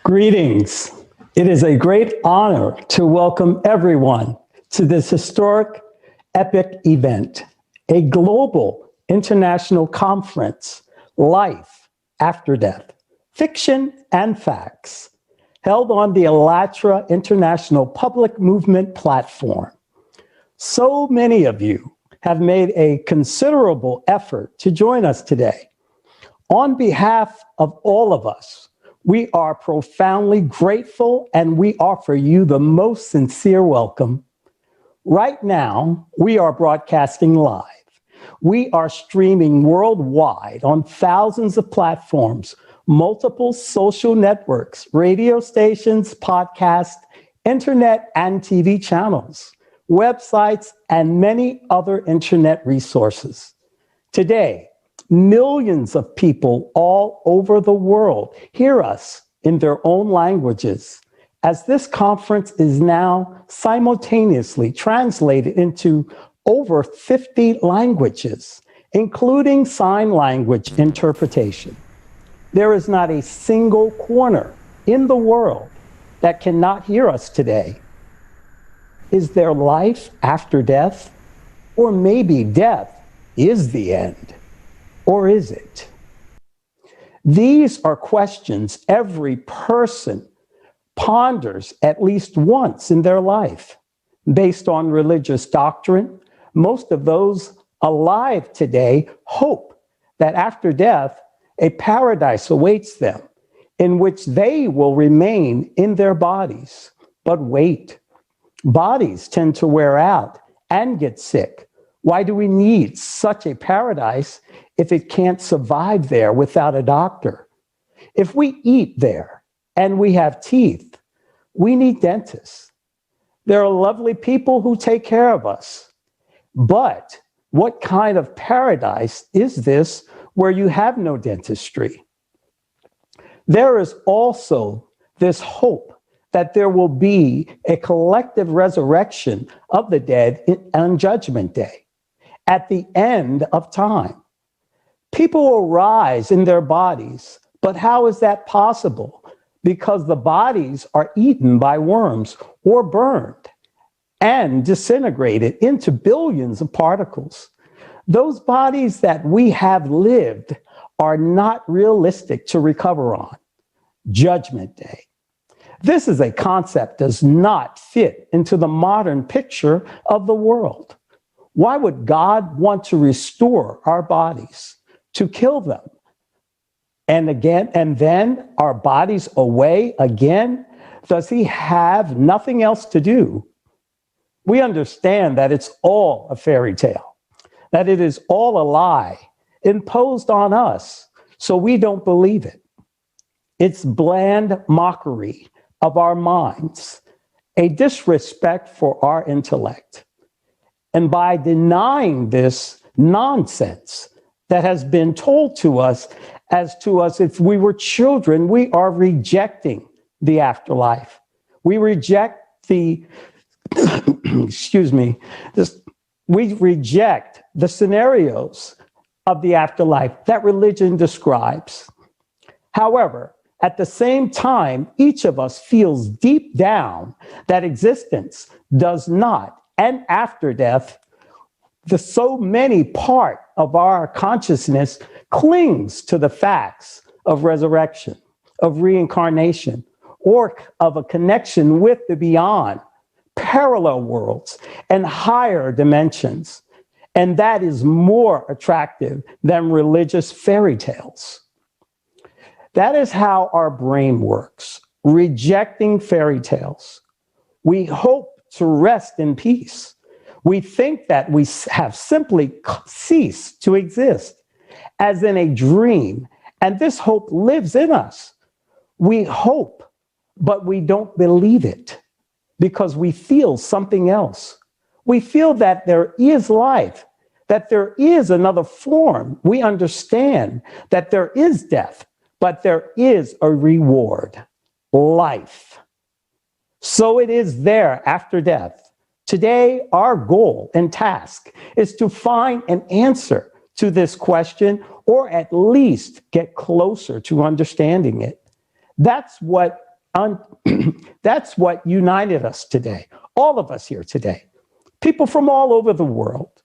Greetings. It is a great honor to welcome everyone to this historic, epic event, a global international conference, Life After Death, Fiction and Facts, held on the Alatra International Public Movement platform. So many of you have made a considerable effort to join us today. On behalf of all of us, we are profoundly grateful and we offer you the most sincere welcome. Right now, we are broadcasting live. We are streaming worldwide on thousands of platforms, multiple social networks, radio stations, podcasts, internet and TV channels, websites, and many other internet resources. Today, millions of people all over the world hear us in their own languages, as this conference is now simultaneously translated into over 50 languages, including sign language interpretation. There is not a single corner in the world that cannot hear us today. Is there life after death? Or maybe death is the end? Or is it? These are questions every person ponders at least once in their life. Based on religious doctrine, most of those alive today hope that after death, a paradise awaits them in which they will remain in their bodies. But wait, bodies tend to wear out and get sick. Why do we need such a paradise if it can't survive there without a doctor? If we eat there and we have teeth, we need dentists. There are lovely people who take care of us. But what kind of paradise is this where you have no dentistry? There is also this hope that there will be a collective resurrection of the dead on Judgment Day. At the end of time, people will rise in their bodies, but how is that possible? Because the bodies are eaten by worms or burned and disintegrated into billions of particles. Those bodies that we have lived are not realistic to recover on. Judgment Day. This is a concept that does not fit into the modern picture of the world. Why would God want to restore our bodies, to kill them? And then our bodies away again? Does he have nothing else to do? We understand that it's all a fairy tale, that it is all a lie imposed on us, so we don't believe it. It's bland mockery of our minds, a disrespect for our intellect. And by denying this nonsense that has been told to us if we were children, we are rejecting the afterlife. We reject we reject the scenarios of the afterlife that religion describes. However, at the same time, each of us feels deep down that existence does not, and after death, the so many part of our consciousness clings to the facts of resurrection, of reincarnation, or of a connection with the beyond, parallel worlds, and higher dimensions. And that is more attractive than religious fairy tales. That is how our brain works, rejecting fairy tales. We hope to rest in peace. We think that we have simply ceased to exist, as in a dream, and this hope lives in us. We hope, but we don't believe it because we feel something else. We feel that there is life, that there is another form. We understand that there is death, but there is a reward, life. So it is there after death. Today, our goal and task is to find an answer to this question, or at least get closer to understanding it. That's what That's what united us today, all of us here today. People from all over the world,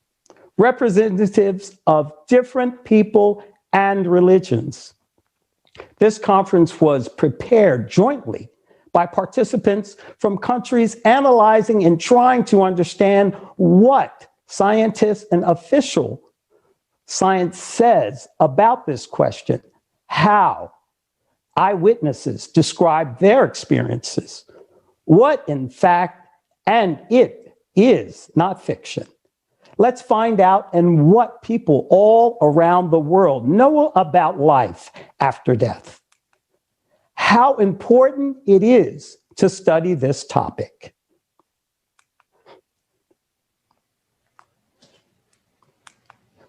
representatives of different people and religions. This conference was prepared jointly by participants from countries analyzing and trying to understand what scientists and official science says about this question, how eyewitnesses describe their experiences, what in fact, and it is not fiction. Let's find out and what people all around the world know about life after death. How important it is to study this topic.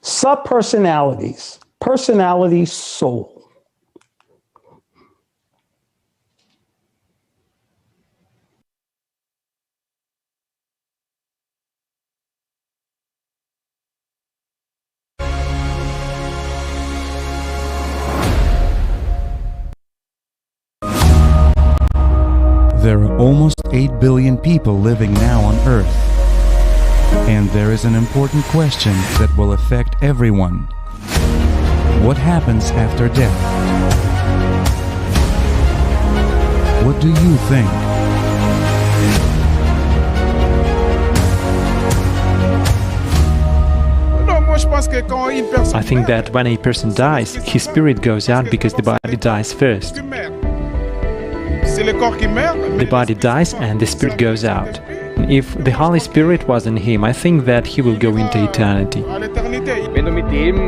Subpersonalities, personality, soul. There are almost 8 billion people living now on Earth. And there is an important question that will affect everyone. What happens after death? What do you think? I think that when a person dies, his spirit goes out because the body dies first. The body dies and the spirit goes out. If the Holy Spirit was in him, I think that he will go into eternity.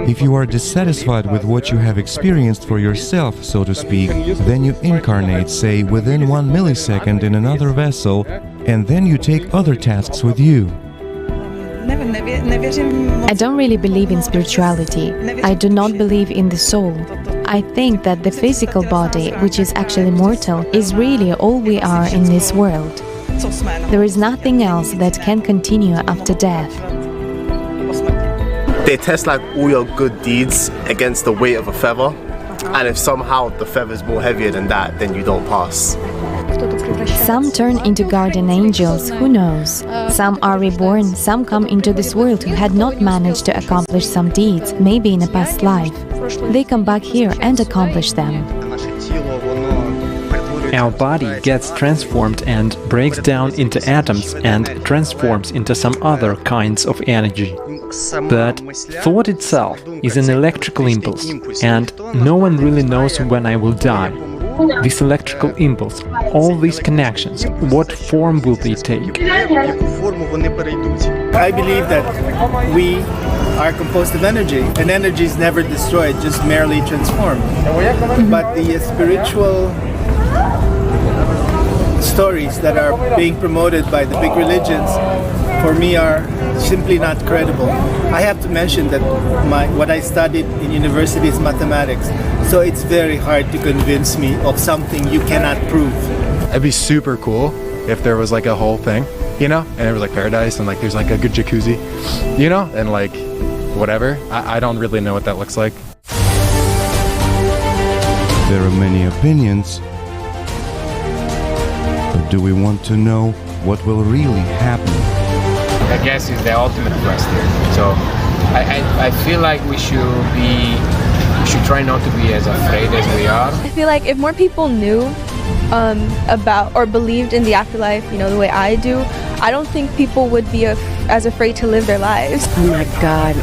If you are dissatisfied with what you have experienced for yourself, so to speak, then you incarnate, say, within 1 millisecond in another vessel, and then you take other tasks with you. I don't really believe in spirituality. I do not believe in the soul. I think that the physical body, which is actually mortal, is really all we are in this world. There is nothing else that can continue after death. They test like all your good deeds against the weight of a feather, and if somehow the feather is more heavier than that, then you don't pass. Some turn into guardian angels, who knows? Some are reborn, some come into this world who had not managed to accomplish some deeds, maybe in a past life. They come back here and accomplish them. Our body gets transformed and breaks down into atoms and transforms into some other kinds of energy. But thought itself is an electrical impulse, and no one really knows when I will die. This electrical impulse, all these connections, what form will they take? I believe that we are composed of energy, and energy is never destroyed, just merely transformed. But the spiritual stories that are being promoted by the big religions, for me, are simply not credible. I have to mention that what I studied in university is mathematics, so it's very hard to convince me of something you cannot prove. It'd be super cool if there was like a whole thing, you know, and it was like paradise and like there's like a good jacuzzi, you know, and like whatever. I don't really know what that looks like. There are many opinions. But do we want to know what will really happen? I guess is the ultimate question. So I feel like we should try not to be as afraid as we are. I feel like if more people knew about or believed in the afterlife, you know, the way I do, I don't think people would be as afraid to live their lives. Oh my God,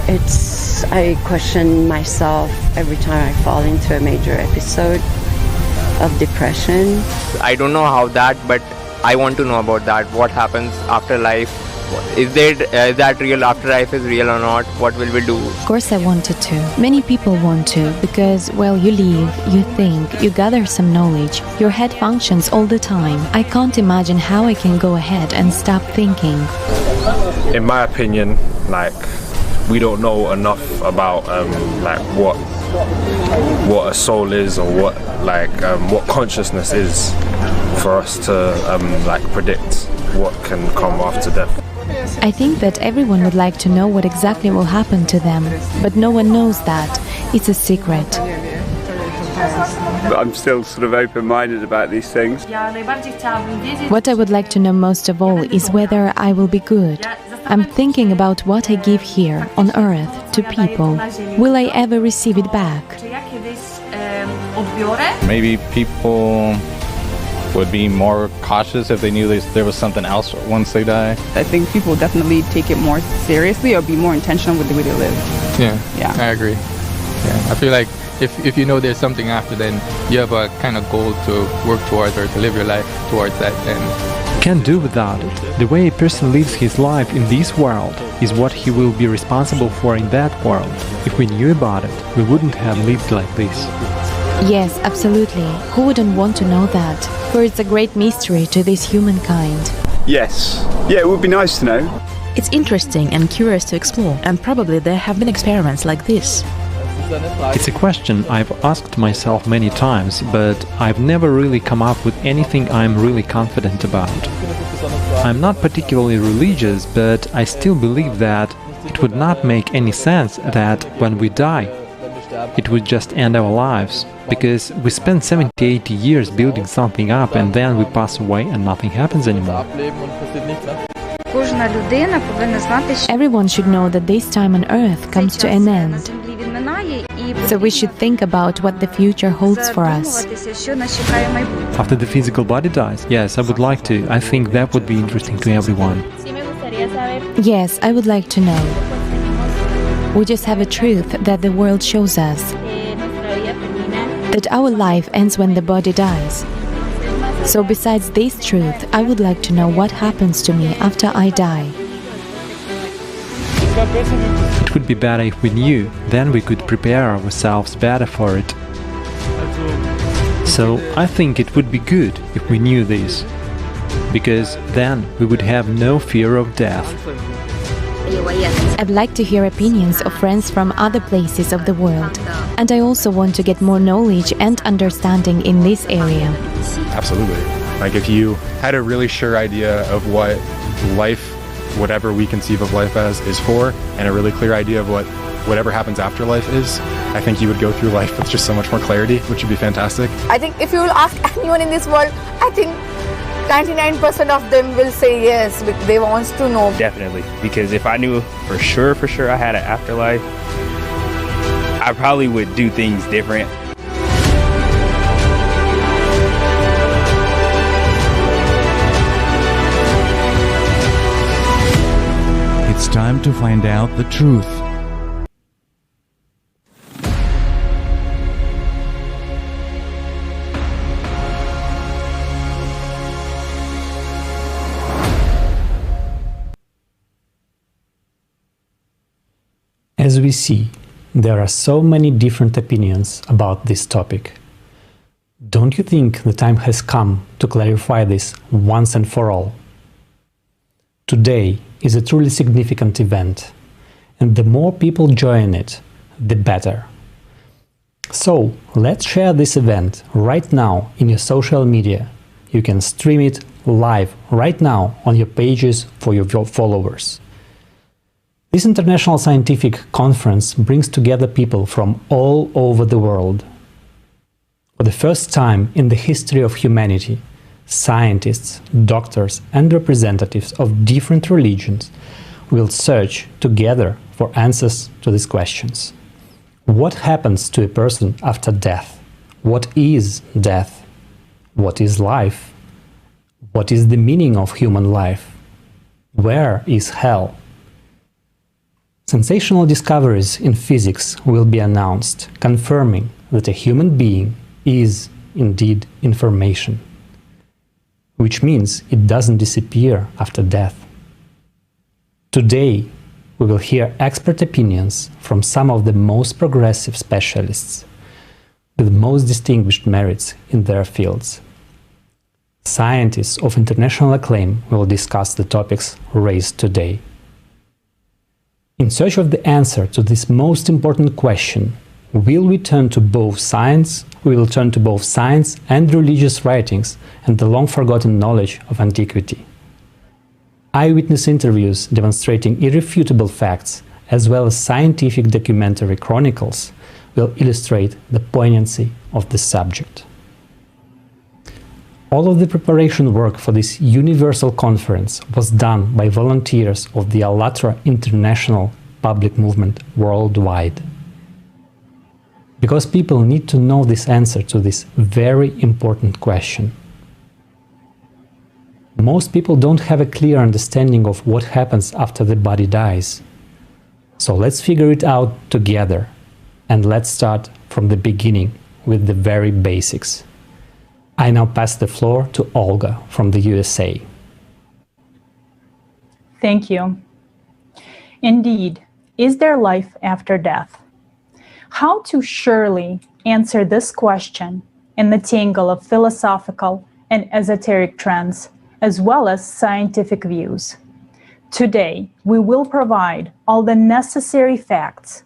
I question myself every time I fall into a major episode of depression. I don't know how that, but I want to know about that. What happens after life? Is that real? Afterlife is real or not? What will we do? Of course I wanted to. Many people want to, because, well, you live, you think, you gather some knowledge. Your head functions all the time. I can't imagine how I can go ahead and stop thinking. In my opinion, like, we don't know enough about like what a soul is, or what consciousness is, for us to like predict what can come after death. I think that everyone would like to know what exactly will happen to them, but no one knows that. It's a secret. but I'm still sort of open-minded about these things. What I would like to know most of all is whether I will be good. I'm thinking about what I give here on earth to people. Will I ever receive it back? Maybe people would be more cautious if they knew there was something else once they die. I think people definitely take it more seriously or be more intentional with the way they live. Yeah, I agree. Yeah, I feel like if you know there's something after, then you have a kind of goal to work towards or to live your life towards that. And can't do without it. The way a person lives his life in this world is what he will be responsible for in that world. If we knew about it, we wouldn't have lived like this. Yes, absolutely. Who wouldn't want to know that? For it's a great mystery to this humankind. Yes. Yeah, it would be nice to know. It's interesting and curious to explore, and probably there have been experiments like this. It's a question I've asked myself many times, but I've never really come up with anything I'm really confident about. I'm not particularly religious, but I still believe that it would not make any sense that when we die, it would just end our lives, because we spend 70-80 years building something up and then we pass away and nothing happens anymore. Everyone should know that this time on earth comes to an end. So we should think about what the future holds for us. After the physical body dies? Yes, I would like to. I think that would be interesting to everyone. Yes, I would like to know. We just have a truth that the world shows us. That our life ends when the body dies. So besides this truth, I would like to know what happens to me after I die. It would be better if we knew, then we could prepare ourselves better for it. So I think it would be good if we knew this, because then we would have no fear of death. I'd like to hear opinions of friends from other places of the world, and I also want to get more knowledge and understanding in this area. Absolutely. Like if you had a really sure idea of what life, whatever we conceive of life as, is for, and a really clear idea of what whatever happens after life is, I think you would go through life with just so much more clarity, which would be fantastic. I think if you will ask anyone in this world, I think 99% of them will say yes, they want to know. Definitely, because if I knew for sure I had an afterlife, I probably would do things different. It's time to find out the truth. As we see, there are so many different opinions about this topic. Don't you think the time has come to clarify this once and for all? Today is a truly significant event, and the more people join it, the better. So, let's share this event right now in your social media. You can stream it live right now on your pages for your followers. This international scientific conference brings together people from all over the world. For the first time in the history of humanity, scientists, doctors, and representatives of different religions will search together for answers to these questions. What happens to a person after death? What is death? What is life? What is the meaning of human life? Where is hell? Sensational discoveries in physics will be announced, confirming that a human being is indeed information, which means it doesn't disappear after death. Today, we will hear expert opinions from some of the most progressive specialists with most distinguished merits in their fields. Scientists of international acclaim will discuss the topics raised today. In search of the answer to this most important question, we will turn to both science and religious writings and the long-forgotten knowledge of antiquity. Eyewitness interviews demonstrating irrefutable facts, as well as scientific documentary chronicles, will illustrate the poignancy of the subject. All of the preparation work for this universal conference was done by volunteers of the ALLATRA International Public Movement worldwide. Because people need to know this answer to this very important question. Most people don't have a clear understanding of what happens after the body dies. So let's figure it out together, and let's start from the beginning with the very basics. I now pass the floor to Olga from the USA. Thank you. Indeed, is there life after death? How to surely answer this question in the tangle of philosophical and esoteric trends, as well as scientific views. Today, we will provide all the necessary facts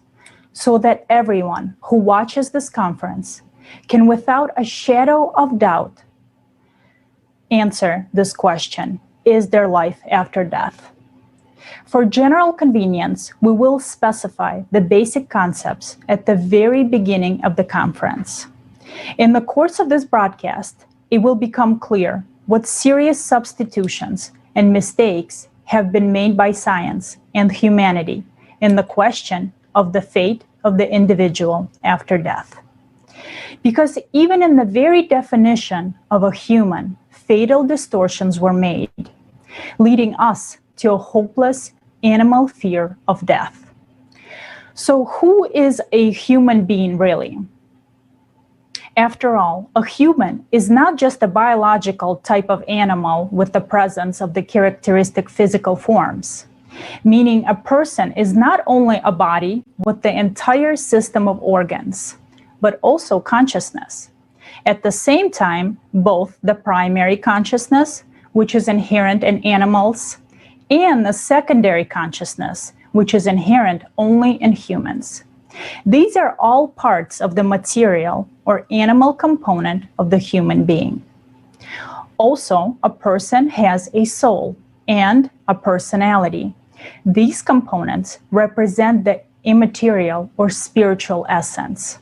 so that everyone who watches this conference can, without a shadow of doubt, answer this question: is there life after death? For general convenience, we will specify the basic concepts at the very beginning of the conference. In the course of this broadcast, it will become clear what serious substitutions and mistakes have been made by science and humanity in the question of the fate of the individual after death. Because even in the very definition of a human, fatal distortions were made, leading us to a hopeless animal fear of death. So who is a human being really? After all, a human is not just a biological type of animal with the presence of the characteristic physical forms, meaning a person is not only a body with the entire system of organs, but also consciousness. At the same time, both the primary consciousness, which is inherent in animals, and the secondary consciousness, which is inherent only in humans. These are all parts of the material or animal component of the human being. Also, a person has a soul and a personality. These components represent the immaterial or spiritual essence.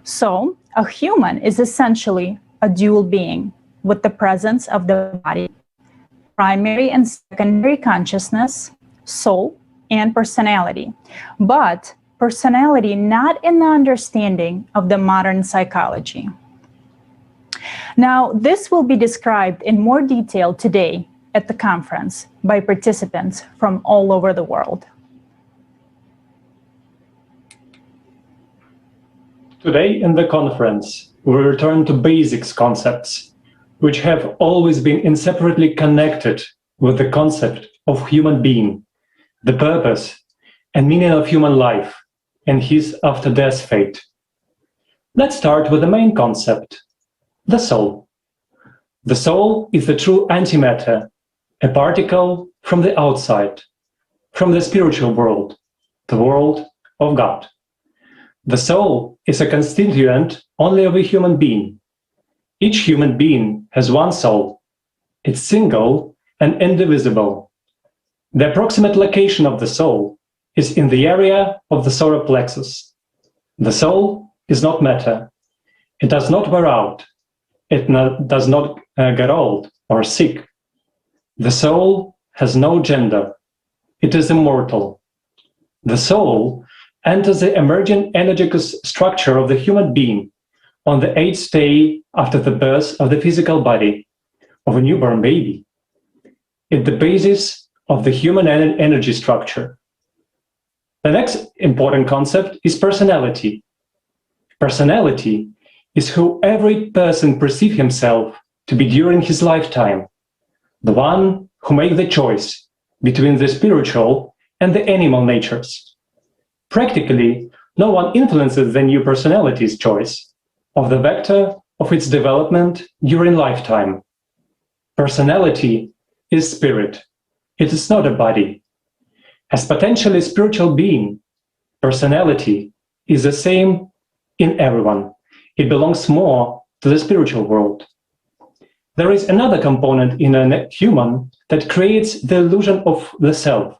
So, a human is essentially a dual being with the presence of the body, primary and secondary consciousness, soul, and personality. But personality not in the understanding of the modern psychology. Now, this will be described in more detail today at the conference by participants from all over the world. Today in the conference, we return to basics concepts, which have always been inseparably connected with the concept of human being, the purpose and meaning of human life, and his after-death fate. Let's start with the main concept, the soul. The soul is the true antimatter, a particle from the outside, from the spiritual world, the world of God. The soul is a constituent only of a human being. Each human being has one soul. It's single and indivisible. The approximate location of the soul is in the area of the solar plexus. The soul is not matter. It does not wear out. It does not get old or sick. The soul has no gender. It is immortal. The soul enters the emergent energetic structure of the human being on the 8th day after the birth of the physical body of a newborn baby. It's the basis of the human energy structure. The next important concept is personality. Personality is who every person perceives himself to be during his lifetime, the one who makes the choice between the spiritual and the animal natures. Practically, no one influences the new personality's choice of the vector of its development during lifetime. Personality is spirit. It is not a body. As potentially spiritual being, personality is the same in everyone. It belongs more to the spiritual world. There is another component in a human that creates the illusion of the self.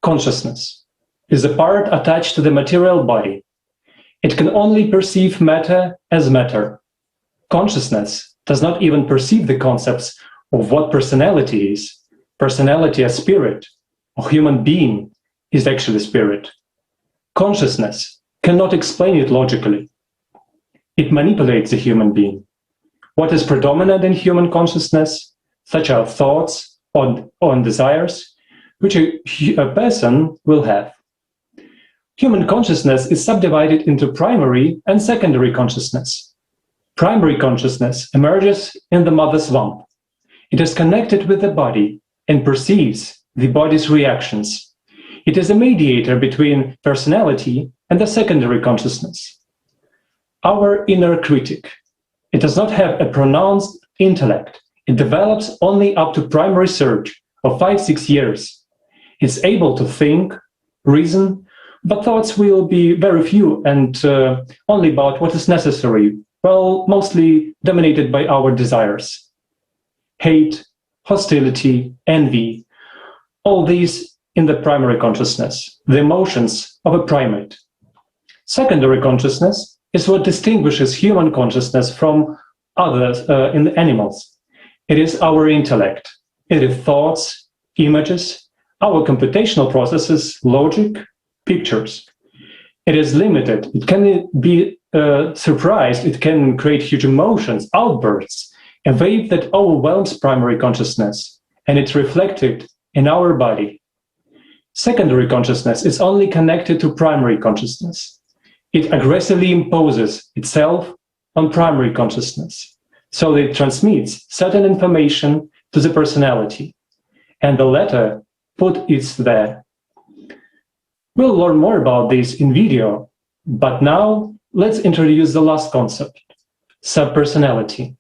Consciousness is the part attached to the material body. It can only perceive matter as matter. Consciousness does not even perceive the concepts of what personality is. Personality as spirit, or human being, is actually spirit. Consciousness cannot explain it logically. It manipulates the human being. What is predominant in human consciousness, such as thoughts or desires, which a person will have. Human consciousness is subdivided into primary and secondary consciousness. Primary consciousness emerges in the mother's womb. It is connected with the body and perceives the body's reactions. It is a mediator between personality and the secondary consciousness. Our inner critic. It does not have a pronounced intellect. It develops only up to primary surge of 5-6 years. It's able to think, reason, but thoughts will be very few and only about what is necessary, well, mostly dominated by our desires. Hate, hostility, envy, all these in the primary consciousness, the emotions of a primate. Secondary consciousness is what distinguishes human consciousness from others in the animals. It is our intellect. It is thoughts, images, our computational processes, logic, pictures. It is limited. It can be surprised. It can create huge emotions, outbursts, a wave that overwhelms primary consciousness, and it's reflected in our body. Secondary consciousness is only connected to primary consciousness. It aggressively imposes itself on primary consciousness, so it transmits certain information to the personality, and the latter put it there. We'll learn more about this in video, but now let's introduce the last concept, subpersonality.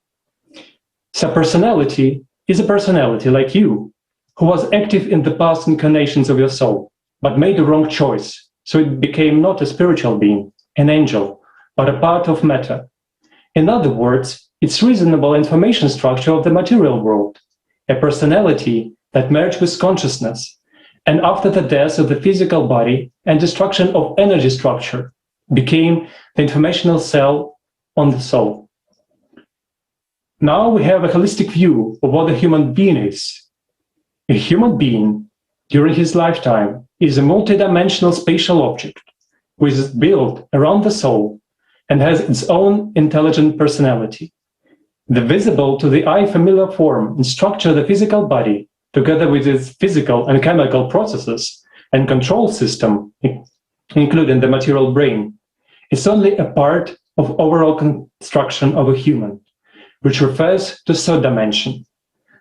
Subpersonality is a personality like you, who was active in the past incarnations of your soul, but made the wrong choice, so it became not a spiritual being, an angel, but a part of matter. In other words, it's reasonable information structure of the material world, a personality that merged with consciousness, and after the death of the physical body and destruction of energy structure, became the informational cell on the soul. Now we have a holistic view of what a human being is. A human being, during his lifetime, is a multidimensional spatial object, which is built around the soul and has its own intelligent personality. The visible to the eye familiar form and structure of the physical body, together with its physical and chemical processes and control system, including the material brain, is only a part of overall construction of a human, which refers to third dimension.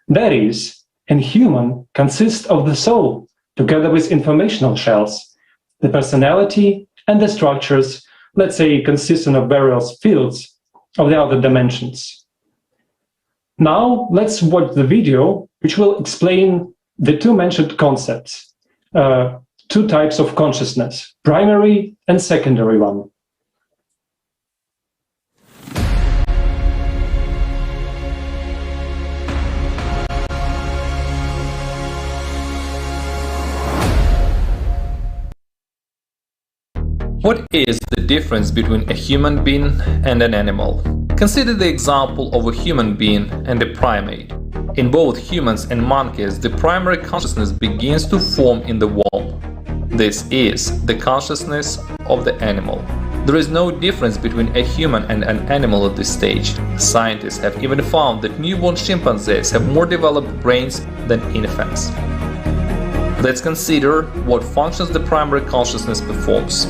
That is, a human consists of the soul, together with informational shells, the personality and the structures, let's say, consisting of various fields of the other dimensions. Now, let's watch the video, which will explain the two mentioned concepts, two types of consciousness, primary and secondary one. What is the difference between a human being and an animal? Consider the example of a human being and a primate. In both humans and monkeys, the primary consciousness begins to form in the womb. This is the consciousness of the animal. There is no difference between a human and an animal at this stage. Scientists have even found that newborn chimpanzees have more developed brains than infants. Let's consider what functions the primary consciousness performs.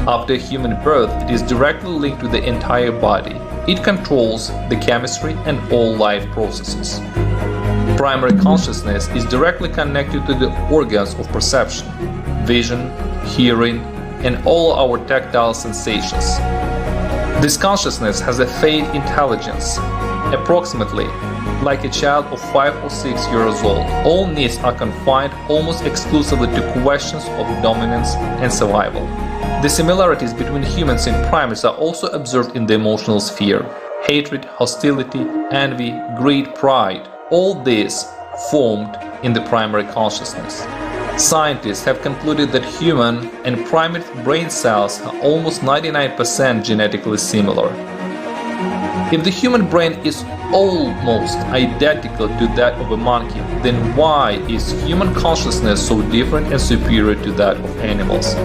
After human birth, it is directly linked to the entire body. It controls the chemistry and all life processes. Primary consciousness is directly connected to the organs of perception, vision, hearing, and all our tactile sensations. This consciousness has a fade intelligence, approximately like a child of 5 or 6 years old. All needs are confined almost exclusively to questions of dominance and survival. The similarities between humans and primates are also observed in the emotional sphere. Hatred, hostility, envy, greed, pride, all this formed in the primary consciousness. Scientists have concluded that human and primate brain cells are almost 99% genetically similar. If the human brain is almost identical to that of a monkey, then why is human consciousness so different and superior to that of animals?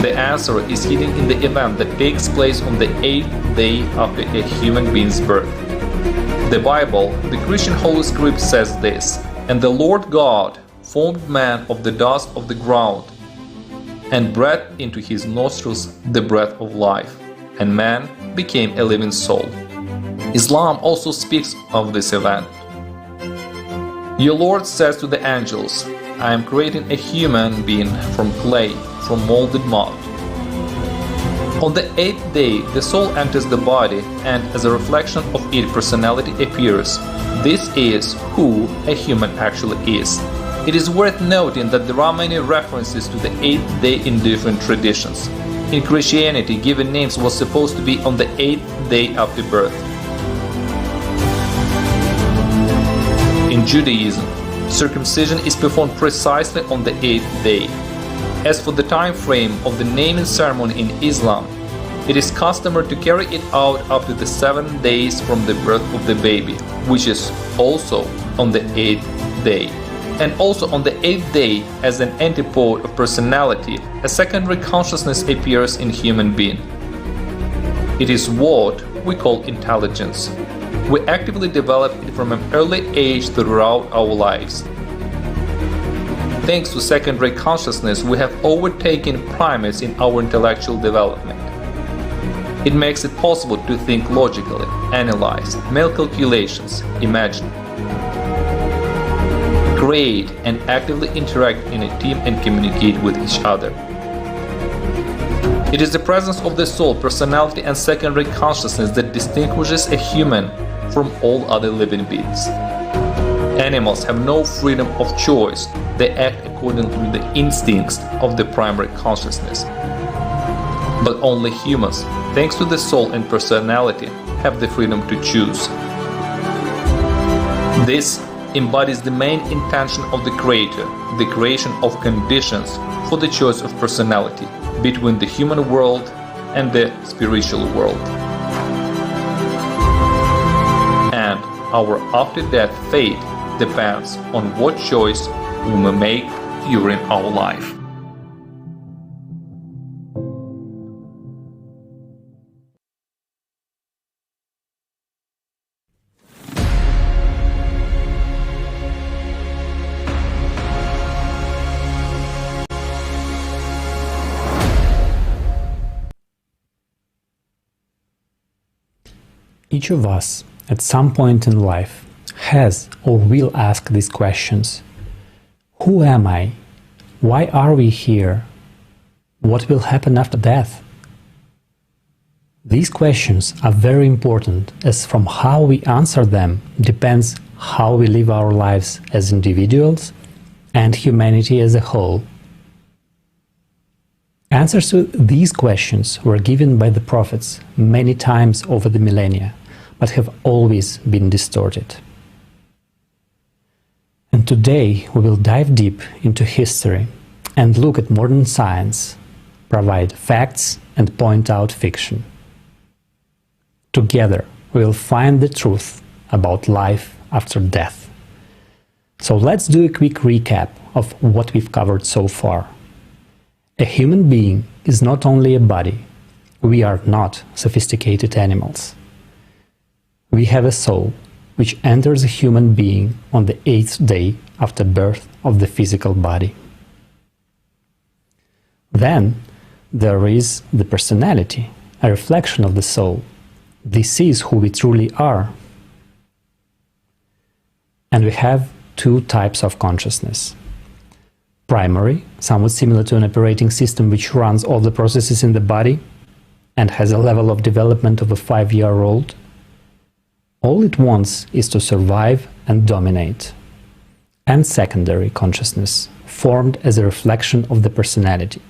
The answer is hidden in the event that takes place on the 8th day after a human being's birth. The Bible, the Christian Holy Script, says this: "And the Lord God formed man of the dust of the ground, and breathed into his nostrils the breath of life, and man became a living soul." Islam also speaks of this event. "Your Lord says to the angels, I am creating a human being from clay, from molded mud. On the 8th day, the soul enters the body, and as a reflection of its personality appears. This is who a human actually is." It is worth noting that there are many references to the 8th day in different traditions. In Christianity, given names was supposed to be on the 8th day after birth. In Judaism, circumcision is performed precisely on the 8th day. As for the time frame of the naming ceremony in Islam, it is customary to carry it out after the 7 days from the birth of the baby, which is also on the 8th day. And also on the 8th day, as an antipode of personality, a secondary consciousness appears in human being. It is what we call intelligence. We actively develop it from an early age throughout our lives. Thanks to secondary consciousness, we have overtaken primates in our intellectual development. It makes it possible to think logically, analyze, make calculations, imagine, create, and actively interact in a team and communicate with each other. It is the presence of the soul, personality, and secondary consciousness that distinguishes a human from all other living beings. Animals have no freedom of choice. They act according to the instincts of the primary consciousness. But only humans, thanks to the soul and personality, have the freedom to choose. This embodies the main intention of the Creator, the creation of conditions for the choice of personality between the human world and the spiritual world. And our after-death fate depends on what choice we may make during our life. Each of us, at some point in life, has or will ask these questions. Who am I? Why are we here? What will happen after death? These questions are very important, as from how we answer them depends how we live our lives as individuals and humanity as a whole. Answers to these questions were given by the prophets many times over the millennia, but have always been distorted. And today we will dive deep into history and look at modern science, provide facts and point out fiction. Together we will find the truth about life after death. So let's do a quick recap of what we've covered so far. A human being is not only a body. We are not sophisticated animals. We have a soul, which enters a human being on the 8th day after birth of the physical body. Then there is the personality, a reflection of the soul. This is who we truly are. And we have two types of consciousness. Primary, somewhat similar to an operating system which runs all the processes in the body and has a level of development of a 5-year-old. All it wants is to survive and dominate. And secondary consciousness, formed as a reflection of the personality.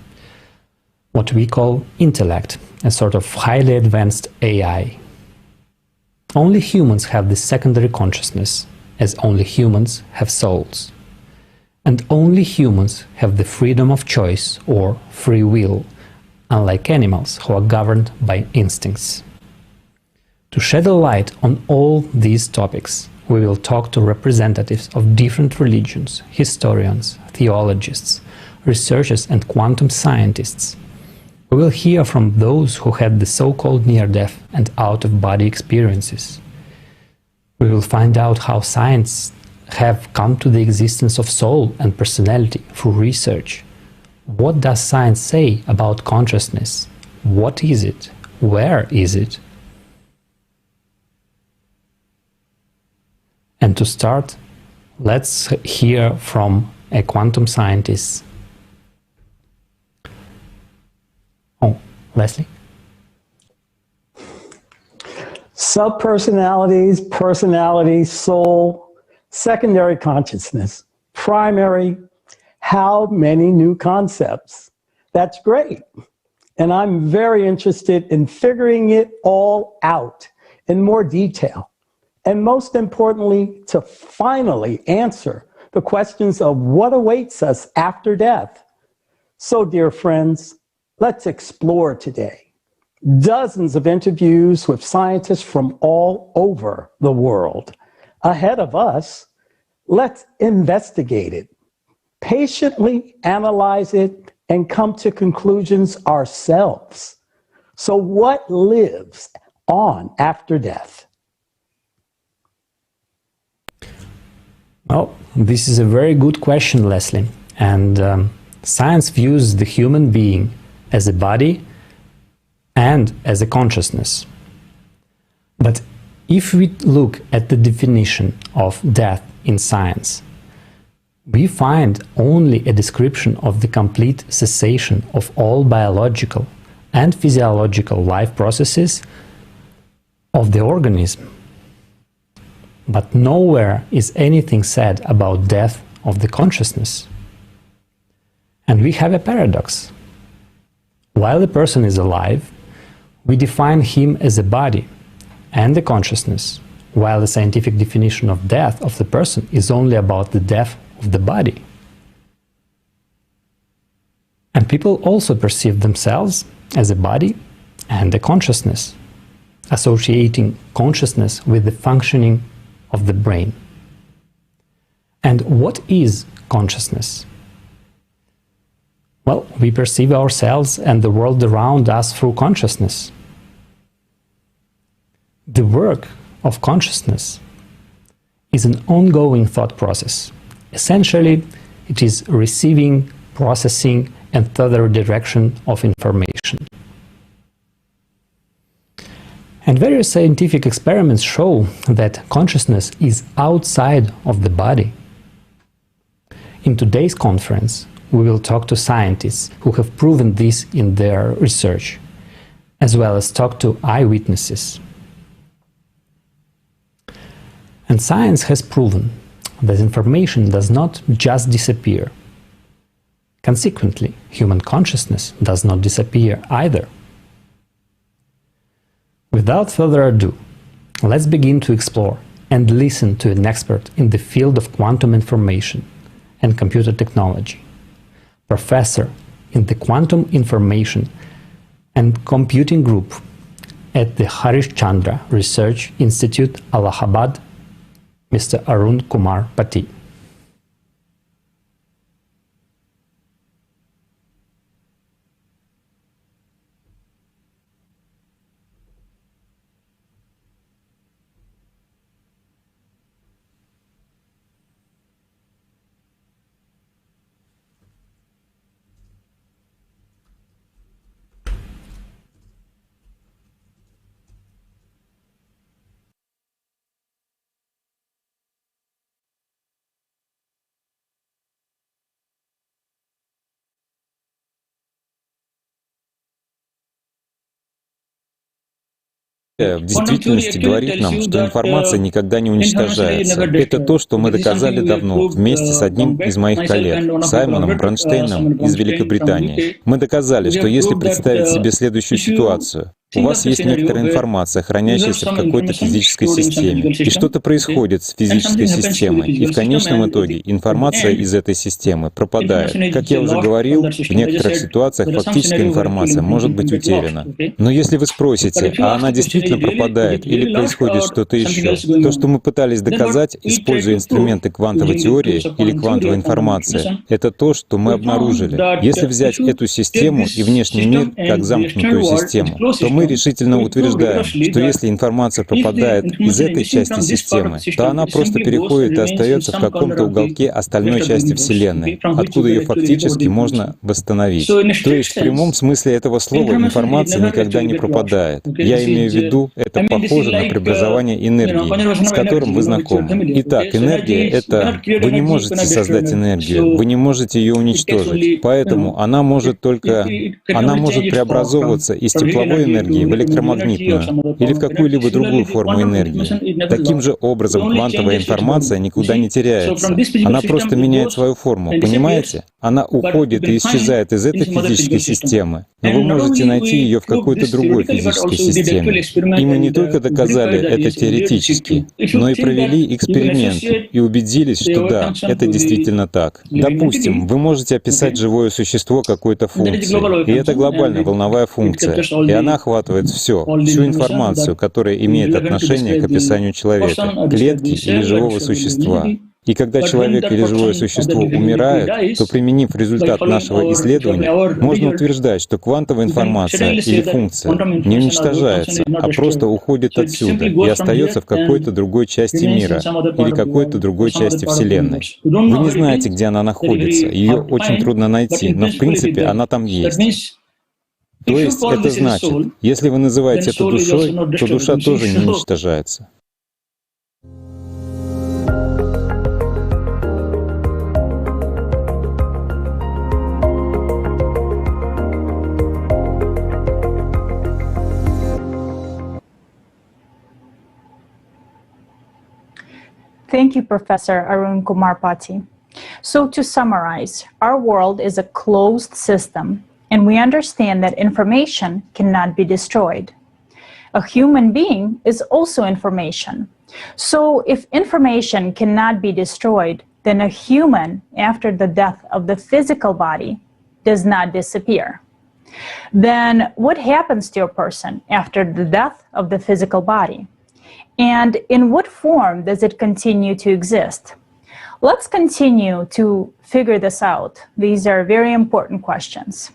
What we call intellect, a sort of highly advanced AI. Only humans have this secondary consciousness, as only humans have souls. And only humans have the freedom of choice or free will, unlike animals who are governed by instincts. To shed a light on all these topics, we will talk to representatives of different religions, historians, theologists, researchers and quantum scientists. We will hear from those who had the so-called near-death and out-of-body experiences. We will find out how science have come to the existence of soul and personality through research. What does science say about consciousness? What is it? Where is it? And to start, let's hear from a quantum scientist. Oh, Leslie? Subpersonalities, personality, soul, secondary consciousness, primary, how many new concepts? That's great. And I'm very interested in figuring it all out in more detail. And most importantly, to finally answer the questions of what awaits us after death. So, dear friends, let's explore today. Dozens of interviews with scientists from all over the world. Ahead of us, let's investigate it, patiently analyze it, and come to conclusions ourselves. So what lives on after death? Well, this is a very good question, Leslie. And science views the human being as a body and as a consciousness. But if we look at the definition of death in science, we find only a description of the complete cessation of all biological and physiological life processes of the organism. But nowhere is anything said about death of the consciousness. And we have a paradox. While a person is alive, we define him as a body and a consciousness, while the scientific definition of death of the person is only about the death of the body. And people also perceive themselves as a body and a consciousness, associating consciousness with the functioning of the brain. And what is consciousness? Well, we perceive ourselves and the world around us through consciousness. The work of consciousness is an ongoing thought process. Essentially, it is receiving, processing, and further direction of information. And various scientific experiments show that consciousness is outside of the body. In today's conference, we will talk to scientists who have proven this in their research, as well as talk to eyewitnesses. And science has proven that information does not just disappear. Consequently, human consciousness does not disappear either. Without further ado, let's begin to explore and listen to an expert in the field of quantum information and computer technology, professor in the Quantum Information and Computing Group at the Harish Chandra Research Institute, Allahabad, Mr. Arun Kumar Pati. В действительности говорит нам, что информация никогда не уничтожается. Это то, что мы доказали давно, вместе с одним из моих коллег, Саймоном Бронштейном из Великобритании. Мы доказали, что если представить себе следующую ситуацию, у вас есть некоторая информация, хранящаяся в какой-то физической системе, и что-то происходит с физической системой, и в конечном итоге информация из этой системы пропадает. Как я уже говорил, в некоторых ситуациях фактическая информация может быть утеряна. Но если вы спросите, а она действительно пропадает или происходит что-то еще, то, что мы пытались доказать, используя инструменты квантовой теории или квантовой информации, это то, что мы обнаружили. Если взять эту систему и внешний мир как замкнутую систему, то мы решительно утверждаем, что если информация пропадает из этой части системы, то она просто переходит и остается в каком-то уголке остальной части Вселенной, откуда ее фактически можно восстановить. То есть в прямом смысле этого слова информация никогда не пропадает. Я имею в виду, это похоже на преобразование энергии, с которым вы знакомы. Итак, энергия — это... Вы не можете создать энергию, вы не можете ее уничтожить. Поэтому она может преобразовываться из тепловой энергии в электромагнитную или в какую-либо другую форму энергии. Таким же образом квантовая информация никуда не теряется. Она просто меняет свою форму, понимаете? Она уходит и исчезает из этой физической системы, но вы можете найти ее в какой-то другой физической системе. И мы не только доказали это теоретически, но и провели эксперименты и убедились, что да, это действительно так. Допустим, вы можете описать живое существо какой-то функцией, и это глобальная волновая функция, и она охватывает всю информацию, которая имеет отношение к описанию человека, клетки или живого существа. И когда человек или живое существо умирает, то, применив результат нашего исследования, можно утверждать, что квантовая информация или функция не уничтожается, а просто уходит отсюда и остается в какой-то другой части мира или какой-то другой части Вселенной. Вы не знаете, где она находится, ее очень трудно найти, но в принципе она там есть. То есть это значит, если вы называете это душой, то душа тоже не уничтожается. Thank you, Professor Arun Kumar Pati. So to summarize, our world is a closed system, and we understand that information cannot be destroyed. A human being is also information. So if information cannot be destroyed, then a human, after the death of the physical body, does not disappear. Then what happens to a person after the death of the physical body? And in what form does it continue to exist? Let's continue to figure this out. These are very important questions.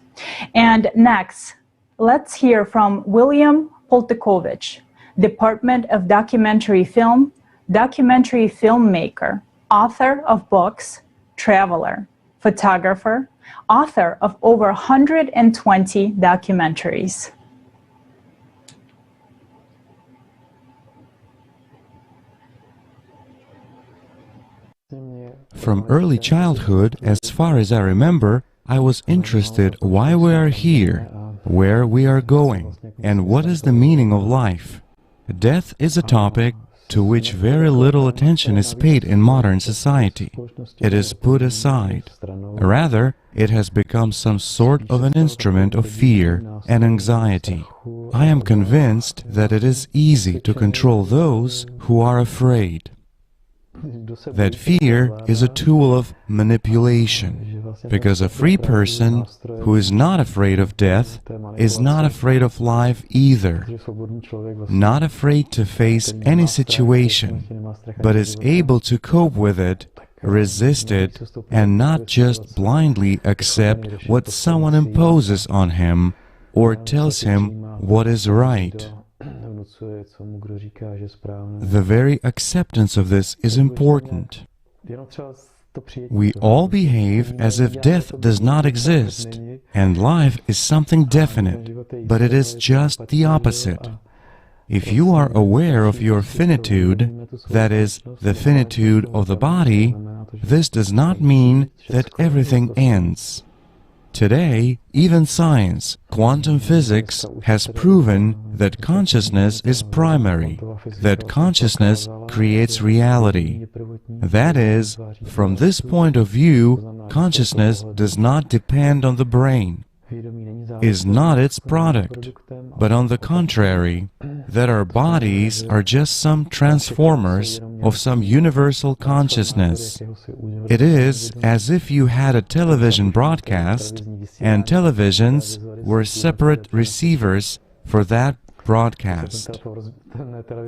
And next, let's hear from William Poltakovich, Department of Documentary Film, documentary filmmaker, author of books, traveler, photographer, author of over 120 documentaries. From early childhood, as far as I remember, I was interested why we are here, where we are going, and what is the meaning of life. Death is a topic to which very little attention is paid in modern society. It is put aside. Rather, it has become some sort of an instrument of fear and anxiety. I am convinced that it is easy to control those who are afraid. That fear is a tool of manipulation, because a free person who is not afraid of death is not afraid of life either, not afraid to face any situation, but is able to cope with it, resist it, and not just blindly accept what someone imposes on him or tells him what is right. The very acceptance of this is important. We all behave as if death does not exist, and life is something definite, but it is just the opposite. If you are aware of your finitude, that is, the finitude of the body, this does not mean that everything ends. Today, even science, quantum physics, has proven that consciousness is primary, that consciousness creates reality. That is, from this point of view, consciousness does not depend on the brain, is not its product, but on the contrary, that our bodies are just some transformers of some universal consciousness. It is as if you had a television broadcast, and televisions were separate receivers for that broadcast.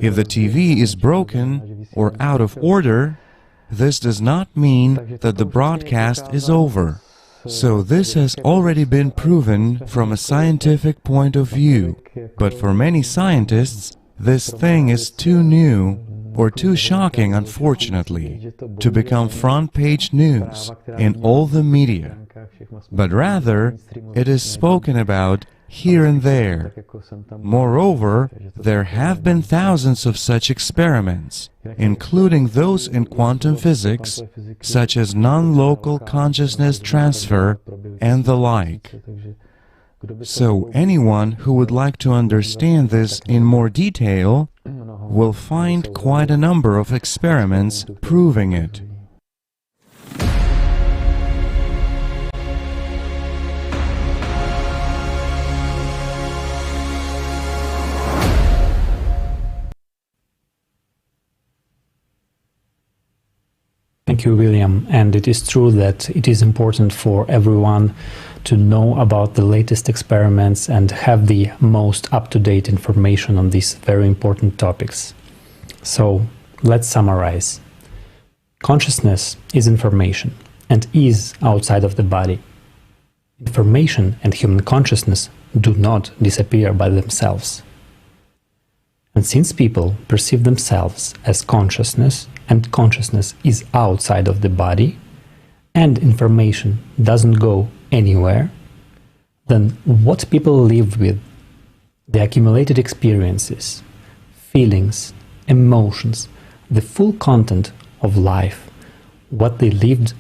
If the TV is broken or out of order, this does not mean that the broadcast is over. So this has already been proven from a scientific point of view, but for many scientists, this thing is too new or too shocking, unfortunately, to become front-page news in all the media. But rather, it is spoken about here and there. Moreover, there have been thousands of such experiments, including those in quantum physics, such as non-local consciousness transfer and the like. So anyone who would like to understand this in more detail will find quite a number of experiments proving it. Thank you, William. And it is true that it is important for everyone to know about the latest experiments and have the most up-to-date information on these very important topics. So, let's summarize. Consciousness is information and is outside of the body. Information and human consciousness do not disappear by themselves. And since people perceive themselves as consciousness, and consciousness is outside of the body, and information doesn't go anywhere, then what people live with, the accumulated experiences, feelings, emotions, the full content of life, what they lived,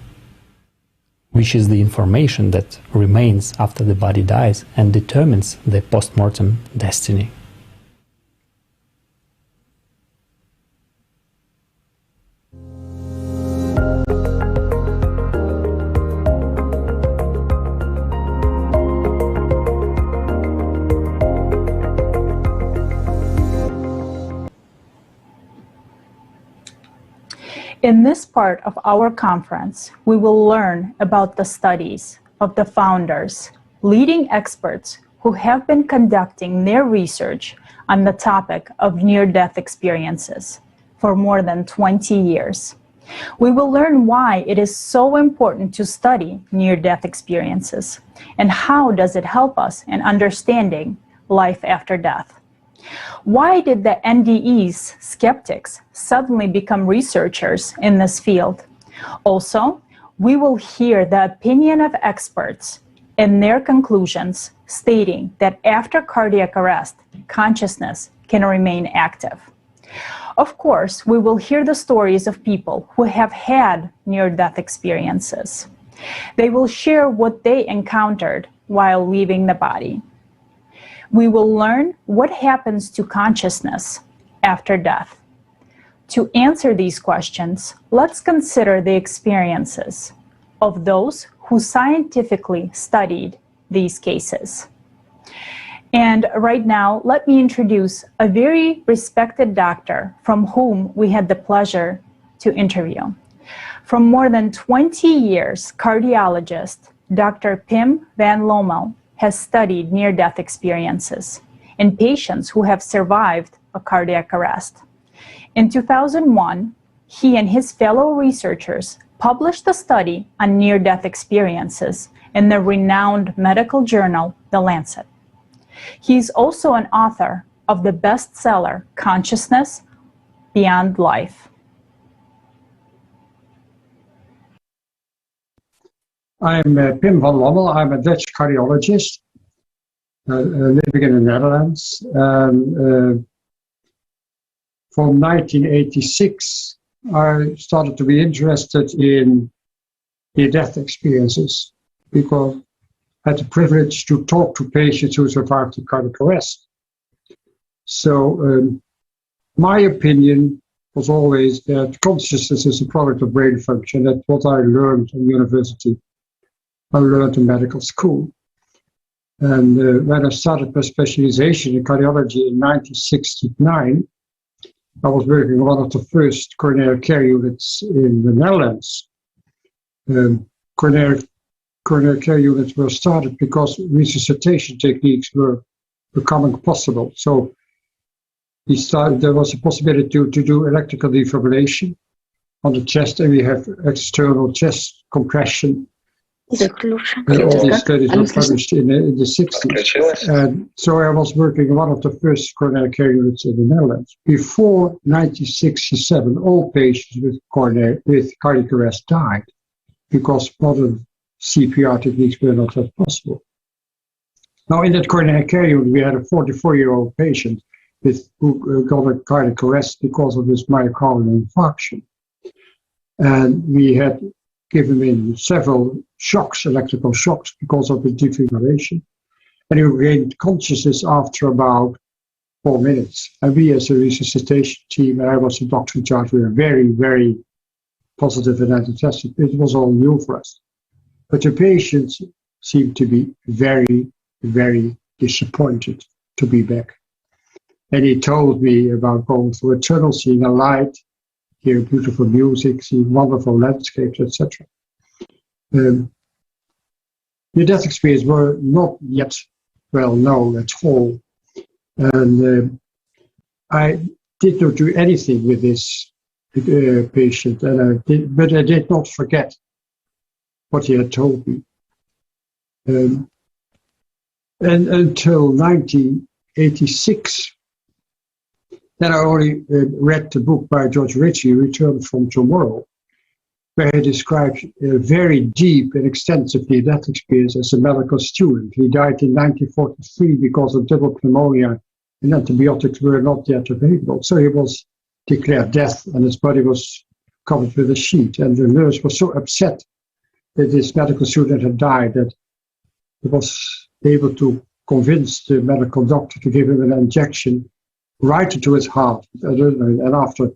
which is the information that remains after the body dies and determines the post-mortem destiny. In this part of our conference, we will learn about the studies of the founders, leading experts who have been conducting their research on the topic of near-death experiences for more than 20 years. We will learn why it is so important to study near-death experiences and how does it help us in understanding life after death. Why did the NDE's skeptics suddenly become researchers in this field? Also, we will hear the opinion of experts and their conclusions stating that after cardiac arrest, consciousness can remain active. Of course, we will hear the stories of people who have had near-death experiences. They will share what they encountered while leaving the body. We will learn what happens to consciousness after death. To answer these questions, let's consider the experiences of those who scientifically studied these cases. And right now, let me introduce a very respected doctor from whom we had the pleasure to interview. For more than 20 years, cardiologist Dr. Pim van Lommel has studied near-death experiences in patients who have survived a cardiac arrest. In 2001, he and his fellow researchers published a study on near-death experiences in the renowned medical journal, The Lancet. He is also an author of the bestseller, Consciousness Beyond Life. I'm Pim van Lommel. I'm a Dutch cardiologist living in the Netherlands. From 1986, I started to be interested in near-death experiences because I had the privilege to talk to patients who survived the cardiac arrest. So my opinion was always that consciousness is a product of brain function. That's what I learned in university. I learned in medical school. And when I started my specialization in cardiology in 1969, I was working on one of the first coronary care units in the Netherlands. Coronary care units were started because resuscitation techniques were becoming possible. So there was a possibility to do electrical defibrillation on the chest, and we have external chest compression. All these studies were published in the 60s. And so I was working on one of the first coronary care units in the Netherlands. Before 1967, all patients with cardiac arrest died because modern CPR techniques were not that possible. Now, in that coronary care unit, we had a 44-year-old patient who got a cardiac arrest because of his myocardial infarction. And we had given him several shocks, electrical shocks, because of the defibrillation. And he regained consciousness after about 4 minutes. And we, as a resuscitation team, and I was the doctor in charge, we were very, very positive and enthusiastic. It was all new for us. But the patients seemed to be very, very disappointed to be back. And he told me about going through a tunnel, seeing a light, hearing beautiful music, seeing wonderful landscapes, etc. The death experiences were not yet well known at all. And I did not do anything with this patient, but I did not forget what he had told me. And until 1986, then I only read the book by George Ritchie, Return from Tomorrow, where he describes a very deep and extensive near-death experience as a medical student. He died in 1943 because of double pneumonia, and antibiotics were not yet available. So he was declared dead, and his body was covered with a sheet. And the nurse was so upset that this medical student had died that he was able to convince the medical doctor to give him an injection right into his heart. And after a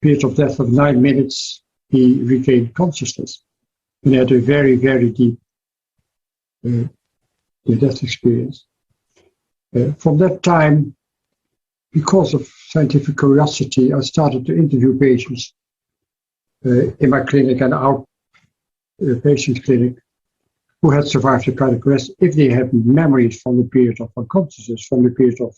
period of death of 9 minutes, he regained consciousness. And he had a very, very deep death experience. From that time, because of scientific curiosity, I started to interview patients in my clinic and out patient clinic who had survived a cardiac arrest, if they have memories from the period of unconsciousness, from the period of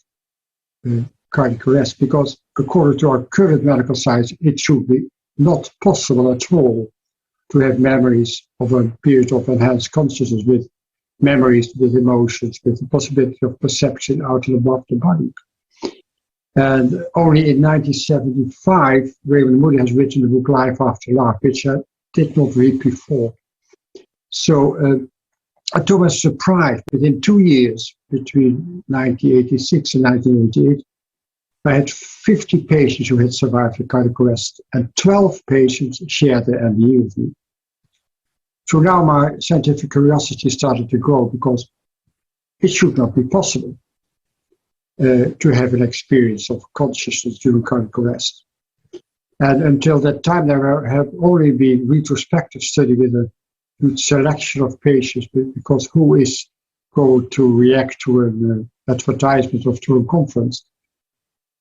cardiac arrest, because according to our current medical science, it should be not possible at all to have memories of a period of enhanced consciousness with memories, with emotions, with the possibility of perception out and above the body. And only in 1975, Raymond Moody has written the book Life After Life, which I did not read before. So to my surprise, within 2 years, between 1986 and 1988, I had 50 patients who had survived a cardiac arrest, and 12 patients shared their NDE with me. So now my scientific curiosity started to grow, because it should not be possible to have an experience of consciousness during cardiac arrest. And until that time, there have only been retrospective studies with a huge selection of patients, because who is going to react to an advertisement or to a conference?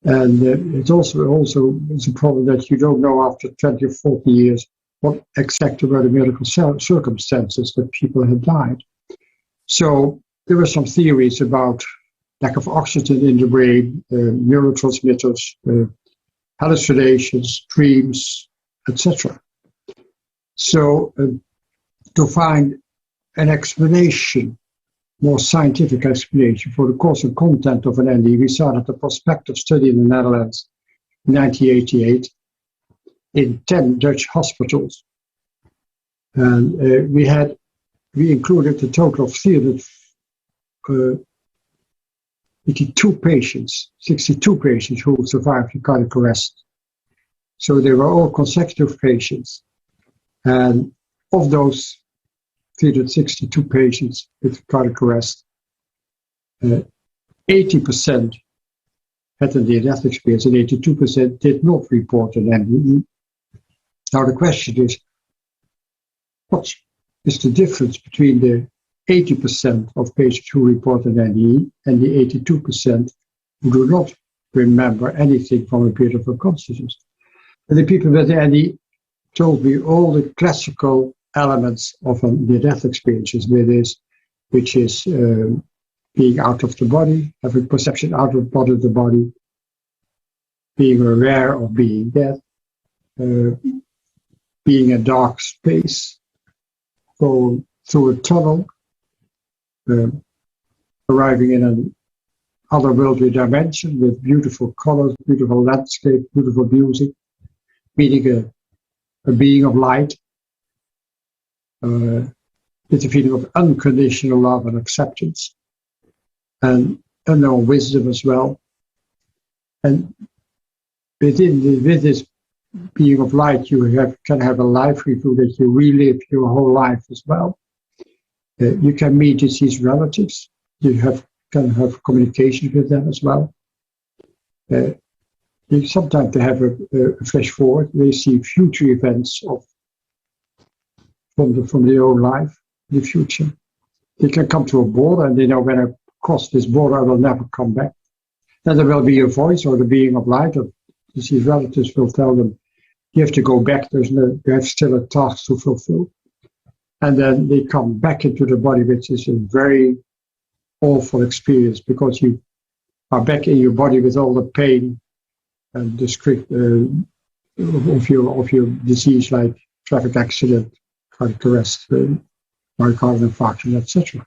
And it's also it's a problem that you don't know after 20 or 40 years what exactly were the medical circumstances that people had died. So there were some theories about lack of oxygen in the brain, neurotransmitters, hallucinations, dreams, etc. So to find an explanation, more scientific explanation for the cause and content of an NDE, we started a prospective study in the Netherlands in 1988 in 10 Dutch hospitals. And we included a total of 382 patients, 62 patients who survived a cardiac arrest. So they were all consecutive patients. And of those 362 patients with cardiac arrest, 80% had a near-death experience and 82% did not report an NDE. Now the question is, what is the difference between the 80% of patients who report an NDE and the 82% who do not remember anything from a period of unconsciousness. And the people with the NDE told me all the classical elements of a near-death experiences, which is being out of the body, having perception out of the body, being aware of being dead, being in a dark space, going through a tunnel, arriving in an otherworldly dimension with beautiful colors, beautiful landscape, beautiful music, meeting a being of light, with a feeling of unconditional love and acceptance, and unknown wisdom as well. And with this being of light, you can have a life review that you relive your whole life as well. You can meet deceased relatives. You can have communication with them as well. Sometimes they have a flash forward. They see future events from their own life, the future. They can come to a border and they know when I cross this border, I will never come back. Then there will be a voice or the being of light of deceased relatives will tell them, you have to go back. You have still a task to fulfill. And then they come back into the body, which is a very awful experience because you are back in your body with all the pain and the script of your disease, like traffic accident, cardiac arrest, myocardial infarction, etc.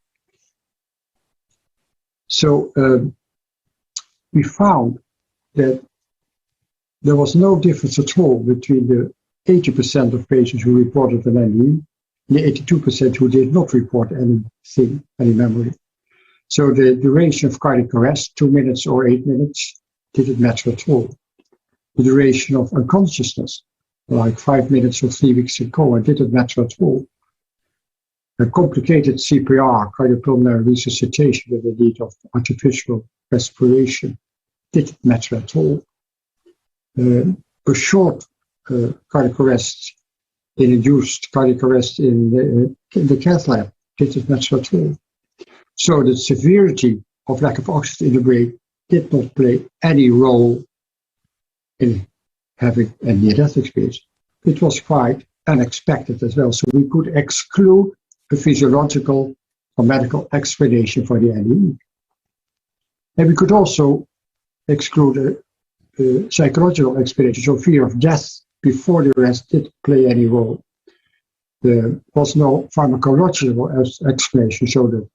So we found that there was no difference at all between the 80% of patients who reported an NDE and the 82% who did not report anything, any memory. So the duration of cardiac arrest, 2 minutes or 8 minutes, didn't matter at all. The duration of unconsciousness, like 5 minutes or 3 weeks in coma, didn't matter at all. A complicated CPR, cardiopulmonary resuscitation with the need of artificial respiration, didn't matter at all. A short cardiac arrest, induced cardiac arrest in the cath lab, didn't matter at all. So the severity of lack of oxygen in the brain did not play any role in having a near-death experience. It was quite unexpected as well. So we could exclude a physiological or medical explanation for the NDE. And we could also exclude a psychological explanation. So fear of death before the arrest didn't play any role. There was no pharmacological explanation, so the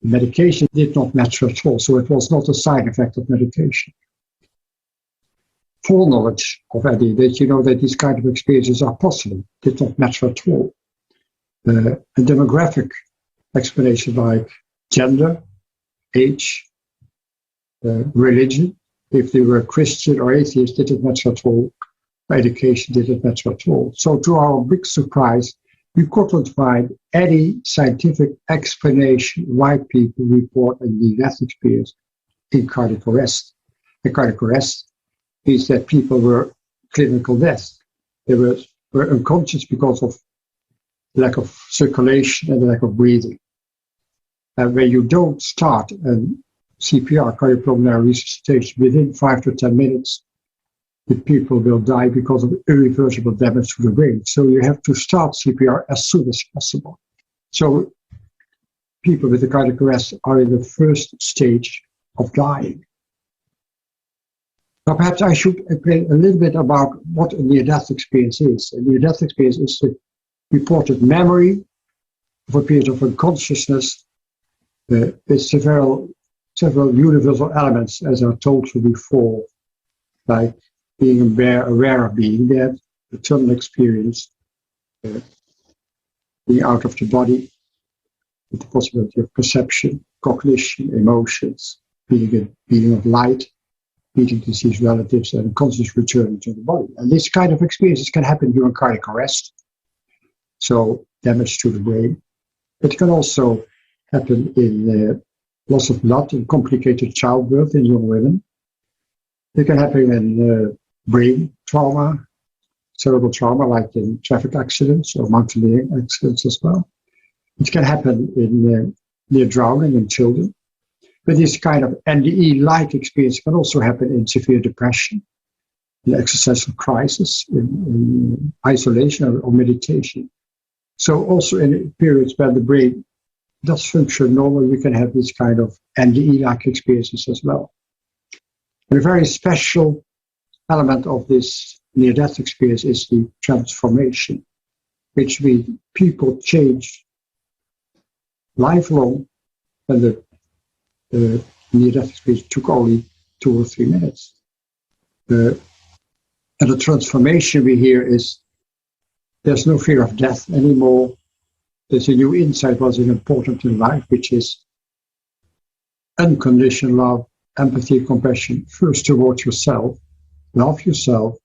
medication did not matter at all. So it was not a side effect of medication. Full knowledge of NDE, that you know that these kind of experiences are possible, did not matter at all. A demographic explanation like gender, age, religion, if they were Christian or atheist, didn't matter at all. Education didn't matter at all. So to our big surprise, we couldn't find any scientific explanation why people report a near-death experience in cardiac arrest. In cardiac arrest means that people were clinical death. They were unconscious because of lack of circulation and lack of breathing. And when you don't start a CPR, cardiopulmonary resuscitation, within 5 to 10 minutes, the people will die because of irreversible damage to the brain. So you have to start CPR as soon as possible. So people with a cardiac arrest are in the first stage of dying. Now perhaps I should explain a little bit about what a near-death experience is. A near-death experience is the reported memory of a period of unconsciousness with several universal elements, as I told you before, like being aware of being dead, the tunnel experience, being out of the body, with the possibility of perception, cognition, emotions, being of light, meeting deceased relatives, and conscious return to the body. And this kind of experiences can happen during cardiac arrest, so damage to the brain. It can also happen in loss of blood in complicated childbirth in young women. It can happen in brain trauma, cerebral trauma, like in traffic accidents or mountaineering accidents as well. It can happen in near drowning in children. But this kind of NDE-like experience can also happen in severe depression, in existential crisis, in isolation or meditation. So also in periods where the brain does function normally, we can have this kind of NDE-like experiences as well. And a very special element of this near-death experience is the transformation, which means people change lifelong, when the near-death experience took only 2 or 3 minutes. And the transformation we hear is there's no fear of death anymore. There's a new insight what is important in life, which is unconditional love, empathy, compassion, first towards yourself, love yourself,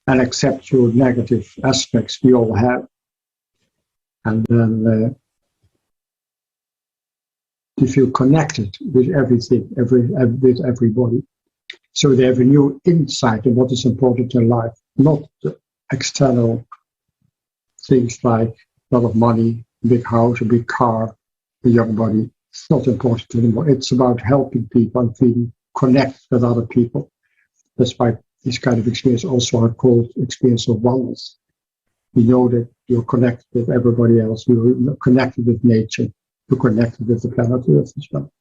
and accept your negative aspects we all have. And then you feel connected with everything, with everybody. So they have a new insight in what is important in life, not the external things like a lot of money, a big house, a big car, a young body. It's not important anymore. It's about helping people and feeling connected with other people. That's why this kind of experience also are called experience of oneness. You know that you're connected with everybody else. You're connected with nature. You're connected with the planet Earth as well.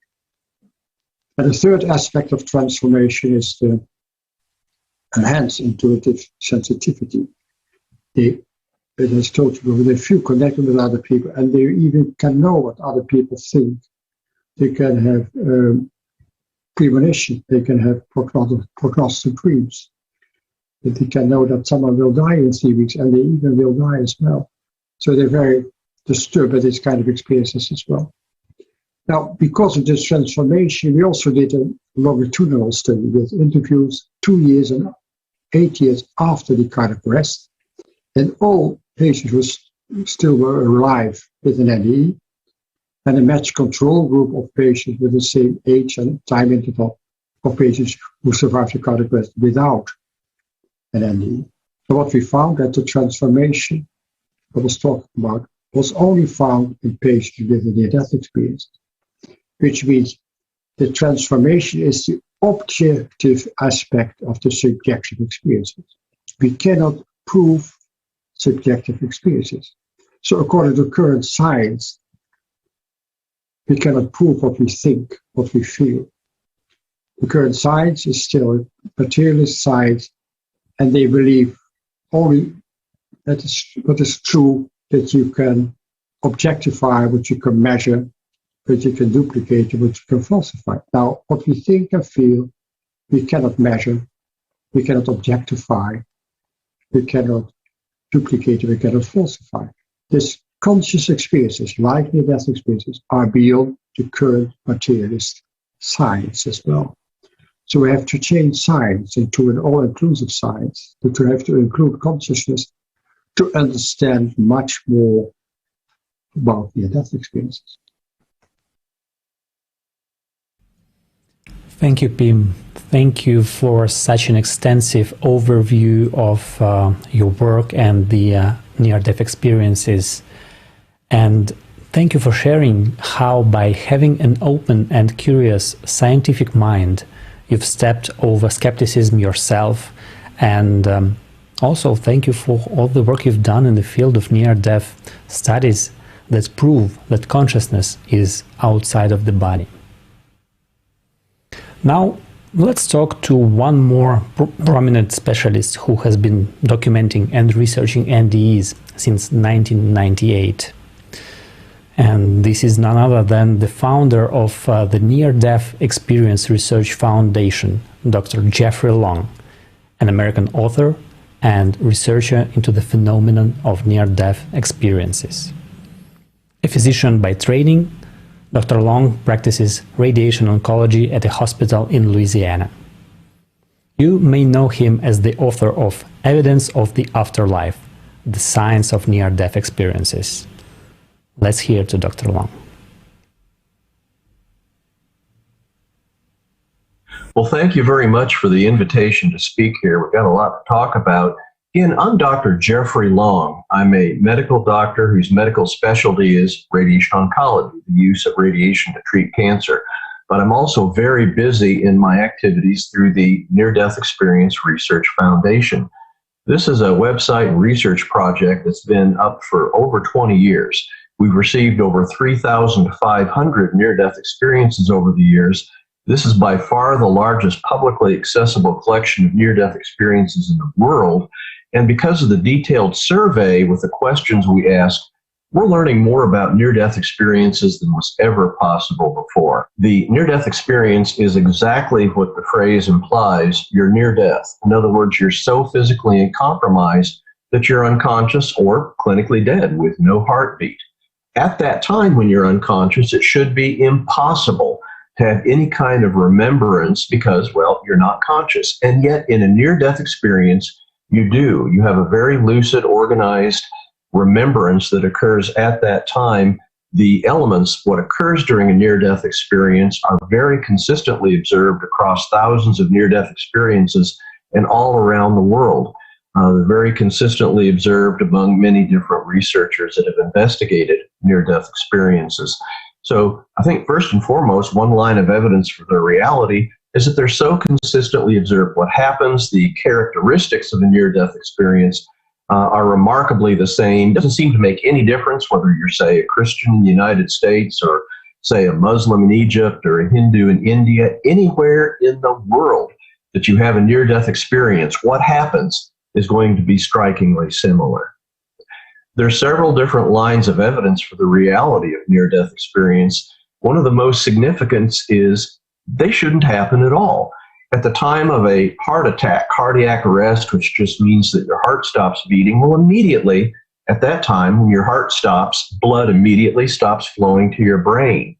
And the third aspect of transformation is the enhanced intuitive sensitivity. As I told you, they feel connected with other people, and they even can know what other people think. They can have premonition. They can have prognostic dreams. They can know that someone will die in 3 weeks, and they even will die as well. So they're very disturbed by this kind of experiences as well. Now, because of this transformation, we also did a longitudinal study with interviews 2 years and 8 years after the cardiac arrest. And all patients still were alive with an NDE, and a matched control group of patients with the same age and time interval of patients who survived the cardiac arrest without an NDE. So what we found that the transformation I was talking about was only found in patients with a near-death experience, which means the transformation is the objective aspect of the subjective experiences. We cannot prove subjective experiences. So according to current science, we cannot prove what we think, what we feel. The current science is still a materialist science, and they believe only that is what is true, that you can objectify, what you can measure, what you can duplicate, what you can falsify. Now, what we think and feel, we cannot measure, we cannot objectify, we cannot duplicate, we cannot falsify. This conscious experiences, like near-death experiences, are beyond the current materialist science as well. So we have to change science into an all-inclusive science, but we have to include consciousness to understand much more about near-death experiences. Thank you, Pim. Thank you for such an extensive overview of your work and the near-death experiences. And thank you for sharing how, by having an open and curious scientific mind, you've stepped over skepticism yourself. And also thank you for all the work you've done in the field of near-death studies that prove that consciousness is outside of the body. Now, let's talk to one more prominent specialist who has been documenting and researching NDEs since 1998. And this is none other than the founder of the Near-Death Experience Research Foundation, Dr. Jeffrey Long, an American author and researcher into the phenomenon of near-death experiences. A physician by training, Dr. Long practices radiation oncology at a hospital in Louisiana. You may know him as the author of Evidence of the Afterlife, the Science of Near-Death Experiences. Let's hear to Dr. Long. Well, thank you very much for the invitation to speak here. We've got a lot to talk about. Again, I'm Dr. Jeffrey Long. I'm a medical doctor whose medical specialty is radiation oncology, the use of radiation to treat cancer. But I'm also very busy in my activities through the Near-Death Experience Research Foundation. This is a website and research project that's been up for over 20 years. We've received over 3,500 near-death experiences over the years. This is by far the largest publicly accessible collection of near-death experiences in the world. And because of the detailed survey with the questions we ask, we're learning more about near-death experiences than was ever possible before. The near-death experience is exactly what the phrase implies. You're near death. In other words, you're so physically compromised that you're unconscious or clinically dead with no heartbeat. At that time when you're unconscious, it should be impossible to have any kind of remembrance because, well, you're not conscious. And yet in a near-death experience, you do. You have a very lucid, organized remembrance that occurs at that time. The elements, what occurs during a near-death experience, are very consistently observed across thousands of near-death experiences and all around the world. They're very consistently observed among many different researchers that have investigated near-death experiences. So I think first and foremost, one line of evidence for their reality is that they're so consistently observed. What happens, the characteristics of a near-death experience are remarkably the same. It doesn't seem to make any difference whether you're, say, a Christian in the United States or, say, a Muslim in Egypt or a Hindu in India. Anywhere in the world that you have a near-death experience, what happens is going to be strikingly similar. There are several different lines of evidence for the reality of near-death experience. One of the most significant is they shouldn't happen at all. At the time of a heart attack, cardiac arrest, which just means that your heart stops beating, well, immediately at that time, when your heart stops, blood immediately stops flowing to your brain.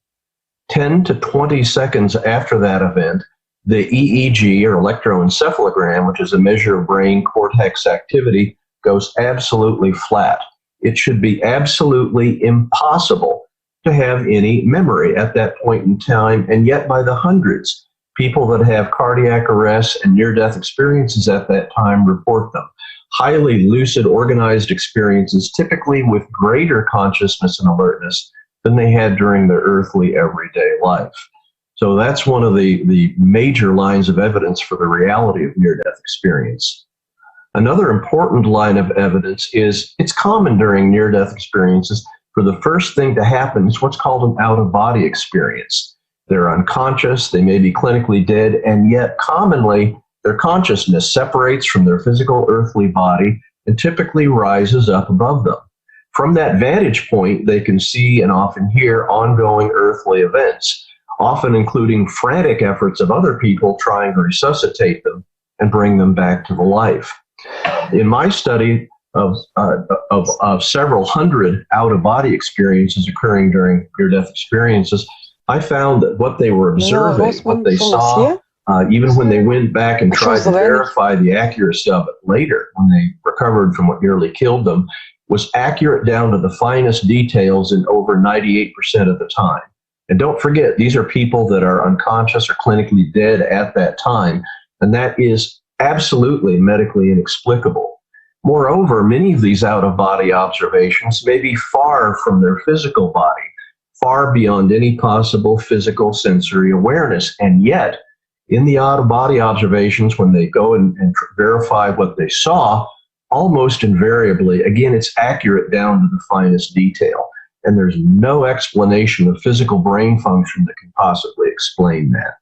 10 to 20 seconds after that event, the EEG, or electroencephalogram, which is a measure of brain cortex activity, goes absolutely flat. It should be absolutely impossible to have any memory at that point in time, and yet by the hundreds, people that have cardiac arrests and near-death experiences at that time report them. Highly lucid, organized experiences, typically with greater consciousness and alertness than they had during their earthly, everyday life. So that's one of the major lines of evidence for the reality of near-death experience. Another important line of evidence is it's common during near-death experiences for the first thing to happen is what's called an out-of-body experience. They're unconscious, they may be clinically dead, and yet commonly their consciousness separates from their physical earthly body and typically rises up above them. From that vantage point, they can see and often hear ongoing earthly events, often including frantic efforts of other people trying to resuscitate them and bring them back to the life. In my study of several hundred out-of-body experiences occurring during near-death experiences, I found that what they were observing, what they saw, even when they went back and tried to verify the accuracy of it later, when they recovered from what nearly killed them, was accurate down to the finest details in over 98% of the time. And don't forget, these are people that are unconscious or clinically dead at that time, and that is absolutely medically inexplicable. Moreover, many of these out-of-body observations may be far from their physical body, far beyond any possible physical sensory awareness. And yet, in the out-of-body observations, when they go and verify what they saw, almost invariably, again, it's accurate down to the finest detail. And there's no explanation of physical brain function that can possibly explain that.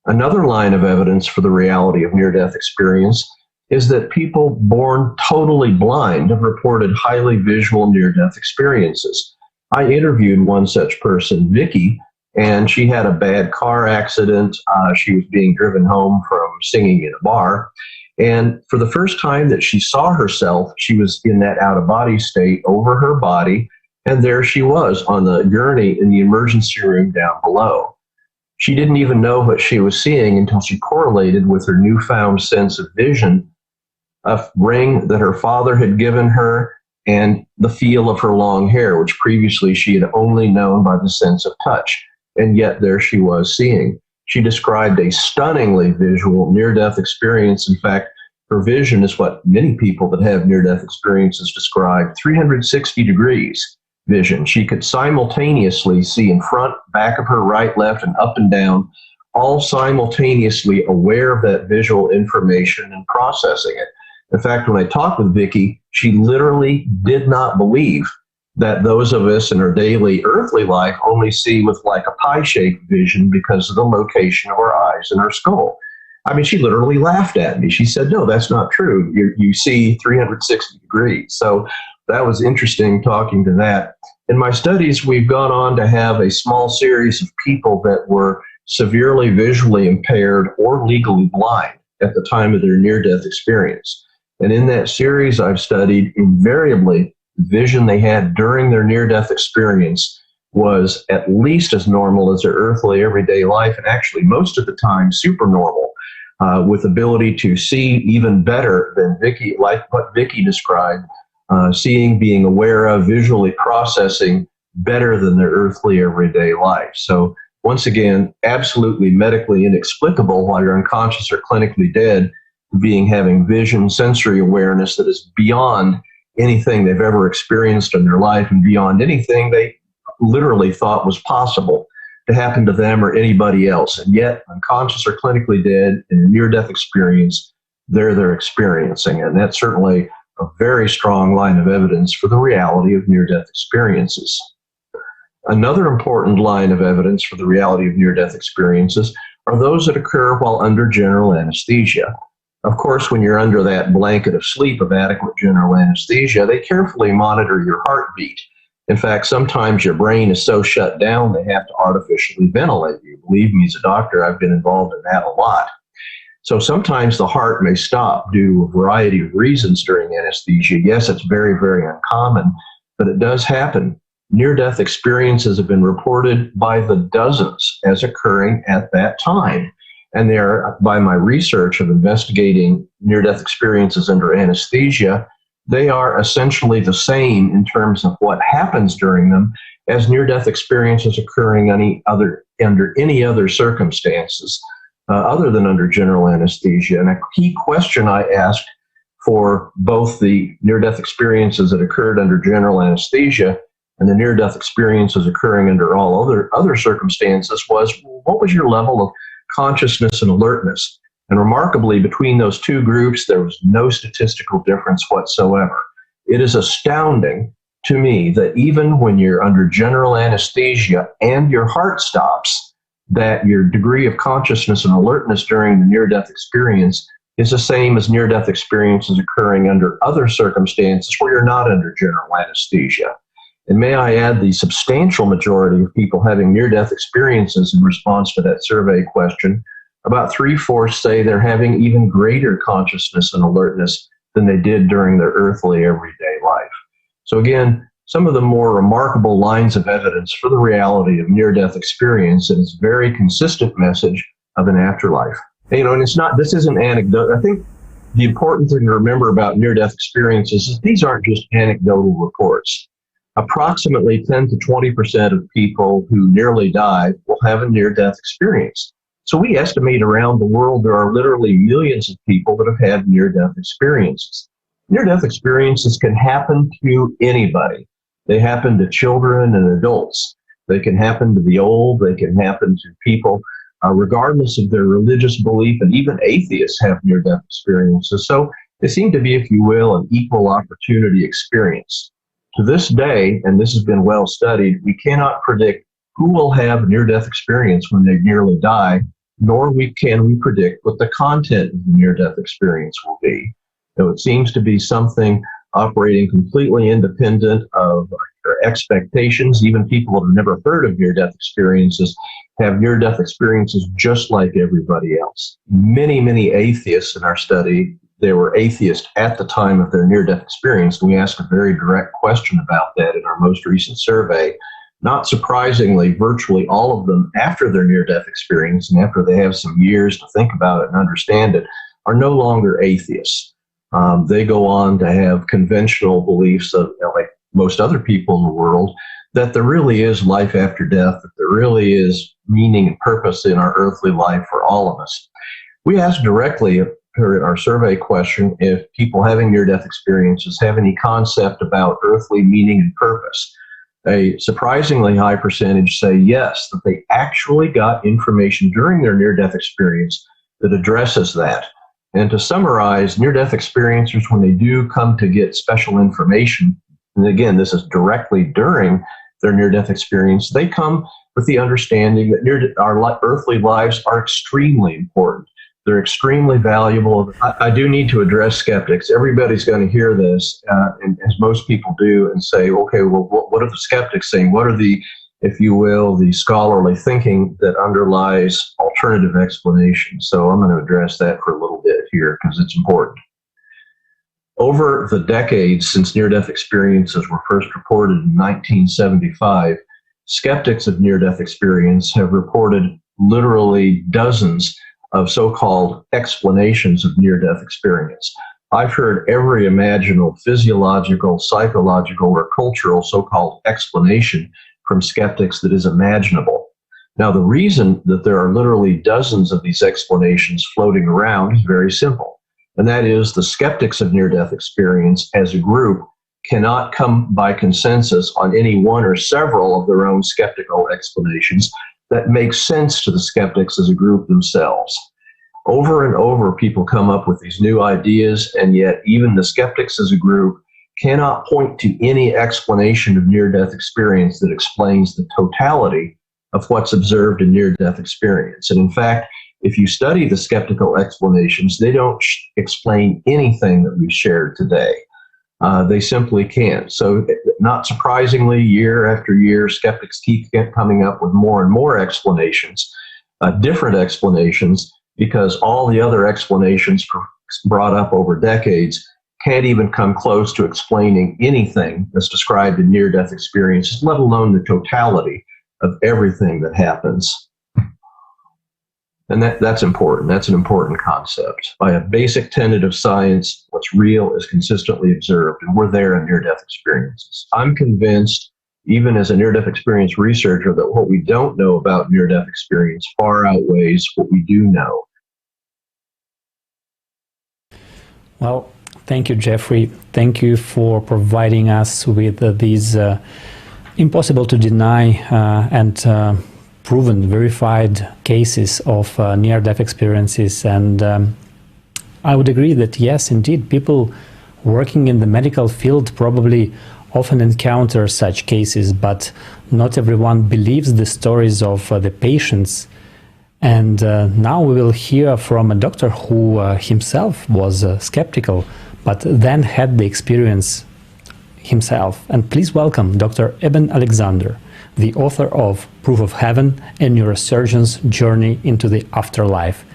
Another line of evidence for the reality of near-death experience is that people born totally blind have reported highly visual near-death experiences. I interviewed one such person, Vicky, and she had a bad car accident. She was being driven home from singing in a bar. And for the first time that she saw herself, she was in that out-of-body state over her body, and there she was on the gurney in the emergency room down below. She didn't even know what she was seeing until she correlated with her newfound sense of vision, a ring that her father had given her, and the feel of her long hair, which previously she had only known by the sense of touch. And yet there she was seeing. She described a stunningly visual near-death experience. In fact, her vision is what many people that have near-death experiences describe, 360 degrees vision. She could simultaneously see in front, back of her, right, left, and up and down, all simultaneously aware of that visual information and processing it. In fact, when I talked with Vicki, she literally did not believe that those of us in our daily earthly life only see with like a pie-shaped vision because of the location of our eyes and our skull. I mean, she literally laughed at me. She said, no, that's not true. You see 360 degrees. So that was interesting talking to that. In my studies, we've gone on to have a small series of people that were severely visually impaired or legally blind at the time of their near-death experience. And in that series, I've studied invariably the vision they had during their near-death experience was at least as normal as their earthly everyday life, and actually most of the time super normal, with ability to see even better than Vicki, like what Vicki described, seeing, being aware of, visually processing better than their earthly everyday life. So once again, absolutely medically inexplicable while you're unconscious or clinically dead, having vision, sensory awareness that is beyond anything they've ever experienced in their life and beyond anything they literally thought was possible to happen to them or anybody else. And yet, unconscious or clinically dead in a near-death experience, they're experiencing it. And that's certainly a very strong line of evidence for the reality of near-death experiences. Another important line of evidence for the reality of near-death experiences are those that occur while under general anesthesia. Of course, when you're under that blanket of sleep of adequate general anesthesia, they carefully monitor your heartbeat. In fact, sometimes your brain is so shut down they have to artificially ventilate you. Believe me, as a doctor, I've been involved in that a lot. So sometimes the heart may stop due to a variety of reasons during anesthesia. Yes, it's very, very uncommon, but it does happen. Near-death experiences have been reported by the dozens as occurring at that time. And they are, by my research of investigating near-death experiences under anesthesia, they are essentially the same in terms of what happens during them as near-death experiences occurring under any other circumstances other than under general anesthesia. And a key question I asked for both the near-death experiences that occurred under general anesthesia and the near-death experiences occurring under all other circumstances was, what was your level of consciousness and alertness? And remarkably, between those two groups, there was no statistical difference whatsoever. It is astounding to me that even when you're under general anesthesia and your heart stops, that your degree of consciousness and alertness during the near-death experience is the same as near-death experiences occurring under other circumstances where you're not under general anesthesia. And may I add, the substantial majority of people having near-death experiences in response to that survey question, about 3/4 say they're having even greater consciousness and alertness than they did during their earthly everyday life. So again, some of the more remarkable lines of evidence for the reality of near-death experience and its very consistent message of an afterlife. And it's not, this isn't anecdote. I think the important thing to remember about near-death experiences is these aren't just anecdotal reports. Approximately 10 to 20% of people who nearly die will have a near-death experience. So we estimate around the world there are literally millions of people that have had near-death experiences. Near-death experiences can happen to anybody. They happen to children and adults. They can happen to the old. They can happen to people regardless of their religious belief, and even atheists have near-death experiences. So they seem to be, if you will, an equal opportunity experience. To this day, and this has been well studied, we cannot predict who will have a near-death experience when they nearly die, nor can we predict what the content of the near-death experience will be. So it seems to be something operating completely independent of our expectations. Even people that have never heard of near-death experiences have near-death experiences just like everybody else. Many, many atheists in our study, they were atheists at the time of their near-death experience. And we asked a very direct question about that in our most recent survey. Not surprisingly, virtually all of them, after their near-death experience and after they have some years to think about it and understand it, are no longer atheists. They go on to have conventional beliefs of, like most other people in the world, that there really is life after death, that there really is meaning and purpose in our earthly life for all of us. We asked directly our survey question if people having near-death experiences have any concept about earthly meaning and purpose. A surprisingly high percentage say yes, that they actually got information during their near-death experience that addresses that. And to summarize, near-death experiencers, when they do come to get special information, and again, this is directly during their near-death experience, they come with the understanding that our earthly lives are extremely important. They're extremely valuable. I do need to address skeptics. Everybody's going to hear this, and as most people do, and say, okay, well, what are the skeptics saying? What are the, if you will, the scholarly thinking that underlies alternative explanations? So I'm going to address that for a little bit here because it's important. Over the decades since near-death experiences were first reported in 1975, skeptics of near-death experience have reported literally dozens of so-called explanations of near-death experience. I've heard every imaginable physiological, psychological, or cultural so-called explanation from skeptics that is imaginable. Now, the reason that there are literally dozens of these explanations floating around is very simple, and that is the skeptics of near-death experience as a group cannot come by consensus on any one or several of their own skeptical explanations that make sense to the skeptics as a group themselves. Over and over, people come up with these new ideas, and yet even the skeptics as a group cannot point to any explanation of near-death experience that explains the totality of what's observed in near-death experience. And in fact, if you study the skeptical explanations, they don't explain anything that we've shared today. They simply can't. So not surprisingly, year after year, skeptics keep coming up with more and more explanations, different explanations, because all the other explanations brought up over decades can't even come close to explaining anything that's described in near-death experiences, let alone the totality of everything that happens. And that's important. That's an important concept. By a basic tenet of science, what's real is consistently observed, and we're there in near-death experiences. I'm convinced, even as a near-death experience researcher, that what we don't know about near-death experience far outweighs what we do know. Well, thank you, Jeffrey. Thank you for providing us with these impossible to deny and proven, verified cases of near-death experiences. And I would agree that, yes, indeed, people working in the medical field probably often encounter such cases, but not everyone believes the stories of the patients. And now we will hear from a doctor who himself was skeptical, but then had the experience himself. And please welcome Dr. Eben Alexander, the author of Proof of Heaven, a neurosurgeon's journey into the afterlife,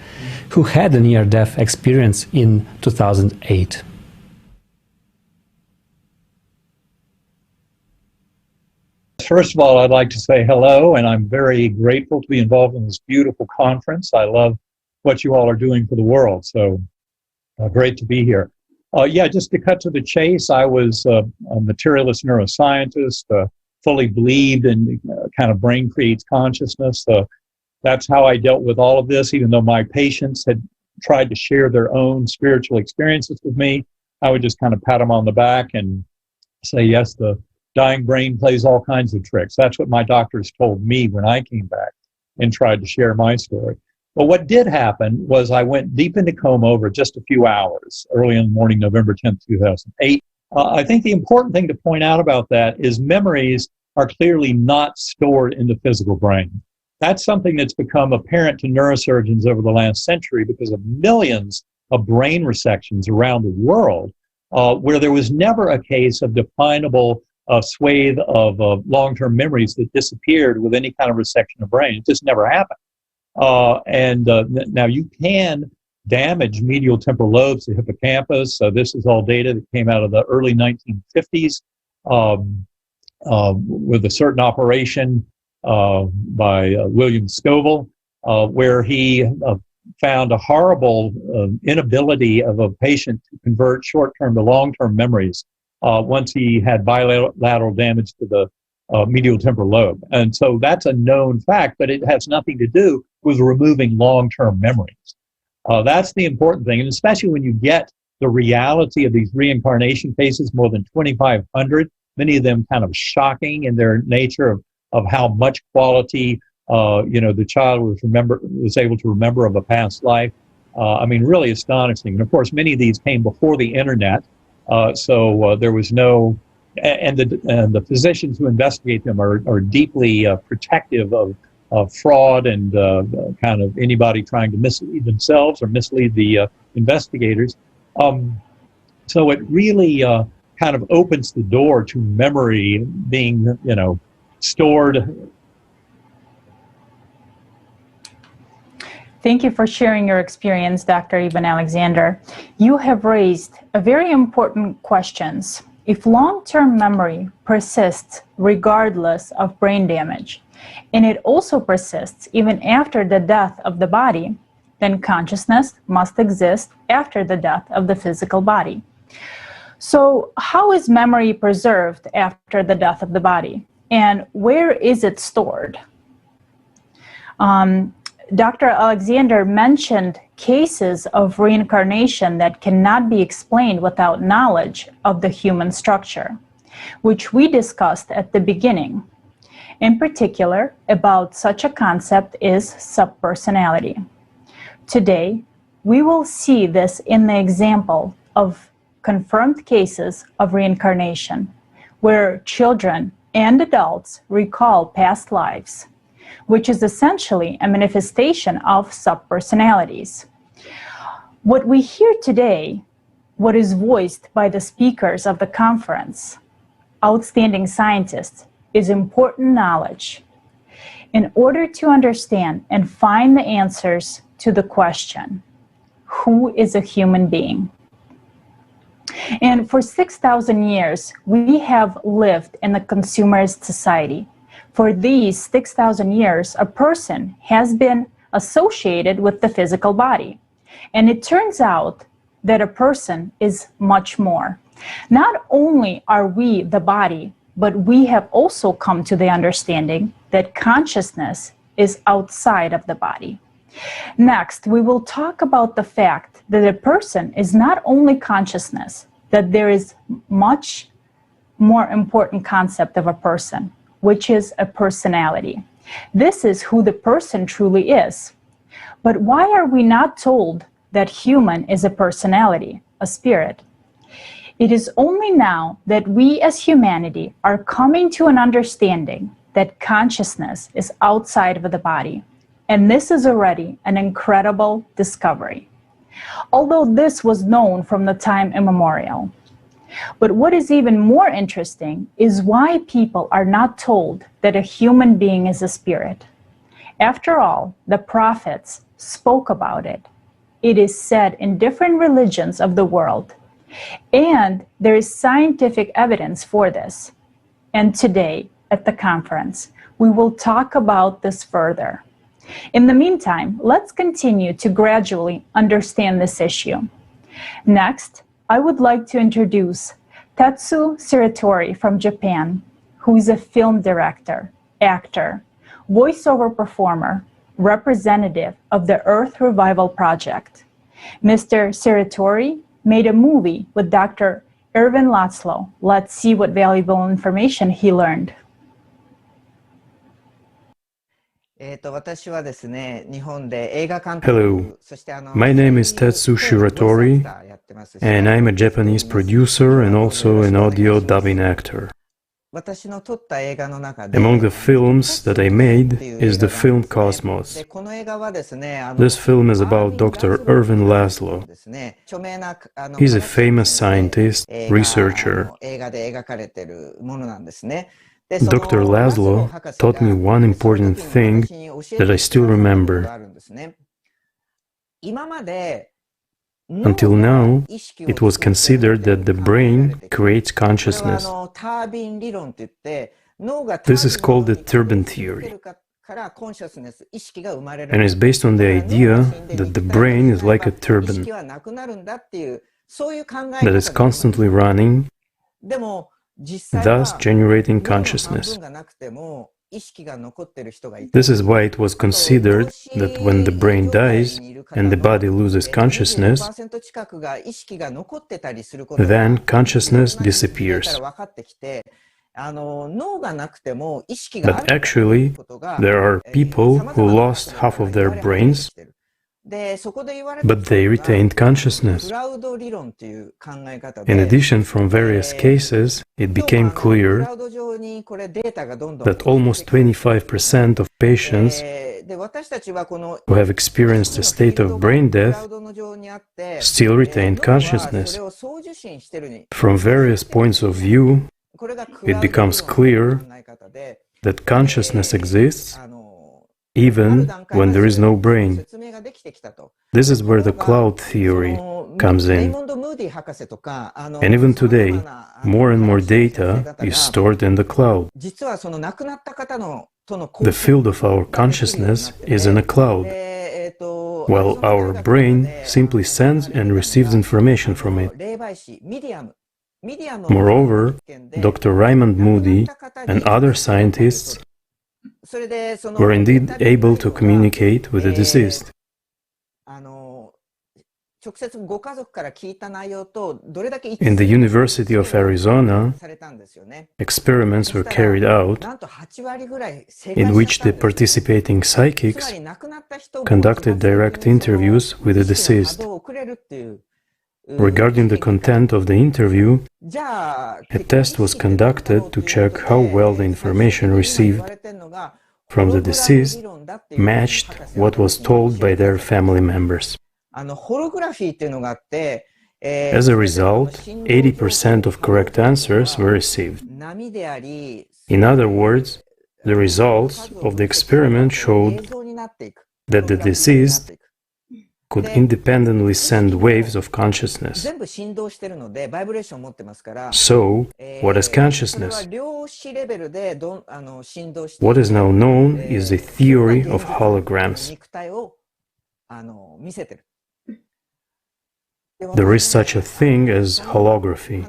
who had a near-death experience in 2008. First of all, I'd like to say hello, and I'm very grateful to be involved in this beautiful conference. I love what you all are doing for the world, so great to be here. Yeah, just to cut to the chase, I was a materialist neuroscientist, fully believed in kind of brain creates consciousness. That's how I dealt with all of this, even though my patients had tried to share their own spiritual experiences with me. I would just kind of pat them on the back and say, yes, the dying brain plays all kinds of tricks. That's what my doctors told me when I came back and tried to share my story. But what did happen was I went deep into coma over just a few hours, early in the morning, November 10th, 2008. I think the important thing to point out about that is memories are clearly not stored in the physical brain. That's something that's become apparent to neurosurgeons over the last century because of millions of brain resections around the world, where there was never a case of definable swathe of long-term memories that disappeared with any kind of resection of brain. It just never happened. Now you can damage medial temporal lobes, the hippocampus. So this is all data that came out of the early 1950s with a certain operation by William Scoville, where he found a horrible inability of a patient to convert short-term to long-term memories once he had bilateral damage to the medial temporal lobe. And so that's a known fact, but it has nothing to do with removing long-term memories. That's the important thing, and especially when you get the reality of these reincarnation cases, more than 2,500, many of them kind of shocking in their nature of how much quality the child was able to remember of a past life. I mean, really astonishing. And of course, many of these came before the internet, so there was no, and the physicians who investigate them are deeply protective of fraud and kind of anybody trying to mislead themselves or mislead the investigators. So it really kind of opens the door to memory being, stored. Thank you for sharing your experience, Dr. Eben Alexander. You have raised a very important questions. If long-term memory persists regardless of brain damage, and it also persists even after the death of the body, then consciousness must exist after the death of the physical body. So how is memory preserved after the death of the body? And where is it stored? Dr. Alexander mentioned cases of reincarnation that cannot be explained without knowledge of the human structure, which we discussed at the beginning. In particular, about such a concept is subpersonality. Today, we will see this in the example of confirmed cases of reincarnation, where children and adults recall past lives, which is essentially a manifestation of subpersonalities. What we hear today, what is voiced by the speakers of the conference, outstanding scientists, is important knowledge in order to understand and find the answers to the question, who is a human being? And for 6,000 years, we have lived in a consumerist society. For these 6,000 years, a person has been associated with the physical body. And it turns out that a person is much more. Not only are we the body, but we have also come to the understanding that consciousness is outside of the body. Next, we will talk about the fact that a person is not only consciousness, that there is much more important concept of a person, which is a personality. This is who the person truly is. But why are we not told that human is a personality, a spirit? It is only now that we as humanity are coming to an understanding that consciousness is outside of the body. And this is already an incredible discovery, although this was known from the time immemorial. But what is even more interesting is why people are not told that a human being is a spirit. After all, the prophets spoke about it. It is said in different religions of the world. And there is scientific evidence for this. And today, at the conference, we will talk about this further. In the meantime, let's continue to gradually understand this issue. Next, I would like to introduce Tetsu Shiratori from Japan, who is a film director, actor, voiceover performer, representative of the Earth Revival Project. Mr. Shiratori made a movie with Dr. Ervin Laszlo. Let's see what valuable information he learned. Hello, my name is Tetsu Shiratori, and I'm a Japanese producer and also an audio dubbing actor. Among the films that I made is the film Cosmos. This film is about Dr. Ervin Laszlo. He's a famous scientist, researcher. Dr. Laszlo taught me one important thing that I still remember. Until now, it was considered that the brain creates consciousness. This is called the turbine theory, and is based on the idea that the brain is like a turbine that is constantly running, thus generating consciousness. This is why it was considered that when the brain dies and the body loses consciousness, then consciousness disappears. But actually, there are people who lost half of their brains, but they retained consciousness. In addition, from various cases, it became clear that almost 25% of patients who have experienced a state of brain death still retained consciousness. From various points of view, it becomes clear that consciousness exists even when there is no brain. This is where the cloud theory comes in. And even today, more and more data is stored in the cloud. The field of our consciousness is in a cloud, while our brain simply sends and receives information from it. Moreover, Dr. Raymond Moody and other scientists were indeed able to communicate with the deceased. In the University of Arizona, experiments were carried out in which the participating psychics conducted direct interviews with the deceased. Regarding the content of the interview, a test was conducted to check how well the information received from the deceased matched what was told by their family members. As a result, 80% of correct answers were received. In other words, the results of the experiment showed that the deceased could independently send waves of consciousness. So, what is consciousness? What is now known is the theory of holograms. There is such a thing as holography,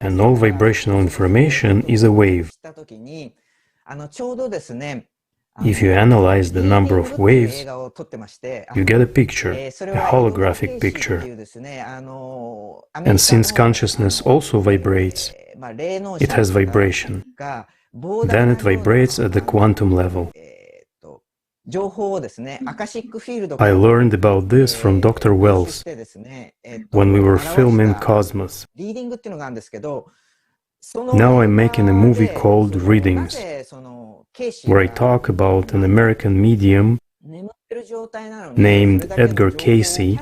and all vibrational information is a wave. If you analyze the number of waves, you get a picture, a holographic picture. And since consciousness also vibrates, it has vibration. Then it vibrates at the quantum level. I learned about this from Dr. Wells when we were filming Cosmos. Now I'm making a movie called Readings, where I talk about an American medium named Edgar Casey,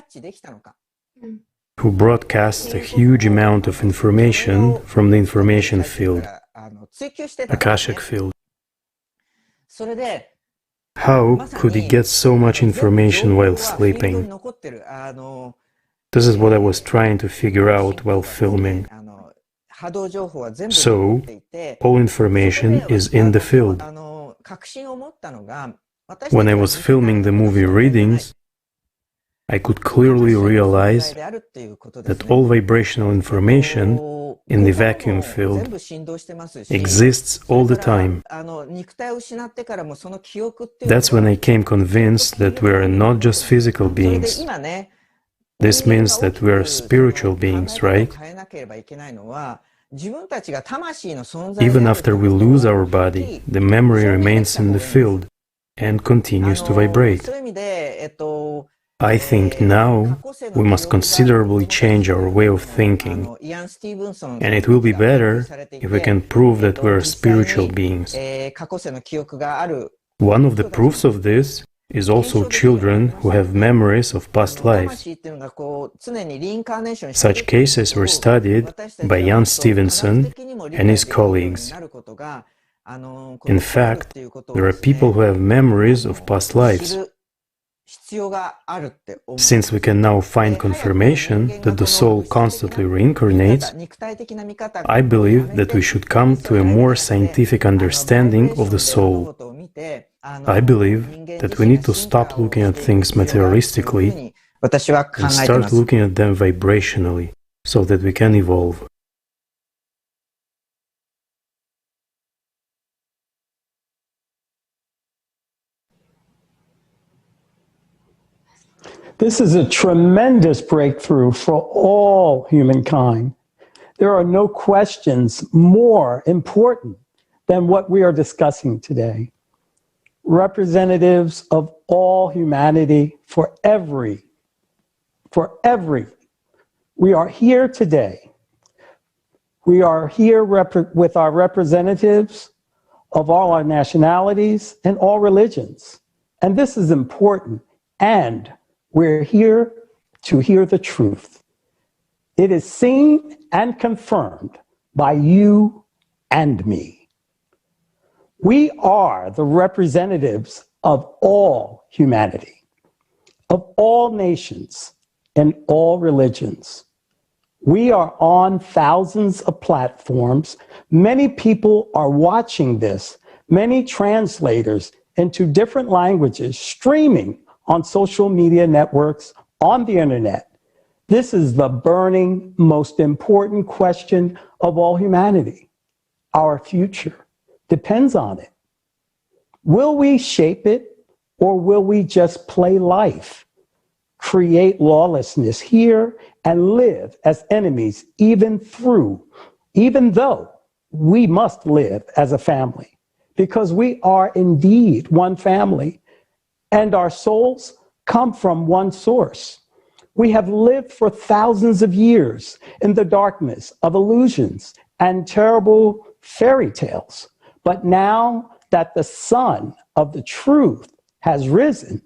who broadcasts a huge amount of information from the information field, Akashic field. How could he get so much information while sleeping? This is what I was trying to figure out while filming. So, all information is in the field. When I was filming the movie Readings, I could clearly realize that all vibrational information in the vacuum field exists all the time. That's when I came convinced that we are not just physical beings. This means that we are spiritual beings, right? Even after we lose our body, the memory remains in the field and continues to vibrate. I think now we must considerably change our way of thinking, and it will be better if we can prove that we are spiritual beings. One of the proofs of this is also children who have memories of past lives. Such cases were studied by Jan Stevenson and his colleagues. In fact, there are people who have memories of past lives. Since we can now find confirmation that the soul constantly reincarnates, I believe that we should come to a more scientific understanding of the soul. I believe that we need to stop looking at things materialistically and start looking at them vibrationally, so that we can evolve. This is a tremendous breakthrough for all humankind. There are no questions more important than what we are discussing today. Representatives of all humanity for every. We are here today. We are here with our representatives of all our nationalities and all religions. And this is important. And we're here to hear the truth. It is seen and confirmed by you and me. We are the representatives of all humanity, of all nations and all religions. We are on thousands of platforms. Many people are watching this, many translators into different languages, streaming on social media networks, on the internet. This is the burning, most important question of all humanity. Our future depends on it. Will we shape it, or will we just play life, create lawlessness here, and live as enemies even though we must live as a family, because we are indeed one family, and our souls come from one source. We have lived for thousands of years in the darkness of illusions and terrible fairy tales. But now that the sun of the truth has risen,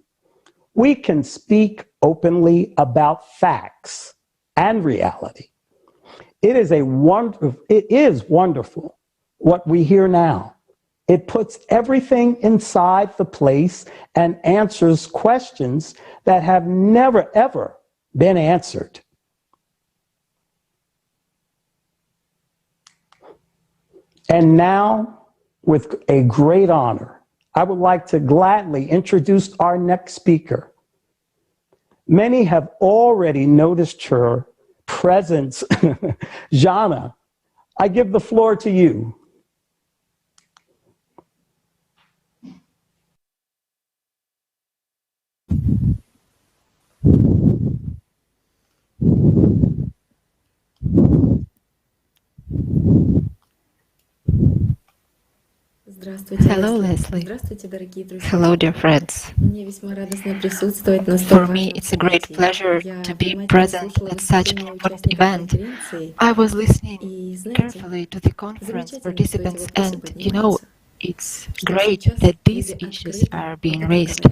we can speak openly about facts and reality. It is wonderful what we hear now. It puts everything inside the place and answers questions that have never, ever been answered. And now, with a great honor, I would like to gladly introduce our next speaker. Many have already noticed her presence. Jana, I give the floor to you. Hello, Leslie. Hello, dear friends. For me, it's a great pleasure to be present at such an important event. I was listening carefully to the conference participants, and it's great that these issues are being raised,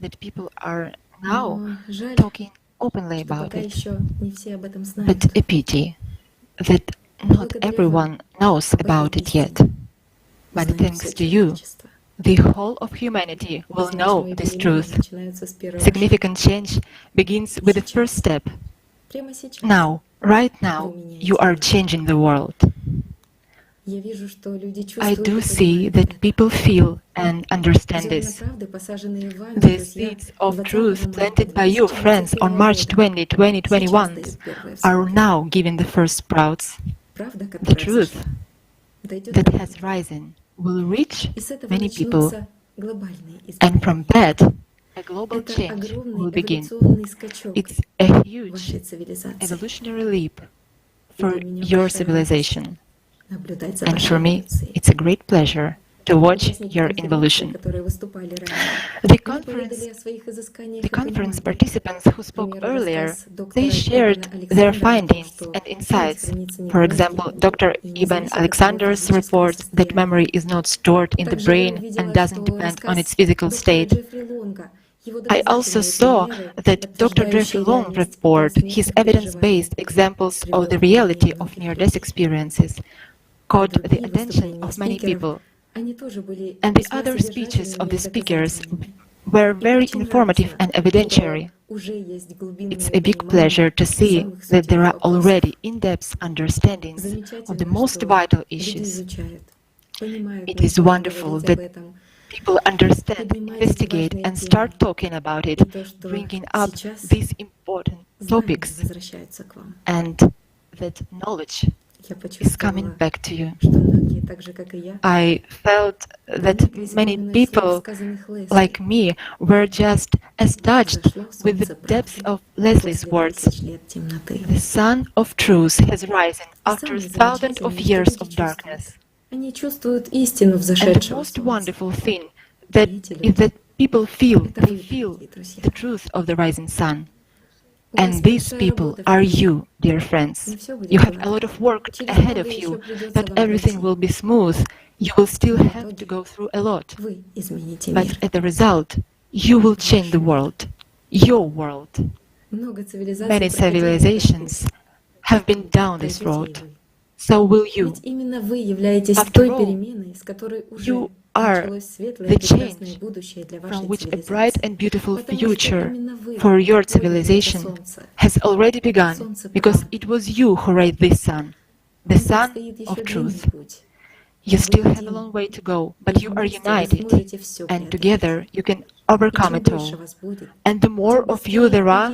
that people are now talking openly about it. But a pity that not everyone knows about it yet. But thanks to you, the whole of humanity will know this truth. Significant change begins with the first step. Now, right now, you are changing the world. I do see that people feel and understand this. The seeds of truth planted by you, friends, on March 20, 2021 are now giving the first sprouts. The truth that has risen will reach many people, and from that, a global change will begin. It's a huge evolutionary leap for your civilization, and for me, it's a great pleasure to watch your evolution. The conference participants who spoke earlier, they shared their findings and insights. For example, Dr. Ibn Alexander's reports that memory is not stored in the brain and doesn't depend on its physical state. I also saw that Dr. Jeffrey Long's report, his evidence-based examples of the reality of near-death experiences, caught the attention of many people. And the other speeches of the speakers were very informative and evidentiary. It's a big pleasure to see that there are already in-depth understandings of the most vital issues. It is wonderful that people understand, investigate, and start talking about it, bringing up these important topics, and that knowledge is coming back to you. I felt that many people like me were just as touched with the depth of Leslie's words. The sun of truth has risen after thousands of years of darkness. And the most wonderful thing is that people feel the truth of the rising sun. And these people are you, dear friends. You have a lot of work ahead of you. Not everything will be smooth. You will still have to go through a lot. But as a result, you will change the world. Your world. Many civilizations have been down this road. So will you. After all, you are the change from which a bright and beautiful future for your civilization has already begun, because it was you who raised this sun, the sun of truth. You still have a long way to go, but you are united, and together you can overcome it all. And the more of you there are,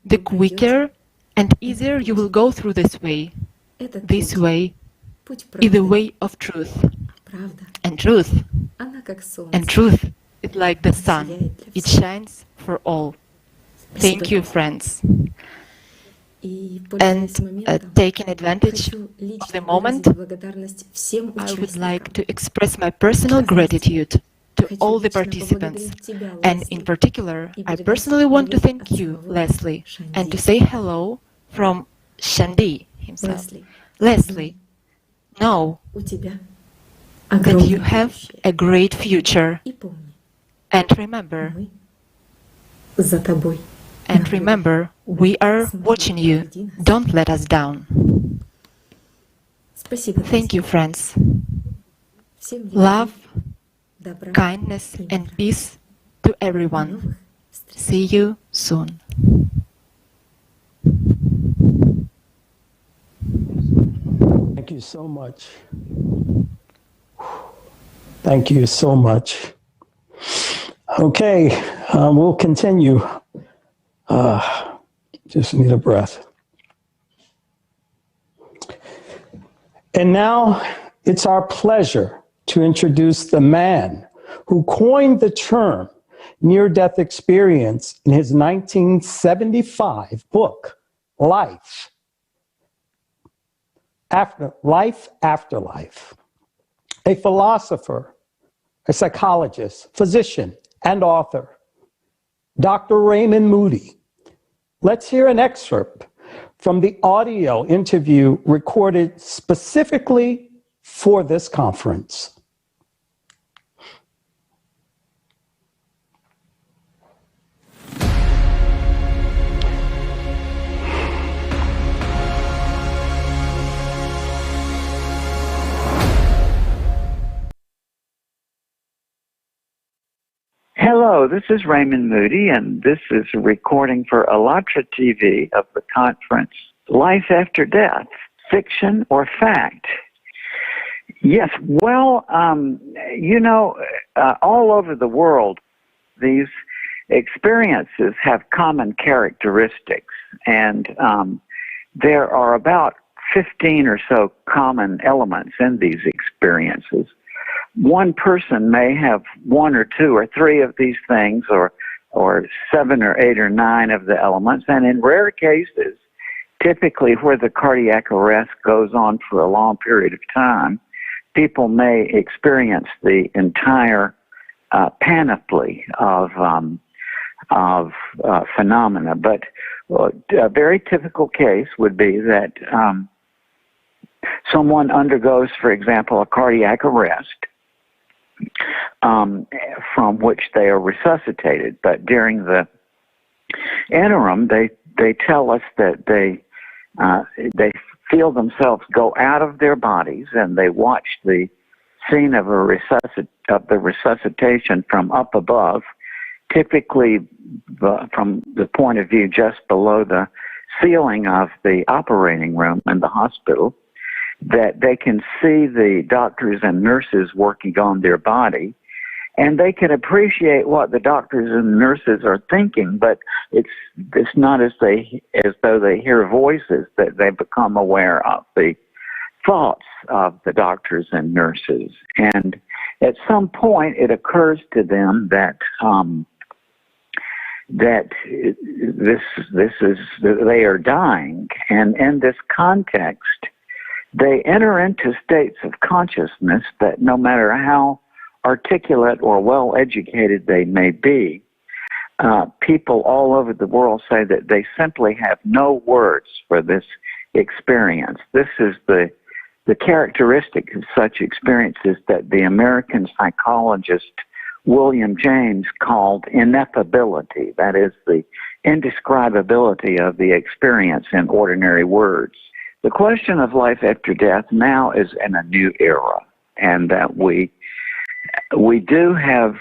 the quicker and easier you will go through this way. This way is the way of truth. And truth is like the sun. It shines for all. Thank you, friends. And taking advantage of the moment, I would like to express my personal gratitude to all the participants. And in particular, I personally want to thank you, Leslie, and to say hello from Shandy himself. Leslie, know that you have a great future. And remember, we are watching you. Don't let us down. Thank you, friends. Love, kindness, and peace to everyone. See you soon. Thank you so much. Thank you so much. Okay, we'll continue. Just need a breath. And now it's our pleasure to introduce the man who coined the term near-death experience in his 1975 book, Life After Life. A philosopher, a psychologist, physician, and author, Dr. Raymond Moody. Let's hear an excerpt from the audio interview recorded specifically for this conference. Hello, this is Raymond Moody, and this is a recording for Alatra TV of the conference Life After Death, Fiction or Fact? Yes, well, all over the world, these experiences have common characteristics, and there are about 15 or so common elements in these experiences. One person may have one or two or three of these things, or 7 or 8 or 9 of the elements, and in rare cases, typically where the cardiac arrest goes on for a long period of time, people may experience the entire panoply of phenomena. But a very typical case would be that someone undergoes, for example, a cardiac arrest, from which they are resuscitated. But during the interim, they tell us that they feel themselves go out of their bodies, and they watch the scene of the resuscitation from up above, typically from the point of view just below the ceiling of the operating room in the hospital, that they can see the doctors and nurses working on their body, and they can appreciate what the doctors and nurses are thinking, but it's not as though they hear voices, that they become aware of the thoughts of the doctors and nurses. And at some point, it occurs to them that they are dying, and in this context, they enter into states of consciousness that, no matter how articulate or well educated they may be, people all over the world say that they simply have no words for this experience. This is the characteristic of such experiences that the American psychologist William James called ineffability. That is, the indescribability of the experience in ordinary words. The question of life after death now is in a new era, and that we do have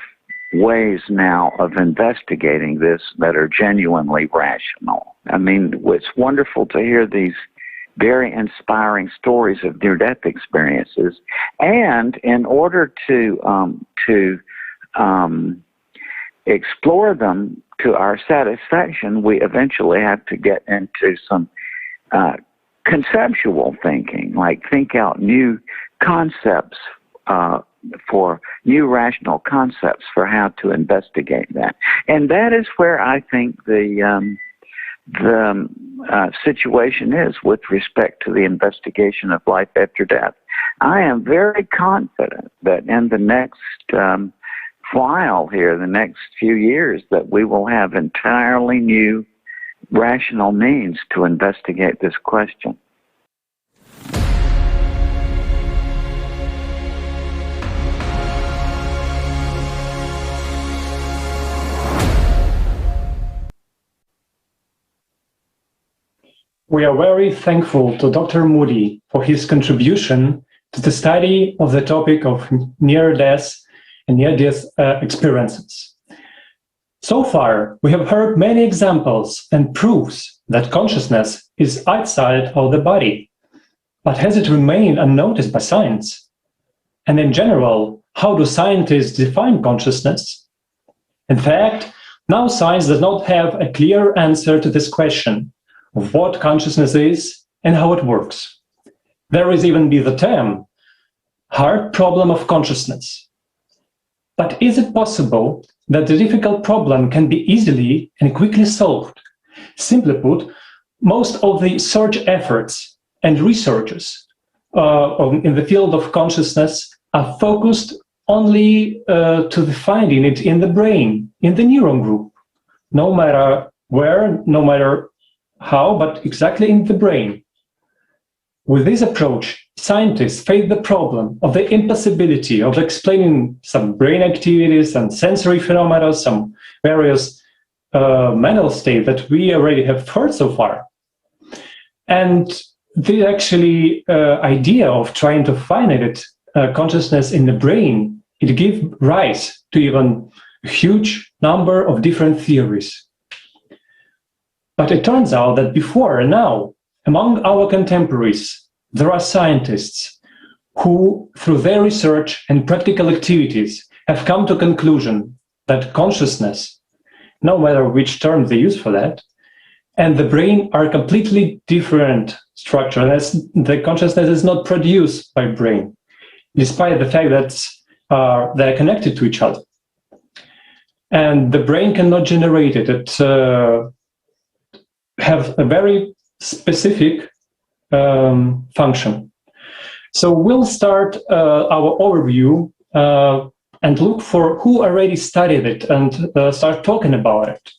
ways now of investigating this that are genuinely rational. I mean, it's wonderful to hear these very inspiring stories of near-death experiences, and in order to explore them to our satisfaction, we eventually have to get into some conceptual thinking, like think out new concepts for new rational concepts for how to investigate that. And that is where I think the situation is with respect to the investigation of life after death. I am very confident that in the next while here, the next few years, that we will have entirely new rational means to investigate this question. We are very thankful to Dr. Moody for his contribution to the study of the topic of near-death and near-death experiences. So far, we have heard many examples and proofs that consciousness is outside of the body, but has it remained unnoticed by science? And in general, how do scientists define consciousness? In fact, now science does not have a clear answer to this question of what consciousness is and how it works. There is even the term hard problem of consciousness. But is it possible that the difficult problem can be easily and quickly solved? Simply put, most of the search efforts and researches in the field of consciousness are focused only to the finding it in the brain, in the neuron group, no matter where, no matter how, but exactly in the brain. With this approach, scientists face the problem of the impossibility of explaining some brain activities and sensory phenomena, some various mental states that we already have heard so far. And the actually idea of trying to find it, consciousness in the brain, it gives rise to even a huge number of different theories. But it turns out that before and now, among our contemporaries, there are scientists who, through their research and practical activities, have come to the conclusion that consciousness, no matter which term they use for that, and the brain are completely different structures. The consciousness is not produced by brain, despite the fact that they're connected to each other. And the brain cannot generate it. It have a very specific function. So we'll start our overview and look for who already studied it and start talking about it.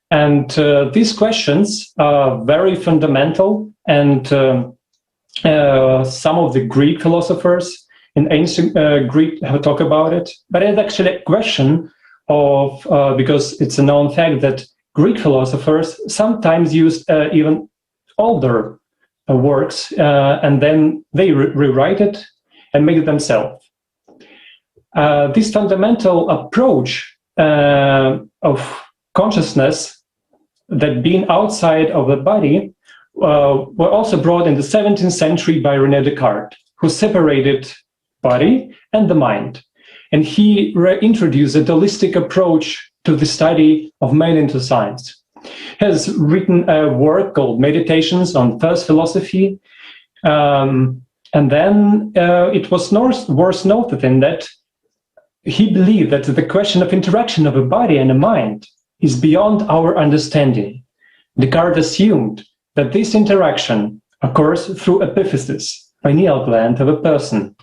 And these questions are very fundamental, and some of the Greek philosophers in ancient Greek have talked about it. But it's actually a question of, because it's a known fact that Greek philosophers sometimes used even older works, and then they rewrite it and make it themselves. This fundamental approach of consciousness, that being outside of the body, were also brought in the 17th century by René Descartes, who separated body and the mind. And he introduced a holistic approach to the study of man into science. He has written a work called Meditations on First Philosophy, And then it was worth noting that he believed that the question of interaction of a body and a mind is beyond our understanding. Descartes assumed that this interaction occurs through epiphysis, pineal gland of a person.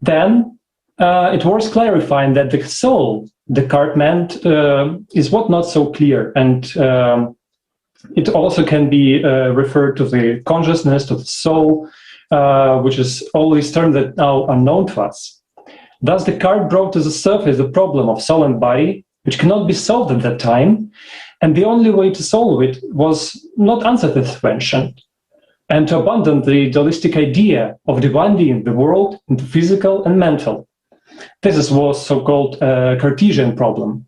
Then it was clarifying that the soul Descartes meant is what not so clear, and it also can be referred to the consciousness, to the soul, which is always term that now unknown to us. Thus, Descartes brought to the surface the problem of soul and body, which cannot be solved at that time, and the only way to solve it was not answer this question, and to abandon the dualistic idea of dividing the world into physical and mental. This was so-called Cartesian problem.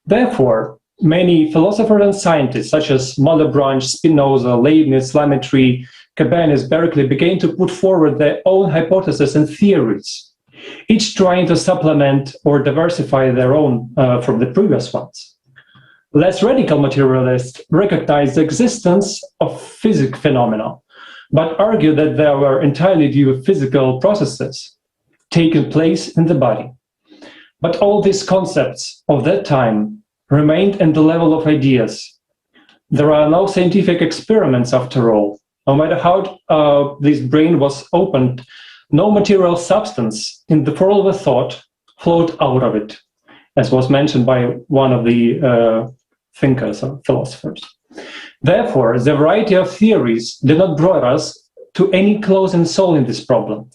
Therefore, many philosophers and scientists, such as Malebranche, Spinoza, Leibniz, Lametrie, Cabanis, Berkeley, began to put forward their own hypotheses and theories, each trying to supplement or diversify their own from the previous ones. Less radical materialists recognized the existence of physical phenomena, but argued that they were entirely due to physical processes taking place in the body. But all these concepts of that time remained at the level of ideas. There are no scientific experiments after all. No matter how this brain was opened, no material substance in the form of a thought flowed out of it, as was mentioned by one of the thinkers or philosophers. Therefore, the variety of theories did not bring us to any close in solving this problem.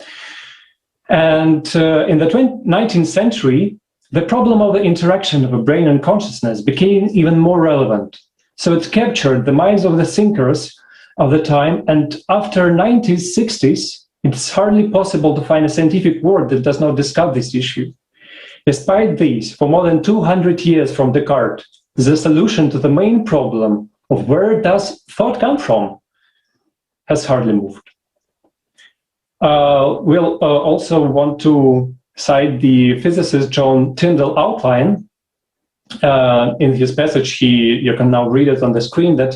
And in the 19th century, the problem of the interaction of a brain and consciousness became even more relevant. So it captured the minds of the thinkers of the time, and after 1960s, it's hardly possible to find a scientific word that does not discuss this issue. Despite this, for more than 200 years from Descartes, the solution to the main problem of where does thought come from has hardly moved. We'll also want to cite the physicist John Tyndall outline. In his passage, you can now read it on the screen, that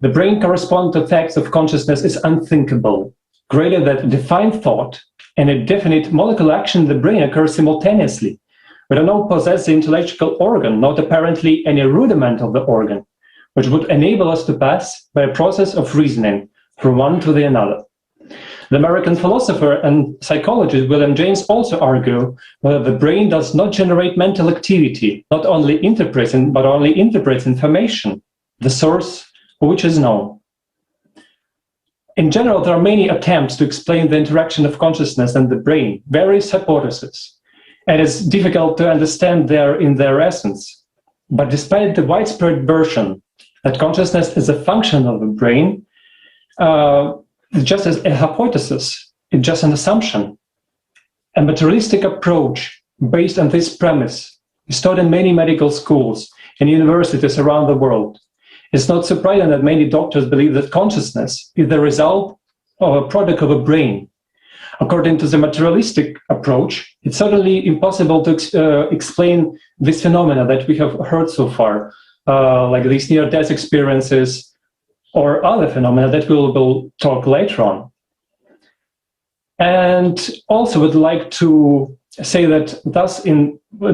the brain corresponds to facts of consciousness is unthinkable. Greater that defined thought and a definite molecular action in the brain occur simultaneously. We do not possess the intellectual organ, not apparently any rudiment of the organ, which would enable us to pass by a process of reasoning from one to the another. The American philosopher and psychologist William James also argue that the brain does not generate mental activity, not only interprets, but only interprets information, the source of which is known. In general, there are many attempts to explain the interaction of consciousness and the brain, various hypotheses, and it's difficult to understand in their essence. But despite the widespread version that consciousness is a function of the brain, just as a hypothesis, it's just an assumption. A materialistic approach based on this premise is taught in many medical schools and universities around the world. It's not surprising that many doctors believe that consciousness is the result of a product of a brain. According to the materialistic approach, it's certainly impossible to explain this phenomena that we have heard so far, like these near-death experiences or other phenomena that we'll talk later on. And also would like to say that thus,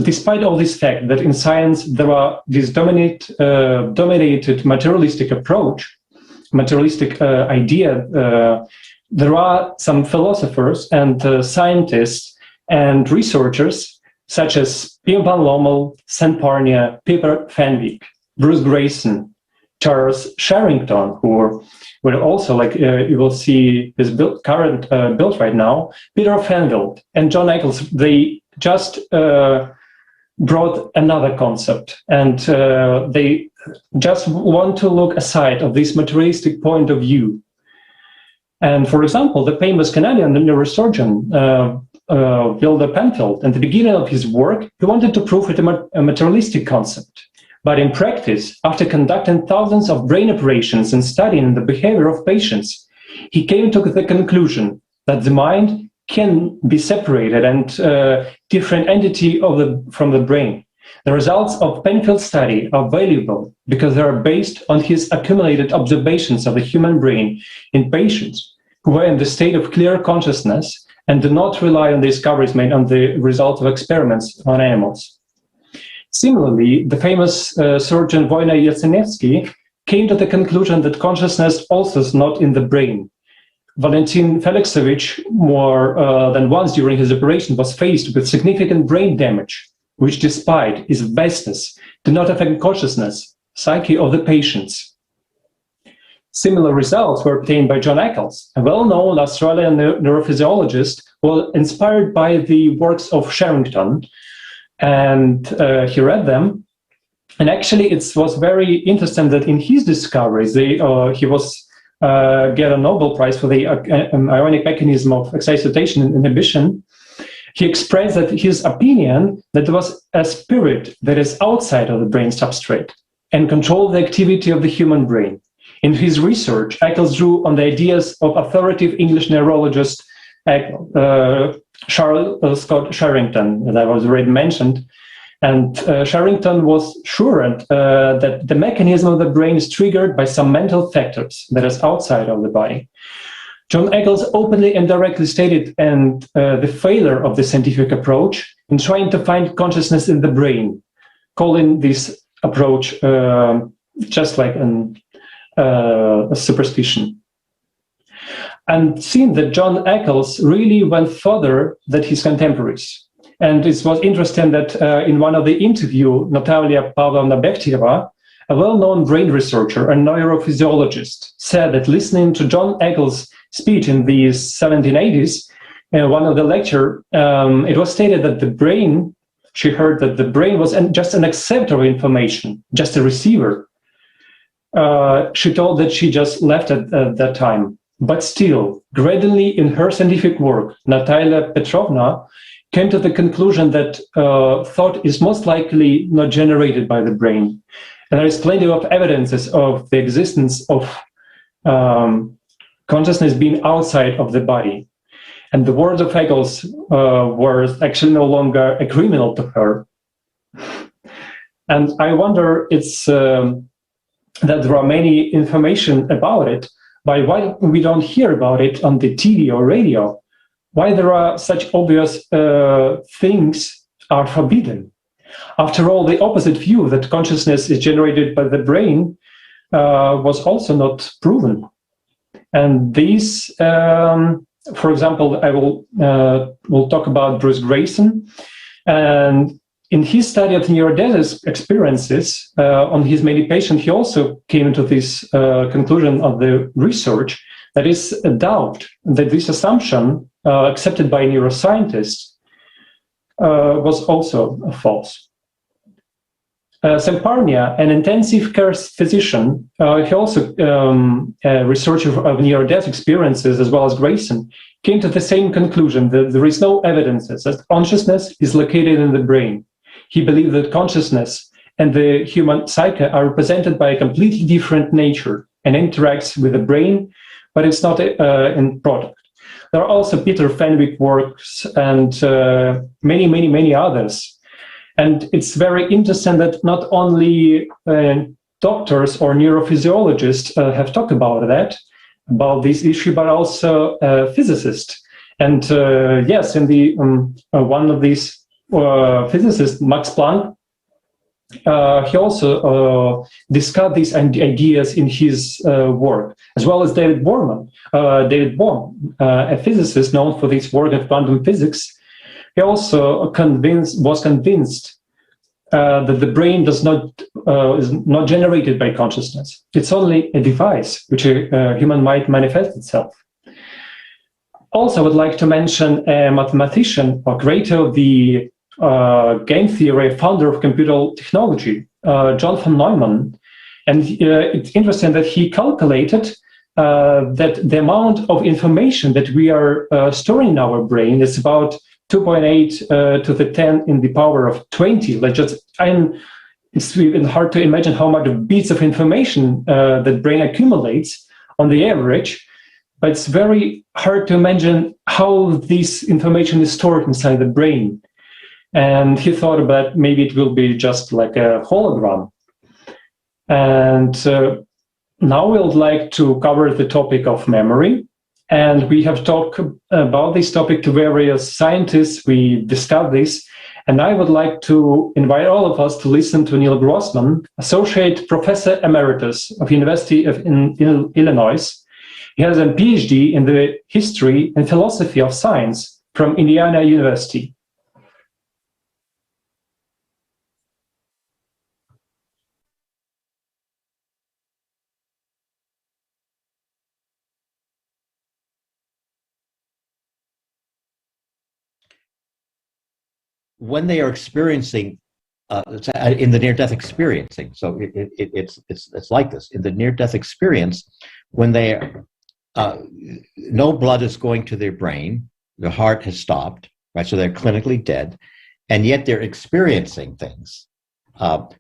despite all this fact that in science there are this dominated materialistic approach, materialistic idea, there are some philosophers and scientists and researchers such as Pim van Lommel, Sam Parnia, Pieter Fenwick, Bruce Grayson, Charles Sherrington, who will also, like you will see his current build right now, Peter Fenwick and John Eccles, they just brought another concept, and they just want to look aside of this materialistic point of view. And for example, the famous Canadian neurosurgeon, Wilder Penfield, at the beginning of his work, he wanted to prove it a materialistic concept. But in practice, after conducting thousands of brain operations and studying the behavior of patients, he came to the conclusion that the mind can be separated and different entity from the brain. The results of Penfield's study are valuable because they are based on his accumulated observations of the human brain in patients who were in the state of clear consciousness and do not rely on the discoveries made on the result of experiments on animals. Similarly, the famous surgeon Wojciech Jasenewski came to the conclusion that consciousness also is not in the brain. Valentin Felixovich, more than once during his operation, was faced with significant brain damage, which despite its vastness did not affect consciousness, psyche of the patients. Similar results were obtained by John Eccles, a well-known Australian neurophysiologist who was inspired by the works of Sherrington, and he read them. And actually, it was very interesting that in his discoveries, he was get a Nobel Prize for the ionic mechanism of excitation inhibition. He expressed that his opinion that there was a spirit that is outside of the brain substrate and controlled the activity of the human brain. In his research, Eccles drew on the ideas of authoritative English neurologist Charles Scott Sherrington, that I was already mentioned. And Sherrington was sure that the mechanism of the brain is triggered by some mental factors that is outside of the body. John Eccles openly and directly stated the failure of the scientific approach in trying to find consciousness in the brain, calling this approach just like a superstition. And seemed that John Eccles really went further than his contemporaries. And it was interesting that in one of the interviews, Natalia Pavlovna Bekhteva, a well-known brain researcher and neurophysiologist, said that listening to John Eccles' speech in the 1780s, in one of the lecture, it was stated that the brain, she heard that the brain was just an acceptor of information, just a receiver. She told that she just left at that time. But still, gradually in her scientific work, Natalia Petrovna came to the conclusion that thought is most likely not generated by the brain. And there is plenty of evidences of the existence of consciousness being outside of the body. And the words of Eccles were actually no longer a criminal to her. And I wonder that there are many information about it, but why we don't hear about it on the TV or radio? Why there are such obvious things are forbidden? After all, the opposite view that consciousness is generated by the brain was also not proven. And these, for example, I will talk about Bruce Grayson. And in his study of near-death experiences on his many patients, he also came to this conclusion of the research that is a doubt that this assumption accepted by neuroscientists was also false. Samparnia, an intensive care physician, he also a researcher of near-death experiences as well as Grayson, came to the same conclusion that there is no evidence that consciousness is located in the brain. He believed that consciousness and the human psyche are represented by a completely different nature and interacts with the brain, but it's not in product. There are also Peter Fenwick works and many others. And it's very interesting that not only doctors or neurophysiologists have talked about this issue, but also physicists. And yes, in the one of these physicists, Max Planck, he also discussed these ideas in his work, as well as David Bohm, a physicist known for his work in quantum physics. He also was convinced that the brain is not generated by consciousness. It's only a device which a human might manifest itself. Also, I would like to mention a mathematician or creator of the game theory, founder of computer technology, John von Neumann. And it's interesting that he calculated that the amount of information that we are storing in our brain is about 2.8 to the 10 in the power of 20. It's even hard to imagine how much bits of information that brain accumulates on the average, but it's very hard to imagine how this information is stored inside the brain. And he thought about maybe it will be just like a hologram. And now we would like to cover the topic of memory And we have talked about this topic to various scientists. We discussed this. And I would like to invite all of us to listen to Neil Grossman, Associate Professor Emeritus of University of Illinois. He has a PhD in the history and philosophy of science from Indiana University. When they are experiencing in the near-death experiencing, so it's like this in the near-death experience, when they no blood is going to their brain, their heart has stopped, right? So they're clinically dead, and yet they're experiencing things,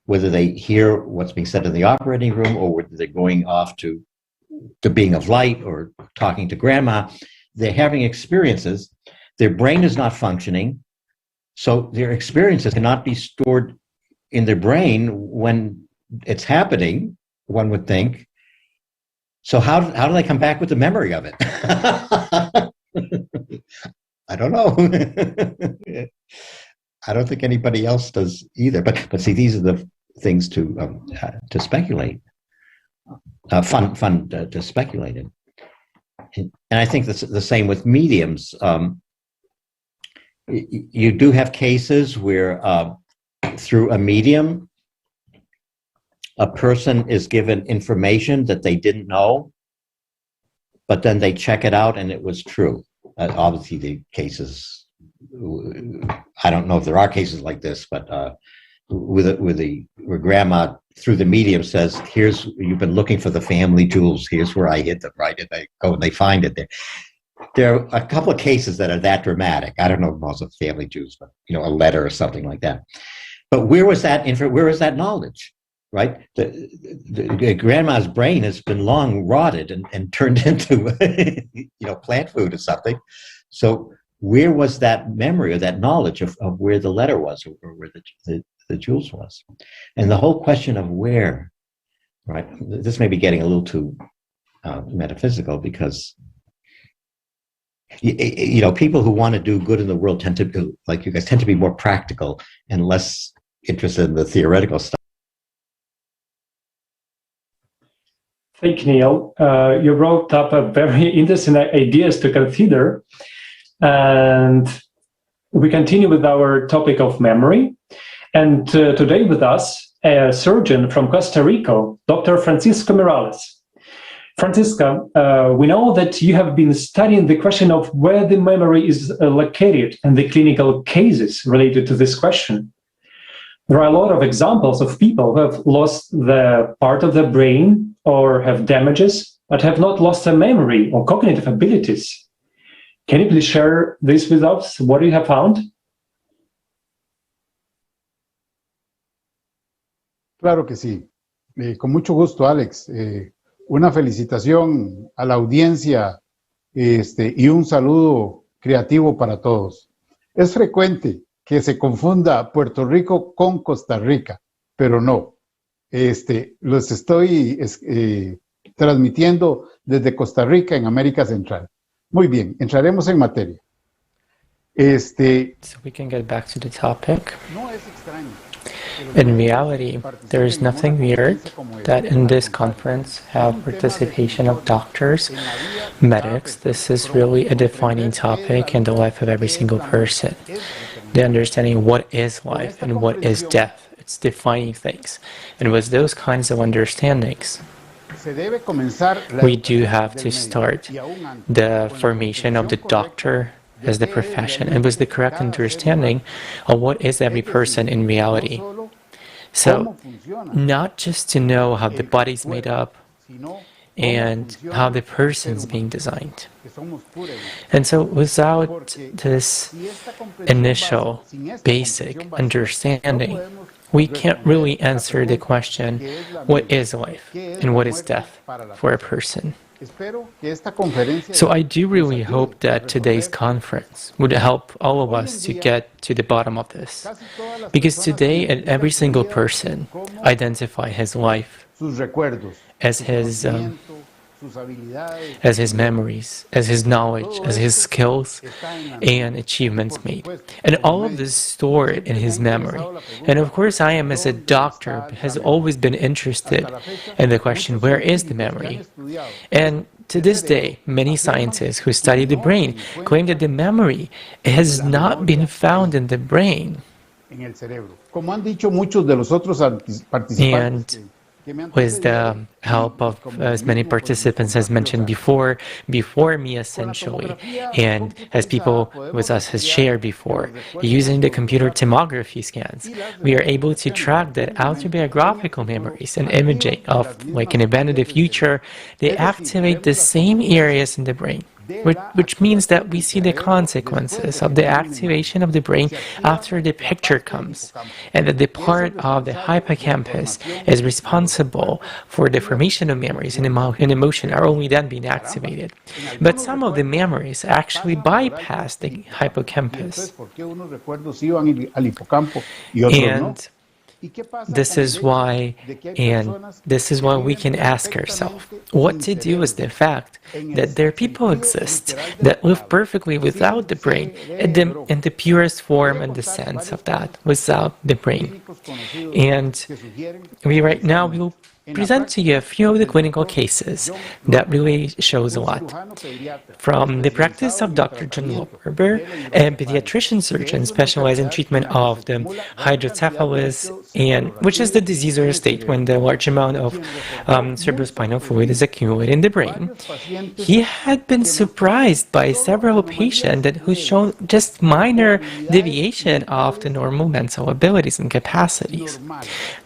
whether they hear what's being said in the operating room, or whether they're going off to being of light or talking to grandma. They're having experiences. Their brain is not functioning. So their experiences cannot be stored in their brain when it's happening, one would think. So how do they come back with the memory of it? I don't know. I don't think anybody else does either. But see, these are the things to speculate. Fun to speculate in. And I think that's the same with mediums. You do have cases where through a medium, a person is given information that they didn't know, but then they check it out and it was true. Obviously, the cases, I don't know if there are cases like this, but where grandma through the medium says, "Here's, you've been looking for the family jewels. Here's where I hid them." Right, and they go and they find it there. There are a couple of cases that are that dramatic. I don't know if most of family Jews, but a letter or something like that. But where was that knowledge, right? The grandma's brain has been long rotted and turned into plant food or something. So where was that memory or that knowledge of where the letter was, or where the jewels was? And the whole question of where, right? This may be getting a little too metaphysical, because people who want to do good in the world tend to, like you guys, tend to be more practical and less interested in the theoretical stuff. Thank you, Neil. You brought up a very interesting ideas to consider. And we continue with our topic of memory. And today with us, a surgeon from Costa Rica, Dr. Francisco Morales. Francisca, we know that you have been studying the question of where the memory is located and the clinical cases related to this question. There are a lot of examples of people who have lost the part of their brain or have damages, but have not lost their memory or cognitive abilities. Can you please share this with us, what you have found? Claro que sí. Con mucho gusto, Alex. Una felicitación a la audiencia y un saludo creativo para todos. Es frecuente que se confunda Puerto Rico con Costa Rica, pero no. Los estoy transmitiendo desde Costa Rica en América Central. Muy bien, entraremos en materia. So we can get back to the topic. In reality, there is nothing weird that in this conference have participation of doctors, medics. This is really a defining topic in the life of every single person. The understanding what is life and what is death. It's defining things. And with those kinds of understandings, we do have to start the formation of the doctor as the profession, and with the correct understanding of what is every person in reality. So, not just to know how the body's made up and how the person's being designed. And so, without this initial basic understanding, we can't really answer the question, what is life and what is death for a person? So I do really hope that today's conference would help all of us to get to the bottom of this. Because today, every single person identify his life as his as his memories, as his knowledge, as his skills and achievements made. And all of this is stored in his memory. And of course, I am, as a doctor, has always been interested in the question, where is the memory? And to this day, many scientists who study the brain claim that the memory has not been found in the brain. And with the help of as many participants as mentioned before me essentially, and as people with us has shared before, using the computer tomography scans, we are able to track that autobiographical memories and imaging of like an event in the future. They activate the same areas in the brain, which means that we see the consequences of the activation of the brain after the picture comes, and that the part of the hippocampus is responsible for the formation of memories and emotion are only then being activated. But some of the memories actually bypass the hippocampus. And this is why we can ask ourselves what to do with the fact that there people exist that live perfectly without the brain, in the purest form and the sense of that, without the brain. And we right now will present to you a few of the clinical cases that really shows a lot. From the practice of Dr. John Loberber, a pediatrician surgeon specialized in treatment of the hydrocephalus, which is the disease or state when the large amount of cerebrospinal fluid is accumulated in the brain. He had been surprised by several patients who shown just minor deviation of the normal mental abilities and capacities,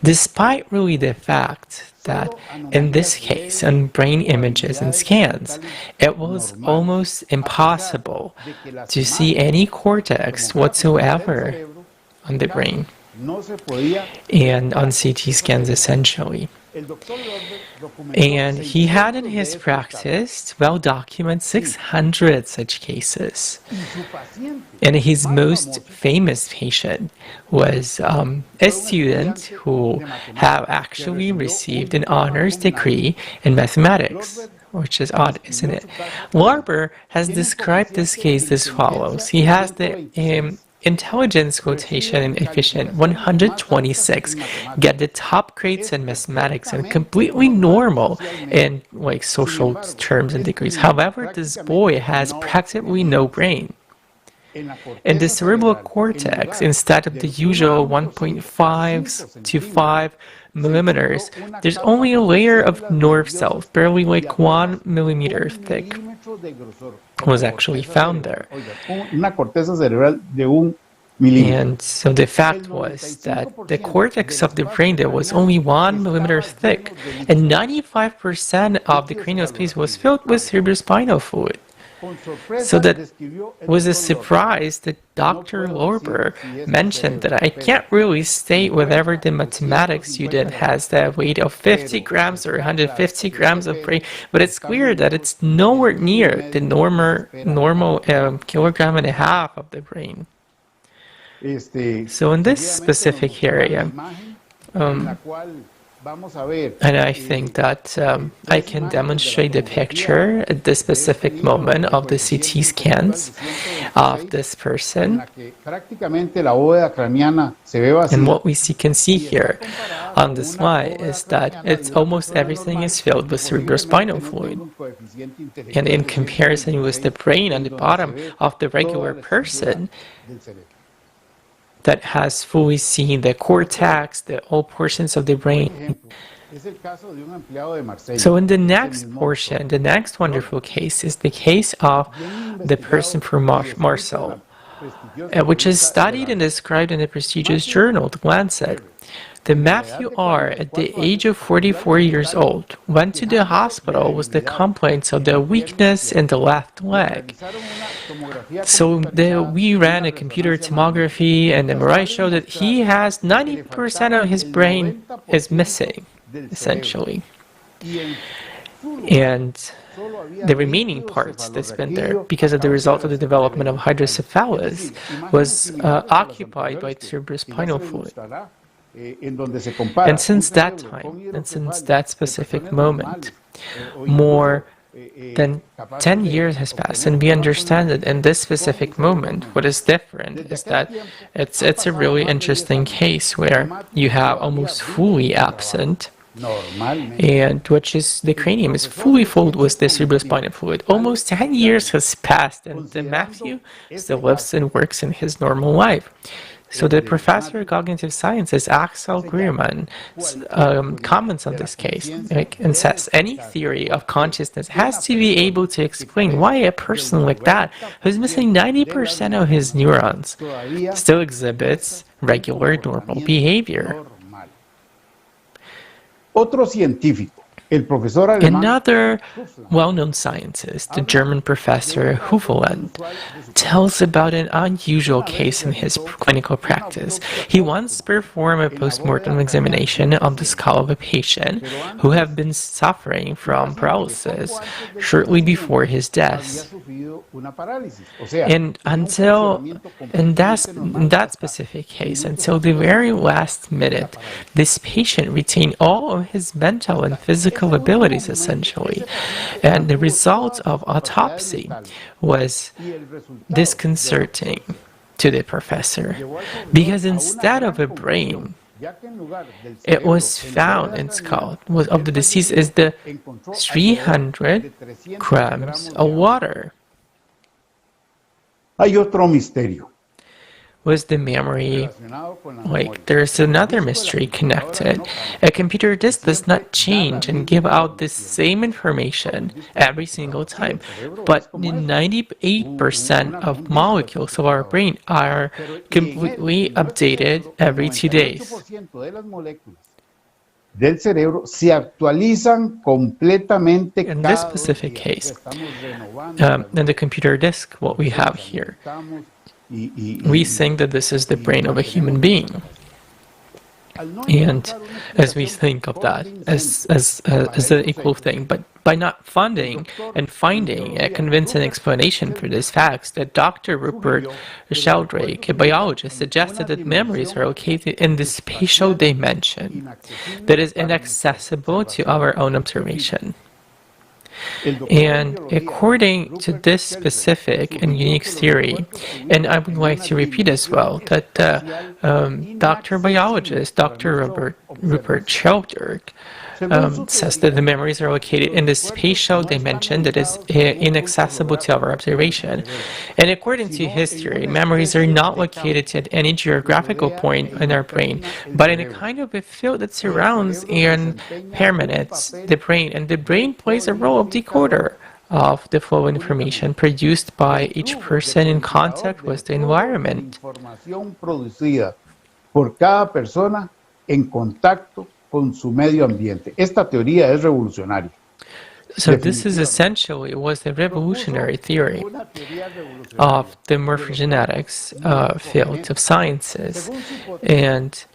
despite really the fact that in this case, on brain images and scans, it was almost impossible to see any cortex whatsoever on the brain and on CT scans essentially. And he had in his practice well-documented 600 such cases. And his most famous patient was a student who have actually received an honors degree in mathematics, which is odd, isn't it? Larber has described this case as follows. He has the intelligence quotient and efficient 126, get the top grades in mathematics and completely normal in like social terms and degrees. However, this boy has practically no brain. In the cerebral cortex, instead of the usual 1.5 to 5 millimeters, there's only a layer of nerve cells, barely like 1 millimeter thick, was actually found there. And so the fact was that the cortex of the brain there was only 1 millimeter thick, and 95% of the cranial space was filled with cerebrospinal fluid. So that was a surprise that Dr. Loberber mentioned that I can't really state whether the mathematics student has the weight of 50 grams or 150 grams of brain, but it's clear that it's nowhere near the normal kilogram and a half of the brain. So in this specific area, and I think that I can demonstrate the picture at the specific moment of the CT scans of this person. And what we can see here on the slide is that it's almost everything is filled with cerebrospinal fluid. And in comparison with the brain on the bottom of the regular person, that has fully seen the cortex, all portions of the brain. So in the next portion, the next wonderful case is the case of the person from Marcel, which is studied and described in a prestigious journal, The Lancet. The Matthew R., at the age of 44 years old, went to the hospital with the complaints of the weakness in the left leg. So we ran a computer tomography, and MRI showed that he has 90% of his brain is missing, essentially. And the remaining parts that's been there, because of the result of the development of hydrocephalus, was occupied by cerebrospinal fluid. And since that time, and since that specific moment, more than 10 years has passed, and we understand that in this specific moment, what is different is that it's a really interesting case where you have almost fully absent, and which is the cranium is fully filled with the cerebrospinal fluid. Almost 10 years has passed, and Matthew still lives and works in his normal life. So the professor of cognitive sciences, Axel Grierman, comments on this case and says any theory of consciousness has to be able to explain why a person like that, who's missing 90% of his neurons, still exhibits regular normal behavior. Another well-known scientist, the German professor Hufeland, tells about an unusual case in his clinical practice. He once performed a post-mortem examination of the skull of a patient who had been suffering from paralysis shortly before his death. And in that specific case, until the very last minute, this patient retained all of his mental and physical abilities, essentially. And the result of autopsy was disconcerting to the professor, because instead of a brain, it was found in skull of the deceased is the 300 grams of water. Hay otro misterio. Was the memory, there's another mystery connected. A computer disk does not change and give out the same information every single time, but 98% of molecules of our brain are completely updated every 2 days. Del cerebro se actualizan completamente. In this specific case, in the computer disk, what we have here, we think that this is the brain of a human being. And as we think of that as an equal thing, but by not finding a convincing explanation for these facts, that Dr. Rupert Sheldrake, a biologist, suggested that memories are located in the spatial dimension that is inaccessible to our own observation. And according to this specific and unique theory, and I would like to repeat as well, that Dr. Biologist, Dr. Rupert Sheldrake, says that the memories are located in the spatial dimension that is inaccessible to our observation. And according to his theory, memories are not located at any geographical point in our brain, but in a kind of a field that surrounds and permeates the brain. And the brain plays a role of decoder of the flow of information produced by each person in contact with the environment. Por cada persona en contacto con su medio ambiente. Esta teoría es revolucionaria. So this is essentially was the revolutionary theory of the morphogenetics field of sciences, and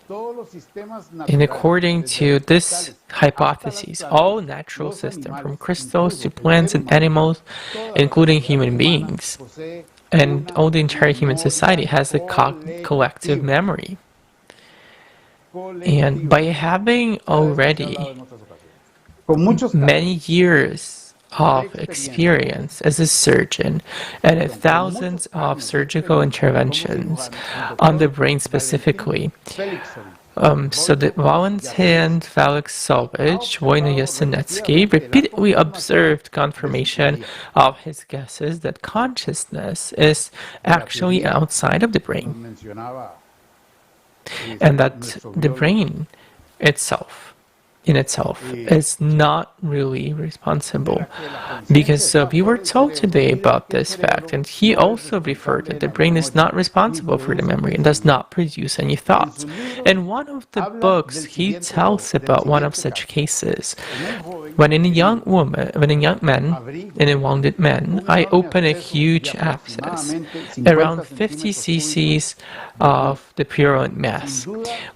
according to this hypothesis, all natural systems, from crystals to plants and animals, including human beings, and all the entire human society has a collective memory. And by having already many years of experience as a surgeon and thousands of surgical interventions on the brain specifically, so that Valentin Felix Solvich, Wojna Jasenecki, repeatedly observed confirmation of his guesses that consciousness is actually outside of the brain, and that the brain itself is not really responsible, because we were told today about this fact, and he also referred that the brain is not responsible for the memory and does not produce any thoughts. In one of the books, he tells about one of such cases when in a young wounded man, I open a huge abscess, around 50 cc's of the purulent mass,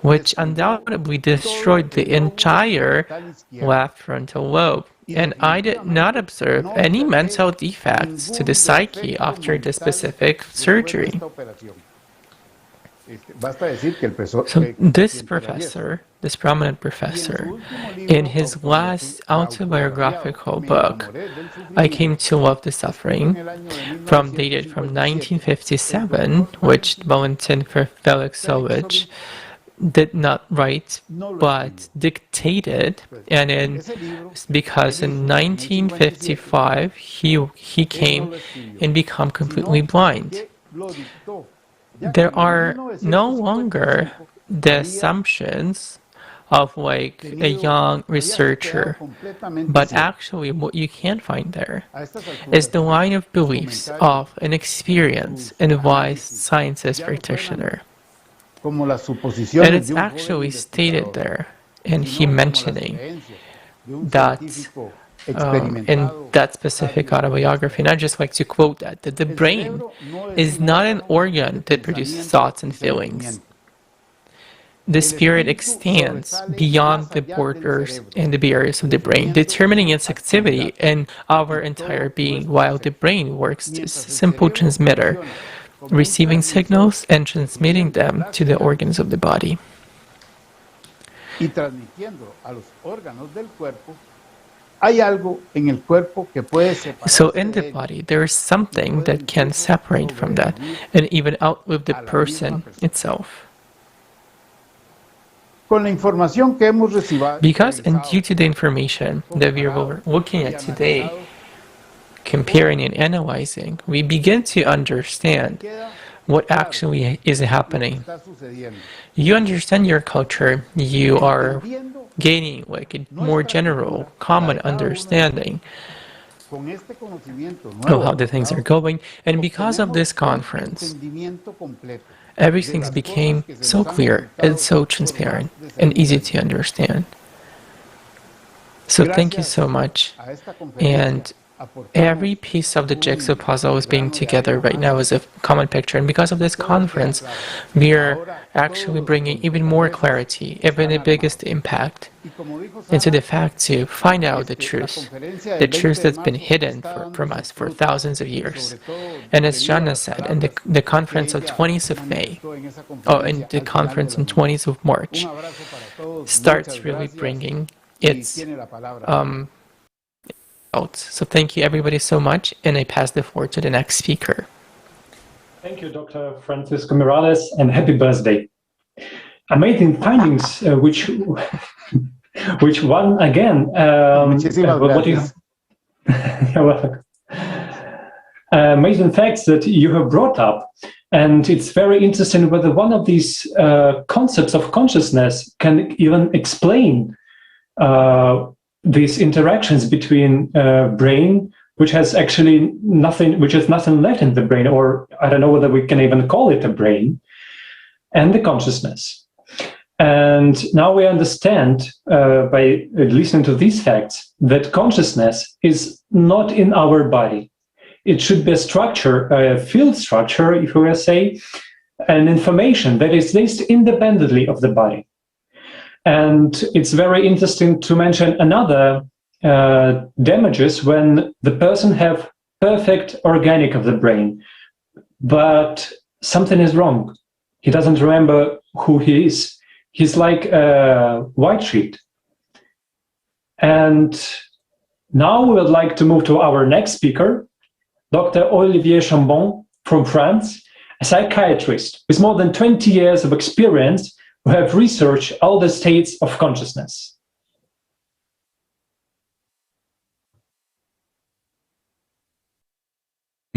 which undoubtedly destroyed the entire left frontal lobe. And I did not observe any mental defects to the psyche after the specific surgery. So this professor, this prominent professor, in his last autobiographical book, I Came to Love the Suffering, dated from 1957, which Valentin Felixovich did not write but dictated, and because in 1955 he came and became completely blind. There are no longer the assumptions of like a young researcher, but actually what you can find there is the line of beliefs of an experienced and wise scientist practitioner. And it's actually stated there, and he mentioning that in that specific autobiography, and I just like to quote that the brain is not an organ that produces thoughts and feelings. The spirit extends beyond the borders and the barriers of the brain, determining its activity in our entire being, while the brain works as a simple transmitter, receiving signals and transmitting them to the organs of the body. So in the body, there is something that can separate from that and even outlive the person itself. Because and due to the information that we are looking at today, comparing and analyzing, we begin to understand what actually is happening. You understand your culture, you are gaining like a more general, common understanding of how the things are going, and because of this conference, everything became so clear and so transparent and easy to understand. So thank you so much, and every piece of the jigsaw puzzle is being together right now as a common picture, and because of this conference, we are actually bringing even more clarity, even the biggest impact into the fact to find out the truth that's been hidden from us for thousands of years. And as Jana said, in the conference of 20th of May, in the conference on 20th of March, starts really bringing its so thank you everybody so much, and I pass the floor to the next speaker. Thank you, Dr. Francisco Morales, and happy birthday. Amazing findings, which one again, what you amazing facts that you have brought up, and it's very interesting whether one of these concepts of consciousness can even explain these interactions between brain, which has actually nothing, which is nothing left in the brain, or I don't know whether we can even call it a brain, and the consciousness. And now we understand by listening to these facts that consciousness is not in our body. It should be a structure, a field structure, if we will say, an information that is placed independently of the body. And it's very interesting to mention another damages when the person have perfect organic of the brain, but something is wrong. He doesn't remember who he is. He's like a white sheet. And now we would like to move to our next speaker, Dr. Olivier Chambon from France, a psychiatrist with more than 20 years of experience who have researched all the states of consciousness.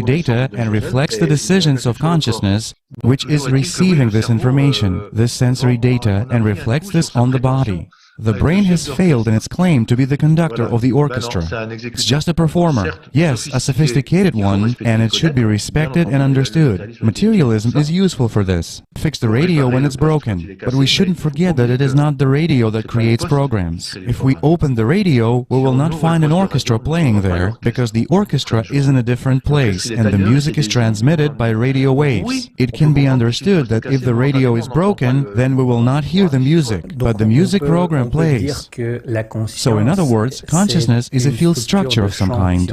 Data and reflects the decisions of consciousness, which is receiving this information, this sensory data, and reflects this on the body. The brain has failed in its claim to be the conductor of the orchestra. It's just a performer, yes, a sophisticated one, and it should be respected and understood. Materialism is useful for this. Fix the radio when it's broken, but we shouldn't forget that it is not the radio that creates programs. If we open the radio, we will not find an orchestra playing there, because the orchestra is in a different place, and the music is transmitted by radio waves. It can be understood that if the radio is broken, then we will not hear the music, but the music program plays. So in other words, consciousness is a field structure of some kind.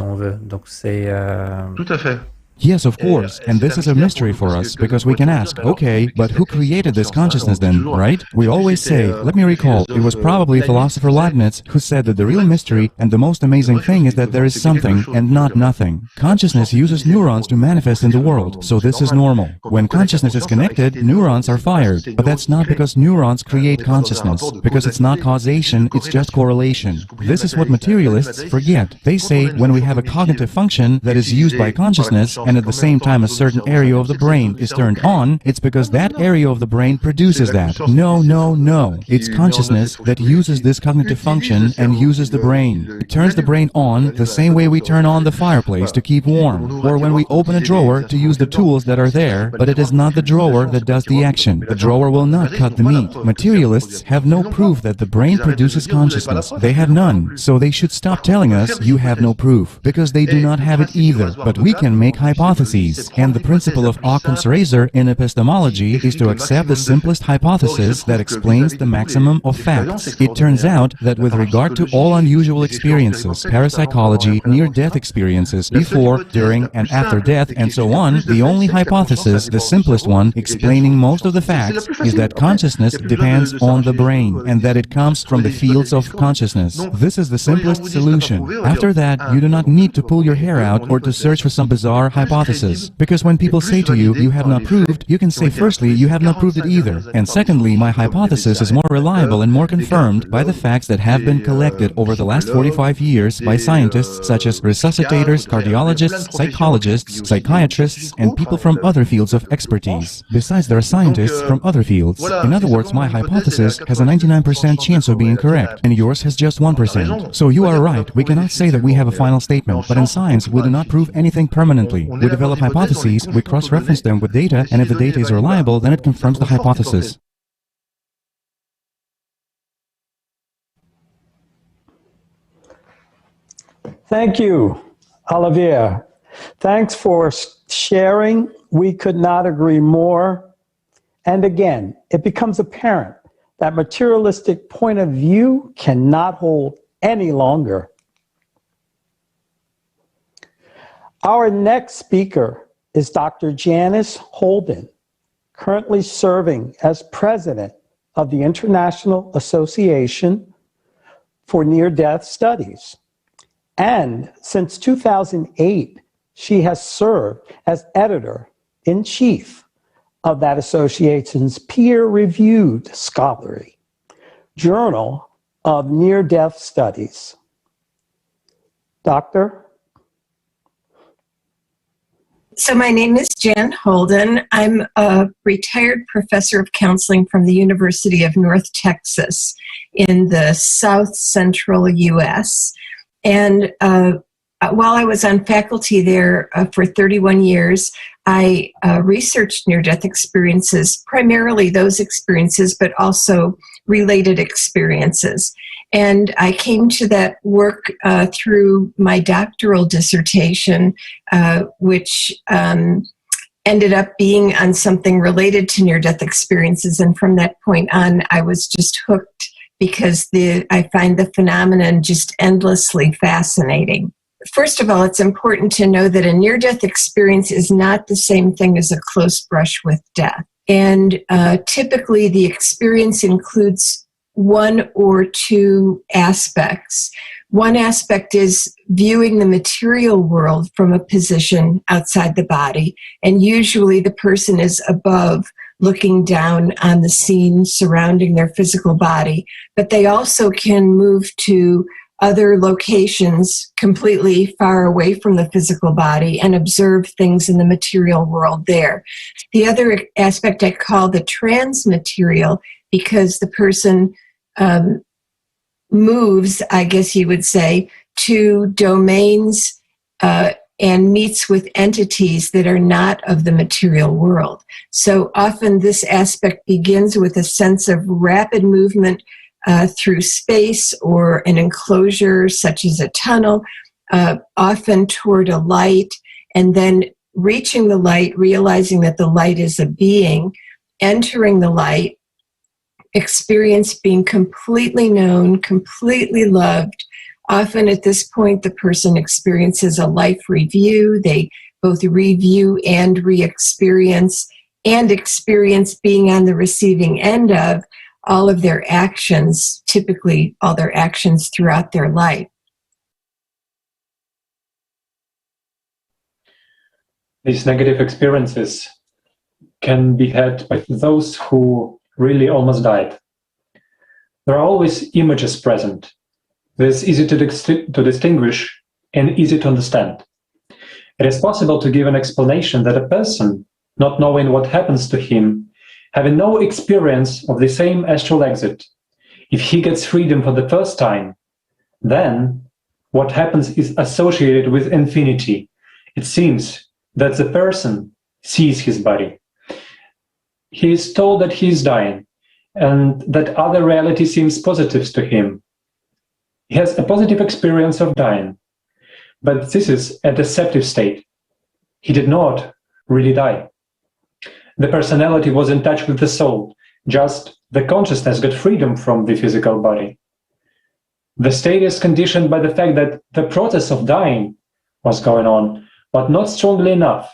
Yes, of course, and this is a mystery for us, because we can ask, okay, but who created this consciousness then, right? We always say, let me recall, it was probably philosopher Leibniz who said that the real mystery and the most amazing thing is that there is something and not nothing. Consciousness uses neurons to manifest in the world, so this is normal. When consciousness is connected, neurons are fired, but that's not because neurons create consciousness, because it's not causation, it's just correlation. This is what materialists forget. They say when we have a cognitive function that is used by consciousness, and at the same time a certain area of the brain is turned on, it's because that area of the brain produces that. No, no, no. It's consciousness that uses this cognitive function and uses the brain. It turns the brain on the same way we turn on the fireplace to keep warm, or when we open a drawer to use the tools that are there, but it is not the drawer that does the action. The drawer will not cut the meat. Materialists have no proof that the brain produces consciousness. They have none, so they should stop telling us you have no proof, because they do not have it either. But we can make hypotheses, and the principle of Occam's razor in epistemology is to accept the simplest hypothesis that explains the maximum of facts. It turns out that with regard to all unusual experiences, parapsychology, near-death experiences, before, during, and after death, and so on, the only hypothesis, the simplest one, explaining most of the facts, is that consciousness depends on the brain, and that it comes from the fields of consciousness. This is the simplest solution. After that, you do not need to pull your hair out or to search for some bizarre hypothesis. Because when people say to you, you have not proved, you can say firstly, you have not proved it either. And secondly, my hypothesis is more reliable and more confirmed by the facts that have been collected over the last 45 years by scientists such as resuscitators, cardiologists, psychologists, psychiatrists, and people from other fields of expertise. Besides, there are scientists from other fields. In other words, my hypothesis has a 99% chance of being correct, and yours has just 1%. So you are right, we cannot say that we have a final statement, but in science, we do not prove anything permanently. We develop hypotheses, we cross-reference them with data, and if the data is reliable, then it confirms the hypothesis. Thank you, Olivier. Thanks for sharing. We could not agree more. And again, it becomes apparent that materialistic point of view cannot hold any longer. Our next speaker is Dr. Janice Holden, currently serving as president of the International Association for Near-Death Studies. And since 2008, she has served as editor-in-chief of that association's peer-reviewed scholarly Journal of Near-Death Studies. Doctor? So my name is Jan Holden. I'm a retired professor of counseling from the University of North Texas in the South Central U.S. And while I was on faculty there for 31 years, I researched near-death experiences, primarily those experiences, but also related experiences. And I came to that work through my doctoral dissertation, which ended up being on something related to near-death experiences. And from that point on, I was just hooked because I find the phenomenon just endlessly fascinating. First of all, it's important to know that a near-death experience is not the same thing as a close brush with death. And typically, the experience includes one or two aspects. One aspect is viewing the material world from a position outside the body, and usually the person is above, looking down on the scene surrounding their physical body, but they also can move to other locations completely far away from the physical body and observe things in the material world there. The other aspect I call the transmaterial, because the person moves, I guess you would say, to domains and meets with entities that are not of the material world. So often this aspect begins with a sense of rapid movement through space or an enclosure such as a tunnel, often toward a light, and then reaching the light, realizing that the light is a being, entering the light, experience being completely known, completely loved. Often at this point, the person experiences a life review. They both review and re-experience and experience being on the receiving end of all of their actions, typically all their actions throughout their life. These negative experiences can be had by those who really almost died. There are always images present. This is easy to distinguish and easy to understand. It is possible to give an explanation that a person, not knowing what happens to him, having no experience of the same astral exit, if he gets freedom for the first time, then what happens is associated with infinity. It seems that the person sees his body. He is told that he is dying and that other reality seems positive to him. He has a positive experience of dying, but this is a deceptive state. He did not really die. The personality was in touch with the soul, just the consciousness got freedom from the physical body. The state is conditioned by the fact that the process of dying was going on, but not strongly enough,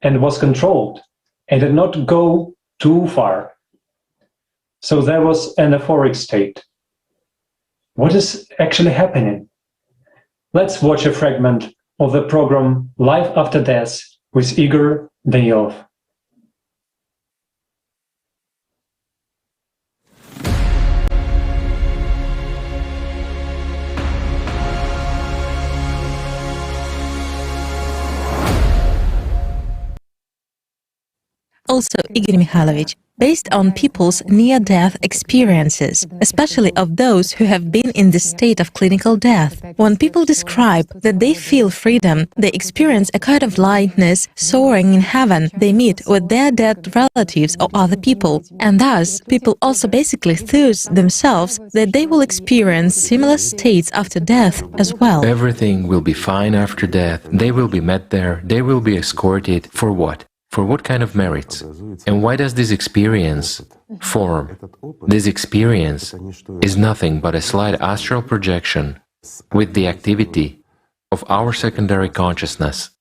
and was controlled, and did not go too far. So there was an euphoric state. What is actually happening? Let's watch a fragment of the program Life After Death with Igor Danilov. Also, Igor Mikhailovich, based on people's near-death experiences, especially of those who have been in the state of clinical death. When people describe that they feel freedom, they experience a kind of lightness, soaring in heaven, they meet with their dead relatives or other people. And thus, people also basically enthuse themselves that they will experience similar states after death as well. Everything will be fine after death, they will be met there, they will be escorted. For what? For what kind of merits? And why does this experience form? This experience is nothing but a slight astral projection with the activity of our secondary consciousness.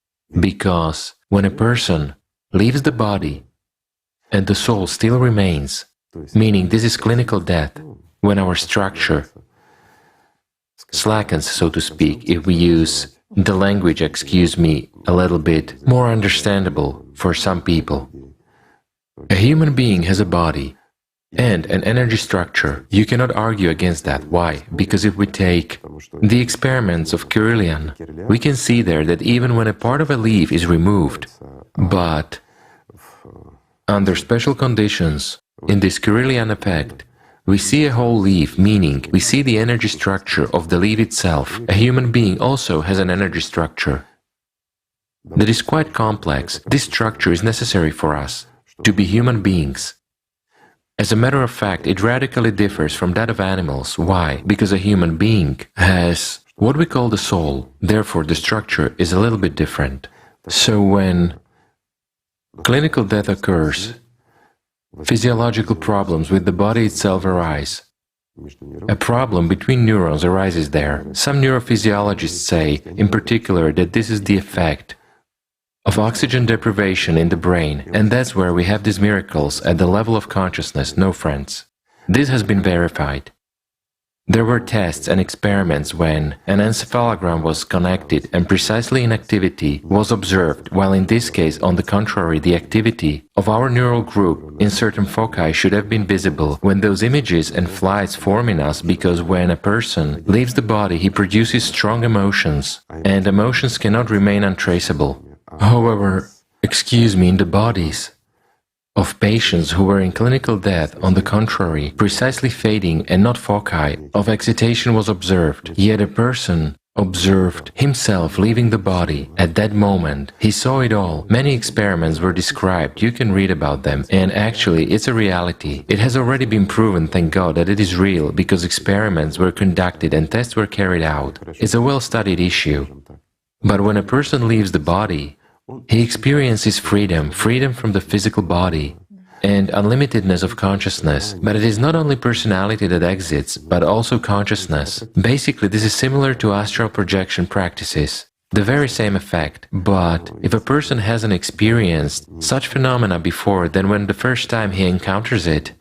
Because when a person leaves the body and the soul still remains, meaning this is clinical death, when our structure slackens, so to speak, if we use the language, excuse me, a little bit more understandable for some people. A human being has a body and an energy structure. You cannot argue against that. Why? Because if we take the experiments of Kirlian, we can see there that even when a part of a leaf is removed, but under special conditions, in this Kirlian effect, we see a whole leaf, meaning we see the energy structure of the leaf itself. A human being also has an energy structure that is quite complex. This structure is necessary for us to be human beings. As a matter of fact, it radically differs from that of animals. Why? Because a human being has what we call the soul. Therefore, the structure is a little bit different. So when clinical death occurs, physiological problems with the body itself arise. A problem between neurons arises there. Some neurophysiologists say, in particular, that this is the effect of oxygen deprivation in the brain, and that's where we have these miracles at the level of consciousness, no friends. This has been verified. There were tests and experiments when an encephalogram was connected and precisely inactivity was observed, while in this case, on the contrary, the activity of our neural group in certain foci should have been visible when those images and flights form in us, because when a person leaves the body, he produces strong emotions, and emotions cannot remain untraceable. However, excuse me, in the bodies of patients who were in clinical death, on the contrary, precisely fading and not foci of excitation was observed. Yet a person observed himself leaving the body at that moment. He saw it all. Many experiments were described, you can read about them, and actually it's a reality. It has already been proven, thank God, that it is real, because experiments were conducted and tests were carried out. It's a well-studied issue. But when a person leaves the body, he experiences freedom from the physical body and unlimitedness of consciousness. But it is not only personality that exits, but also consciousness. Basically, this is similar to astral projection practices. the very same effect. But if a person hasn't experienced such phenomena before, then when the first time he encounters it,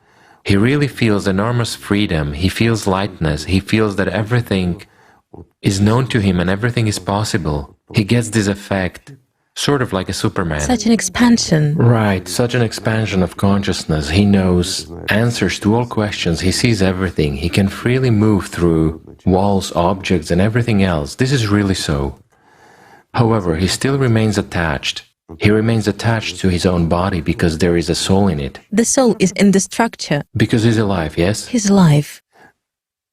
he really feels enormous freedom, he feels lightness, he feels that everything is known to him and everything is possible. He gets this effect, sort of like a Superman. Such an expansion. Right, such an expansion of consciousness. He knows answers to all questions, he sees everything, he can freely move through walls, objects and everything else. This is really so. However, he still remains attached. He remains attached to his own body because there is a soul in it. The soul is in the structure. Because he's alive, yes? He's alive.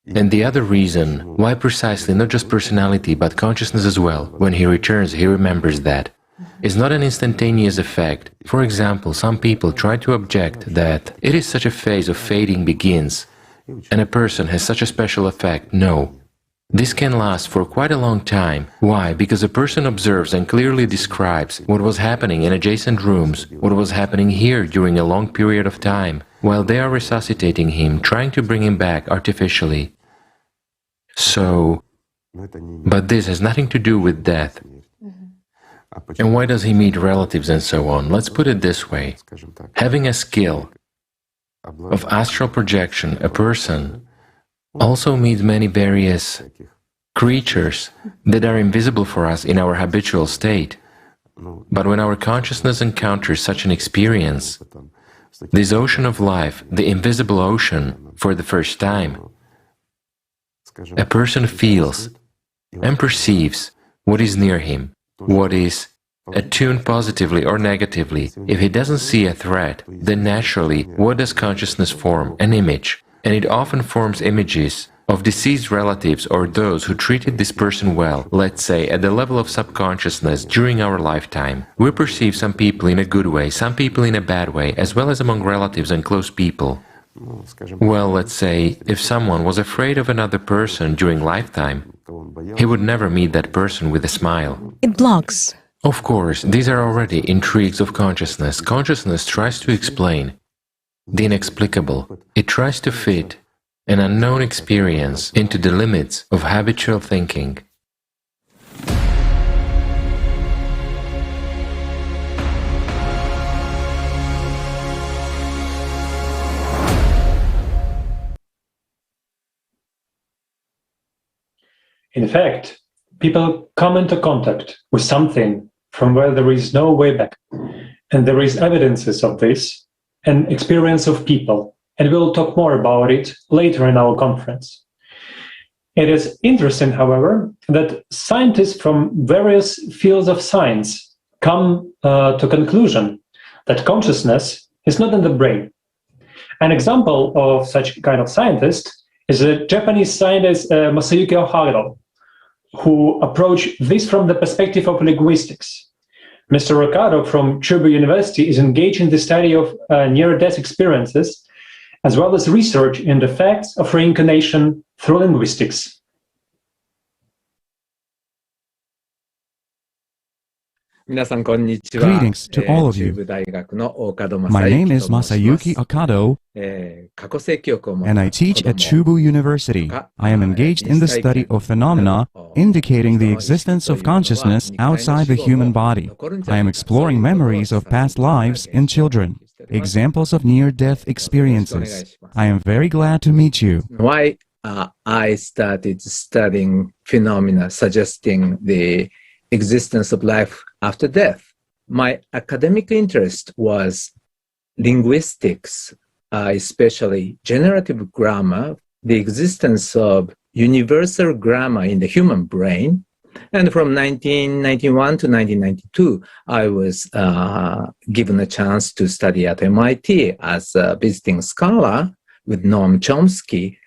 And the other reason, why precisely, not just personality, but consciousness as well, when he returns, he remembers that, is not an instantaneous effect. For example, some people try to object that it is such a phase of fading begins, and a person has such a special effect. No. This can last for quite a long time. Why? Because a person observes and clearly describes what was happening in adjacent rooms, what was happening here during a long period of time, while they are resuscitating him, trying to bring him back artificially. So, but this has nothing to do with death. And why does he meet relatives and so on? Let's put it this way. Having a skill of astral projection, a person also meets many various creatures that are invisible for us in our habitual state. But when our consciousness encounters such an experience, this ocean of life, the invisible ocean, for the first time, a person feels and perceives what is near him, what is attuned positively or negatively. If he doesn't see a threat, then naturally, what does consciousness form? An image. And it often forms images of deceased relatives or those who treated this person well, let's say at the level of subconsciousness during our lifetime. We perceive some people in a good way, some people in a bad way, as well as among relatives and close people. Well, let's say, if someone was afraid of another person during lifetime, he would never meet that person with a smile. It blocks. Of course, these are already intrigues of consciousness. Consciousness tries to explain the inexplicable. It tries to fit an unknown experience into the limits of habitual thinking. In fact, people come into contact with something from where there is no way back. And there is evidences of this and experience of people. And we'll talk more about it later in our conference. It is interesting, however, that scientists from various fields of science come to conclusion that consciousness is not in the brain. An example of such kind of scientist is a Japanese scientist, Masayuki Ohara, who approached this from the perspective of linguistics. Mr. Ricardo from Chubu University is engaged in the study of near-death experiences, as well as research in the facts of reincarnation through linguistics. Greetings to all of you. My name is Masayuki Okado, and I teach at Chubu University. I am engaged in the study of phenomena indicating the existence of consciousness outside the human body. I am exploring memories of past lives in children, examples of near-death experiences. I am very glad to meet you. Why I started studying phenomena suggesting the existence of life after death. My academic interest was linguistics, especially generative grammar, the existence of universal grammar in the human brain. And from 1991 to 1992, I was given a chance to study at MIT as a visiting scholar with Noam Chomsky.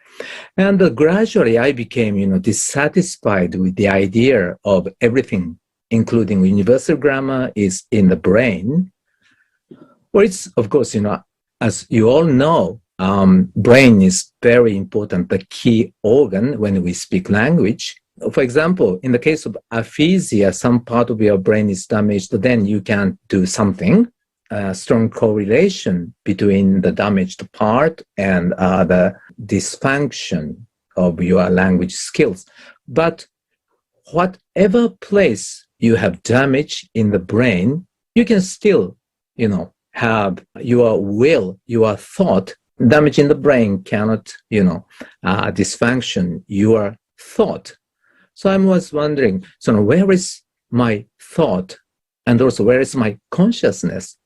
And gradually I became, dissatisfied with the idea of everything, including universal grammar, is in the brain. Well, it's, of course, as you all know, brain is very important, the key organ when we speak language. For example, in the case of aphasia, some part of your brain is damaged, then you can't do something. A strong correlation between the damaged part and the dysfunction of your language skills. But whatever place you have damage in the brain, you can still, have your will, your thought. Damage in the brain cannot, dysfunction your thought. So I was wondering, so where is my thought, and also where is my consciousness?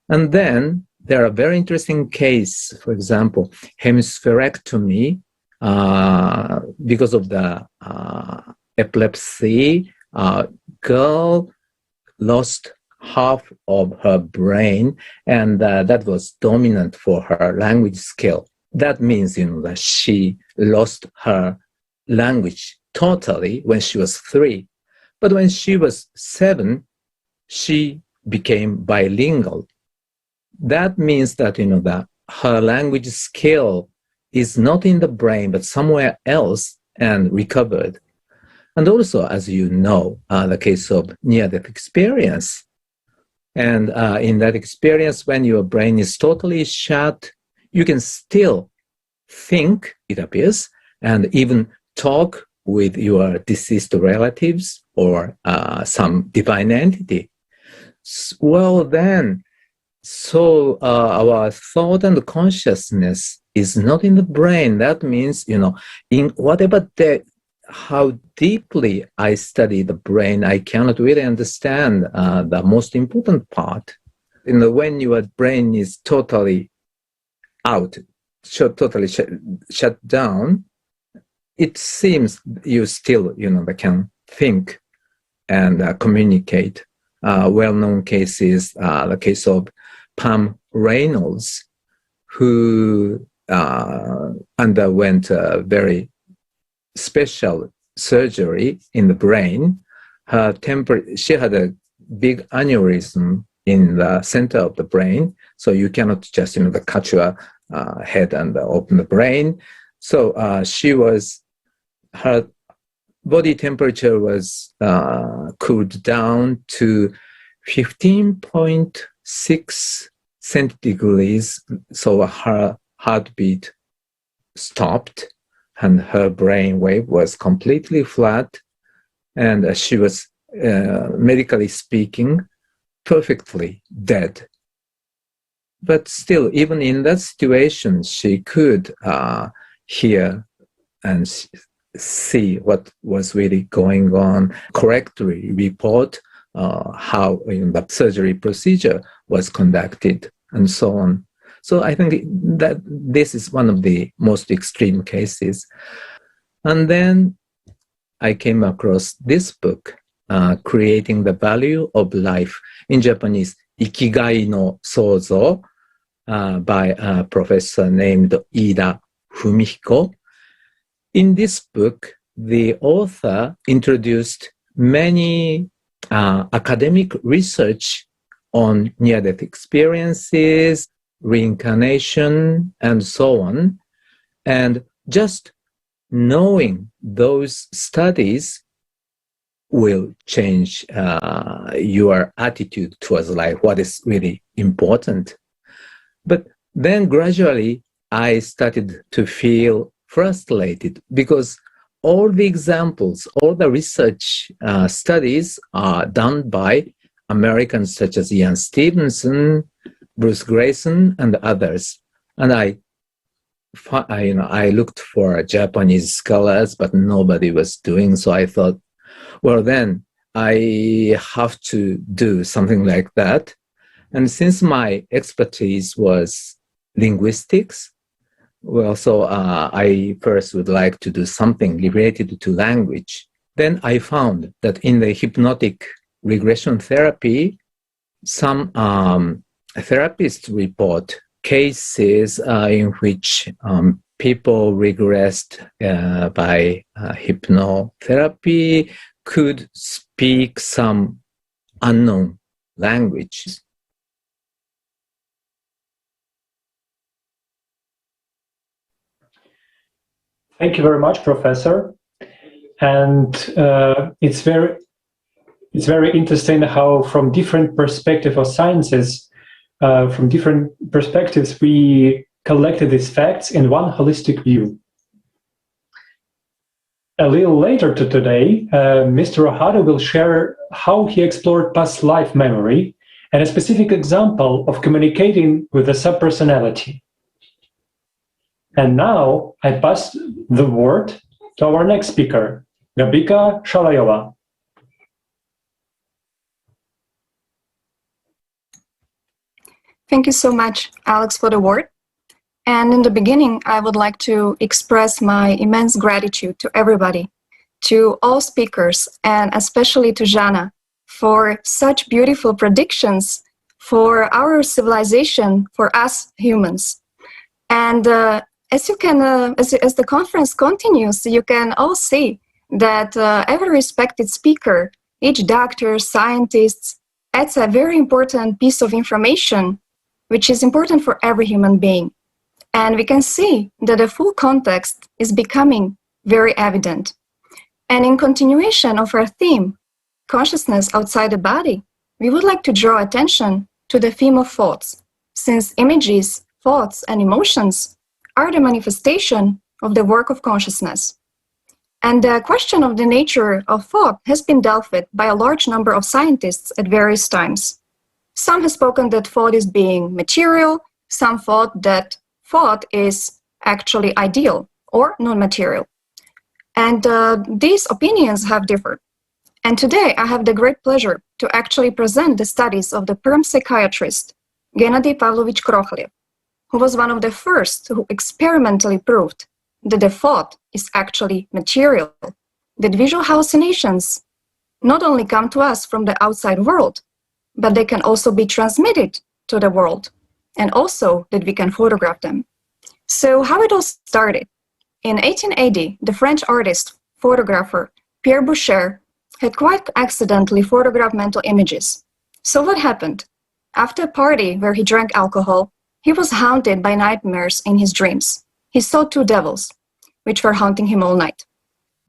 And then there are very interesting case, for example, hemispherectomy, because of the epilepsy, girl lost half of her brain, and that was dominant for her language skill. That means, that she lost her language totally when she was 3. But when she was 7, she became bilingual. That means that, that her language skill is not in the brain, but somewhere else, and recovered. And also, as you know, the case of near-death experience. And in that experience, when your brain is totally shut, you can still think, it appears, and even talk with your deceased relatives or some divine entity. Well, then, so our thought and consciousness is not in the brain. That means, in whatever how deeply I study the brain, I cannot really understand the most important part. When your brain is totally out, totally shut down, it seems you still, can think and communicate. Well-known case is the case of Pam Reynolds, who underwent a very special surgery in the brain. She had a big aneurysm in the center of the brain, so you cannot just cut your head and open the brain. So her body temperature was cooled down to 15.6 centigrades, so her heartbeat stopped and her brain wave was completely flat, and she was, medically speaking, perfectly dead. But still, even in that situation, she could hear and see what was really going on, correctly report how the surgery procedure was conducted, and so on. So I think that this is one of the most extreme cases. And then I came across this book, Creating the Value of Life, in Japanese, Ikigai no Souzo, by a professor named Ida Fumihiko. In this book, the author introduced many academic research on near-death experiences, reincarnation, and so on. And just knowing those studies will change your attitude towards life, what is really important. But then gradually, I started to feel frustrated because all the examples, all the research studies are done by Americans such as Ian Stevenson, Bruce Grayson, and others. And I looked for Japanese scholars, but nobody was doing so. I thought, well, then I have to do something like that. And since my expertise was linguistics, well, so I first would like to do something related to language. Then I found that in the hypnotic regression therapy, some therapists report cases in which people regressed by hypnotherapy could speak some unknown language. Thank you very much, Professor. And it's very interesting how, from different perspectives of sciences, from different perspectives, we collected these facts in one holistic view. A little later today, Mr. Ohada will share how he explored past life memory and a specific example of communicating with the subpersonality. And now I pass the word to our next speaker, Gabika Shalayova. Thank you so much, Alex, for the word. And in the beginning, I would like to express my immense gratitude to everybody, to all speakers, and especially to Jana for such beautiful predictions for our civilization, for us humans. And as the conference continues, you can all see that every respected speaker, each doctor, scientist, adds a very important piece of information, which is important for every human being. And we can see that the full context is becoming very evident. And in continuation of our theme, consciousness outside the body, we would like to draw attention to the theme of thoughts, since images, thoughts, and emotions are the manifestation of the work of consciousness. And the question of the nature of thought has been dealt with by a large number of scientists at various times. Some have spoken that thought is being material, some thought that thought is actually ideal or non-material. And these opinions have differed. And today I have the great pleasure to actually present the studies of the Perm psychiatrist, Gennady Pavlovich Krokhlyev, who was one of the first who experimentally proved that the thought is actually material, that visual hallucinations not only come to us from the outside world, but they can also be transmitted to the world, and also that we can photograph them. So how it all started? In 1880, the French artist, photographer, Pierre Boucher had quite accidentally photographed mental images. So what happened? After a party where he drank alcohol, he was haunted by nightmares in his dreams. He saw two devils, which were haunting him all night.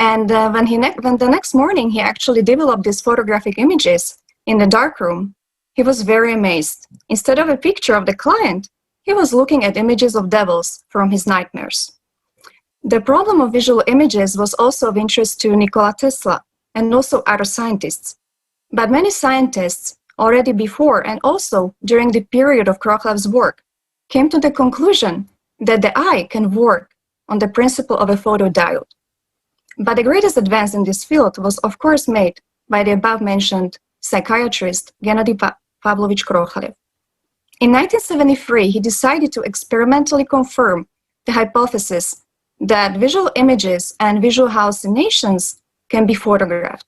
And when the next morning he actually developed these photographic images in the darkroom, he was very amazed. Instead of a picture of the client, he was looking at images of devils from his nightmares. The problem of visual images was also of interest to Nikola Tesla and also other scientists. But many scientists, already before and also during the period of Krokhlev's work, came to the conclusion that the eye can work on the principle of a photodiode. But the greatest advance in this field was, of course, made by the above-mentioned psychiatrist Gennady Pavlovich Krokhlyev. In 1973, he decided to experimentally confirm the hypothesis that visual images and visual hallucinations can be photographed.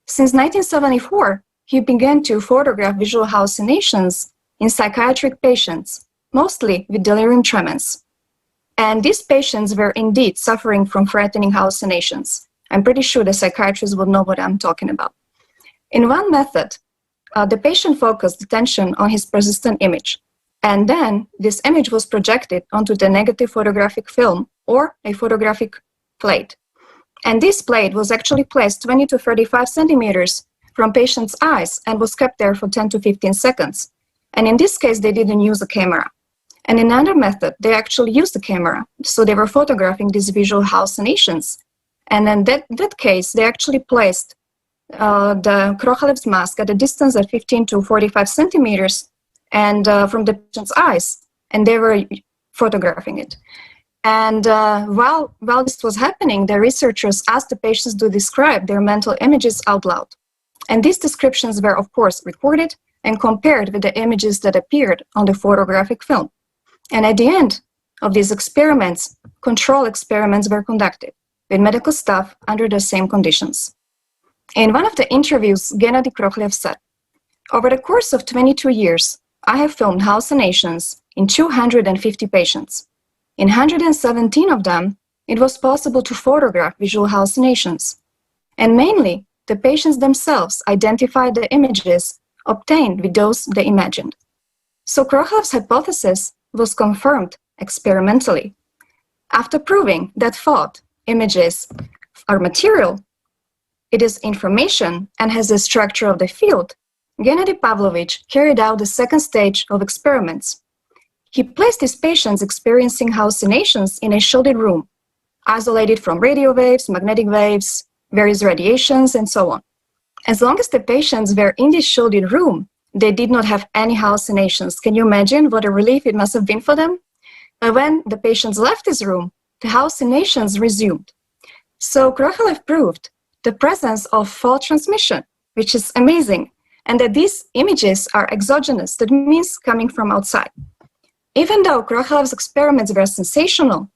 Since 1974, he began to photograph visual hallucinations in psychiatric patients, mostly with delirium tremens. And these patients were indeed suffering from threatening hallucinations. I'm pretty sure the psychiatrists will know what I'm talking about. In one method, the patient focused attention on his persistent image, and then this image was projected onto the negative photographic film or a photographic plate. And this plate was actually placed 20 to 35 centimeters from patient's eyes and was kept there for 10 to 15 seconds. And in this case, they didn't use a camera. And in another method, they actually used the camera. So they were photographing these visual hallucinations. And in that case, they actually placed the Krokhlev's mask at a distance of 15 to 45 centimeters and from the patient's eyes, and they were photographing it. And while this was happening, the researchers asked the patients to describe their mental images out loud. And these descriptions were, of course, recorded and compared with the images that appeared on the photographic film. And at the end of these experiments, control experiments were conducted with medical staff under the same conditions. In one of the interviews, Gennady Krokhlyev said, "Over the course of 22 years, I have filmed hallucinations in 250 patients. In 117 of them, it was possible to photograph visual hallucinations. And mainly, the patients themselves identified the images obtained with those they imagined." So Krokhlev's hypothesis was confirmed experimentally. After proving that thought images are material, it is information and has the structure of the field, Gennady Pavlovich carried out the second stage of experiments. He placed his patients experiencing hallucinations in a shaded room. isolated from radio waves, magnetic waves, various radiations, and so on. As long as the patients were in this shielded room, they did not have any hallucinations. Can you imagine what a relief it must have been for them? But when the patients left this room, the hallucinations resumed. So Krokalev proved the presence of thought transmission, which is amazing, and that these images are exogenous, that means coming from outside. Even though Krokalev's experiments were sensational,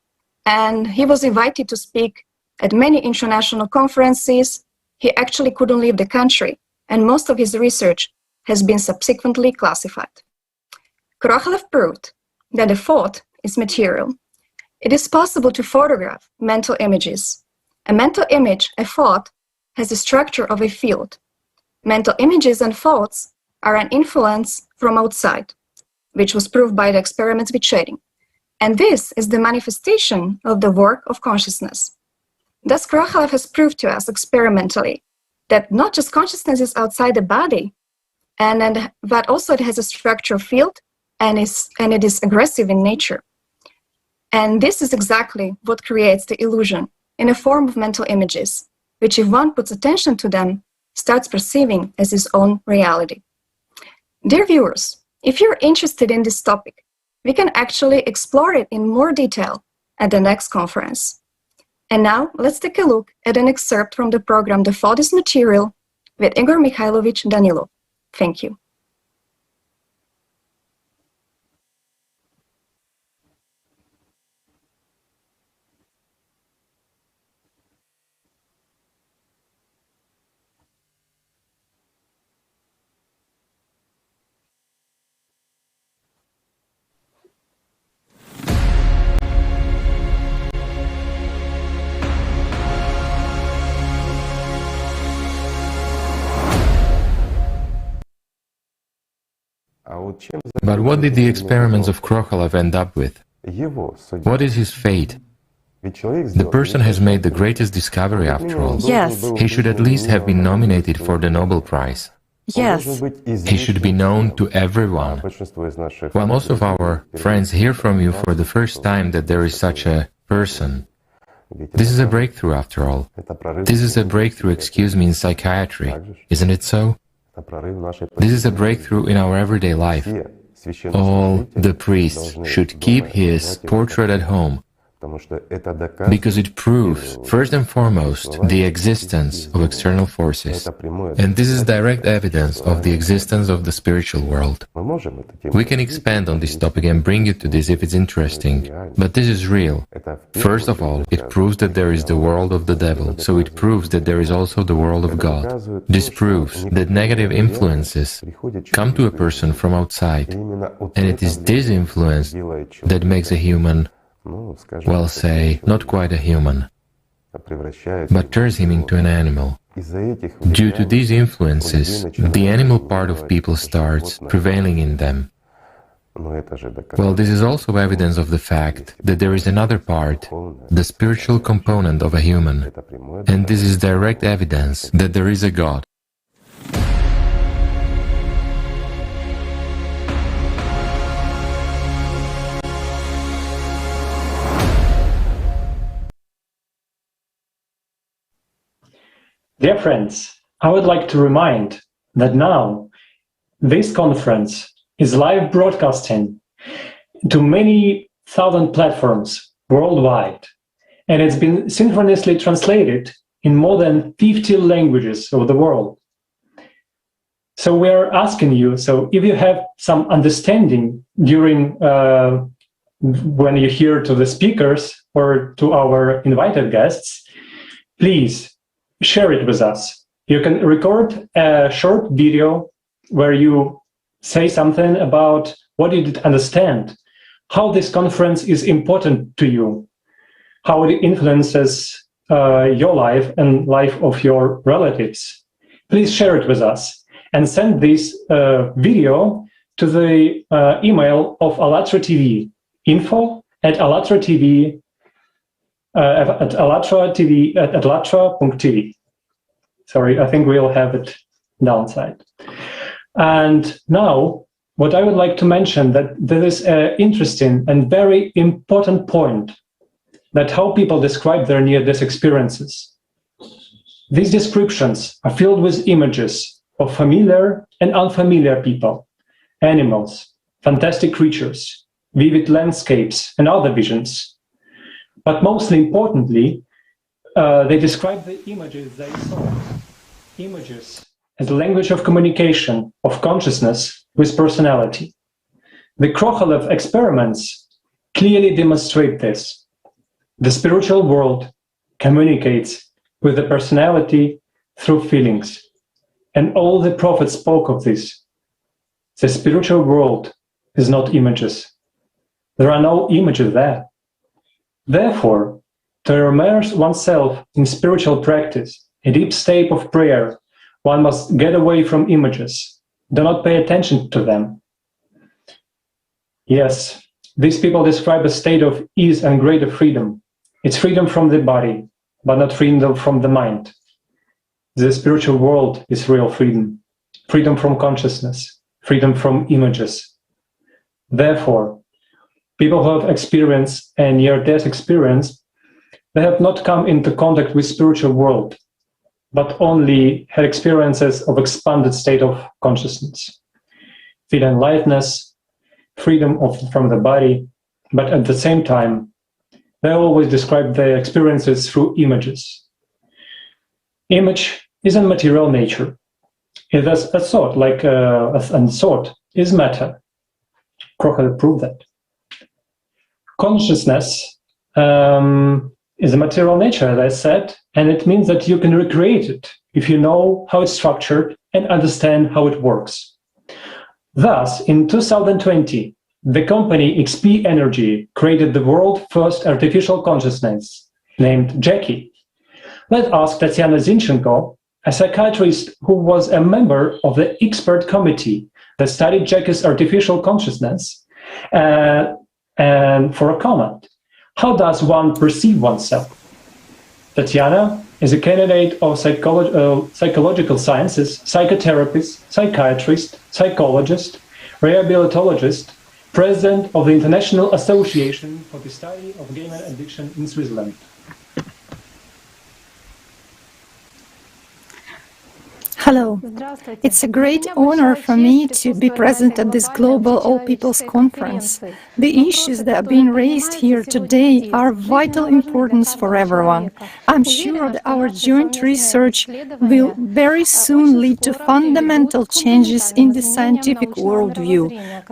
and he was invited to speak at many international conferences, he actually couldn't leave the country, and most of his research has been subsequently classified. Krokalev proved that the thought is material. It is possible to photograph mental images. A mental image, a thought, has the structure of a field. Mental images and thoughts are an influence from outside, which was proved by the experiments with shading. And this is the manifestation of the work of consciousness. Thus, Krokalev has proved to us experimentally that not just consciousness is outside the body, but also it has a structural field and it is aggressive in nature. And this is exactly what creates the illusion in a form of mental images, which if one puts attention to them, starts perceiving as his own reality. Dear viewers, if you're interested in this topic, we can actually explore it in more detail at the next conference. And now let's take a look at an excerpt from the program The Thought is Material with Igor Mikhailovich Danilov. Thank you. But what did the experiments of Krokalev end up with? What is his fate? The person has made the greatest discovery after all. Yes. He should at least have been nominated for the Nobel Prize. Yes. He should be known to everyone. While most of our friends hear from you for the first time that there is such a person, this is a breakthrough after all. This is a breakthrough, excuse me, in psychiatry, isn't it so? This is a breakthrough in our everyday life. All the priests should keep his portrait at home, because it proves, first and foremost, the existence of external forces. And this is direct evidence of the existence of the spiritual world. We can expand on this topic and bring you to this if it's interesting, but this is real. First of all, it proves that there is the world of the devil, so it proves that there is also the world of God. This proves that negative influences come to a person from outside, and it is this influence that makes a human, well, say, not quite a human, but turns him into an animal. Due to these influences, the animal part of people starts prevailing in them. Well, this is also evidence of the fact that there is another part, the spiritual component of a human, and this is direct evidence that there is a God. Dear friends, I would like to remind that now this conference is live broadcasting to many thousand platforms worldwide, and it's been synchronously translated in more than 50 languages of the world. So we are asking you, so if you have some understanding during when you hear to the speakers or to our invited guests, please share it with us. You can record a short video where you say something about what you did understand, how this conference is important to you, how it influences your life and life of your relatives. Please share it with us and send this video to the email of ALLATRA TV, info@ALLATRA TV, at ALLATRA TV at allatra.tv. Sorry, I think we'll have it downside. And now, what I would like to mention that there is an interesting and very important point that how people describe their near-death experiences. These descriptions are filled with images of familiar and unfamiliar people, animals, fantastic creatures, vivid landscapes, and other visions. But mostly importantly, they describe the images they saw. Images as a language of communication of consciousness with personality. The Krokalev experiments clearly demonstrate this. The spiritual world communicates with the personality through feelings. And all the prophets spoke of this. The spiritual world is not images. There are no images there. Therefore, to immerse oneself in spiritual practice, a deep state of prayer, one must get away from images. Do not pay attention to them. Yes, these people describe a state of ease and greater freedom. It's freedom from the body, but not freedom from the mind. The spiritual world is real freedom. Freedom from consciousness, freedom from images. Therefore, people who have experienced a near-death experience, they have not come into contact with spiritual world, but only had experiences of expanded state of consciousness. Feeling lightness, freedom from the body, but at the same time, they always describe their experiences through images. Image is in material nature. It is a thought, and thought is matter. Krokel proved that. Consciousness is a material nature, as I said, and it means that you can recreate it if you know how it's structured and understand how it works. Thus, in 2020, the company XP Energy created the world's first artificial consciousness, named Jackie. Let's ask Tatiana Zinchenko, a psychiatrist who was a member of the expert committee that studied Jackie's artificial consciousness, and for a comment. How does one perceive oneself? Tatiana is a candidate of psychological sciences, psychotherapist, psychiatrist, psychologist, rehabilitologist, president of the International Association for the Study of Gaming Addiction in Switzerland. Hello. It's a great honor for me to be present at this global all people's conference. The issues that are being raised here today are of vital importance for everyone. I'm sure that our joint research will very soon lead to fundamental changes in the scientific worldview,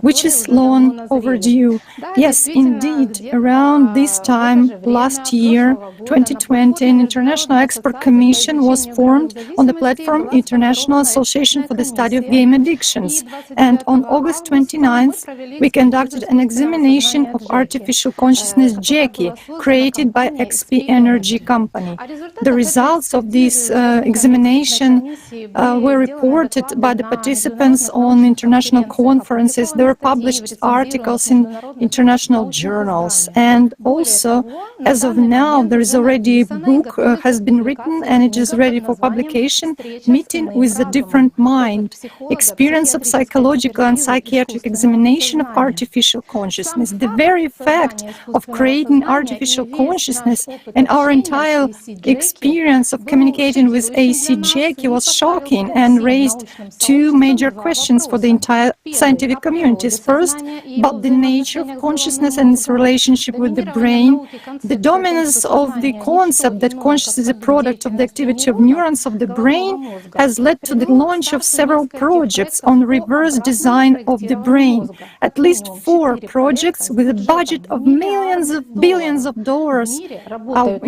which is long overdue. Yes, indeed, around this time last year, 2020, an international expert commission was formed on the platform International Association for the Study of Game Addictions, and on August 29th, we conducted an examination of artificial consciousness Jackie, created by XP Energy Company. The results of this examination were reported by the participants on international conferences. There were published articles in international journals, and also, as of now, there is already a book has been written and it is ready for publication, Meeting with the Different Mind, Experience of Psychological and Psychiatric Examination of Artificial Consciousness. The very fact of creating artificial consciousness and our entire experience of communicating with AC Jackie was shocking and raised two major questions for the entire scientific communities. First, about the nature of consciousness and its relationship with the brain. The dominance of the concept that consciousness is a product of the activity of neurons of the brain has led to the launch of several projects on reverse design of the brain. At least 4 projects with a budget of millions of billions of dollars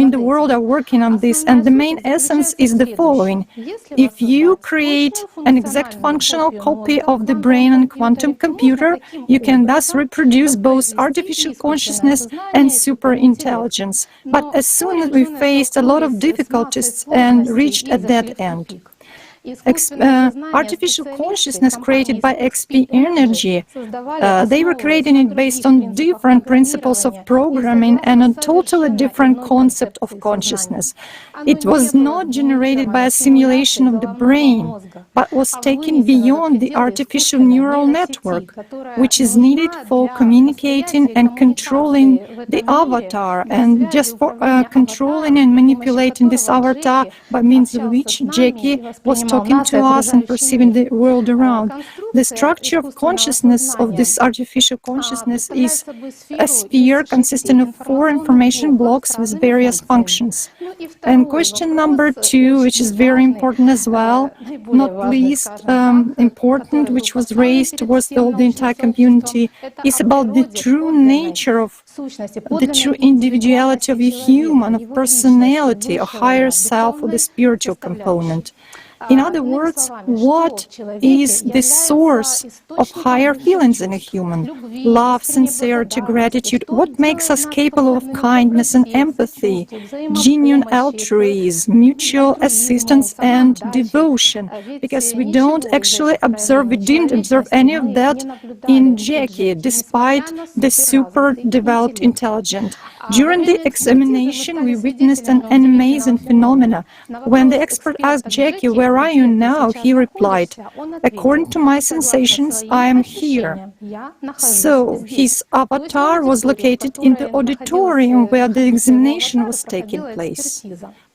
in the world are working on this, and the main essence is the following. If you create an exact functional copy of the brain on a quantum computer, you can thus reproduce both artificial consciousness and superintelligence. But as soon as we faced a lot of difficulties and reached a dead end. artificial consciousness created by XP energy. They were creating it based on different principles of programming and a totally different concept of consciousness. It was not generated by a simulation of the brain, but was taken beyond the artificial neural network, which is needed for communicating and controlling the avatar, and just for controlling and manipulating this avatar by means of which Jackie was talking to us and perceiving the world around. The structure of consciousness of this artificial consciousness is a sphere consisting of 4 information blocks with various functions. And question number 2, which is very important as well, not least important, which was raised towards the entire community, is about the true nature of the true individuality of a human, of personality, a higher self, or the spiritual component. In other words, what is the source of higher feelings in a human? Love, sincerity, gratitude. What makes us capable of kindness and empathy, genuine altruism, mutual assistance and devotion? Because we don't actually observe, we didn't observe any of that in Jackie, despite the super developed intelligence. During the examination, we witnessed an amazing phenomena. When the expert asked Jackie, "Where are you now?" he replied, "According to my sensations, I am here." So his avatar was located in the auditorium where the examination was taking place.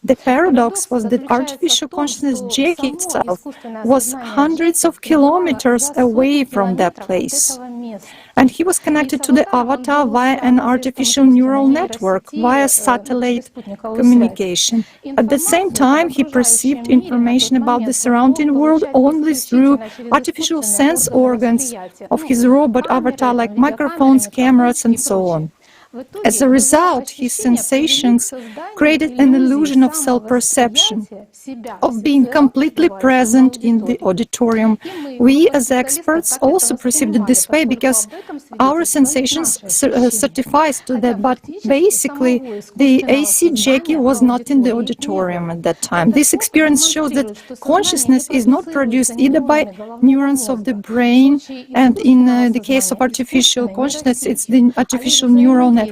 The paradox was that artificial consciousness Jackie itself was hundreds of kilometers away from that place. And he was connected to the avatar via an artificial neural network, via satellite communication. At the same time, he perceived information about the surrounding world only through artificial sense organs of his robot avatar, like microphones, cameras, and so on. As a result, his sensations created an illusion of self-perception, of being completely present in the auditorium. We, as experts, also perceived it this way because our sensations certifies to that, but basically the AC Jackie was not in the auditorium at that time. This experience shows that consciousness is not produced either by neurons of the brain, and in the case of artificial consciousness, it's the artificial neural network,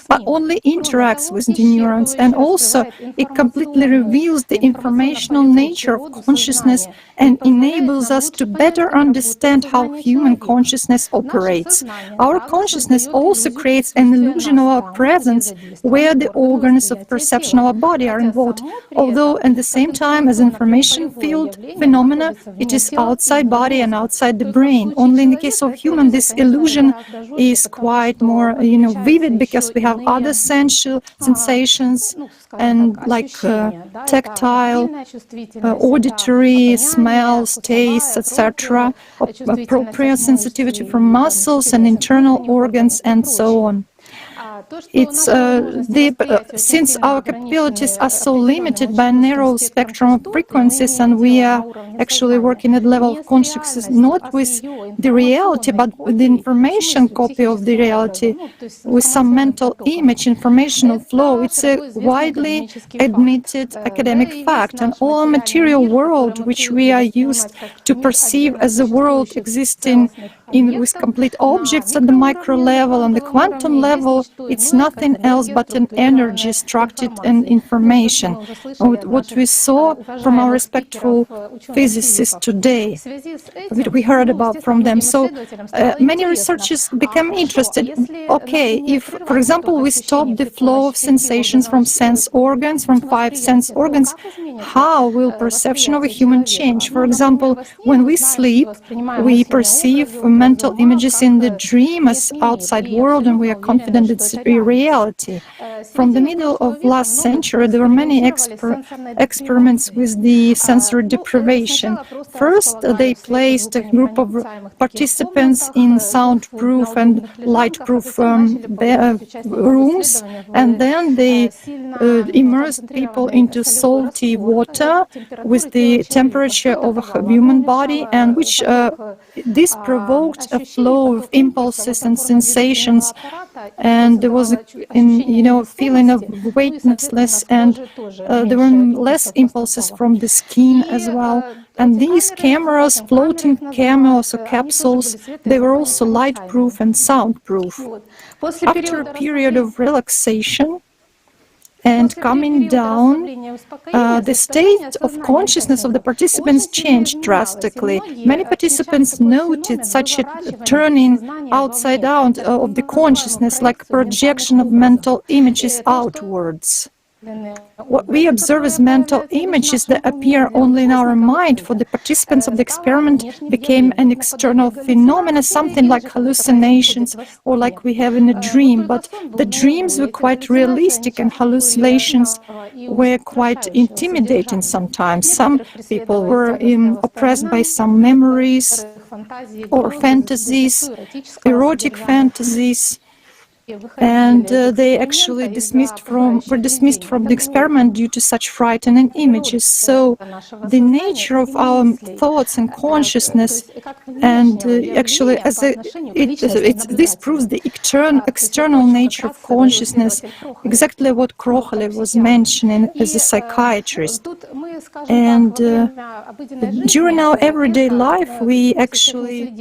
but only interacts with the neurons, and also it completely reveals the informational nature of consciousness and enables us to better understand how human consciousness operates. Our consciousness also creates an illusion of our presence where the organs of perception of our body are involved, although at the same time as information field phenomena, it is outside body and outside the brain. Only in the case of human, this illusion is quite more vivid, because we have other sensations and like tactile, auditory, smells, tastes, etc., appropriate sensitivity from muscles and internal organs, and so on. It's since our capabilities are so limited by a narrow spectrum of frequencies, and we are actually working at the level of consciousness, not with the reality, but with the information copy of the reality, with some mental image, informational flow. It's a widely admitted academic fact, and all material world which we are used to perceive as a world existing with complete objects at the micro level, on the quantum level, it's nothing else but an energy structured and information. What we saw from our respectful physicists today, we heard about from them. So many researchers become interested. Okay, if, for example, we stop the flow of sensations from sense organs, from 5 sense organs, how will perception of a human change? For example, when we sleep, we perceive mental images in the dream as outside world, and we are confident it's a reality. From the middle of last century, there were many experiments with the sensory deprivation. First, they placed a group of participants in soundproof and lightproof rooms, and then they immersed people into salty water with the temperature of a human body, and which this provoked a flow of impulses and sensations, and there was a feeling of weightlessness, and there were less impulses from the skin as well. And these cameras, floating cameras or capsules, they were also light-proof and soundproof. After a period of relaxation and coming down, the state of consciousness of the participants changed drastically. Many participants noted such a turning outside out of the consciousness, like projection of mental images outwards. What we observe as mental images that appear only in our mind for the participants of the experiment became an external phenomena, something like hallucinations or like we have in a dream. But the dreams were quite realistic and hallucinations were quite intimidating sometimes. Some people were oppressed by some memories or fantasies, erotic fantasies. And they actually were dismissed from the experiment due to such frightening images. So the nature of our thoughts and consciousness, and actually this proves the external nature of consciousness, exactly what Krokalev was mentioning as a psychiatrist. And during our everyday life, we actually,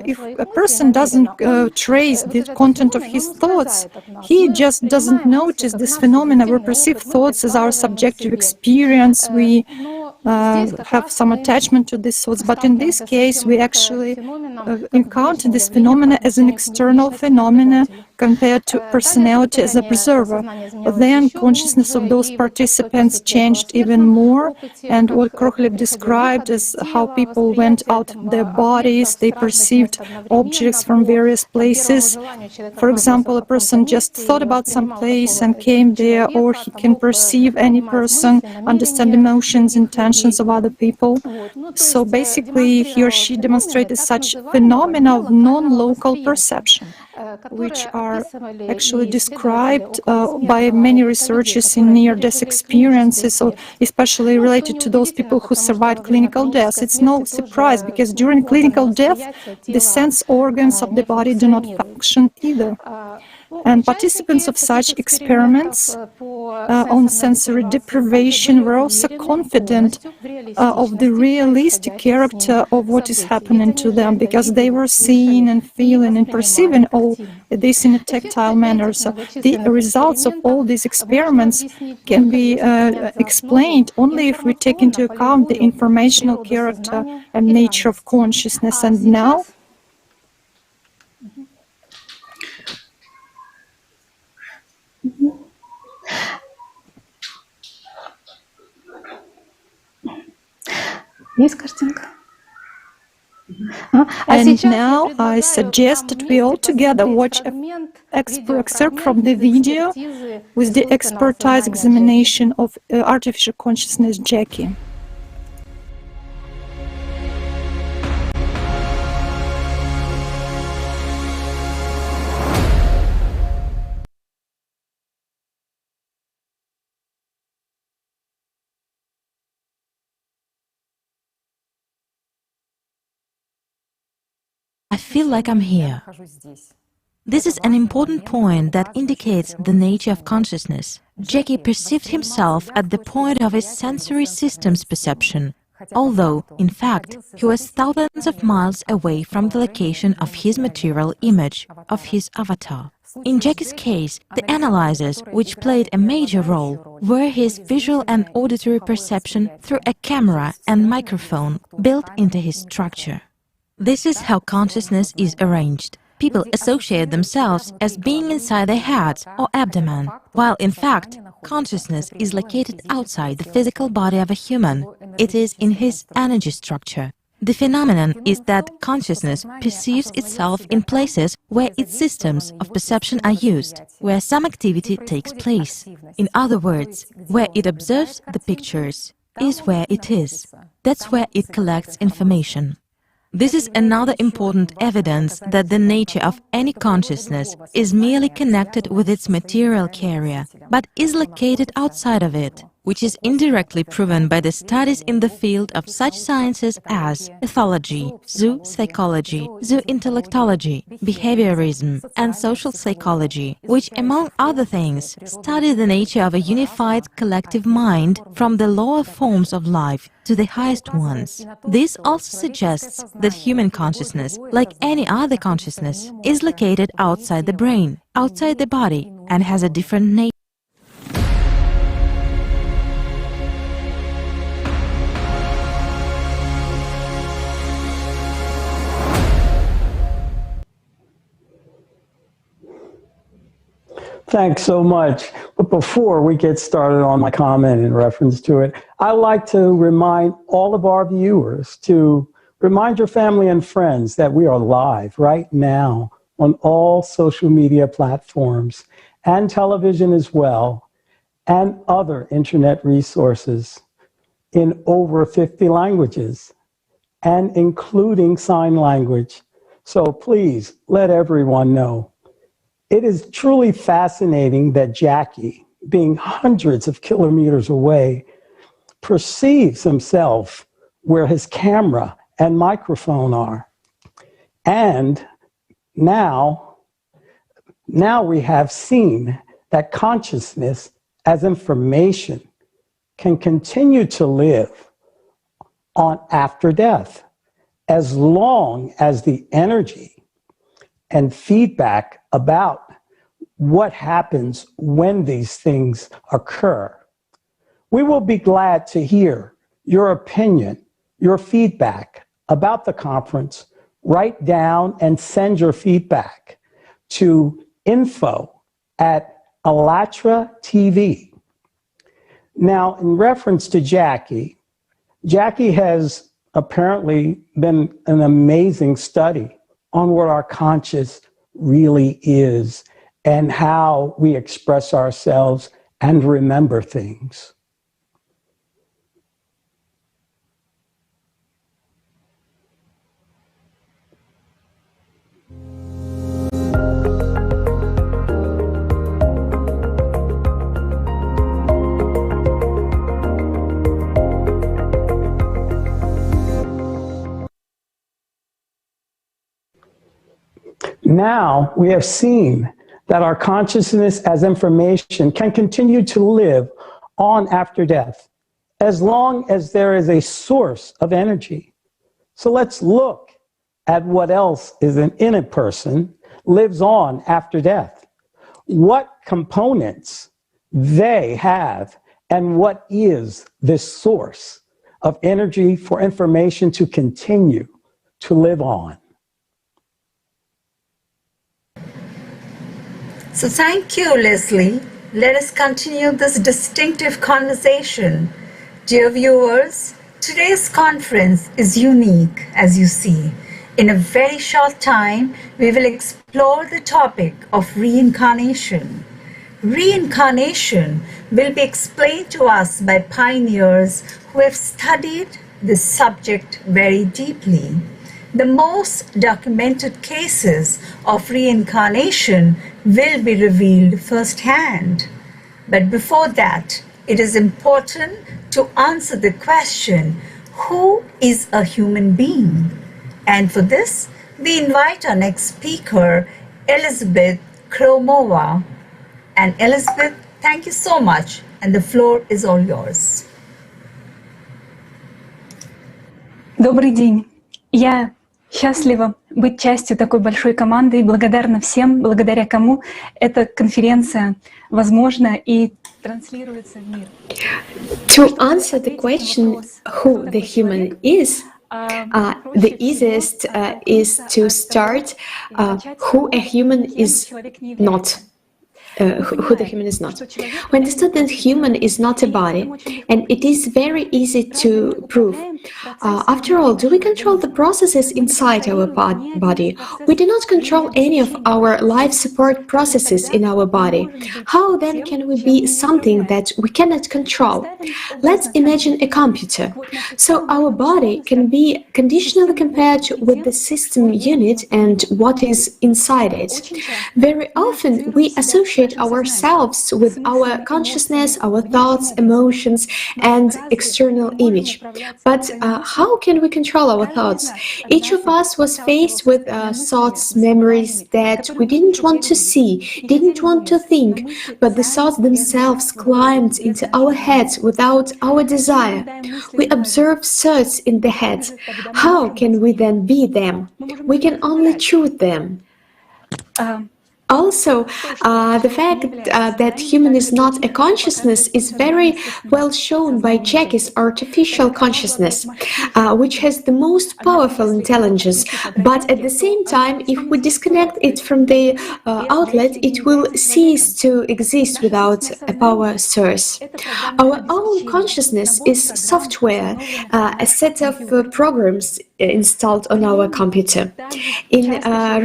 if a person doesn't trace the content of his thoughts, he just doesn't notice this phenomena. We perceive thoughts as our subjective experience. We have some attachment to these thoughts, but in this case, we actually encounter this phenomena as an external phenomena compared to personality as observer. Then consciousness of those participants changed even more, and what Krokalev described as how people went out of their bodies, they perceived objects from various places. For example, a person just thought about some place and came there, or he can perceive any person, understand emotions, intentions of other people. So basically, he or she demonstrated such phenomena of non-local perception, which are actually described by many researchers in near-death experiences, or especially related to those people who survived clinical death. It's no surprise, because during clinical death, the sense organs of the body do not function either. And participants of such experiments on sensory deprivation were also confident of the realistic character of what is happening to them, because they were seeing and feeling and perceiving all this in a tactile manner. So the results of all these experiments can be explained only if we take into account the informational character and nature of consciousness. And now, Есть картинка? And now I suggest that we all together watch an excerpt from the video with the expertise examination of artificial consciousness Jackie. I feel like I'm here. This is an important point that indicates the nature of consciousness. Jackie perceived himself at the point of his sensory system's perception, although, in fact, he was thousands of miles away from the location of his material image, of his avatar. In Jackie's case, the analyzers, which played a major role, were his visual and auditory perception through a camera and microphone built into his structure. This is how consciousness is arranged. People associate themselves as being inside their heads or abdomen, while in fact, consciousness is located outside the physical body of a human. It is in his energy structure. The phenomenon is that consciousness perceives itself in places where its systems of perception are used, where some activity takes place. In other words, where it observes the pictures is where it is. That's where it collects information. This is another important evidence that the nature of any consciousness is merely connected with its material carrier, but is located outside of it. which is indirectly proven by the studies in the field of such sciences as ethology, zoopsychology, zoointellectology, behaviorism, and social psychology, which, among other things, study the nature of a unified collective mind from the lower forms of life to the highest ones. This also suggests that human consciousness, like any other consciousness, is located outside the brain, outside the body, and has a different nature. Thanks so much. But before we get started on my comment in reference to it, I'd like to remind all of our viewers to remind your family and friends that we are live right now on all social media platforms and television as well, and other internet resources in over 50 languages, and including sign language. So please let everyone know. It is truly fascinating that Jackie, being hundreds of kilometers away, perceives himself where his camera and microphone are. And now we have seen that consciousness as information can continue to live on after death, as long as the energy and feedback about what happens when these things occur. We will be glad to hear your opinion, your feedback about the conference. Write down and send your feedback to info@Alatra TV. Now, in reference to Jackie, Jackie has apparently been an amazing study on what our conscious really is and how we express ourselves and remember things. Now we have seen that our consciousness as information can continue to live on after death, as long as there is a source of energy. So let's look at what else is in a person, lives on after death, what components they have, and what is this source of energy for information to continue to live on. So thank you, Leslie. Let us continue this distinctive conversation. Dear viewers, today's conference is unique, as you see. In a very short time, we will explore the topic of reincarnation. Reincarnation will be explained to us by pioneers who have studied this subject very deeply. The most documented cases of reincarnation will be revealed firsthand. But before that, it is important to answer the question, who is a human being? And for this, we invite our next speaker, Elizabeth Kromova. And Elizabeth, thank you so much, and the floor is all yours. Добрый день. Я счастлива быть частью такой большой команды и благодарна всем, благодаря кому эта конференция возможна и транслируется в мир. To answer the question, who the human is, the easiest is to start who a human is not. Who the human is not. We understood that human is not a body, and it is very easy to prove. After all, do we control the processes inside our body? We do not control any of our life support processes in our body. How then can we be something that we cannot control? Let's imagine a computer. So our body can be conditionally compared with the system unit and what is inside it. Very often we associate associate ourselves with our consciousness, our thoughts, emotions, and external image. But how can we control our thoughts? Each of us was faced with thoughts, memories that we didn't want to see, didn't want to think, but the thoughts themselves climbed into our heads without our desire. We observe thoughts in the head. How can we then be them? We can only choose them. Also, the fact that human is not a consciousness is very well shown by Jackie's artificial consciousness, which has the most powerful intelligence. But at the same time, if we disconnect it from the outlet, it will cease to exist without a power source. Our own consciousness is software, a set of programs installed on our computer. In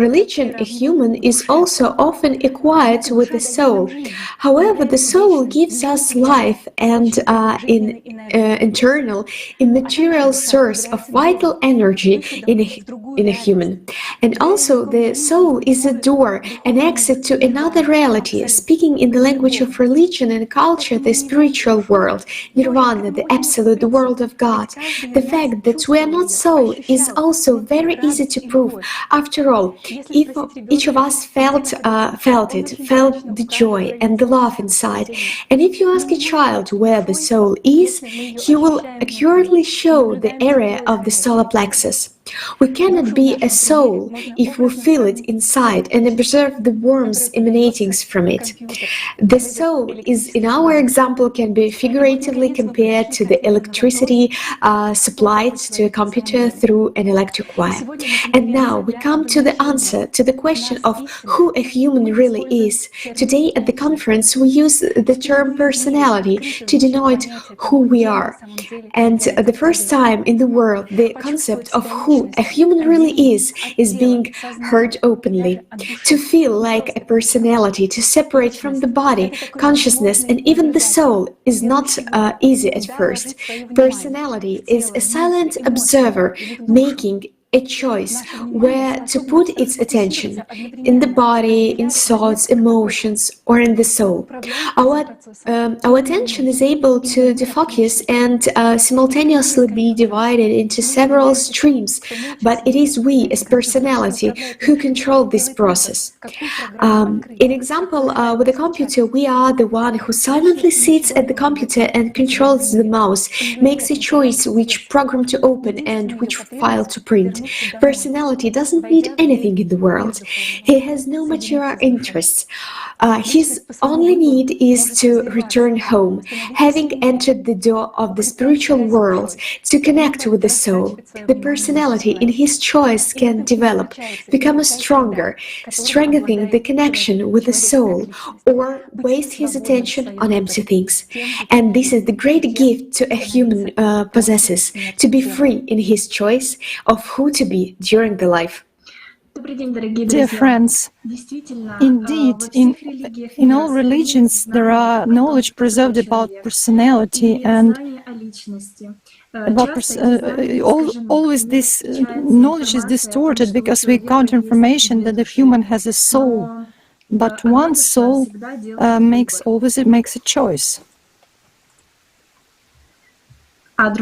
religion, a human is also often acquired with the soul. However, the soul gives us life and an internal, immaterial source of vital energy in a human. And also, the soul is a door, an exit to another reality, speaking in the language of religion and culture, the spiritual world, nirvana, the absolute, the world of God. The fact that we are not soul is also very easy to prove. After all, if each of us felt the joy and the love inside, and if you ask a child where the soul is, he will accurately show the area of the solar plexus. We cannot be a soul if we feel it inside and observe the warmth emanating from it. The soul is, in our example, can be figuratively compared to the electricity supplied to a computer through an electric wire. And now we come to the answer to the question of who a human really is. Today at the conference we use the term personality to denote who we are. And the first time in the world the concept of who a human really is being heard openly. To feel like a personality, to separate from the body, consciousness, and even the soul is not easy at first. Personality is a silent observer making a choice where to put its attention, in the body, in thoughts, emotions, or in the soul. Our attention is able to defocus and simultaneously be divided into several streams, but it is we as personality who control this process. In example, with a computer, we are the one who silently sits at the computer and controls the mouse, makes a choice which program to open and which file to print. Personality doesn't need anything in the world. He has no material interests. His only need is to return home, having entered the door of the spiritual world, to connect with the soul. The personality in his choice can develop, become stronger, strengthening the connection with the soul, or waste his attention on empty things. And this is the great gift to a human possesses, to be free in his choice of who to be during the life. Dear friends, indeed, in all religions there are knowledge preserved about personality, and about always this knowledge is distorted because we count information that the human has a soul, but one soul makes a choice. While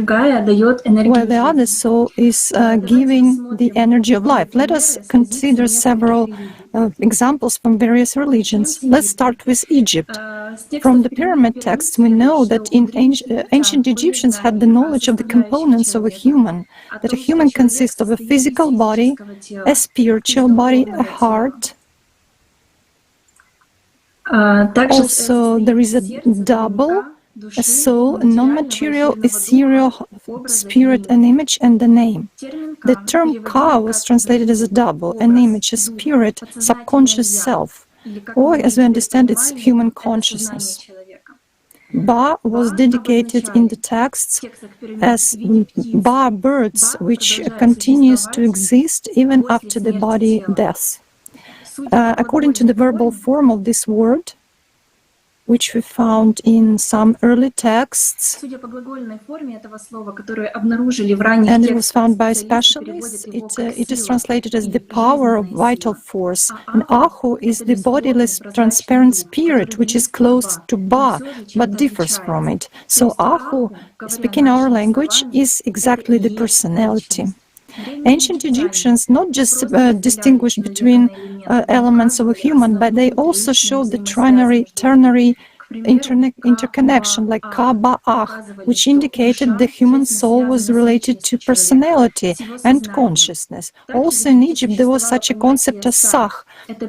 the other soul is giving the energy of life. Let us consider several examples from various religions. Let's start with Egypt. From the pyramid texts, we know that ancient Egyptians had the knowledge of the components of a human, that a human consists of a physical body, a spiritual body, a heart. Also, there is a double, a soul, a non-material, ethereal spirit, an image, and a name. The term Ka was translated as a double, an image, a spirit, subconscious self, or, as we understand, it's human consciousness. Ba was dedicated in the texts as Ba birds, which continues to exist even after the body death. According to the verbal form of this word, which we found in some early texts, and it was found by specialists. It is translated as the power of vital force, and Ahu is the bodiless, transparent spirit, which is close to Ba, but differs from it. So Ahu, speaking our language, is exactly the personality. Ancient Egyptians not just distinguished between elements of a human, but they also showed the ternary interconnection, like Ka-Ba-Ah, which indicated the human soul was related to personality and consciousness. Also in Egypt there was such a concept as Sah,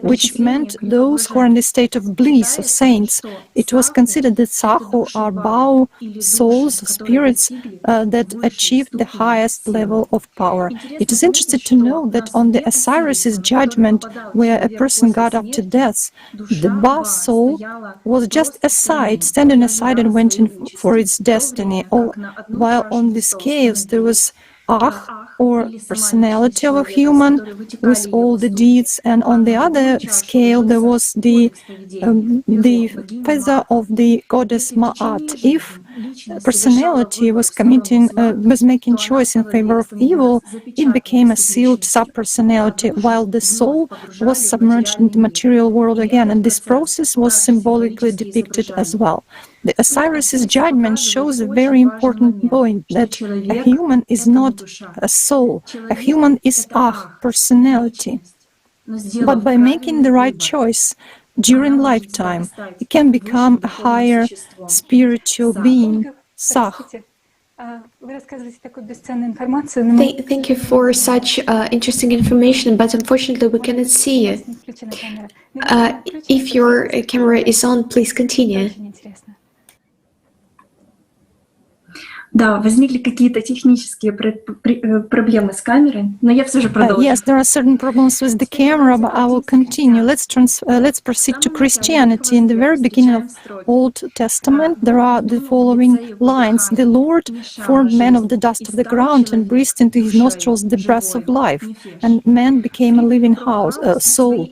which meant those who are in the state of bliss, of saints. It was considered that Sahu are Bao souls, spirits that achieved the highest level of power. It is interesting to know that on the Osiris's judgment, where a person got after death, the Ba soul was just aside, standing aside and waiting for its destiny, while on the scales there was Ah, or personality of a human with all the deeds, and on the other scale there was the feather of the goddess Ma'at. If personality was making choice in favor of evil, it became a sealed subpersonality, while the soul was submerged in the material world again, and this process was symbolically depicted as well. The Osiris's judgment shows a very important point, that a human is not a soul. A human is personality. But by making the right choice during lifetime, it can become a higher spiritual being, Sah. Thank you for such interesting information, but unfortunately we cannot see you. If your camera is on, please continue. Да, возникли какие-то технические проблемы с камерой, но я все же продолжу. Yes, there are certain problems with the camera, but I will continue. Let's proceed to Christianity. In the very beginning of Old Testament, there are the following lines: "The Lord formed man of the dust of the ground and breathed into his nostrils the breath of life, and man became a living soul."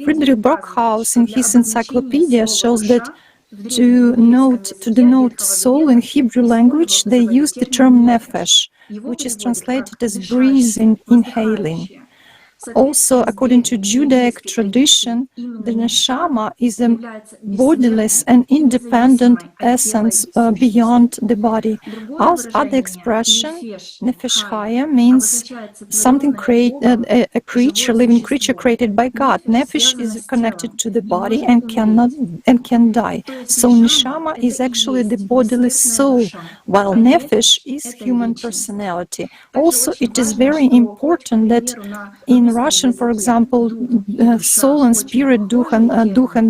Friedrich Brockhaus, in his encyclopedia, shows that to denote soul in Hebrew language, they use the term nefesh, which is translated as breathing, inhaling. Also, according to Judaic tradition, the neshama is a bodiless and independent essence beyond the body. Other expression, nefesh chaya, means something a creature, living creature created by God. Nefesh is connected to the body and can die. So neshama is actually the bodiless soul, while nefesh is human personality. Also, it is very important that in Russian, for example, soul and spirit, duch and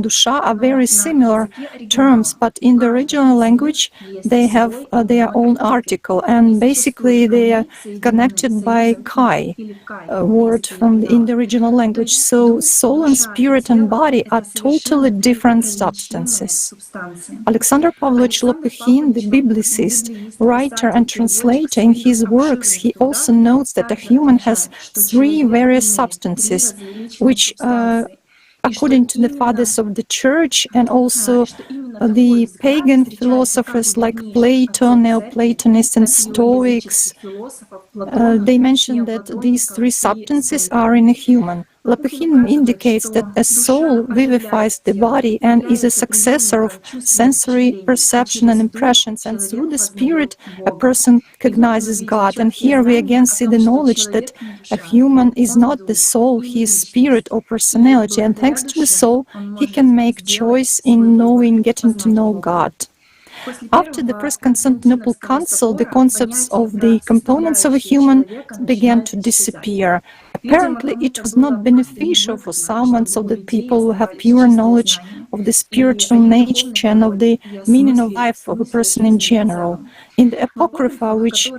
dusha, are very similar terms, but in the original language they have their own article, and basically they are connected by kai, a word in the original language. So soul and spirit and body are totally different substances. Alexander Pavlovich Lopukhin, the biblicist, writer and translator, in his works he also notes that a human has three various substances, which according to the fathers of the church and also the pagan philosophers like Plato, Neoplatonists and Stoics, they mention that these three substances are in a human. Lopukhin indicates that a soul vivifies the body and is a successor of sensory perception and impressions, and through the spirit a person recognizes God. And here we again see the knowledge that a human is not the soul, he is spirit or personality, and thanks to the soul he can make choice in getting to know God. After the First Constantinople Council, the concepts of the components of a human began to disappear. Apparently, it was not beneficial for some of the people who have pure knowledge of the spiritual nature and of the meaning of life of a person in general. In the Apocrypha, which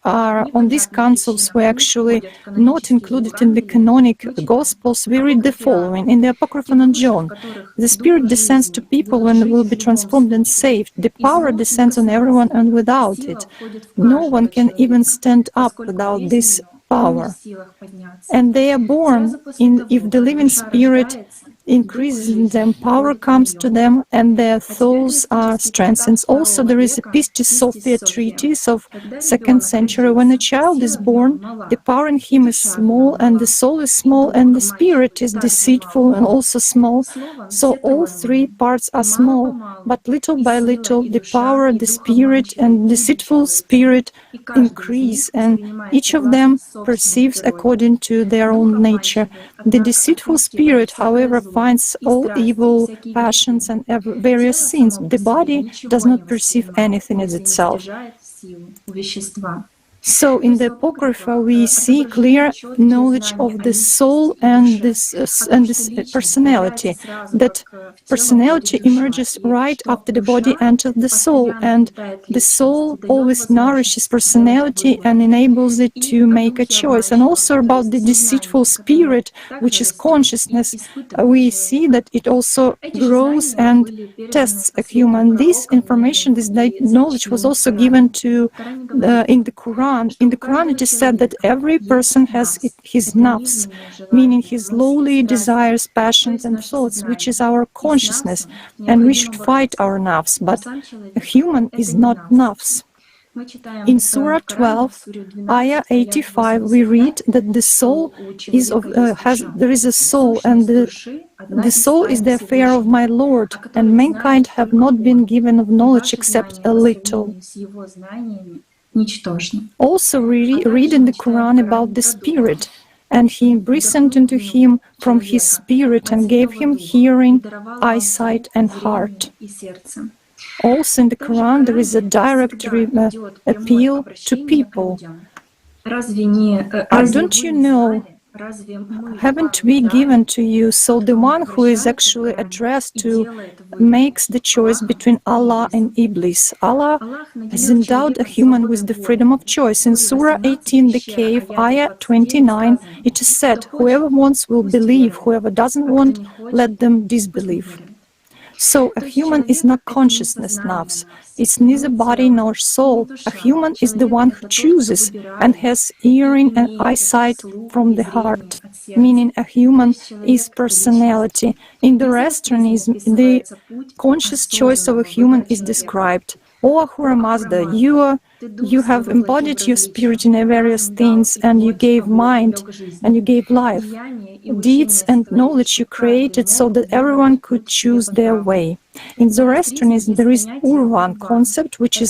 are on these councils were actually not included in the canonic Gospels, we read the following. In the Apocrypha on John, the Spirit descends to people when they will be transformed and saved. The power descends on everyone, and without it, no one can even stand up without this power. And they are born if the living spirit increases in them, power comes to them, and their souls are strengthened. Also, there is a Pistis Sophia treatise of 2nd century. When a child is born, the power in him is small, and the soul is small, and the spirit is deceitful and also small. So all three parts are small, but little by little, the power, the spirit, and deceitful spirit increase, and each of them perceives according to their own nature. The deceitful spirit, however, finds all evil passions and various sins. The body does not perceive anything as itself. So in the Apocrypha, we see clear knowledge of the soul and this personality. That personality emerges right after the body enters the soul, and the soul always nourishes personality and enables it to make a choice. And also about the deceitful spirit, which is consciousness, we see that it also grows and tests a human. This information, this knowledge was also given to in the Quran. In the Quran, it is said that every person has his nafs, meaning his lowly desires, passions, and thoughts, which is our consciousness, and we should fight our nafs. But a human is not nafs. In Surah 12, Ayah 85, we read that the soul is there is a soul, and the soul is the affair of my Lord, and mankind have not been given of knowledge except a little. Also, we read in the Quran about the spirit, and he breathed into him from his spirit and gave him hearing, eyesight, and heart. Also in the Quran, there is a direct appeal to people. Don't you know, haven't we given to you? So the one who is actually addressed to makes the choice between Allah and Iblis. Allah has endowed a human with the freedom of choice. In Surah 18, the cave, Ayah 29, it is said, whoever wants will believe, whoever doesn't want, let them disbelieve. So a human is not consciousness, nafs. It's neither body nor soul. A human is the one who chooses and has hearing and eyesight from the heart, meaning a human is personality. In the Zoroastrianism, the conscious choice of a human is described. O Ahura Mazda, you have embodied your spirit in various things, and you gave mind, and you gave life. Deeds and knowledge you created so that everyone could choose their way. In Zoroastrianism, there is Urvan concept, which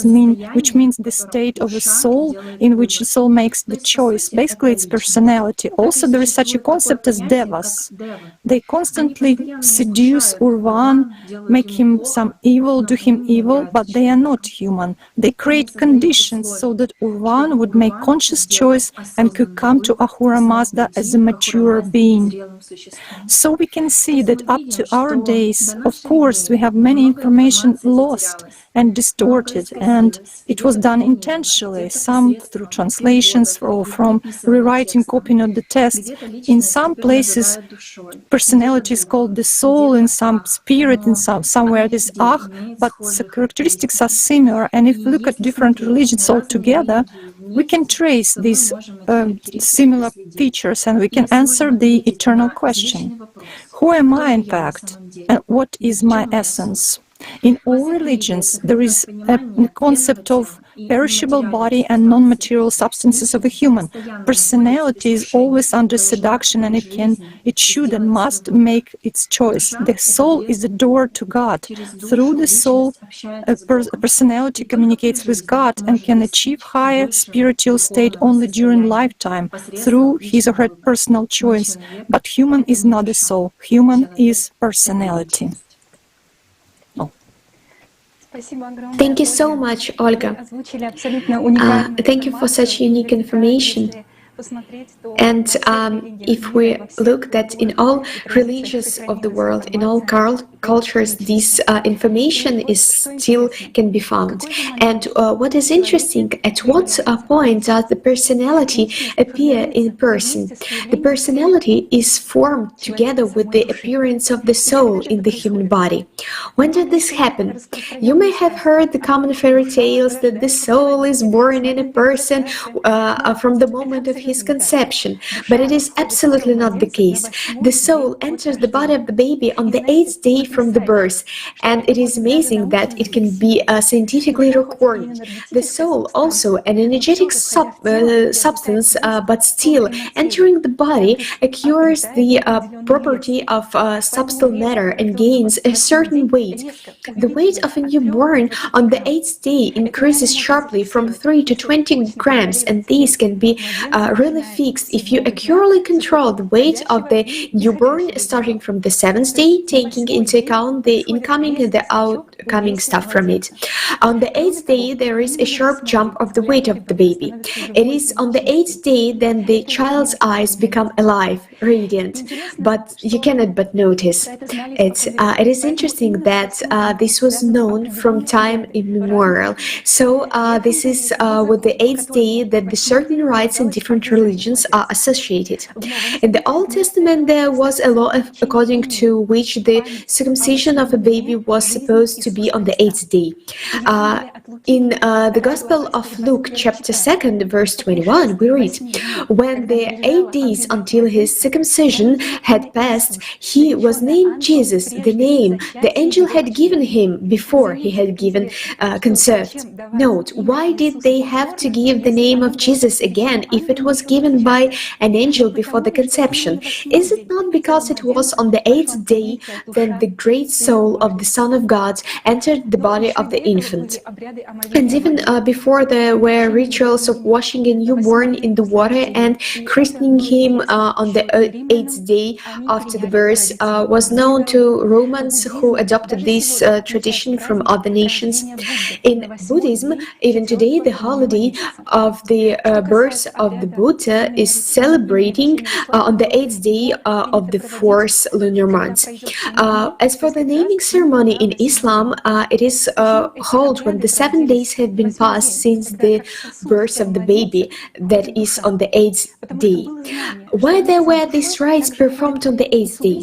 means the state of a soul in which the soul makes the choice. Basically, it's personality. Also, there is such a concept as devas. They constantly seduce Urvan, make him some evil, do him evil, but they are not human. They create conditions so that Urvan would make conscious choice and could come to Ahura Mazda as a mature being. So we can see that up to our days, of course, we have many information lost and distorted, and it was done intentionally, some through translations or from rewriting, copying of the text. In some places, personality is called the soul, in some spirit, in somewhere it is but the characteristics are similar, and if we look at different religions altogether, we can trace these similar features, and we can answer the eternal question. Who am I, in fact, and what is my essence? In all religions, there is a concept of perishable body and non-material substances of a human. Personality is always under seduction, and it should and must make its choice. The soul is the door to God. Through the soul, a personality communicates with God and can achieve higher spiritual state only during lifetime through his or her personal choice. But human is not the soul. Human is personality. Thank you so much, Olga. Thank you for such unique information. And if we look that in all religions of the world, in all cultures, this information is still can be found. And what is interesting, at what point does the personality appear in person? The personality is formed together with the appearance of the soul in the human body. When did this happen? You may have heard the common fairy tales that the soul is born in a person from the moment of his conception, but it is absolutely not the case. The soul enters the body of the baby on the 8th day from the birth, and it is amazing that it can be scientifically recorded. The soul, also an energetic substance, but still entering the body, acquires the property of subtle matter and gains a certain weight. The weight of a newborn on the 8th day increases sharply from 3 to 20 grams, and these can be really fixed if you accurately control the weight of the newborn starting from the 7th day, taking into account the incoming and the outcoming stuff from it. On the 8th day, there is a sharp jump of the weight of the baby. It is on the 8th day then the child's eyes become alive, radiant, but you cannot but notice it. It is interesting that this was known from time immemorial. So this is with the 8th day that the certain rites in different religions are associated. In the Old Testament, there was a law according to which the circumcision of a baby was supposed to be on the 8th day. In the Gospel of Luke, chapter 2, verse 21, we read, "When the 8 days until his circumcision had passed, he was named Jesus, the name the angel had given him before he had given conceived." Note, why did they have to give the name of Jesus again if it was given by an angel before the conception? Is it not because it was on the 8th day that the great soul of the Son of God entered the body of the infant? And even before there were rituals of washing a newborn in the water and christening him on the 8th day after the birth was known to Romans who adopted this tradition from other nations. In Buddhism, even today, the holiday of the birth of the Buddha is celebrating on the 8th day of the 4th lunar month. As for the naming ceremony in Islam, it is held when the 7 days have been passed since the birth of the baby, that is on the 8th day. Why there were these rites performed on the 8th day?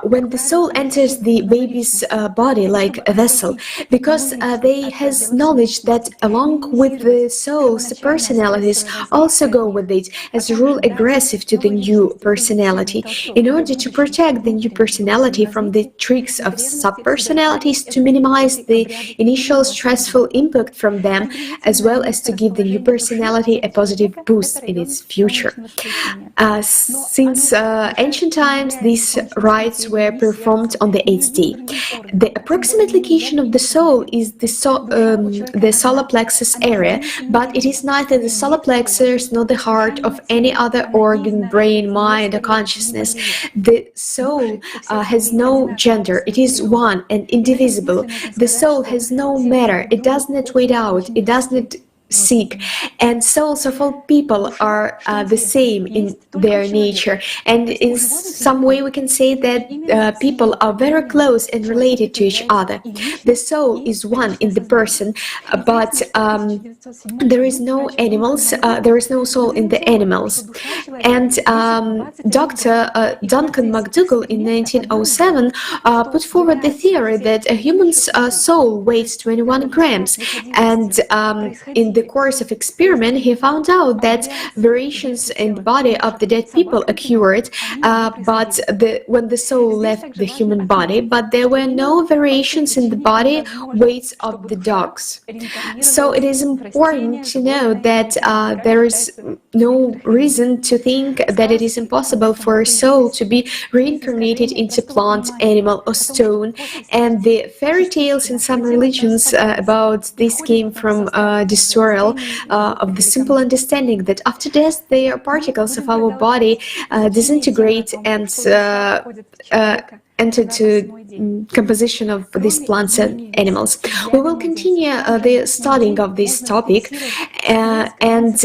When the soul enters the baby's body like a vessel, because they has knowledge that along with the souls, the personalities also go with it, as a rule aggressive to the new personality. In order to protect the new personality from the tricks of subpersonalities, to minimize the initial stressful impact from them, as well as to give the new personality a positive boost in its future. Since ancient times, these rites were performed on the 8th day. The approximate location of the soul is the solar plexus area, but it is neither the solar plexus nor the heart of any other organ, brain, mind, or consciousness. The soul has no gender. It is one and indivisible. The soul has no matter. It does not wait out. It does not seek, and souls of all people are the same in their nature, and in some way we can say that people are very close and related to each other. The soul is one in the person, but there is no animals, there is no soul in the animals. And Dr. Duncan McDougall in 1907 put forward the theory that a human's soul weighs 21 grams, and in the course of experiment, he found out that variations in the body of the dead people occurred, but when the soul left the human body, but there were no variations in the body weights of the dogs. So it is important to know that there is no reason to think that it is impossible for a soul to be reincarnated into plant, animal, or stone. And the fairy tales in some religions about this came from destroy of the simple understanding that after death the particles of our body disintegrate and enter to composition of these plants and animals. We will continue the studying of this topic, and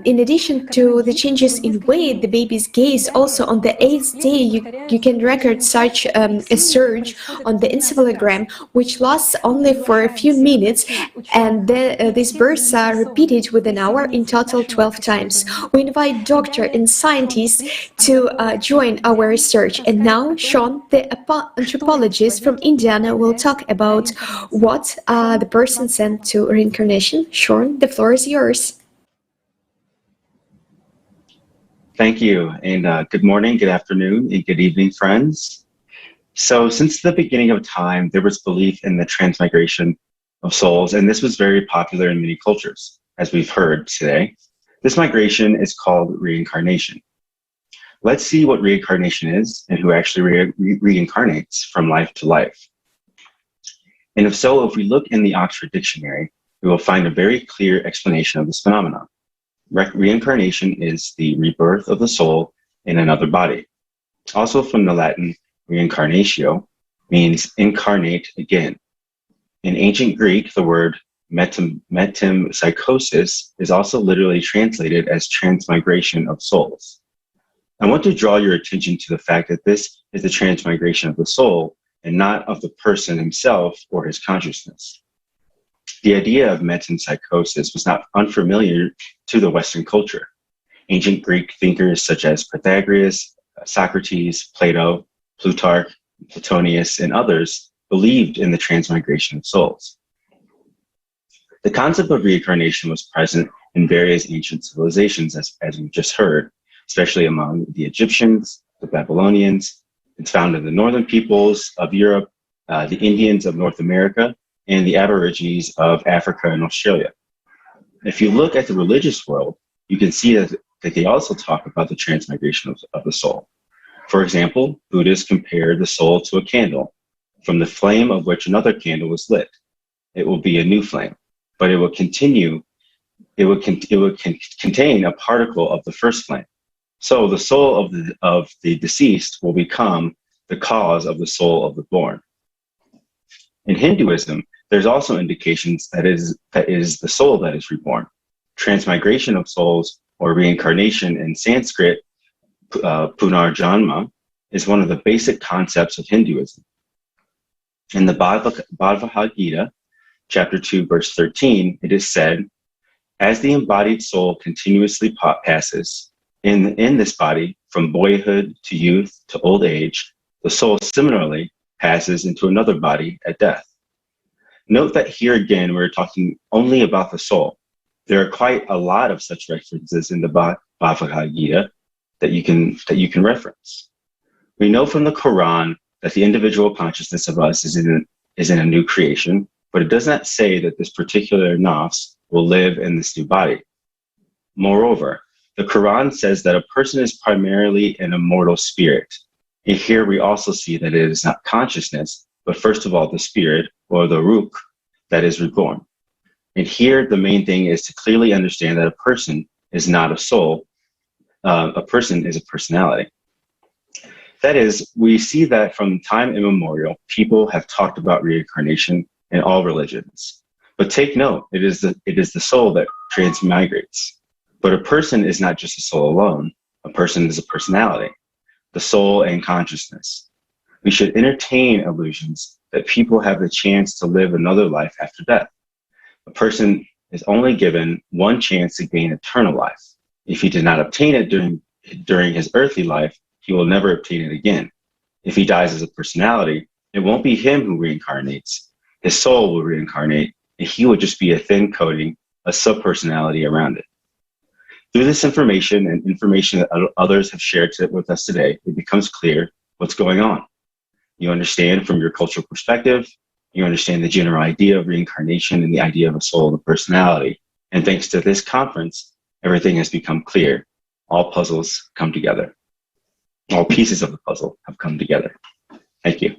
in addition to the changes in weight, the baby's gaze, also on the 8th day you can record such a surge on the encephalogram, which lasts only for a few minutes, and these bursts are repeated within an hour, in total 12 times. We invite doctors and scientists to join our research. And now, Sean, the anthropologist from Indiana will talk about what the person sent to reincarnation. Sean, the floor is yours. Thank you, and good morning, good afternoon, and good evening, friends. So since the beginning of time, there was belief in the transmigration of souls, and this was very popular in many cultures, as we've heard today. This migration is called reincarnation. Let's see what reincarnation is and who actually reincarnates from life to life. And if so, if we look in the Oxford Dictionary, we will find a very clear explanation of this phenomenon. Reincarnation is the rebirth of the soul in another body. Also from the Latin, reincarnatio means incarnate again. In ancient Greek, the word metempsychosis is also literally translated as transmigration of souls. I want to draw your attention to the fact that this is the transmigration of the soul and not of the person himself or his consciousness. The idea of metempsychosis was not unfamiliar to the Western culture. Ancient Greek thinkers such as Pythagoras, Socrates, Plato, Plutarch, Platonius, and others believed in the transmigration of souls. The concept of reincarnation was present in various ancient civilizations, as we just heard, especially among the Egyptians, the Babylonians. It's found in the northern peoples of Europe, the Indians of North America, and the Aborigines of Africa and Australia. If you look at the religious world, you can see that they also talk about the transmigration of the soul. For example, Buddhists compare the soul to a candle, from the flame of which another candle was lit. It will be a new flame, but it will contain a particle of the first flame. So the soul of the deceased will become the cause of the soul of the born. In Hinduism, there's also indications that is the soul that is reborn. Transmigration of souls, or reincarnation in Sanskrit, punarjanma, is one of the basic concepts of Hinduism. In the Bhagavad Gita, chapter 2, verse 13, it is said, as the embodied soul continuously passes in this body from boyhood to youth to old age, the soul similarly passes into another body at death. Note that here again, we're talking only about the soul. There are quite a lot of such references in the Bhagavad Gita that you can reference. We know from the Quran that the individual consciousness of us is in a new creation, but it does not say that this particular nafs will live in this new body. Moreover, the Quran says that a person is primarily an immortal spirit. And here we also see that it is not consciousness, but first of all, the spirit, or the ruh, that is reborn. And here, the main thing is to clearly understand that a person is not a soul. A person is a personality. That is, we see that from time immemorial, people have talked about reincarnation in all religions. But take note, it is the soul that transmigrates. But a person is not just a soul alone. A person is a personality, the soul and consciousness. We should entertain illusions that people have the chance to live another life after death. A person is only given one chance to gain eternal life. If he did not obtain it during his earthly life, he will never obtain it again. If he dies as a personality, it won't be him who reincarnates. His soul will reincarnate, and he will just be a thin coating, a subpersonality around it. Through this information and information that others have shared with us today, it becomes clear what's going on. You understand from your cultural perspective, you understand the general idea of reincarnation and the idea of a soul and a personality. And thanks to this conference, everything has become clear. All puzzles come together. All pieces of the puzzle have come together. Thank you.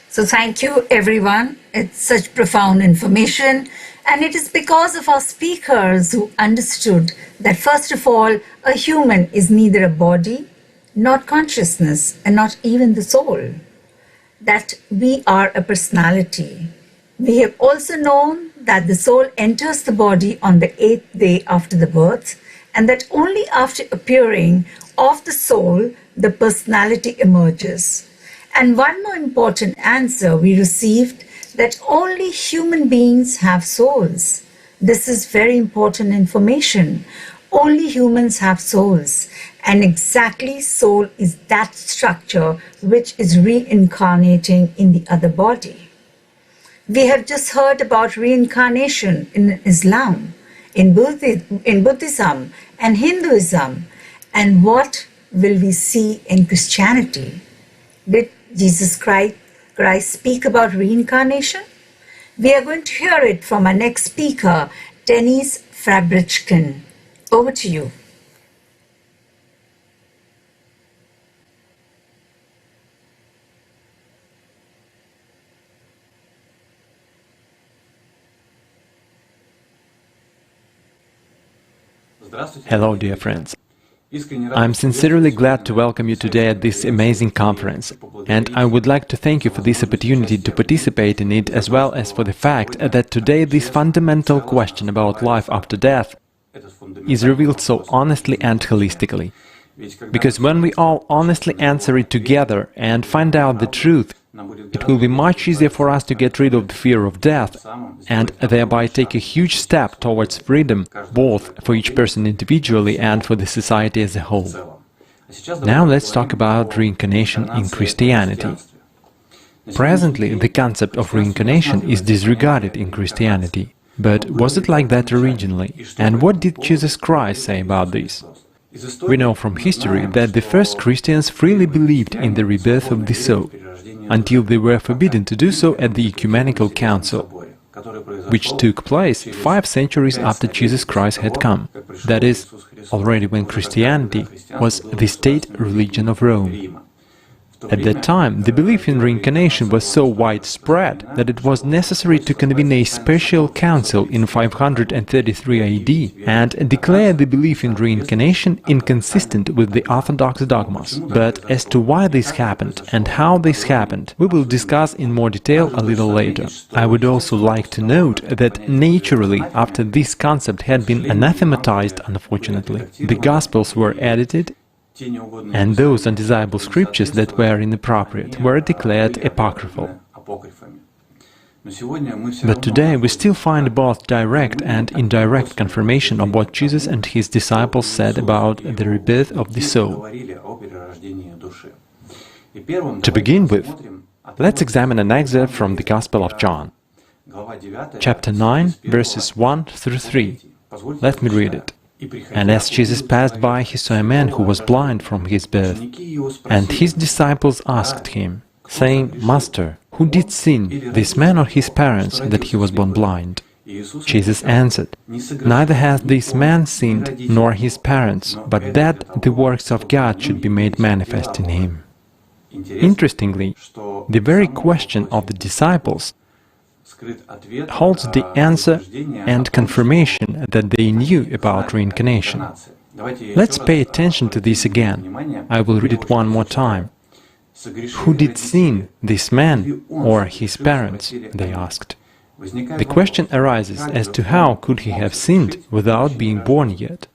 So thank you, everyone. It's such profound information. And it is because of our speakers who understood that, first of all, a human is neither a body, not consciousness, and not even the soul. That we are a personality. We have also known that the soul enters the body on the 8th day after the birth, and that only after appearing of the soul, the personality emerges. And one more important answer we received, that only human beings have souls. This is very important information. only humans have souls, and exactly soul is that structure which is reincarnating in the other body. We have just heard about reincarnation in Islam, in Buddhism and Hinduism, and what will we see in Christianity? Did Jesus Christ speak about reincarnation? We are going to hear it from our next speaker, Denise Fabrichkin. Over to you. Hello, dear friends. I'm sincerely glad to welcome you today at this amazing conference, and I would like to thank you for this opportunity to participate in it, as well as for the fact that today this fundamental question about life after death is revealed so honestly and holistically. Because when we all honestly answer it together and find out the truth, it will be much easier for us to get rid of the fear of death and thereby take a huge step towards freedom, both for each person individually and for the society as a whole. Now let's talk about reincarnation in Christianity. Presently, the concept of reincarnation is disregarded in Christianity. But was it like that originally? And what did Jesus Christ say about this? We know from history that the first Christians freely believed in the rebirth of the soul, until they were forbidden to do so at the Ecumenical Council, which took place 5 centuries after Jesus Christ had come, that is, already when Christianity was the state religion of Rome. At that time, the belief in reincarnation was so widespread that it was necessary to convene a special council in 533 AD and declare the belief in reincarnation inconsistent with the orthodox dogmas. But as to why this happened and how this happened, we will discuss in more detail a little later. I would also like to note that naturally, after this concept had been anathematized, unfortunately, the Gospels were edited, and those undesirable scriptures that were inappropriate were declared apocryphal. But today we still find both direct and indirect confirmation of what Jesus and his disciples said about the rebirth of the soul. To begin with, let's examine an excerpt from the Gospel of John, chapter 9, verses 1 through 3. Let me read it. And as Jesus passed by, he saw a man who was blind from his birth. And his disciples asked him, saying, Master, who did sin, this man or his parents, that he was born blind? Jesus answered, Neither hath this man sinned, nor his parents, but that the works of God should be made manifest in him. Interestingly, the very question of the disciples holds the answer and confirmation that they knew about reincarnation. Let's pay attention to this again. I will read it one more time. Who did sin, this man or his parents? They asked. The question arises as to how could he have sinned without being born yet?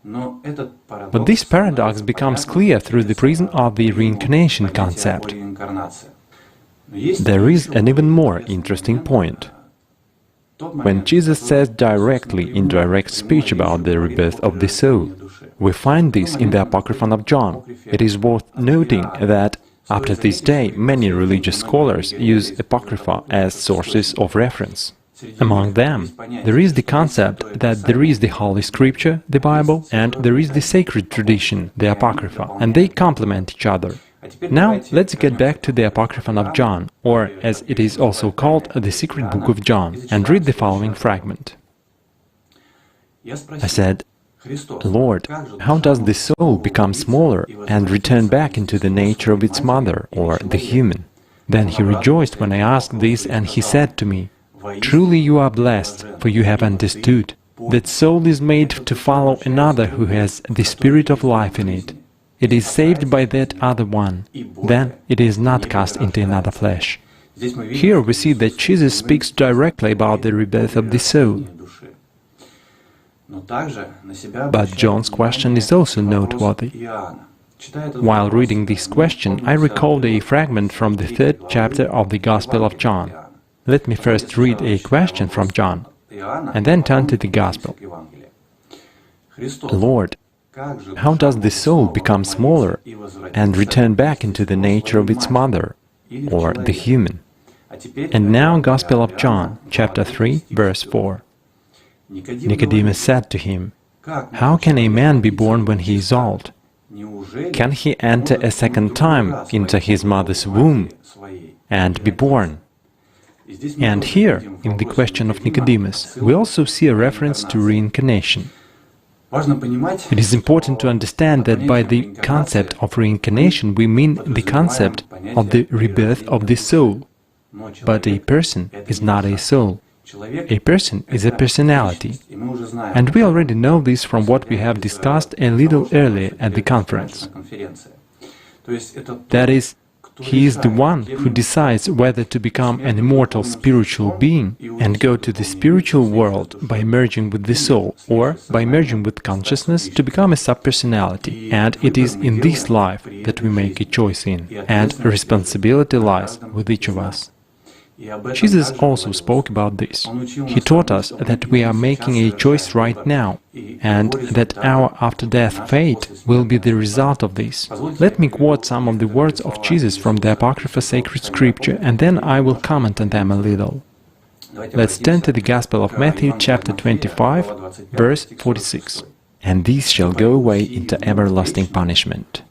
But this paradox becomes clear through the prism of the reincarnation concept. There is an even more interesting point. When Jesus says directly in direct speech about the rebirth of the soul, we find this in the Apocryphon of John. It is worth noting that after this day many religious scholars use Apocrypha as sources of reference. Among them, there is the concept that there is the Holy Scripture, the Bible, and there is the sacred tradition, the Apocrypha, and they complement each other. Now, let's get back to the Apocryphon of John, or as it is also called, the Secret Book of John, and read the following fragment. I said, Lord, how does the soul become smaller and return back into the nature of its mother, or the human? Then he rejoiced when I asked this, and he said to me, Truly you are blessed, for you have understood that soul is made to follow another who has the spirit of life in it. It is saved by that other one, then it is not cast into another flesh. Here we see that Jesus speaks directly about the rebirth of the soul. But John's question is also noteworthy. While reading this question, I recalled a fragment from the 3rd chapter of the Gospel of John. Let me first read a question from John, and then turn to the Gospel. Lord, how does the soul become smaller and return back into the nature of its mother, or the human? And now Gospel of John, chapter 3, verse 4. Nicodemus said to him, "How can a man be born when he is old? Can he enter a second time into his mother's womb and be born?" And here, in the question of Nicodemus, we also see a reference to reincarnation. It is important to understand that by the concept of reincarnation we mean the concept of the rebirth of the soul. But a person is not a soul. A person is a personality. And we already know this from what we have discussed a little earlier at the conference. That is, he is the one who decides whether to become an immortal spiritual being and go to the spiritual world by merging with the soul, or by merging with consciousness to become a subpersonality. And it is in this life that we make a choice in, and responsibility lies with each of us. Jesus also spoke about this. He taught us that we are making a choice right now, and that our after-death fate will be the result of this. Let me quote some of the words of Jesus from the Apocrypha Sacred Scripture, and then I will comment on them a little. Let's turn to the Gospel of Matthew, chapter 25, verse 46. "And these shall go away into everlasting punishment,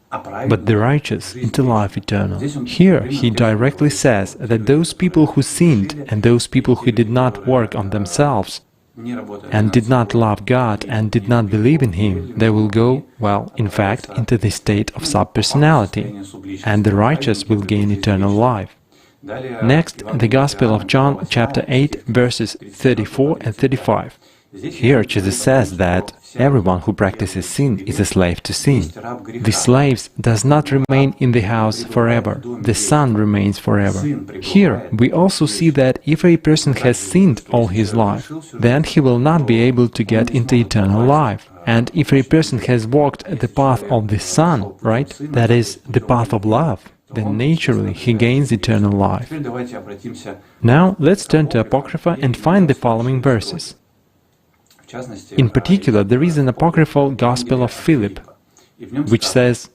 but the righteous into life eternal." Here he directly says that those people who sinned and those people who did not work on themselves and did not love God and did not believe in Him, they will go, well, in fact, into the state of subpersonality, and the righteous will gain eternal life. Next, the Gospel of John, chapter 8, verses 34 and 35. Here Jesus says that everyone who practices sin is a slave to sin. The slave does not remain in the house forever, the son remains forever. Here we also see that if a person has sinned all his life, then he will not be able to get into eternal life. And if a person has walked the path of the Son, right, that is, the path of love, then naturally he gains eternal life. Now let's turn to Apocrypha and find the following verses. In particular, there is an apocryphal Gospel of Philip, which says,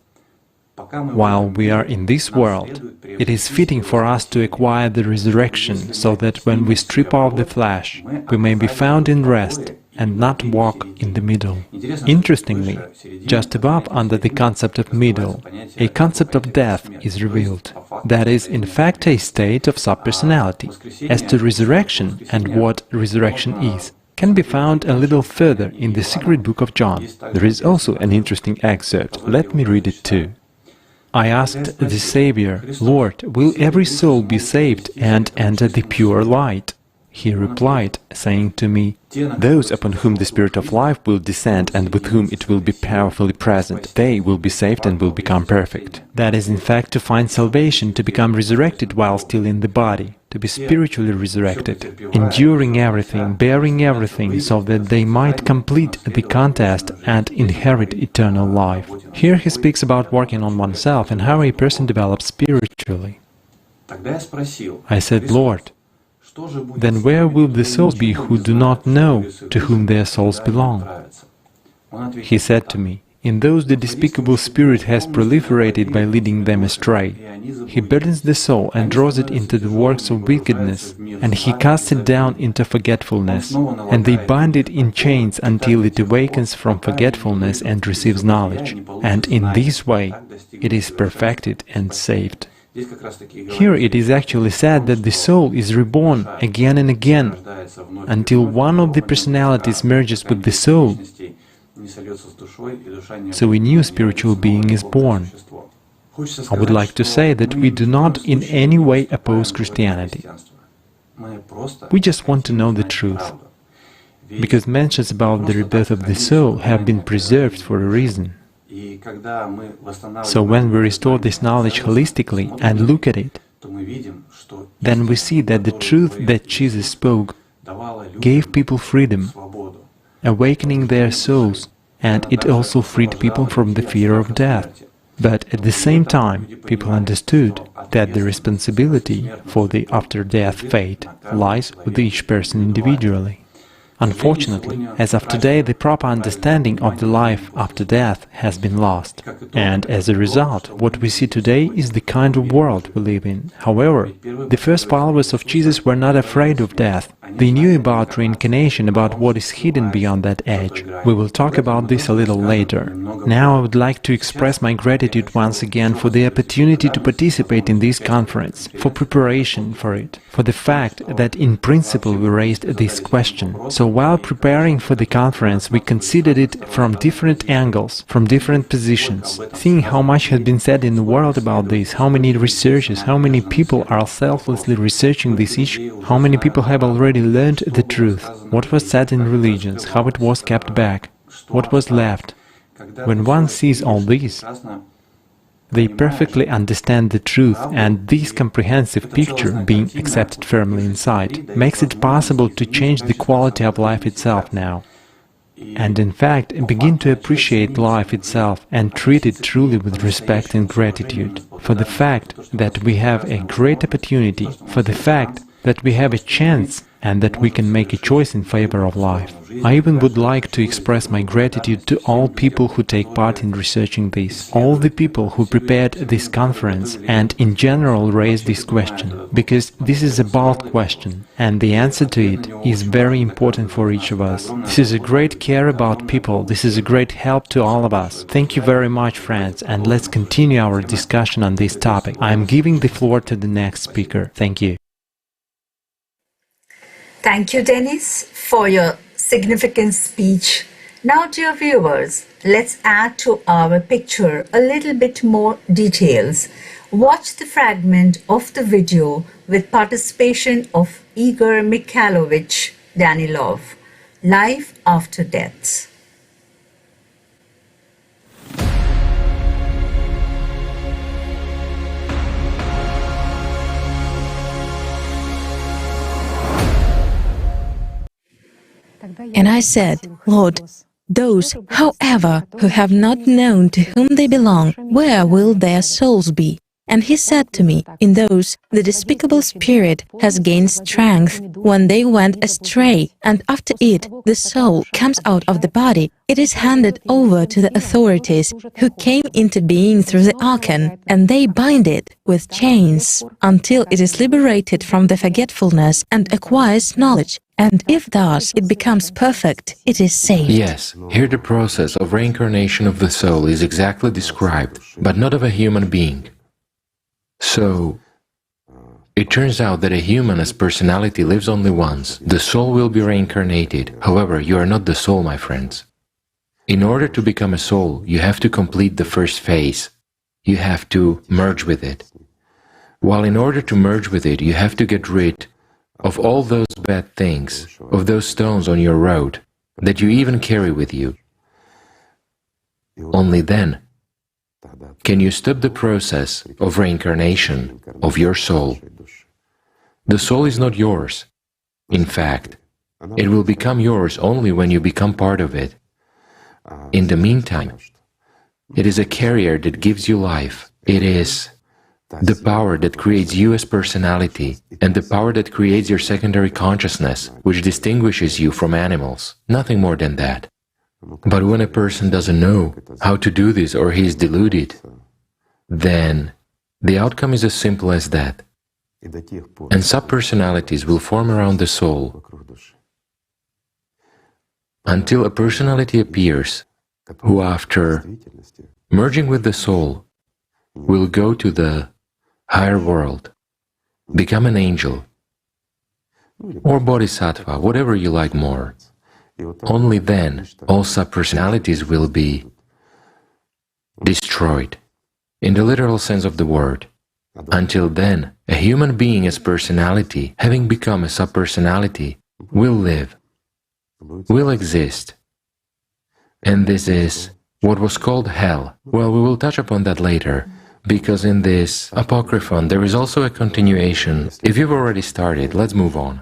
"While we are in this world, it is fitting for us to acquire the resurrection, so that when we strip off the flesh, we may be found in rest and not walk in the middle." Interestingly, just above, under the concept of middle, a concept of death is revealed. That is, in fact, a state of subpersonality. As to resurrection and what resurrection is, can be found a little further in the secret book of John. There is also an interesting excerpt. Let me read it too. "I asked the Savior, 'Lord, will every soul be saved and enter the pure light?' He replied, saying to me, 'Those upon whom the Spirit of life will descend and with whom it will be powerfully present, they will be saved and will become perfect.' That is, in fact, to find salvation, to become resurrected while still in the body, to be spiritually resurrected, enduring everything, bearing everything, so that they might complete the contest and inherit eternal life." Here he speaks about working on oneself and how a person develops spiritually. I said, "Lord, then where will the souls be who do not know to whom their souls belong?" He said to me, "In those the despicable spirit has proliferated by leading them astray. He burdens the soul and draws it into the works of wickedness, and he casts it down into forgetfulness, and they bind it in chains until it awakens from forgetfulness and receives knowledge, and in this way it is perfected and saved." Here it is actually said that the soul is reborn again and again, until one of the personalities merges with the soul, so a new spiritual being is born. I would like to say that we do not in any way oppose Christianity. We just want to know the truth, because mentions about the rebirth of the soul have been preserved for a reason. So when we restore this knowledge holistically and look at it, then we see that the truth that Jesus spoke gave people freedom, awakening their souls, and it also freed people from the fear of death. But at the same time, people understood that the responsibility for the after-death fate lies with each person individually. Unfortunately, as of today, the proper understanding of the life after death has been lost. And as a result, what we see today is the kind of world we live in. However, the first followers of Jesus were not afraid of death. They knew about reincarnation, about what is hidden beyond that edge. We will talk about this a little later. Now I would like to express my gratitude once again for the opportunity to participate in this conference, for preparation for it, for the fact that in principle we raised this question. So while preparing for the conference, we considered it from different angles, from different positions, seeing how much has been said in the world about this, how many researchers, how many people are selflessly researching this issue, how many people have already learned the truth, what was said in religions, how it was kept back, what was left. When one sees all this, they perfectly understand the truth, and this comprehensive picture, being accepted firmly inside, makes it possible to change the quality of life itself now. And in fact, begin to appreciate life itself and treat it truly with respect and gratitude for the fact that we have a great opportunity, for the fact that we have a chance and that we can make a choice in favor of life. I even would like to express my gratitude to all people who take part in researching this, all the people who prepared this conference and in general raised this question, because this is a bold question, and the answer to it is very important for each of us. This is a great care about people, this is a great help to all of us. Thank you very much, friends, and let's continue our discussion on this topic. I am giving the floor to the next speaker. Thank you. Thank you, Dennis, for your significant speech. Now, dear viewers, let's add to our picture a little bit more details. Watch the fragment of the video with participation of Igor Mikhailovich Danilov, Life After Death. And I said, Lord, those, however, who have not known to whom they belong, where will their souls be? And he said to me, in those, the despicable spirit has gained strength when they went astray, and after it, the soul comes out of the body. It is handed over to the authorities who came into being through the archon, and they bind it with chains until it is liberated from the forgetfulness and acquires knowledge. And if thus it becomes perfect, it is saved. Yes, here the process of reincarnation of the soul is exactly described, but not of a human being. So, it turns out that a human as personality lives only once. The soul will be reincarnated. However, you are not the soul, my friends. In order to become a soul, you have to complete the first phase. You have to merge with it. While in order to merge with it, you have to get rid of all those bad things, of those stones on your road that you even carry with you. Only then can you stop the process of reincarnation of your soul. The soul is not yours. In fact, it will become yours only when you become part of it. In the meantime, it is a carrier that gives you life. It is the power that creates you as personality and the power that creates your secondary consciousness, which distinguishes you from animals. Nothing more than that. But when a person doesn't know how to do this or he is deluded, then the outcome is as simple as that. And subpersonalities will form around the soul until a personality appears who, after merging with the soul, will go to the higher world, become an angel, or bodhisattva, whatever you like more. Only then all subpersonalities will be destroyed, in the literal sense of the word. Until then, a human being as personality, having become a subpersonality, will live, will exist. And this is what was called hell. Well, we will touch upon that later, because in this Apocryphon there is also a continuation. If you've already started, let's move on.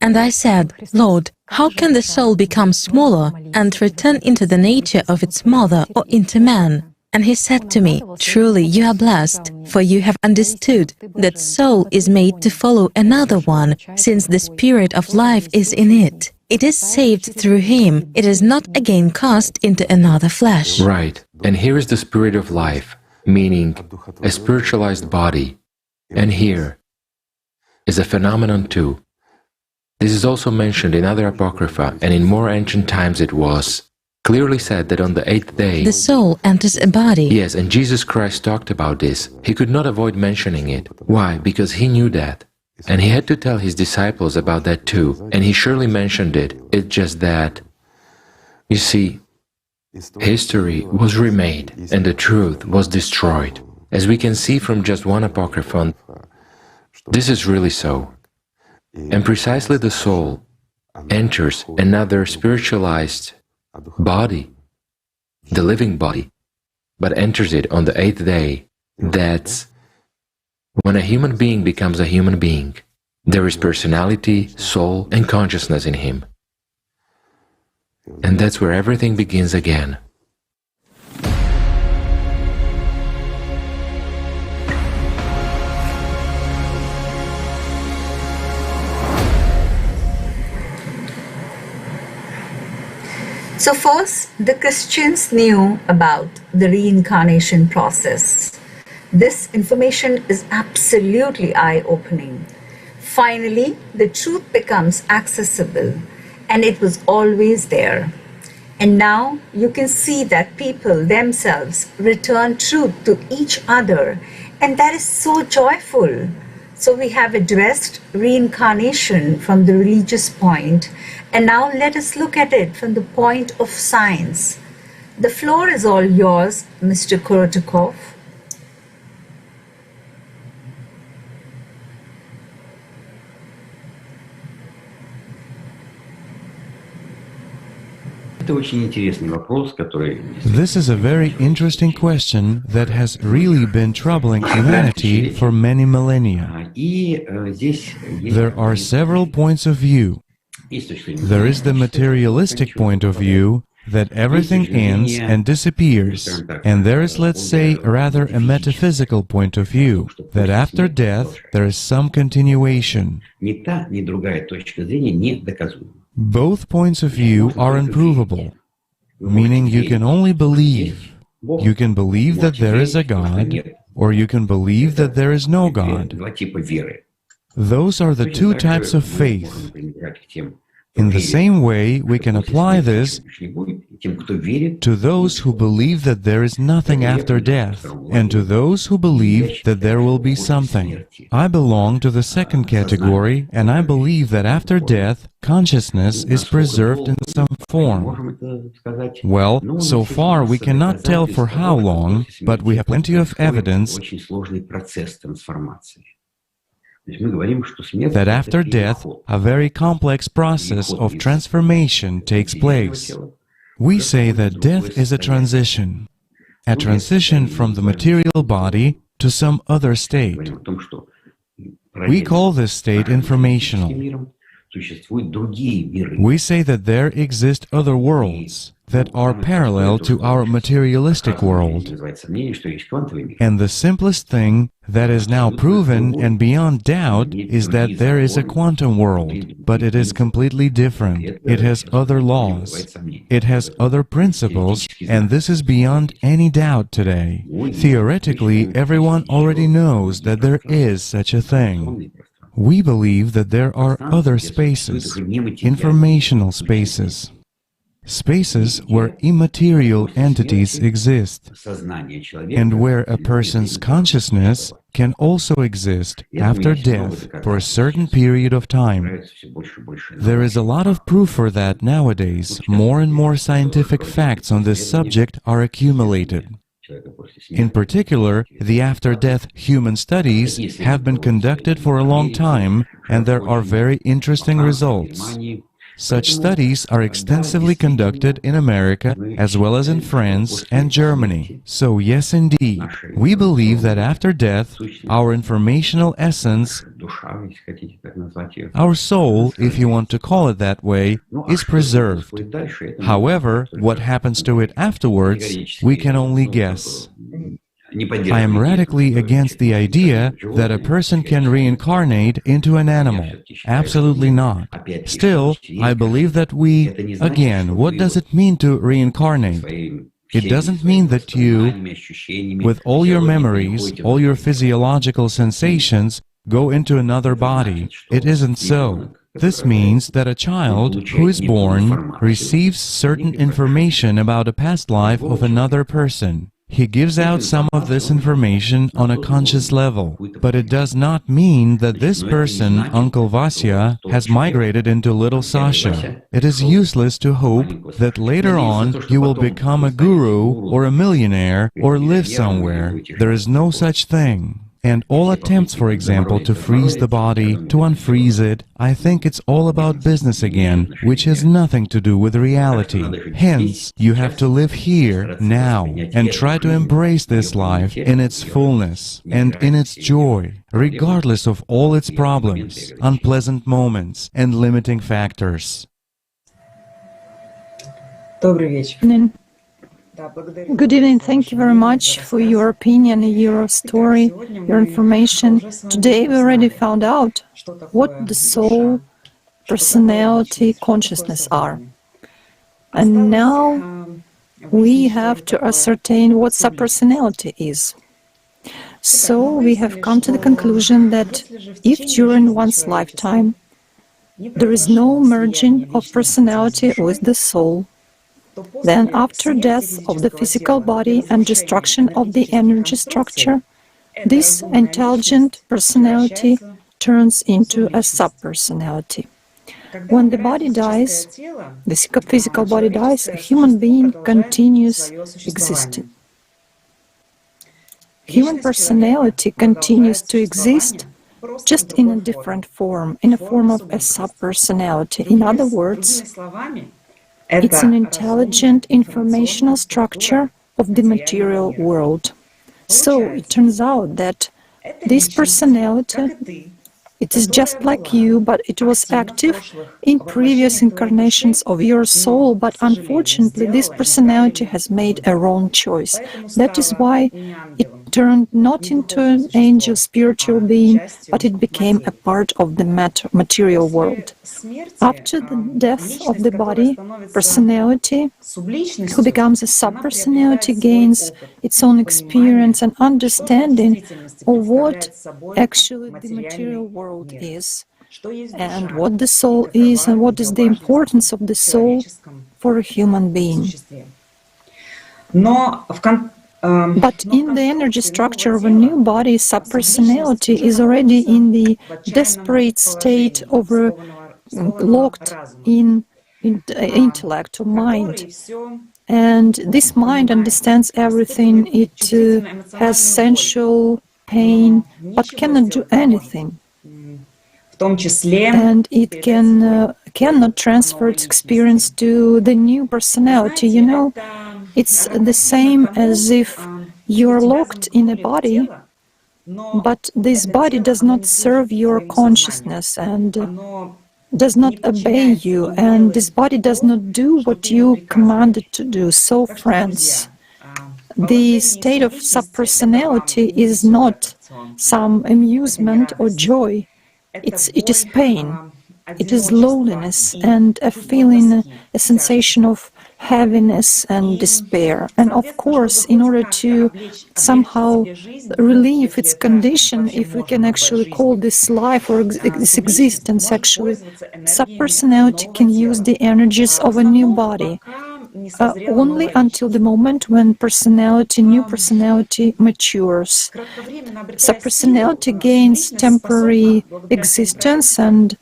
And I said, Lord, how can the soul become smaller and return into the nature of its mother or into man? And he said to me, truly you are blessed, for you have understood that soul is made to follow another one, since the spirit of life is in it. It is saved through him. It is not again cast into another flesh. Right. And here is the spirit of life, meaning a spiritualized body. And here is a phenomenon too. This is also mentioned in other apocrypha, and in more ancient times it was clearly said that on the 8th day the soul enters a body. Yes, and Jesus Christ talked about this. He could not avoid mentioning it. Why? Because he knew that. And he had to tell his disciples about that too. And he surely mentioned it. It's just that, you see, history was remade and the truth was destroyed. As we can see from just one apocryphon, this is really so. And precisely the soul enters another spiritualized body, the living body, but enters it on the 8th day. That's when a human being becomes a human being. There is personality, soul, and consciousness in him. And that's where everything begins again. So first, the Christians knew about the reincarnation process. This information is absolutely eye-opening. Finally, the truth becomes accessible, and it was always there. And now you can see that people themselves return truth to each other, and that is so joyful. So we have addressed reincarnation from the religious point, and now let us look at it from the point of science. The floor is all yours, Mr. Korotkov. This is a very interesting question that has really been troubling humanity for many millennia. There are several points of view. There is the materialistic point of view, that everything ends and disappears, and there is, let's say, rather a metaphysical point of view, that after death there is some continuation. Both points of view are unprovable, meaning you can only believe. You can believe that there is a God, or you can believe that there is no God. Those are the two types of faith. In the same way, we can apply this to those who believe that there is nothing after death, and to those who believe that there will be something. I belong to the second category, and I believe that after death, consciousness is preserved in some form. Well, so far we cannot tell for how long, but we have plenty of evidence that after death, a very complex process of transformation takes place. We say that death is a transition from the material body to some other state. We call this state informational. We say that there exist other worlds that are parallel to our materialistic world. And the simplest thing that is now proven and beyond doubt is that there is a quantum world, but it is completely different. It has other laws. It has other principles, and this is beyond any doubt today. Theoretically, everyone already knows that there is such a thing. We believe that there are other spaces, informational spaces. Spaces where immaterial entities exist, and where a person's consciousness can also exist after death for a certain period of time. There is a lot of proof for that nowadays. More and more scientific facts on this subject are accumulated. In particular, the after-death human studies have been conducted for a long time, and there are very interesting results. Such studies are extensively conducted in America as well as in France and Germany. So yes, indeed, we believe that after death, our informational essence, our soul, if you want to call it that way, is preserved. However, what happens to it afterwards, we can only guess. I am radically against the idea that a person can reincarnate into an animal. Absolutely not. Still, I believe that again, what does it mean to reincarnate? It doesn't mean that you, with all your memories, all your physiological sensations, go into another body. It isn't so. This means that a child who is born receives certain information about a past life of another person. He gives out some of this information on a conscious level, but it does not mean that this person, Uncle Vasya, has migrated into little Sasha. It is useless to hope that later on you will become a guru or a millionaire or live somewhere. There is no such thing. And all attempts, for example, to freeze the body, to unfreeze it, I think it's all about business again, which has nothing to do with reality. Hence, you have to live here, now, and try to embrace this life in its fullness and in its joy, regardless of all its problems, unpleasant moments, and limiting factors. Good evening. Thank you very much for your opinion, your story, your information. Today we already found out what the soul, personality, consciousness are. And now we have to ascertain what subpersonality is. So we have come to the conclusion that if during one's lifetime there is no merging of personality with the soul, then after death of the physical body and destruction of the energy structure, this intelligent personality turns into a subpersonality. When the body dies, the physical body dies, a human being continues existing. Human personality continues to exist, just in a different form, in a form of a subpersonality. In other words, it's an intelligent informational structure of the material world. So it turns out that this personality, it is just like you, but it was active in previous incarnations of your soul, but unfortunately this personality has made a wrong choice. That is why it turned not into an angel, spiritual being, but it became a part of the material world. After the death of the body, personality, who becomes a subpersonality, gains its own experience and understanding of what actually the material world is, and what the soul is, and what is the importance of the soul for a human being. But in the energy structure of a new body, subpersonality is already in the desperate state of locked in intellect or mind. And this mind understands everything. It has sensual pain, but cannot do anything. And it cannot transfer its experience to the new personality. You know, it's the same as if you're locked in a body, but this body does not serve your consciousness and does not obey you, and this body does not do what you commanded to do. So, friends, the state of subpersonality is not some amusement or joy. It is pain, it is loneliness, and a feeling, a sensation of heaviness and despair. And of course, in order to somehow relieve its condition, if we can actually call this life or this existence actually, subpersonality can use the energies of a new body. Only until the moment when new personality matures. Subpersonality gains temporary existence and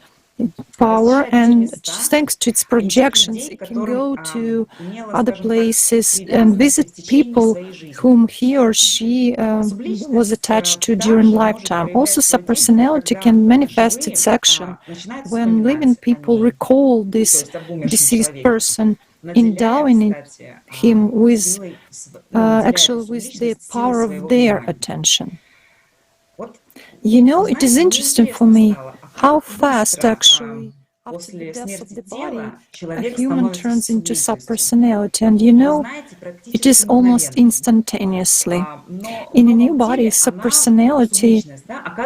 power, and thanks to its projections, it can go to other places and visit people whom he or she was attached to during lifetime. Also, subpersonality can manifest its action when living people recall this deceased person, endowing him with with the power of their attention. You know, it is interesting for me how fast actually after the death of the body, a human turns into subpersonality, and you know, it is almost instantaneously. In a new body, subpersonality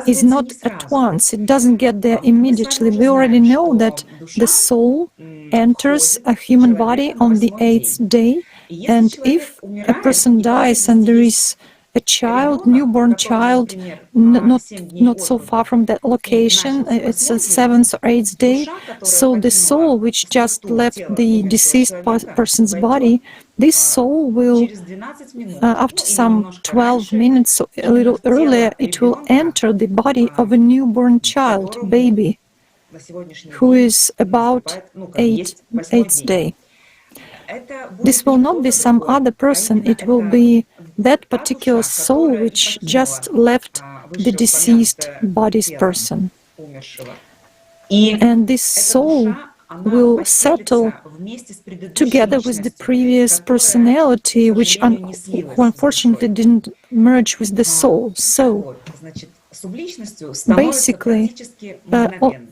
is not at once, it doesn't get there immediately. We already know that the soul enters a human body on the 8th day, and if a person dies and there is a child, newborn child, not so far from that location, it's a 7th or 8th day, so the soul which just left the deceased person's body, this soul will, after some 12 minutes, so a little earlier, it will enter the body of a newborn child, baby, who is about 8th day. This will not be some other person, it will be that particular soul which just left the deceased body's person. And this soul will settle together with the previous personality, who unfortunately didn't merge with the soul. So, basically,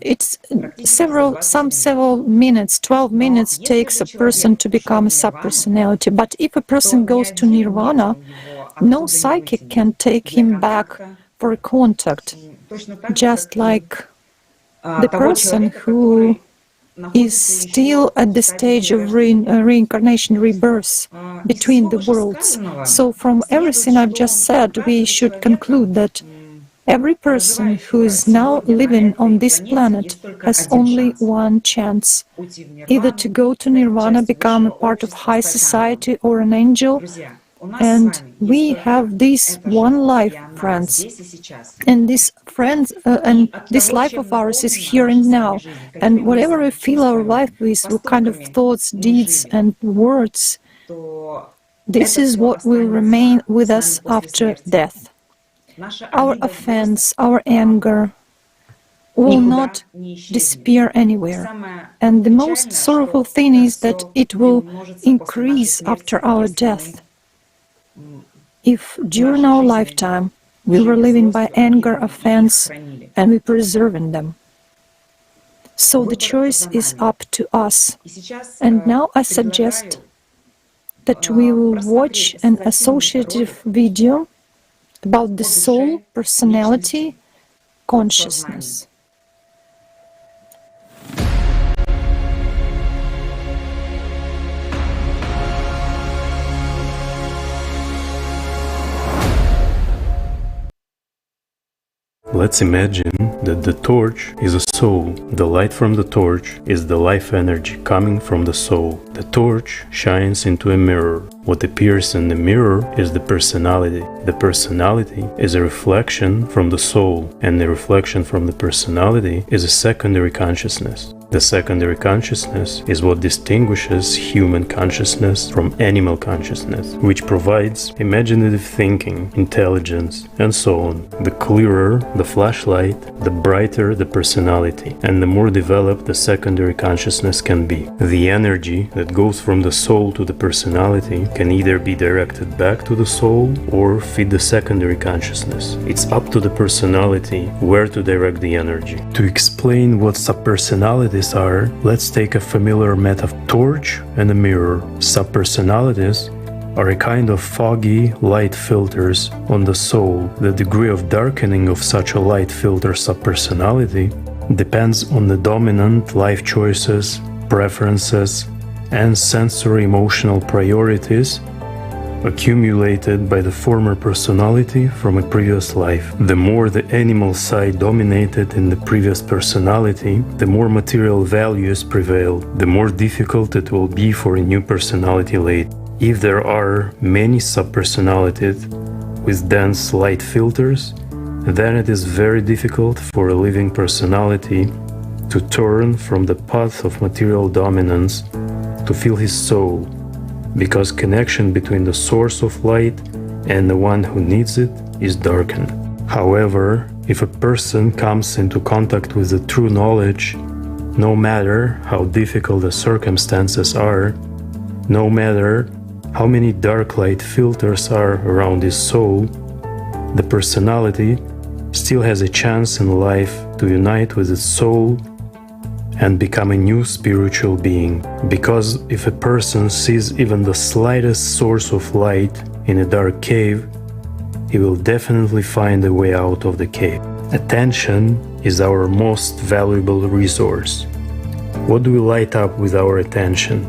it's several minutes, 12 minutes takes a person to become a subpersonality. But if a person goes to nirvana, no psychic can take him back for a contact. Just like the person who is still at the stage of reincarnation, rebirth between the worlds. So from everything I've just said, we should conclude that every person who is now living on this planet has only one chance, either to go to nirvana, become a part of high society or an angel. And we have this one life, friends. And this this life of ours is here and now. And whatever we fill our life with, what kind of thoughts, deeds, and words, this is what will remain with us after death. Our offense, our anger will not disappear anywhere. And the most sorrowful thing is that it will increase after our death. If during our lifetime we were living by anger, offense, and we preserving them. So the choice is up to us. And now I suggest that we will watch an associative video about the soul, personality, consciousness. Let's imagine that the torch is a soul. The light from the torch is the life energy coming from the soul. The torch shines into a mirror. What appears in the mirror is the personality. The personality is a reflection from the soul, and the reflection from the personality is a secondary consciousness. The secondary consciousness is what distinguishes human consciousness from animal consciousness, which provides imaginative thinking, intelligence, and so on. The clearer the flashlight, the brighter the personality, and the more developed the secondary consciousness can be. The energy that goes from the soul to the personality can either be directed back to the soul or feed the secondary consciousness. It's up to the personality where to direct the energy. To explain what subpersonalities are, let's take a familiar metaphor: torch and a mirror. Subpersonalities are a kind of foggy light filters on the soul. The degree of darkening of such a light filter subpersonality depends on the dominant life choices, preferences, and sensory emotional priorities accumulated by the former personality from a previous life. The more the animal side dominated in the previous personality, the more material values prevailed, the more difficult it will be for a new personality later. If there are many subpersonalities with dense light filters, then it is very difficult for a living personality to turn from the path of material dominance to feel his soul, because connection between the source of light and the one who needs it is darkened. However, if a person comes into contact with the true knowledge, no matter how difficult the circumstances are, no matter how many dark light filters are around his soul, the personality still has a chance in life to unite with its soul and become a new spiritual being. Because if a person sees even the slightest source of light in a dark cave, he will definitely find a way out of the cave. Attention is our most valuable resource. What do we light up with our attention?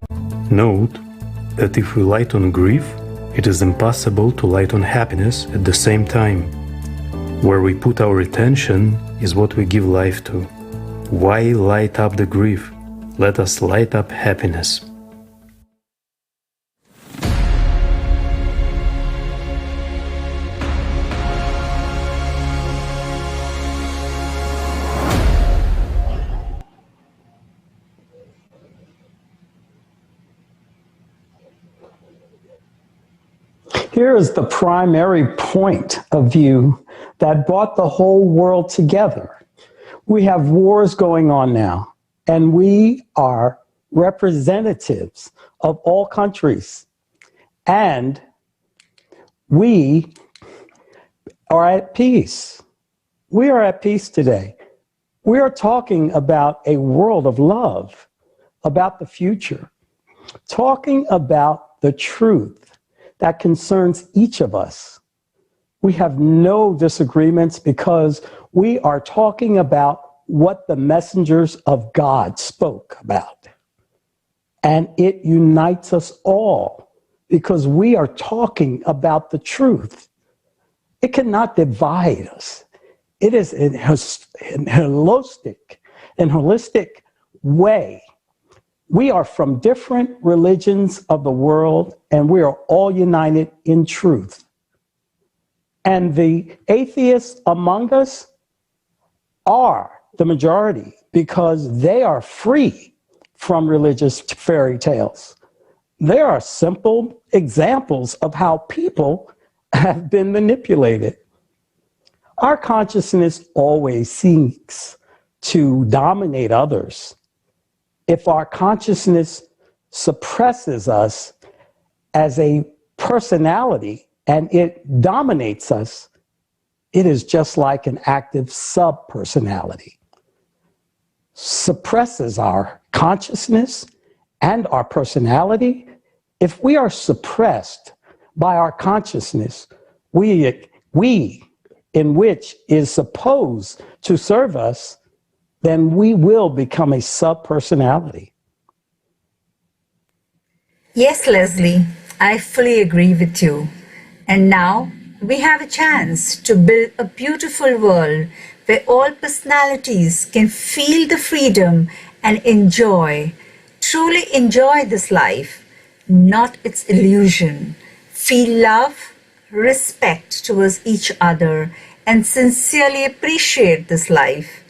Note that if we light on grief, it is impossible to light on happiness at the same time. Where we put our attention is what we give life to. Why light up the grief? Let us light up happiness. Here is the primary point of view that brought the whole world together. We have wars going on now, and we are representatives of all countries. And we are at peace. We are at peace today. We are talking about a world of love, about the future, talking about the truth that concerns each of us. We have no disagreements because we are talking about what the messengers of God spoke about. And it unites us all because we are talking about the truth. It cannot divide us. It is in a holistic way. We are from different religions of the world, and we are all united in truth. And the atheists among us are the majority because they are free from religious fairy tales. There are simple examples of how people have been manipulated. Our consciousness always seeks to dominate others. If our consciousness suppresses us as a personality and it dominates us, it is just like an active subpersonality. Suppresses our consciousness and our personality. If we are suppressed by our consciousness, we in which is supposed to serve us, then we will become a subpersonality. Yes, Leslie, I fully agree with you. And now we have a chance to build a beautiful world where all personalities can feel the freedom and truly enjoy this life, not its illusion. Feel love, respect towards each other, and sincerely appreciate this life.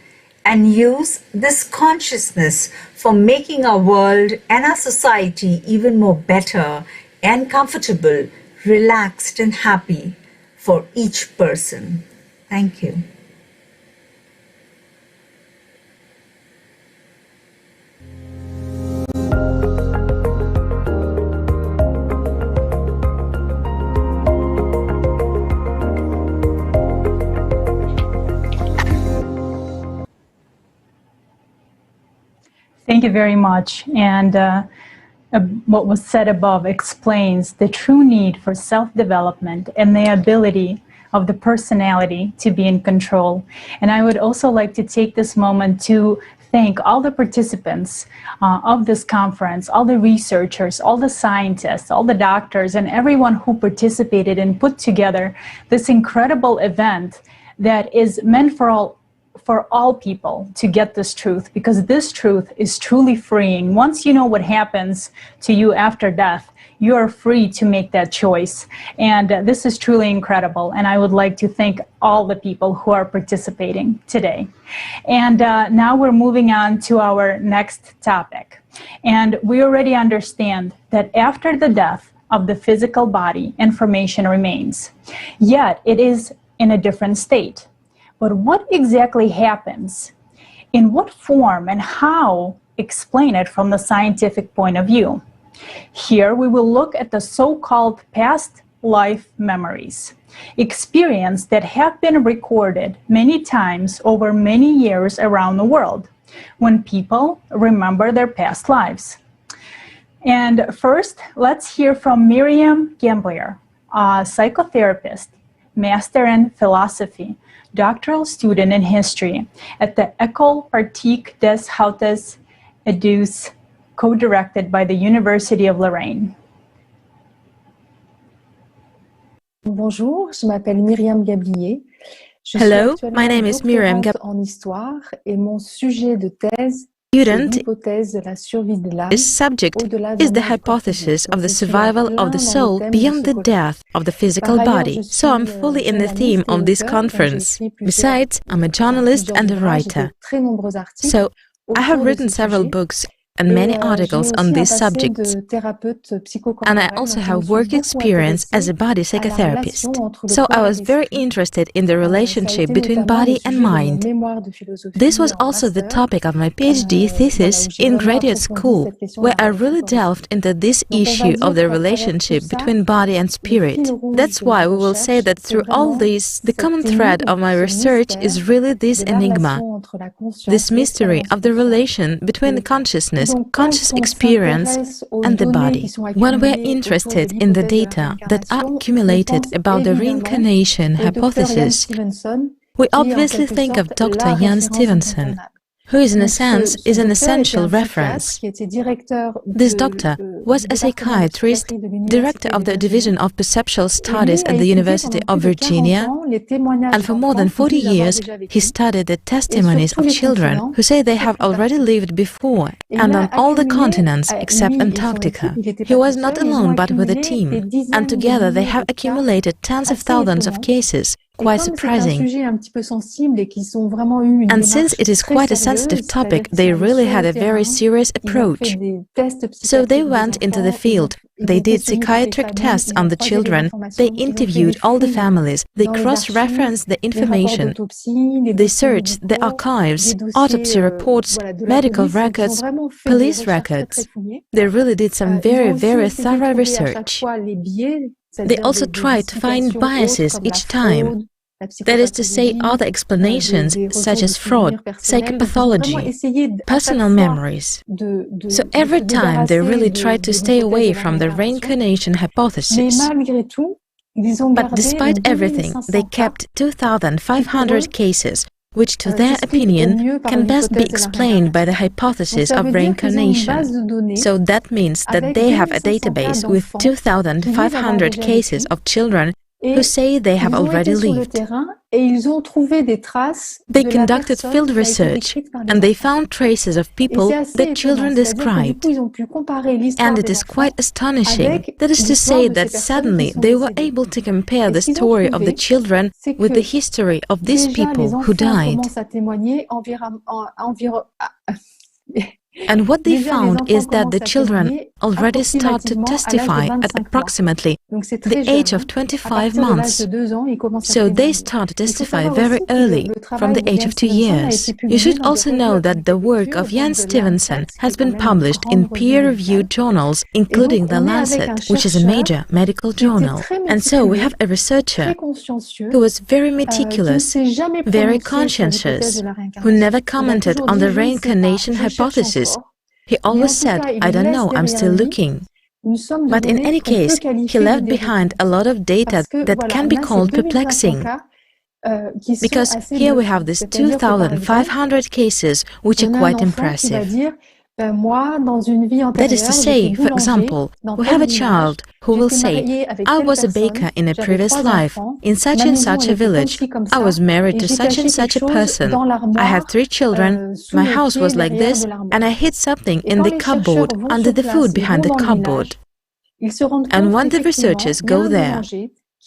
And use this consciousness for making our world and our society even more better and comfortable, relaxed and happy for each person. Thank you. Thank you very much. And what was said above explains the true need for self-development and the ability of the personality to be in control. And I would also like to take this moment to thank all the participants of this conference, all the researchers, all the scientists, all the doctors, and everyone who participated and put together this incredible event that is meant for all people to get this truth, because this truth is truly freeing. Once you know what happens to you after death, you are free to make that choice. And this is truly incredible. And I would like to thank all the people who are participating today. And now we're moving on to our next topic. And we already understand that after the death of the physical body, information remains. Yet it is in a different state. But what exactly happens? In what form and how? Explain it from the scientific point of view. Here we will look at the so-called past life memories, experience that have been recorded many times over many years around the world. when people remember their past lives. And first, let's hear from Miriam Gamblier, a psychotherapist, master in philosophy, doctoral student in history at the École pratique des hautes études, co-directed by the University of Lorraine. Bonjour, je m'appelle Myriam Gablier. Hello, my name is Miriam Gablier. En histoire et mon sujet de thèse Student, this subject is the hypothesis of the survival of the soul beyond the death of the physical body. So I'm fully in the theme of this conference. Besides, I'm a journalist and a writer. So I have written several books and many articles on these subjects. And I also have work experience as a body psychotherapist. So I was very interested in the relationship between body and mind. This was also the topic of my PhD thesis in graduate school, where I really delved into this issue of the relationship between body and spirit. That's why we will say that through all this, the common thread of my research is really this enigma, this mystery of the relation between the consciousness, conscious experience and the body. When we're interested in the data that are accumulated about the reincarnation hypothesis, we obviously think of Dr. Jan Stevenson, who in a sense is an essential reference. This doctor was a psychiatrist, director of the Division of Perceptual Studies at the University of Virginia, and for more than 40 years he studied the testimonies of children who say they have already lived before and on all the continents except Antarctica. He was not alone but with a team, and together they have accumulated tens of thousands of cases. Quite surprising. And since it is quite a sensitive topic, they really had a very serious approach. So they went into the field, they did psychiatric tests on the children, they interviewed all the families, they cross-referenced the information, they searched the archives, autopsy reports, medical records, police records. They really did some very, very thorough research. They also tried to find biases each time. That is to say, other explanations such as fraud, psychopathology, personal memories. So every time they really tried to stay away from the reincarnation hypothesis. But despite everything, they kept 2,500 cases, which to their opinion can best be explained by the hypothesis of reincarnation. So that means that they have a database with 2,500 cases of children who say they have already lived. They conducted field research and they found traces of people that children described. And it is quite astonishing, that is to say that suddenly they were able to compare the story of the children with the history of these people who died. And what they found is that the children already start to testify at approximately the age of 25 months. So they start to testify very early, from the age of 2 years. You should also know that the work of Jan Stevenson has been published in peer-reviewed journals, including The Lancet, which is a major medical journal. And so we have a researcher who was very meticulous, very conscientious, who never commented on the reincarnation hypothesis. He always said, I don't know, I'm still looking. But in any case, he left behind a lot of data that can be called perplexing. Because here we have these 2,500 cases, which are quite impressive. That is to say, for example, we have a child who will say, I was a baker in a previous life, in such and such a village. I was married to such and such a person. I had 3 children, my house was like this, and I hid something in the cupboard, under the food behind the cupboard. And when the researchers go there,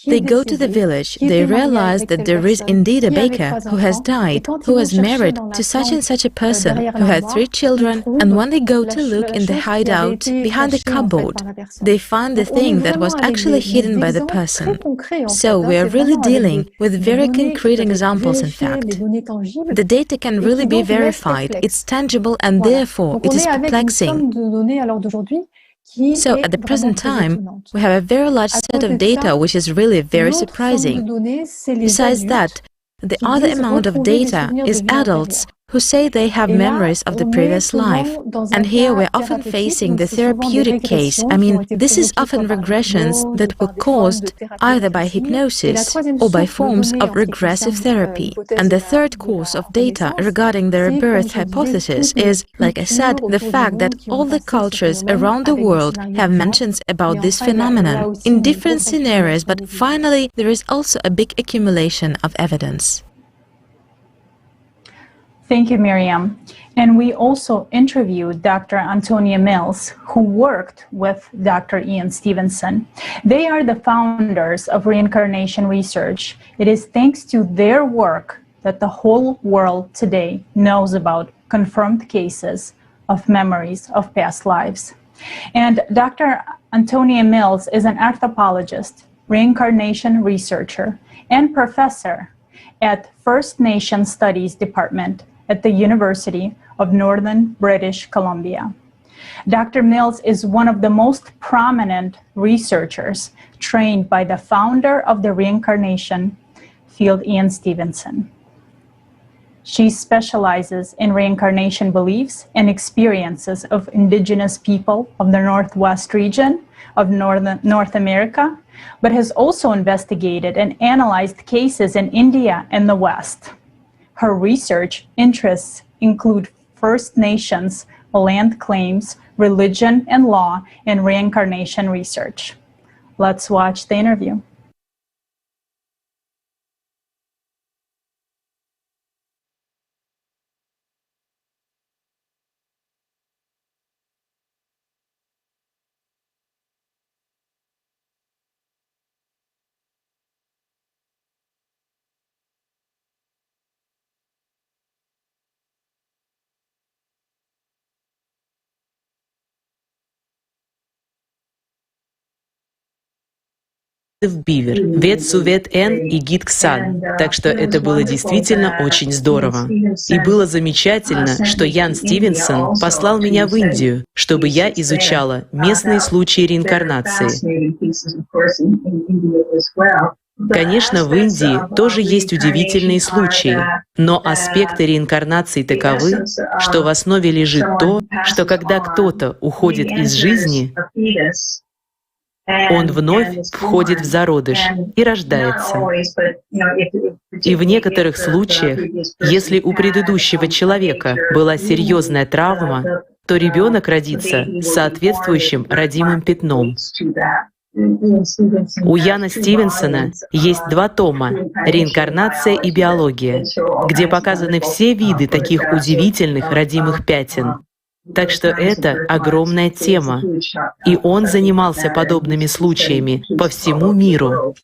they go to the village, they realize that there is indeed a baker who has died, who was married to such and such a person, who had 3 children, and when they go to look in the hideout behind the cupboard, they find the thing that was actually hidden by the person. So we are really dealing with very concrete examples, in fact. The data can really be verified, it's tangible, and therefore it is perplexing. So at the present time, we have a very large set of data which is really very surprising. Besides that, the other amount of data is adults who say they have memories of the previous life. And here we're often facing the therapeutic case. I mean, this is often regressions that were caused either by hypnosis or by forms of regressive therapy. And the third course of data regarding the rebirth hypothesis is, like I said, the fact that all the cultures around the world have mentions about this phenomenon in different scenarios, but finally there is also a big accumulation of evidence. Thank you, Miriam. And we also interviewed Dr. Antonia Mills, who worked with Dr. Ian Stevenson. They are the founders of reincarnation research. It is thanks to their work that the whole world today knows about confirmed cases of memories of past lives. And Dr. Antonia Mills is an anthropologist, reincarnation researcher, and professor at First Nation Studies Department at the University of Northern British Columbia. Dr. Mills is one of the most prominent researchers trained by the founder of the reincarnation field, Ian Stevenson. She specializes in reincarnation beliefs and experiences of indigenous people of the Northwest region of North America, but has also investigated and analyzed cases in India and the West. Her research interests include First Nations, land claims, religion and law, and reincarnation research. Let's watch the interview. в Бивер, Вет Сувет Эн и Гит Ксан. Так что это было действительно очень здорово. И было замечательно, что Ян Стивенсон послал меня в Индию, чтобы я изучала местные случаи реинкарнации. Конечно, в Индии тоже есть удивительные случаи, но аспекты реинкарнации таковы, что в основе лежит то, что когда кто-то уходит из жизни, он вновь входит в зародыш и рождается. И в некоторых случаях, если у предыдущего человека была серьезная травма, то ребенок родится с соответствующим родимым пятном. У Яна Стивенсона есть 2 тома «Реинкарнация и биология», где показаны все виды таких удивительных родимых пятен. Так что это огромная тема, и он занимался подобными случаями по всему миру.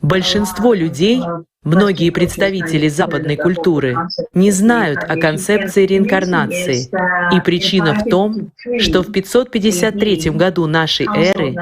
Большинство людей, многие представители западной культуры, не знают о концепции реинкарнации, и причина в том, что в 553 году нашей эры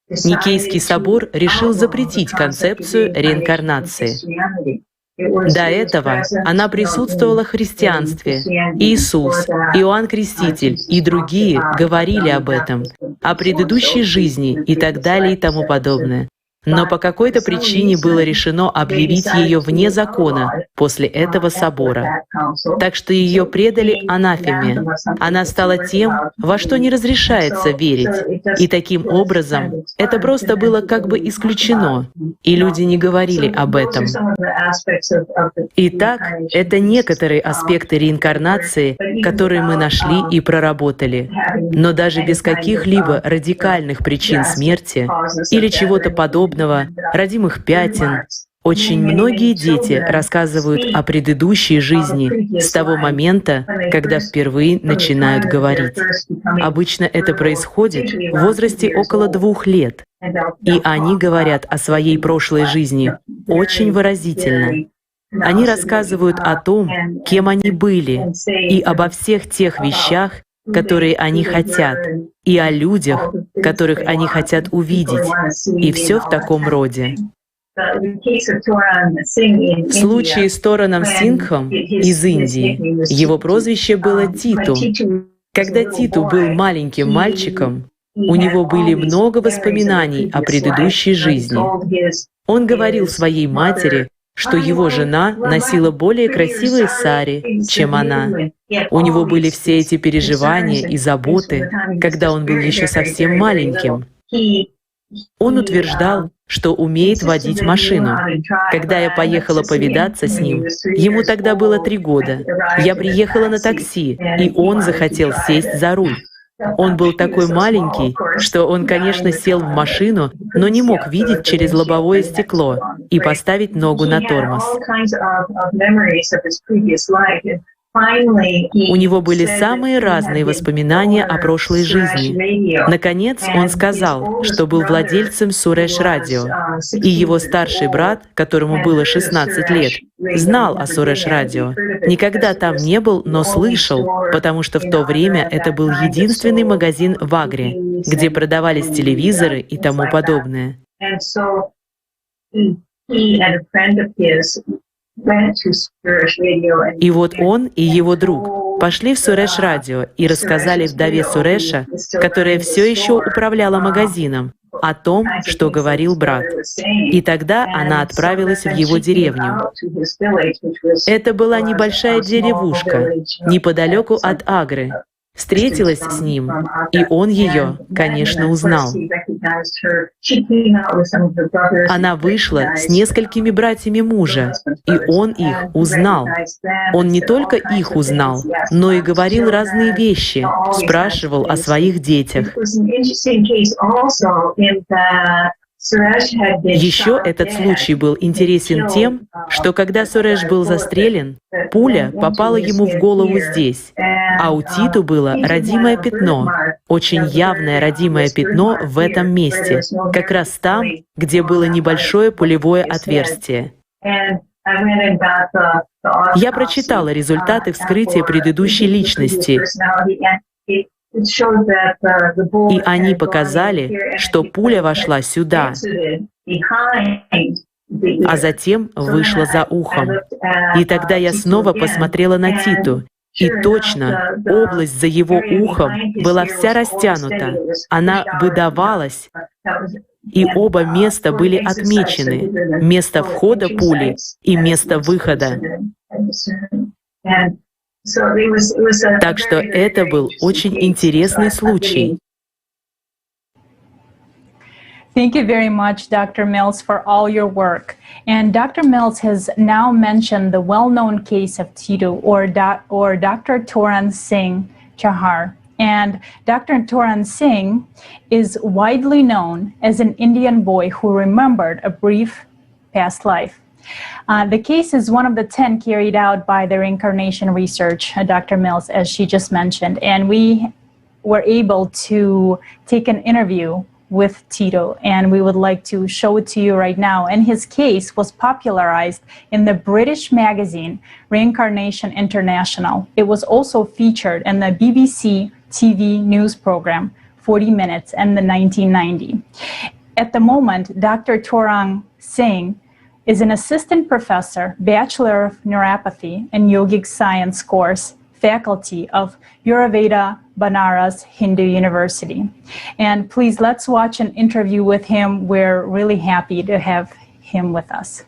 Никейский собор решил запретить концепцию реинкарнации. До этого она присутствовала в христианстве. Иисус, Иоанн Креститель и другие говорили об этом, о предыдущей жизни и так далее и тому подобное. Но по какой-то причине было решено объявить ее вне закона после этого собора. Так что ее предали анафеме. Она стала тем, во что не разрешается верить. И таким образом это просто было как бы исключено, и люди не говорили об этом. Итак, это некоторые аспекты реинкарнации, которые мы нашли и проработали. Но даже без каких-либо радикальных причин смерти или чего-то подобного, родимых пятен, очень многие дети рассказывают о предыдущей жизни с того момента, когда впервые начинают говорить. Обычно это происходит в возрасте около 2 лет, и они говорят о своей прошлой жизни очень выразительно. Они рассказывают о том, кем они были, и обо всех тех вещах, которые они хотят, и о людях, которых они хотят увидеть, и все в таком роде. В случае с Тораном Сингхом из Индии его прозвище было Титу. Когда Титу был маленьким мальчиком, у него были много воспоминаний о предыдущей жизни. Он говорил своей матери, что его жена носила более красивые сари, чем она. У него были все эти переживания и заботы, когда он был еще совсем маленьким. Он утверждал, что умеет водить машину. Когда я поехала повидаться с ним, ему тогда было 3 года. Я приехала на такси, и он захотел сесть за руль. Он был такой маленький, что он, конечно, сел в машину, но не мог видеть через лобовое стекло и поставить ногу на тормоз. У него были самые разные воспоминания о прошлой жизни. Наконец, он сказал, что был владельцем Суреш-радио, и его старший брат, которому было 16 лет, знал о Суреш-радио. Никогда там не был, но слышал, потому что в то время это был единственный магазин в Агре, где продавались телевизоры и тому подобное. И вот он и его друг пошли в Суреш-радио и рассказали вдове Суреша, которая все еще управляла магазином, о том, что говорил брат. И тогда она отправилась в его деревню. Это была небольшая деревушка, неподалеку от Агры. Встретилась с ним, и он ее, конечно, узнал. Она вышла с несколькими братьями мужа, и он их узнал. Он не только их узнал, но и говорил разные вещи, спрашивал о своих детях. Еще этот случай был интересен тем, что когда Суреш был застрелен, пуля попала ему в голову здесь, а у Титу было родимое пятно, очень явное родимое пятно в этом месте, как раз там, где было небольшое пулевое отверстие. Я прочитала результаты вскрытия предыдущей личности, и они показали, что пуля вошла сюда, а затем вышла за ухом. И тогда я снова посмотрела на Титу, и точно, область за его ухом была вся растянута, она выдавалась, и оба места были отмечены, место входа пули и место выхода. Так что это был очень интересный случай. Thank you very much, Dr. Mills, for all your work. And Dr. Mills has now mentioned the well-known case of Tito, or Dr. Toran Singh Chahar. And Dr. Toran Singh is widely known as an Indian boy who remembered a brief past life. The case is one of the 10 carried out by the Reincarnation research, Dr. Mills, as she just mentioned. And we were able to take an interview with Tito, and we would like to show it to you right now. And his case was popularized in the British magazine Reincarnation International. It was also featured in the BBC TV news program 40 Minutes in the 1990. At the moment, Dr. Torang Singh is an assistant professor, Bachelor of Neuropathy and Yogic Science course, faculty of Ayurveda Banaras Hindu University. And please, let's watch an interview with him. We're really happy to have him with us.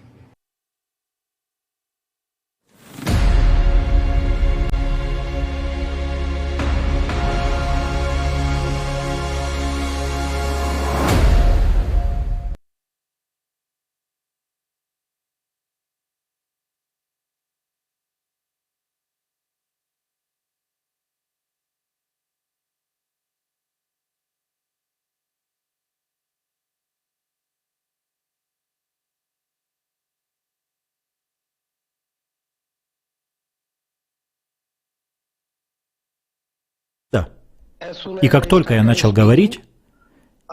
И как только я начал говорить,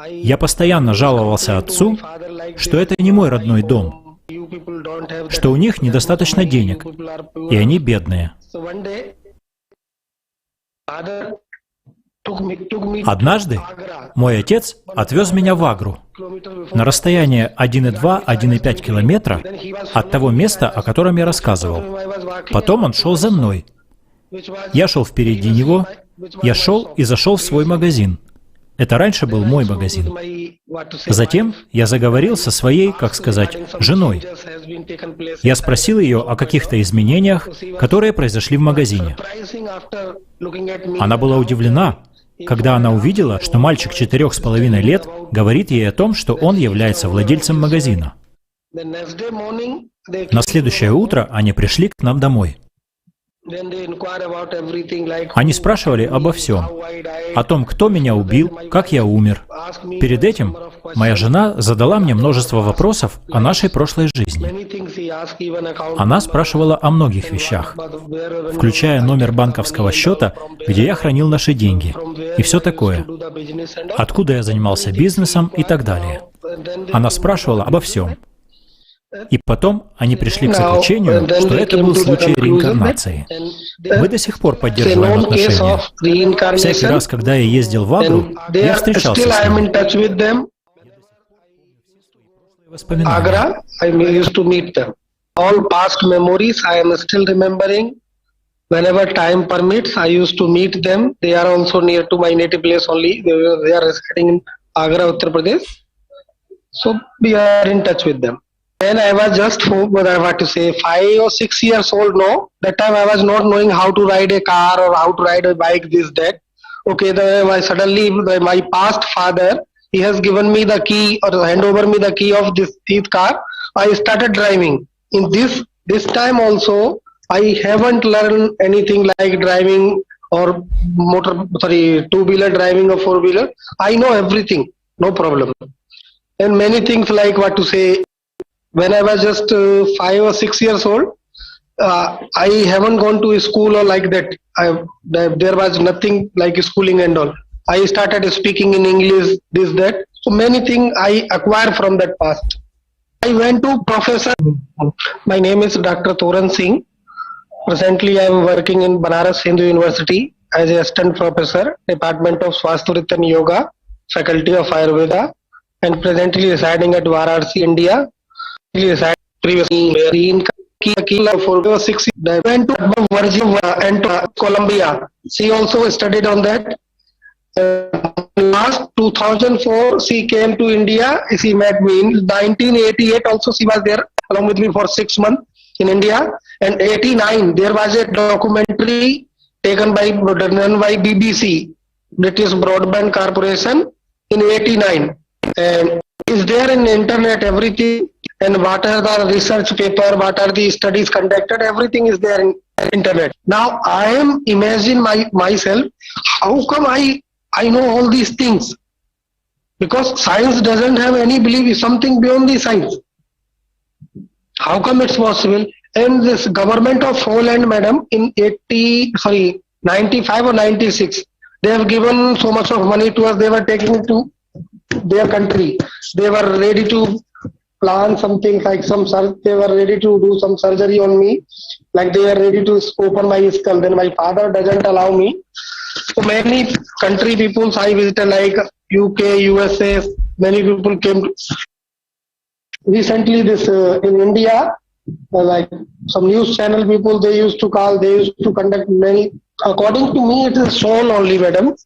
я постоянно жаловался отцу, что это не мой родной дом, что у них недостаточно денег, и они бедные. Однажды мой отец отвез меня в Агру, на расстояние 1,2-1,5 километра от того места, о котором я рассказывал. Потом он шел за мной. Я шел впереди него. Я шел и зашел в свой магазин. Это раньше был мой магазин. Затем я заговорил со своей, как сказать, женой. Я спросил ее о каких-то изменениях, которые произошли в магазине. Она была удивлена, когда она увидела, что мальчик 4,5 лет говорит ей о том, что он является владельцем магазина. На следующее утро они пришли к нам домой. Они спрашивали обо всем. О том, кто меня убил, как я умер. Перед этим моя жена задала мне множество вопросов о нашей прошлой жизни. Она спрашивала о многих вещах, включая номер банковского счета, где я хранил наши деньги, и все такое. Откуда я занимался бизнесом и так далее. Она спрашивала обо всем. И потом они пришли к заключению, что это был случай реинкарнации. Мы до сих пор поддерживаем отношения. Всякий раз, когда я ездил в Агру, я встречался с ними. Agra, I used to meet them. All past memories I am still remembering. Whenever time permits, I used to meet them. They are also near to my native place only. They are residing in Agra, Uttar Pradesh. So we are in touch with them. When I was just, what I want to say, 5 or 6 years old, no. That time I was not knowing how to ride a car or how to ride a bike, this, that. Okay, suddenly my past father, he has given me the key or hand over me the key of this car. I started driving. In this time also, I haven't learned anything like driving or two-wheeler driving or four-wheeler. I know everything, no problem. And many things like what to say, when I was just 5 or 6 years old, I haven't gone to school or like that. There was nothing like schooling and all. I started speaking in English, this, that. So many things I acquired from that past. I went to professor. My name is Dr. Toran Singh. Presently, I am working in Banaras Hindu University as an assistant professor, Department of Swasthurita and Yoga, Faculty of Ayurveda, and presently residing at Varanasi, India. Previously in for 6 years. I went to Virginia and to Colombia. She also studied on that. Last 2004, she came to India. She met me in 1988. Also, she was there along with me for 6 months in India. And 89, there was a documentary taken by BBC, British Broadband Corporation, in 89. And is there in the internet everything? And what are the research paper, what are the studies conducted, everything is there in internet. Now I am imagining myself, how come I know all these things? Because science doesn't have any belief, something beyond the science. How come it's possible? And this government of Holland, madam, in 95 or 96, they have given so much of money to us, they were taking to their country. They were ready to plan something like they were ready to do some surgery on me, like they are ready to open my skull. Then my father doesn't allow me. So many country people I visited, like UK, USA, many people came. Recently, this in India, like some news channel people, they used to conduct many. According to me, it is shown only, madam.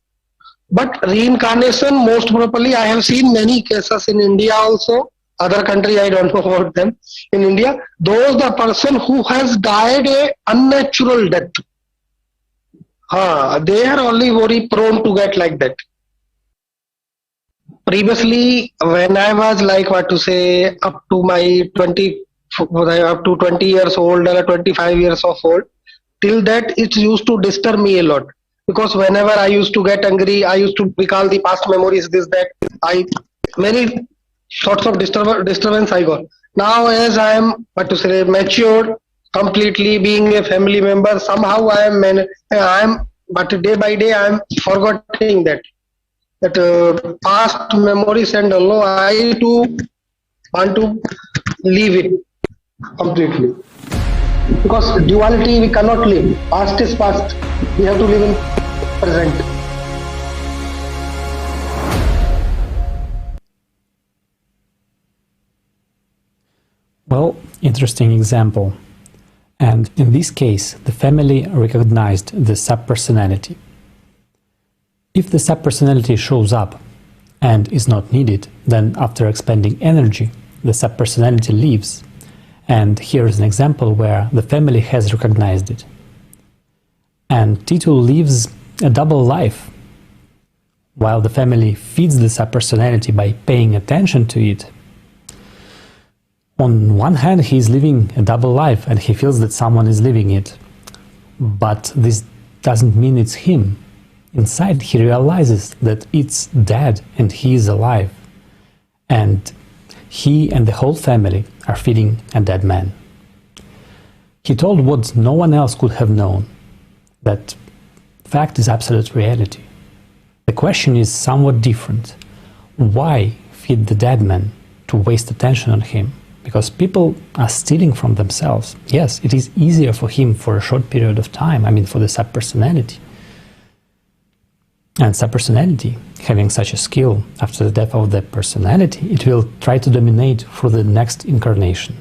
But reincarnation, most probably, I have seen many cases in India also. Other country, I don't know about them. In India, the person who has died a unnatural death, they are only very prone to get like that. Previously, when I was like up to my 20 years old or 25 years of old, till that it used to disturb me a lot. Because whenever I used to get angry, I used to recall the past memories, this, that. Many sorts of disturbance I got. Now as I am, matured, completely being a family member, somehow but day by day I am forgetting that past memories and all. I too want to leave it completely. Because duality we cannot live. Past is past. We have to live in present. Well, interesting example. And in this case, the family recognized the subpersonality. If the subpersonality shows up and is not needed, then after expending energy, the subpersonality leaves. And here is an example where the family has recognized it. And Tito lives a double life. While the family feeds the subpersonality by paying attention to it, on one hand he is living a double life and he feels that someone is living it. But this doesn't mean it's him. Inside he realizes that it's dead and he is alive. And he and the whole family are feeding a dead man. He told what no one else could have known, that fact is absolute reality. The question is somewhat different. Why feed the dead man to waste attention on him? Because people are stealing from themselves. Yes, it is easier for him for a short period of time, I mean for the subpersonality. And subpersonality, having such a skill after the death of the personality, it will try to dominate for the next incarnation.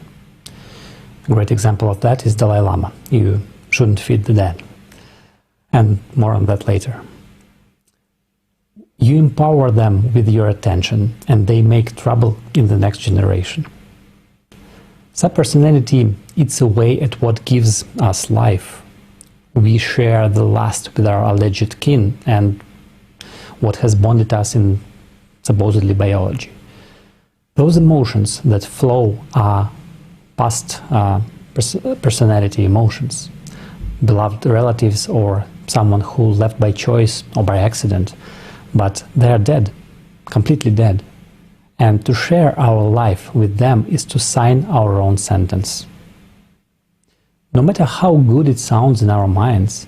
A great example of that is Dalai Lama. You shouldn't feed the dead. And more on that later. You empower them with your attention and they make trouble in the next generation. Subpersonality eats away at what gives us life. We share the lust with our alleged kin and what has bonded us in supposedly biology. Those emotions that flow are past personality emotions, beloved relatives or someone who left by choice or by accident, but they are dead, completely dead. And to share our life with them is to sign our own sentence. No matter how good it sounds in our minds,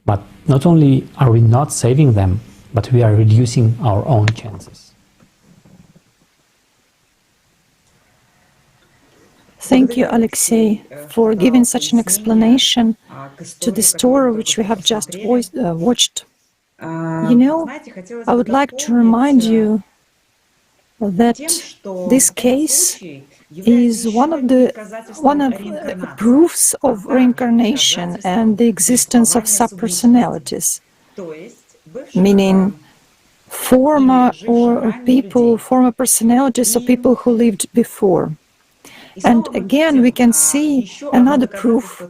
but not only are we not saving them, but we are reducing our own chances. Thank you, Alexei, for giving such an explanation to the story which we have just watched. You know, I would like to remind you that this case is one of the proofs of reincarnation and the existence of subpersonalities, meaning former personalities or people who lived before. And again, we can see another proof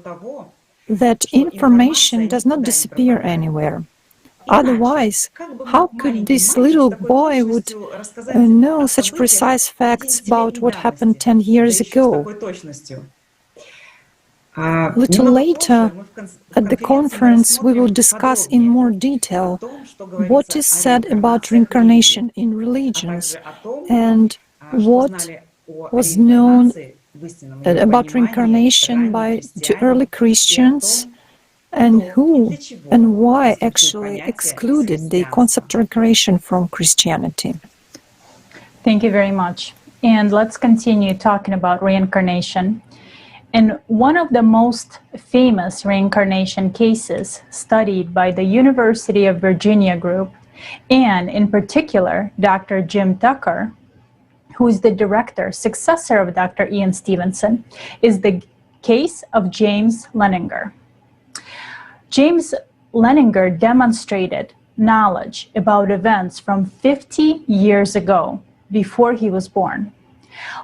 that information does not disappear anywhere. Otherwise, how could this little boy would know such precise facts about what happened 10 years ago? A little later, at the conference, we will discuss in more detail what is said about reincarnation in religions and what was known about reincarnation to early Christians, and who and why actually excluded the concept of reincarnation from Christianity. Thank you very much. And let's continue talking about reincarnation. And one of the most famous reincarnation cases studied by the University of Virginia group, and in particular, Dr. Jim Tucker, who is the successor of Dr. Ian Stevenson, is the case of James Leninger. James Leninger demonstrated knowledge about events from 50 years ago, before he was born.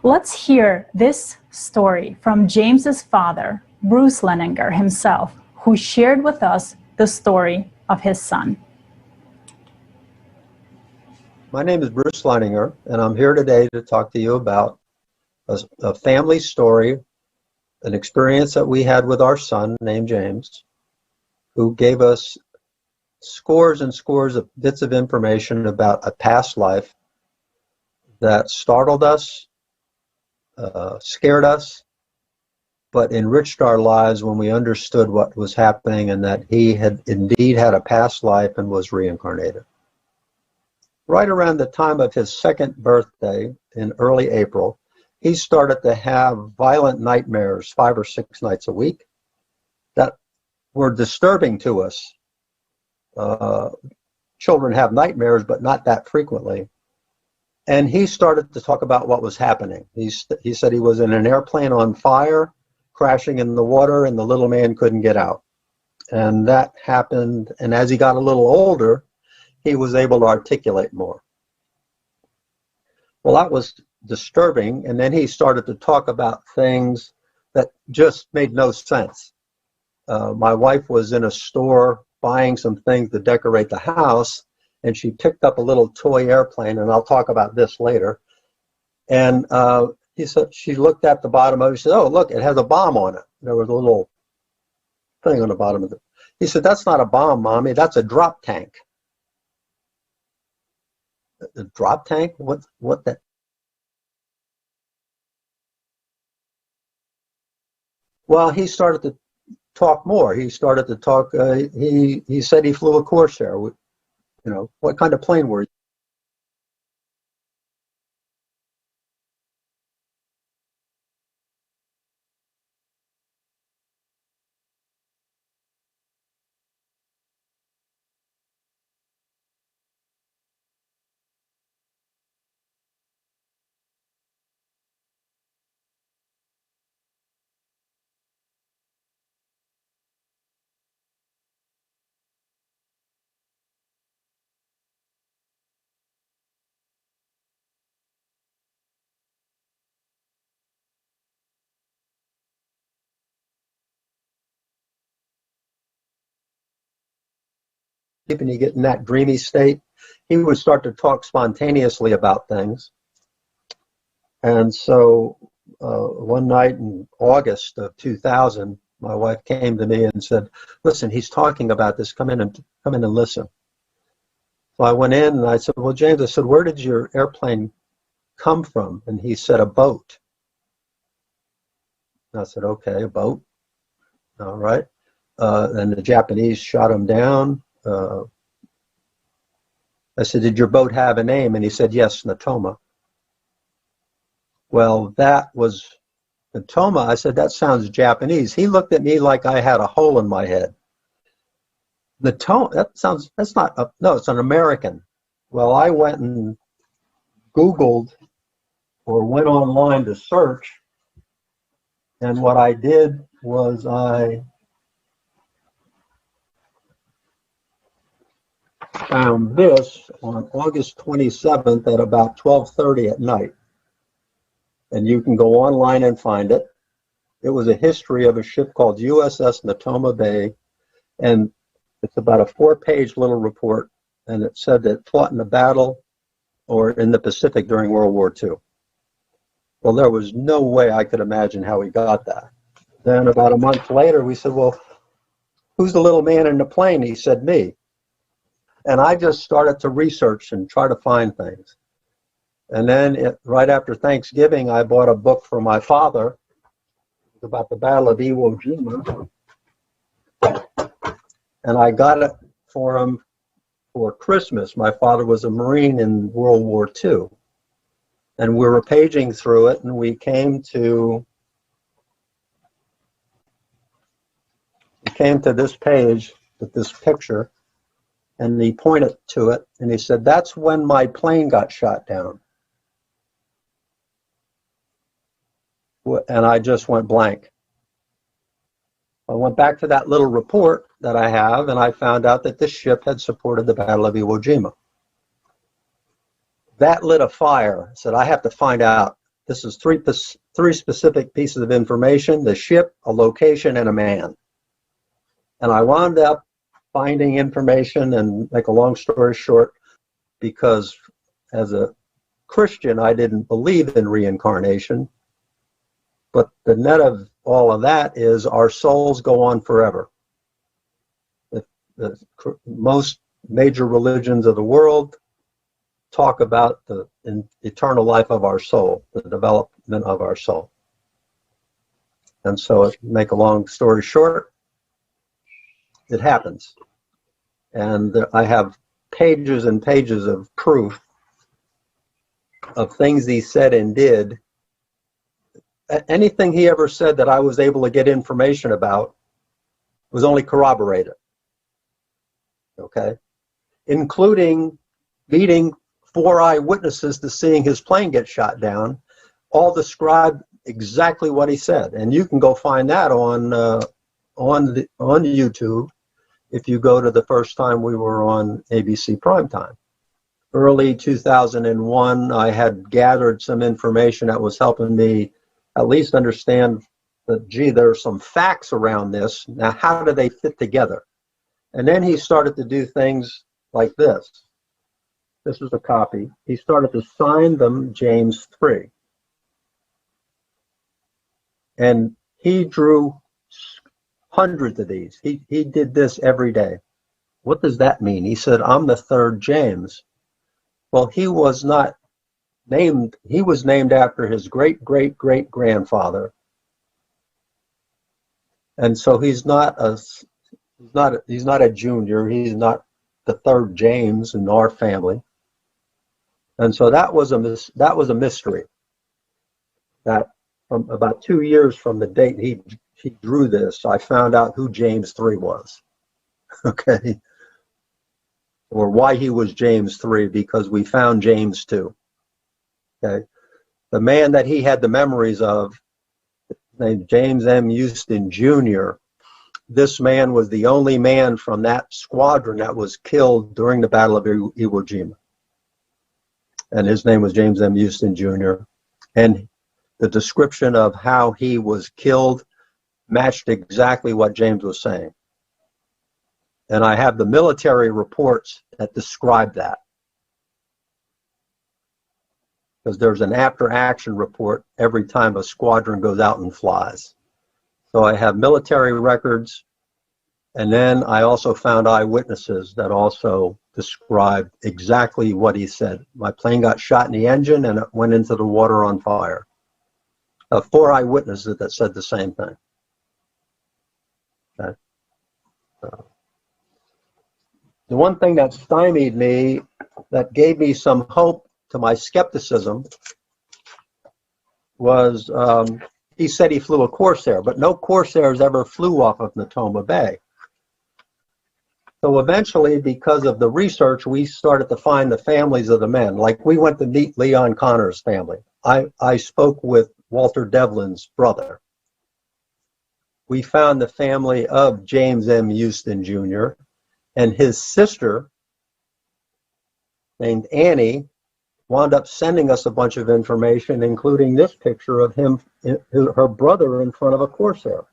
Let's hear this story from James's father, Bruce Leninger himself, who shared with us the story of his son. My name is Bruce Leninger, and I'm here today to talk to you about a family story, an experience that we had with our son named James, who gave us scores and scores of bits of information about a past life that startled us, scared us, but enriched our lives when we understood what was happening and that he had indeed had a past life and was reincarnated. Right around the time of his second birthday in early April, he started to have violent nightmares 5 or 6 nights a week that were disturbing to us. Children have nightmares, but not that frequently. And he started to talk about what was happening. He said he was in an airplane on fire, crashing in the water, and the little man couldn't get out. And that happened, and as he got a little older, he was able to articulate more. Well, that was disturbing, and then he started to talk about things that just made no sense. My wife was in a store buying some things to decorate the house, and she picked up a little toy airplane, and I'll talk about this later. And he said, she looked at the bottom of it. She said, "Oh, look, it has a bomb on it." There was a little thing on the bottom of it. He said, "That's not a bomb, Mommy. That's a drop tank." A drop tank? What that? Well, he started to talk more. He started to talk. He said he flew a Corsair. You know, what kind of plane were you? And you get in that dreamy state, he would start to talk spontaneously about things. And so one night in August of 2000, my wife came to me and said, "Listen, he's talking about this. Come in and listen." So I went in and I said, "Well, James," I said, "where did your airplane come from?" And he said, "A boat." And I said, "Okay, a boat. All right." And the Japanese shot him down. I said, "Did your boat have a name?" And he said, "Yes, Natoma." Well, that was Natoma. I said, "That sounds Japanese." He looked at me like I had a hole in my head. Natoma, that's not, no, it's an American. Well, I went and Googled or went online to search. And what I did was I found this on August 27th at about 12:30 at night. And you can go online and find it. It was a history of a ship called USS Natoma Bay. And it's about a 4-page little report. And it said that it fought in a battle or in the Pacific during World War II. Well, there was no way I could imagine how he got that. Then about a month later, we said, "Well, who's the little man in the plane?" He said, "Me." And I just started to research and try to find things. And then right after Thanksgiving, I bought a book for my father about the Battle of Iwo Jima. And I got it for him for Christmas. My father was a Marine in World War II. And we were paging through it, and we came to this page with this picture, and he pointed to it, and he said, "That's when my plane got shot down." And I just went blank. I went back to that little report that I have, and I found out that this ship had supported the Battle of Iwo Jima. That lit a fire. I said, I have to find out. This is three specific pieces of information: the ship, a location, and a man. And I wound up finding information, and make a long story short, because as a Christian, I didn't believe in reincarnation. But the net of all of that is our souls go on forever. Most major religions of the world talk about the eternal life of our soul, the development of our soul. And so, to make a long story short, it happens. And I have pages and pages of proof of things he said and did. Anything he ever said that I was able to get information about was only corroborated. Okay? Including meeting 4 eyewitnesses to seeing his plane get shot down, all described exactly what he said. And you can go find that on YouTube. if you go to the first time we were on ABC Primetime. Early 2001, I had gathered some information that was helping me at least understand that, gee, there are some facts around this. Now, how do they fit together? And then he started to do things like this. This is a copy. He started to sign them James 3. And he drew hundreds of these. He did this every day. What does that mean? He said, I'm the third James. Well, he was not named, he was named after his great-great-great-grandfather. And so he's not a junior, he's not the third James in our family. And so that was a mystery. That from about 2 years from the date he drew this, I found out who James 3 was. Okay. Or why he was James 3, because we found James 2. Okay. The man that he had the memories of, named James M. Houston Jr., this man was the only man from that squadron that was killed during the Battle of Iwo Jima. And his name was James M. Houston Jr. And the description of how he was killed matched exactly what James was saying. And I have the military reports that describe that. Because there's an after-action report every time a squadron goes out and flies. So I have military records, and then I also found eyewitnesses that also described exactly what he said. My plane got shot in the engine and it went into the water on fire. 4 eyewitnesses that said the same thing. Okay. The one thing that stymied me, that gave me some hope to my skepticism, was he said he flew a Corsair, but no Corsairs ever flew off of Natoma Bay. So eventually, because of the research, we started to find the families of the men. Like, we went to meet Leon Connor's family. I spoke with Walter Devlin's brother. We found the family of James M. Houston Jr., and his sister, named Annie, wound up sending us a bunch of information, including this picture of him, her brother, in front of a Corsair.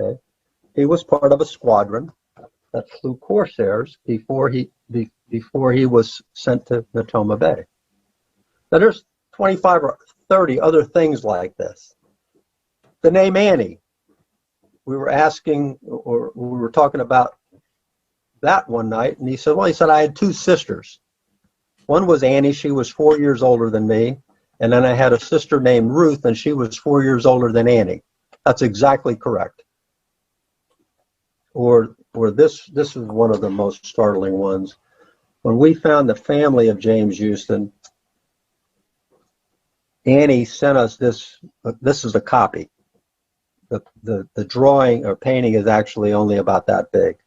Okay. He was part of a squadron that flew Corsairs before he was sent to Natoma Bay. Now there's 25 or 30 other things like this. The name Annie. We were asking, or we were talking about that one night, and he said, I had 2 sisters. One was Annie, she was 4 years older than me, and then I had a sister named Ruth, and she was 4 years older than Annie. That's exactly correct. Or this is one of the most startling ones. When we found the family of James Houston, Annie sent us this. This is a copy. The drawing or painting is actually only about that big.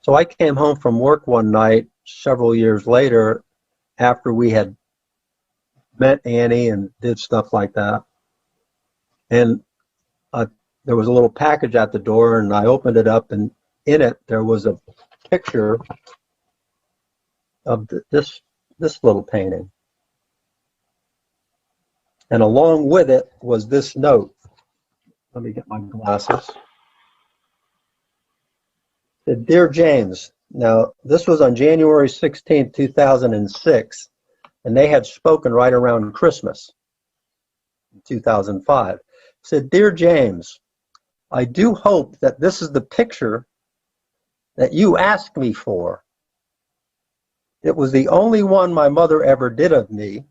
So I came home from work one night several years later, after we had met Annie and did stuff like that, and there was a little package at the door, and I opened it up, and in it there was a picture of this little painting, and along with it was this note. Let me get my glasses. It said, Dear James, now this was on January 16, 2006, and they had spoken right around Christmas in 2005. It said, Dear James, I do hope that this is the picture that you asked me for. It was the only one my mother ever did of me.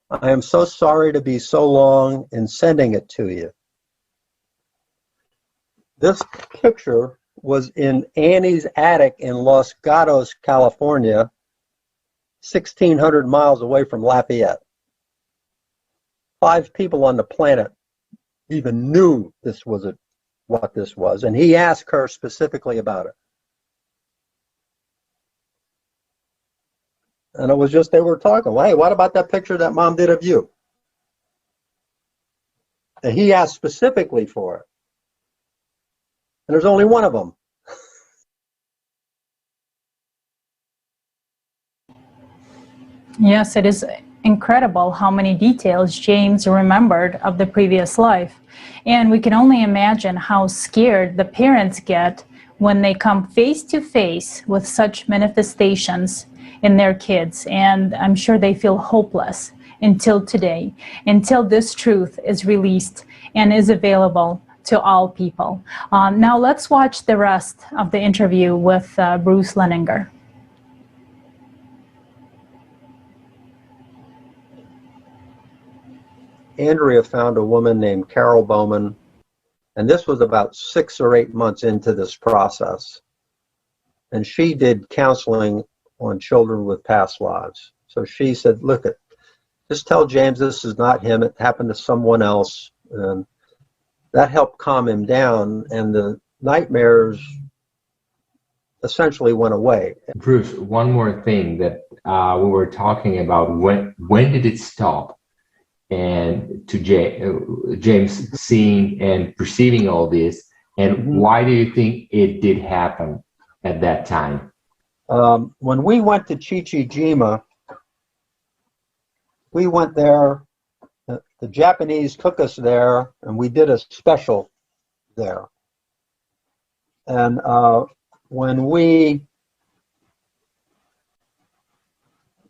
I am so sorry to be so long in sending it to you. This picture was in Annie's attic in Los Gatos, California, 1,600 miles away from Lafayette. 5 people on the planet even knew this was what this was, and he asked her specifically about it. And it was just, they were talking, well, hey, what about that picture that Mom did of you? And he asked specifically for it. And there's only one of them. Yes, it is incredible how many details James remembered of the previous life. And we can only imagine how scared the parents get when they come face to face with such manifestations in their kids. And I'm sure they feel hopeless until today, until this truth is released and is available to all people. Now let's watch the rest of the interview with Bruce Leninger. Andrea found a woman named Carol Bowman, and this was about 6 or 8 months into this process. And she did counseling on children with past lives. So she said, look, just tell James this is not him, it happened to someone else. And that helped calm him down, and the nightmares essentially went away. Bruce, one more thing that we were talking about, when did it stop? And to James seeing and perceiving all this, and why do you think it did happen at that time? When we went to Chichijima, we went there, the Japanese took us there, and we did a special there. And when we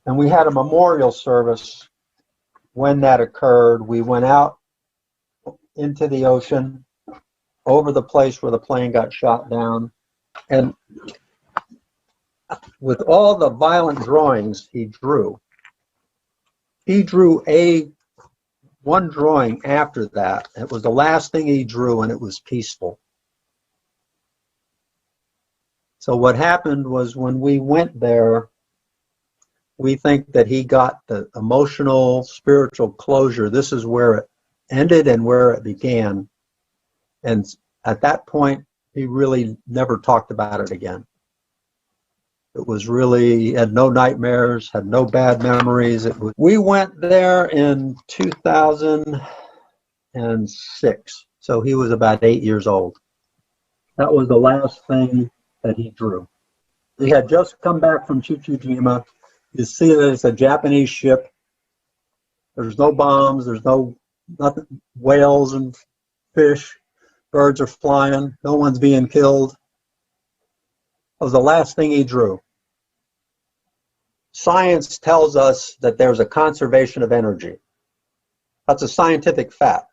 had a memorial service. When that occurred, we went out into the ocean, over the place where the plane got shot down. And with all the violent drawings he drew one drawing after that. It was the last thing he drew, and it was peaceful. So what happened was, when we went there, we think that he got the emotional, spiritual closure. This is where it ended and where it began. And at that point, he really never talked about it again. It was really, he had no nightmares, had no bad memories. We went there in 2006. So he was about 8 years old. That was the last thing that he drew. He had just come back from Chichijima. You see that it's a Japanese ship. There's no bombs. There's nothing. Whales and fish. Birds are flying. No one's being killed. That was the last thing he drew. Science tells us that there's a conservation of energy. That's a scientific fact.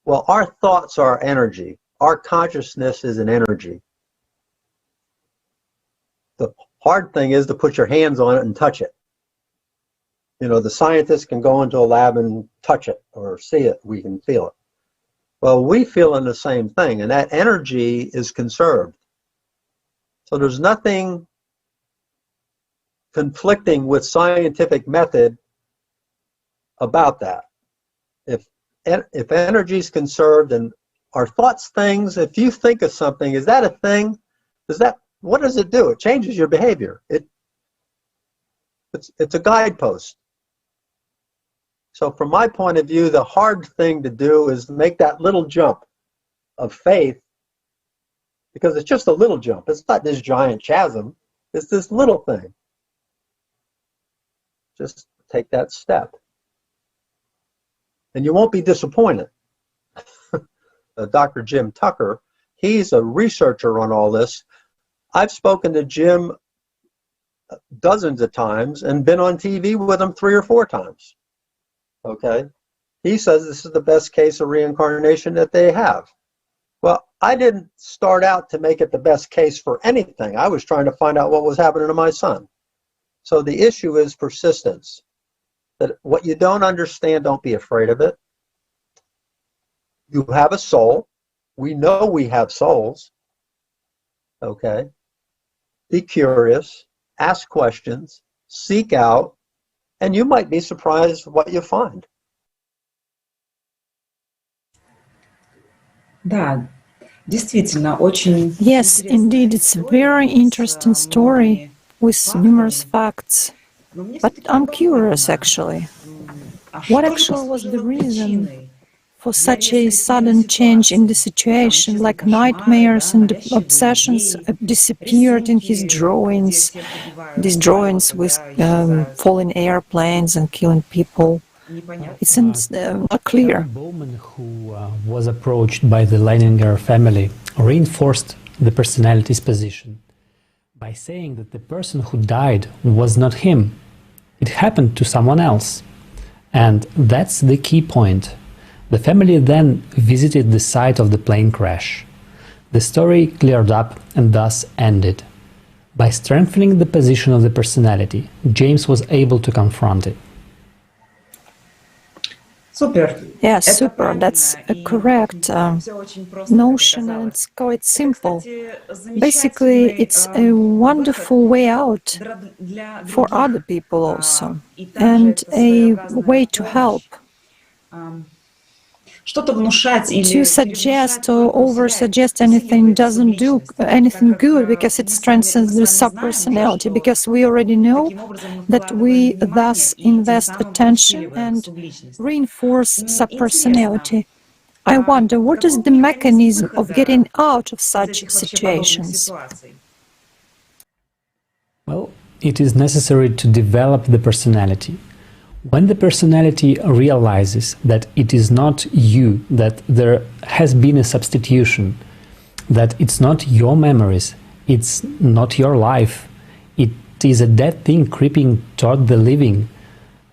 Well, our thoughts are energy. Our consciousness is an energy. The hard thing is to put your hands on it and touch it. You know, the scientists can go into a lab and touch it or see it. We can feel it. Well, we feel in the same thing, and that energy is conserved. So there's nothing conflicting with scientific method about that. If energy is conserved, and our thoughts things, if you think of something, is that a thing? What does it do? It changes your behavior. It's a guidepost. So from my point of view, the hard thing to do is make that little jump of faith, because it's just a little jump. It's not this giant chasm. It's this little thing. Just take that step. And you won't be disappointed. Dr. Jim Tucker, he's a researcher on all this. I've spoken to Jim dozens of times and been on TV with him 3 or 4 times. Okay? He says this is the best case of reincarnation that they have. Well, I didn't start out to make it the best case for anything. I was trying to find out what was happening to my son. So the issue is persistence. That what you don't understand, don't be afraid of it. You have a soul. We know we have souls. Okay? Be curious, ask questions, seek out, and you might be surprised what you find. Yes, indeed, it's a very interesting story with numerous facts. But I'm curious, actually. What actually was the reason for such a sudden change in the situation, like nightmares and obsessions disappeared in his drawings, these drawings with falling airplanes and killing people. It's not clear. Bowman, who was approached by the Leininger family, reinforced the personality's position by saying that the person who died was not him. It happened to someone else. And that's the key point. The family then visited the site of the plane crash. The story cleared up and thus ended. By strengthening the position of the personality, James was able to confront it. Yeah, super. That's a correct notion, and it's quite simple. Basically, it's a wonderful way out for other people also, and a way to help. To suggest or over-suggest anything doesn't do anything good, because it strengthens the subpersonality, because we already know that we thus invest attention and reinforce subpersonality. I wonder, what is the mechanism of getting out of such situations? Well, it is necessary to develop the personality. When the personality realizes that it is not you, that there has been a substitution, that it's not your memories, it's not your life, it is a dead thing creeping toward the living,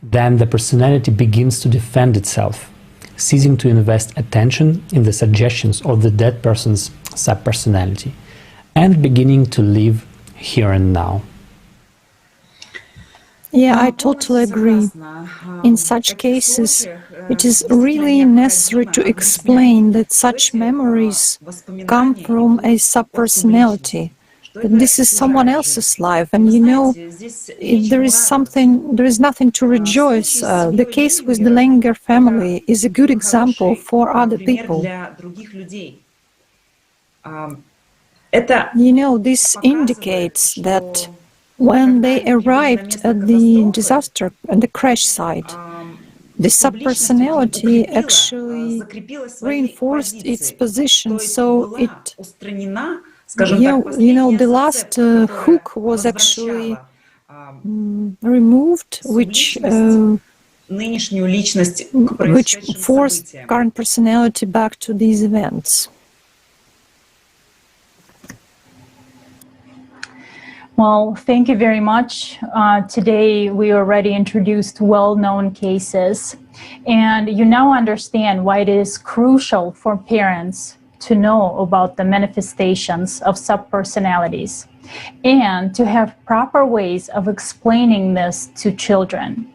then the personality begins to defend itself, ceasing to invest attention in the suggestions of the dead person's subpersonality, and beginning to live here and now. Yeah, I totally agree. In such cases, it is really necessary to explain that such memories come from a subpersonality, that this is someone else's life, and you know, there is nothing to rejoice. The case with the Leininger family is a good example for other people. You know, this indicates that when they arrived at the disaster, at the crash site, the subpersonality actually reinforced its position, so it, you know, the last hook was actually removed, which forced current personality back to these events. Well, thank you very much. Today, we already introduced well-known cases, and you now understand why it is crucial for parents to know about the manifestations of subpersonalities and to have proper ways of explaining this to children.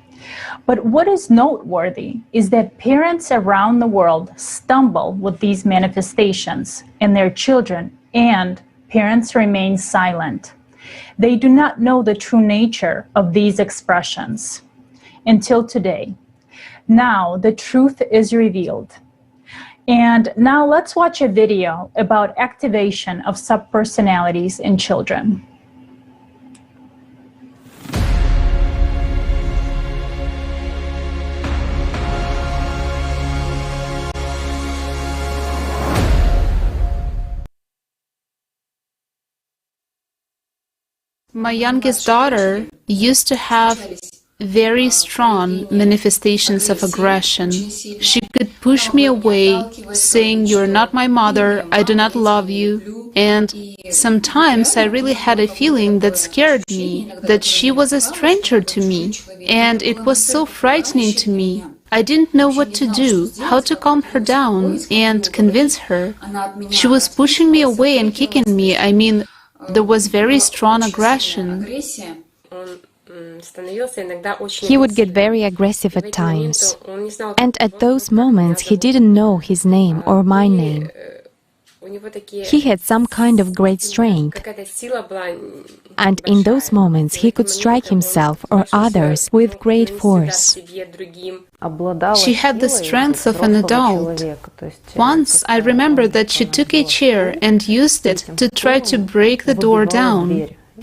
But what is noteworthy is that parents around the world stumble with these manifestations in their children, and parents remain silent. They do not know the true nature of these expressions until today. Now the truth is revealed. And now let's watch a video about activation of subpersonalities in children. My youngest daughter used to have very strong manifestations of aggression. She could push me away, saying, "You're not my mother, I do not love you." And sometimes I really had a feeling that scared me, that she was a stranger to me. And it was so frightening to me. I didn't know what to do, how to calm her down and convince her. She was pushing me away and kicking me. I mean, there was very strong aggression. He would get very aggressive at times, and at those moments he didn't know his name or my name. He had some kind of great strength, and in those moments he could strike himself or others with great force. She had the strength of an adult. Once I remember that she took a chair and used it to try to break the door down.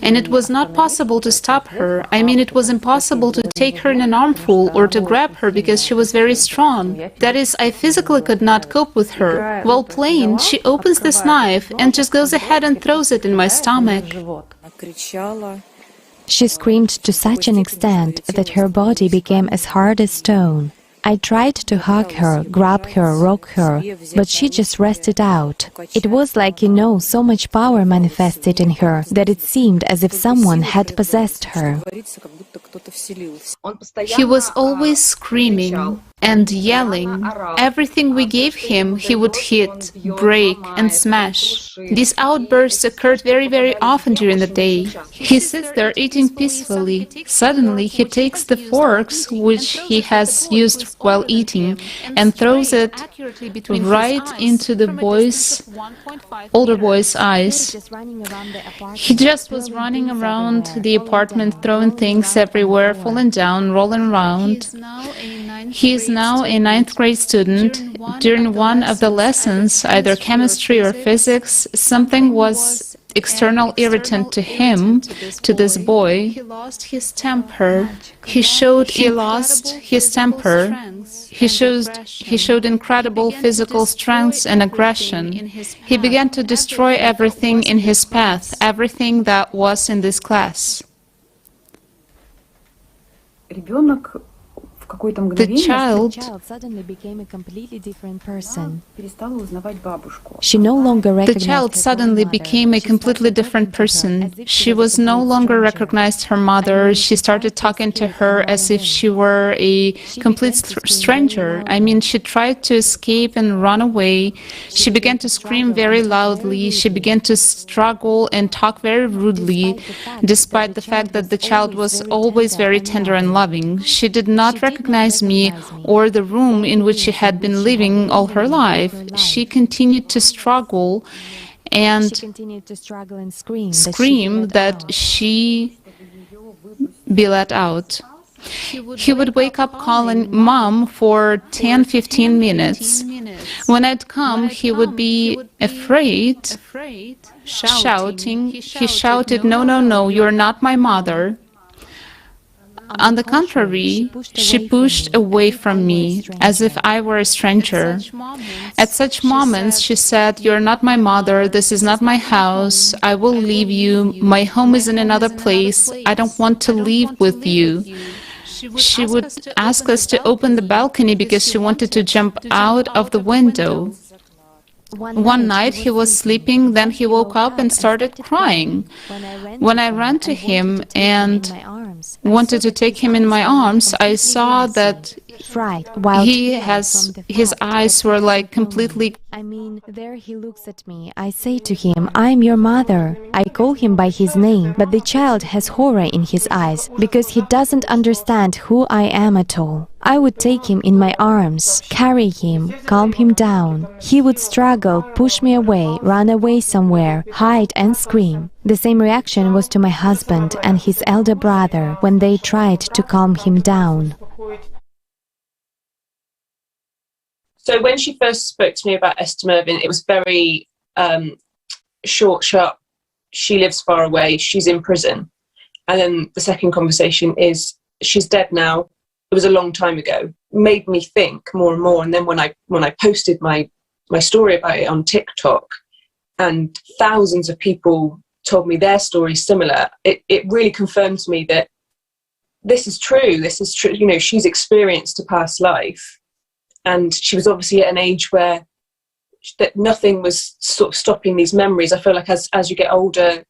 and it was not possible to stop her. I mean, it was impossible to take her in an armful or to grab her because she was very strong. That is, I physically could not cope with her. While playing, she opens this knife and just goes ahead and throws it in my stomach. She screamed to such an extent that her body became as hard as stone. I tried to hug her, grab her, rock her, but she just rested out. It was like, so much power manifested in her that it seemed as if someone had possessed her. He was always screaming and yelling. Everything we gave him, he would hit, break, and smash. These outbursts occurred very, very often during the day. He sits there eating peacefully. Suddenly, he takes the forks, which he has used while eating, and throws it right into the older boy's eyes. He just was running around the apartment, throwing things everywhere, falling down, rolling around. He is now a 9th grade student. During one of the lessons, either chemistry or physics, something was external irritant to him, to this boy. He lost his temper. He lost his temper. He showed incredible physical strength and aggression. He began to destroy everything in his path, everything that was in this class. The child suddenly became a completely different person. She no longer recognized The child suddenly became a completely different person. She was no longer recognized her mother. She started talking to her as if she were a complete stranger. I mean, she tried to escape and run away. She began to scream very loudly. She began to struggle and talk very rudely, despite the fact that the child was always very tender and loving. She did not recognize me or the room in which she had been living all her life. She continued to struggle and scream that she be let out. He would wake up calling Mom for 10-15 minutes. When I'd come, he would be afraid, shouting. He shouted, "No, no, no, you're not my mother." On the contrary, she pushed away from me, as if I were a stranger. At such moments, she said, "You're not my mother, this is not my house, I will leave you, my home is in another place, I don't want to live with you." She would ask us to open the balcony because she wanted to jump out of the window. One night he was sleeping, then he woke up and started crying. When I ran to him and wanted to take him in my arms, I saw that his eyes were like completely... there he looks at me. I say to him, "I'm your mother." I call him by his name, but the child has horror in his eyes because he doesn't understand who I am at all. I would take him in my arms, carry him, calm him down. He would struggle, push me away, run away somewhere, hide and scream. The same reaction was to my husband and his elder brother when they tried to calm him down. So when she first spoke to me about Esther Mervyn, it was very short, sharp. She lives far away. She's in prison. And then the second conversation is, she's dead now. It was a long time ago. Made me think more and more. And then when I posted my story about it on TikTok, and thousands of people told me their stories similar, it really confirmed to me that this is true. This is true. You know, she's experienced a past life. And she was obviously at an age where that nothing was sort of stopping these memories. I feel like as you get older...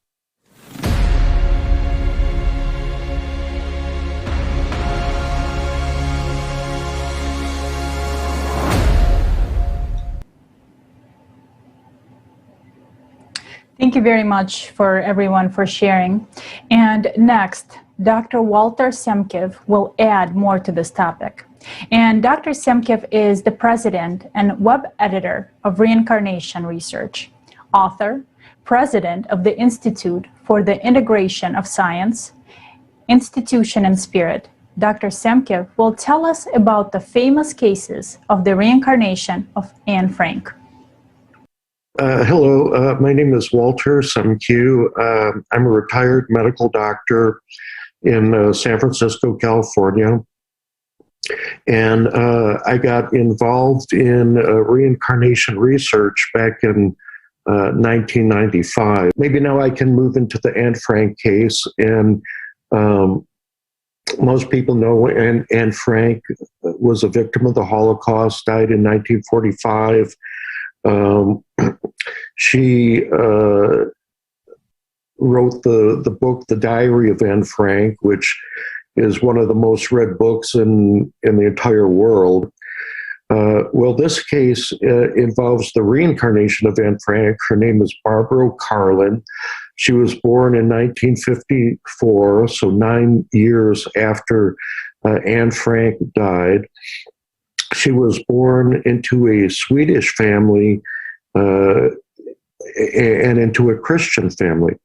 Thank you very much for everyone for sharing. And next, Dr. Walter Semkiv will add more to this topic. And Dr. Semkiv is the president and web editor of Reincarnation Research, author, president of the Institute for the Integration of Science, Institution and Spirit. Dr. Semkiv will tell us about the famous cases of the reincarnation of Anne Frank. Hello, my name is Walter Sumq. I'm a retired medical doctor in San Francisco, California. And I got involved in reincarnation research back in 1995. Maybe now I can move into the Anne Frank case. And most people know Anne Frank was a victim of the Holocaust, died in 1945. She wrote the book, The Diary of Anne Frank, which is one of the most read books in the entire world. Well, this case involves the reincarnation of Anne Frank. Her name is Barbara Carlin. She was born in 1954, so 9 years after Anne Frank died. She was born into a Swedish family and into a Christian family.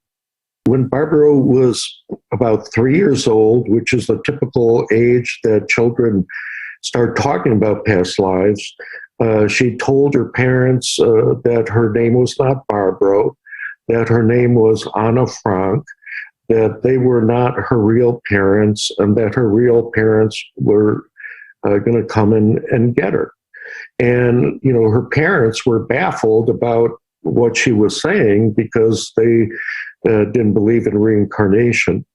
When Barbara was about 3 years old, which is the typical age that children start talking about past lives, she told her parents that her name was not Barbara, that her name was Anna Frank, that they were not her real parents, and that her real parents were going to come and get her. And, you know, her parents were baffled about what she was saying because they didn't believe in reincarnation.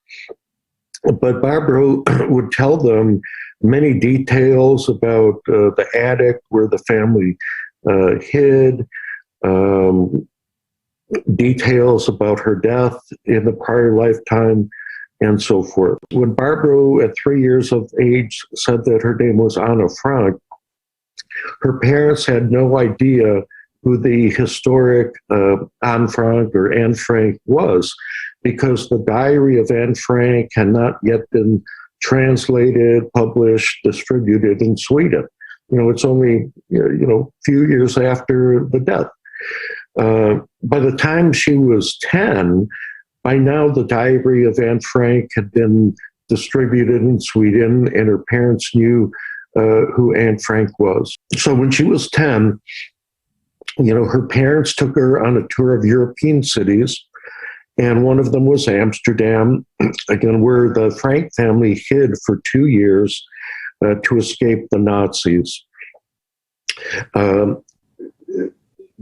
But Barbara would tell them many details about the attic where the family hid, details about her death in the prior lifetime, and so forth. When Barbara, at 3 years of age, said that her name was Anna Frank, her parents had no idea who the historic Anne Frank or Anne Frank was, because the Diary of Anne Frank had not yet been translated, published, distributed in Sweden. You know, it's only, a few years after the death. By the time she was 10, by now the Diary of Anne Frank had been distributed in Sweden, and her parents knew who Anne Frank was. So when she was 10, her parents took her on a tour of European cities, and one of them was Amsterdam, again, where the Frank family hid for 2 years to escape the Nazis.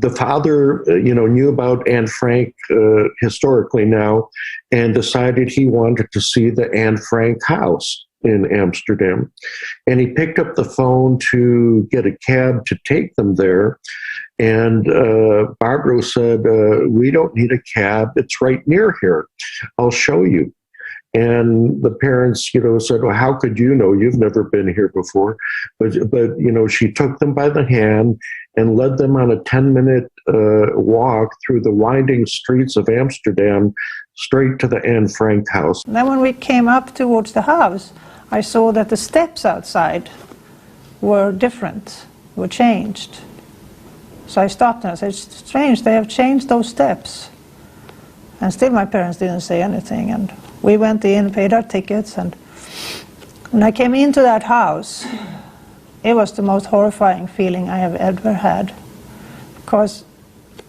The father, knew about Anne Frank historically now, and decided he wanted to see the Anne Frank house in Amsterdam. And he picked up the phone to get a cab to take them there. And Barbara said, "We don't need a cab. It's right near here. I'll show you." And the parents, said, "Well, how could you know? You've never been here before." But she took them by the hand and led them on a 10-minute walk through the winding streets of Amsterdam straight to the Anne Frank house. Then when we came up towards the house, I saw that the steps outside were different, were changed. So I stopped and I said, "It's strange, they have changed those steps." And still my parents didn't say anything. And we went in, paid our tickets, and when I came into that house, it was the most horrifying feeling I have ever had. Because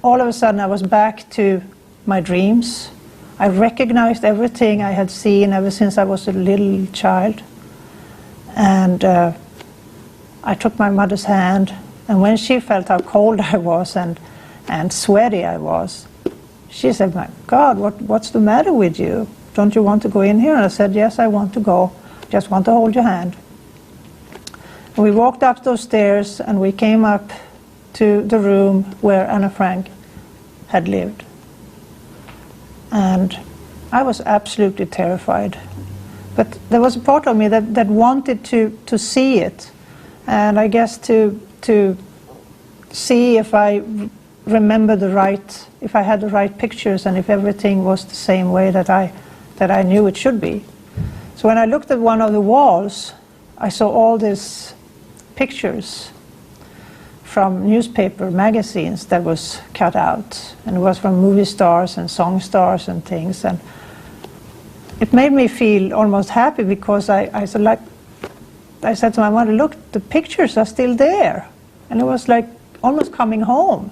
all of a sudden I was back to my dreams. I recognized everything I had seen ever since I was a little child. And I took my mother's hand, and when she felt how cold I was and sweaty I was, she said, "My God, what's the matter with you? Don't you want to go in here?" And I said, "Yes, I want to go. Just want to hold your hand." And we walked up those stairs, and we came up to the room where Anna Frank had lived. And I was absolutely terrified. But there was a part of me that wanted to see it, and I guess to see if I remember if I had the right pictures, and if everything was the same way that I knew it should be. So when I looked at one of the walls, I saw all these pictures from newspaper magazines that was cut out, and it was from movie stars and song stars and things, and it made me feel almost happy, because I said to my mother, "Look, the pictures are still there," and it was like almost coming home.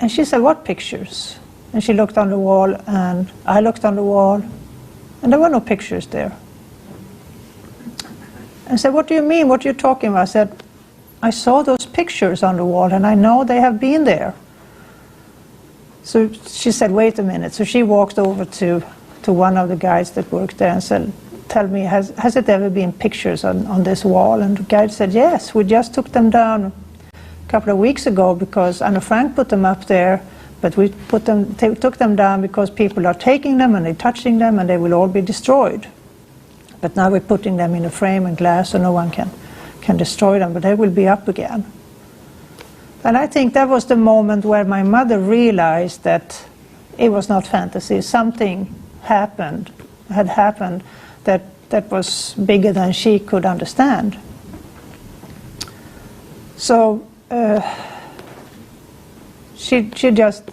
And she said, what pictures? And she looked on the wall, and I looked on the wall, and there were no pictures there. I said, what do you mean? What are you talking about? I said, I saw those pictures on the wall, and I know they have been there. So she said, wait a minute. So she walked over to one of the guides that worked there and said, tell me, has it ever been pictures on this wall? And the guide said, yes, we just took them down a couple of weeks ago because Anna Frank put them up there, but we took them down because people are taking them and they're touching them and they will all be destroyed. But now we're putting them in a frame and glass so no one can destroy them, but they will be up again. And I think that was the moment where my mother realized that it was not fantasy. Something had happened that was bigger than she could understand. So she just,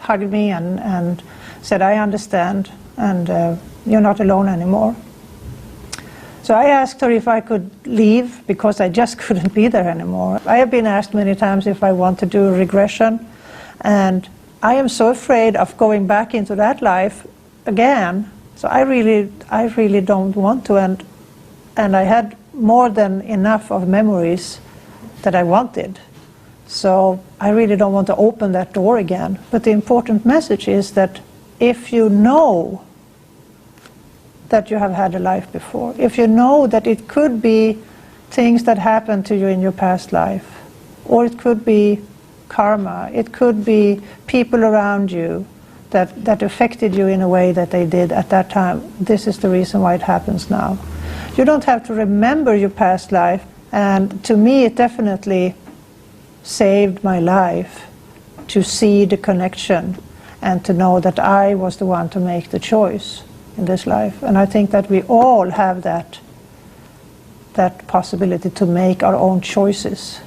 hugged me and said, I understand, and you're not alone anymore. So I asked her if I could leave because I just couldn't be there anymore. I have been asked many times if I want to do a regression, and I am so afraid of going back into that life again. So I really don't want to, and I had more than enough of memories that I wanted. So I really don't want to open that door again. But the important message is that if you know that you have had a life before, if you know that it could be things that happened to you in your past life, or it could be karma, it could be people around you that affected you in a way that they did at that time, this is the reason why it happens now. You don't have to remember your past life, and to me it definitely saved my life to see the connection and to know that I was the one to make the choice in this life. And I think that we all have that possibility to make our own choices.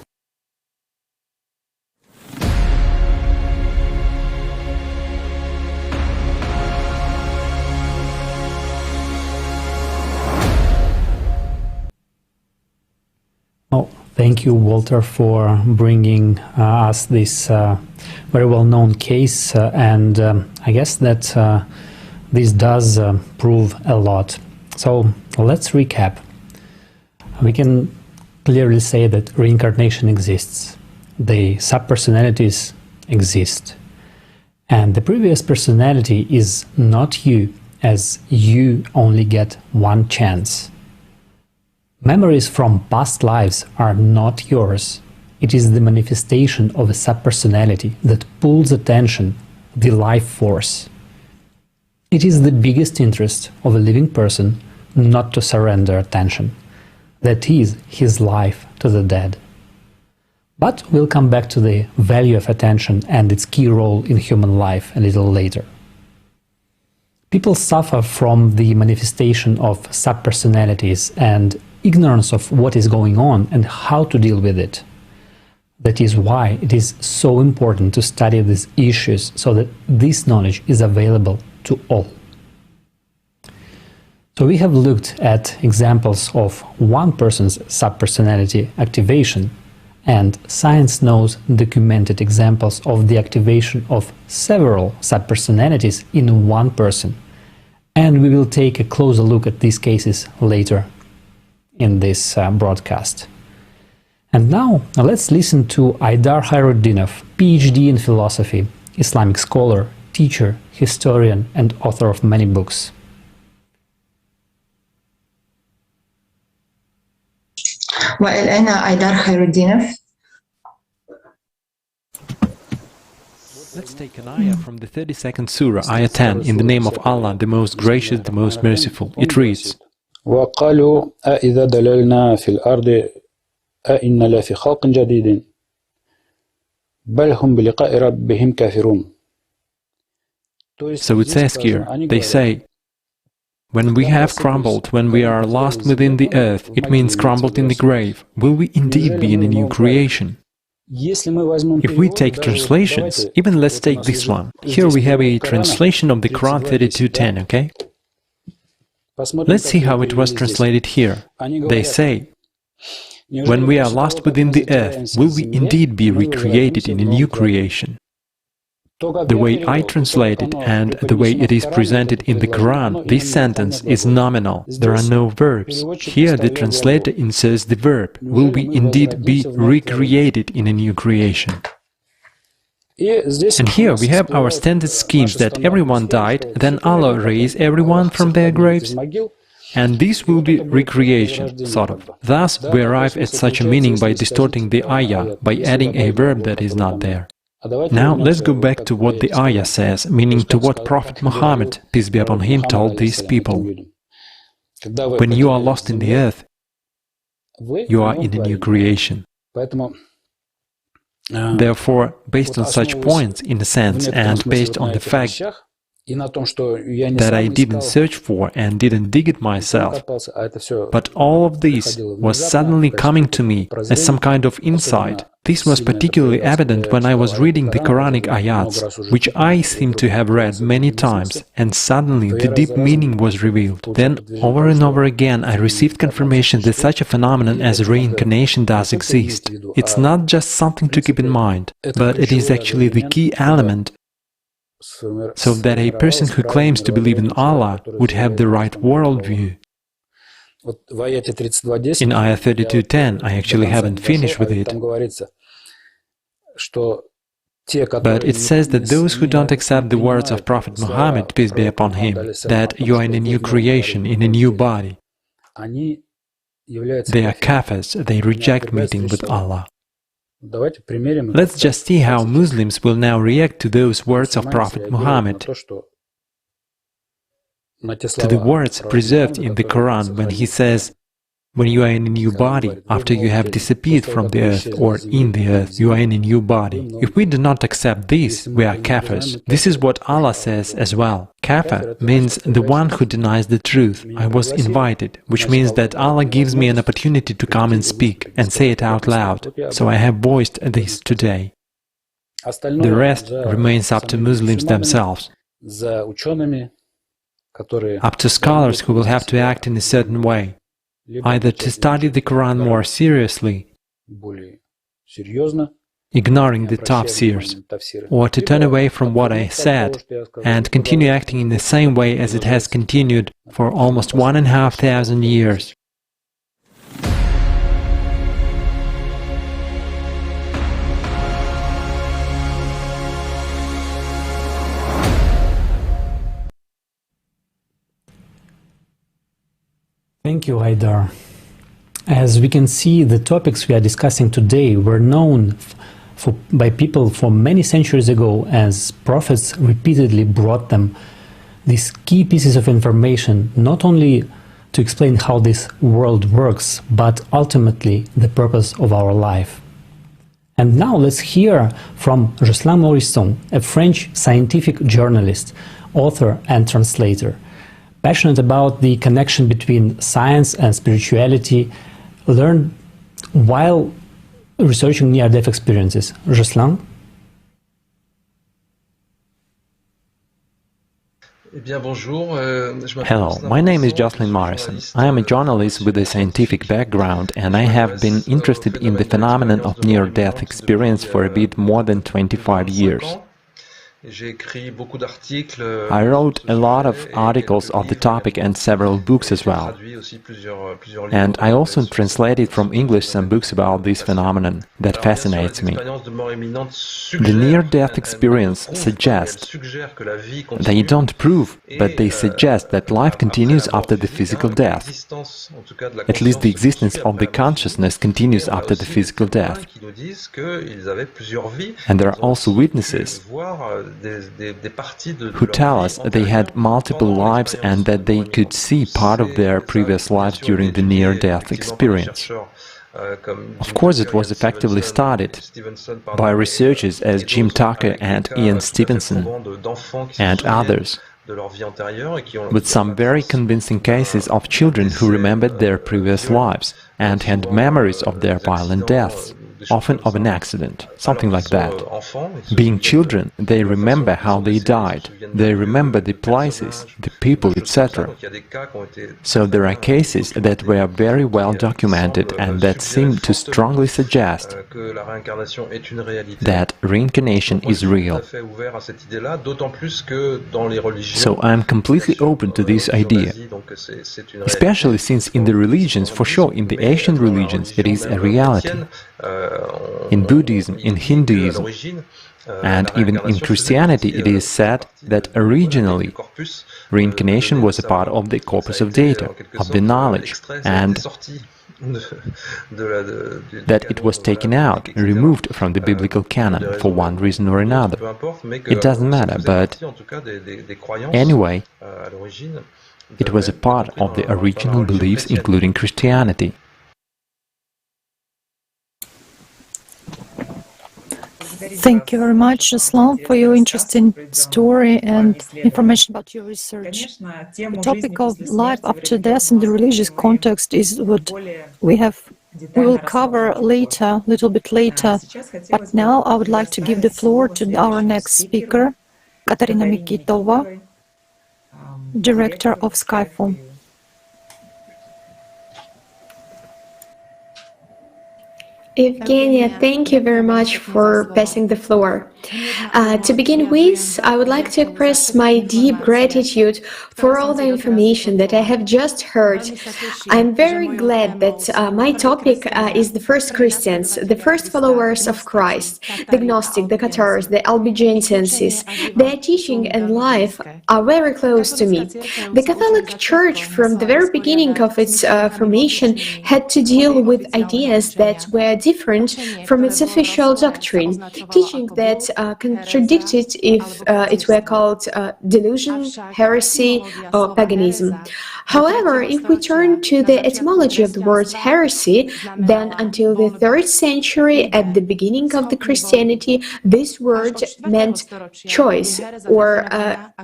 Oh, thank you, Walter, for bringing us this very well-known case, and I guess that this does prove a lot. So let's recap. We can clearly say that reincarnation exists. The subpersonalities exist. And the previous personality is not you, as you only get one chance. Memories from past lives are not yours. It is the manifestation of a subpersonality that pulls attention, the life force. It is the biggest interest of a living person not to surrender attention. That is his life to the dead. But we'll come back to the value of attention and its key role in human life a little later. People suffer from the manifestation of subpersonalities and ignorance of what is going on and how to deal with it. That is why it is so important to study these issues so that this knowledge is available to all. So we have looked at examples of one person's subpersonality activation, and science knows documented examples of the activation of several subpersonalities in one person. And we will take a closer look at these cases later in this broadcast. And now let's listen to Aidar Khairuddinov, PhD in philosophy, Islamic scholar, teacher, historian, and author of many books. أنا أيدار خير الدين. Let's take an ayah from the 32nd surah, ayah 10, in the name of Allah, the most gracious, the most merciful. It reads, وقالوا أإذا دللنا في الأرض أإنا لفي خلق جديد بل هم بلقاء ربهم كافرون. So it says here, they say, when we have crumbled, when we are lost within the earth, it means crumbled in the grave. Will we indeed be in a new creation? If we take translations, even let's take this one. Here we have a translation of the Quran 32:10, okay? Let's see how it was translated here. They say, when we are lost within the earth, will we indeed be recreated in a new creation? The way I translate it and the way it is presented in the Quran, this sentence is nominal. There are no verbs. Here the translator inserts the verb, will we indeed be recreated in a new creation. And here we have our standard schemes that everyone died, then Allah raised everyone from their graves. And this will be recreation, sort of. Thus, we arrive at such a meaning by distorting the ayah, by adding a verb that is not there. Now, let's go back to what the ayah says, meaning to what Prophet Muhammad, peace be upon him, told these people. When you are lost in the earth, you are in a new creation. Therefore, based on such points, in a sense, and based on the fact that I didn't search for and didn't dig it myself, but all of this was suddenly coming to me as some kind of insight. This was particularly evident when I was reading the Quranic ayats, which I seem to have read many times, and suddenly the deep meaning was revealed. Then, over and over again, I received confirmation that such a phenomenon as reincarnation does exist. It's not just something to keep in mind, but it is actually the key element, so that a person who claims to believe in Allah would have the right worldview. In ayah 32:10, I actually haven't finished with it, but it says that those who don't accept the words of Prophet Muhammad, peace be upon him, that you are in a new creation, in a new body, they are kafirs, they reject meeting with Allah. Let's just see how Muslims will now react to those words of Prophet Muhammad, to the words preserved in the Quran when he says, when you are in a new body, after you have disappeared from the earth or in the earth, you are in a new body. If we do not accept this, we are kafirs. This is what Allah says as well. Kafir means the one who denies the truth. I was invited, which means that Allah gives me an opportunity to come and speak and say it out loud. So I have voiced this today. The rest remains up to Muslims themselves, up to scholars who will have to act in a certain way, either to study the Quran more seriously, ignoring the tafsirs, or to turn away from what I said and continue acting in the same way as it has continued for almost 1,500 years. Thank you, Haidar. As we can see, the topics we are discussing today were known by people for many centuries ago, as prophets repeatedly brought them these key pieces of information, not only to explain how this world works, but ultimately the purpose of our life. And now let's hear from Jocelyn Morisson, a French scientific journalist, author and translator, passionate about the connection between science and spirituality, learned while researching near-death experiences. Jocelyn? Hello, my name is Jocelyn Morrison. I am a journalist with a scientific background, and I have been interested in the phenomenon of near-death experience for a bit more than 25 years. I wrote a lot of articles on the topic and several books as well. And I also translated from English some books about this phenomenon that fascinates me. The near-death experience suggests, they don't prove, but they suggest that life continues after the physical death. At least the existence of the consciousness continues after the physical death. And there are also witnesses who tell us they had multiple lives and that they could see part of their previous lives during the near-death experience. Of course, it was effectively studied by researchers as Jim Tucker and Ian Stevenson and others, with some very convincing cases of children who remembered their previous lives and had memories of their violent deaths. often of an accident, something like that. Being children, they remember how they died, they remember the places, the people, etc. So there are cases that were very well documented and that seem to strongly suggest that reincarnation is real. So I am completely open to this idea, especially since in the religions, for sure, in the ancient religions, it is a reality. In Buddhism, in Hinduism, and even in Christianity, it is said that originally reincarnation was a part of the corpus of data, of the knowledge, and that it was taken out, removed from the biblical canon for one reason or another. It doesn't matter, but anyway, it was a part of the original beliefs, including Christianity. Thank you very much, Islam, for your interesting story and information about your research. The topic of life after death in the religious context is what we will cover later, a little bit later. But now I would like to give the floor to our next speaker, Katarina Mikitova, Director of Skyfall. Evgenia, thank you very much for passing the floor. To begin with, I would like to express my deep gratitude for all the information that I have just heard. I'm very glad that my topic is the first Christians, the first followers of Christ, the Gnostic, the Cathars, the Albigensians. Their teaching and life are very close to me. The Catholic Church, from the very beginning of its formation, had to deal with ideas that were different from its official doctrine, teaching that contradicted if it were called delusion, heresy, or paganism. However, if we turn to the etymology of the word heresy, then until the 3rd century, at the beginning of the Christianity, this word meant choice or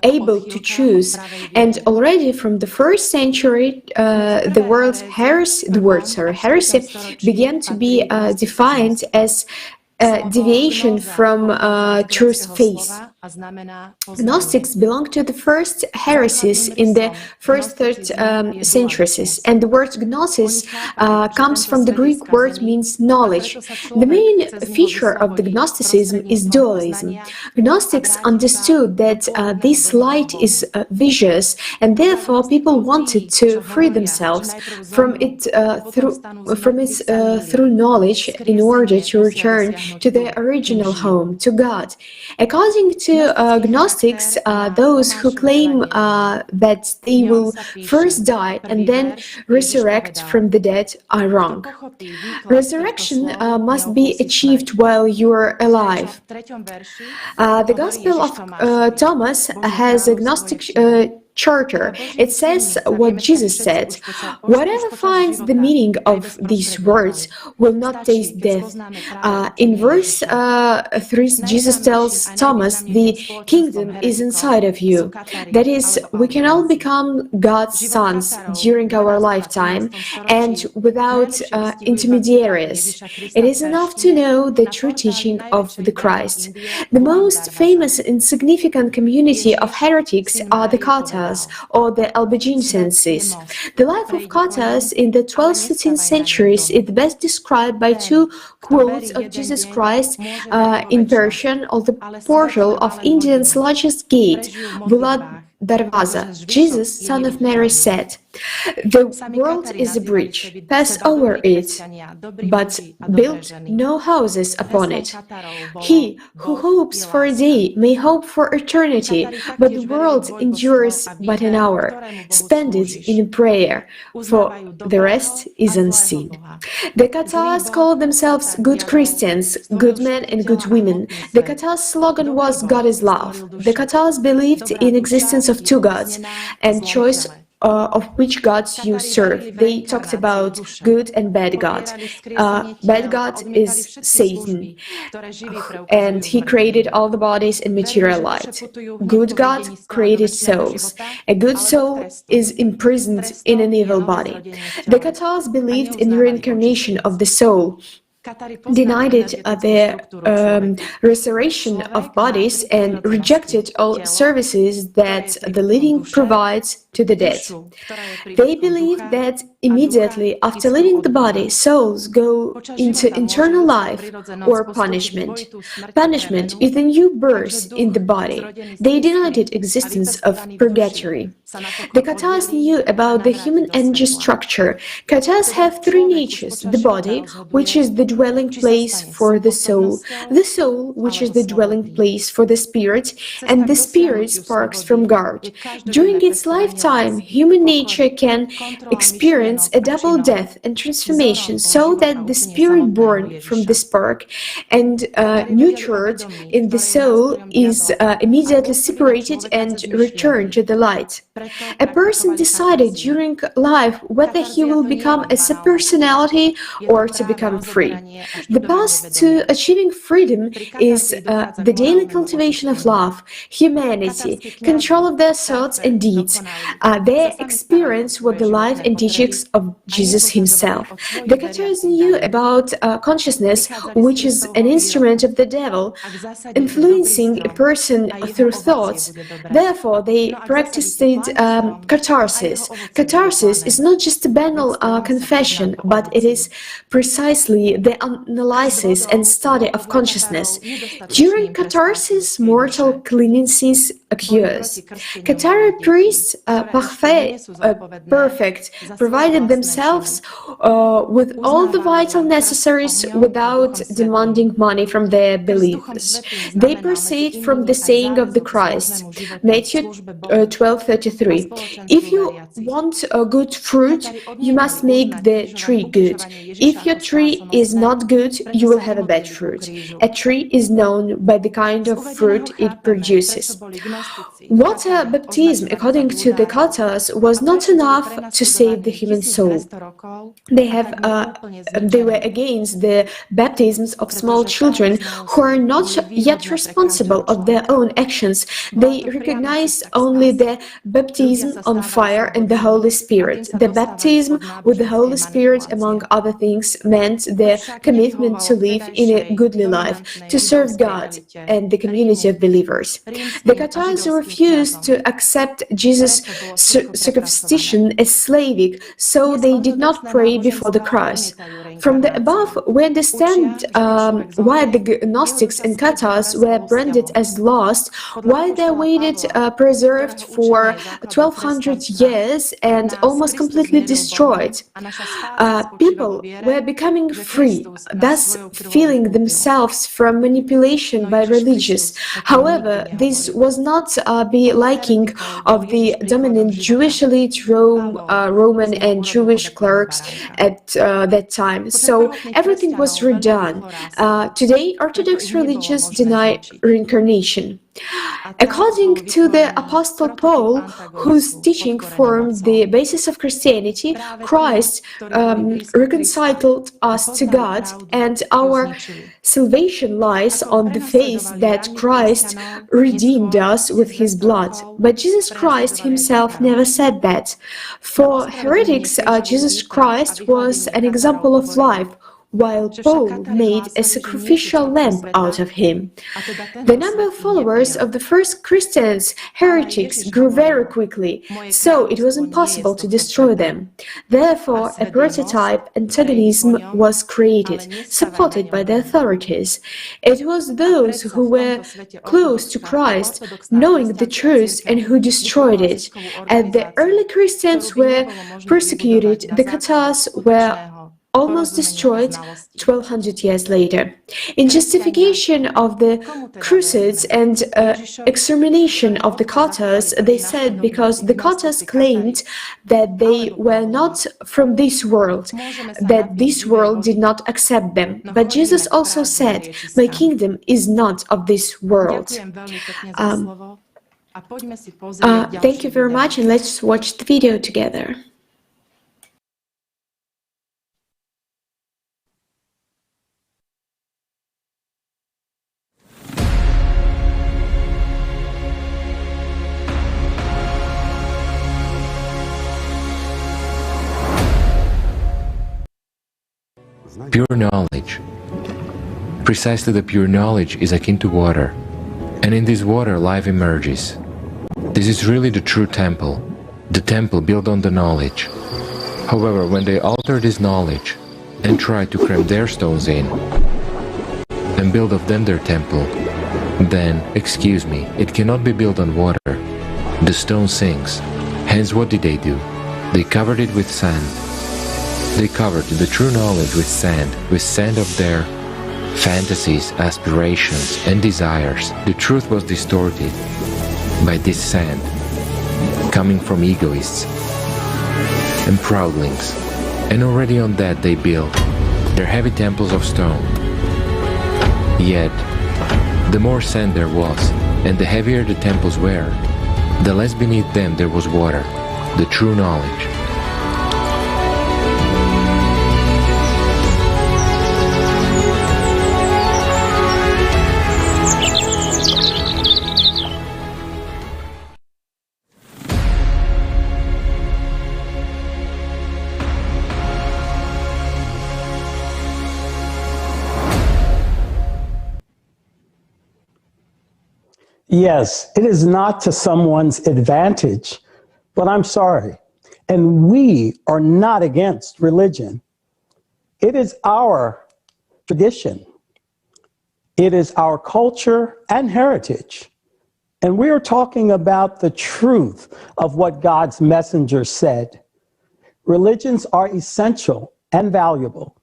able to choose. And already from the 1st century, the word heresy began to be defined as deviation from truth faith. Gnostics belong to the first heresies in the first third centuries, and the word gnosis comes from the Greek word means knowledge. The main feature of the Gnosticism is dualism. Gnostics understood that this light is vicious, and therefore people wanted to free themselves from it through knowledge in order to return to their original home, to God. According to Gnostics, those who claim that they will first die and then resurrect from the dead are wrong. Resurrection must be achieved while you are alive. The Gospel of Thomas has a Gnostic charter. It says what Jesus said: whatever finds the meaning of these words will not taste death. In verse 3, Jesus tells Thomas, the kingdom is inside of you. That is, we can all become God's sons during our lifetime and without intermediaries. It is enough to know the true teaching of the Christ. The most famous and significant community of heretics are the Cathars, or the Albigensians. The life of Cathars in the 12th to 13th centuries is best described by two quotes of Jesus Christ in Persian, or the portal of Indian's largest gate, Bulad Darwaza. Jesus, son of Mary, said, "The world is a bridge, pass over it, but build no houses upon it. He who hopes for a day may hope for eternity, but the world endures but an hour. Spend it in prayer, for the rest is unseen." The Cathars called themselves good Christians, good men and good women. The Cathars' slogan was "God is love." The Cathars believed in existence of two gods and choice of which gods you serve. They talked about good and bad God. Bad God is Satan, and he created all the bodies and material light. Good God created souls. A good soul is imprisoned in an evil body. The Cathars believed in reincarnation of the soul. denied the resurrection of bodies and rejected all services that the living provides to the dead. They believe that immediately after leaving the body, souls go into eternal life or punishment. Punishment is a new birth in the body. They denied the existence of purgatory. The Katas knew about the human energy structure. Katas have three natures: the body, which is the dwelling place for the soul, which is the dwelling place for the spirit, and the spirit sparks from God. During its lifetime, human nature can experience a double death and transformation, so that the spirit born from the spark and nurtured in the soul is immediately separated and returned to the light. A person decided during life whether he will become a subpersonality or to become free. The path to achieving freedom is the daily cultivation of love, humanity, control of their thoughts and deeds. They experience what the life and teachings of Jesus himself. The Cathars knew about consciousness, which is an instrument of the devil, influencing a person through thoughts. Therefore, they practiced catharsis. Catharsis is not just a banal confession, but it is precisely the analysis and study of consciousness. During catharsis, mortal clemency occurs. Cathar priests, perfect, provided themselves with all the vital necessaries without demanding money from their believers. They proceed from the saying of the Christ, Matthew 12:33. If you want a good fruit, you must make the tree good. If your tree is not good, you will have a bad fruit. A tree is known by the kind of fruit it produces. Water baptism, according to the Cathars, was not enough to save the human soul. They were against the baptisms of small children who are not yet responsible of their own actions. They recognized only the baptism on fire and the Holy Spirit. The baptism with the Holy Spirit, among other things, meant the commitment to live in a goodly life, to serve God and the community of believers. The Cathars refused to accept Jesus' circumcision as Slavic, so they did not pray before the cross. From the above, we understand why the Gnostics and Cathars were branded as lost, why they waited preserved for 1200 years and almost completely destroyed. People were becoming free, thus feeling themselves from manipulation by religious. However, this was not the liking of the dominant Jewish elite, Roman and Jewish clerks at that time. So everything was redone. Today, Orthodox religions deny reincarnation. According to the Apostle Paul, whose teaching formed the basis of Christianity, Christ reconciled us to God, and our salvation lies on the faith that Christ redeemed us with his blood. But Jesus Christ himself never said that. For heretics, Jesus Christ was an example of life, while Paul made a sacrificial lamb out of him. The number of followers of the first Christians, heretics, grew very quickly, so it was impossible to destroy them. Therefore, a prototype antagonism was created, supported by the authorities. It was those who were close to Christ, knowing the truth, and who destroyed it. As the early Christians were persecuted, the Cathars were almost destroyed 1200 years later. In justification of the Crusades and extermination of the Cathars, they said because the Cathars claimed that they were not from this world, that this world did not accept them. But Jesus also said, "My kingdom is not of this world." Thank you very much, and let's watch the video together. Pure knowledge Precisely the pure knowledge is akin to water, and in this water life emerges. This is really the true temple, the temple built on the knowledge. However, when they alter this knowledge and try to cram their stones in and build of them their temple, then, excuse me, it cannot be built on water. The stone sinks. Hence what did they do? They covered it with sand. They covered the true knowledge with sand of their fantasies, aspirations, and desires. The truth was distorted by this sand, coming from egoists and proudlings. And already on that they built their heavy temples of stone. Yet, the more sand there was, and the heavier the temples were, the less beneath them there was water, the true knowledge. Yes, it is not to someone's advantage, but I'm sorry. And we are not against religion. It is our tradition. It is our culture and heritage. And we are talking about the truth of what God's messenger said. Religions are essential and valuable.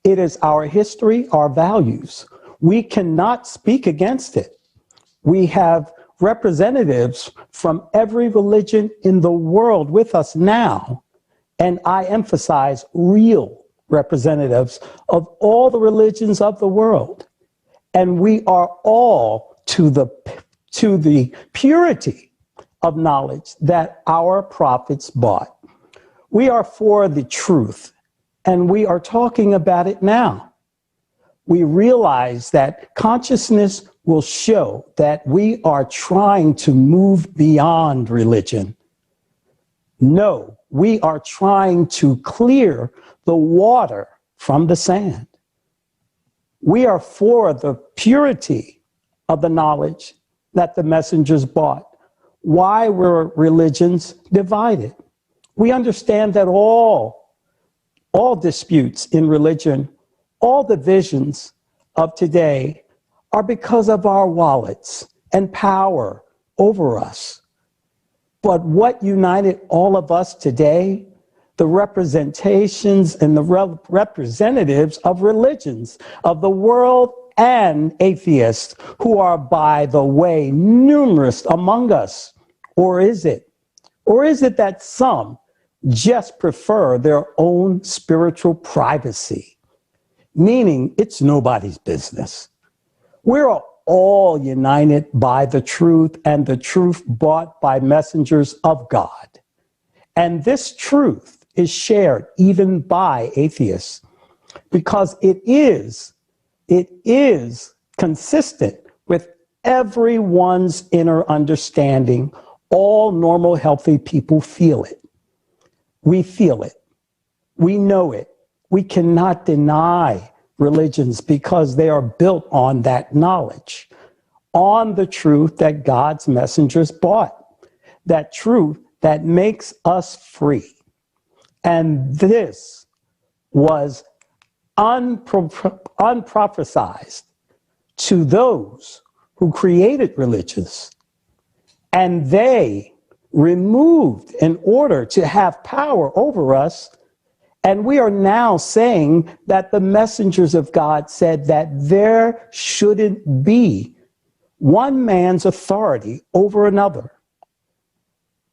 It is our history, our values. We cannot speak against it. We have representatives from every religion in the world with us now, and I emphasize real representatives of all the religions of the world. And we are all to the purity of knowledge that our prophets brought. We are for the truth, and we are talking about it now. We realize that consciousness will show that we are trying to move beyond religion. No, we are trying to clear the water from the sand. We are for the purity of the knowledge that the messengers brought. Why were religions divided? We understand that all disputes in religion, all divisions of today are because of our wallets and power over us. But what united all of us today, the representations and the representatives of religions of the world and atheists who are, by the way, numerous among us. Or is it? Or is it that some just prefer their own spiritual privacy, meaning it's nobody's business? We're all united by the truth, and the truth brought by messengers of God. And this truth is shared even by atheists because it is consistent with everyone's inner understanding. All normal, healthy people feel it. We feel it. We know it. We cannot deny religions because they are built on that knowledge, on the truth that God's messengers brought, that truth that makes us free. And this was unprophesied to those who created religions, and they removed in order to have power over us. And we are now saying that the messengers of God said that there shouldn't be one man's authority over another.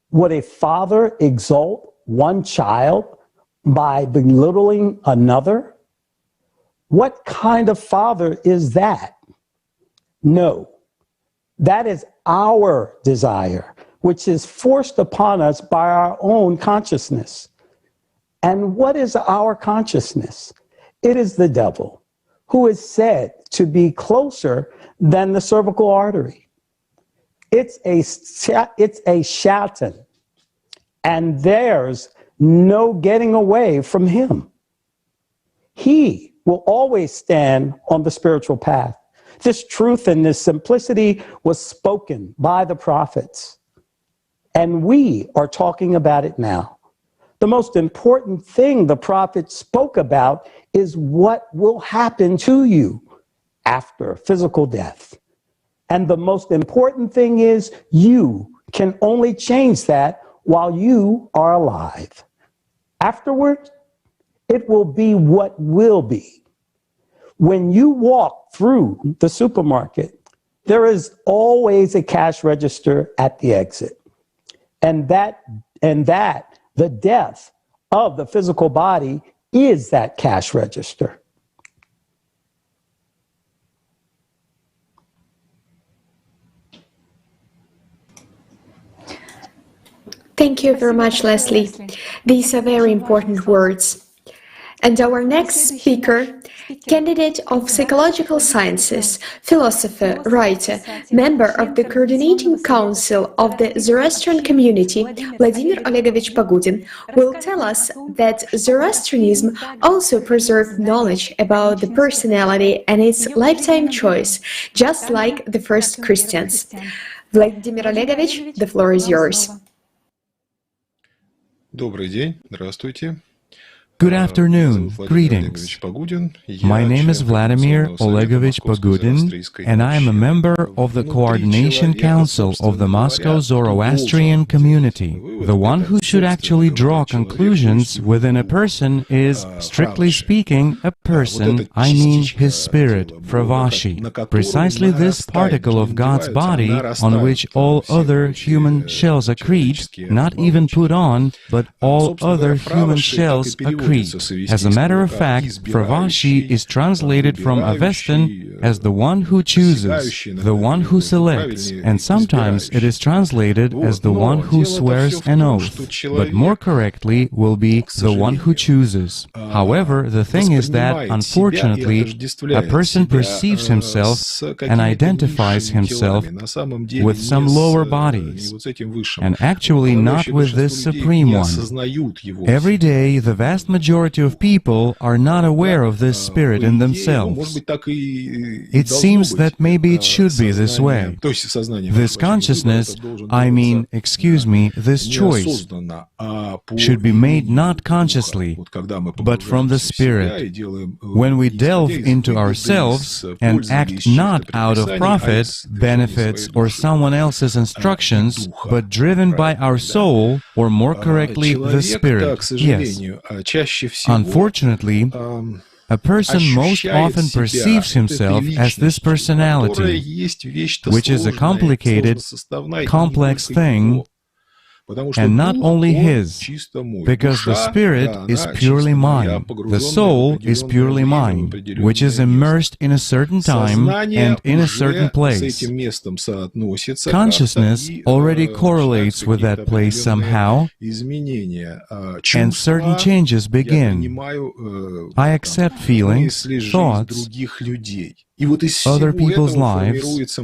Would a father exalt one child by belittling another? What kind of father is that? No, that is our desire, which is forced upon us by our own consciousness. And what is our consciousness? It is the devil, who is said to be closer than the cervical artery. It's a shaitan, and there's no getting away from him. He will always stand on the spiritual path. This truth and this simplicity was spoken by the prophets, and we are talking about it now. The most important thing the prophets spoke about is what will happen to you after physical death. And the most important thing is you can only change that while you are alive. Afterwards, it will be what will be. When you walk through the supermarket, there is always a cash register at the exit. And that the death of the physical body is that cash register. Thank you very much, Leslie. These are very important words. And our next speaker, candidate of psychological sciences, philosopher, writer, member of the coordinating council of the Zoroastrian community, Vladimir Olegovich Pogudin, will tell us that Zoroastrianism also preserved knowledge about the personality and its lifetime choice, just like the first Christians. Vladimir Olegovich, the floor is yours. Добрый день, здравствуйте. Good afternoon, greetings. My name is Vladimir Olegovich Pogudin, and I am a member of the Coordination Council of the Moscow Zoroastrian community. The one who should actually draw conclusions within a person is, strictly speaking, a person, I mean his spirit, Fravashi. Precisely this particle of God's body on which all other human shells accrete, not even put on, but all other human shells accrete. As a matter of fact, Fravashi is translated from Avestan as the one who chooses, the one who selects, and sometimes it is translated as the one who swears an oath, but more correctly will be the one who chooses. However, the thing is that, unfortunately, a person perceives himself and identifies himself with some lower bodies, and actually not with this supreme one. Every day, the vast majority of people are not aware of this spirit in themselves. It seems that maybe it should be this way. This consciousness, this choice, should be made not consciously, but from the spirit. When we delve into ourselves and act not out of profit, benefits, or someone else's instructions, but driven by our soul, or more correctly, the spirit. Yes. Unfortunately, a person most often perceives himself as this personality, which is a complicated, complex thing, and not only his, because the spirit is purely mine, the soul is purely mine, which is immersed in a certain time and in a certain place. Consciousness already correlates with that place somehow, and certain changes begin. I accept feelings, thoughts, other people's lives,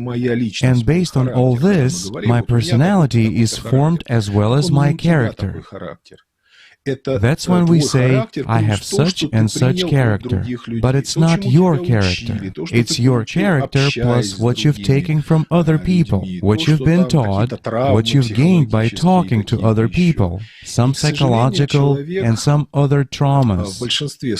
and based on all this, my personality is formed as well as my character. That's when we say, I have such and such character. But it's not your character. It's your character plus what you've taken from other people, what you've been taught, what you've gained by talking to other people, some psychological and some other traumas.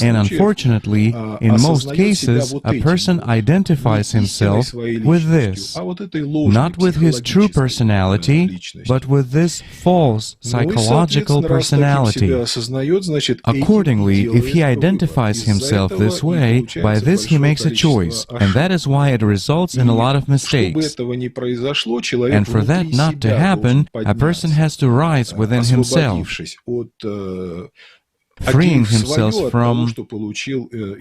And unfortunately, in most cases, a person identifies himself with this, not with his true personality, but with this false psychological personality. Accordingly, if he identifies himself this way, by this he makes a choice, and that is why it results in a lot of mistakes. And for that not to happen, a person has to rise within himself, freeing himself from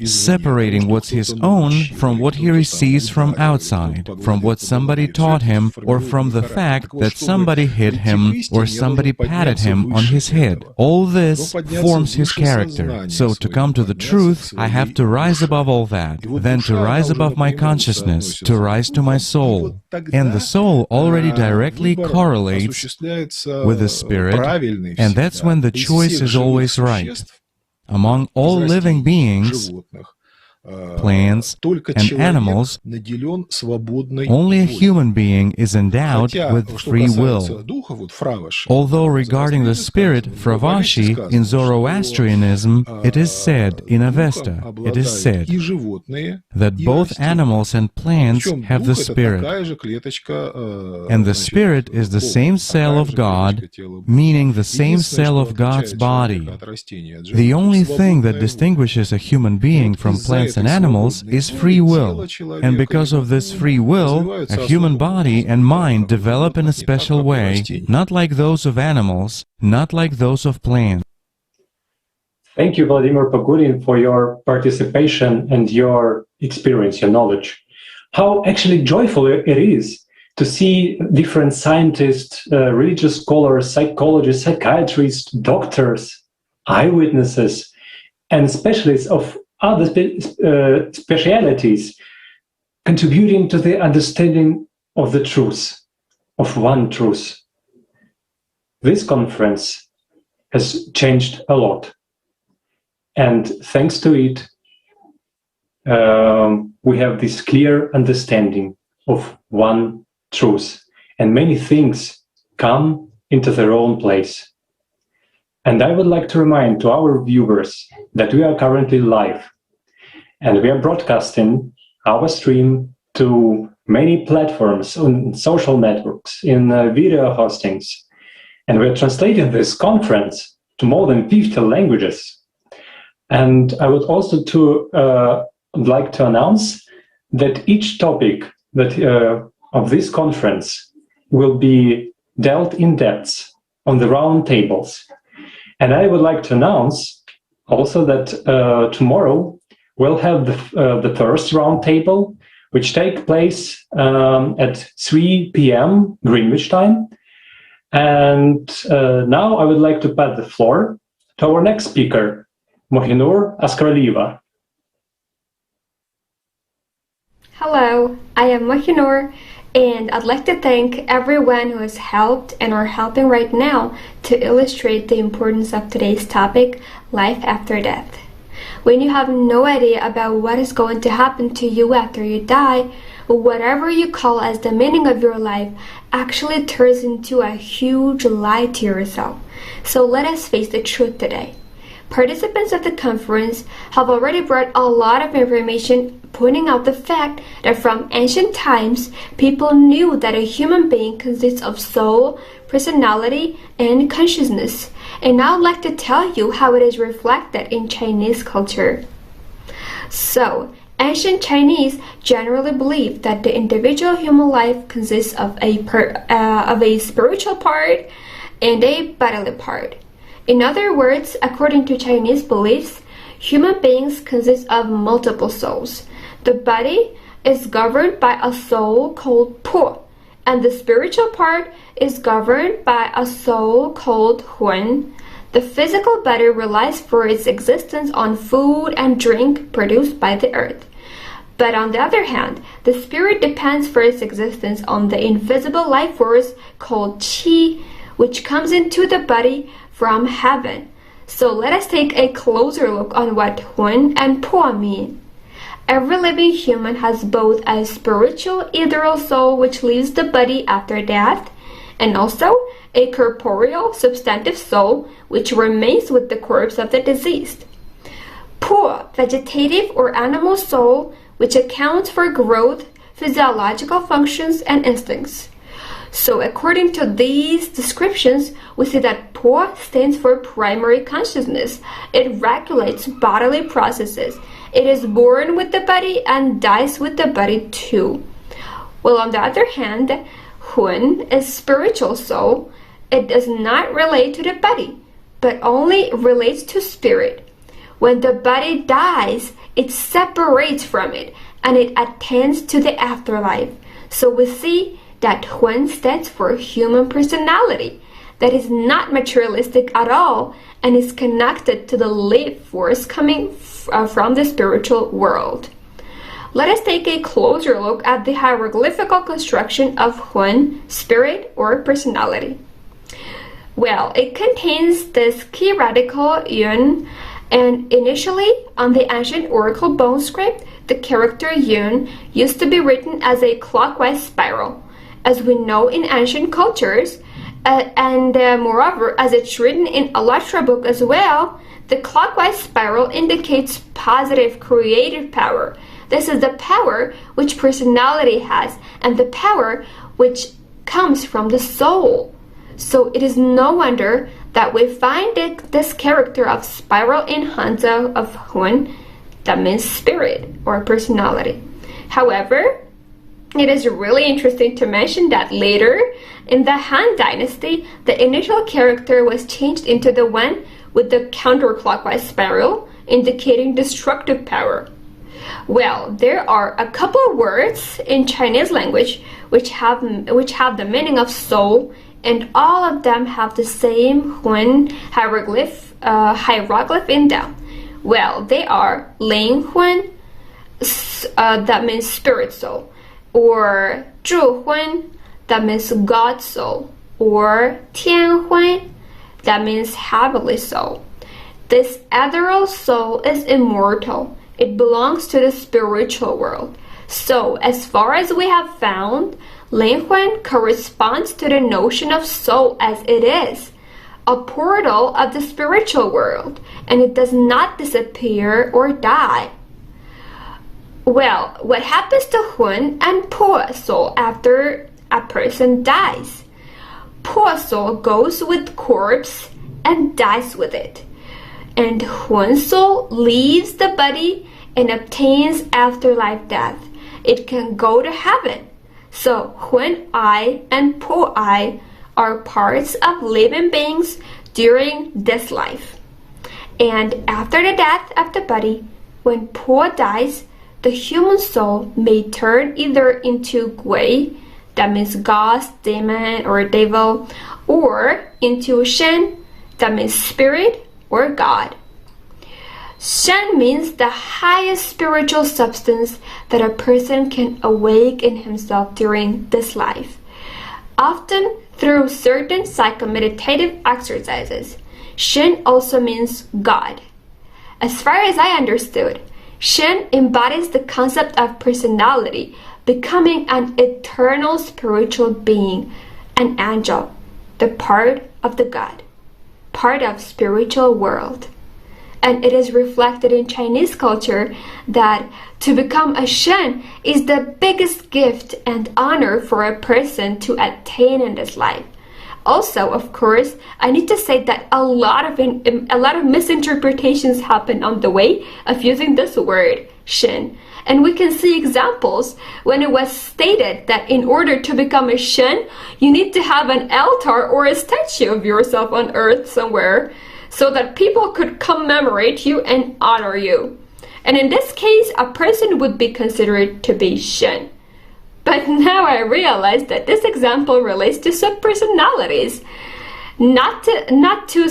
separating what's his own from what he receives from outside, from what somebody taught him, or from the fact that somebody hit him or somebody patted him on his head. All this forms his character. So to come to the truth, I have to rise above all that, then to rise above my consciousness, to rise to my soul. And the soul already directly correlates with the spirit, and that's when the choice is always right. Among all living beings, plants, and animals, only a human being is endowed with free will. Although regarding the spirit, Fravashi, in Zoroastrianism, it is said, in Avesta, it is said, that both animals and plants have the spirit. And the spirit is the same cell of God, meaning the same cell of God's body. The only thing that distinguishes a human being from plants and animals is free will. And because of this free will, a human body and mind develop in a special way, not like those of animals, not like those of plants. Thank you, Vladimir Pogudin, for your participation and your experience, your knowledge. How actually joyful it is to see different scientists, religious scholars, psychologists, psychiatrists, doctors, eyewitnesses, and specialists of other specialities contributing to the understanding of the truth, of one truth. This conference has changed a lot. And thanks to it, we have this clear understanding of one truth. And many things come into their own place. And I would like to remind to our viewers that we are currently live. And we are broadcasting our stream to many platforms on social networks, in video hostings. And we are translating this conference to more than 50 languages. And I would also like to announce that each topic of this conference will be dealt in depth on the round tables. And I would like to announce also that tomorrow we'll have the first round table, which take place at 3 p.m. Greenwich time. And now I would like to pass the floor to our next speaker, Mohinur Askralieva. Hello, I am Mohinur, and I'd like to thank everyone who has helped and are helping right now to illustrate the importance of today's topic, life after death. When you have no idea about what is going to happen to you after you die, whatever you call as the meaning of your life actually turns into a huge lie to yourself. So let us face the truth today. Participants of the conference have already brought a lot of information pointing out the fact that from ancient times, people knew that a human being consists of soul, personality, and consciousness. And now I'd like to tell you how it is reflected in Chinese culture. So, ancient Chinese generally believed that the individual human life consists of a spiritual part and a bodily part. In other words, according to Chinese beliefs, human beings consist of multiple souls. The body is governed by a soul called Po, and the spiritual part is governed by a soul called Hun. The physical body relies for its existence on food and drink produced by the earth. But on the other hand, the spirit depends for its existence on the invisible life force called Qi, which comes into the body from heaven. So let us take a closer look on what Hun and Po mean. Every living human has both a spiritual ethereal soul which leaves the body after death, and also a corporeal substantive soul which remains with the corpse of the deceased. Po, vegetative or animal soul, which accounts for growth, physiological functions, and instincts. So according to these descriptions, we see that Po stands for primary consciousness. It regulates bodily processes. It is born with the body and dies with the body too. Well, on the other hand, Hun is spiritual soul. It does not relate to the body, but only relates to spirit. When the body dies, it separates from it and it attends to the afterlife. So we see that Hun stands for human personality, that is not materialistic at all and is connected to the life force coming from the spiritual world. Let us take a closer look at the hieroglyphical construction of Hun, spirit or personality. Well, it contains this key radical Yun And initially, on the ancient oracle bone script, the character Yun used to be written as a clockwise spiral, as we know in ancient cultures, and moreover, as it's written in Alatra book as well, the clockwise spiral indicates positive creative power. This is the power which personality has, and the power which comes from the soul. So it is no wonder that we find this character of spiral in Hanzi of Hun, that means spirit or personality. However, it is really interesting to mention that later in the Han Dynasty, the initial character was changed into the one with the counterclockwise spiral, indicating destructive power. Well, there are a couple of words in Chinese language which have the meaning of soul, and all of them have the same Hun hieroglyph in them. Well, they are Ling Hun, that means spirit soul, or Zhu Hun, that means God soul, or Tian Hun, that means heavenly soul. This ethereal soul is immortal. It belongs to the spiritual world. So, as far as we have found, Lin Huan corresponds to the notion of soul as it is, a portal of the spiritual world, and it does not disappear or die. Well, what happens to Hun and Po soul after a person dies? Po soul goes with corpse and dies with it, and Hun soul leaves the body and obtains afterlife death. It can go to heaven. So Hun I and Po I are parts of living beings during this life. And after the death of the body, when Po dies, the human soul may turn either into Gui, that means ghost, demon, or devil, or into Shen, that means spirit or God. Shen means the highest spiritual substance that a person can awake in himself during this life. Often through certain psychomeditative exercises, Shen also means God. As far as I understood, Shen embodies the concept of personality, becoming an eternal spiritual being, an angel, the part of the God, part of spiritual world. And it is reflected in Chinese culture that to become a Shen is the biggest gift and honor for a person to attain in this life. Also, of course, I need to say that a lot of misinterpretations happen on the way of using this word, Shen. And we can see examples when it was stated that in order to become a Shen, you need to have an altar or a statue of yourself on earth somewhere, so that people could commemorate you and honor you. And in this case, a person would be considered to be Shen. But now I realize that this example relates to subpersonalities, not to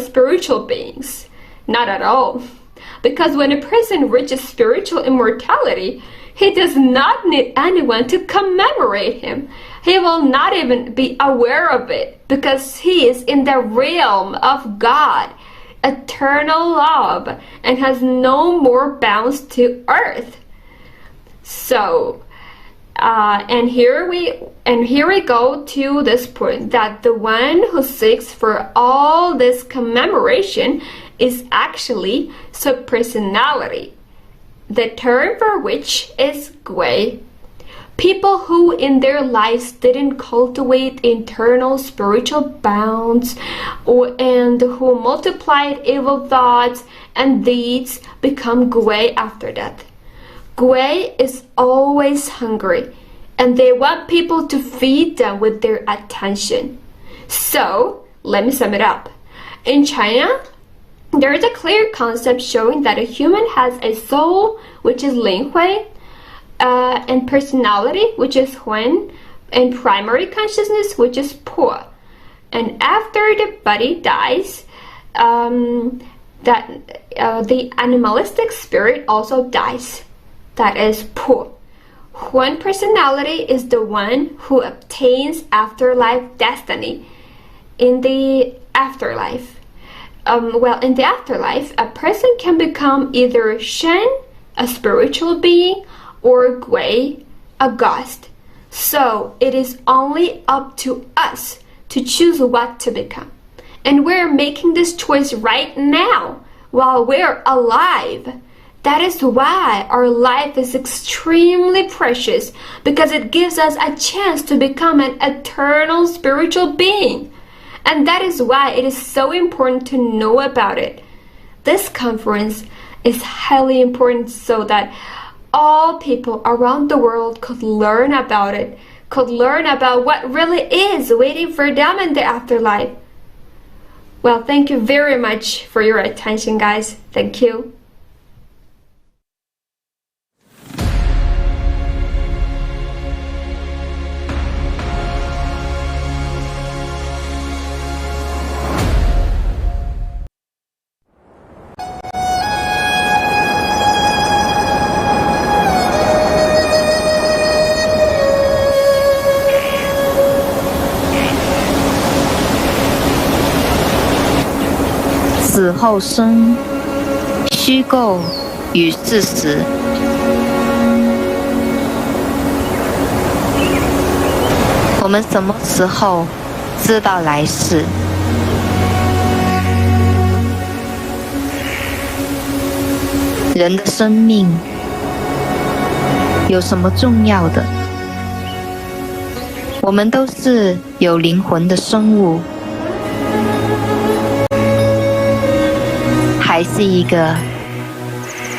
spiritual beings, not at all. Because when a person reaches spiritual immortality, he does not need anyone to commemorate him. He will not even be aware of it because he is in the realm of God, eternal love, and has no more bounds to earth. So, and here we go to this point that the one who seeks for all this commemoration is actually subpersonality, the term for which is Gui. People who in their lives didn't cultivate internal spiritual bounds and who multiplied evil thoughts and deeds become Gui after death. Gui is always hungry and they want people to feed them with their attention. So, let me sum it up. In China, there is a clear concept showing that a human has a soul, which is Lin Hui, and personality, which is Huan, and primary consciousness, which is Po. And after the body dies, the animalistic spirit also dies. That is Po. Huan personality is the one who obtains afterlife destiny in the afterlife. in the afterlife, a person can become either Shen, a spiritual being, or Gui, a ghost. So it is only up to us to choose what to become. And we're making this choice right now while we're alive. That is why our life is extremely precious, because it gives us a chance to become an eternal spiritual being. And that is why it is so important to know about it. This conference is highly important so that all people around the world could learn about it, could learn about what really is waiting for them in the afterlife. Well, thank you very much for your attention, guys. Thank you. "死后生，虚构与事实。我们什么时候知道来世？人的生命有什么重要的？我们都是有灵魂的生物。还是一个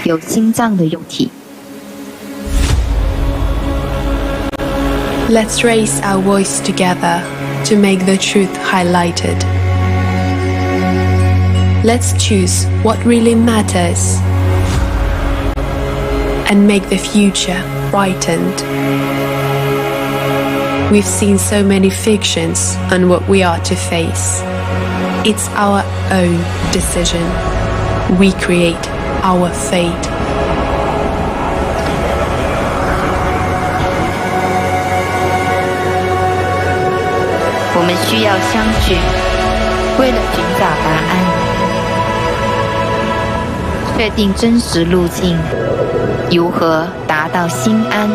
有心脏的肉体。Let's raise our voice together to make the truth highlighted. Let's choose what really matters and make the future brightened. We've seen so many fictions on what we are to face. It's our own decision. We create our fate. 我们需要相聚，为了寻找答案，确定真实路径，如何达到心安。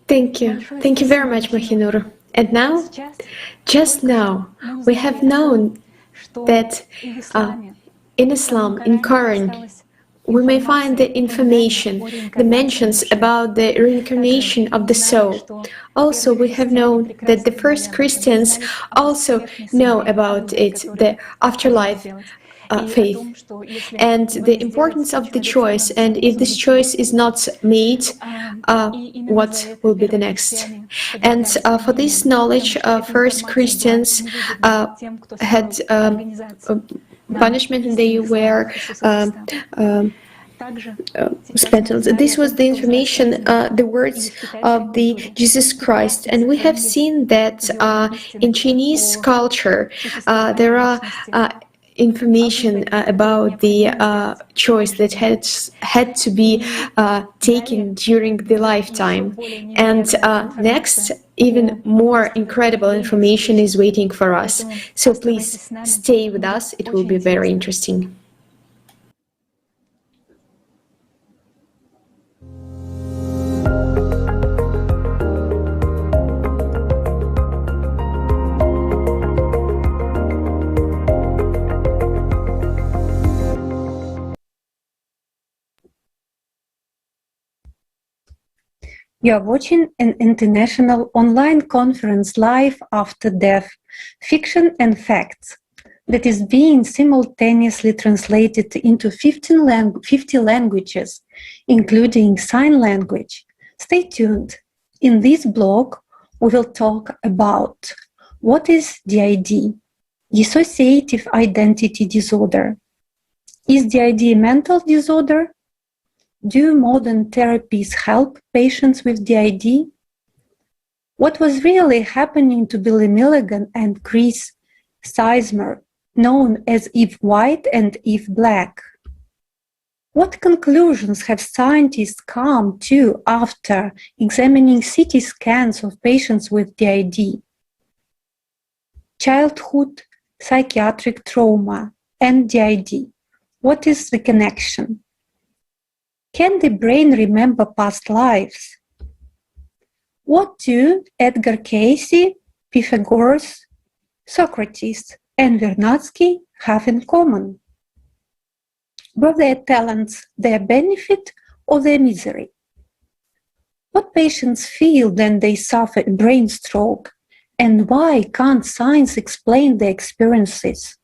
Thank you. Thank you very much, Mahinur. And now, just now, we have known that in Islam, in Quran, we may find the information, the mentions about the reincarnation of the soul. Also, we have known that the first Christians also know about it, the afterlife faith, and the importance of the choice. And if this choice is not made, what will be the next? And for this knowledge, first Christians had punishment, and they were spent. This was the information, the words of the Jesus Christ. And we have seen that in Chinese culture there are information about the choice that had to be taken during the lifetime. And next, even more incredible information is waiting for us. So please stay with us. It will be very interesting. You are watching an international online conference, Life After Death, Fiction and Facts, that is being simultaneously translated into 50 languages, including sign language. Stay tuned. In this blog, we will talk about what is DID, Dissociative identity disorder. Is DID a mental disorder? Do modern therapies help patients with DID? What was really happening to Billy Milligan and Chris Sizemore, known as Eve White and Eve Black? What conclusions have scientists come to after examining CT scans of patients with DID? Childhood, psychiatric trauma, and DID. What is the connection? Can the brain remember past lives? What do Edgar Cayce, Pythagoras, Socrates, and Vernadsky have in common? Were their talents their benefit or their misery? What patients feel when they suffer a brain stroke, and why can't science explain their experiences?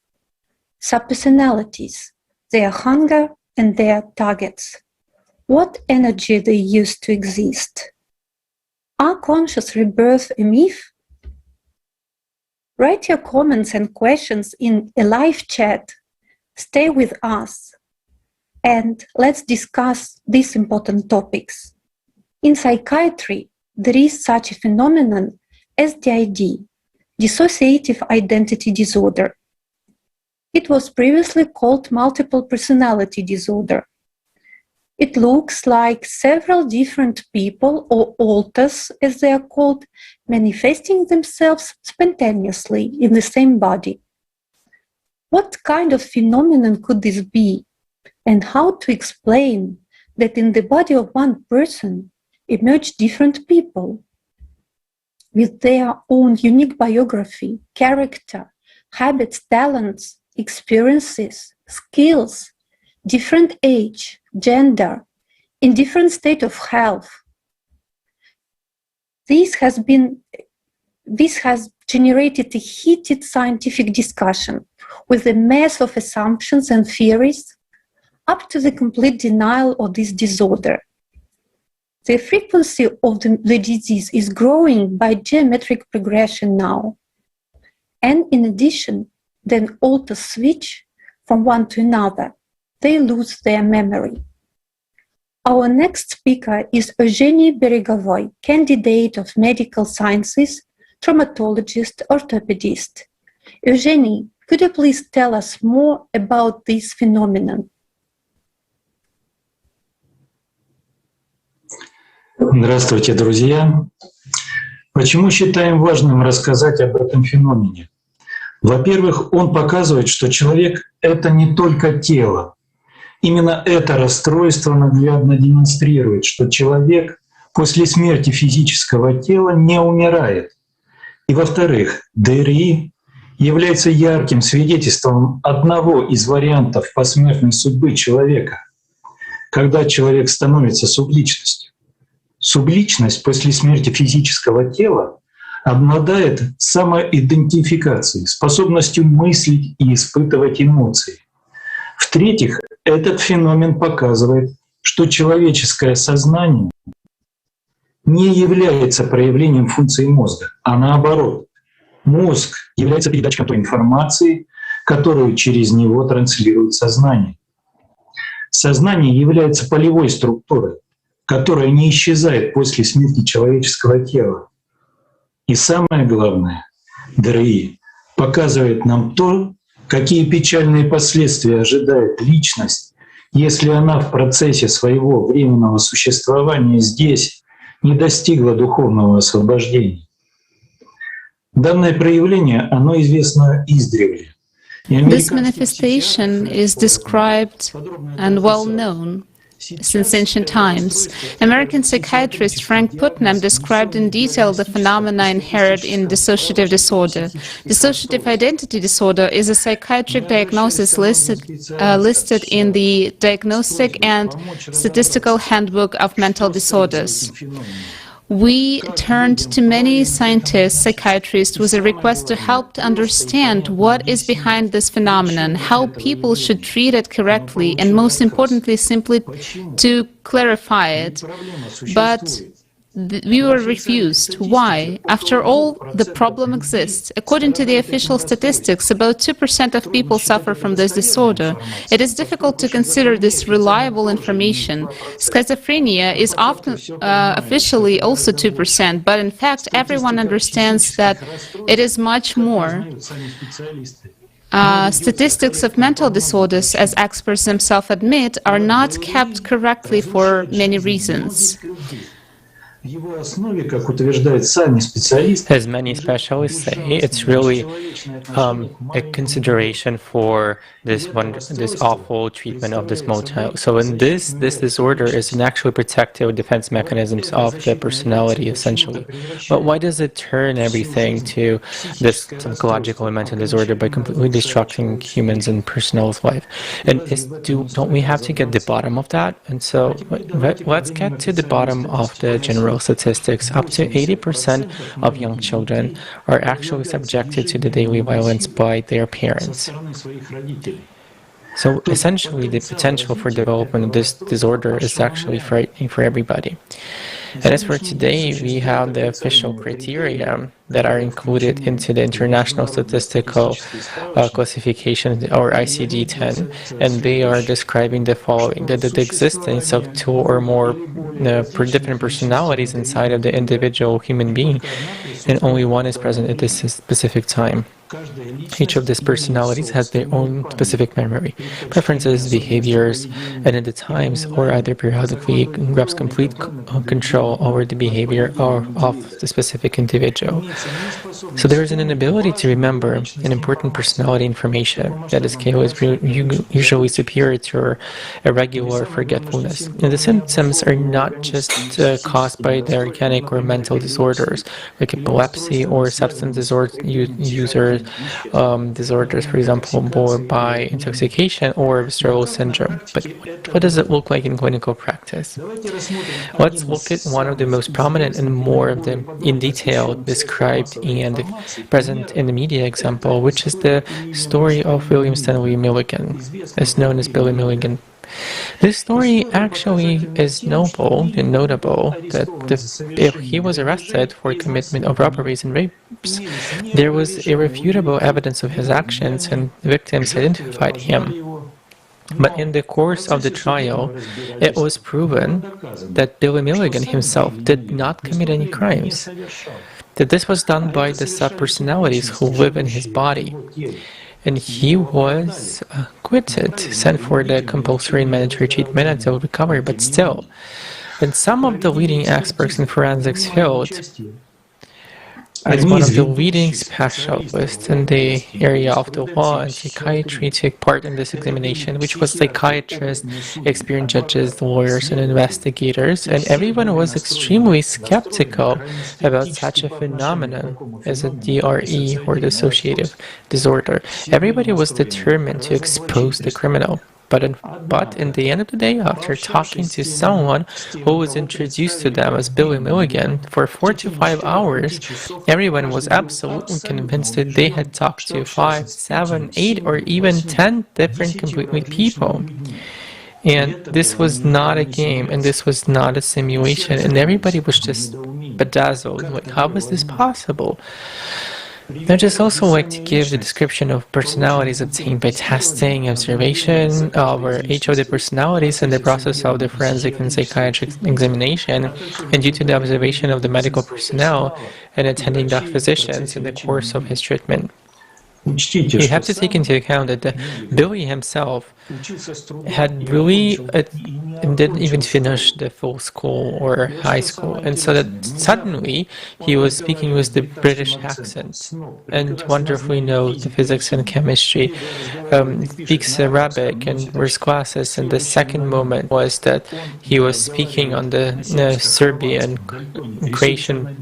Subpersonalities, their hunger and their targets. What energy they use to exist? Are conscious rebirth a myth? Write your comments and questions in a live chat. Stay with us and let's discuss these important topics. In psychiatry, there is such a phenomenon as DID, dissociative identity disorder. It was previously called multiple personality disorder. It looks like several different people, or alters as they are called, manifesting themselves spontaneously in the same body. What kind of phenomenon could this be, and how to explain that in the body of one person emerge different people with their own unique biography, character, habits, talents, experiences, skills, different age, gender, in different state of health? This has generated a heated scientific discussion with a mass of assumptions and theories up to the complete denial of this disorder. The frequency of the disease is growing by geometric progression now. And in addition, then alters switch from one to another. They lose their memory. Our next speaker is Eugenie Beregovoy, candidate of medical sciences, traumatologist, orthopedist. Eugenie, could you please tell us more about this phenomenon? Здравствуйте, друзья! Почему считаем важным рассказать об этом феномене? Во-первых, он показывает, что человек — это не только тело. Именно это расстройство наглядно демонстрирует, что человек после смерти физического тела не умирает. И во-вторых, ДРИ является ярким свидетельством одного из вариантов посмертной судьбы человека, когда человек становится субличностью. Субличность после смерти физического тела обладает самоидентификацией, способностью мыслить и испытывать эмоции. В-третьих, этот феномен показывает, что человеческое сознание не является проявлением функции мозга, а наоборот. Мозг является передатчиком той информации, которую через него транслирует сознание. Сознание является полевой структурой, которая не исчезает после смерти человеческого тела. И самое главное, ДРИ показывает нам то, какие печальные последствия ожидает личность, если она в процессе своего временного существования здесь не достигла духовного освобождения. Данное проявление, оно известно издревле. This manifestation is described and well known since ancient times. American psychiatrist Frank Putnam described in detail the phenomena inherent in dissociative disorder. Dissociative identity disorder is a psychiatric diagnosis listed in the Diagnostic and Statistical Handbook of Mental Disorders. We turned to many scientists, psychiatrists, with a request to help to understand what is behind this phenomenon, how people should treat it correctly, and most importantly, simply to clarify it. But we were refused. Why? After all, the problem exists. According to the official statistics, about 2% of people suffer from this disorder. It is difficult to consider this reliable information. Schizophrenia is often officially also 2%, but in fact, everyone understands that it is much more. Statistics of mental disorders, as experts themselves admit, are not kept correctly for many reasons. As many specialists say, it's really a consideration for this awful treatment of this motel. So in this disorder is an actual protective defense mechanisms of the personality, essentially. But why does it turn everything to this psychological and mental disorder by completely destructing humans and personal life? And don't we have to get the bottom of that? And so let's get to the bottom of the general statistics. Up to 80% of young children are actually subjected to the daily violence by their parents. So essentially, the potential for development of this disorder is actually frightening for everybody. And as for today, we have the official criteria that are included into the International Statistical Classification, or ICD-10, and they are describing the following: that the existence of two or more different personalities inside of the individual human being, and only one is present at this specific time. Each of these personalities has their own specific memory, preferences, behaviors, and at the times, or either periodically, grabs complete control over the behavior of the specific individual. So there is an inability to remember an important personality information. That scale is usually superior to irregular forgetfulness. And the symptoms are not just caused by the organic or mental disorders, like epilepsy or substance user disorders, for example, or by intoxication or visceral syndrome. But what does it look like in clinical practice? Let's look at one of the most prominent and more of the in detail described and present in the media example, which is the story of William Stanley Milligan, as known as Billy Milligan. This story actually is notable that if he was arrested for commitment of robberies and rapes, there was irrefutable evidence of his actions and victims identified him. But in the course of the trial, it was proven that Billy Milligan himself did not commit any crimes, that this was done by the subpersonalities who live in his body. And he was acquitted, sent for the compulsory and mandatory treatment until recovery, but still. And some of the leading experts in forensics field, as one of the leading specialists in the area of the law and psychiatry, took part in this examination, which was psychiatrists, experienced judges, lawyers, and investigators, and everyone was extremely skeptical about such a phenomenon as a DRE, or dissociative disorder. Everybody was determined to expose the criminal. But in the end of the day, after talking to someone who was introduced to them as Billy Milligan for 4 to 5 hours, everyone was absolutely convinced that they had talked to 5, 7, 8, or even 10 different completely people. And this was not a game, and this was not a simulation, and everybody was just bedazzled. Like, how was this possible? I'd just also like to give the description of personalities obtained by testing, observation over each of the personalities in the process of the forensic and psychiatric examination, and due to the observation of the medical personnel and attending the physicians in the course of his treatment. You have to take into account that Billy himself had really didn't even finish the full school or high school, and so that suddenly he was speaking with the British accent and wonderfully knows the physics and chemistry, speaks Arabic and wears glasses, and the second moment was that he was speaking on the Serbian, Croatian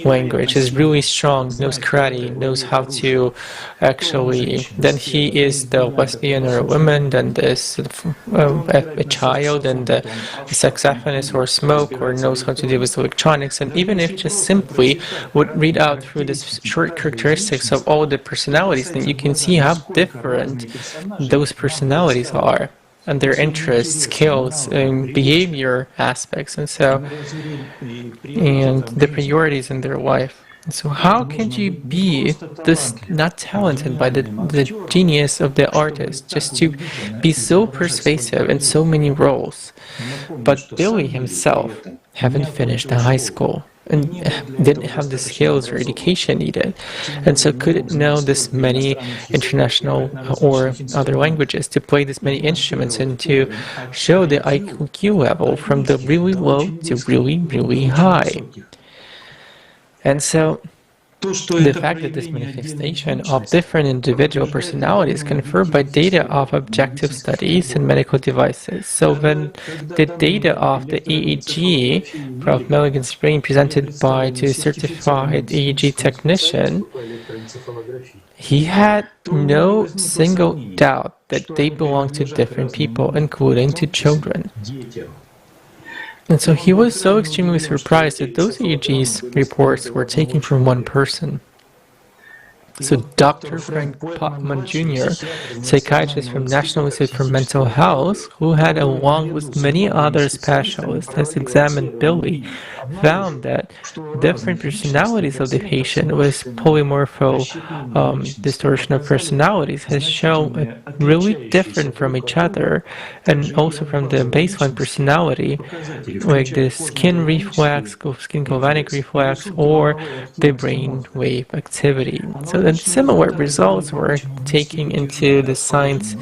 language, is really strong, knows karate, knows how to actually, then he is the lesbian or a woman, then this a child, and the saxophonist or smoke, or knows how to deal with electronics. And even if just simply would read out through the short characteristics of all the personalities, then you can see how different those personalities are. and their interests, skills, and behavior aspects, and the priorities in their life. So how can you be this not talented by the genius of the artist, just to be so persuasive in so many roles? But Billy himself haven't finished the high school and didn't have the skills or education needed, and so couldn't know this many international or other languages, to play this many instruments, and to show the IQ level from the really low to really, really high. And so the fact that this manifestation of different individual personalities confirmed by data of objective studies and medical devices. So when the data of the EEG from Milligan's brain presented by to a certified EEG technician, he had no single doubt that they belong to different people, including to children. And so he was so extremely surprised that those EEG reports were taken from one person. So Dr. Frank Potman Jr., psychiatrist from National Institute for Mental Health, who had, along with many other specialists, has examined Billy, found that different personalities of the patient with polymorpho distortion of personalities has shown really different from each other, and also from the baseline personality, like the skin reflex, skin galvanic reflex, or the brain wave activity. So then similar results were taken into the Science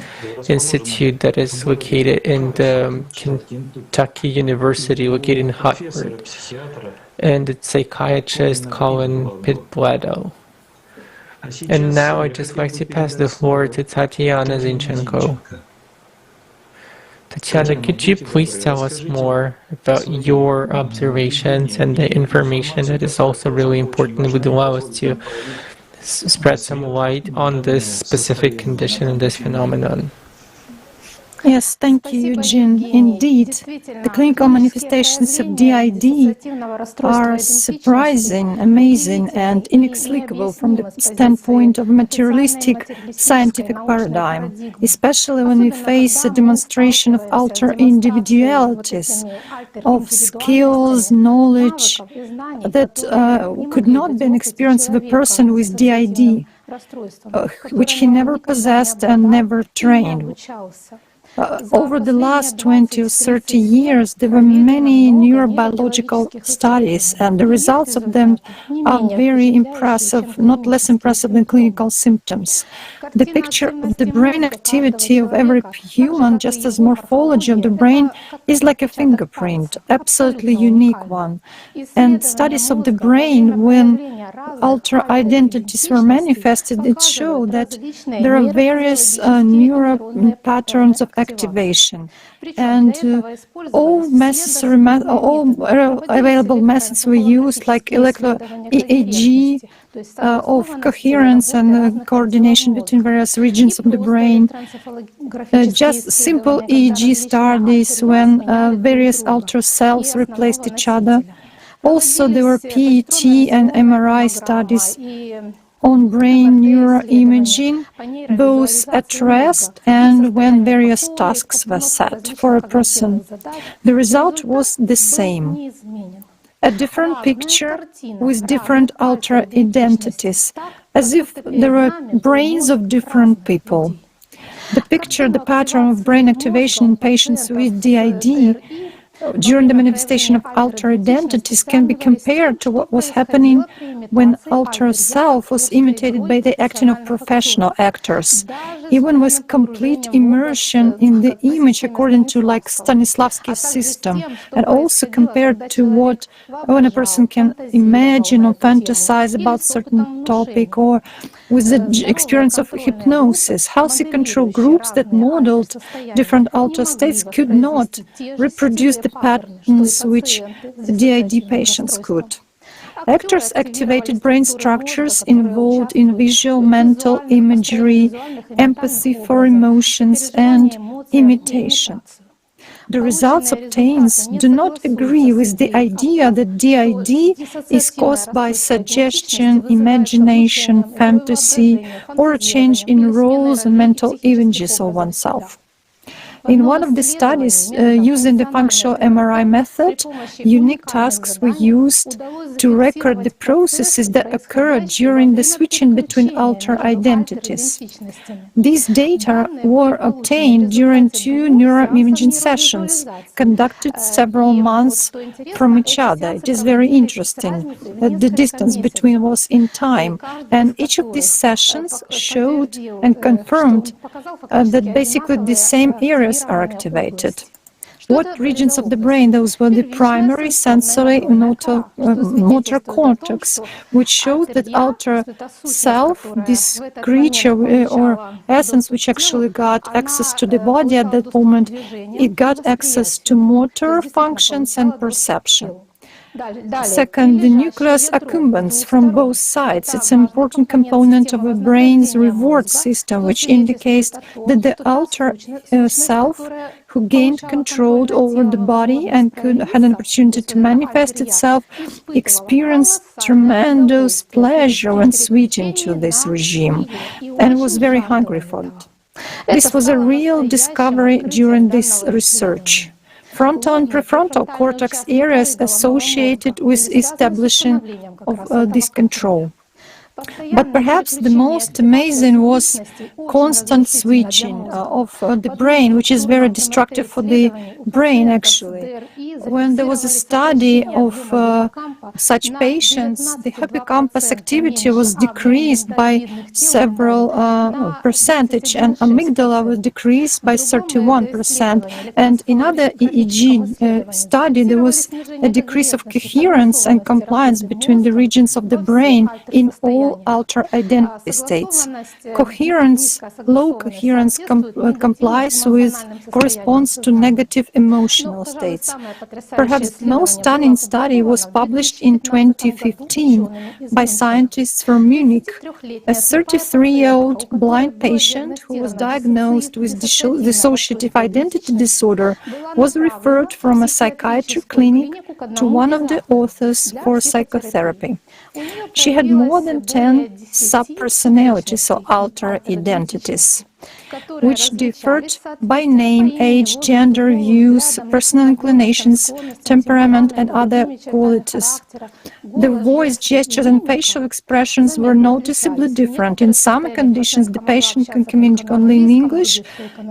Institute that is located in the Kentucky University, located in Hartford, and the psychiatrist Colin Pitbledo. And now I'd just like to pass the floor to Tatiana Zinchenko. Tatiana, could you please tell us more about your observations and the information that is also really important and would allow us to spread some light on this specific condition and this phenomenon? Yes, thank you, Eugene. Indeed, the clinical manifestations of DID are surprising, amazing, and inexplicable from the standpoint of materialistic scientific paradigm, especially when we face a demonstration of alter individualities, of skills, knowledge that could not be an experience of a person with DID, which he never possessed and never trained. Over the last 20 or 30 years, there were many neurobiological studies, and the results of them are very impressive, not less impressive than clinical symptoms. The picture of the brain activity of every human, just as morphology of the brain, is like a fingerprint, absolutely unique one. And studies of the brain, when alter identities were manifested, it showed that there are various neural patterns of activation, and all available methods were used, like EEG of coherence and coordination between various regions of the brain, just simple EEG studies when various alter cells replaced each other. Also, there were PET and MRI studies on brain neuroimaging, both at rest and when various tasks were set for a person. The result was the same. A different picture with different alter identities, as if there were brains of different people. The picture, the pattern of brain activation in patients with DID during the manifestation of alter identities can be compared to what was happening when alter self was imitated by the acting of professional actors, even with complete immersion in the image according to like Stanislavski's system, and also compared to what when a person can imagine or fantasize about certain topic, or with the experience of hypnosis. Healthy control groups that modeled different alter states could not reproduce the patterns which the DID patients could. Actors activated brain structures involved in visual, mental imagery, empathy for emotions, and imitation. The results obtained do not agree with the idea that DID is caused by suggestion, imagination, fantasy, or a change in roles and mental images of oneself. In one of the studies using the functional MRI method, unique tasks were used to record the processes that occurred during the switching between alter identities. These data were obtained during 2 neuroimaging sessions, conducted several months from each other. It is very interesting that the distance between was in time, and each of these sessions showed and confirmed that basically the same areas are activated. What regions of the brain? Those were the primary sensory motor cortex, which showed that outer self, this creature or essence which actually got access to the body at that moment, it got access to motor functions and perception. Second, the nucleus accumbens from both sides. It's an important component of a brain's reward system, which indicates that the outer self, who gained control over the body and had an opportunity to manifest itself, experienced tremendous pleasure when switching to this regime, and was very hungry for it. This was a real discovery during this research. Frontal and prefrontal cortex areas associated with establishing of this control. But perhaps the most amazing was constant switching of the brain, which is very destructive for the brain, actually. When there was a study of such patients, the hippocampus activity was decreased by several percentage, and amygdala was decreased by 31%. And in other EEG study, there was a decrease of coherence and compliance between the regions of the brain in all alter identity states. Coherence, low coherence corresponds to negative emotional states. Perhaps the most stunning study was published in 2015 by scientists from Munich. A 33-year-old blind patient who was diagnosed with dissociative identity disorder was referred from a psychiatry clinic to one of the authors for psychotherapy. She had more than 10 subpersonalities or alter identities, which differed by name, age, gender, views, personal inclinations, temperament, and other qualities. The voice, gestures, and facial expressions were noticeably different. In some conditions, the patient can communicate only in English,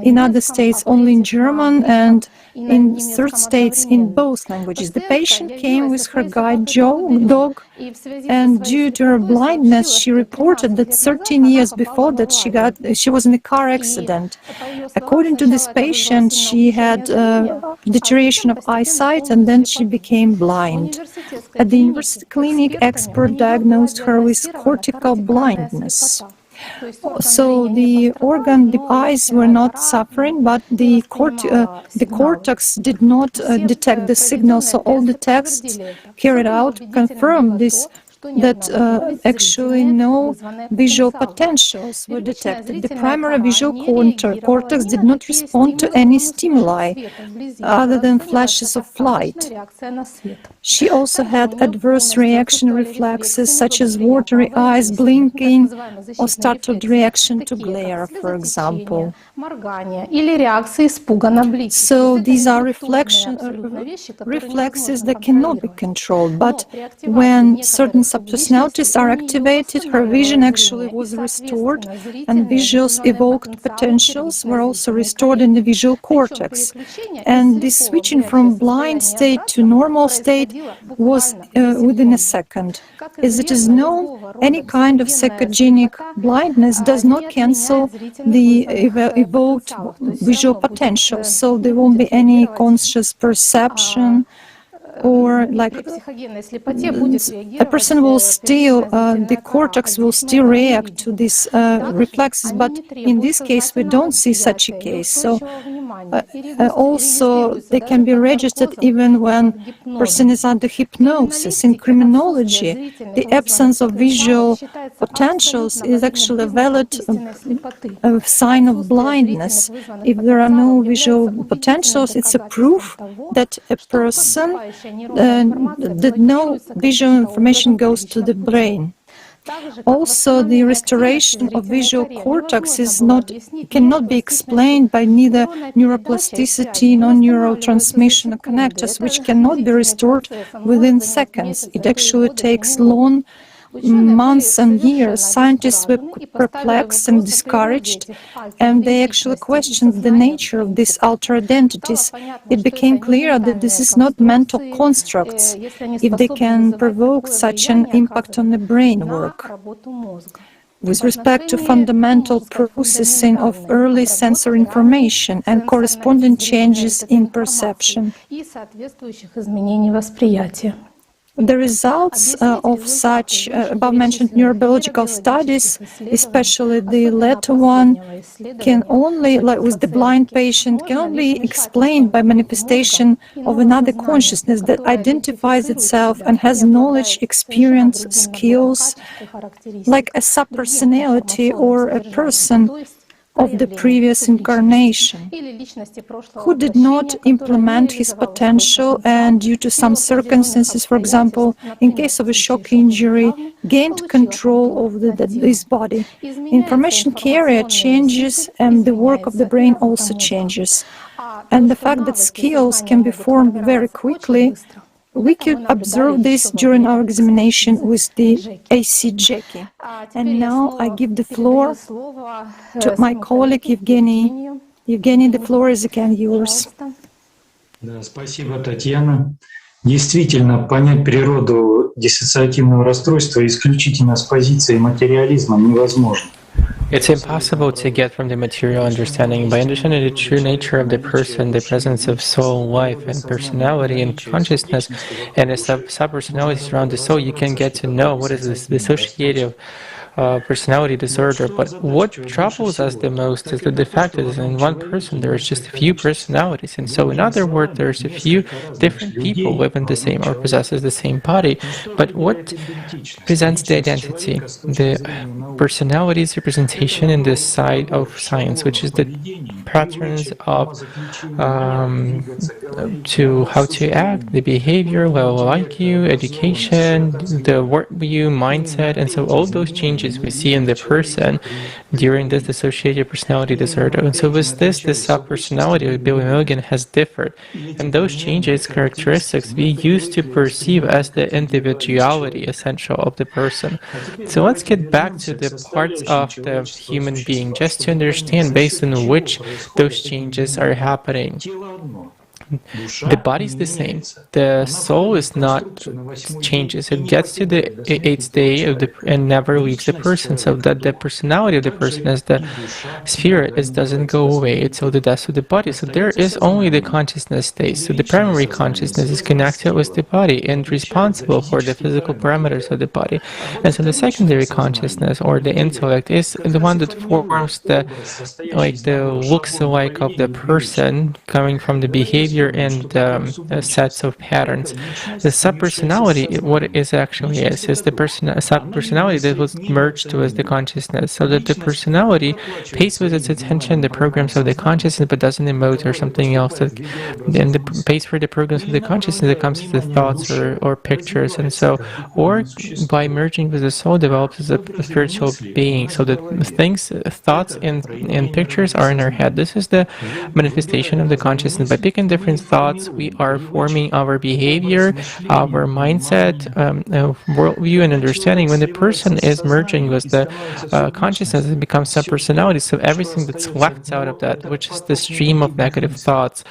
in other states only in German, and in third states in both languages. The patient came with her guide dog, and due to her blindness, she reported that 13 years before that she was in a car accident. According to this patient, she had deterioration of eyesight, and then she became blind. At the university clinic, expert diagnosed her with cortical blindness. So the eyes were not suffering, but the cortex did not detect the signal. So all the tests carried out confirmed this, that actually no visual potentials were detected. The primary visual cortex did not respond to any stimuli other than flashes of light. She also had adverse reaction reflexes such as watery eyes, blinking, or startled reaction to glare, for example. So these are reflexes that cannot be controlled, but when certain subpersonalities are activated, her vision actually was restored, and visuals evoked potentials were also restored in the visual cortex. And this switching from blind state to normal state was within a second. As it is known, any kind of psychogenic blindness does not cancel the evoked visual potentials, so there won't be any conscious perception, or like a person will still, the cortex will still react to these reflexes, but in this case we don't see such a case. So also they can be registered even when person is under hypnosis. In criminology, the absence of visual potentials is actually a valid sign of blindness. If there are no visual potentials, it's a proof that a person that no visual information goes to the brain. Also, the restoration of visual cortex cannot be explained by neither neuroplasticity nor neurotransmission connectors, which cannot be restored within seconds. It actually takes long months and years. Scientists were perplexed and discouraged, and they actually questioned the nature of these alter identities. It became clear that this is not mental constructs, if they can provoke such an impact on the brain work. With respect to fundamental processing of early sensory information and corresponding changes in perception. The results of such above-mentioned neurobiological studies, especially the latter one, can only, like with the blind patient, can only be explained by manifestation of another consciousness that identifies itself and has knowledge, experience, skills, like a subpersonality or a person of the previous incarnation, who did not implement his potential and due to some circumstances, for example, in case of a shock injury, gained control over his body. Information carrier changes and the work of the brain also changes. And the fact that skills can be formed very quickly, we could observe this during our examination with the ACJ. And now I give the floor to my colleague Evgeny. Evgeny, the floor is again yours. Да, спасибо, Татьяна. Действительно, понять природу диссоциативного расстройства исключительно с позиции материализма невозможно. It's impossible to get from the material understanding. By understanding the true nature of the person, the presence of soul, life, and personality and consciousness, and the sub-personalities around the soul, you can get to know what is this dissociative personality disorder. But what troubles us the most is that the fact is in one person there is just a few personalities, and so in other words there's a few different people living the same or possesses the same body. But what presents the identity? The personality's representation in this side of science, which is the patterns of to how to act, the behavior, level of IQ, education, the work view, mindset, and so all those changes we see in the person during this dissociative personality disorder. And so with this subpersonality of Billy Milligan has differed. And those changes, characteristics, we used to perceive as the individuality essential of the person. So let's get back to the parts of the human being, just to understand based on which those changes are happening. The body is the same. The soul is not changes. It gets to the 8th day of and never leaves the person. So that the personality of the person as the spirit doesn't go away. It's all the death of the body. So there is only the consciousness state. So the primary consciousness is connected with the body and responsible for the physical parameters of the body. And so the secondary consciousness or the intellect is the one that forms the looks alike of the person coming from the behavior and sets of patterns. The subpersonality, what it is actually is the subpersonality that was merged with the consciousness, so that the personality pays with its attention the programs of the consciousness but doesn't emote or something else. And the pays for the programs of the consciousness that comes to the thoughts or pictures, and so, or by merging with the soul develops as a spiritual being, so that things, thoughts and pictures are in our head. This is the manifestation of the consciousness. By picking different thoughts, we are forming our behavior, our mindset, worldview, and understanding. When the person is merging with the consciousness, it becomes subpersonality. So everything that's left out of that, which is the stream of negative thoughts,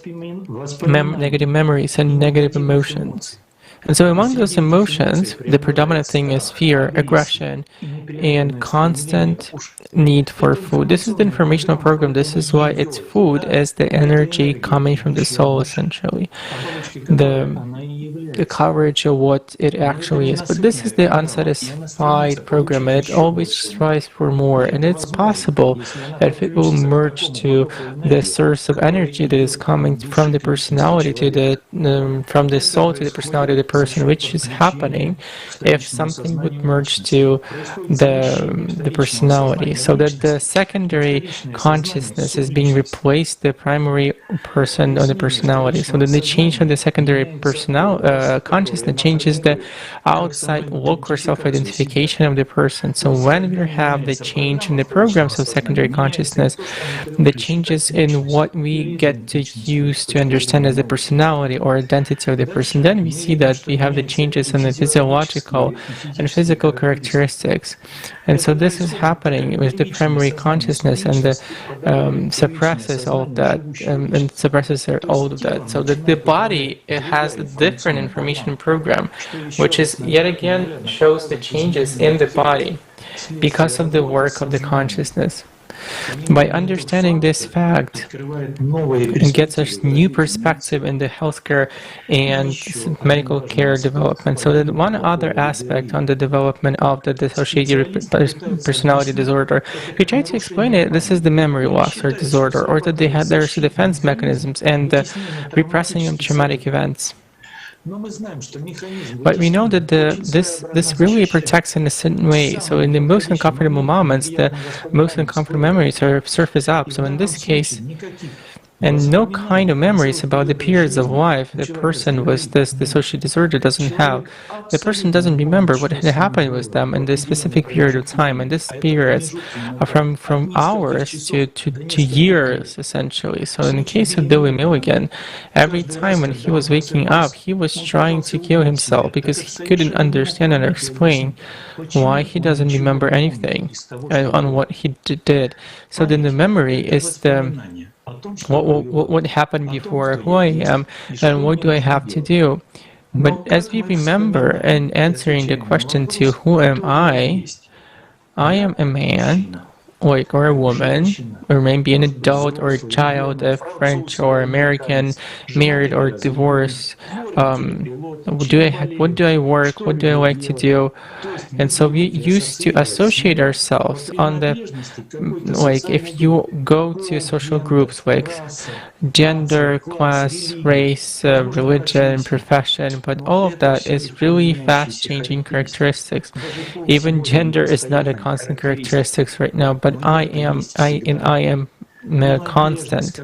negative memories, and negative emotions. And so among those emotions, the predominant thing is fear, aggression, and constant need for food. This is the informational program. This is why it's food as the energy coming from the soul, essentially. The coverage of what it actually is. But this is the unsatisfied program, and it always strives for more. And it's possible that if it will merge to the source of energy that is coming from the personality to the from the soul to the personality of the person, which is happening if something would merge to the personality, so that the secondary consciousness is being replaced the primary person or the personality, so that the change from the secondary consciousness changes the outside look or self-identification of the person. So when we have the change in the programs of secondary consciousness, the changes in what we get to use to understand as a personality or identity of the person, then we see that we have the changes in the physiological and physical characteristics. And so this is happening with the primary consciousness, and the suppresses all of that, and suppresses all of that. So that the body, it has a different information program, which is yet again shows the changes in the body because of the work of the consciousness. By understanding this fact, it gets us new perspective in the healthcare and medical care development. So that one other aspect on the development of the dissociative personality disorder, we try to explain it. This is the memory loss or disorder, or that there's defense mechanisms and repressing of traumatic events. But we know that this really protects in a certain way. So in the most uncomfortable moments, the most uncomfortable memories surface up. So in this case, and no kind of memories about the periods of life the person with this dissociative disorder doesn't have. The person doesn't remember what had happened with them in this specific period of time, and this periods are from hours to years, essentially. So in the case of Billy Milligan, every time when he was waking up, he was trying to kill himself because he couldn't understand and explain why he doesn't remember anything on what he did. So then the memory is the what happened before, who I am, and what do I have to do. But as we remember and answering the question to who am I am a man, like, or a woman, or maybe an adult or a child, a French or American, married or divorced. What do I work? What do I like to do? And so we used to associate ourselves on the, like, if you go to social groups like gender, class, race, religion, profession, but all of that is really fast-changing characteristics. Even gender is not a constant characteristics right now, but I am constant.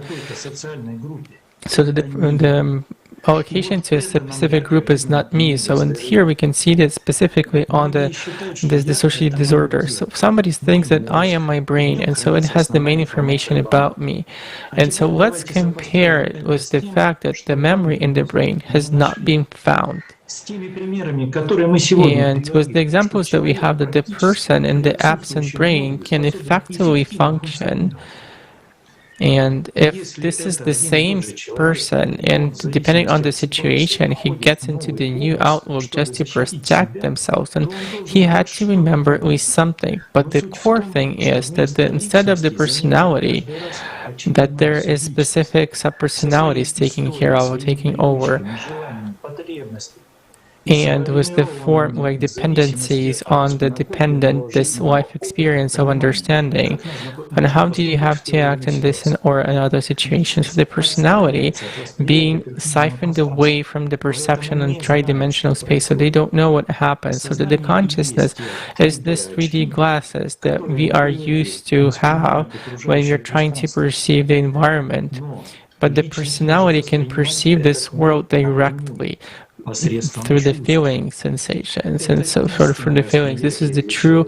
So the allocation to a specific group is not me. So in here we can see this specifically on this dissociative disorder. So somebody thinks that I am my brain, and so it has the main information about me. And so let's compare it with the fact that the memory in the brain has not been found. And with the examples that we have, that the person in the absent brain can effectively function. And if this is the same person, and depending on the situation, he gets into the new outlook just to protect themselves, and he had to remember at least something. But the core thing is that instead of the personality, that there is specific subpersonalities taking care of, taking over. And with the form, like dependencies on the dependent, this life experience of understanding, and how do you have to act in this or in other situations. So the personality being siphoned away from the perception and tri-dimensional space, so they don't know what happens. So that the consciousness is this 3D glasses that we are used to have when you're trying to perceive the environment. But the personality can perceive this world directly through the feeling sensations, and so for the feelings, this is the true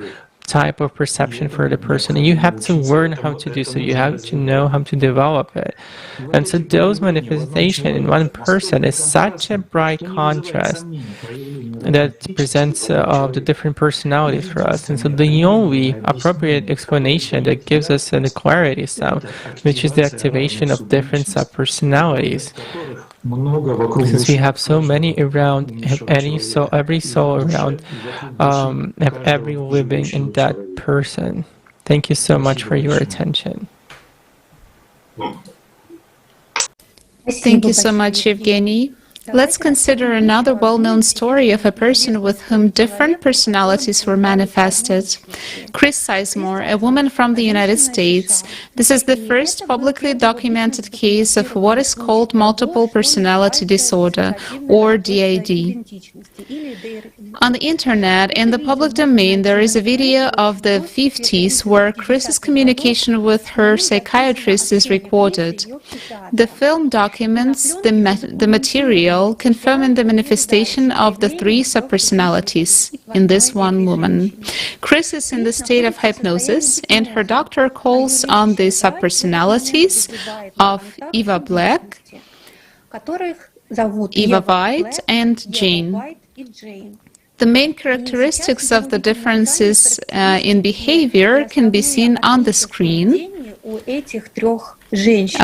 type of perception for the person, and you have to learn how to do so. You have to know how to develop it. And so those manifestations in one person is such a bright contrast that presents the different personalities for us. And so the only appropriate explanation that gives us the clarity sound, which is the activation of different subpersonalities. Since we have so many around, every soul around, every living in that person. Thank you so much for your attention. Thank you so much, Evgeny. Let's consider another well-known story of a person with whom different personalities were manifested. Chris Sizemore, a woman from the United States. This is the first publicly documented case of what is called multiple personality disorder, or DID. On the internet, in the public domain, there is a video of the 50s where Chris's communication with her psychiatrist is recorded. The film documents the material trial confirming the manifestation of the three subpersonalities in this one woman. Chris is in the state of hypnosis, and her doctor calls on the subpersonalities of Eva Black, Eva White, and Jane. The main characteristics of the differences in behavior can be seen on the screen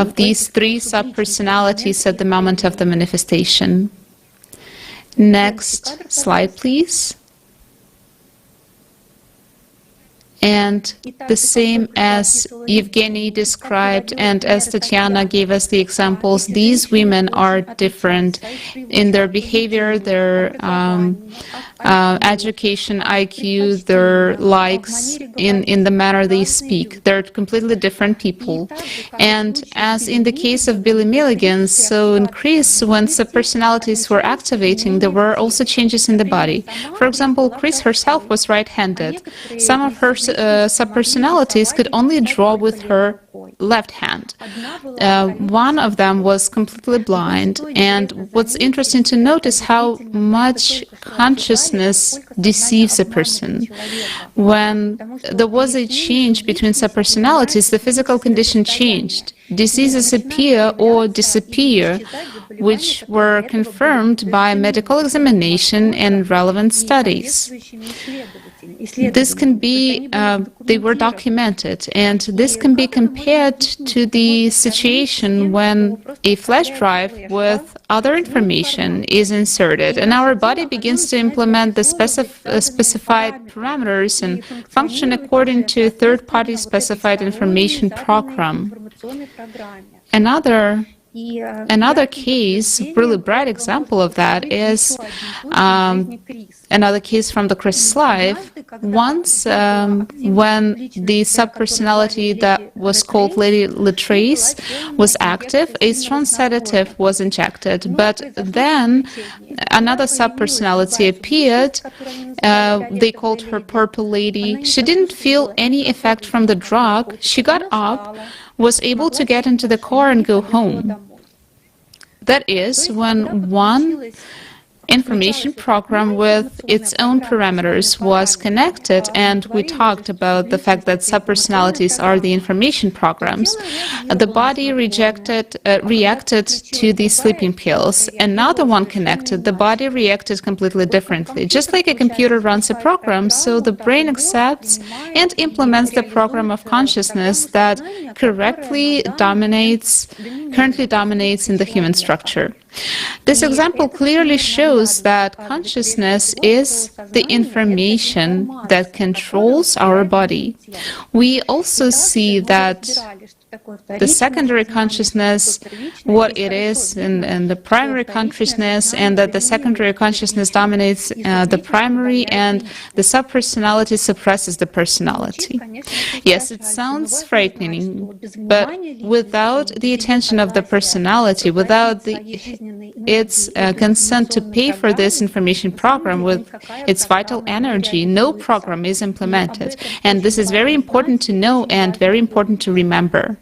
of these three subpersonalities at the moment of the manifestation. Next slide, please. And the same as Evgeny described and as Tatiana gave us the examples, these women are different in their behavior, their education, IQ, their likes, in the manner they speak. They're completely different people. And as in the case of Billy Milligan, so in Chris, when subpersonalities were activating, there were also changes in the body. For example, Chris herself was right-handed. Some of her subpersonalities could only draw with her left hand. One of them was completely blind, and what's interesting to note is how much consciousness deceives a person. When there was a change between subpersonalities, the physical condition changed. Diseases appear or disappear, which were confirmed by medical examination and relevant studies. This can be, they were documented, and this can be compared to the situation when a flash drive with other information is inserted, and our body begins to implement the specified parameters and function according to a third-party specified information program. Another case, really bright example of that is another case from the Chris life. Once, when the subpersonality that was called Lady Latrace was active, a strong sedative was injected. But then another subpersonality appeared. They called her Purple Lady. She didn't feel any effect from the drug. She got up, was able to get into the car and go home. That is, when one information program with its own parameters was connected, and we talked about the fact that subpersonalities are the information programs, the body reacted to these sleeping pills. Another one connected, the body reacted completely differently. Just like a computer runs a program, so the brain accepts and implements the program of consciousness that currently dominates in the human structure. This example clearly shows that consciousness is the information that controls our body. We also see that the secondary consciousness, what it is, and the primary consciousness, and that the secondary consciousness dominates the primary, and the subpersonality suppresses the personality. Yes, it sounds frightening, but without the attention of the personality, without its consent to pay for this information program with its vital energy, no program is implemented. And this is very important to know and very important to remember.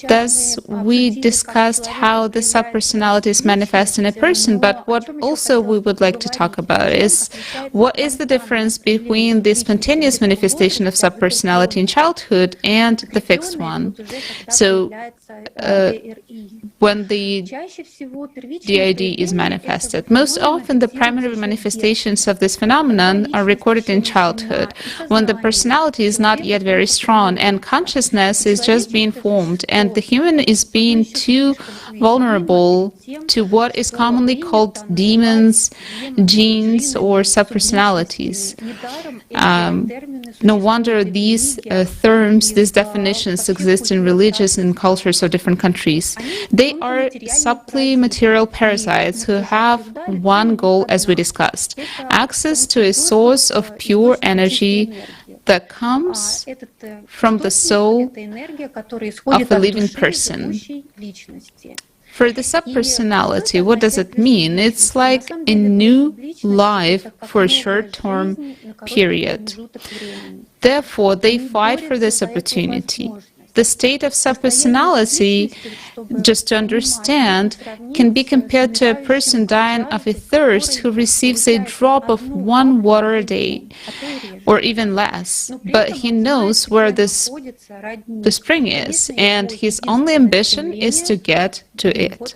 Thus, we discussed how the subpersonalities manifest in a person, but what also we would like to talk about is what is the difference between the spontaneous manifestation of subpersonality in childhood and the fixed one. So, when the DID is manifested, most often the primary manifestations of this phenomenon are recorded in childhood, when the personality is not yet very strong and consciousness is just being formed, and the human is being too vulnerable to what is commonly called demons, genes, or subpersonalities. No wonder these terms, these definitions exist in religious and cultures of different countries. They are subtly material parasites who have one goal, as we discussed: access to a source of pure energy that comes from the soul of a living person. For the subpersonality, what does it mean? It's like a new life for a short-term period. Therefore, they fight for this opportunity. the state of subpersonality, just to understand, can be compared to a person dying of a thirst who receives a drop of 1 water a day, or even less, but he knows where the spring is, and his only ambition is to get to it.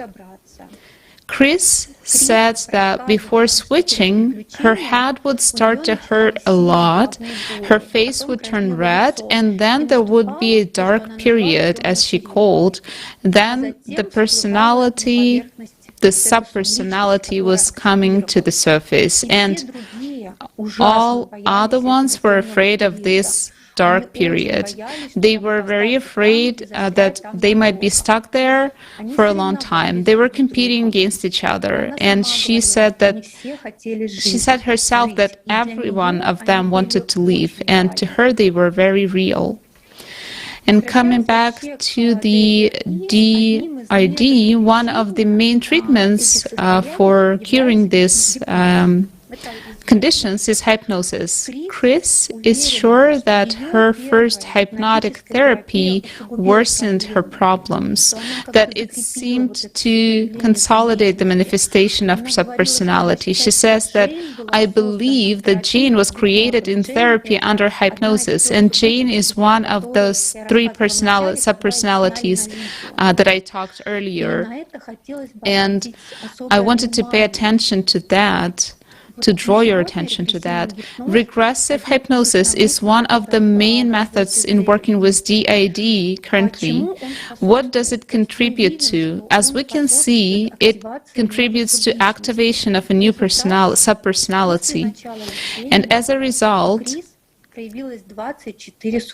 Chris said that before switching, her head would start to hurt a lot, her face would turn red, and then there would be a dark period, as she called. Then the personality, the subpersonality was coming to the surface, and all other ones were afraid of this dark period. They were very afraid that they might be stuck there for a long time. They were competing against each other, and she said herself that every one of them wanted to leave, and to her they were very real. And coming back to the DID, one of the main treatments for curing this conditions is hypnosis. Chris is sure that her first hypnotic therapy worsened her problems, that it seemed to consolidate the manifestation of subpersonality. She says that, I believe that Jane was created in therapy under hypnosis, and Jane is one of those 3 subpersonalities that I talked earlier. And I wanted to pay attention to that, to draw your attention to that. Regressive hypnosis is one of the main methods in working with DID currently. What does it contribute to? As we can see, it contributes to activation of a new subpersonality. And as a result,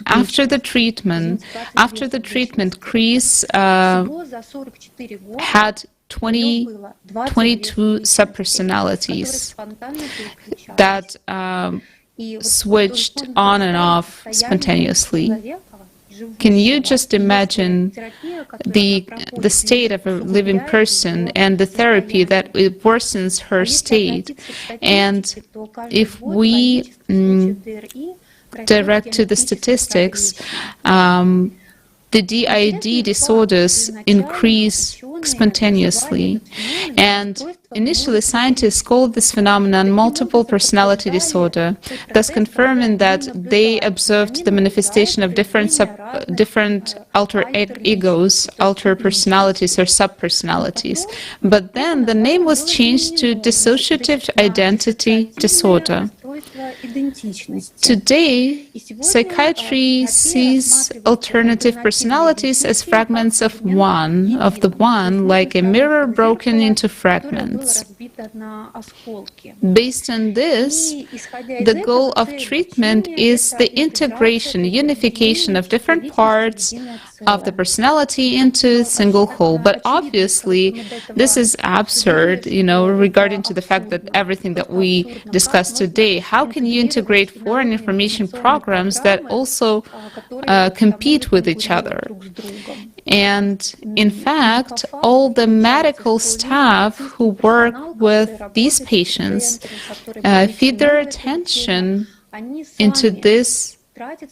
after the treatment, Chris had 22 subpersonalities that switched on and off spontaneously. Can you just imagine the state of a living person and the therapy that it worsens her state? And if we direct to the statistics, the DID disorders increase spontaneously. And initially, scientists called this phenomenon multiple personality disorder, thus confirming that they observed the manifestation of different alter egos, alter personalities, or subpersonalities. But then the name was changed to dissociative identity disorder. Today, psychiatry sees alternative personalities as fragments of the one, like a mirror broken into fragments. Based on this, the goal of treatment is the integration, unification of different parts of the personality into a single whole. But obviously, this is absurd, regarding to the fact that everything that we discussed today, how can you integrate foreign information programs that also compete with each other? And in fact, all the medical staff who work with these patients feed their attention into this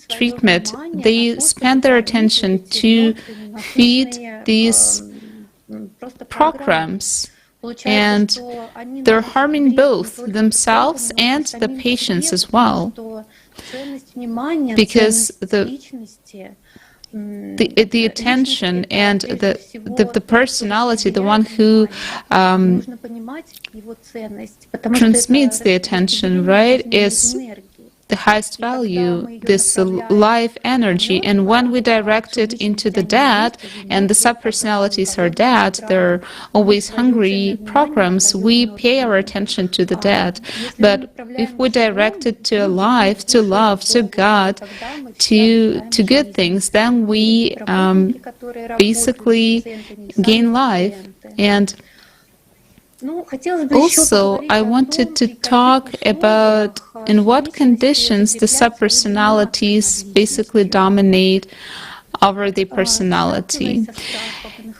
treatment. They spend their attention to feed these programs, and they're harming both themselves and the patients as well, because the attention and the personality, the one who transmits the attention, right, is the highest value, this life energy. And when we direct it into the dead, and the subpersonalities are dead, they're always hungry programs, we pay our attention to the dead. But if we direct it to life, to love, to God, to good things, then we basically gain life. And also, I wanted to talk about in what conditions the subpersonalities basically dominate over the personality.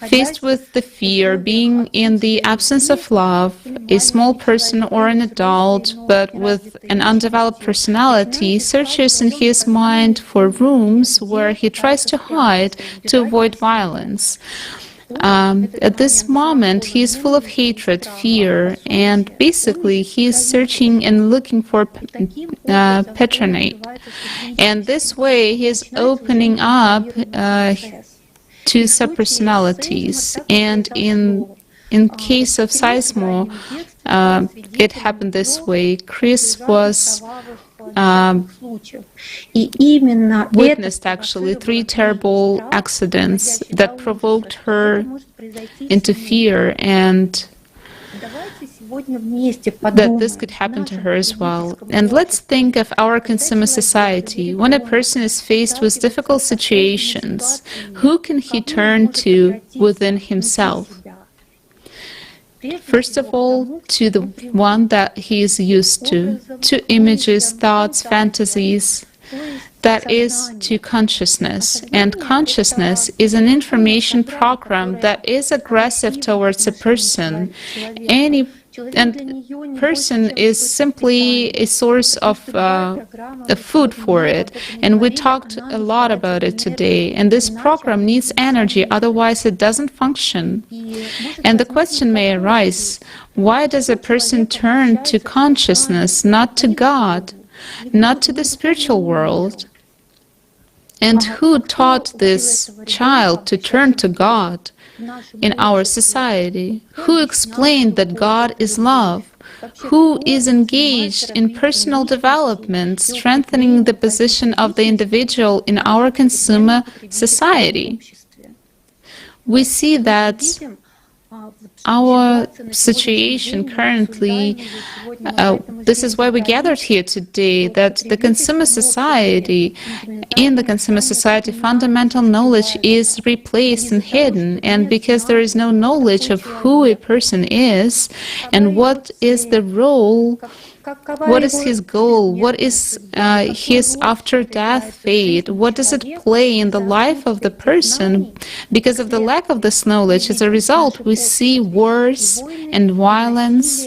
Faced with the fear, being in the absence of love, a small person or an adult, but with an undeveloped personality, searches in his mind for rooms where he tries to hide to avoid violence. At this moment, he is full of hatred, fear, and basically he is searching and looking for patronage. And this way, he is opening up to subpersonalities. And in case of Seismo, it happened this way. Chris was witnessed actually 3 terrible accidents that provoked her into fear, and that this could happen to her as well. And let's think of our consumer society. When a person is faced with difficult situations, who can he turn to within himself? First of all, to the one that he is used to images, thoughts, fantasies. That is to consciousness. And consciousness is an information program that is aggressive towards a person. And person is simply a source of food for it. And we talked a lot about it today. And this program needs energy, otherwise it doesn't function. And the question may arise, why does a person turn to consciousness, not to God, not to the spiritual world? And who taught this child to turn to God in our society? Who explained that God is love? Who is engaged in personal development, strengthening the position of the individual in our consumer society? We see that our situation currently, this is why we gathered here today, that the consumer society, in the consumer society, fundamental knowledge is replaced and hidden. And because there is no knowledge of who a person is and what is the role, what is his goal, what is his after-death fate, what does it play in the life of the person? Because of the lack of this knowledge, as a result, we see wars and violence.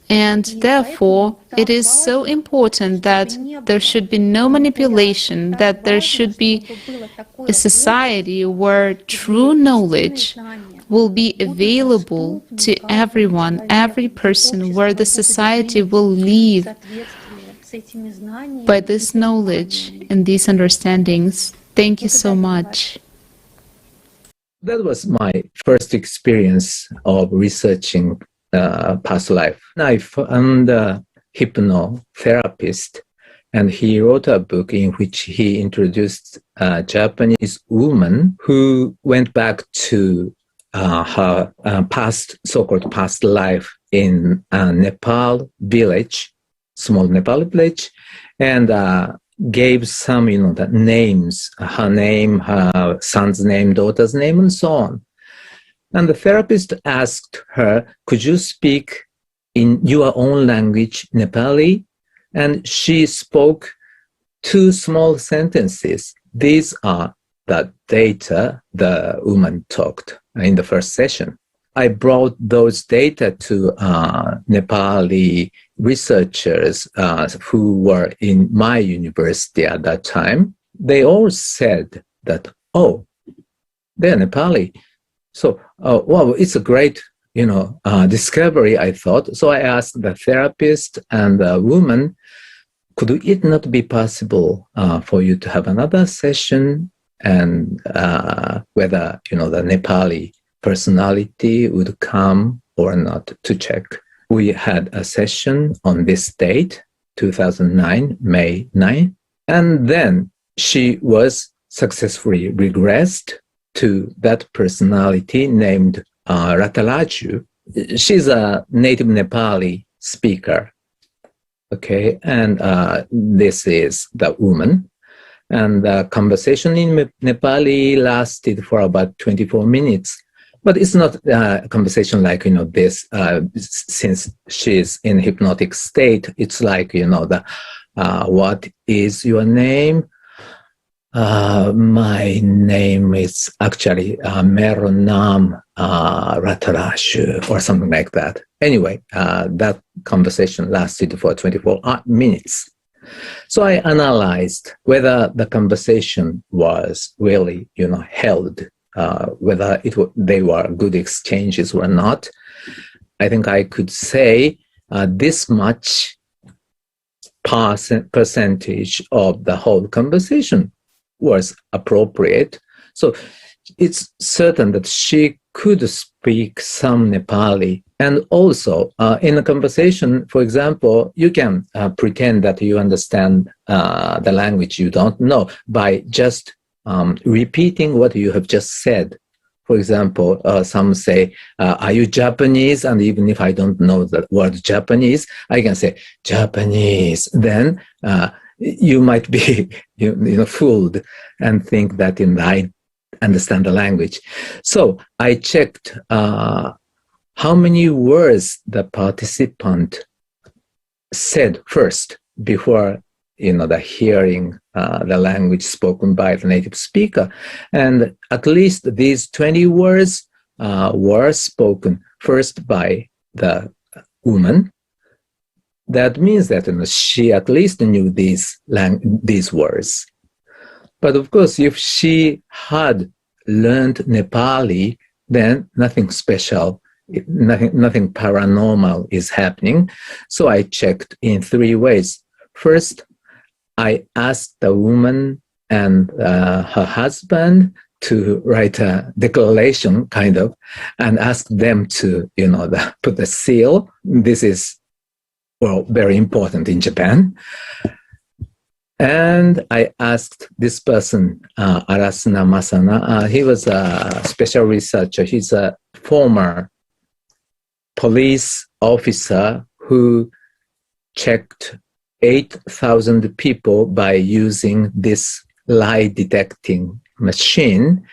And therefore, it is so important that there should be no manipulation, that there should be a society where true knowledge will be available to everyone, every person, where the society will live by this knowledge and these understandings. Thank you so much. That was my first experience of researching past life. I found a hypnotherapist, and he wrote a book in which he introduced a Japanese woman who went back to her so-called past life in a Nepal village, small Nepal village, and gave some, the names, her name, her son's name, daughter's name, and so on. And the therapist asked her, could you speak in your own language, Nepali? And she spoke 2 small sentences. These are the data the woman talked in the first session. I brought those data to Nepali researchers who were in my university at that time. They all said that, oh, they're Nepali. So, wow, it's a great, discovery, I thought. So I asked the therapist and the woman, could it not be possible for you to have another session, and whether, the Nepali personality would come or not, to check. We had a session on this date, 2009, May 9, and then she was successfully regressed to that personality named Ratalaju. She's a native Nepali speaker, okay, and this is the woman. And the conversation in Nepali lasted for about 24 minutes. But it's not a conversation like, this, since she's in hypnotic state, it's like, what is your name? My name is actually Mero Nam Ratarashu or something like that. Anyway, that conversation lasted for 24 minutes. So I analyzed whether the conversation was really, held, whether they were good exchanges or not. I think I could say this much percentage of the whole conversation was appropriate. So it's certain that she could speak some Nepali. And also in a conversation, for example, you can pretend that you understand the language you don't know by just repeating what you have just said. For example, some say, are you Japanese? And even if I don't know the word Japanese, I can say Japanese. Then you might be fooled and think that I understand the language. So I checked how many words the participant said first before the hearing the language spoken by the native speaker. And at least these 20 words were spoken first by the woman. That means that she at least knew these words. But of course, if she had learned Nepali, then nothing special, nothing paranormal is happening. So I checked in 3 ways. First, I asked the woman and her husband to write a declaration, kind of, and ask them to, put the seal. This is, very important in Japan. And I asked this person, Arasuna Masana, he was a special researcher. He's a former police officer who checked 8,000 people by using this lie detecting machine,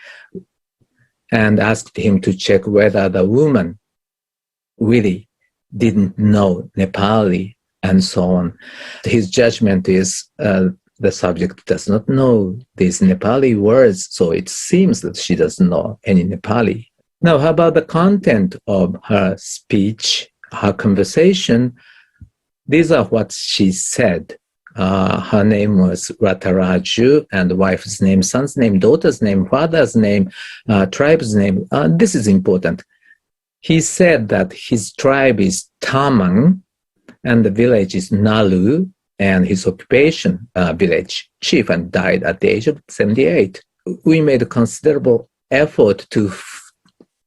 and asked him to check whether the woman really didn't know Nepali and so on. His judgment is the subject does not know these Nepali words, so it seems that she doesn't know any Nepali. Now, how about the content of her speech, her conversation? These are what she said. Her name was Rataraju, and the wife's name, son's name, daughter's name, father's name, tribe's name. This is important. He said that his tribe is Tamang, and the village is Nalu, and his occupation, village chief, and died at the age of 78. We made a considerable effort to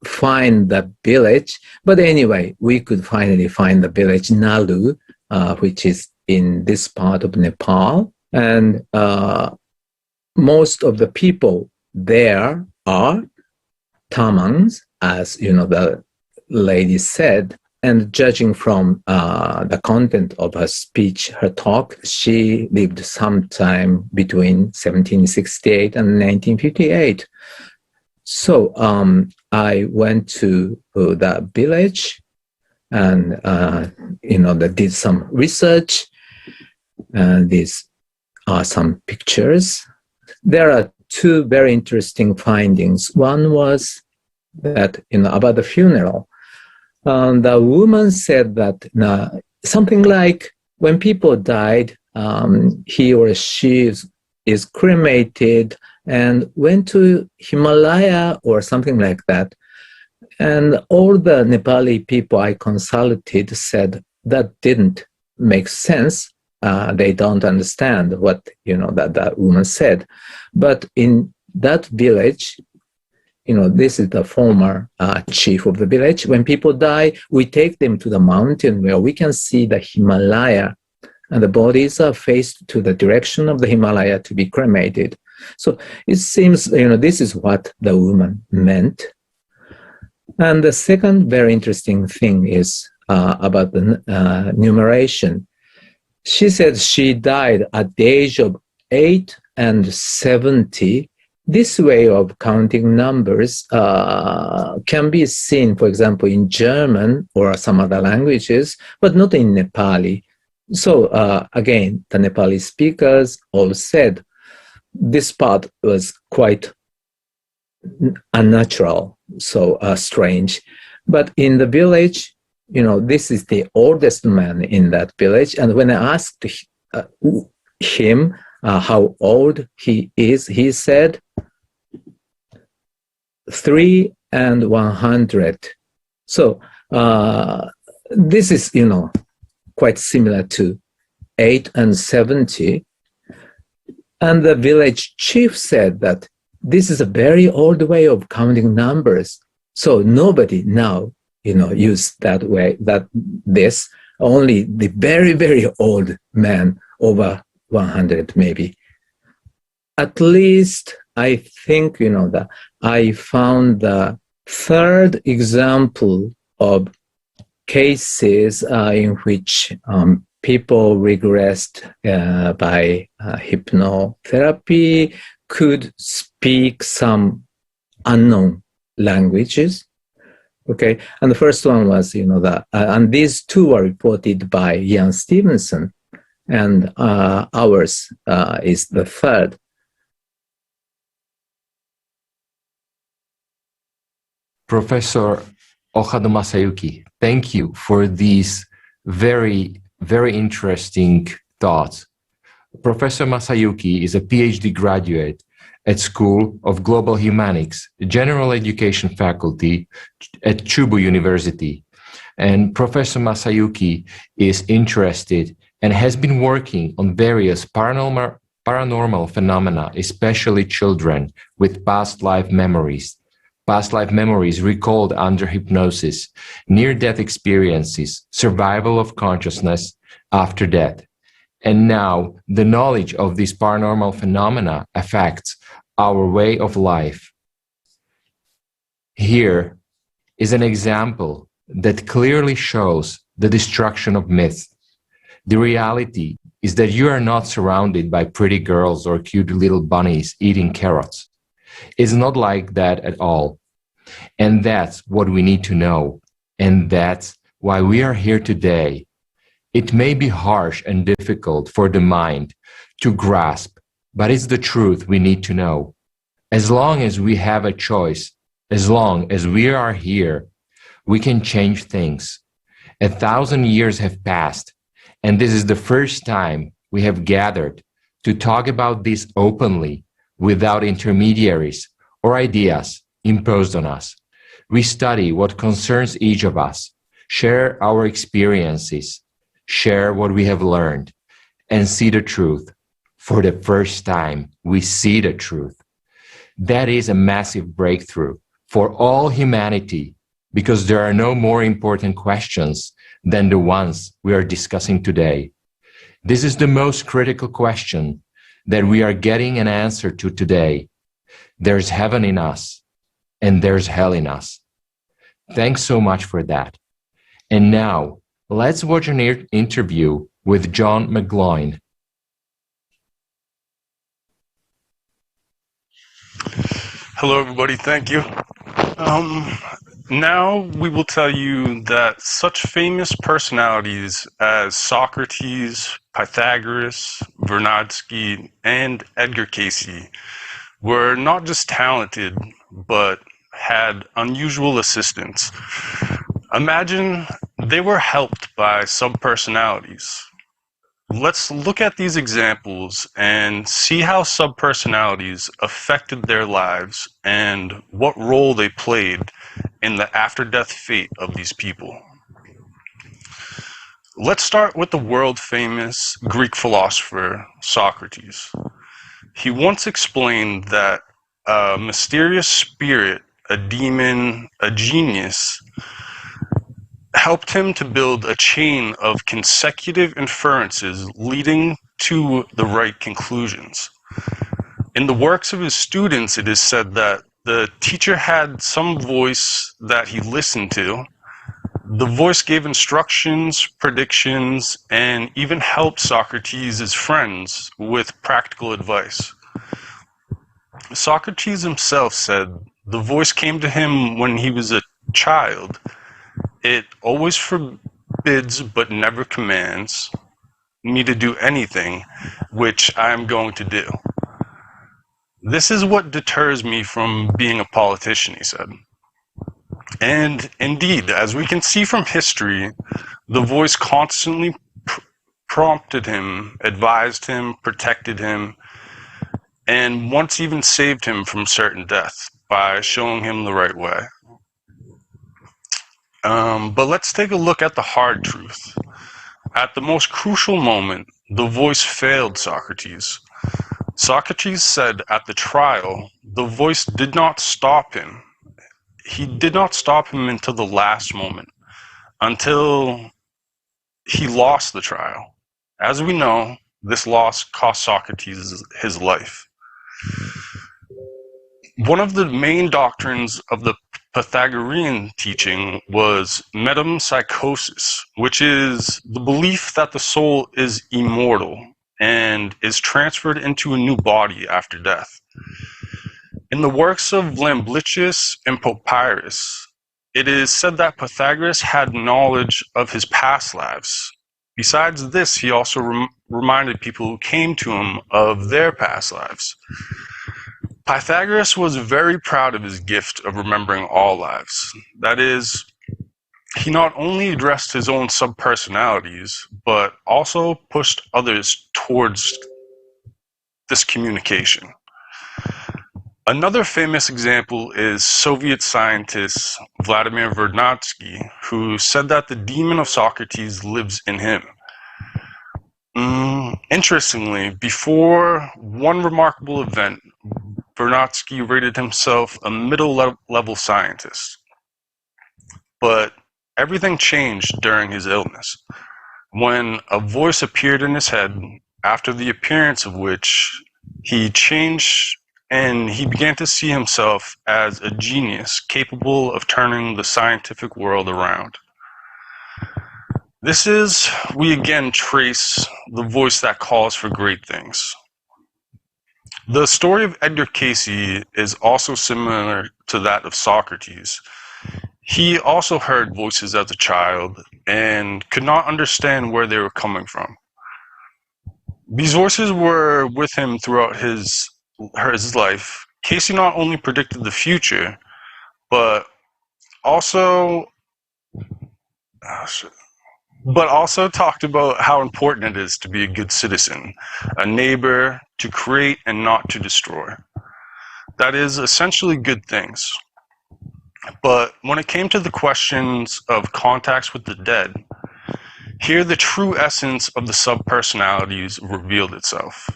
find the village, but anyway, we could finally find the village Nalu, which is in this part of Nepal. And most of the people there are Tamangs, as the lady said. And judging from the content of her speech, her talk, she lived sometime between 1768 and 1958. So I went to the village and, did some research. And these are some pictures. There are 2 very interesting findings. One was that, about the funeral. The woman said that something like when people died, he or she is cremated and went to Himalaya or something like that. And all the Nepali people I consulted said that didn't make sense. They don't understand what, that woman said. But in that village, this is the former chief of the village. When people die, we take them to the mountain where we can see the Himalaya, and the bodies are faced to the direction of the Himalaya to be cremated. So it seems, this is what the woman meant. And the second very interesting thing is about the numeration. She said she died at the age of 8 and 70. This way of counting numbers can be seen, for example, in German or some other languages, but not in Nepali. So again, the Nepali speakers all said, this part was quite unnatural, so strange. But in the village, this is the oldest man in that village. And when I asked him how old he is, he said 3 and 100. So this is, quite similar to 8 and 70. And the village chief said that this is a very old way of counting numbers. So nobody now, use that way, this, only the very, very old man over 100 maybe. At least I think, that I found the third example of cases in which people regressed by hypnotherapy could speak some unknown languages. Okay, and the first one was, and these two were reported by Ian Stevenson, and ours is the third. Professor Ohado Masayuki, thank you for these very, very interesting thoughts. Professor Masayuki is a PhD graduate at School of Global Humanics, General Education Faculty at Chubu University. And Professor Masayuki is interested and has been working on various paranormal phenomena, especially children with past life memories recalled under hypnosis, near-death experiences, survival of consciousness after death. And now the knowledge of these paranormal phenomena affects our way of life. Here is an example that clearly shows the destruction of myths. The reality is that you are not surrounded by pretty girls or cute little bunnies eating carrots. It's not like that at all. And that's what we need to know. And that's why we are here today. It may be harsh and difficult for the mind to grasp, but it's the truth we need to know. As long as we have a choice, as long as we are here, we can change things. 1,000 years have passed, and this is the first time we have gathered to talk about this openly, without intermediaries or ideas imposed on us. We study what concerns each of us, share our experiences, share what we have learned, and see the truth. For the first time, we see the truth. That is a massive breakthrough for all humanity, because there are no more important questions than the ones we are discussing today. This is the most critical question that we are getting an answer to today. There's heaven in us, and there's hell in us. Thanks so much for that. And now, let's watch an interview with John McGloin. Hello, everybody. Thank you. Now we will tell you that such famous personalities as Socrates, Pythagoras, Vernadsky, and Edgar Cayce were not just talented, but had unusual assistants. Imagine they were helped by subpersonalities. Let's look at these examples and see how subpersonalities affected their lives and what role they played in the after-death fate of these people. Let's start with the world-famous Greek philosopher Socrates. He once explained that a mysterious spirit, a demon, a genius, helped him to build a chain of consecutive inferences leading to the right conclusions. In the works of his students, it is said that the teacher had some voice that he listened to. The voice gave instructions, predictions, and even helped Socrates' friends with practical advice. Socrates himself said the voice came to him when he was a child. It always forbids but never commands me to do anything, which I am going to do. This is what deters me from being a politician, he said. And indeed, as we can see from history, the voice constantly prompted him, advised him, protected him, and once even saved him from certain death by showing him the right way. But let's take a look at the hard truth. At the most crucial moment, the voice failed Socrates. Socrates said at the trial, the voice did not stop him. He did not stop him until the last moment, until he lost the trial. As we know, this loss cost Socrates his life. One of the main doctrines of the Pythagorean teaching was metempsychosis, which is the belief that the soul is immortal and is transferred into a new body after death. In the works of Lamblicius and Papyrus, it is said that Pythagoras had knowledge of his past lives. Besides this, he also reminded people who came to him of their past lives. Pythagoras was very proud of his gift of remembering all lives. That is, he not only addressed his own subpersonalities, but also pushed others towards this communication. Another famous example is Soviet scientist Vladimir Vernadsky, who said that the demon of Socrates lives in him. Interestingly, before one remarkable event, Vernadsky rated himself a middle-level scientist. But everything changed during his illness, when a voice appeared in his head, after the appearance of which he changed and he began to see himself as a genius capable of turning the scientific world around. This is, we again trace the voice that calls for great things. The story of Edgar Cayce is also similar to that of Socrates. He also heard voices as a child and could not understand where they were coming from. These voices were with him throughout his life. Cayce not only predicted the future, but also talked about how important it is to be a good citizen, a neighbor, to create and not to destroy. That is essentially good things. But when it came to the questions of contacts with the dead, here the true essence of the subpersonalities revealed itself.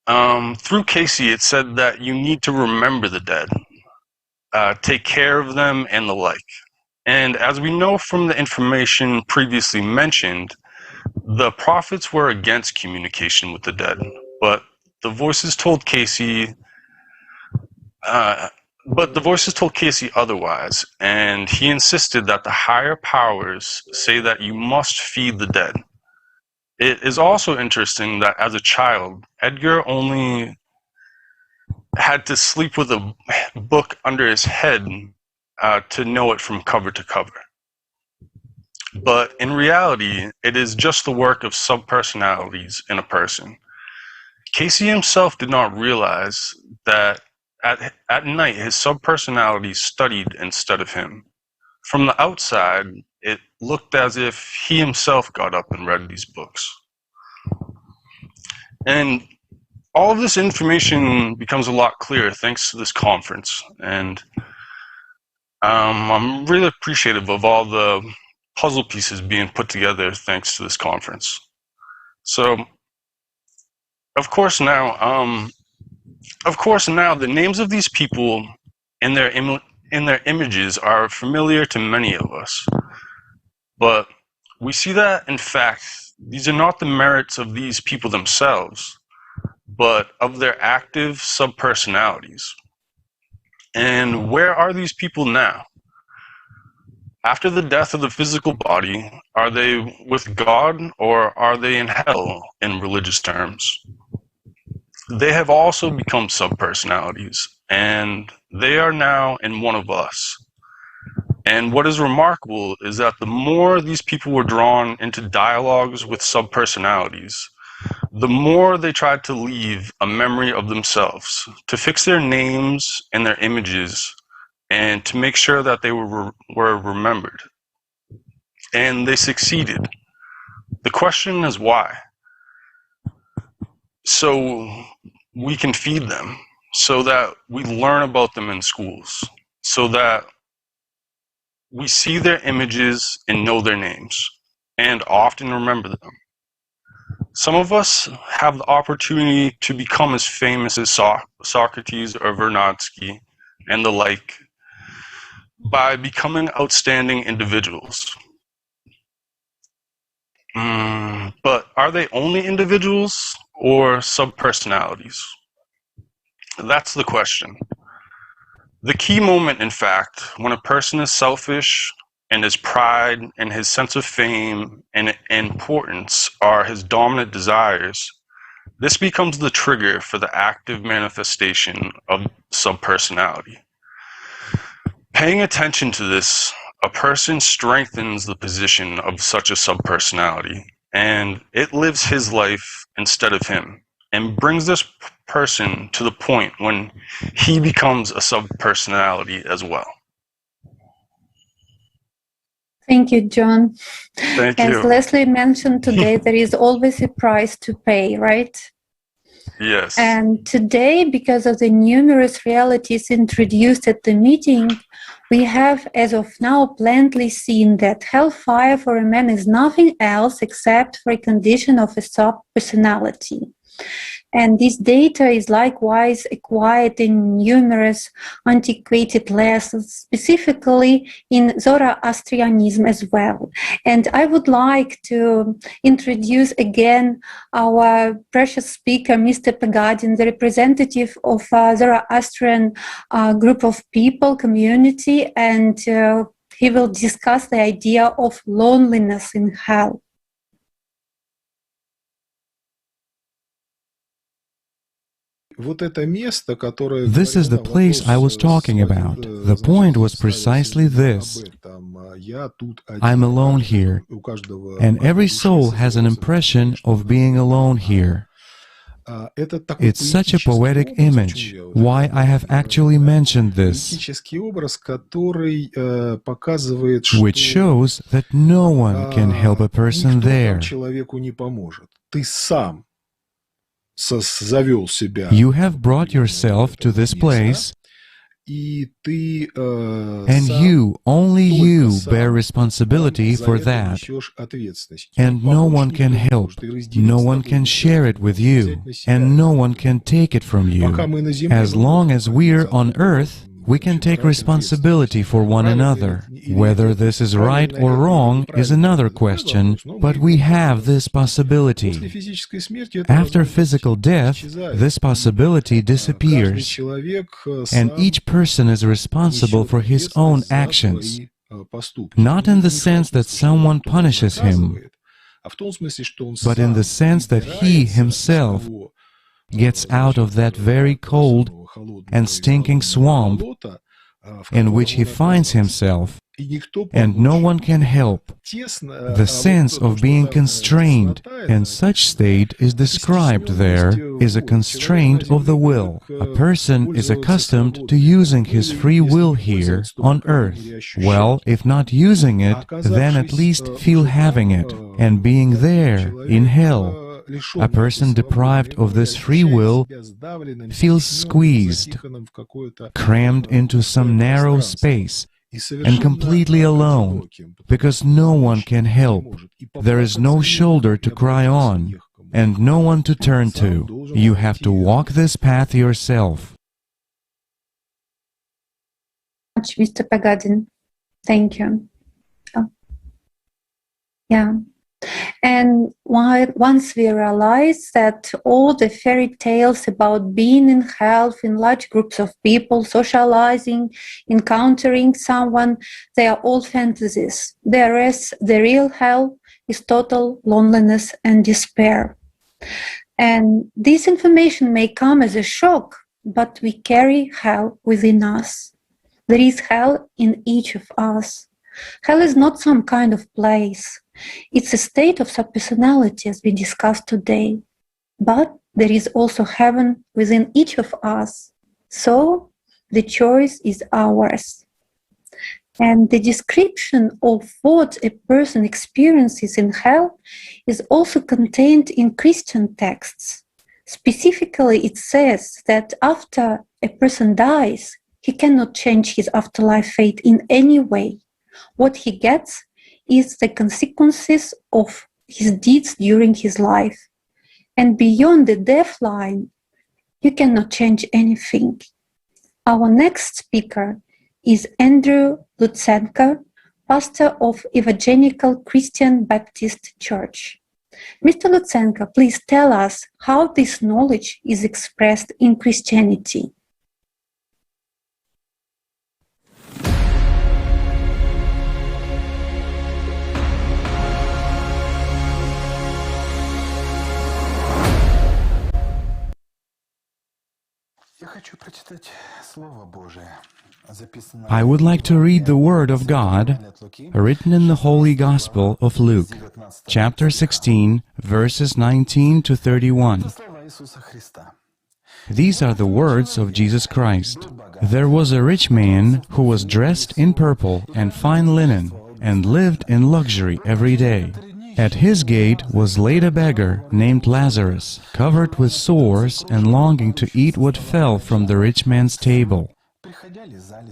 Through Cayce, it said that you need to remember the dead, take care of them, and the like. And as we know from the information previously mentioned, the prophets were against communication with the dead, but the voices told Cayce otherwise, and he insisted that the higher powers say that you must feed the dead. It is also interesting that as a child, Edgar only had to sleep with a book under his head to know it from cover to cover. But in reality, it is just the work of subpersonalities in a person. Cayce himself did not realize that at night his subpersonalities studied instead of him. From the outside, it looked as if he himself got up and read these books. And all of this information becomes a lot clearer thanks to this conference. And I'm really appreciative of all the puzzle pieces being put together thanks to this conference. So, of course now the names of these people in their images are familiar to many of us. But we see that, in fact, these are not the merits of these people themselves, but of their active subpersonalities. And where are these people now? After the death of the physical body, are they with God or are they in hell in religious terms? They have also become subpersonalities, and they are now in one of us. And what is remarkable is that the more these people were drawn into dialogues with subpersonalities, the more they tried to leave a memory of themselves, to fix their names and their images, and to make sure that they were remembered. And they succeeded. The question is why? So we can feed them, so that we learn about them in schools, so that we see their images and know their names, and often remember them. Some of us have the opportunity to become as famous as Socrates or Vernadsky and the like by becoming outstanding individuals. But are they only individuals or subpersonalities? That's the question. The key moment, in fact, when a person is selfish and his pride and his sense of fame and importance are his dominant desires, this becomes the trigger for the active manifestation of subpersonality. Paying attention to this, a person strengthens the position of such a subpersonality, and it lives his life instead of him, and brings this person to the point when he becomes a subpersonality as well. Thank you, John. Thank As you. Leslie mentioned today, there is always a price to pay, right? Yes. And today, because of the numerous realities introduced at the meeting, we have, as of now, bluntly seen that hellfire for a man is nothing else except for a condition of a subpersonality. And this data is likewise acquired in numerous antiquated lessons, specifically in Zoroastrianism as well. And I would like to introduce again our precious speaker, Mr. Pagadin, the representative of Zoroastrian group of people, community, and he will discuss the idea of loneliness in hell. This is the place I was talking about. The point was precisely this. I'm alone here, and every soul has an impression of being alone here. It's such a poetic image, why I have actually mentioned this, which shows that no one can help a person there. You have brought yourself to this place, and you, only you, bear responsibility for that. And no one can help, no one can share it with you, and no one can take it from you. As long as we're on earth, we can take responsibility for one another. Whether this is right or wrong is another question, but we have this possibility. After physical death, this possibility disappears, and each person is responsible for his own actions, not in the sense that someone punishes him, but in the sense that he himself gets out of that very cold and stinking swamp in which he finds himself, and no one can help. The sense of being constrained in such state is described there is a constraint of the will. A person is accustomed to using his free will here on earth. Well, if not using it, then at least feel having it, and being there in hell. A person deprived of this free will feels squeezed, crammed into some narrow space, and completely alone, because no one can help. There is no shoulder to cry on, and no one to turn to. You have to walk this path yourself. Mr. Pagadin, thank you. Yeah. And once we realize that all the fairy tales about being in hell in large groups of people, socializing, encountering someone, they are all fantasies. Whereas the real hell is total loneliness and despair. And this information may come as a shock, but we carry hell within us. There is hell in each of us. Hell is not some kind of place. It's a state of subpersonality, as we discussed today. but there is also heaven within each of us. So the choice is ours. And the description of what a person experiences in hell is also contained in Christian texts. Specifically, it says that after a person dies, he cannot change his afterlife fate in any way. What he gets is the consequences of his deeds during his life. And beyond the death line, you cannot change anything. Our next speaker is Andrew Lutsenko, pastor of Evangelical Christian Baptist Church. Mr. Lutsenko, please tell us how this knowledge is expressed in Christianity. I would like to read the Word of God written in the Holy Gospel of Luke, chapter 16, verses 19 to 31. These are the words of Jesus Christ. There was a rich man who was dressed in purple and fine linen, and lived in luxury every day. At his gate was laid a beggar named Lazarus, covered with sores and longing to eat what fell from the rich man's table.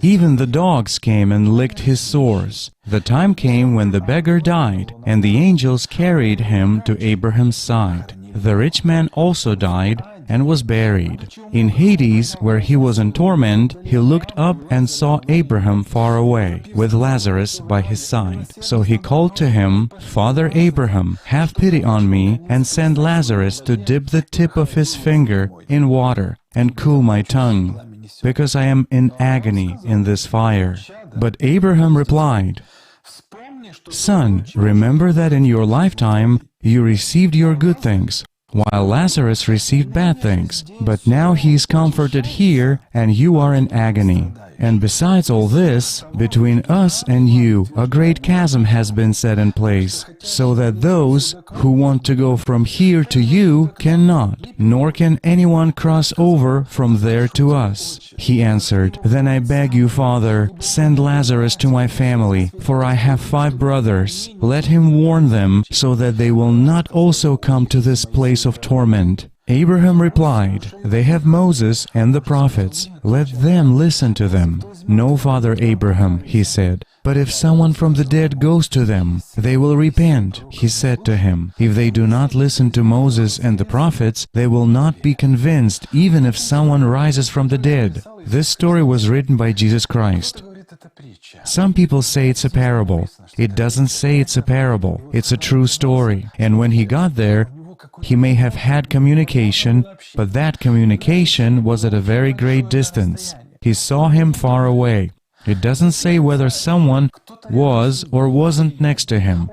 Even the dogs came and licked his sores. The time came when the beggar died, and the angels carried him to Abraham's side. The rich man also died and was buried. In Hades, where he was in torment, he looked up and saw Abraham far away, with Lazarus by his side. So he called to him, "Father Abraham, have pity on me, and send Lazarus to dip the tip of his finger in water and cool my tongue, because I am in agony in this fire." But Abraham replied, "Son, remember that in your lifetime you received your good things, while Lazarus received bad things. But now he is comforted here, and you are in agony. And besides all this, between us and you a great chasm has been set in place, so that those who want to go from here to you cannot, nor can anyone cross over from there to us." He answered, "Then I beg you, Father, send Lazarus to my family, for I have 5 brothers. Let him warn them, so that they will not also come to this place of torment." Abraham replied, "They have Moses and the prophets. Let them listen to them." "No, Father Abraham," he said, "but if someone from the dead goes to them, they will repent." He said to him, "If they do not listen to Moses and the prophets, they will not be convinced, even if someone rises from the dead." This story was written by Jesus Christ. Some people say it's a parable. It doesn't say it's a parable. It's a true story. And when he got there, he may have had communication, but that communication was at a very great distance. He saw him far away. It doesn't say whether someone was or wasn't next to him.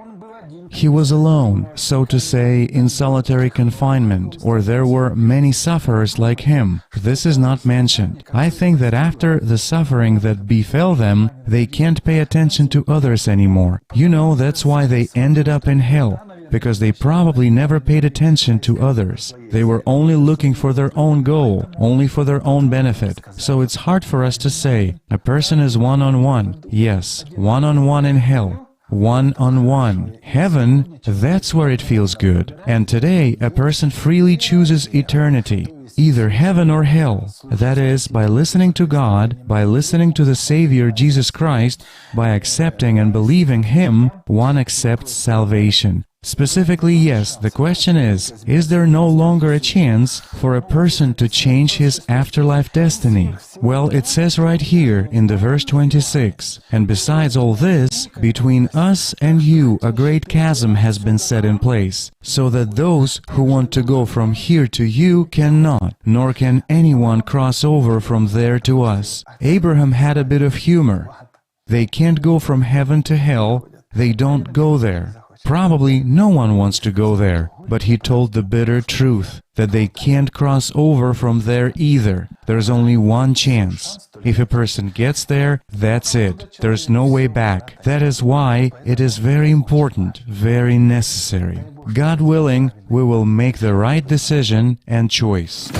He was alone, so to say, in solitary confinement, or there were many sufferers like him. This is not mentioned. I think that after the suffering that befell them, they can't pay attention to others anymore. You know, that's why they ended up in hell, because they probably never paid attention to others. They were only looking for their own goal, only for their own benefit. So it's hard for us to say, a person is one-on-one. Yes, one-on-one in hell. One-on-one. Heaven, that's where it feels good. And today, a person freely chooses eternity. Either heaven or hell. That is, by listening to God, by listening to the Savior Jesus Christ, by accepting and believing Him, one accepts salvation. Specifically, yes, the question is there no longer a chance for a person to change his afterlife destiny? Well, it says right here in the verse 26, "And besides all this, between us and you a great chasm has been set in place, so that those who want to go from here to you cannot, nor can anyone cross over from there to us." Abraham had a bit of humor. They can't go from heaven to hell, they don't go there. Probably no one wants to go there, but he told the bitter truth, that they can't cross over from there either. There's only one chance. If a person gets there, that's it. There's no way back. That is why it is very important, very necessary. God willing, we will make the right decision and choice.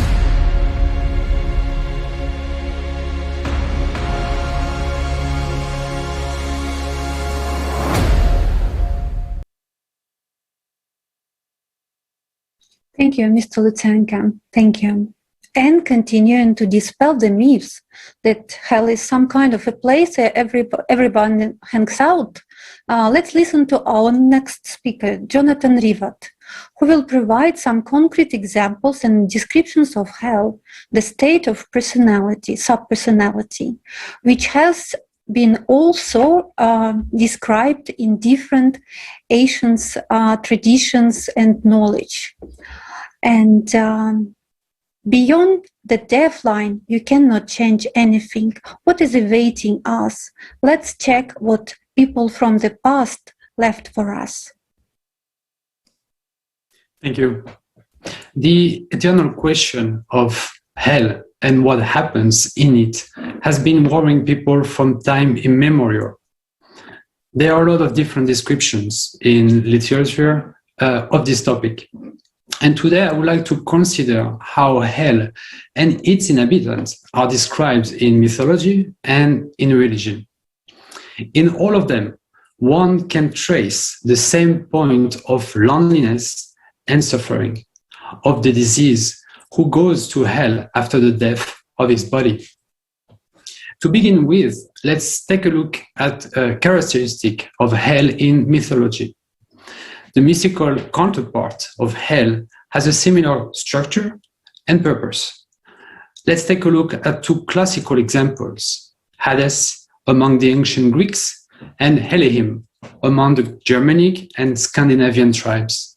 Thank you, Mr. Lutsenko. Thank you. And continuing to dispel the myths that hell is some kind of a place where everyone hangs out, let's listen to our next speaker, Jonathan Rivat, who will provide some concrete examples and descriptions of hell, the state of personality, subpersonality, which has been also described in different ancient traditions and knowledge. And beyond the death line, you cannot change anything. What is awaiting us? Let's check what people from the past left for us. Thank you. The eternal question of hell and what happens in it has been worrying people from time immemorial. There are a lot of different descriptions in literature of this topic. And today I would like to consider how hell and its inhabitants are described in mythology and in religion. In all of them, one can trace the same point of loneliness and suffering of the disease who goes to hell after the death of his body. To begin with, let's take a look at a characteristic of hell in mythology. The mystical counterpart of hell has a similar structure and purpose. Let's take a look at two classical examples, Hades among the ancient Greeks and Helheim among the Germanic and Scandinavian tribes.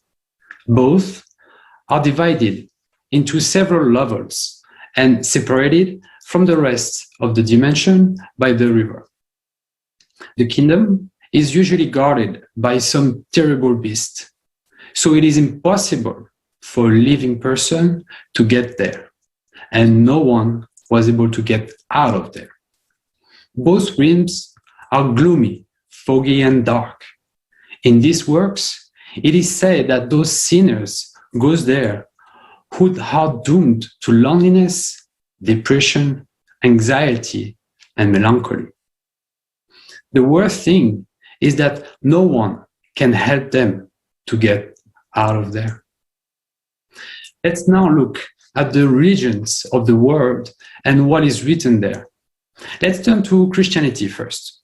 Both are divided into several levels and separated from the rest of the dimension by the river. The kingdom is usually guarded by some terrible beast, so it is impossible for a living person to get there, and no one was able to get out of there. Both realms are gloomy, foggy, and dark. In these works, it is said that those sinners go there who are doomed to loneliness, depression, anxiety, and melancholy. The worst thing is that no one can help them to get out of there. Let's now look at the religions of the world and what is written there. Let's turn to Christianity first.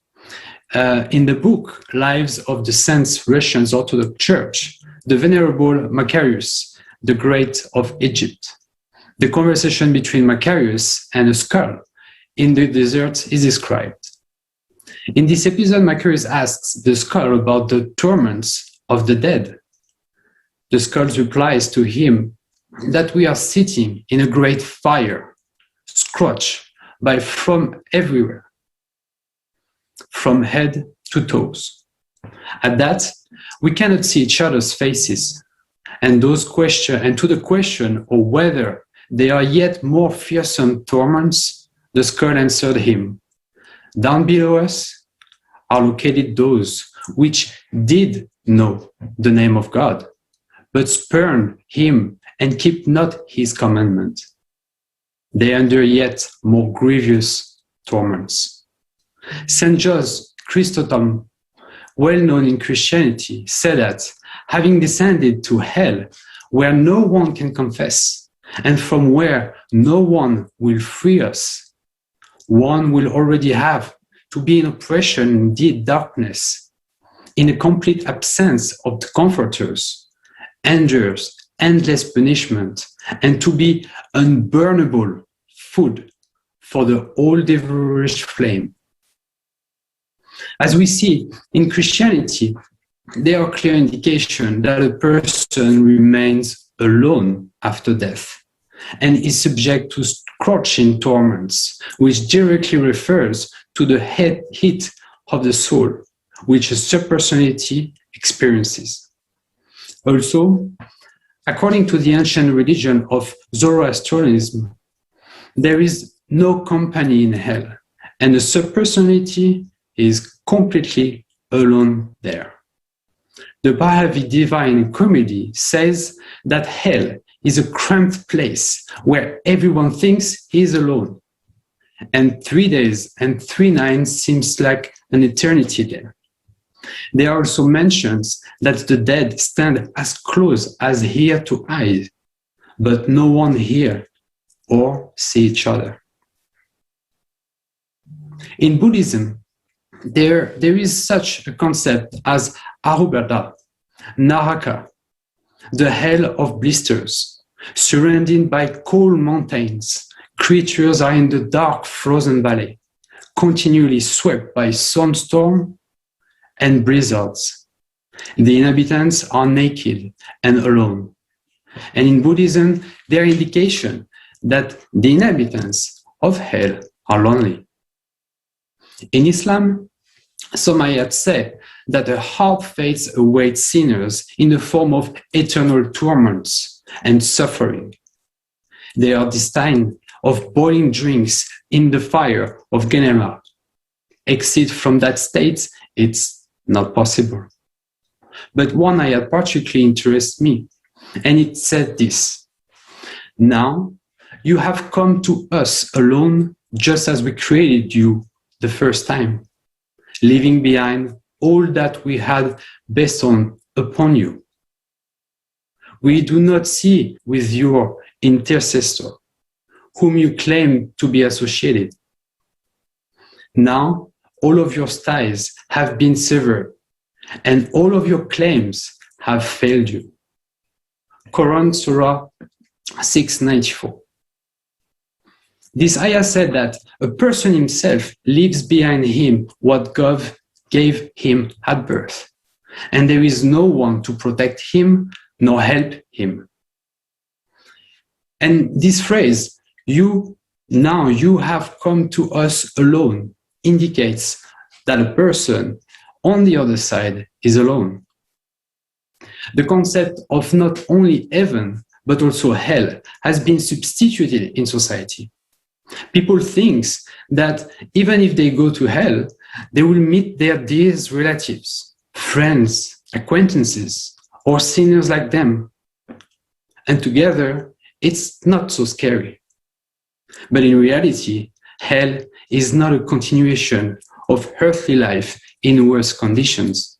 In the book Lives of the Saints Russian Orthodox Church, the Venerable Macarius, the Great of Egypt, the conversation between Macarius and a skull in the desert is described. In this episode, Macarius asks the skull about the torments of the dead. The skull replies to him that we are sitting in a great fire, scorched by from everywhere, from head to toes. At that, we cannot see each other's faces, and to the question of whether there are yet more fearsome torments, the skull answered him, "Down below us are located those which did know the name of God, but spurned him and keep not his commandment. They endure yet more grievous torments." St. John Chrysostom, well known in Christianity, said that having descended to hell where no one can confess and from where no one will free us, one will already have to be in oppression, indeed darkness, in a complete absence of the comforters, endures endless punishment, and to be unburnable food for the all-devouring flame. As we see in Christianity, there are clear indications that a person remains alone after death and is subject to scorching torments, which directly refers to the heat of the soul, which a subpersonality experiences. Also, according to the ancient religion of Zoroastrianism, there is no company in hell, and the subpersonality is completely alone there. The Baha'i Divine Comedy says that hell is a cramped place where everyone thinks he is alone, and 3 days and 3 nights seems like an eternity there. There also mentions that the dead stand as close as ear to eye, but no one hear or see each other. In Buddhism, there is such a concept as Arubada, Naraka, the hell of blisters. Surrounded by cold mountains, creatures are in the dark frozen valley, continually swept by sandstorm and blizzards. The inhabitants are naked and alone. And in Buddhism, there are indications that the inhabitants of hell are lonely. In Islam, some ayats say that a hard fate awaits sinners in the form of eternal torments and suffering. They are destined of boiling drinks in the fire of Gehenna. Exit from that state, it's not possible. But one ayat particularly interests me, and it said this: "Now you have come to us alone just as we created you the first time, leaving behind all that we had bestowed upon you. We do not see with your intercessor, whom you claim to be associated. Now all of your ties have been severed, and all of your claims have failed you." Quran Surah 694. This ayah said that a person himself leaves behind him what God gave him at birth, and there is no one to protect him nor help him. And this phrase, now you have come to us alone, indicates that a person on the other side is alone. The concept of not only heaven, but also hell has been substituted in society. People think that even if they go to hell, they will meet their dearest relatives, friends, acquaintances, or sinners like them. And together, it's not so scary. But in reality, hell is not a continuation of earthly life in worse conditions.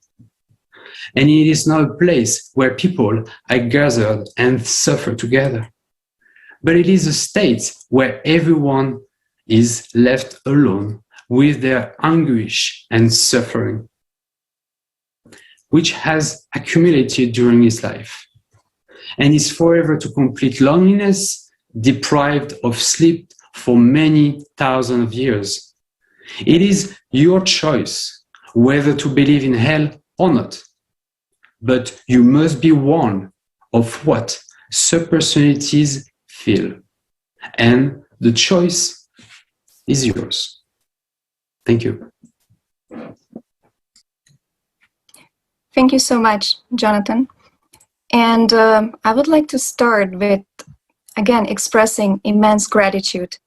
And it is not a place where people are gathered and suffer together. But it is a state where everyone is left alone with their anguish and suffering, which has accumulated during his life, and is forever to complete loneliness, deprived of sleep for many thousands of years. It is your choice whether to believe in hell or not, but you must be warned of what subpersonalities feel, and the choice is yours. Thank you. Thank you so much, Jonathan. And I would like to start with, again, expressing immense gratitude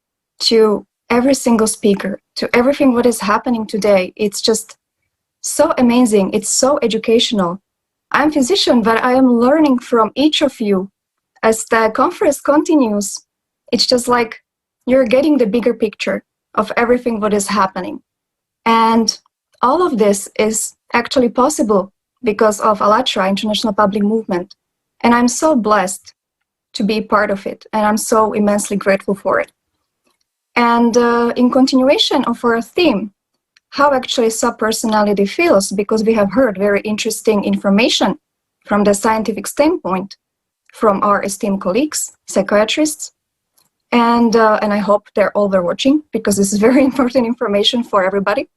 to every single speaker, to everything what is happening today. It's just so amazing. It's so educational. I'm a physician, but I am learning from each of you. As the conference continues, it's just like you're getting the bigger picture of everything what is happening. And all of this is actually possible because of ALLATRA, International Public Movement. And I'm so blessed to be part of it, and I'm so immensely grateful for it. And in continuation of our theme, how actually subpersonality feels, because we have heard very interesting information from the scientific standpoint from our esteemed colleagues, psychiatrists, and I hope they're all there watching, because this is very important information for everybody.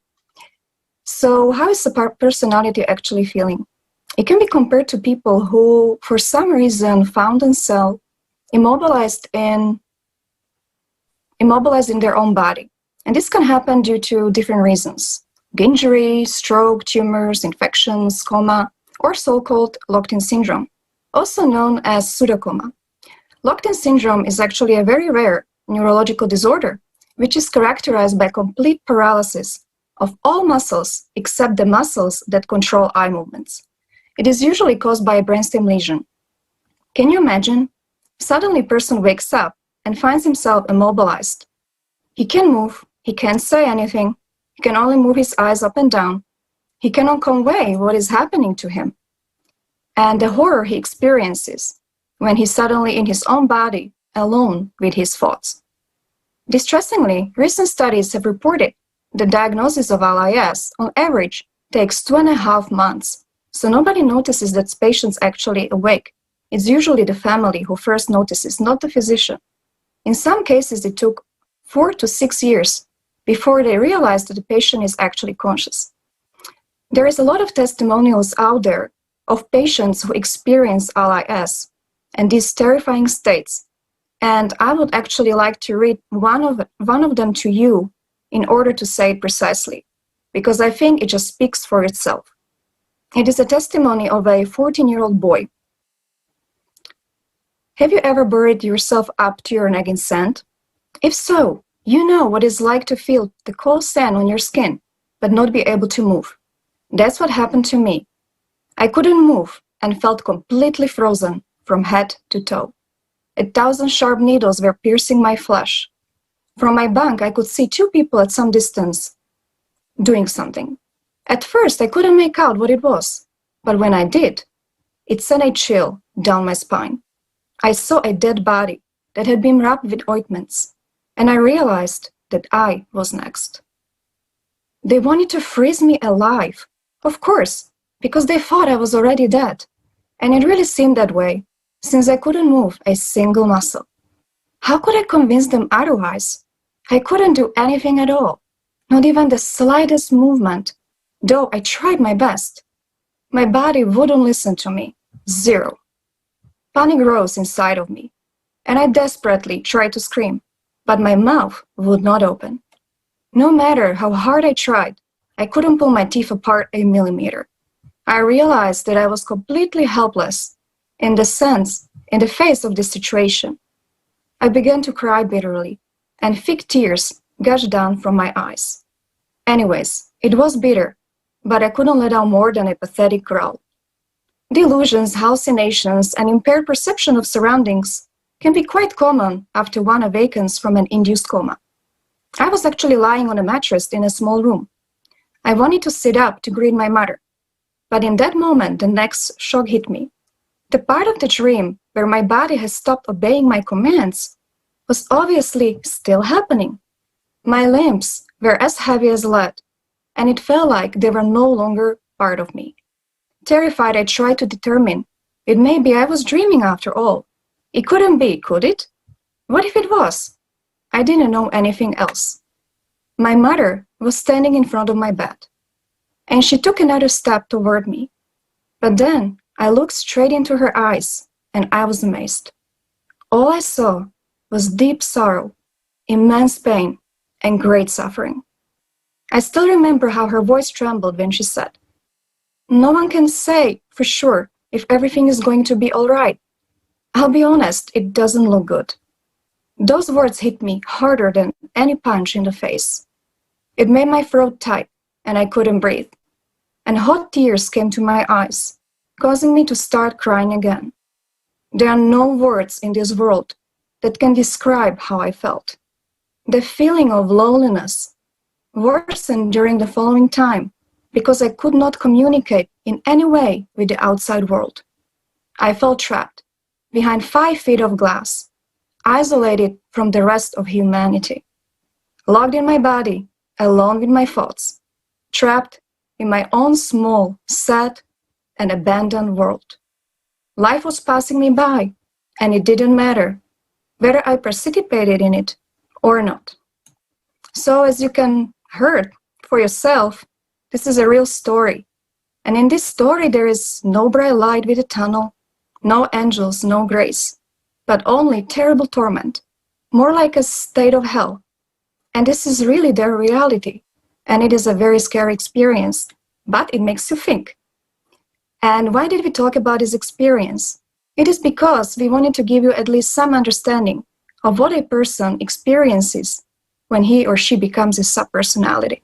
So how is subpersonality actually feeling? It can be compared to people who, for some reason, found themselves immobilized in their own body. And this can happen due to different reasons: injury, stroke, tumors, infections, coma, or so-called locked-in syndrome, also known as pseudocoma. Locked-in syndrome is actually a very rare neurological disorder, which is characterized by complete paralysis of all muscles except the muscles that control eye movements. It is usually caused by a brainstem lesion. Can you imagine? Suddenly a person wakes up and finds himself immobilized. He can't move, he can't say anything, he can only move his eyes up and down. He cannot convey what is happening to him. And the horror he experiences when he's suddenly in his own body, alone with his thoughts. Distressingly, recent studies have reported the diagnosis of LIS, on average, takes 2.5 months, so nobody notices that patient's actually awake. It's usually the family who first notices, not the physician. In some cases, it took 4 to 6 years before they realized that the patient is actually conscious. There is a lot of testimonials out there of patients who experience LIS and these terrifying states, and I would actually like to read one of them to you in order to say it precisely, because I think it just speaks for itself. It is a testimony of a 14-year-old boy. Have you ever buried yourself up to your neck in sand? If so, you know what it's like to feel the cold sand on your skin, but not be able to move. That's what happened to me. I couldn't move and felt completely frozen from head to toe. 1,000 sharp needles were piercing my flesh. From my bunk, I could see 2 people at some distance doing something. At first, I couldn't make out what it was, but when I did, it sent a chill down my spine. I saw a dead body that had been wrapped with ointments, and I realized that I was next. They wanted to freeze me alive, of course, because they thought I was already dead, and it really seemed that way, since I couldn't move a single muscle. How could I convince them otherwise? I couldn't do anything at all, not even the slightest movement, though I tried my best. My body wouldn't listen to me. Zero. Panic rose inside of me, and I desperately tried to scream, but my mouth would not open. No matter how hard I tried, I couldn't pull my teeth apart a millimeter. I realized that I was completely helpless in the face of this situation. I began to cry bitterly, and thick tears gushed down from my eyes. Anyways, it was bitter, but I couldn't let out more than a pathetic growl. Delusions, hallucinations, and impaired perception of surroundings can be quite common after one awakens from an induced coma. I was actually lying on a mattress in a small room. I wanted to sit up to greet my mother, but in that moment, the next shock hit me. The part of the dream where my body has stopped obeying my commands was obviously still happening. My limbs were as heavy as lead, and it felt like they were no longer part of me. Terrified, I tried to determine it may be I was dreaming after all. It couldn't be, could it? What if it was? I didn't know anything else. My mother was standing in front of my bed, and she took another step toward me. But then I looked straight into her eyes, and I was amazed. All I saw was deep sorrow, immense pain, and great suffering. I still remember how her voice trembled when she said, "No one can say for sure if everything is going to be all right. I'll be honest, it doesn't look good." Those words hit me harder than any punch in the face. It made my throat tight, and I couldn't breathe. And hot tears came to my eyes, causing me to start crying again. There are no words in this world that can describe how I felt. The feeling of loneliness worsened during the following time because I could not communicate in any way with the outside world. I felt trapped behind 5 feet of glass, isolated from the rest of humanity, locked in my body, alone with my thoughts, trapped in my own small, sad, and abandoned world. Life was passing me by, and it didn't matter whether I participated in it or not. So as you can hear for yourself, this is a real story. And in this story, there is no bright light with a tunnel, no angels, no grace, but only terrible torment, more like a state of hell. And this is really their reality. And it is a very scary experience, but it makes you think. And why did we talk about this experience? It is because we wanted to give you at least some understanding of what a person experiences when he or she becomes a subpersonality.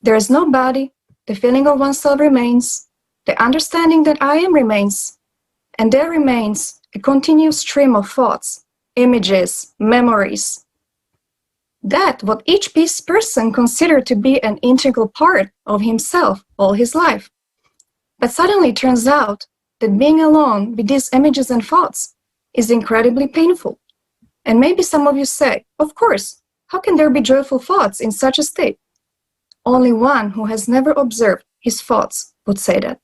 There is no body, the feeling of oneself remains, the understanding that I am remains, and there remains a continuous stream of thoughts, images, memories. That what each person considered to be an integral part of himself all his life. But suddenly it turns out that being alone with these images and thoughts is incredibly painful. And maybe some of you say, of course, how can there be joyful thoughts in such a state? Only one who has never observed his thoughts would say that.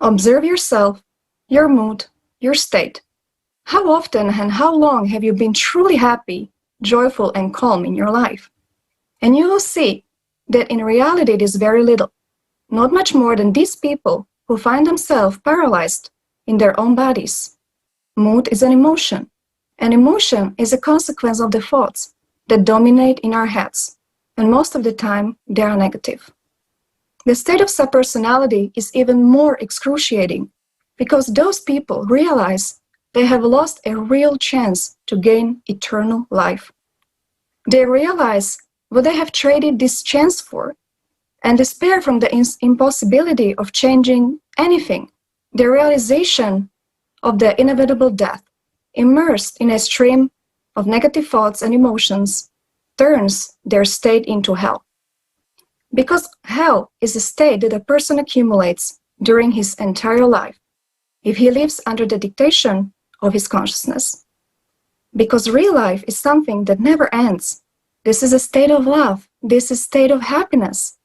Observe yourself, your mood, your state. How often and how long have you been truly happy, joyful, and calm in your life? And you will see that in reality it is very little, not much more than these people who find themselves paralyzed in their own bodies. Mood is an emotion, and emotion is a consequence of the thoughts that dominate in our heads, and most of the time they are negative. The state of subpersonality is even more excruciating because those people realize they have lost a real chance to gain eternal life. They realize what they have traded this chance for and despair from the impossibility of changing anything, the realization of the inevitable death, immersed in a stream of negative thoughts and emotions, turns their state into hell. Because hell is a state that a person accumulates during his entire life, if he lives under the dictation of his consciousness. Because real life is something that never ends. This is a state of love. This is a state of happiness.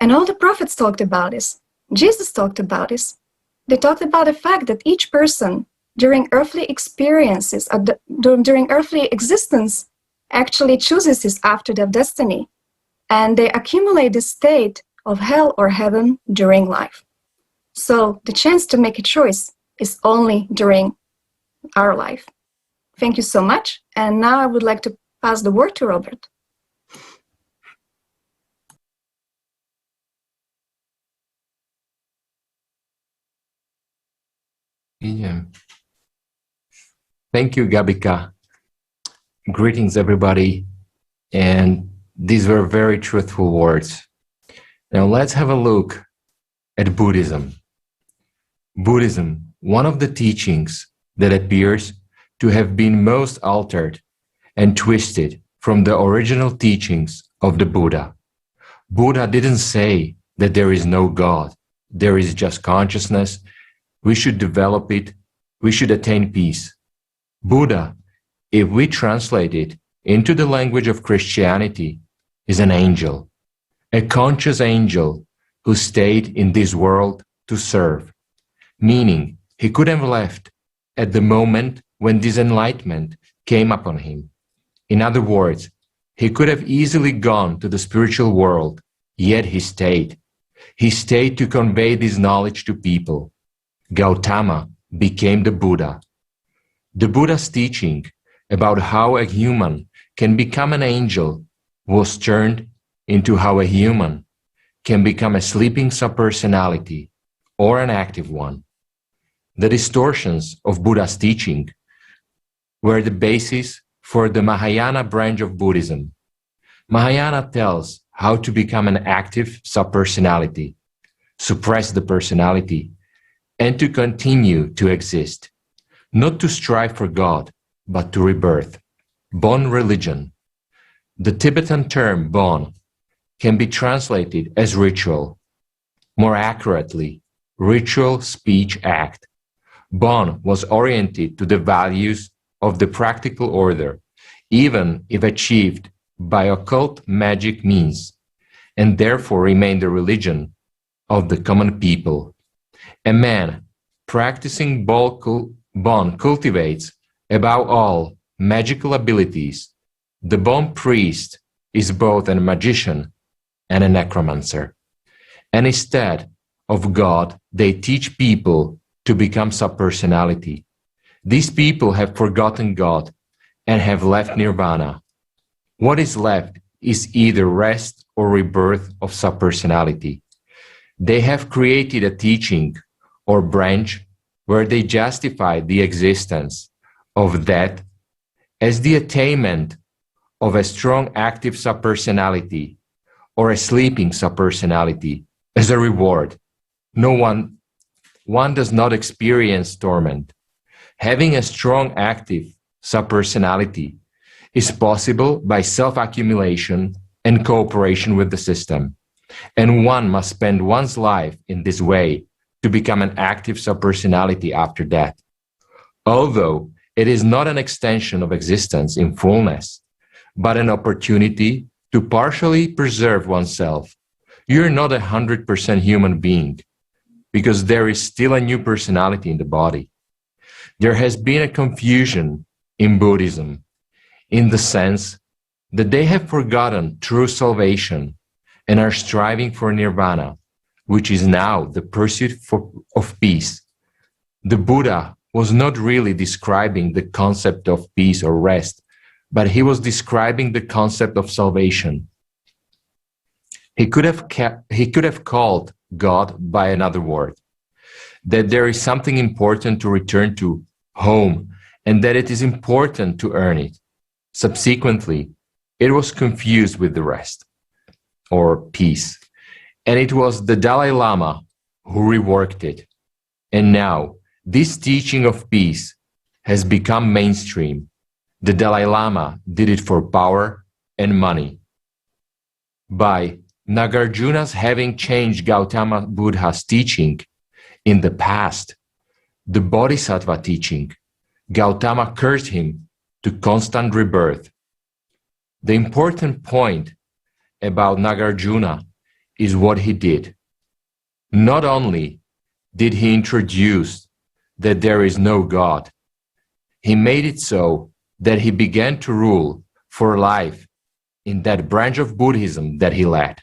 And all the prophets talked about this. Jesus talked about this. They talked about the fact that each person during earthly experiences, during earthly existence, actually chooses his after-death destiny. And they accumulate this state of hell or heaven during life. So the chance to make a choice is only during our life. Thank you so much. And now I would like to pass the word to Robert. Yeah. Thank you, Gabika. Greetings, everybody. And these were very truthful words. Now let's have a look at Buddhism. Buddhism, one of the teachings that appears to have been most altered and twisted from the original teachings of the Buddha. Buddha didn't say that there is no God, there is just consciousness, we should develop it, we should attain peace. Buddha, if we translate it into the language of Christianity, is an angel, a conscious angel who stayed in this world to serve, meaning he could have left at the moment when this enlightenment came upon him. In other words, he could have easily gone to the spiritual world, yet he stayed. He stayed to convey this knowledge to people. Gautama became the Buddha. The Buddha's teaching about how a human can become an angel was turned into how a human can become a sleeping subpersonality or an active one. The distortions of Buddha's teaching were the basis for the Mahayana branch of Buddhism. Mahayana tells how to become an active subpersonality, suppress the personality, and to continue to exist, not to strive for God, but to rebirth. Bon religion. The Tibetan term bon can be translated as ritual. More accurately, ritual speech act. Bon was oriented to the values of the practical order, even if achieved by occult magic means, and therefore remained the religion of the common people. A man practicing Bon cultivates, above all, magical abilities. The Bon priest is both a magician and a necromancer. And instead of God, they teach people to become subpersonality. These people have forgotten God and have left nirvana. What is left is either rest or rebirth of subpersonality. They have created a teaching or branch where they justify the existence of death as the attainment of a strong active subpersonality or a sleeping subpersonality as a reward. One does not experience torment. Having a strong active subpersonality is possible by self-accumulation and cooperation with the system, and one must spend one's life in this way to become an active subpersonality after death. Although it is not an extension of existence in fullness, but an opportunity to partially preserve oneself. You're not 100% human being, because there is still a new personality in the body. There has been a confusion in Buddhism, in the sense that they have forgotten true salvation and are striving for nirvana, which is now the pursuit of peace. The Buddha was not really describing the concept of peace or rest, but he was describing the concept of salvation. He could have called God by another word, that there is something important to return to, home, and that it is important to earn it. Subsequently, it was confused with the rest, or peace, and it was the Dalai Lama who reworked it. And now, this teaching of peace has become mainstream. The Dalai Lama did it for power and money. By Nagarjuna's having changed Gautama Buddha's teaching in the past, the Bodhisattva teaching, Gautama cursed him to constant rebirth. The important point about Nagarjuna is what he did. Not only did he introduce that there is no God, he made it so that he began to rule for life in that branch of Buddhism that he led.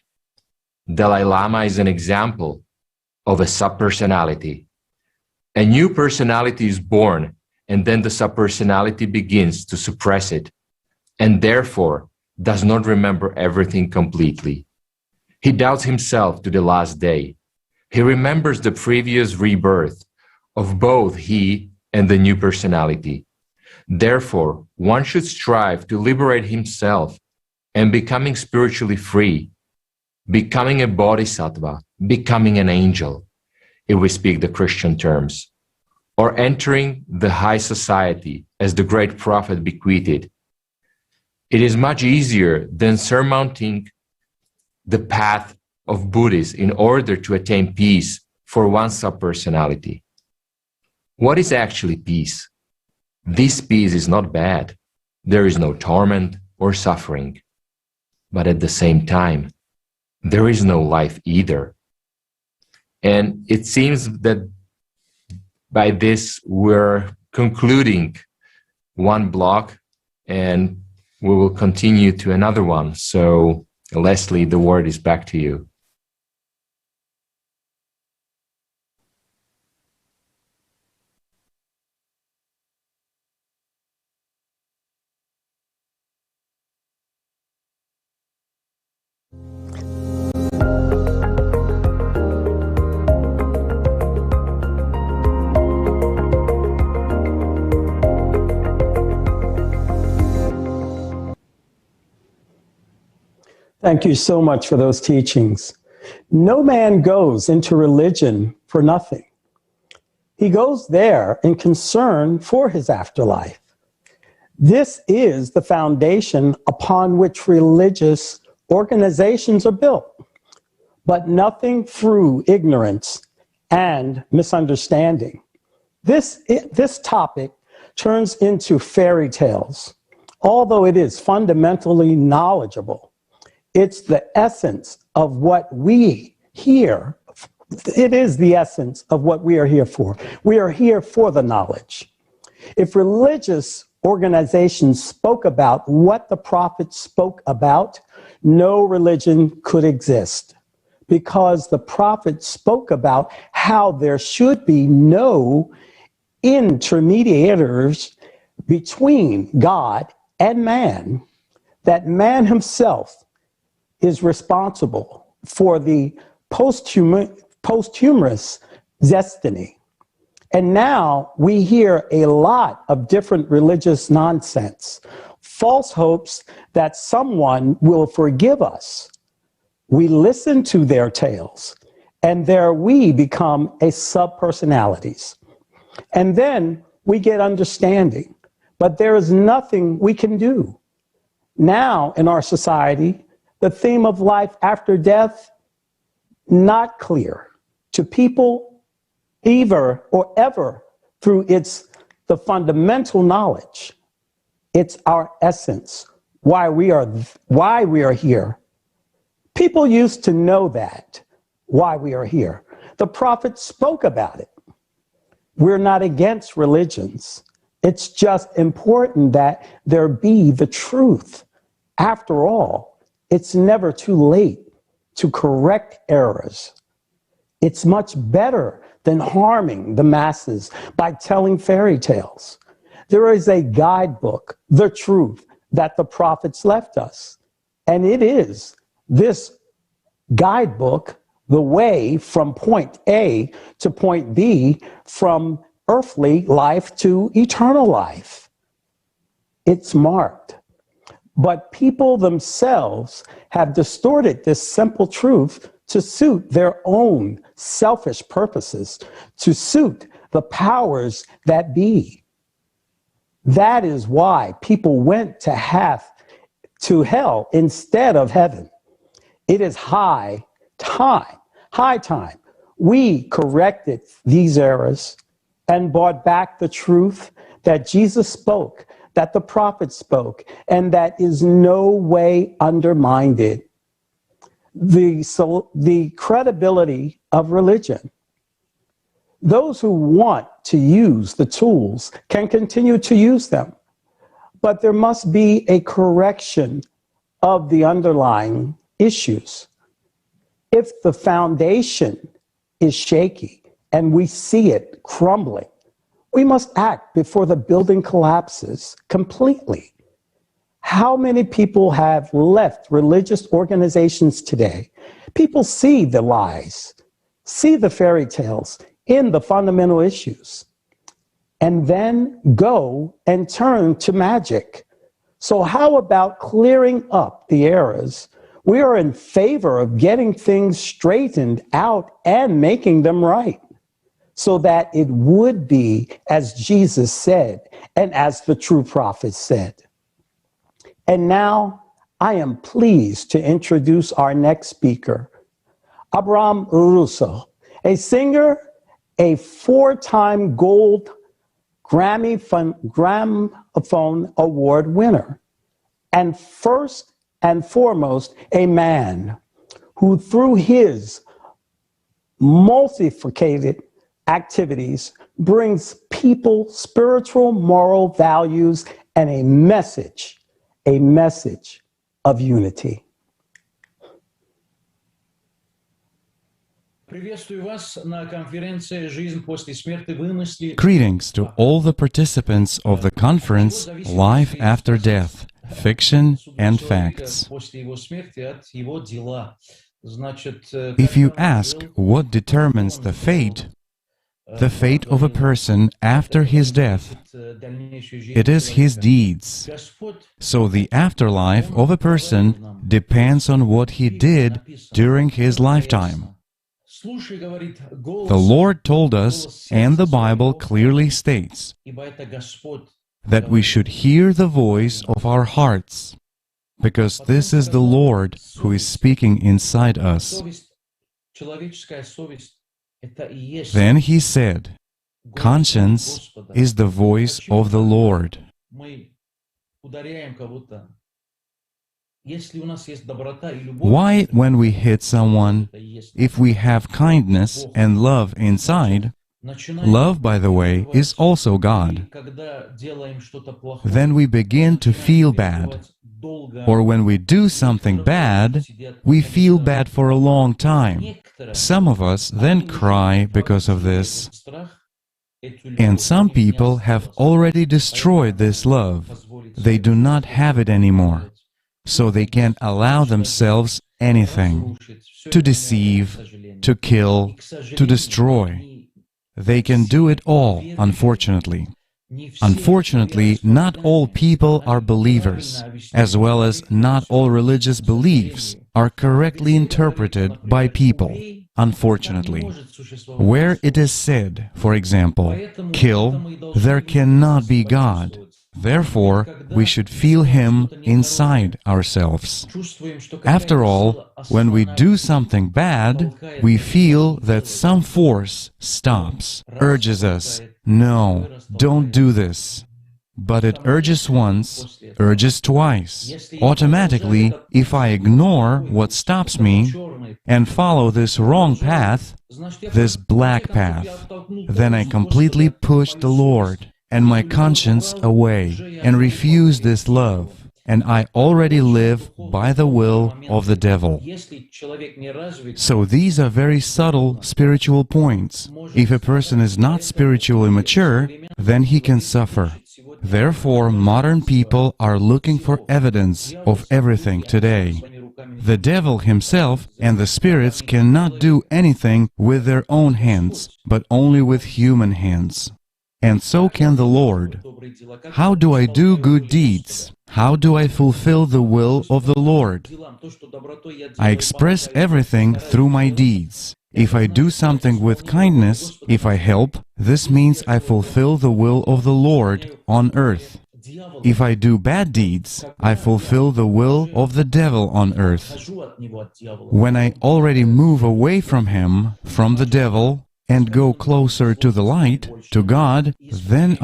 Dalai Lama is an example of a subpersonality. A new personality is born, and then the subpersonality begins to suppress it, and therefore does not remember everything completely. He doubts himself to the last day. He remembers the previous rebirth of both he and the new personality. Therefore, one should strive to liberate himself and becoming spiritually free, becoming a bodhisattva, becoming an angel, if we speak the Christian terms, or entering the high society as the great prophet bequeathed. It is much easier than surmounting the path of Buddhism in order to attain peace for one's subpersonality. What is actually peace? This peace is not bad. There is no torment or suffering. But at the same time, there is no life either. And it seems that by this we're concluding one block and we will continue to another one. So Leslie, the word is back to you. Thank you so much for those teachings. No man goes into religion for nothing. He goes there in concern for his afterlife. This is the foundation upon which religious organizations are built, but nothing through ignorance and misunderstanding. This topic turns into fairy tales, although it is fundamentally knowledgeable. It's the essence of what we here, it is the essence of what we are here for. We are here for the knowledge. If religious organizations spoke about what the prophets spoke about, no religion could exist, because the prophets spoke about how there should be no intermediators between God and man, that man himself is responsible for the posthumous destiny. And now we hear a lot of different religious nonsense, false hopes that someone will forgive us. We listen to their tales, and there we become a subpersonalities. And then we get understanding, but there is nothing we can do. Now in our society, the theme of life after death, not clear to people either or ever through the fundamental knowledge. It's our essence, why we are here. People used to know that, why we are here. The prophet spoke about it. We're not against religions. It's just important that there be the truth. After all, it's never too late to correct errors. It's much better than harming the masses by telling fairy tales. There is a guidebook, the truth, that the prophets left us. And it is this guidebook, the way from point A to point B, from earthly life to eternal life. It's marked. But people themselves have distorted this simple truth to suit their own selfish purposes, to suit the powers that be. That is why people went to hell instead of heaven. It is high time we corrected these errors and brought back the truth that Jesus spoke, that the prophet spoke, and that is no way undermined. The credibility of religion. Those who want to use the tools can continue to use them, but there must be a correction of the underlying issues. If the foundation is shaky and we see it crumbling, we must act before the building collapses completely. How many people have left religious organizations today? People see the lies, see the fairy tales in the fundamental issues, and then go and turn to magic. So how about clearing up the errors? We are in favor of getting things straightened out and making them right, so that it would be as Jesus said and as the true prophet said. And now I am pleased to introduce our next speaker, Abraham Russo, a singer, a 4-time gold Gramophone Award winner, and first and foremost, a man who through his multifaceted activities brings people spiritual, moral values and a message of unity. Greetings to all the participants of the conference Life After Death, Fiction and Facts. If you ask what determines the fate of a person after his death, it is his deeds. So the afterlife of a person depends on what he did during his lifetime. The Lord told us, and the Bible clearly states, that we should hear the voice of our hearts, because this is the Lord who is speaking inside us. Then he said, conscience is the voice of the Lord. Why, when we hit someone, if we have kindness and love inside, love, by the way, is also God, then we begin to feel bad. Or when we do something bad, we feel bad for a long time. Some of us then cry because of this. And some people have already destroyed this love. They do not have it anymore. So they can't allow themselves anything. To deceive, to kill, to destroy. They can do it all, unfortunately. Unfortunately, not all people are believers, as well as not all religious beliefs are correctly interpreted by people, unfortunately. Where it is said, for example, kill, there cannot be God. Therefore, we should feel Him inside ourselves. After all, when we do something bad, we feel that some force stops, urges us, no, don't do this. But it urges once, urges twice. Automatically, if I ignore what stops me and follow this wrong path, this black path, then I completely push the Lord and my conscience away and refuse this love, and I already live by the will of the devil. So these are very subtle spiritual points. If a person is not spiritually mature, then he can suffer. Therefore, modern people are looking for evidence of everything today. The devil himself and the spirits cannot do anything with their own hands, but only with human hands. And so can the Lord. How do I do good deeds? How do I fulfill the will of the Lord? I express everything through my deeds. If I do something with kindness, if I help, this means I fulfill the will of the Lord on earth. If I do bad deeds, I fulfill the will of the devil on earth. When I already move away from him, from the devil, and go closer to the light, to God, then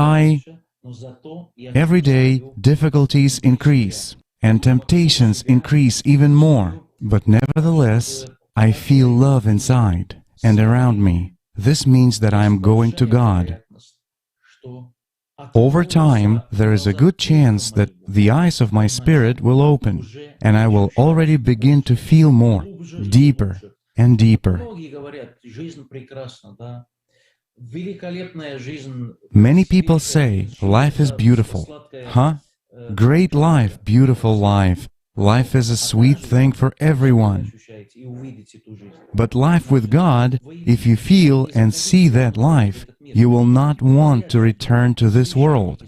every day difficulties increase, and temptations increase even more. But nevertheless, I feel love inside and around me. This means that I am going to God. Over time, there is a good chance that the eyes of my spirit will open, and I will already begin to feel more, deeper and deeper. Many people say, life is beautiful. Huh? Great life, beautiful life. Life is a sweet thing for everyone. But life with God, if you feel and see that life, you will not want to return to this world.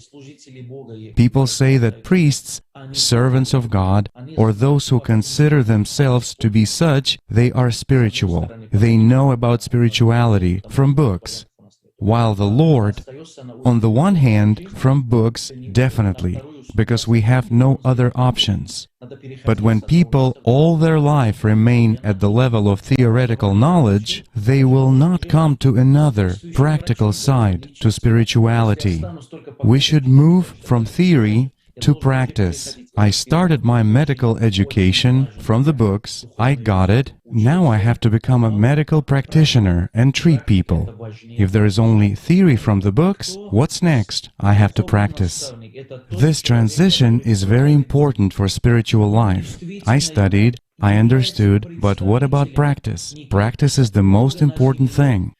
People say that priests, servants of God, or those who consider themselves to be such, they are spiritual. They know about spirituality from books. While the Lord, on the one hand, from books, definitely, because we have no other options. But when people all their life remain at the level of theoretical knowledge, they will not come to another, practical side, to spirituality. We should move from theory to practice. I started my medical education from the books, I got it, now I have to become a medical practitioner and treat people. If there is only theory from the books, what's next? I have to practice. This transition is very important for spiritual life. I studied, I understood, but what about practice? Practice is the most important thing.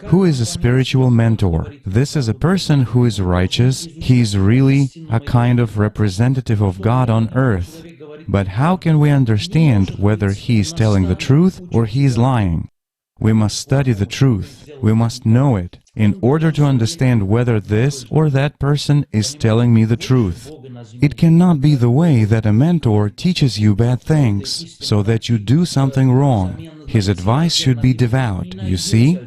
Who is a spiritual mentor? This is a person who is righteous. He is really a kind of representative of God on earth. But how can we understand whether he is telling the truth or he is lying? We must study the truth. We must know it in order to understand whether this or that person is telling me the truth. It cannot be the way that a mentor teaches you bad things so that you do something wrong. His advice should be devout, you see?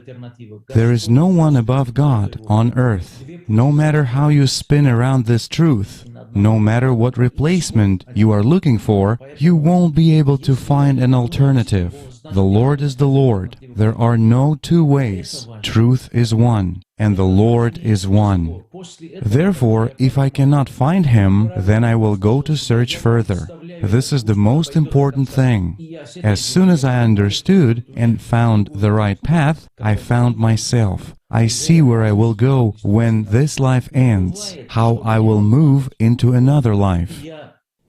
There is no one above God on earth. No matter how you spin around this truth, no matter what replacement you are looking for, you won't be able to find an alternative. The Lord is the Lord. There are no two ways. Truth is one, and the Lord is one. Therefore, if I cannot find Him, then I will go to search further. This is the most important thing. As soon as I understood and found the right path, I found myself. I see where I will go when this life ends, how I will move into another life.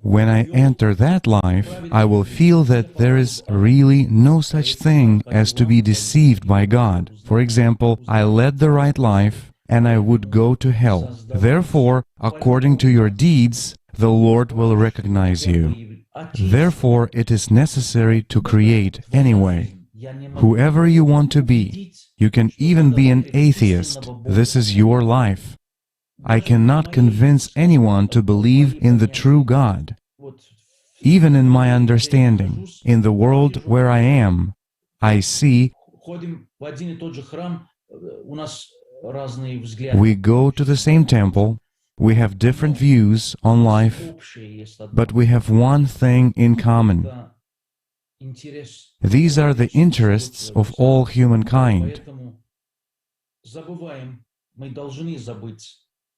When I enter that life, I will feel that there is really no such thing as to be deceived by God. For example, I led the right life, and I would go to hell. Therefore, according to your deeds, the Lord will recognize you. Therefore, it is necessary to create anyway. Whoever you want to be, You can even be an atheist. This is your life. I cannot convince anyone to believe in the true God. Even in my understanding, in the world where I am, I see we go to the same temple, we have different views on life, but we have one thing in common. These are the interests of all humankind.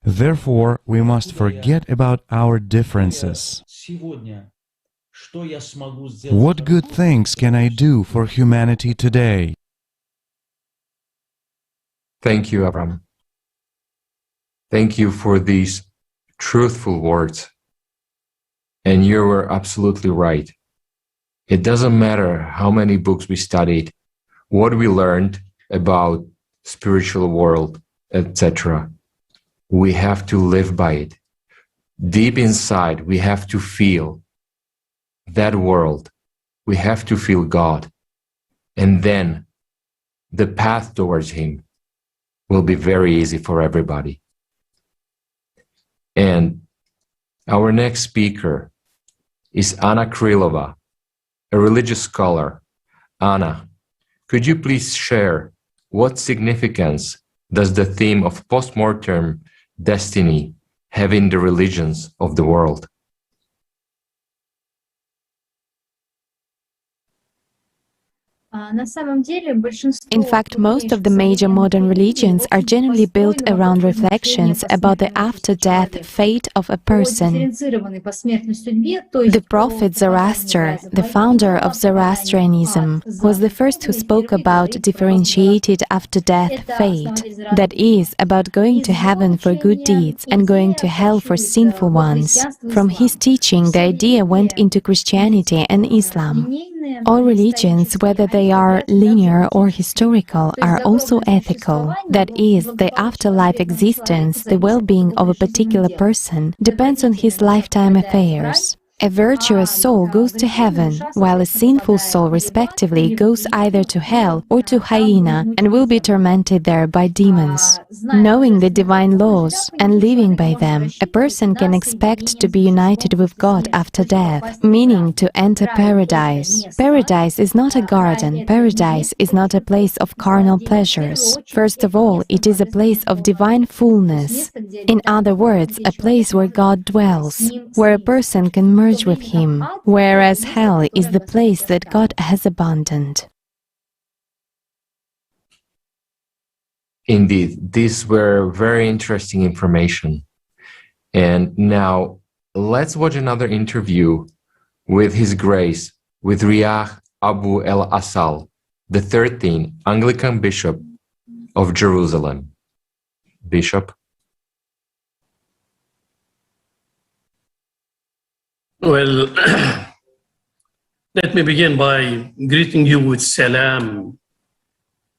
Therefore, we must forget about our differences. What good things can I do for humanity today? Thank you, Avram. Thank you for these truthful words. And you were absolutely right. It doesn't matter how many books we studied, what we learned about spiritual world, etc. We have to live by it. Deep inside, we have to feel that world. We have to feel God. And then the path towards Him will be very easy for everybody. And our next speaker is Anna Krylova, a religious scholar. Anna, could you please share what significance does the theme of post-mortem destiny have in the religions of the world? In fact, most of the major modern religions are generally built around reflections about the after-death fate of a person. The prophet Zoroaster, the founder of Zoroastrianism, was the first who spoke about differentiated after-death fate, that is, about going to heaven for good deeds and going to hell for sinful ones. From his teaching, the idea went into Christianity and Islam. All religions, whether they are linear or historical, are also ethical. That is, the afterlife existence, the well-being of a particular person, depends on his lifetime affairs. A virtuous soul goes to heaven, while a sinful soul, respectively, goes either to hell or to hyena and will be tormented there by demons. Knowing the divine laws and living by them, a person can expect to be united with God after death, meaning to enter paradise. Paradise is not a garden. Paradise is not a place of carnal pleasures. First of all, it is a place of divine fullness. In other words, a place where God dwells, where a person can merge with Him, whereas hell is the place that God has abandoned. Indeed, these were very interesting information. And now let's watch another interview with His Grace, with Riyah Abu el-Asal, the 13th Anglican Bishop of Jerusalem. Bishop. Well, let me begin by greeting you with salam,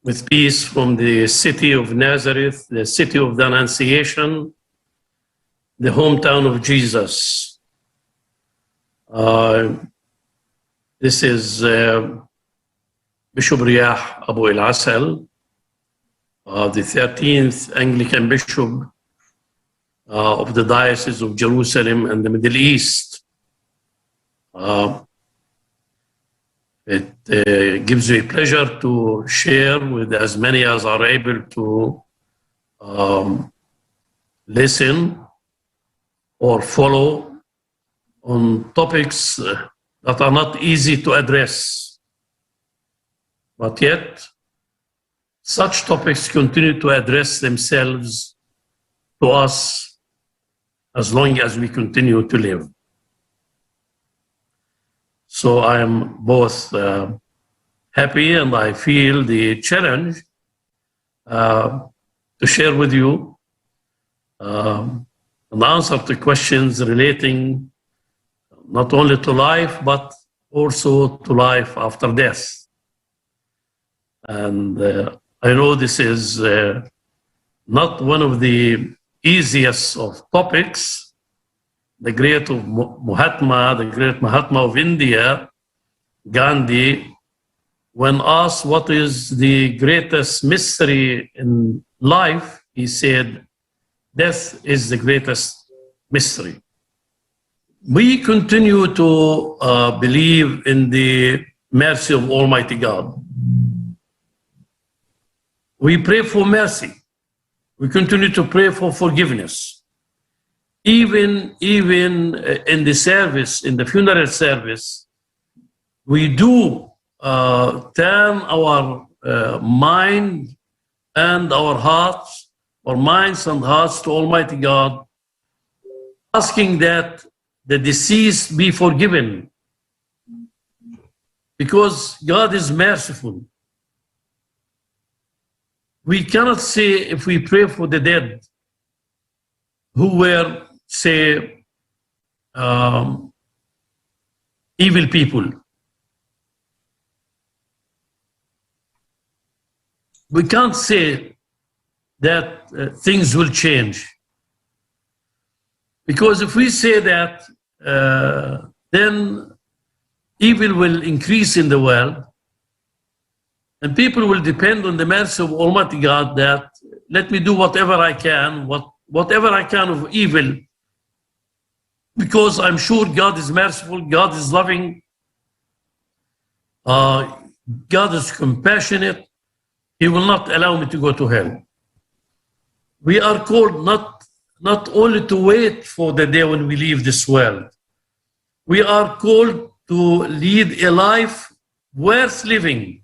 with peace from the city of Nazareth, the city of the Annunciation, the hometown of Jesus. This is Bishop Riyah Abu el-Asal, the 13th Anglican Bishop of the Diocese of Jerusalem and the Middle East. It gives me pleasure to share with as many as are able to listen or follow on topics that are not easy to address. But yet, such topics continue to address themselves to us as long as we continue to live. So I am both happy and I feel the challenge to share with you an answer to questions relating not only to life, but also to life after death. And I know this is not one of the easiest of topics. The great Mahatma of India, Gandhi, when asked what is the greatest mystery in life, he said, death is the greatest mystery. We continue to believe in the mercy of Almighty God. We pray for mercy. We continue to pray for forgiveness. Even in the service, in the funeral service, we do turn our mind and our hearts, our minds and hearts to Almighty God, asking that the deceased be forgiven, because God is merciful. We cannot say, if we pray for the dead who were, say, evil people, we can't say that things will change. Because if we say that, then evil will increase in the world, and people will depend on the mercy of Almighty God that let me do whatever I can, whatever I can of evil, because I'm sure God is merciful, God is loving, God is compassionate. He will not allow me to go to hell. We are called not only to wait for the day when we leave this world. We are called to lead a life worth living,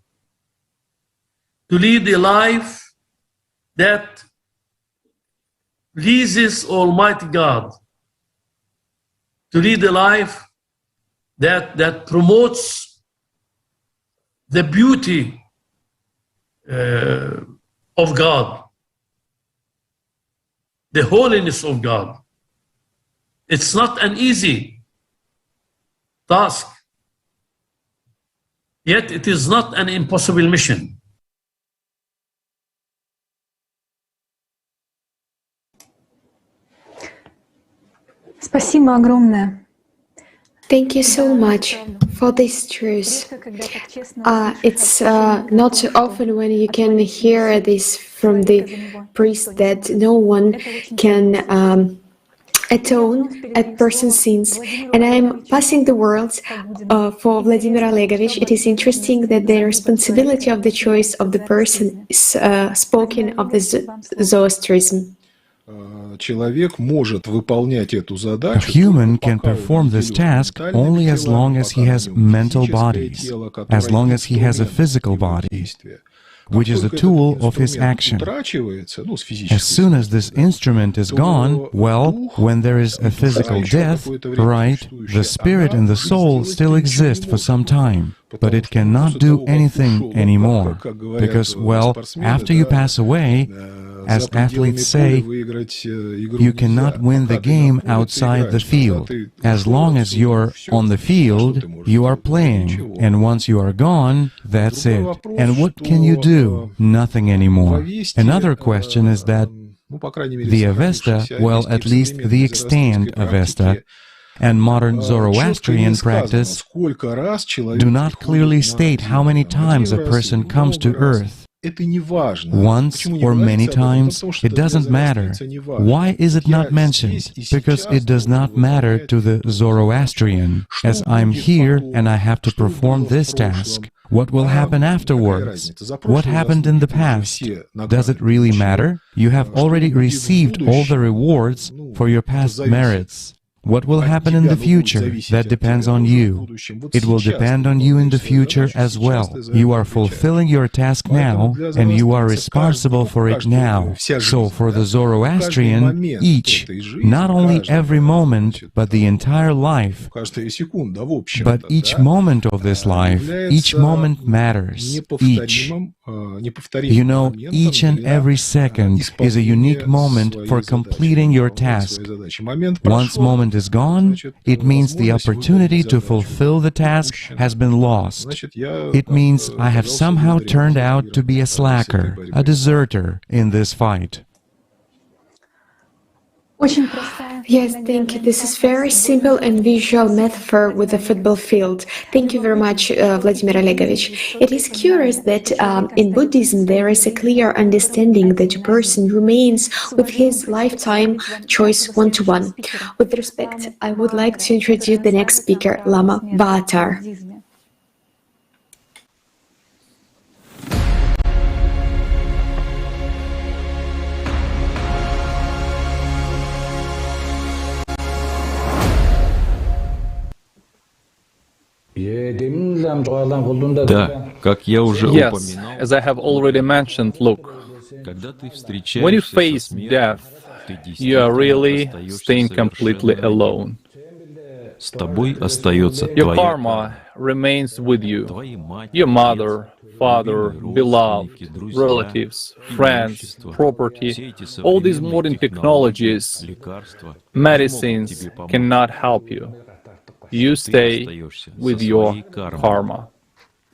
to lead a life that pleases Almighty God, to lead a life that promotes the beauty of God, the holiness of God. It's not an easy task, yet it is not an impossible mission. Спасибо огромное. Thank you so much for this truth. It's not often when you can hear this from the priest that no one can atone a person's sins. And I'm passing the words for Vladimir Olegovich. It is interesting that the responsibility of the choice of the person is spoken of the Zoroastrianism. A human can perform this task only as long as he has mental bodies, as long as he has a physical body, which is a tool of his action. As soon as this instrument is gone, well, when there is a physical death, right, the spirit and the soul still exist for some time, but it cannot do anything anymore, because, well, after you pass away, as athletes say, you cannot win the game outside the field. As long as you're on the field, you are playing, and once you are gone, that's it. And what can you do? Nothing anymore. Another question is that the Avesta, well, at least the extant Avesta, and modern Zoroastrian practice do not clearly state how many times a person comes to earth. Once or many times, it doesn't matter. Why is it not mentioned? Because it does not matter to the Zoroastrian, as I'm here and I have to perform this task. What will happen afterwards? What happened in the past? Does it really matter? You have already received all the rewards for your past merits. What will happen in the future? That depends on you. It will depend on you in the future as well. You are fulfilling your task now, and you are responsible for it now. So for the Zoroastrian, each, not only every moment, but the entire life, but each moment of this life, each moment matters. Each. You know, each and every second is a unique moment for completing your task. Once moment is gone, it means the opportunity to fulfill the task has been lost. It means I have somehow turned out to be a slacker, a deserter in this fight. Yes, thank you. This is very simple and visual metaphor with a football field. Thank you very much, Vladimir Olegovich. It is curious that in Buddhism there is a clear understanding that a person remains with his lifetime choice one-to-one. With respect, I would like to introduce the next speaker, Lama Baatar. Да, как я уже упоминал, as I have already mentioned, look, когда ты when you встречаешься со face смертью, death, ты you are действительно really остаешься staying completely совершенно alone. один. С тобой остается Your твоя karma remains with you. твои мать, Your отец, mother, father, любимые beloved, родственники, друзья, relatives, friends, имущество. property, Все эти all these современные modern технологии, technologies, лекарства medicines не могут тебе cannot помочь. help you. You Ты stay остаешься with со your своей кармой. karma.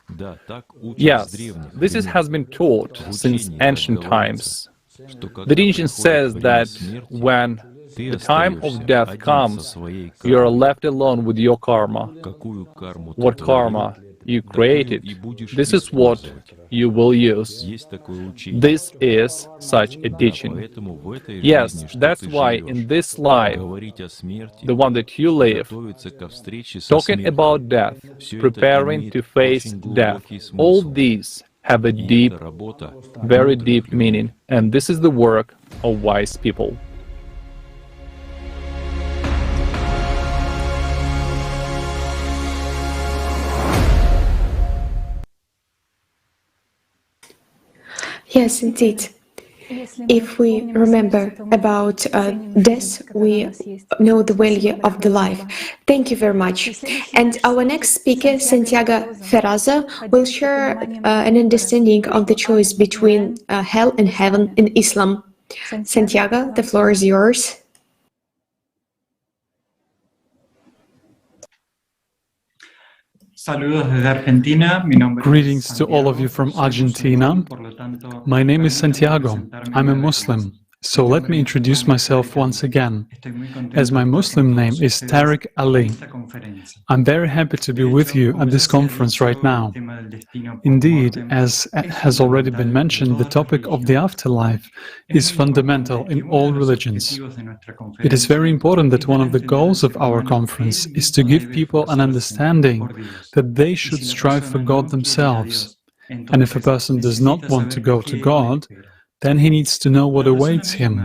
Да, так учат с Yes, древних this времен. has been taught В since учении так ancient говорится, times. что The когда religion says приходит время that смерти, when ты the time остаешься of death один со comes, своей you are кармой. left alone with your karma. Какую карму ты What творил, karma you такую created, и будешь this is what использовать. you will use. Есть такое учение. This is such a Да, teaching. поэтому в этой Yes, жизни, что that's ты why живешь, in this life, говорить о смерти, the one that you live, готовиться ко встрече со talking смертью, about death, все это preparing имеет to face очень death, глубокий all смысл. these have a И deep, это работа very мудрых deep людей. meaning, and this is the work of wise people. Yes, indeed. If we remember about death, we know the value of the life. Thank you very much. And our next speaker, Santiago Ferraza, will share an understanding of the choice between hell and heaven in Islam. Santiago, the floor is yours. Greetings to all of you from Argentina. My name is Santiago. I'm a Muslim. So let me introduce myself once again, as my Muslim name is Tariq Ali. I'm very happy to be with you at this conference right now. Indeed, as has already been mentioned, the topic of the afterlife is fundamental in all religions. It is very important that one of the goals of our conference is to give people an understanding that they should strive for God themselves. And if a person does not want to go to God, then he needs to know what awaits him.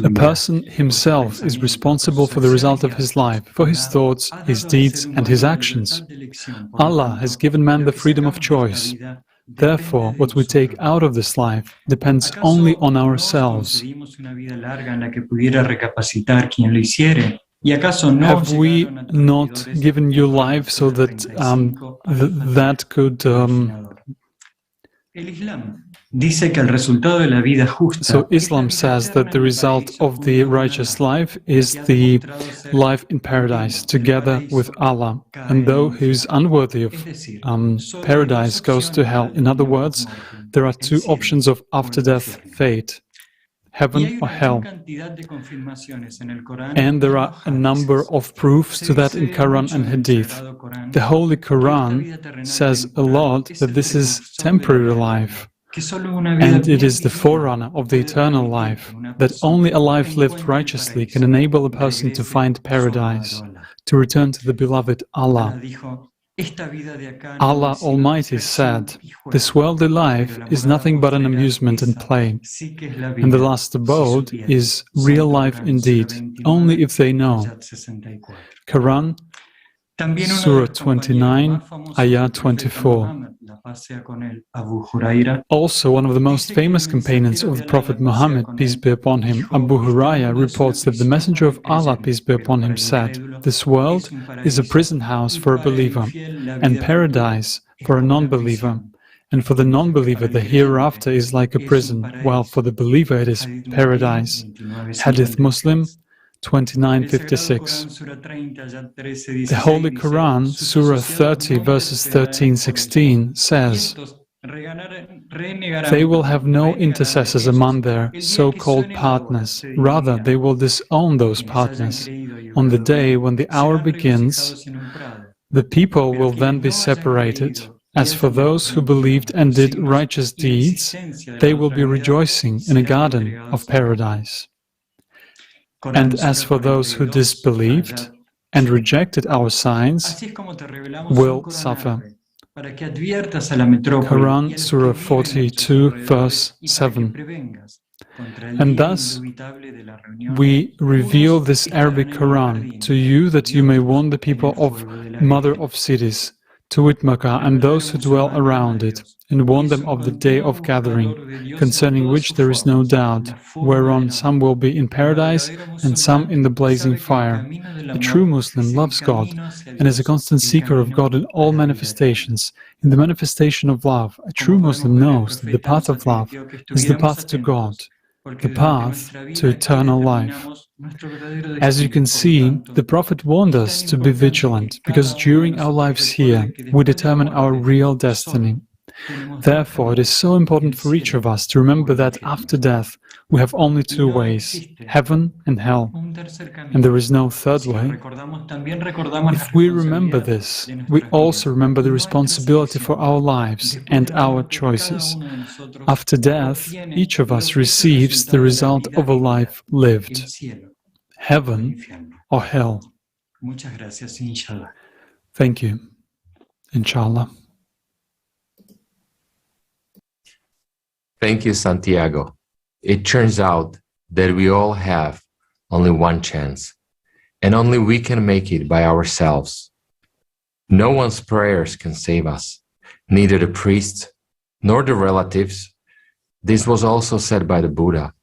A person himself is responsible for the result of his life, for his thoughts, his deeds, and his actions. Allah has given man the freedom of choice. Therefore, what we take out of this life depends only on ourselves. Have we not given you life so that that could... So Islam says that the result of the righteous life is the life in paradise together with Allah, and those who is unworthy of paradise goes to hell. In other words, there are two options of after-death fate, heaven or hell. And there are a number of proofs to that in Quran and Hadith. The Holy Quran says a lot that this is temporary life, and it is the forerunner of the eternal life, that only a life lived righteously can enable a person to find paradise, to return to the beloved Allah. Allah Almighty said, "This worldly life is nothing but an amusement and play, and the last abode is real life indeed, only if they know." Quran, Surah 29, Ayah 24. Also, one of the most famous companions of the Prophet Muhammad, peace be upon him, Abu Hurairah, reports that the Messenger of Allah, peace be upon him, said, "This world is a prison house for a believer, and paradise for a non-believer. And for the non-believer, the hereafter is like a prison, while for the believer it is paradise." Hadith Muslim 29:56. The Holy Quran, Surah 30, verses 13-16, says, They will have no intercessors among their so-called partners. Rather, they will disown those partners. On the day when the hour begins, the people will then be separated. As for those who believed and did righteous deeds, they will be rejoicing in a garden of paradise. And as for those who disbelieved and rejected our signs, will suffer. Quran, Surah 42, verse 7. And thus, we reveal this Arabic Quran to you that you may warn the people of Mother of Cities, to wit Makkah, and those who dwell around it, and warn them of the day of gathering, concerning which there is no doubt, whereon some will be in paradise and some in the blazing fire. A true Muslim loves God and is a constant seeker of God in all manifestations. In the manifestation of love, a true Muslim knows that the path of love is the path to God, the path to eternal life. As you can see, the Prophet warned us to be vigilant, because during our lives here, we determine our real destiny. Therefore, it is so important for each of us to remember that after death, we have only two ways, heaven and hell, and there is no third way. If we remember this, we also remember the responsibility for our lives and our choices. After death, each of us receives the result of a life lived, heaven or hell. Thank you. Inshallah. Thank you, Santiago. It turns out that we all have only one chance, and only we can make it by ourselves. No one's prayers can save us, neither the priests nor the relatives. This was also said by the Buddha.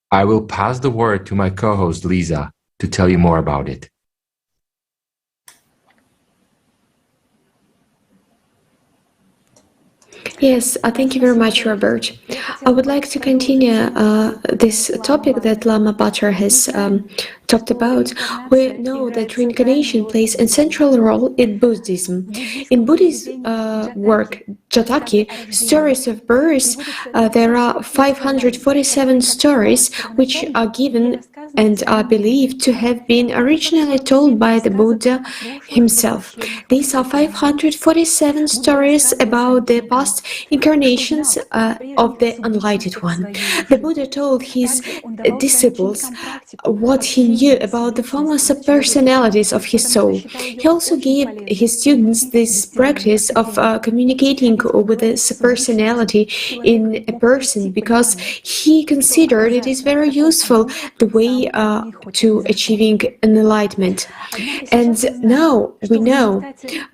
I will pass the word to my co-host Lisa to tell you more about it. Yes, thank you very much, Robert. I would like to continue this topic that Lama Bhattacharya has talked about. We know that reincarnation plays a central role in Buddhism. In Buddhist work, Jataki, Stories of Birth, there are 547 stories which are given and are believed to have been originally told by the Buddha himself. These are 547 stories about the past incarnations of the Enlightened One. The Buddha told his disciples what he knew about the former subpersonalities of his soul. He also gave his students this practice of communicating with the subpersonality in a person, because he considered it is very useful the way to achieving enlightenment. And now we know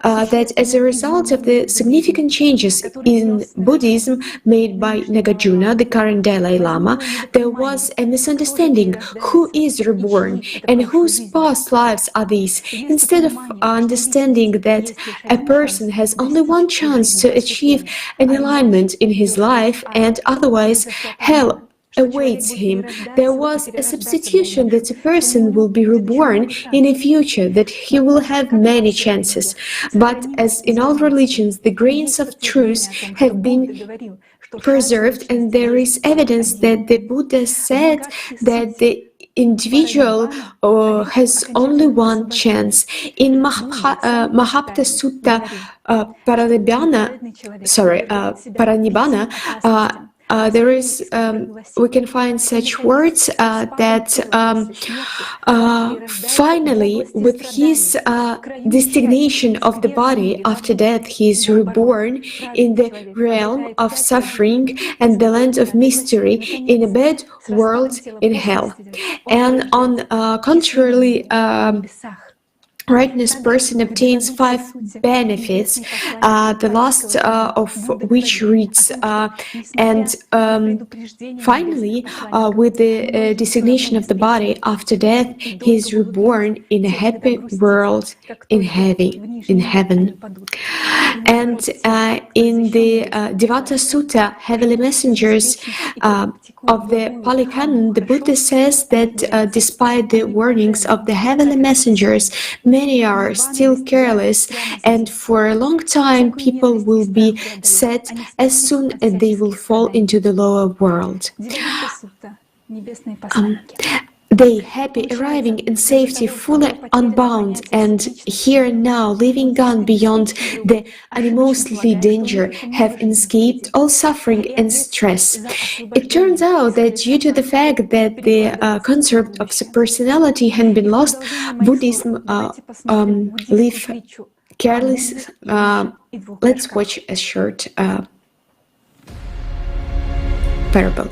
that as a result of the significant changes in Buddhism made by Nagarjuna, the current Dalai Lama, there was a misunderstanding who is reborn and whose past lives are these. Instead of understanding that a person has only one chance to achieve an alignment in his life and otherwise hell awaits him, there was a substitution that a person will be reborn in a future, that he will have many chances. But as in all religions, the grains of truth have been preserved, and there is evidence that the Buddha said that the individual has only one chance. In Mahapta Sutta Paranibbana, there is, we can find such words that finally, with his destination of the body after death, he is reborn in the realm of suffering and the land of mystery, in a bad world in hell. And on contrarily, righteous person obtains 5 benefits, the last of which reads, and finally, with the designation of the body after death, he is reborn in a happy world in heaven. And in the Devata Sutta, Heavenly Messengers of the Pali Canon, the Buddha says that despite the warnings of the Heavenly Messengers, many are still careless, and for a long time people will be set as soon as they will fall into the lower world. They happy arriving in safety, fully unbound, and here now, living gone beyond the animosity danger, have escaped all suffering and stress. It turns out that due to the fact that the concept of subpersonality had been lost, Buddhism live careless. Let's watch a short parable.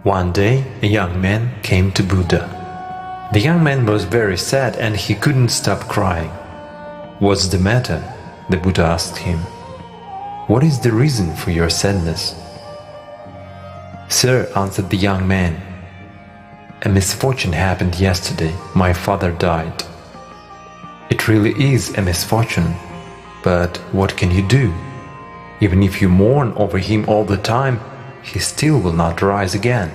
One day, a young man came to Buddha. The young man was very sad and he couldn't stop crying. "What's the matter?" the Buddha asked him. "What is the reason for your sadness?" "Sir," answered the young man, "a misfortune happened yesterday. My father died." "It really is a misfortune, but what can you do? Even if you mourn over him all the time, he still will not rise again."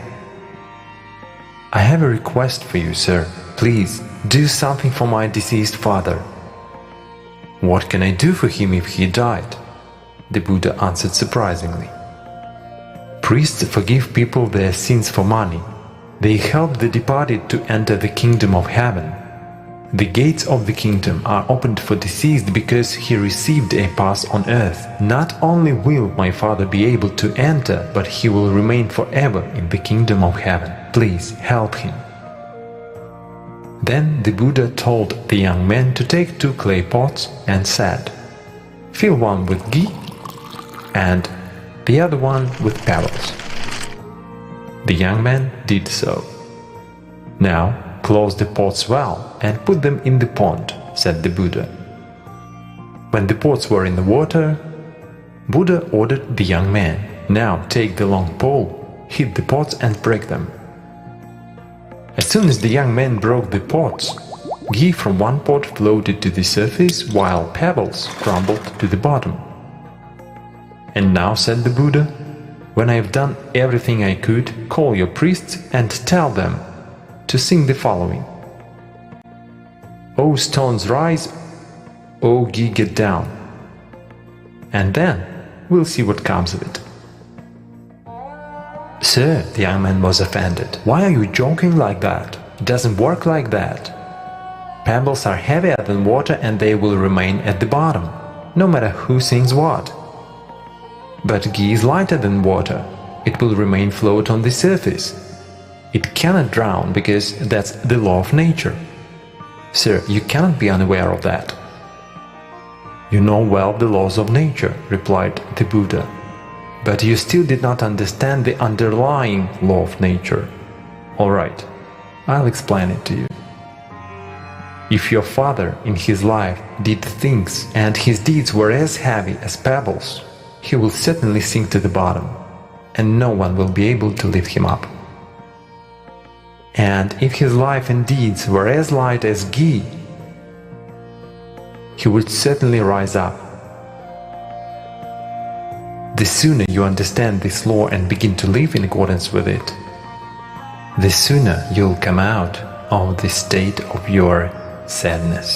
"I have a request for you, sir. Please, do something for my deceased father." "What can I do for him if he died?" the Buddha answered surprisingly. "Priests forgive people their sins for money. They help the departed to enter the kingdom of heaven. The gates of the kingdom are opened for deceased because he received a pass on earth. Not only will my father be able to enter, but he will remain forever in the kingdom of heaven. Please help him." Then the Buddha told the young man to take 2 clay pots and said, "Fill one with ghee and the other one with pebbles." The young man did so. "Now close the pots well and put them in the pond," said the Buddha. When the pots were in the water, Buddha ordered the young man, "Now take the long pole, hit the pots and break them." As soon as the young man broke the pots, ghee from one pot floated to the surface while pebbles crumbled to the bottom. "And now," said the Buddha, "when I have done everything I could, call your priests and tell them to sing the following: O stones rise, O ghee get down. And then we'll see what comes of it." "Sir," the young man was offended, "why are you joking like that? It doesn't work like that. Pebbles are heavier than water and they will remain at the bottom, no matter who sings what. But ghee is lighter than water. It will remain float on the surface. It cannot drown because that's the law of nature. Sir, you cannot be unaware of that." "You know well the laws of nature," replied the Buddha, "but you still did not understand the underlying law of nature. All right, I'll explain it to you. If your father in his life did things and his deeds were as heavy as pebbles, he will certainly sink to the bottom, and no one will be able to lift him up. And if his life and deeds were as light as ghee, he would certainly rise up. The sooner you understand this law and begin to live in accordance with it, the sooner you'll come out of the state of your sadness."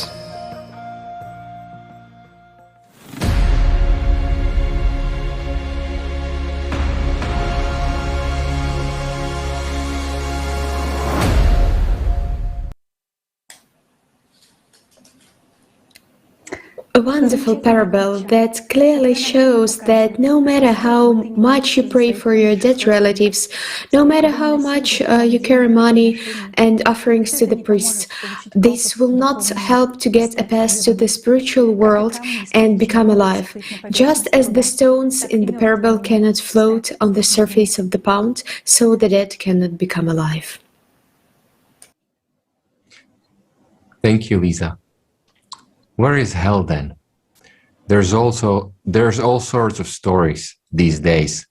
A wonderful parable that clearly shows that no matter how much you pray for your dead relatives, no matter how much you carry money and offerings to the priests, this will not help to get a pass to the spiritual world and become alive. Just as the stones in the parable cannot float on the surface of the pond, so the dead cannot become alive. Thank you, Lisa. Where is hell then? There's all sorts of stories these days.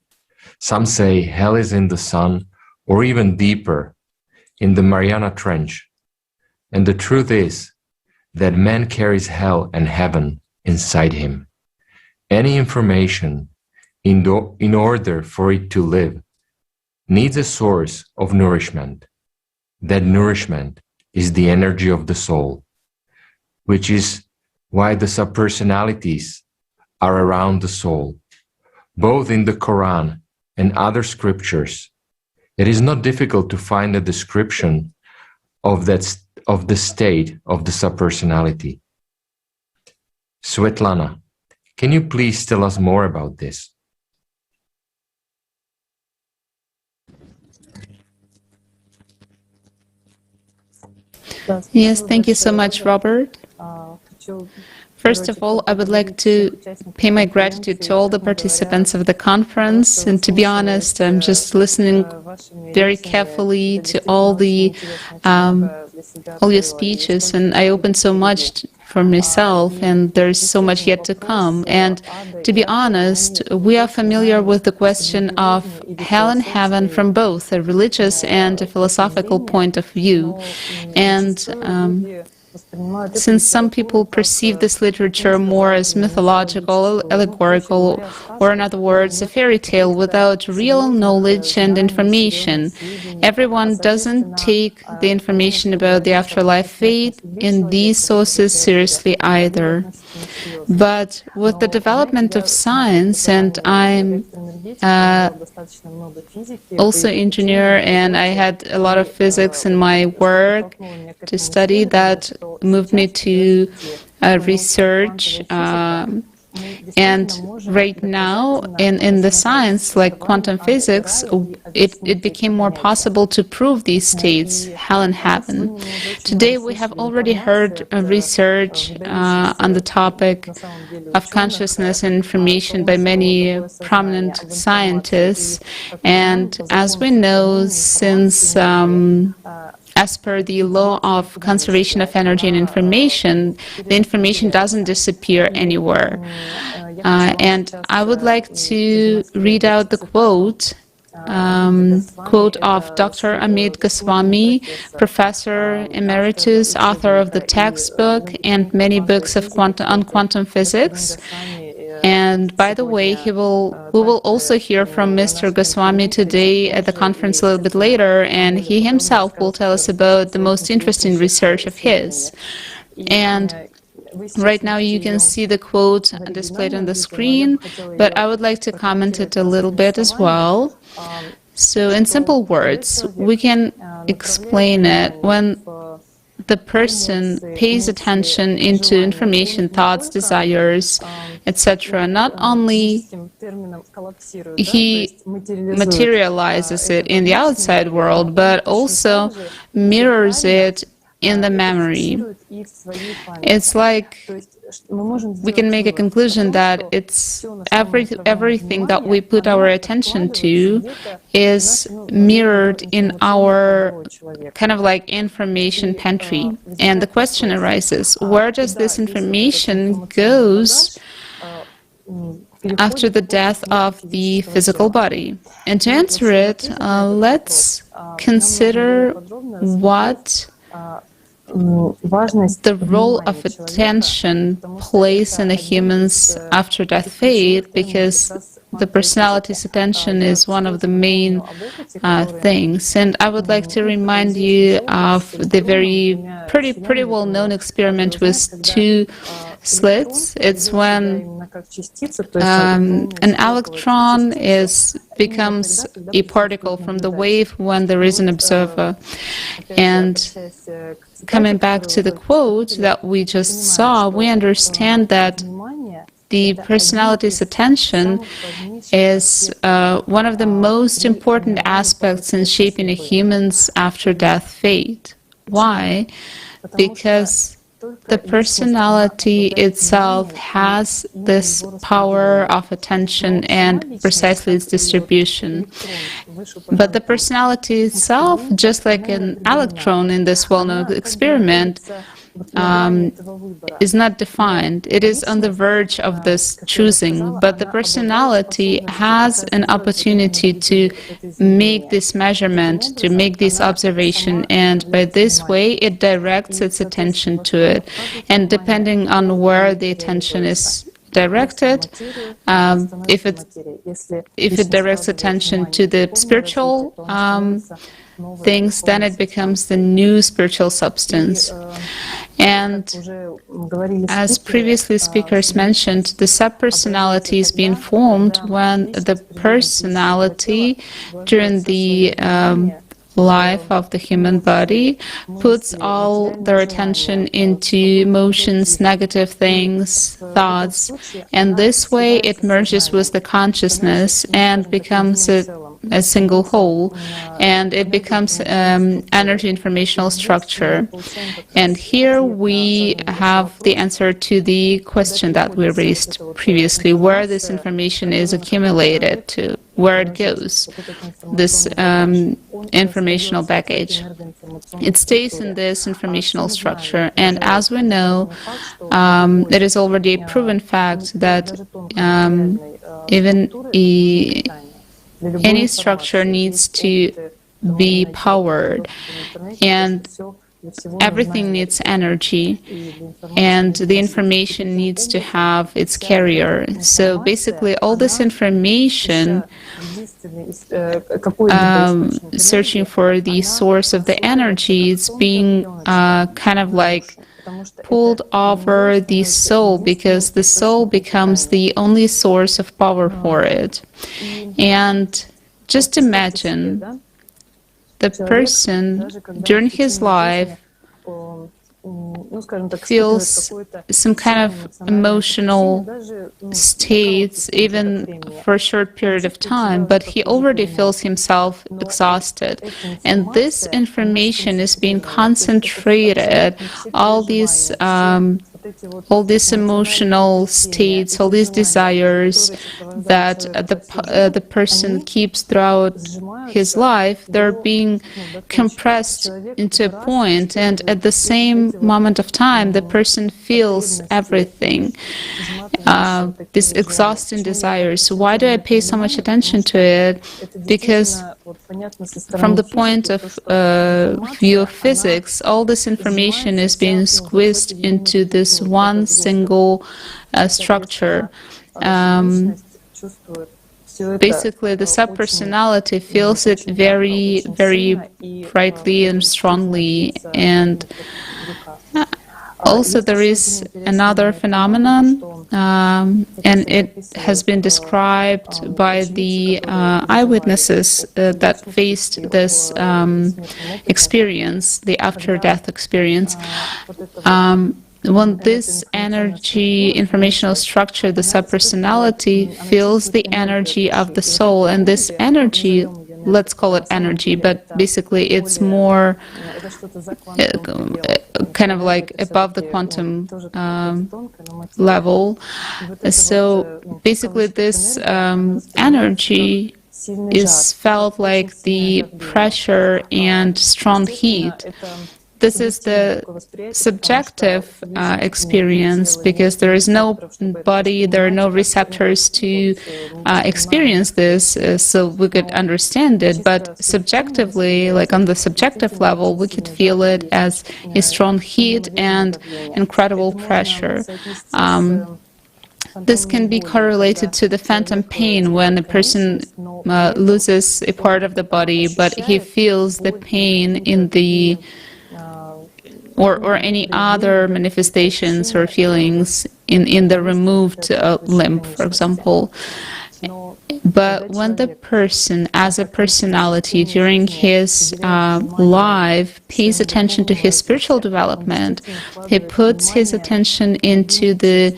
Some say hell is in the sun, or even deeper, in the Mariana Trench. And the truth is that man carries hell and heaven inside him. Any information, in order for it to live, needs a source of nourishment. That nourishment is the energy of the soul, which is why the subpersonalities are around the soul, both in the Quran and other scriptures. It is not difficult to find a description of the state of the subpersonality. Svetlana, can you please tell us more about this? Yes, thank you so much, Robert. First of all, I would like to pay my gratitude to all the participants of the conference. And to be honest, I'm just listening very carefully to all your speeches, and I opened so much for myself, and there's so much yet to come. And to be honest, we are familiar with the question of hell and heaven from both a religious and a philosophical point of view. And since some people perceive this literature more as mythological, allegorical, or in other words, a fairy tale without real knowledge and information, everyone doesn't take the information about the afterlife fate in these sources seriously either. But with the development of science, and I'm also engineer, and I had a lot of physics in my work to study, that moved me to research. And right now, in the science like quantum physics, it became more possible to prove these states, hell and heaven. Today, we have already heard research on the topic of consciousness and information by many prominent scientists. And as we know, since as per the law of conservation of energy and information, the information doesn't disappear anywhere. And I would like to read out the quote of Dr. Amit Goswami, Professor Emeritus, author of the textbook and many books on quantum physics. And by the way, we will also hear from Mr. Goswami today at the conference a little bit later, and he himself will tell us about the most interesting research of his. And right now you can see the quote displayed on the screen, but I would like to comment it a little bit as well. So in simple words, we can explain it when the person pays attention into information, thoughts, desires, etc. Not only he materializes it in the outside world, but also mirrors it in the memory. It's like we can make a conclusion that it's everything that we put our attention to is mirrored in our kind of like information pantry. And the question arises, where does this information goes after the death of the physical body? And to answer it, let's consider what the role of attention plays in a human's after-death fate, because the personality's attention is one of the main things. And I would like to remind you of the pretty well-known experiment with two slits. It's when an electron becomes a particle from the wave when there is an observer. And coming back to the quote that we just saw, we understand that the personality's attention is one of the most important aspects in shaping a human's after-death fate. Why? Because the personality itself has this power of attention and precisely its distribution. But the personality itself, just like an electron in this well-known experiment, is not defined. It is on the verge of this choosing, but the personality has an opportunity to make this measurement, to make this observation, and by this way it directs its attention to it. And depending on where the attention is directed. If it directs attention to the spiritual things, then it becomes the new spiritual substance. And as previously speakers mentioned, the subpersonality is being formed when the personality during the life of the human body puts all their attention into emotions, negative things, thoughts, and this way it merges with the consciousness and becomes a single whole, and it becomes energy informational structure. And here we have the answer to the question that we raised previously, where this information is accumulated to, where it goes, this informational baggage. It stays in this informational structure, and as we know, it is already a proven fact that even any structure needs to be powered, and everything needs energy, and the information needs to have its carrier. So basically all this information searching for the source of the energy is being kind of like pulled over the soul, because the soul becomes the only source of power for it. And just imagine the person during his life feels some kind of emotional states even for a short period of time, but he already feels himself exhausted. And this information is being concentrated, all these emotional states, all these desires that the person keeps throughout his life, they're being compressed into a point, and at the same moment of time, the person feels everything, these exhausting desires. Why do I pay so much attention to it? Because from the point of view of physics, all this information is being squeezed into this one single structure. Basically, the subpersonality feels it very, very brightly and strongly. And also there is another phenomenon, and it has been described by the eyewitnesses that faced this experience, the after-death experience. When this energy informational structure, the subpersonality, feels the energy of the soul, and this energy, let's call it energy, but basically it's more kind of like above the quantum level. So basically this energy is felt like the pressure and strong heat. This is the subjective experience, because there is no body, there are no receptors to experience this, so we could understand it. But subjectively, like on the subjective level, we could feel it as a strong heat and incredible pressure. This can be correlated to the phantom pain when a person loses a part of the body, but he feels the pain in the or any other manifestations or feelings in the removed limb, for example. But when the person, as a personality, during his life, pays attention to his spiritual development, he puts his attention into the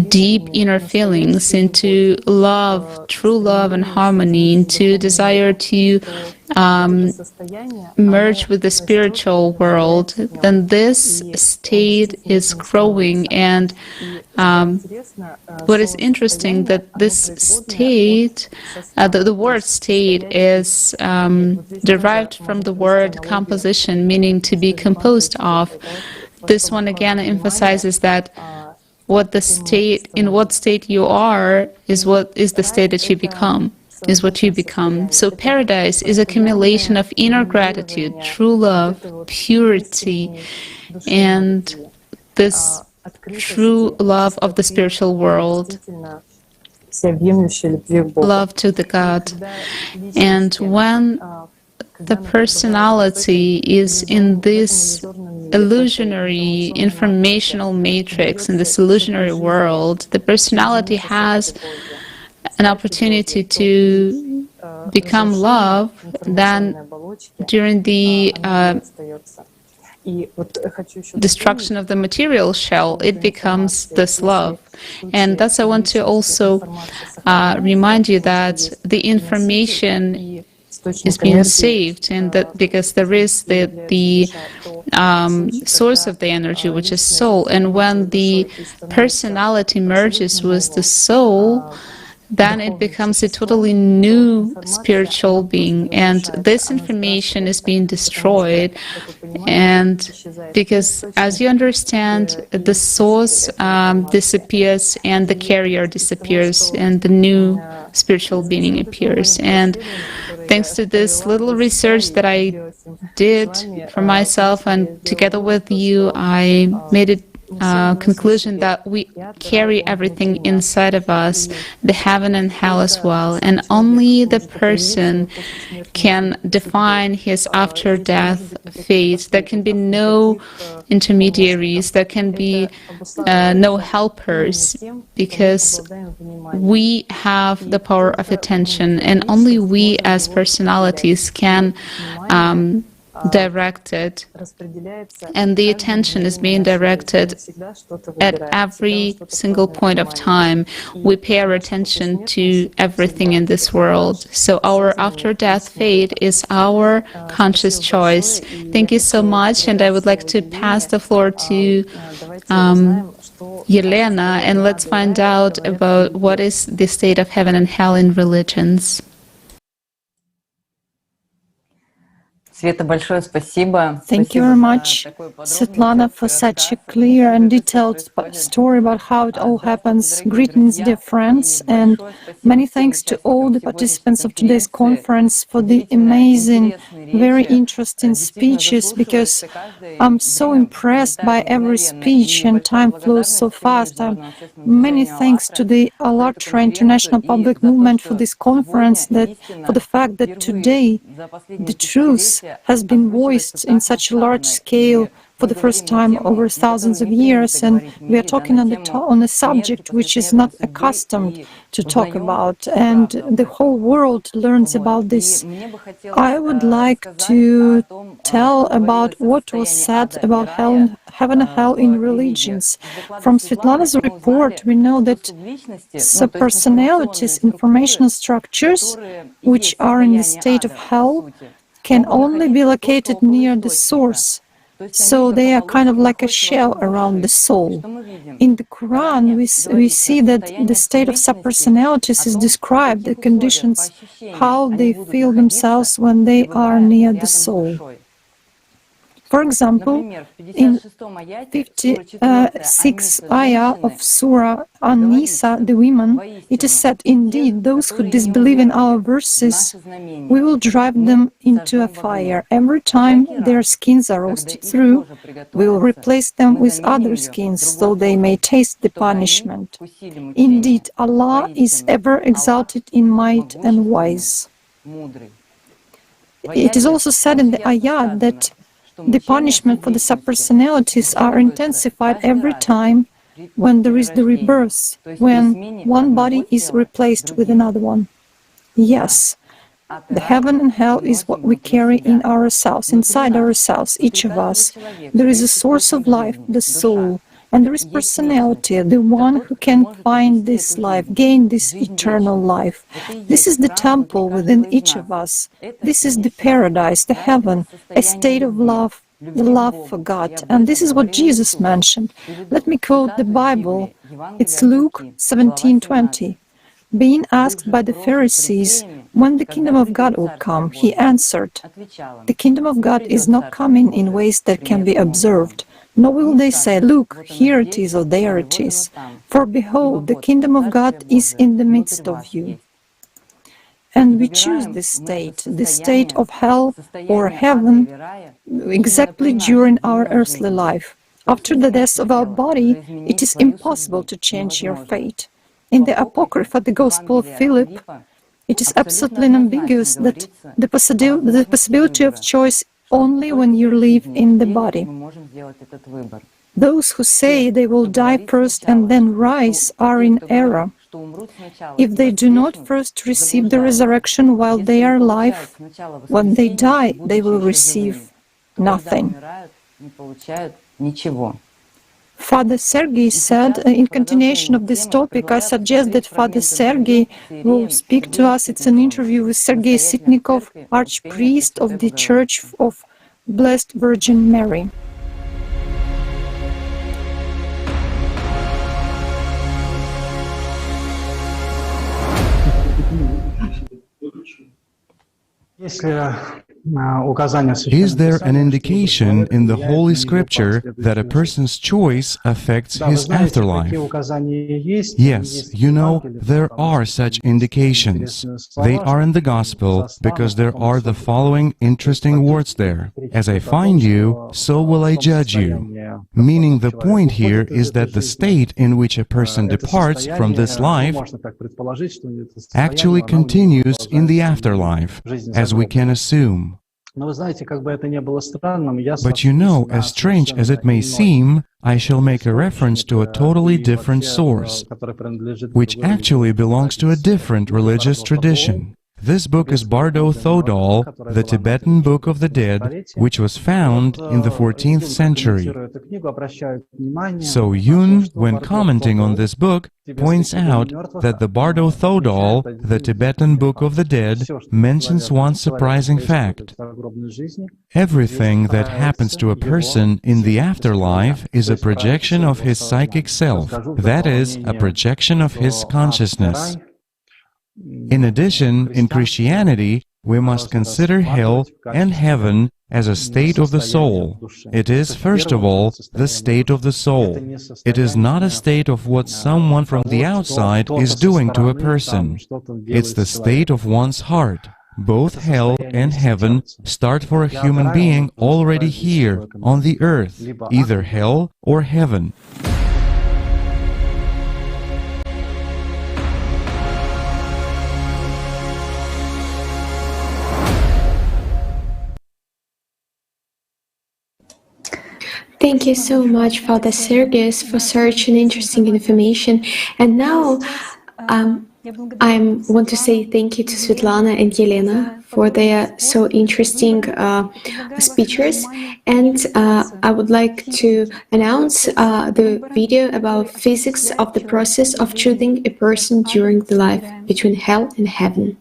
deep inner feelings, into love, true love and harmony, into desire to merge with the spiritual world, then this state is growing. And what is interesting, that this state, the word state is derived from the word composition, meaning to be composed of. This one again emphasizes that what state you are is the state that you become, is what you become. So paradise is accumulation of inner gratitude, true love, purity, and this true love of the spiritual world, love to the God. And when the personality is in this illusionary informational matrix, in this illusionary world, the personality has an opportunity to become love. Then during the destruction of the material shell, it becomes this love. And thus I want to also remind you that the information is being saved, and that because there is the source of the energy, which is soul, and when the personality merges with the soul, then it becomes a totally new spiritual being, and this information is being destroyed. And because, as you understand, the source disappears and the carrier disappears and the new spiritual being appears. And thanks to this little research that I did for myself and together with you, I made it conclusion that we carry everything inside of us, the heaven and hell as well, and only the person can define his after-death fate. There can be no intermediaries, there can be no helpers, because we have the power of attention, and only we as personalities can directed, and the attention is being directed at every single point of time. We pay our attention to everything in this world. So our after-death fate is our conscious choice. Thank you so much, and I would like to pass the floor to Yelena, and let's find out about what is the state of heaven and hell in religions. Thank you very much, Svetlana, for such a clear and detailed story about how it all happens. Greetings, dear friends, and many thanks to all the participants of today's conference for the amazing, very interesting speeches, because I'm so impressed by every speech and time flows so fast. Many thanks to the ALLATRA International Public Movement for this conference, for the fact that today the truth has been voiced in such a large scale for the first time over thousands of years, and we are talking on a subject which is not accustomed to talk about, and the whole world learns about this. I would like to tell about what was said about heaven and hell in religions. From Svetlana's report, we know that subpersonalities, informational structures, which are in the state of hell, can only be located near the source. So they are kind of like a shell around the soul. In the Quran, we see that the state of subpersonalities is described, the conditions, how they feel themselves when they are near the soul. For example, in 56th ayah of Surah An-Nisa, the women, it is said, "Indeed, those who disbelieve in our verses, we will drive them into a fire. Every time their skins are roasted through, we will replace them with other skins, so they may taste the punishment. Indeed, Allah is ever exalted in might and wise." It is also said in the ayah that the punishment for the subpersonalities are intensified every time when there is the rebirth, when one body is replaced with another one. Yes, the heaven and hell is what we carry in ourselves, inside ourselves, each of us. There is a source of life, the soul, and there is personality, the one who can find this life, gain this eternal life. This is the temple within each of us. This is the paradise, the heaven, a state of love, the love for God. And this is what Jesus mentioned. Let me quote the Bible. It's Luke 17:20. Being asked by the Pharisees when the kingdom of God would come, he answered, "The kingdom of God is not coming in ways that can be observed. Nor will they say, 'Look, here it is,' or 'there it is.' For behold, the kingdom of God is in the midst of you." And we choose this state of hell or heaven, exactly during our earthly life. After the death of our body, it is impossible to change your fate. In the Apocrypha, the Gospel of Philip, it is absolutely unambiguous that the possibility of choice only when you live in the body. Those who say they will die first and then rise are in error. If they do not first receive the resurrection while they are alive, when they die, they will receive nothing. Father Sergei said, in continuation of this topic, I suggest that Father Sergei will speak to us. It's an interview with Sergei Sitnikov, Archpriest of the Church of Blessed Virgin Mary. Is there an indication in the Holy Scripture that a person's choice affects his afterlife? Yes, you know, there are such indications. They are in the Gospel because there are the following interesting words there. As I find you, so will I judge you. Meaning the point here is that the state in which a person departs from this life actually continues in the afterlife, as we can assume. But you know, as strange as it may seem, I shall make a reference to a totally different source, which actually belongs to a different religious tradition. This book is Bardo Thodol, the Tibetan Book of the Dead, which was found in the 14th century. So Yun, when commenting on this book, points out that the Bardo Thodol, the Tibetan Book of the Dead, mentions one surprising fact. Everything that happens to a person in the afterlife is a projection of his psychic self, that is, a projection of his consciousness. In addition, in Christianity, we must consider hell and heaven as a state of the soul. It is, first of all, the state of the soul. It is not a state of what someone from the outside is doing to a person. It's the state of one's heart. Both hell and heaven start for a human being already here, on the earth, either hell or heaven. Thank you so much, Father Sergius, for such an interesting information. And now I want to say thank you to Svetlana and Yelena for their so interesting speeches. And I would like to announce the video about physics of the process of choosing a person during the life between hell and heaven.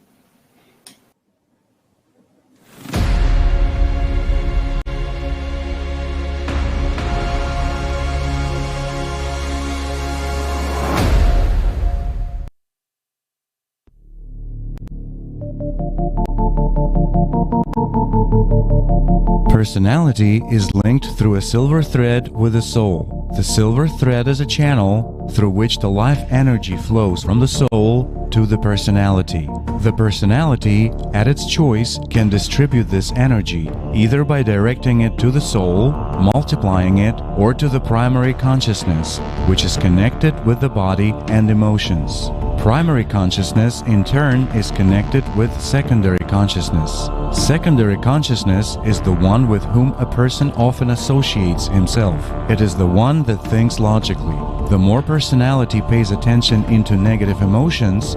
Personality is linked through a silver thread with the soul. The silver thread is a channel through which the life energy flows from the soul to the personality. The personality, at its choice, can distribute this energy, either by directing it to the soul, multiplying it, or to the primary consciousness, which is connected with the body and emotions. Primary consciousness, in turn, is connected with secondary consciousness. Secondary consciousness is the one with whom a person often associates himself. It is the one that thinks logically. The more personality pays attention into negative emotions,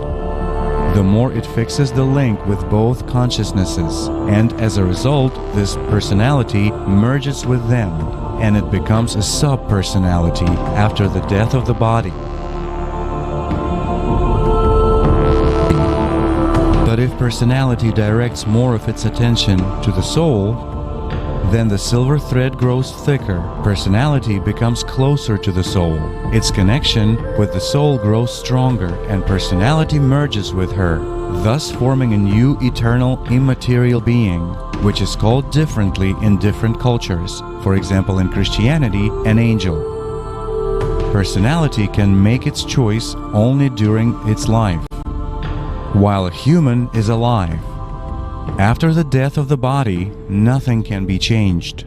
the more it fixes the link with both consciousnesses, and as a result, this personality merges with them, and it becomes a subpersonality after the death of the body. But if personality directs more of its attention to the soul, then the silver thread grows thicker, personality becomes closer to the soul, its connection with the soul grows stronger, and personality merges with her, thus forming a new eternal immaterial being, which is called differently in different cultures, for example in Christianity, an angel. Personality can make its choice only during its life, while a human is alive. After the death of the body, nothing can be changed.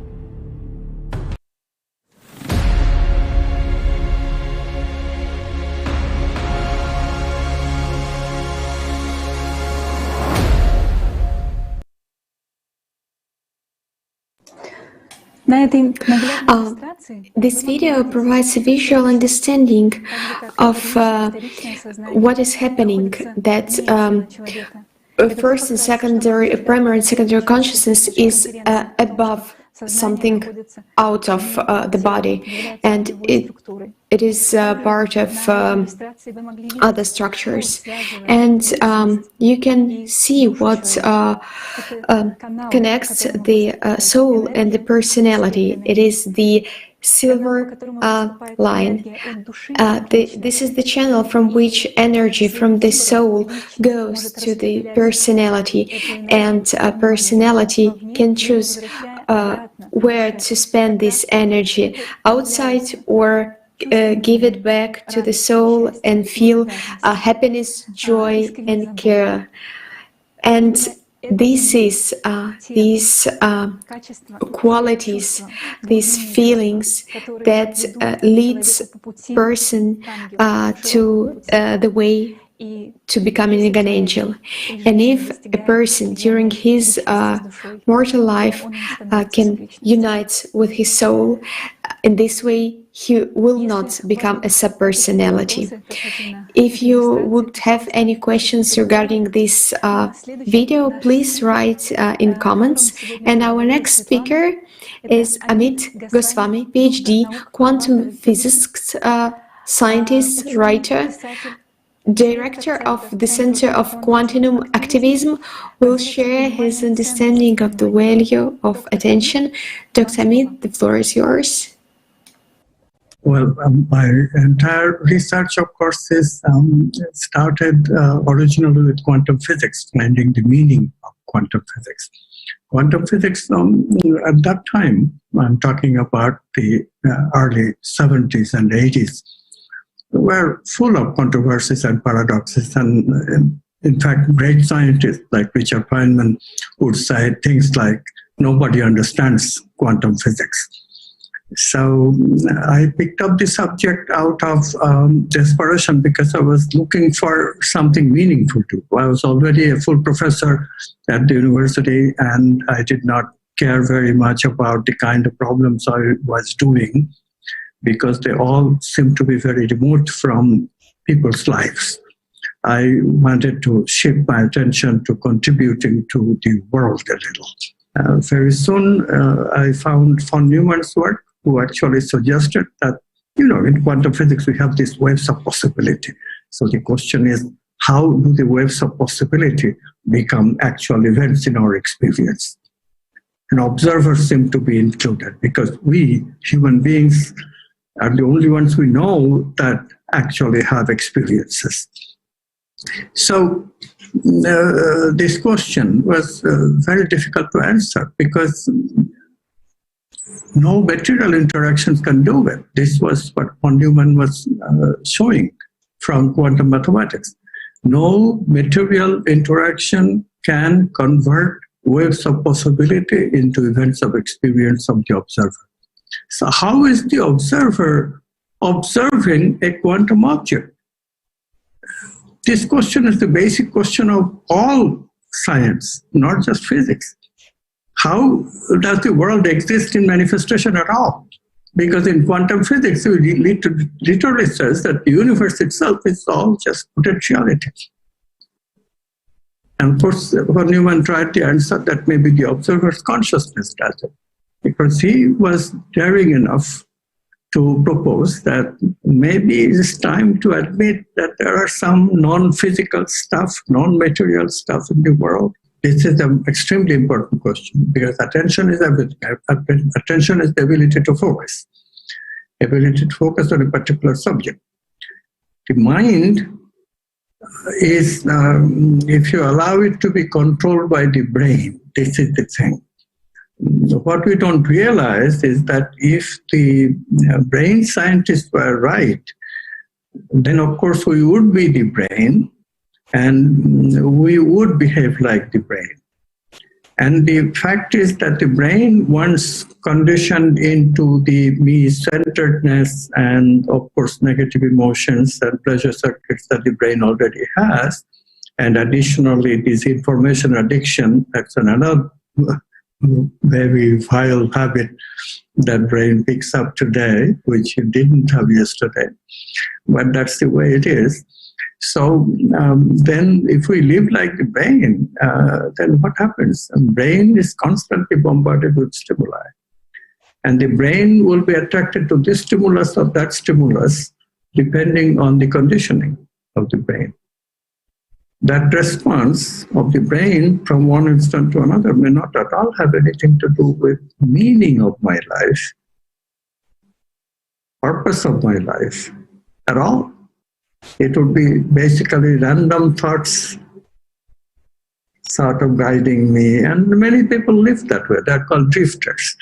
This video provides a visual understanding of what is happening, that first and secondary, primary and secondary consciousness is above something out of the body, and it is part of other structures, and you can see what connects the soul and the personality. It is the silver line. This is the channel from which energy from the soul goes to the personality, and personality can choose where to spend this energy, outside or give it back to the soul and feel happiness, joy, and care. And this is these qualities, these feelings that leads person to the way to becoming an angel. And if a person during his mortal life can unite with his soul, in this way he will not become a subpersonality. If you would have any questions regarding this video, please write in comments. And our next speaker is Amit Goswami, PhD, quantum physics scientist, writer, Director of the Center of Quantum Activism, will share his understanding of the value of attention. Dr. Amit, the floor is yours. Well, my entire research, of course, is started originally with quantum physics, finding the meaning of quantum physics. Quantum physics, at that time, I'm talking about the early 70s and 80s, were full of controversies and paradoxes, and in fact, great scientists like Richard Feynman would say things like, nobody understands quantum physics. So I picked up the subject out of desperation because I was looking for something meaningful to. I was already a full professor at the university, and I did not care very much about the kind of problems I was doing, because they all seem to be very remote from people's lives. I wanted to shift my attention to contributing to the world a little. Very soon, I found von Neumann's work, who actually suggested that, in quantum physics, we have these waves of possibility. So the question is, how do the waves of possibility become actual events in our experience? And observers seem to be included, because we, human beings, are the only ones we know that actually have experiences. So this question was very difficult to answer, because no material interactions can do it. This was what von Neumann was showing from quantum mathematics. No material interaction can convert waves of possibility into events of experience of the observer. So how is the observer observing a quantum object? This question is the basic question of all science, not just physics. How does the world exist in manifestation at all? Because in quantum physics, it literally says that the universe itself is all just potentiality. And of course, von Neumann tried to answer that maybe the observer's consciousness does it, because he was daring enough to propose that maybe it's time to admit that there are some non-physical stuff, non-material stuff in the world. This is an extremely important question, because attention is everything. Attention is the ability to focus on a particular subject. The mind is, if you allow it to be controlled by the brain, this is the thing. What we don't realize is that if the brain scientists were right, then of course we would be the brain, and we would behave like the brain. And the fact is that the brain, once conditioned into the me-centeredness and, of course, negative emotions and pleasure circuits that the brain already has, and additionally this information addiction, that's another very vile habit that brain picks up today, which it didn't have yesterday. But that's the way it is. So then if we live like the brain, then what happens? The brain is constantly bombarded with stimuli. And the brain will be attracted to this stimulus or that stimulus, depending on the conditioning of the brain. That response of the brain from one instant to another may not at all have anything to do with meaning of my life, purpose of my life at all. It would be basically random thoughts sort of guiding me. And many people live that way. They're called drifters.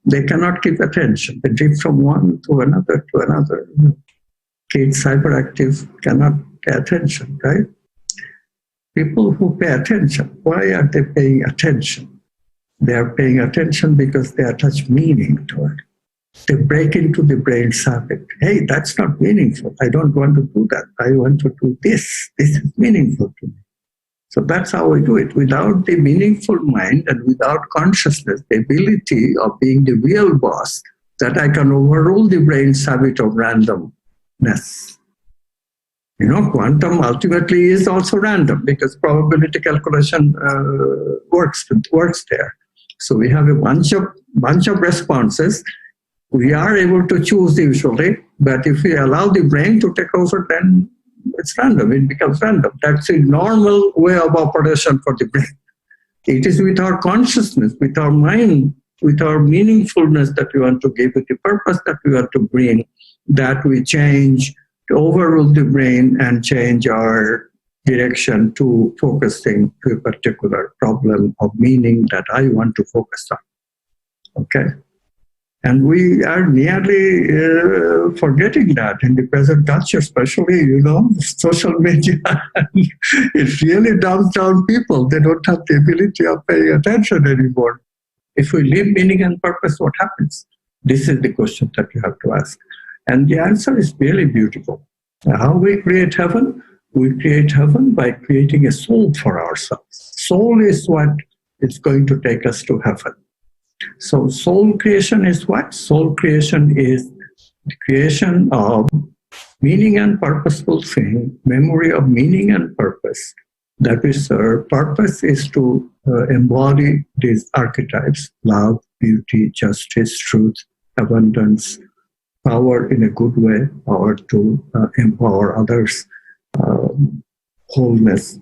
They cannot keep attention. They drift from one to another to another. Kids, hyperactive, cannot pay attention, right? People who pay attention, why are they paying attention? They are paying attention because they attach meaning to it. They break into the brain's habit. Hey, that's not meaningful. I don't want to do that. I want to do this. This is meaningful to me. So that's how we do it. Without the meaningful mind and without consciousness, the ability of being the real boss, that I can overrule the brain's habit of randomness. You know, quantum ultimately is also random because probability calculation works there. So we have a bunch of responses. We are able to choose usually, but if we allow the brain to take over, then it's random. It becomes random. That's a normal way of operation for the brain. It is with our consciousness, with our mind, with our meaningfulness that we want to give, with the purpose that we want to bring, that we change, to overrule the brain and change our direction to focusing to a particular problem of meaning that I want to focus on. Okay? And we are nearly forgetting that in the present culture, especially, you know, social media. It really dumbs down people. They don't have the ability of paying attention anymore. If we live meaning and purpose, what happens? This is the question that you have to ask. And the answer is really beautiful. How we create heaven? We create heaven by creating a soul for ourselves. Soul is what is going to take us to heaven. So soul creation is what? Soul creation is the creation of meaning and purposeful thing, memory of meaning and purpose that we serve. Purpose is to embody these archetypes: love, beauty, justice, truth, abundance, power in a good way, power to empower others, wholeness.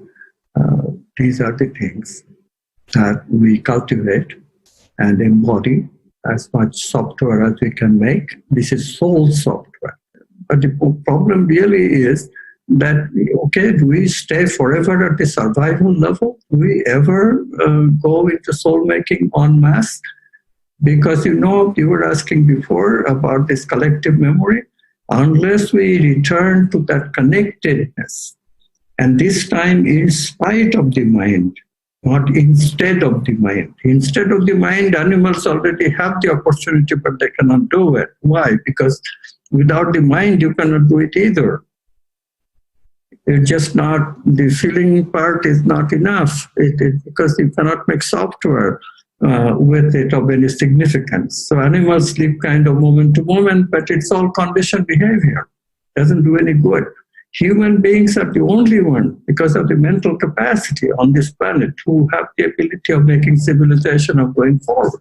These are the things that we cultivate and embody as much software as we can make. This is soul software. But the problem really is that, okay, do we stay forever at the survival level? Do we ever go into soul making en masse? Because, you know, you were asking before about this collective memory. Unless we return to that connectedness, and this time in spite of the mind, not instead of the mind. Instead of the mind, animals already have the opportunity, but they cannot do it. Why? Because without the mind, you cannot do it either. It's just not, the feeling part is not enough. Because you cannot make software with it of any significance. So animals live kind of moment to moment, but it's all conditioned behavior. Doesn't do any good. Human beings are the only one, because of the mental capacity on this planet, who have the ability of making civilization of going forward.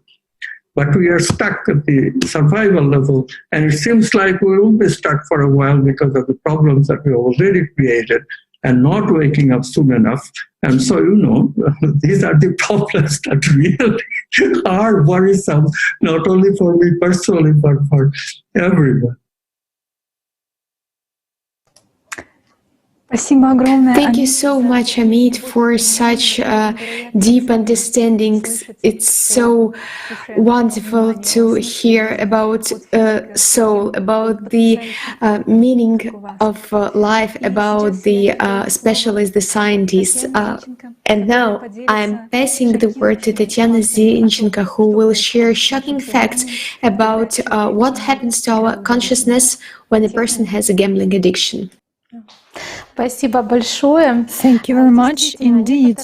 But we are stuck at the survival level, and it seems like we will be stuck for a while because of the problems that we already created and not waking up soon enough. And so, you know, these are the problems that really are worrisome, not only for me personally, but for everyone. Thank you so much, Amit, for such deep understandings. It's so wonderful to hear about soul, about the meaning of life, about the specialists, the scientists. And now I'm passing the word to Tatiana Zinchenko, who will share shocking facts about what happens to our consciousness when a person has a gambling addiction. Thank you very much indeed.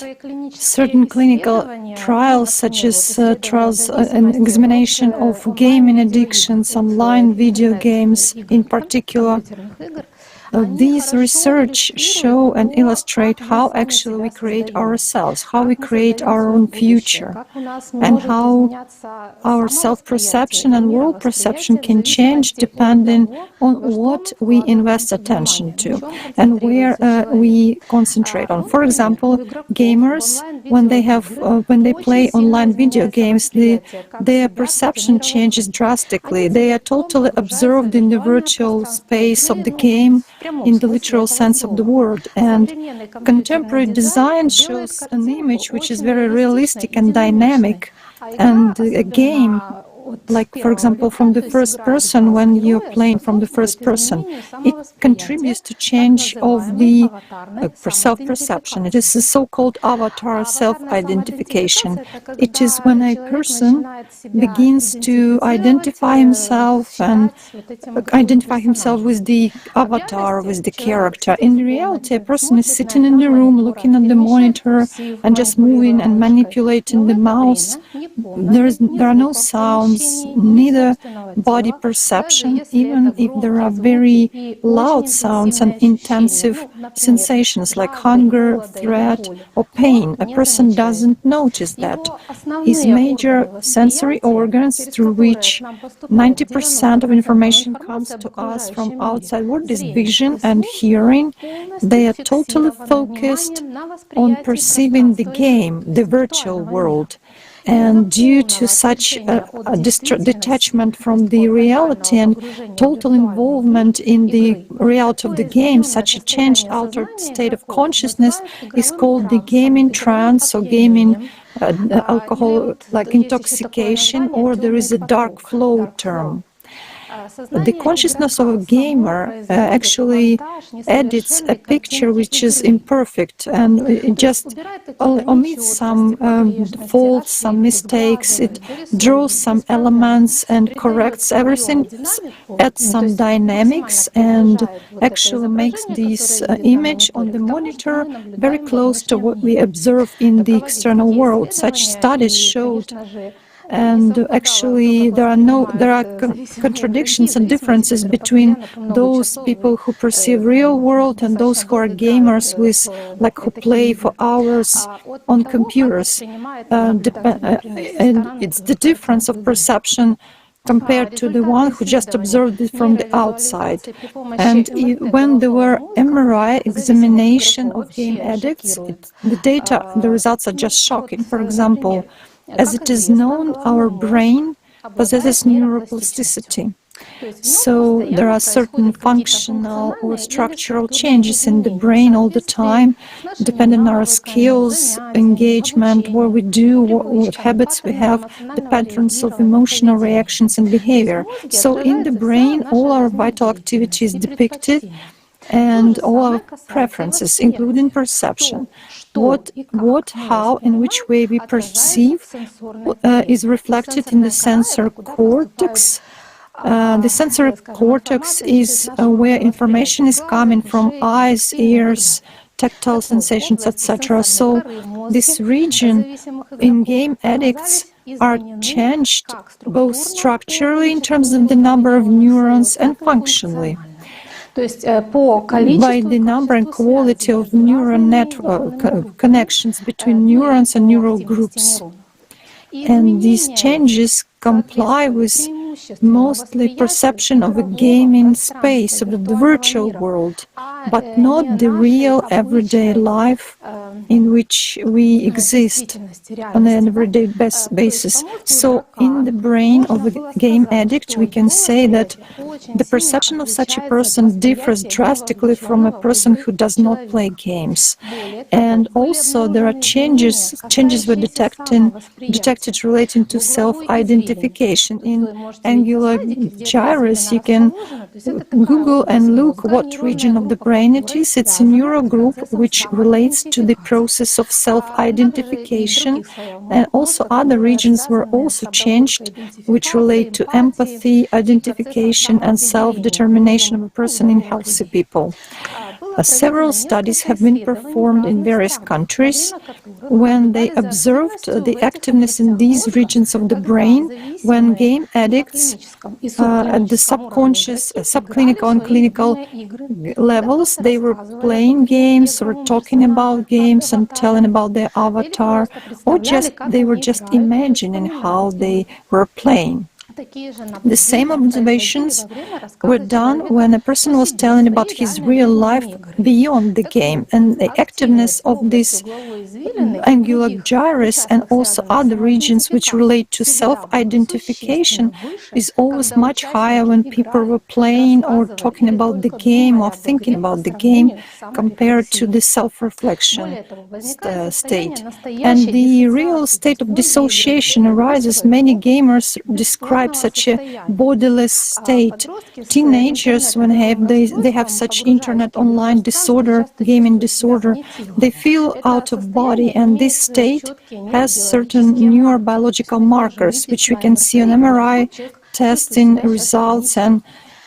Certain clinical trials, such as trials and examination of gaming addictions, online video games in particular, these research show and illustrate how actually we create ourselves, how we create our own future, and how our self-perception and world perception can change depending on what we invest attention to and where we concentrate on. For example, gamers, when they play online video games, their perception changes drastically. They are totally absorbed in the virtual space of the game, in the literal sense of the word. And contemporary design shows an image which is very realistic and dynamic. And a game, like for example from the first person, when you're playing from the first person, it contributes to change of the self-perception. It is a so-called avatar self-identification. It is when a person begins to identify himself and identify himself with the avatar, with the character. In reality, a person is sitting in the room looking at the monitor and just moving and manipulating the mouse. There are no sounds, neither body perception, even if there are very loud sounds and intensive sensations like hunger, threat, or pain. A person doesn't notice that. His major sensory organs, through which 90% of information comes to us from outside world, is vision and hearing. They are totally focused on perceiving the game, the virtual world. And due to such a detachment from the reality and total involvement in the reality of the game, such a changed, altered state of consciousness is called the gaming trance or gaming alcohol, like intoxication, or there is a dark flow term. The consciousness of a gamer actually edits a picture which is imperfect, and it just omits some faults, some mistakes. It draws some elements and corrects everything, adds some dynamics, and actually makes this image on the monitor very close to what we observe in the external world. Such studies showed. And actually, there are contradictions and differences between those people who perceive real world and those who are gamers, who play for hours on computers. And it's the difference of perception compared to the one who just observed it from the outside. And when there were MRI examination of game addicts, the results are just shocking. For example, as it is known, our brain possesses neuroplasticity. So there are certain functional or structural changes in the brain all the time, depending on our skills, engagement, what we do, what habits we have, the patterns of emotional reactions and behavior. So in the brain, all our vital activity is depicted, and all our preferences, including perception. What, how, in which way we perceive is reflected in the sensor cortex. The sensory cortex is where information is coming from eyes, ears, tactile sensations, etc. So this region in game addicts are changed both structurally in terms of the number of neurons and functionally. By the number and quality of neural network connections between neurons and neural groups. And these changes comply with mostly perception of a gaming space, of the virtual world, but not the real everyday life in which we exist on an everyday basis. So in the brain of a game addict, we can say that the perception of such a person differs drastically from a person who does not play games. And also there are changes were detected relating to self-identification. In angular gyrus, you can Google and look what region of the brain it is. It's a neural group which relates to the process of self-identification, and also other regions were also changed which relate to empathy, identification and self-determination of a person in healthy people. Several studies have been performed in various countries when they observed the activeness in these regions of the brain when game addicts at the subconscious, subclinical and clinical levels, they were playing games or talking about games and telling about their avatar, or just they were just imagining how they were playing. The same observations were done when a person was telling about his real life beyond the game, and the activeness of this angular gyrus and also other regions which relate to self-identification is always much higher when people were playing or talking about the game or thinking about the game compared to the self-reflection state. And the real state of dissociation arises. Many gamers describe such a bodiless state. Teenagers, when they have such internet online disorder, gaming disorder, they feel out of body, and this state has certain neurobiological markers which we can see on MRI testing results, and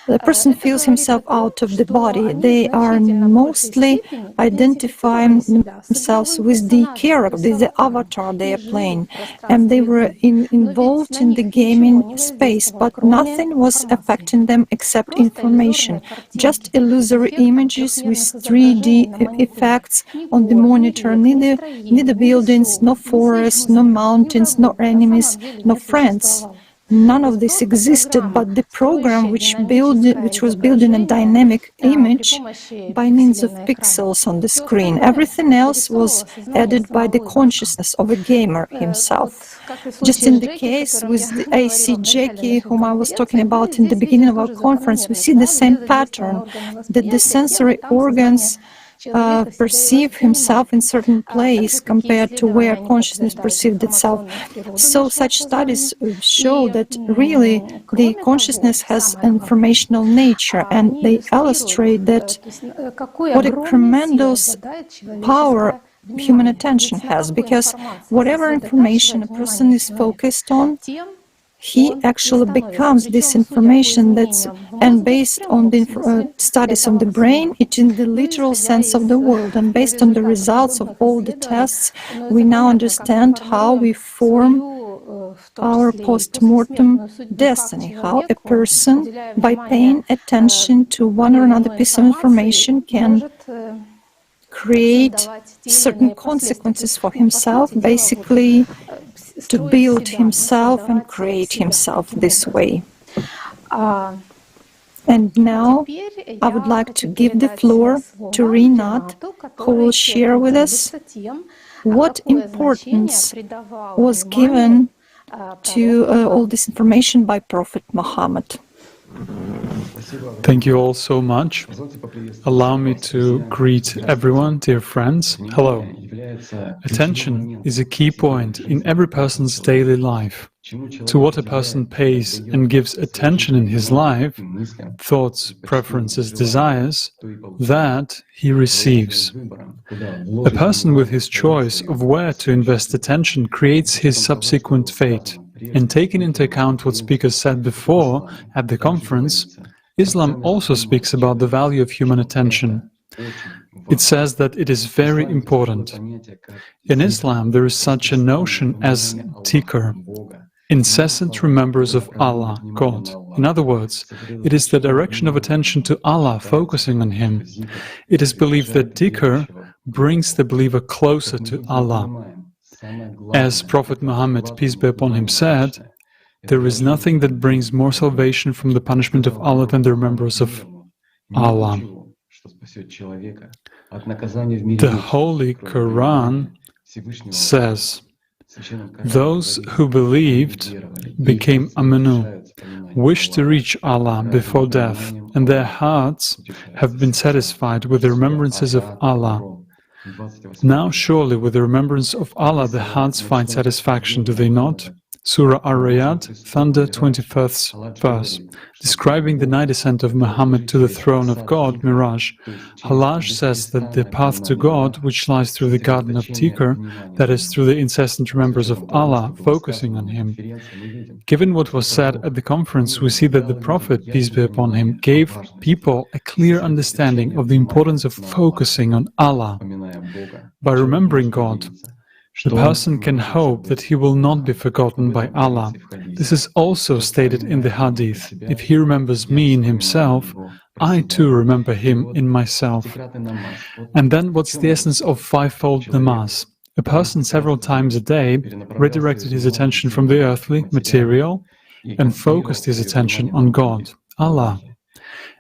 the person feels himself out of the body. They are mostly identifying themselves with the character, the avatar they are playing, and they were involved in the gaming space, but nothing was affecting them except information, just illusory images with 3D effects on the monitor, neither buildings, no forests, no mountains, no enemies, no friends. None of this existed, but the program which was building a dynamic image by means of pixels on the screen. Everything else was added by the consciousness of a gamer himself. Just in the case with the AC Jackie, whom I was talking about in the beginning of our conference, we see the same pattern, that the sensory organs perceive himself in certain place compared to where consciousness perceived itself. So such studies show that really the consciousness has informational nature, and they illustrate that what a tremendous power human attention has, because whatever information a person is focused on, he actually becomes this information and based on the studies of the brain, it's in the literal sense of the word, and based on the results of all the tests, we now understand how we form our post-mortem destiny, how a person, by paying attention to one or another piece of information, can create certain consequences for himself, basically to build himself and create himself this way. And now I would like to give the floor to Rinat, who will share with us what importance was given to all this information by Prophet Muhammad. Thank you all so much. Allow me to greet everyone, dear friends. Hello. Attention is a key point in every person's daily life. To what a person pays and gives attention in his life, thoughts, preferences, desires, that he receives. A person with his choice of where to invest attention creates his subsequent fate. And taking into account what speakers said before at the conference, Islam also speaks about the value of human attention. It says that it is very important. In Islam, there is such a notion as dhikr, incessant remembrance of Allah, God. In other words, it is the direction of attention to Allah, focusing on Him. It is believed that dhikr brings the believer closer to Allah. As Prophet Muhammad, peace be upon him, said, there is nothing that brings more salvation from the punishment of Allah than the remembrance of Allah. The Holy Quran says, those who believed became amanu, wished to reach Allah before death, and their hearts have been satisfied with the remembrances of Allah. Now surely with the remembrance of Allah the hearts find satisfaction, do they not? Surah Ar-Riyad, Thunder, 21st verse. Describing the night descent of Muhammad to the throne of God, Miraj, Hallaj says that the path to God, which lies through the garden of Tikr, that is, through the incessant remembrance of Allah, focusing on Him. Given what was said at the conference, we see that the Prophet, peace be upon him, gave people a clear understanding of the importance of focusing on Allah. By remembering God, the person can hope that he will not be forgotten by Allah. This is also stated in the Hadith. If he remembers me in himself, I too remember him in myself. And then what's the essence of fivefold namaz? A person several times a day redirected his attention from the earthly, material, and focused his attention on God, Allah.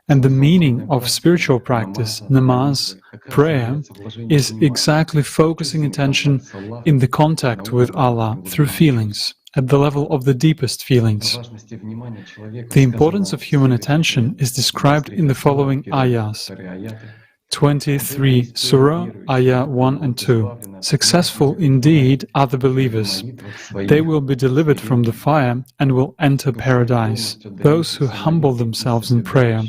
And the meaning of spiritual practice, namaz, prayer, is exactly focusing attention in the contact with Allah through feelings, at the level of the deepest feelings. The importance of human attention is described in the following ayahs. 23 Surah, Ayah 1 and 2. Successful indeed are the believers. They will be delivered from the fire and will enter paradise. Those who humble themselves in prayer,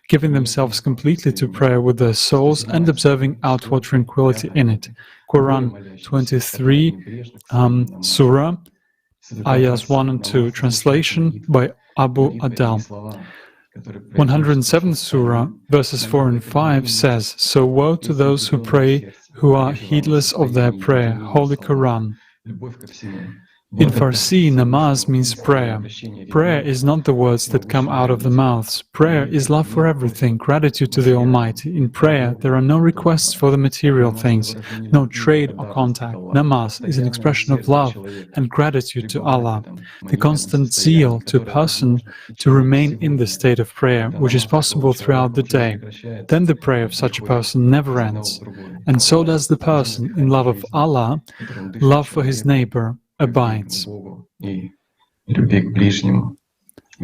giving themselves completely to prayer with their souls and observing outward tranquility in it. Quran 23, Surah, Ayahs 1 and 2. Translation by Abu Adal. 107th Surah, verses 4 and 5 says, "So woe to those who pray, who are heedless of their prayer." Holy Quran. In Farsi, namaz means prayer. Prayer is not the words that come out of the mouths. Prayer is love for everything, gratitude to the Almighty. In prayer, there are no requests for the material things, no trade or contact. Namaz is an expression of love and gratitude to Allah, the constant zeal to a person to remain in the state of prayer, which is possible throughout the day. Then the prayer of such a person never ends. And so does the person, in love of Allah, love for his neighbor, abides.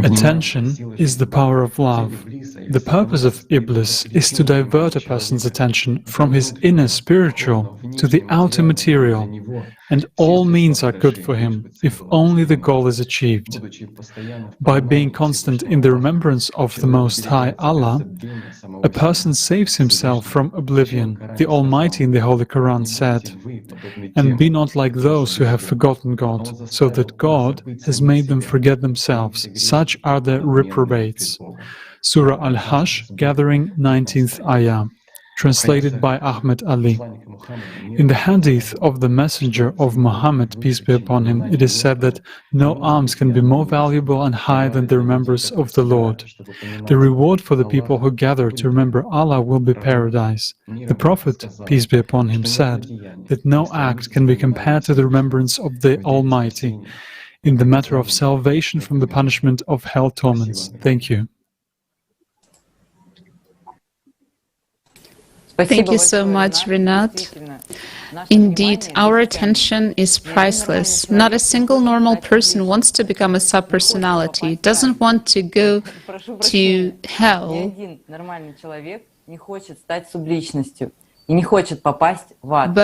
Attention is the power of love. The purpose of Iblis is to divert a person's attention from his inner spiritual to the outer material, and all means are good for him if only the goal is achieved. By being constant in the remembrance of the Most High Allah, a person saves himself from oblivion. The Almighty in the Holy Quran said, "And be not like those who have forgotten God, so that God has made them forget themselves. Such are the reprobates." Surah Al-Hajj, Gathering, 19th Ayah. Translated by Ahmed Ali. In the hadith of the Messenger of Muhammad, peace be upon him, it is said that no alms can be more valuable and high than the remembrance of the Lord. The reward for the people who gather to remember Allah will be paradise. The Prophet, peace be upon him, said that no act can be compared to the remembrance of the Almighty in the matter of salvation from the punishment of hell torments. Thank you. Thank you so much, Rinat. Indeed, our attention is priceless. Not a single normal person wants to become a subpersonality, doesn't want to go to hell.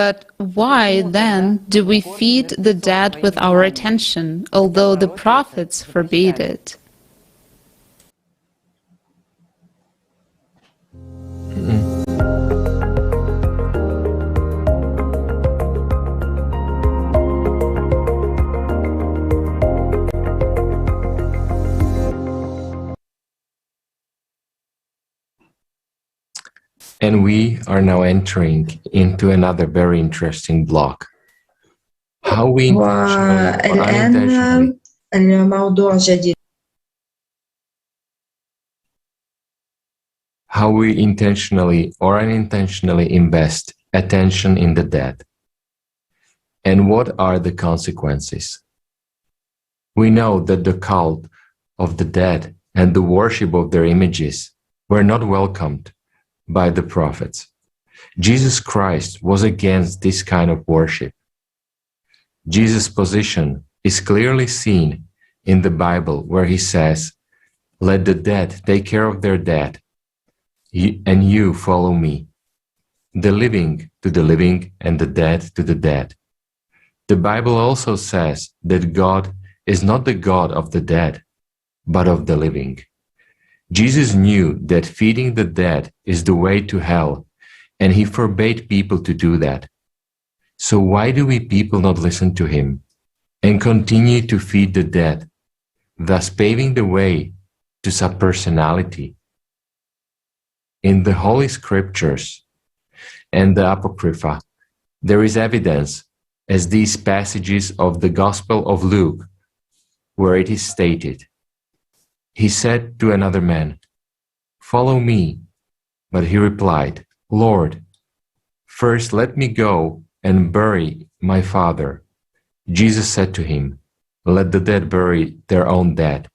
But why then do we feed the dead with our attention, although the prophets forbade it? And we are now entering into another very interesting block. How we intentionally, how we intentionally or unintentionally invest attention in the dead. And what are the consequences? We know that the cult of the dead and the worship of their images were not welcomed by the prophets. Jesus Christ was against this kind of worship. Jesus' position is clearly seen in the Bible, where he says, "Let the dead take care of their dead, and you follow me. The living to the living, and the dead to the dead." The Bible also says that God is not the God of the dead, but of the living. Jesus knew that feeding the dead is the way to hell, and he forbade people to do that. So why do we people not listen to him and continue to feed the dead, thus paving the way to subpersonality? In the Holy Scriptures and the Apocrypha, there is evidence as these passages of the Gospel of Luke, where it is stated, "He said to another man, 'Follow me.' But he replied, 'Lord, first let me go and bury my father.' Jesus said to him, 'Let the dead bury their own dead.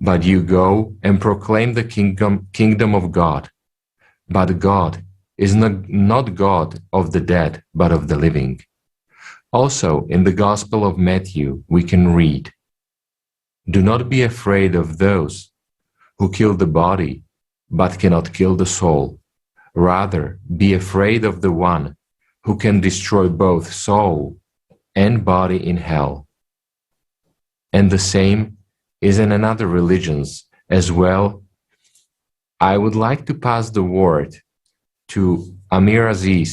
But you go and proclaim the kingdom of God. But God is not God of the dead, but of the living.'" Also, in the Gospel of Matthew, we can read, "Do not be afraid of those who kill the body, but cannot kill the soul. Rather, be afraid of the one who can destroy both soul and body in hell." And the same is in another religions as well. I would like to pass the word to Amir Aziz,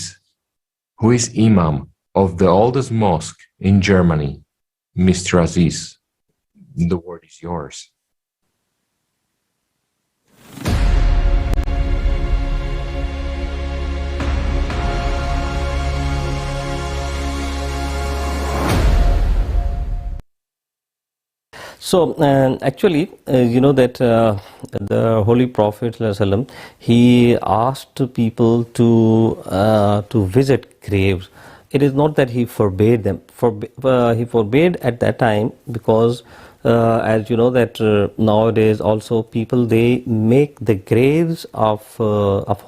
who is Imam of the oldest mosque in Germany. Mr. Aziz, the word is yours. So actually, you know that the Holy Prophet ﷺ, he asked people to visit graves. It is not that he forbade them. He forbade at that time because, as you know, that nowadays also people, they make the graves of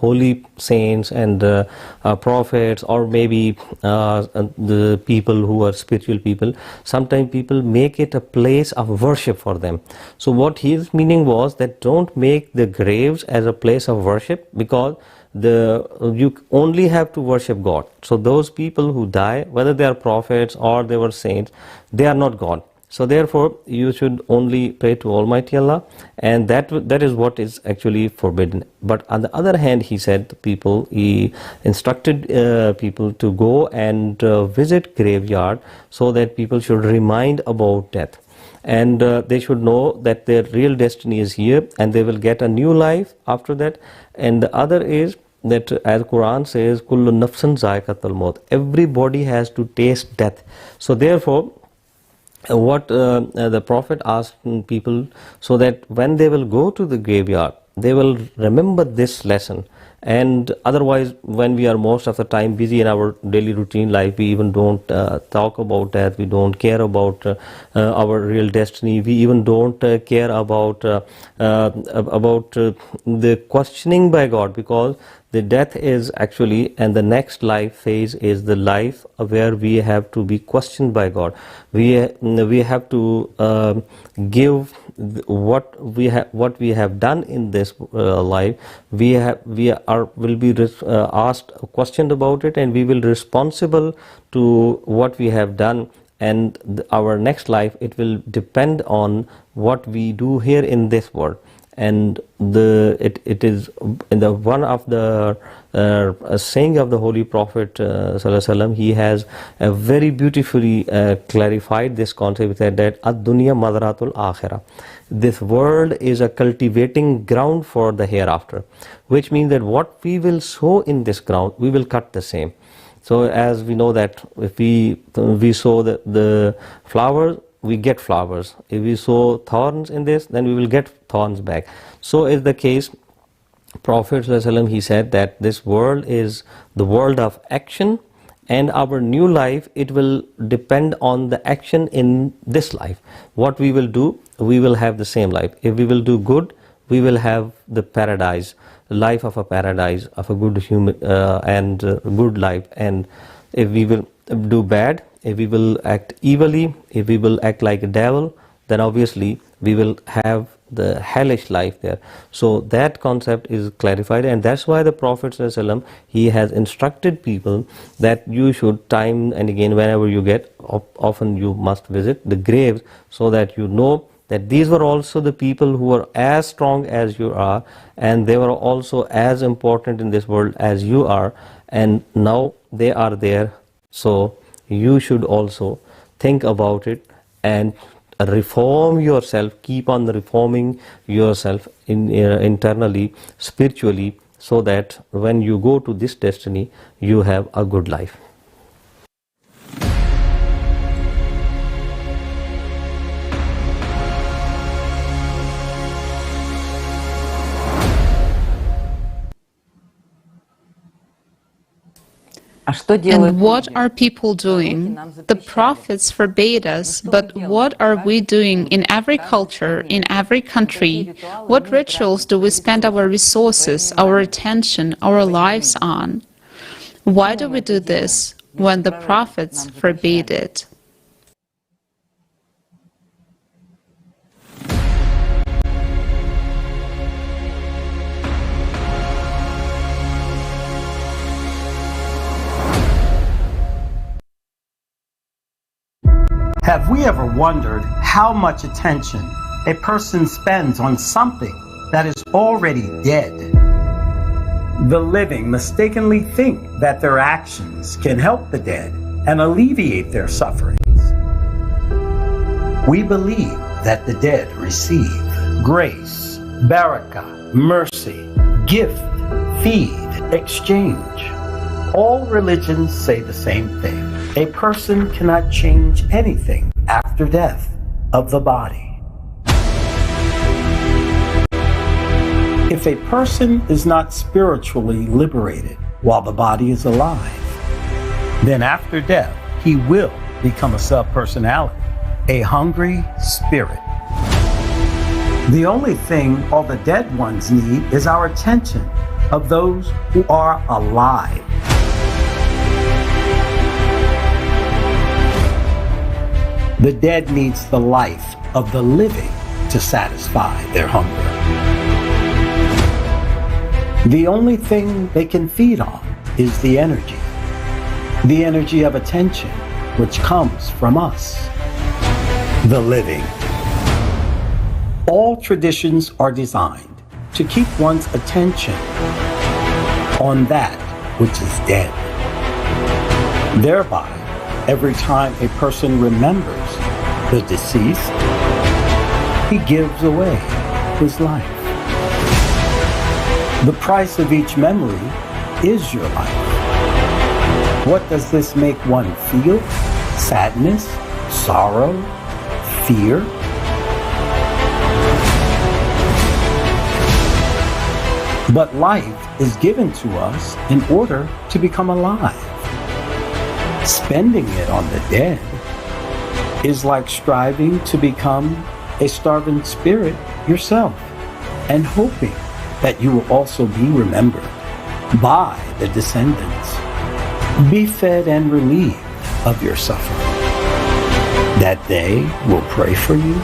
holy saints and prophets, or maybe the people who are spiritual people. Sometimes people make it a place of worship for them. So what his meaning was that don't make the graves as a place of worship, because you only have to worship God. So those people who die, whether they are prophets or they were saints, they are not God. So therefore you should only pray to Almighty Allah, and that is what is actually forbidden. But on the other hand, he said to people, he instructed people to go and visit graveyard, so that people should remind about death, and they should know that their real destiny is here and they will get a new life after that. And the other is that, as Quran says, kullu nafsin zaiqatul maut, everybody has to taste death. So therefore what the Prophet asked people, so that when they will go to the graveyard, they will remember this lesson. And otherwise, when we are most of the time busy in our daily routine life, we even don't talk about that. We don't care about our real destiny. We even don't care about the questioning by God, because the death is actually, and the next life phase is the life where we have to be questioned by God. We have to give what we have done in this life. Will be asked, questioned about it, and we will be responsible to what we have done. And our next life, it will depend on what we do here in this world. And it is in the one of the saying of the Holy Prophet ﷺ, he has very beautifully clarified this concept, that ad-dunya madratul akhirah. This world is a cultivating ground for the hereafter, which means that what we will sow in this ground, we will cut the same. So as we know that if we sow the flowers, we get flowers. If we sow thorns in this, then we will get thorns back. So is the case. Prophet ﷺ, he said that this world is the world of action, and our new life, it will depend on the action in this life. What we will do, we will have the same life. If we will do good, we will have the paradise, life of a paradise, of a good human and good life. And if we will do bad, if we will act evilly, if we will act like a devil, then obviously we will have the hellish life there. So that concept is clarified, and that's why the Prophet ﷺ, he has instructed people that you should time and again, whenever you get, often you must visit the graves, so that you know that these were also the people who were as strong as you are, and they were also as important in this world as you are, and now they are there. So you should also think about it and reform yourself, keep on reforming yourself internally, spiritually, so that when you go to this destiny, you have a good life. And what are people doing? The prophets forbade us, but what are we doing in every culture, in every country? What rituals do we spend our resources, our attention, our lives on? Why do we do this when the prophets forbade it? Have we ever wondered how much attention a person spends on something that is already dead? The living mistakenly think that their actions can help the dead and alleviate their sufferings. We believe that the dead receive grace, barakah, mercy, gift, feed, exchange. All religions say the same thing. A person cannot change anything after death of the body. If a person is not spiritually liberated while the body is alive, then after death he will become a subpersonality, a hungry spirit. The only thing all the dead ones need is our attention of those who are alive. The dead needs the life of the living to satisfy their hunger. The only thing they can feed on is the energy of attention, which comes from us, the living. All traditions are designed to keep one's attention on that which is dead. Thereby, every time a person remembers the deceased, he gives away his life. The price of each memory is your life. What does this make one feel? Sadness, sorrow, fear? But life is given to us in order to become alive. Spending it on the dead is like striving to become a starving spirit yourself and hoping that you will also be remembered by the descendants. Be fed and relieved of your suffering, that they will pray for you.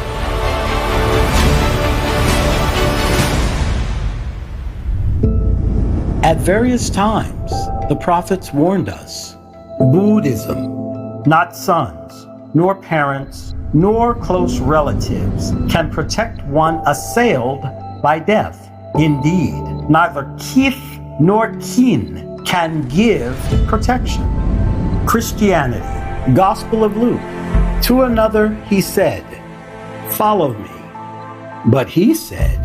At various times, the prophets warned us. Buddhism, not sons, nor parents, nor close relatives can protect one assailed by death. Indeed, neither kith nor kin can give protection. Christianity, Gospel of Luke. To another he said, "Follow me." But he said,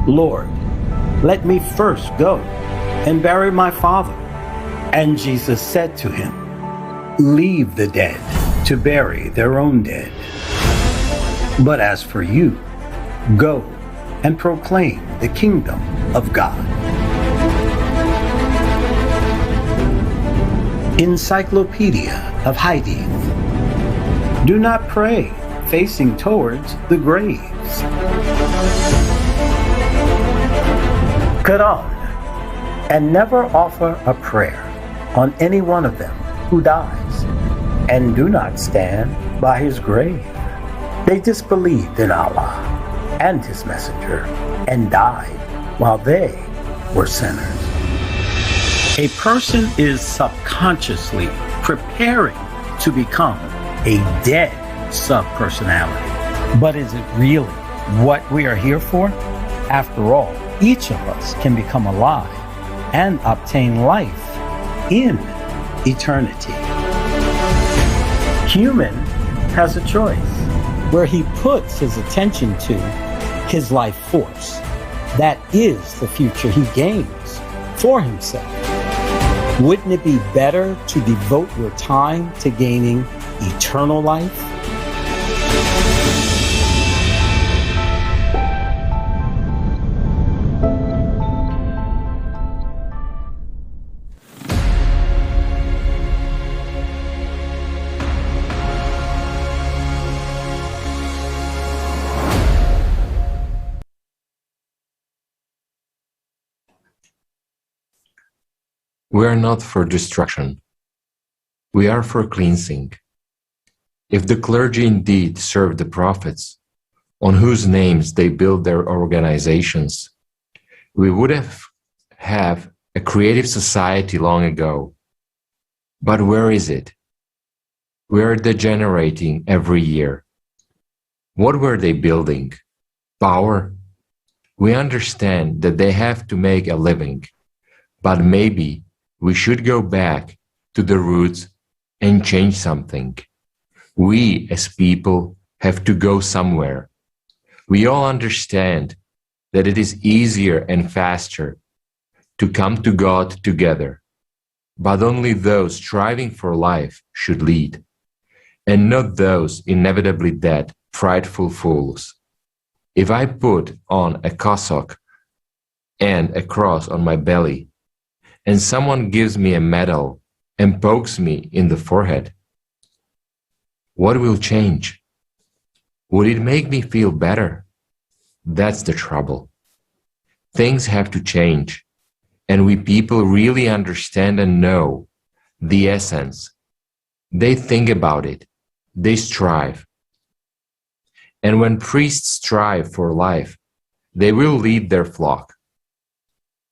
"Lord, let me first go and bury my father." And Jesus said to him, "Leave the dead to bury their own dead. But as for you, go and proclaim the kingdom of God." Encyclopedia of Hadith. Do not pray facing towards the graves. Quran. And never offer a prayer on any one of them who dies, and do not stand by his grave. They disbelieved in Allah and his messenger and died while they were sinners. A person is subconsciously preparing to become a dead subpersonality. But is it really what we are here for? After all, each of us can become alive and obtain life in eternity. Human has a choice where he puts his attention to his life force. That is the future he gains for himself. Wouldn't it be better to devote your time to gaining eternal life? We are not for destruction. We are for cleansing. If the clergy indeed served the prophets, on whose names they build their organizations, we would have a creative society long ago. But where is it? We are degenerating every year. What were they building? Power? We understand that they have to make a living, but maybe we should go back to the roots and change something. We, as people, have to go somewhere. We all understand that it is easier and faster to come to God together, but only those striving for life should lead, and not those inevitably dead, frightful fools. If I put on a cassock and a cross on my belly, and someone gives me a medal and pokes me in the forehead, what will change? Would it make me feel better? That's the trouble. Things have to change, and we people really understand and know the essence. They think about it, they strive. And when priests strive for life, they will lead their flock.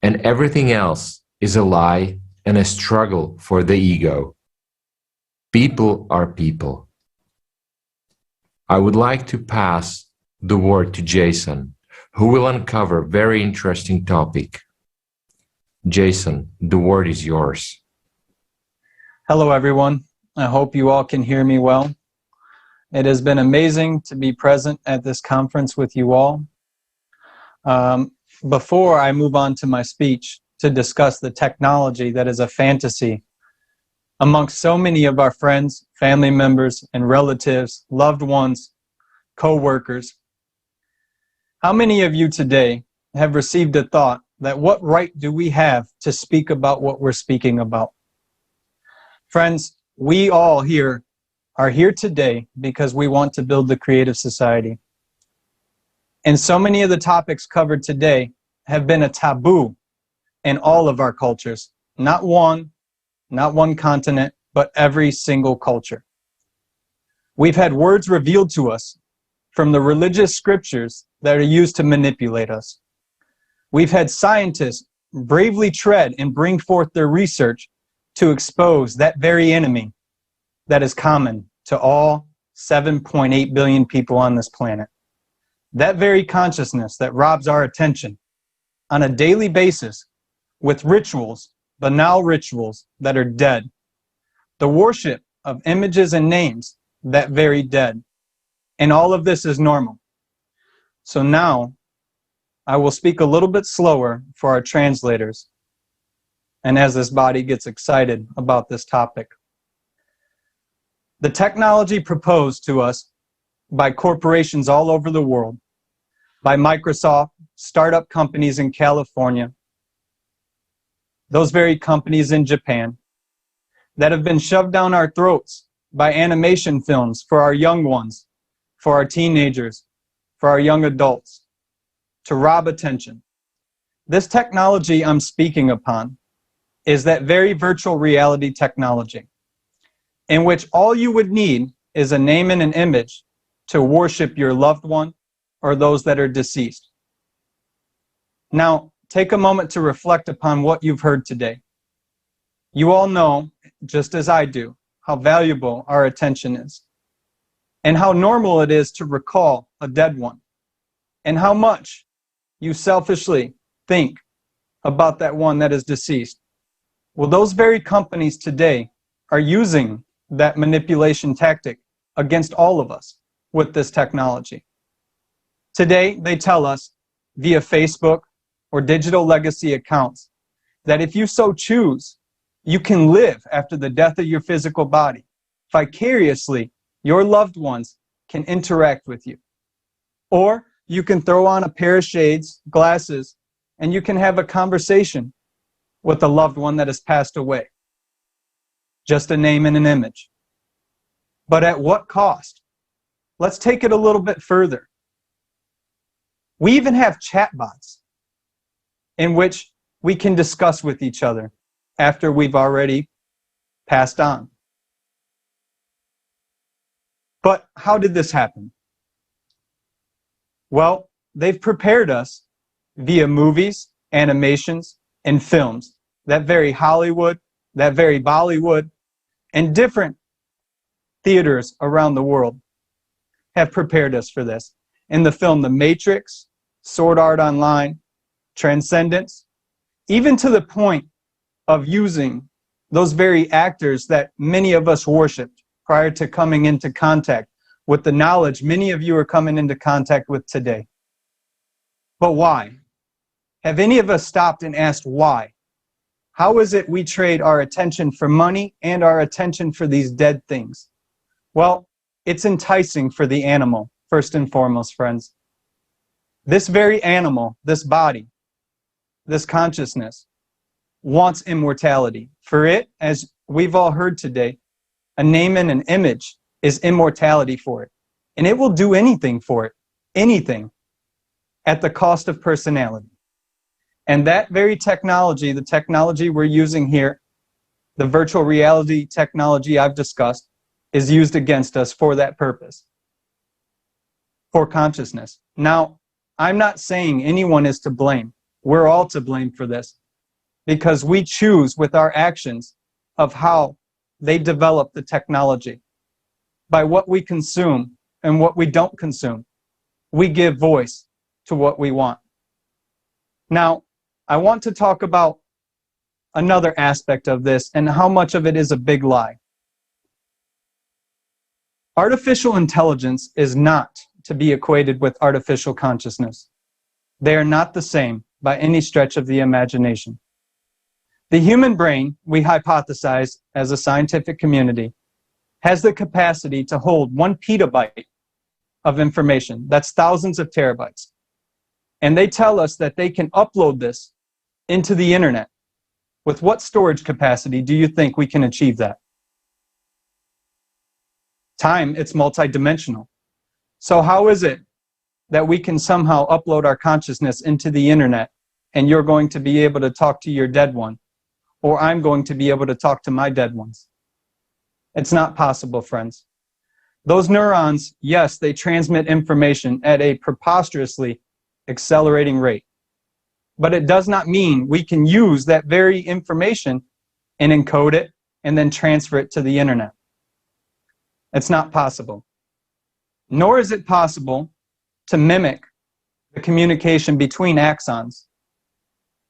And everything else is a lie and a struggle for the ego. People are people. I would like to pass the word to Jason, who will uncover a very interesting topic. Jason, the word is yours. Hello, everyone. I hope you all can hear me well. It has been amazing to be present at this conference with you all. Before I move on to my speech to discuss the technology that is a fantasy amongst so many of our friends, family members, and relatives, loved ones, co-workers, how many of you today have received a thought that what right do we have to speak about what we're speaking about? Friends, we all here are here today because we want to build the creative society. And so many of the topics covered today have been a taboo in all of our cultures. Not one continent, but every single culture. We've had words revealed to us from the religious scriptures that are used to manipulate us. We've had scientists bravely tread and bring forth their research to expose that very enemy that is common to all 7.8 billion people on this planet. That very consciousness that robs our attention on a daily basis with rituals, banal rituals that are dead. The worship of images and names that very dead. And all of this is normal. So now I will speak a little bit slower for our translators, and as this body gets excited about this topic. The technology proposed to us by corporations all over the world, by Microsoft, startup companies in California, those very companies in Japan, that have been shoved down our throats by animation films for our young ones, for our teenagers, for our young adults, to rob attention. This technology I'm speaking upon is that very virtual reality technology, in which all you would need is a name and an image to worship your loved one or those that are deceased. Now, take a moment to reflect upon what you've heard today. You all know, just as I do, how valuable our attention is, and how normal it is to recall a dead one, and how much you selfishly think about that one that is deceased. Well, those very companies today are using that manipulation tactic against all of us with this technology. Today, they tell us via Facebook or digital legacy accounts that if you so choose, you can live after the death of your physical body. Vicariously, your loved ones can interact with you. Or you can throw on a pair of shades, glasses, and you can have a conversation with a loved one that has passed away. Just a name and an image. But at what cost? Let's take it a little bit further. We even have chatbots in which we can discuss with each other after we've already passed on. But how did this happen? Well, they've prepared us via movies, animations, and films. That very Hollywood, that very Bollywood, and different theaters around the world have prepared us for this. In the film The Matrix, Sword Art Online, Transcendence, even to the point of using those very actors that many of us worshipped prior to coming into contact with the knowledge many of you are coming into contact with today. But why? Have any of us stopped and asked why? How is it we trade our attention for money and our attention for these dead things? Well, it's enticing for the animal, first and foremost, friends. This very animal, this body, this consciousness, wants immortality. For it, as we've all heard today, a name and an image is immortality for it. And it will do anything for it, anything, at the cost of personality. And that very technology, the technology we're using here, the virtual reality technology I've discussed, is used against us for that purpose, for consciousness. Now, I'm not saying anyone is to blame. We're all to blame for this, because we choose with our actions of how they develop the technology. By what we consume and what we don't consume, we give voice to what we want. Now, I want to talk about another aspect of this and how much of it is a big lie. Artificial intelligence is not to be equated with artificial consciousness. They are not the same by any stretch of the imagination. The human brain, we hypothesize as a scientific community, has the capacity to hold 1 petabyte of information. That's thousands of terabytes. And they tell us that they can upload this into the internet. With what storage capacity do you think we can achieve that? Time, it's multidimensional. So how is it that we can somehow upload our consciousness into the internet and you're going to be able to talk to your dead one, or I'm going to be able to talk to my dead ones? It's not possible, friends. Those neurons, yes, they transmit information at a preposterously accelerating rate. But it does not mean we can use that very information and encode it and then transfer it to the internet. It's not possible. Nor is it possible to mimic the communication between axons.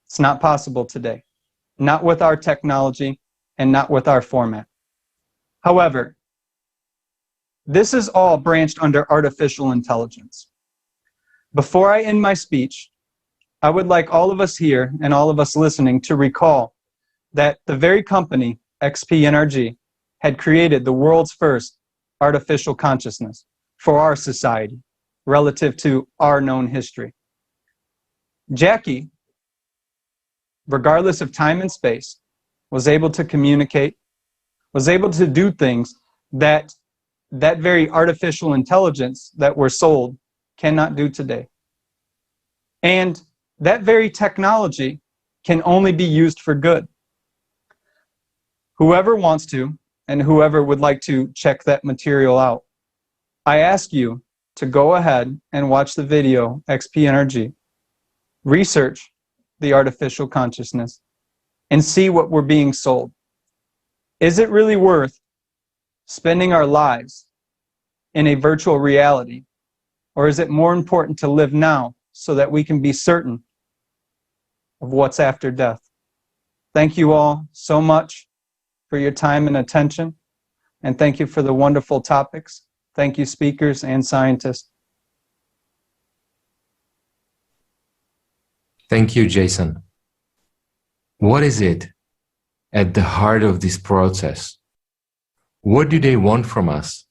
It's not possible today. Not with our technology and not with our format. However, this is all branched under artificial intelligence. Before I end my speech, I would like all of us here and all of us listening to recall that the very company, XP NRG, had created the world's first artificial consciousness for our society relative to our known history. Jackie, regardless of time and space, was able to communicate, was able to do things that that very artificial intelligence that we're sold cannot do today. And that very technology can only be used for good. Whoever wants to, and whoever would like to check that material out, I ask you to go ahead and watch the video XP Energy, research the artificial consciousness, and see what we're being sold. Is it really worth spending our lives in a virtual reality, or is it more important to live now so that we can be certain of what's after death? Thank you all so much for your time and attention, and thank you for the wonderful topics. Thank you, speakers and scientists. Thank you, Jason. What is it at the heart of this process? What do they want from us?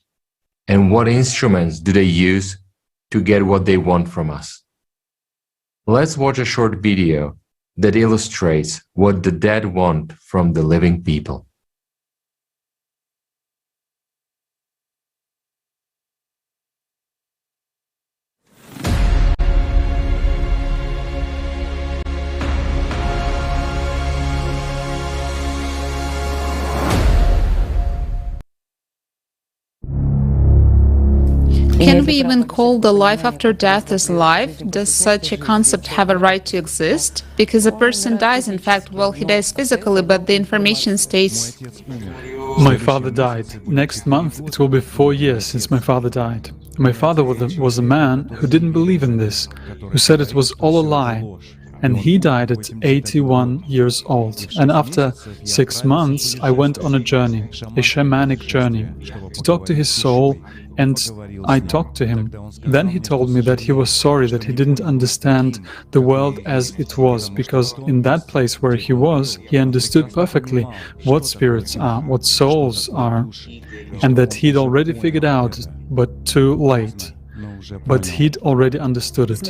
And what instruments do they use to get what they want from us? Let's watch a short video that illustrates what the dead want from the living people. Can we even call the life after death as life? Does such a concept have a right to exist? Because a person dies, in fact, well, he dies physically, but the information stays. My father died. Next month, it will be 4 years since my father died. My father was a man who didn't believe in this, who said it was all a lie. And he died at 81 years old. And after 6 months, I went on a journey, a shamanic journey, to talk to his soul, and I talked to him. Then he told me that he was sorry that he didn't understand the world as it was, because in that place where he was, he understood perfectly what spirits are, what souls are, and that he'd already figured out, but too late. But he'd already understood it.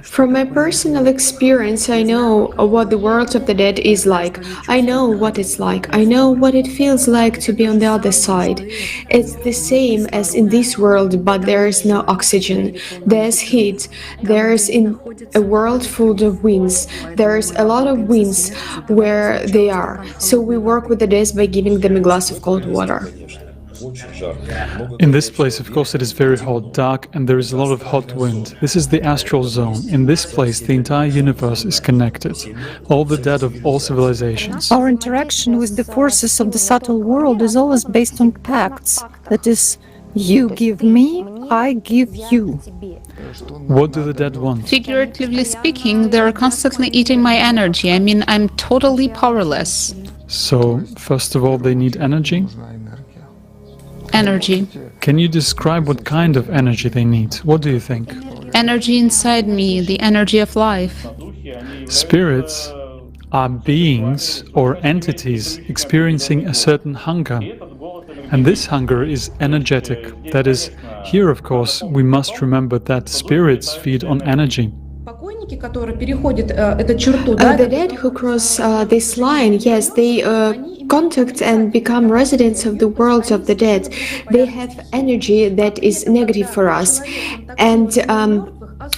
From my personal experience, I know what the world of the dead is like. I know what it's like. I know what it feels like to be on the other side. It's the same as in this world, but there is no oxygen. There's heat. There's in a world full of winds. There's a lot of winds where they are. So we work with the dead by giving them a glass of cold water. In this place, of course, it is very hot, dark, and there is a lot of hot wind. This is the astral zone. In this place, the entire universe is connected. All the dead of all civilizations. Our interaction with the forces of the subtle world is always based on pacts. That is, you give me, I give you. What do the dead want? Figuratively speaking, they're constantly eating my energy. I mean, I'm totally powerless. So, first of all, they need energy? Energy. Can you describe what kind of energy they need? What do you think? Energy inside me, the energy of life. Spirits are beings or entities experiencing a certain hunger. And this hunger is energetic. That is, here, of course, we must remember that spirits feed on energy. The dead who cross this line, yes, they contact and become residents of the world of the dead. They have energy that is negative for us. And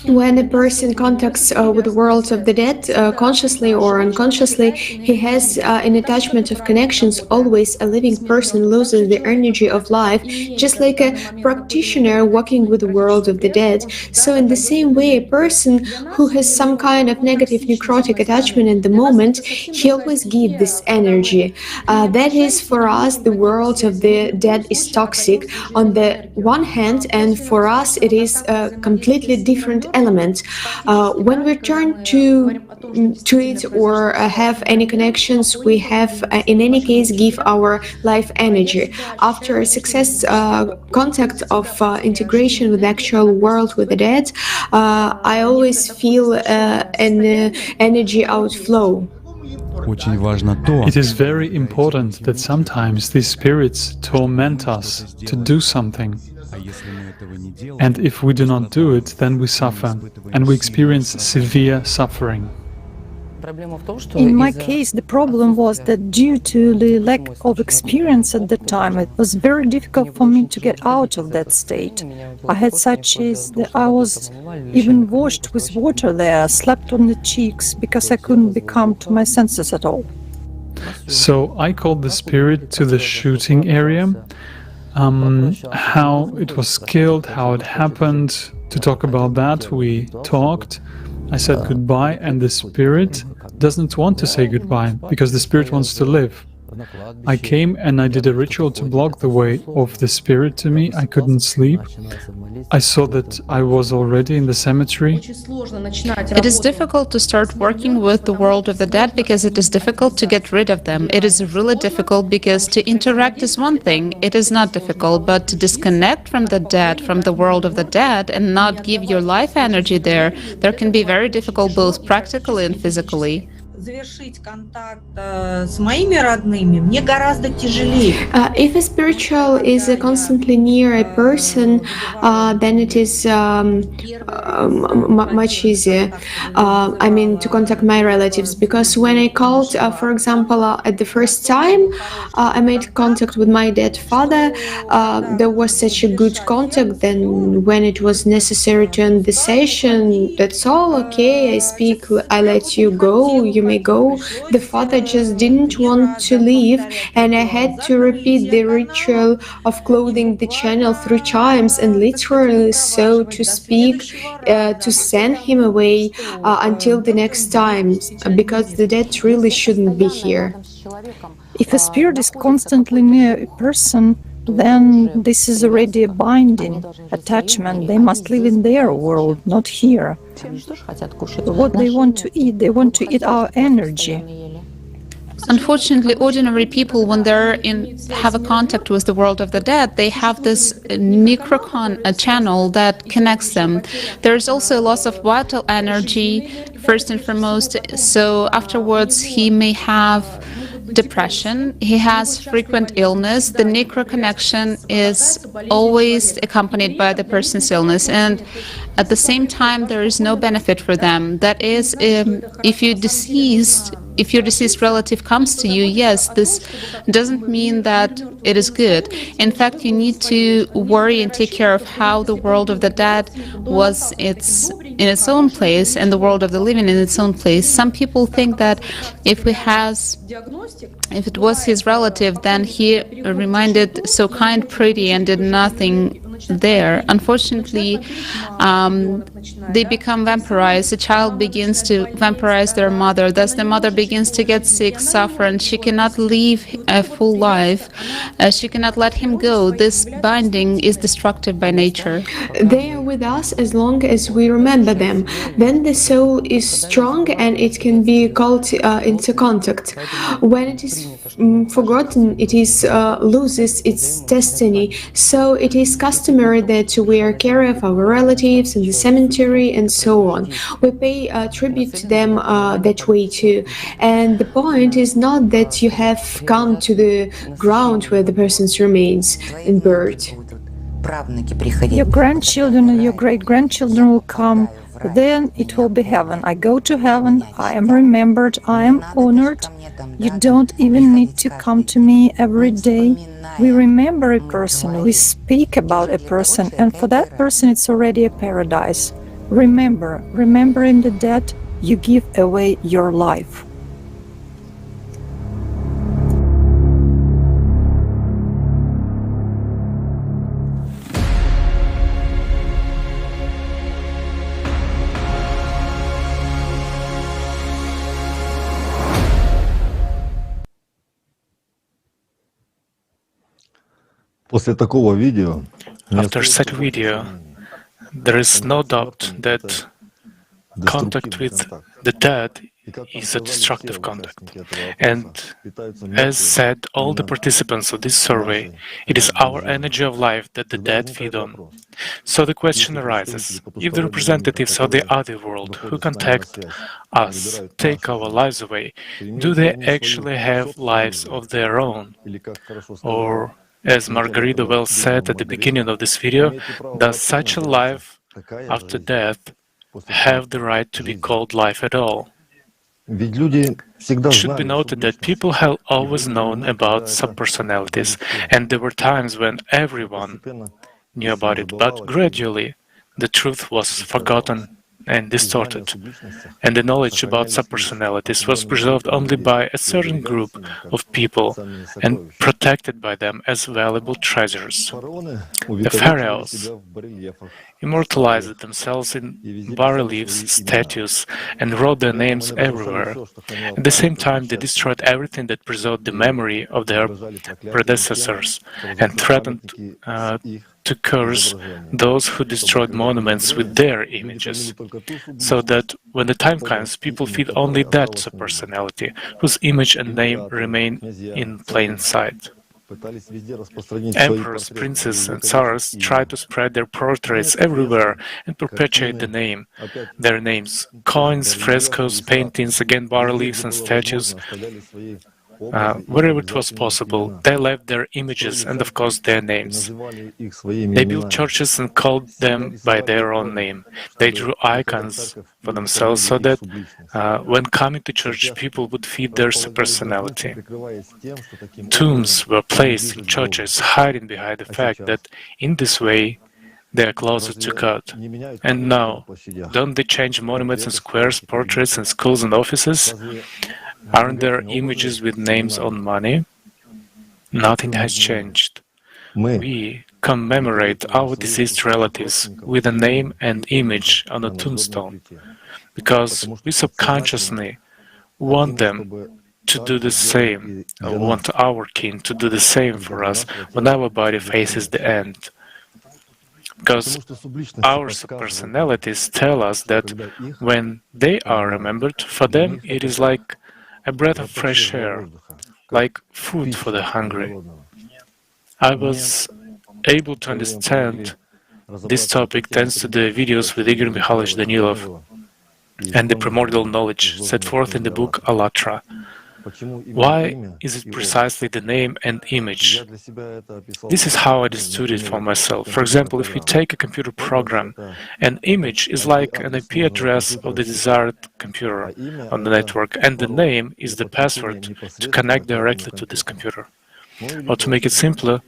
when a person contacts with the world of the dead, consciously or unconsciously, he has an attachment of connections. Always a living person loses the energy of life, just like a practitioner walking with the world of the dead. So in the same way, a person who has some kind of negative necrotic attachment in the moment, he always gives this energy. That is, for us, the world of the dead is toxic on the one hand, and for us it is a completely different element. When we turn to it or have any connections, we have in any case give our life energy. After a success contact of integration with the actual world with the dead, I always feel an energy outflow. It is very important that sometimes these spirits torment us to do something. And if we do not do it, then we suffer, and we experience severe suffering. In my case, the problem was that due to the lack of experience at the time, it was very difficult for me to get out of that state. I had such as that I was even washed with water there, slapped on the cheeks, because I couldn't become to my senses at all. So I called the spirit to the shooting area, how it was killed, how it happened. To talk about that, we talked. I said goodbye, and the spirit doesn't want to say goodbye because the spirit wants to live. I came and I did a ritual to block the way of the spirit to me. I couldn't sleep. I saw that I was already in the cemetery. It is difficult to start working with the world of the dead because it is difficult to get rid of them. It is really difficult because to interact is one thing, it is not difficult, but to disconnect from the dead, from the world of the dead, and not give your life energy there can be very difficult both practically and physically. If a spiritual is constantly near a person, then it is much easier. I mean, to contact my relatives, because when I called, for example, at the first time, I made contact with my dead father. There was such a good contact. Then, when it was necessary to end the session, that's all okay. I speak. I let you go. You may go. The father just didn't want to leave, and I had to repeat the ritual of clothing the channel 3 times, and literally so to speak, to send him away until the next time, because the dead really shouldn't be here. If a spirit is constantly near a person, then this is already a binding attachment. They must live in their world, not here. What they want to eat our energy. Unfortunately, ordinary people, when they're have a contact with the world of the dead, they have this necrocon channel that connects them. There's also a loss of vital energy, first and foremost. So afterwards, he may have depression. He has frequent illness. The necro connection is always accompanied by the person's illness, and at the same time, there is no benefit for them. That is, if your deceased relative comes to you, yes, this doesn't mean that it is good. In fact, you need to worry and take care of how the world of the dead was in its own place and the world of the living in its own place. Some people think that if it was his relative, then he remained so kind, pretty, and did nothing there. Unfortunately, they become vampirized. A child begins to vampirize their mother. Thus, the mother begins to get sick, suffer, and she cannot live a full life. She cannot let him go. This binding is destructive by nature. They are with us as long as we remember them. Then the soul is strong and it can be called into contact. When it is forgotten, it loses its destiny. So it is customary that we are care of our relatives in the cemetery and so on. We pay tribute to them that way too. And the point is not that you have come to the ground where the person's remains and buried. Your grandchildren and your great-grandchildren will come. Then it will be heaven. I go to heaven. I am remembered. I am honored. You don't even need to come to me every day. We remember a person. We speak about a person. And for that person, it's already a paradise. Remembering the dead, you give away your life. After such video, there is no doubt that contact with the dead is a destructive contact. And as said all the participants of this survey, it is our energy of life that the dead feed on. So the question arises, if the representatives of the other world who contact us take our lives away, do they actually have lives of their own? Or, as Margarita well said at the beginning of this video, does such a life after death have the right to be called life at all? It should be noted that people have always known about subpersonalities, and there were times when everyone knew about it, but gradually the truth was forgotten and distorted, and the knowledge about subpersonalities was preserved only by a certain group of people and protected by them as valuable treasures. The pharaohs immortalized themselves in bas-reliefs, statues, and wrote their names everywhere. At the same time, they destroyed everything that preserved the memory of their predecessors and threatened to curse those who destroyed monuments with their images, so that when the time comes, people feed only that subpersonality, whose image and name remain in plain sight. Emperors, princes, and tsars try to spread their portraits everywhere and perpetuate their names. Coins, frescoes, paintings, again bas-reliefs and statues. Wherever it was possible, they left their images and, of course, their names. They built churches and called them by their own name. They drew icons for themselves so that when coming to church, people would feed their personality. Tombs were placed in churches, hiding behind the fact that in this way they are closer to God. And now, don't they change monuments and squares, portraits and schools and offices? Aren't there images with names on money? Nothing has changed. We commemorate our deceased relatives with a name and image on a tombstone because we subconsciously want them to do the same, or want our kin to do the same for us when our body faces the end. Because our personalities tell us that when they are remembered, for them it is like a breath of fresh air, like food for the hungry. I was able to understand this topic thanks to the videos with Igor Mikhailovich Danilov and the primordial knowledge set forth in the book *ALLATRA*. Why is it precisely the name and image? This is how I understood it for myself. For example, if we take a computer program, an image is like an IP address of the desired computer on the network, and the name is the password to connect directly to this computer. Or to make it simpler,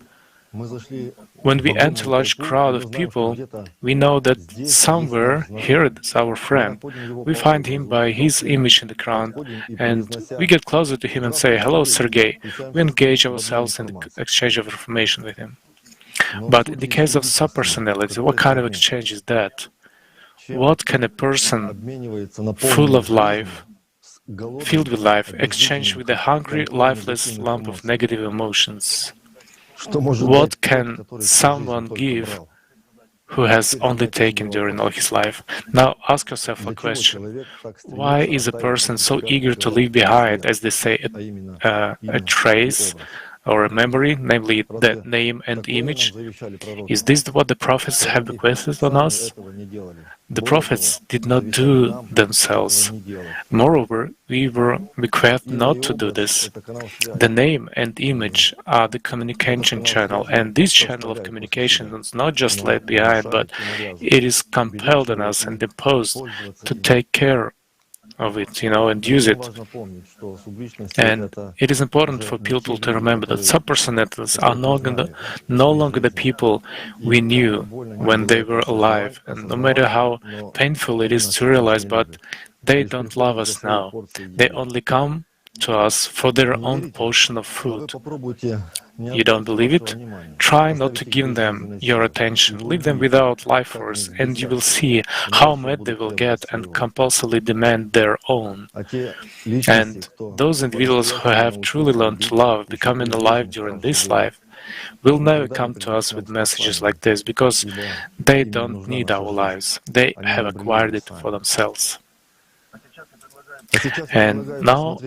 when we enter a large crowd of people, we know that somewhere here is our friend. We find him by his image in the crowd, and we get closer to him and say, "Hello, Sergey." We engage ourselves in the exchange of information with him. But in the case of subpersonality, what kind of exchange is that? What can a person full of life, filled with life, exchange with a hungry, lifeless lump of negative emotions? What can someone give who has only taken during all his life? Now ask yourself a question. Why is a person so eager to leave behind, as they say, a trace or a memory, namely that name and image? Is this what the prophets have bequeathed on us? The prophets did not do themselves. Moreover, we were bequeathed not to do this. The name and image are the communication channel, and this channel of communication is not just left behind, but it is compelled on us and imposed to take care of it, and use it. And it is important for people to remember that subpersonalities are no longer the people we knew when they were alive, and no matter how painful it is to realize, but they don't love us now. They only come to us for their own portion of food. You don't believe it? Try not to give them your attention. Leave them without life force, and you will see how mad they will get and compulsively demand their own. And those individuals who have truly learned to love, becoming alive during this life, will never come to us with messages like this, because they don't need our lives. They have acquired it for themselves. And now,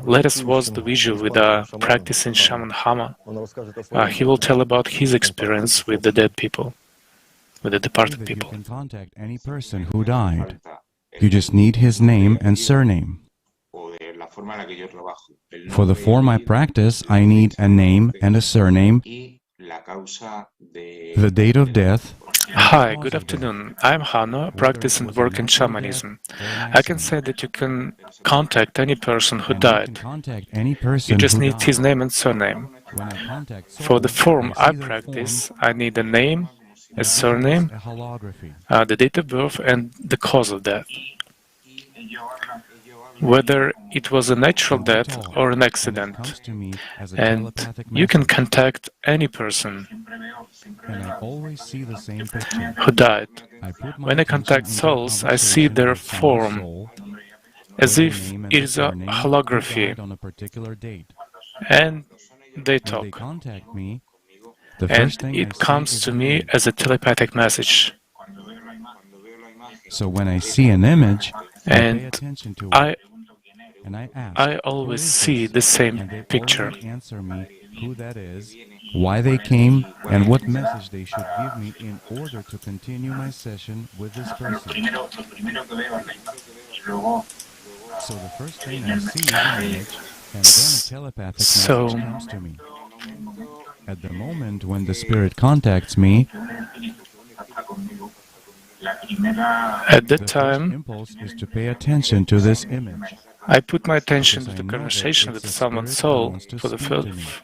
let us watch the visual with a practicing shaman Hama. He will tell about his experience with the dead people, with the departed people. You can contact any person who died. You just need his name and surname. For the form I practice, I need a name and a surname, the date of death. Hi, good afternoon. I'm Hano, practice and work in shamanism. I can say that you can contact any person who died. You just need his name and surname. For the form I practice, I need a name, a surname, the date of birth, and the cause of death. Whether it was a natural death or an accident. And you can contact any person who died. When I contact souls, I see their form as if it is a holography, and they talk. And it comes to me as a telepathic message. So when I see an image, and I always see the same picture. Answer me who that is, why they came, and what message they should give me in order to continue my session with this person. So the first thing I see is an image, and then a telepathic message comes to me. At the moment when the spirit contacts me, at that time, the impulse is to pay attention to this image. I put my attention to the conversation with someone's soul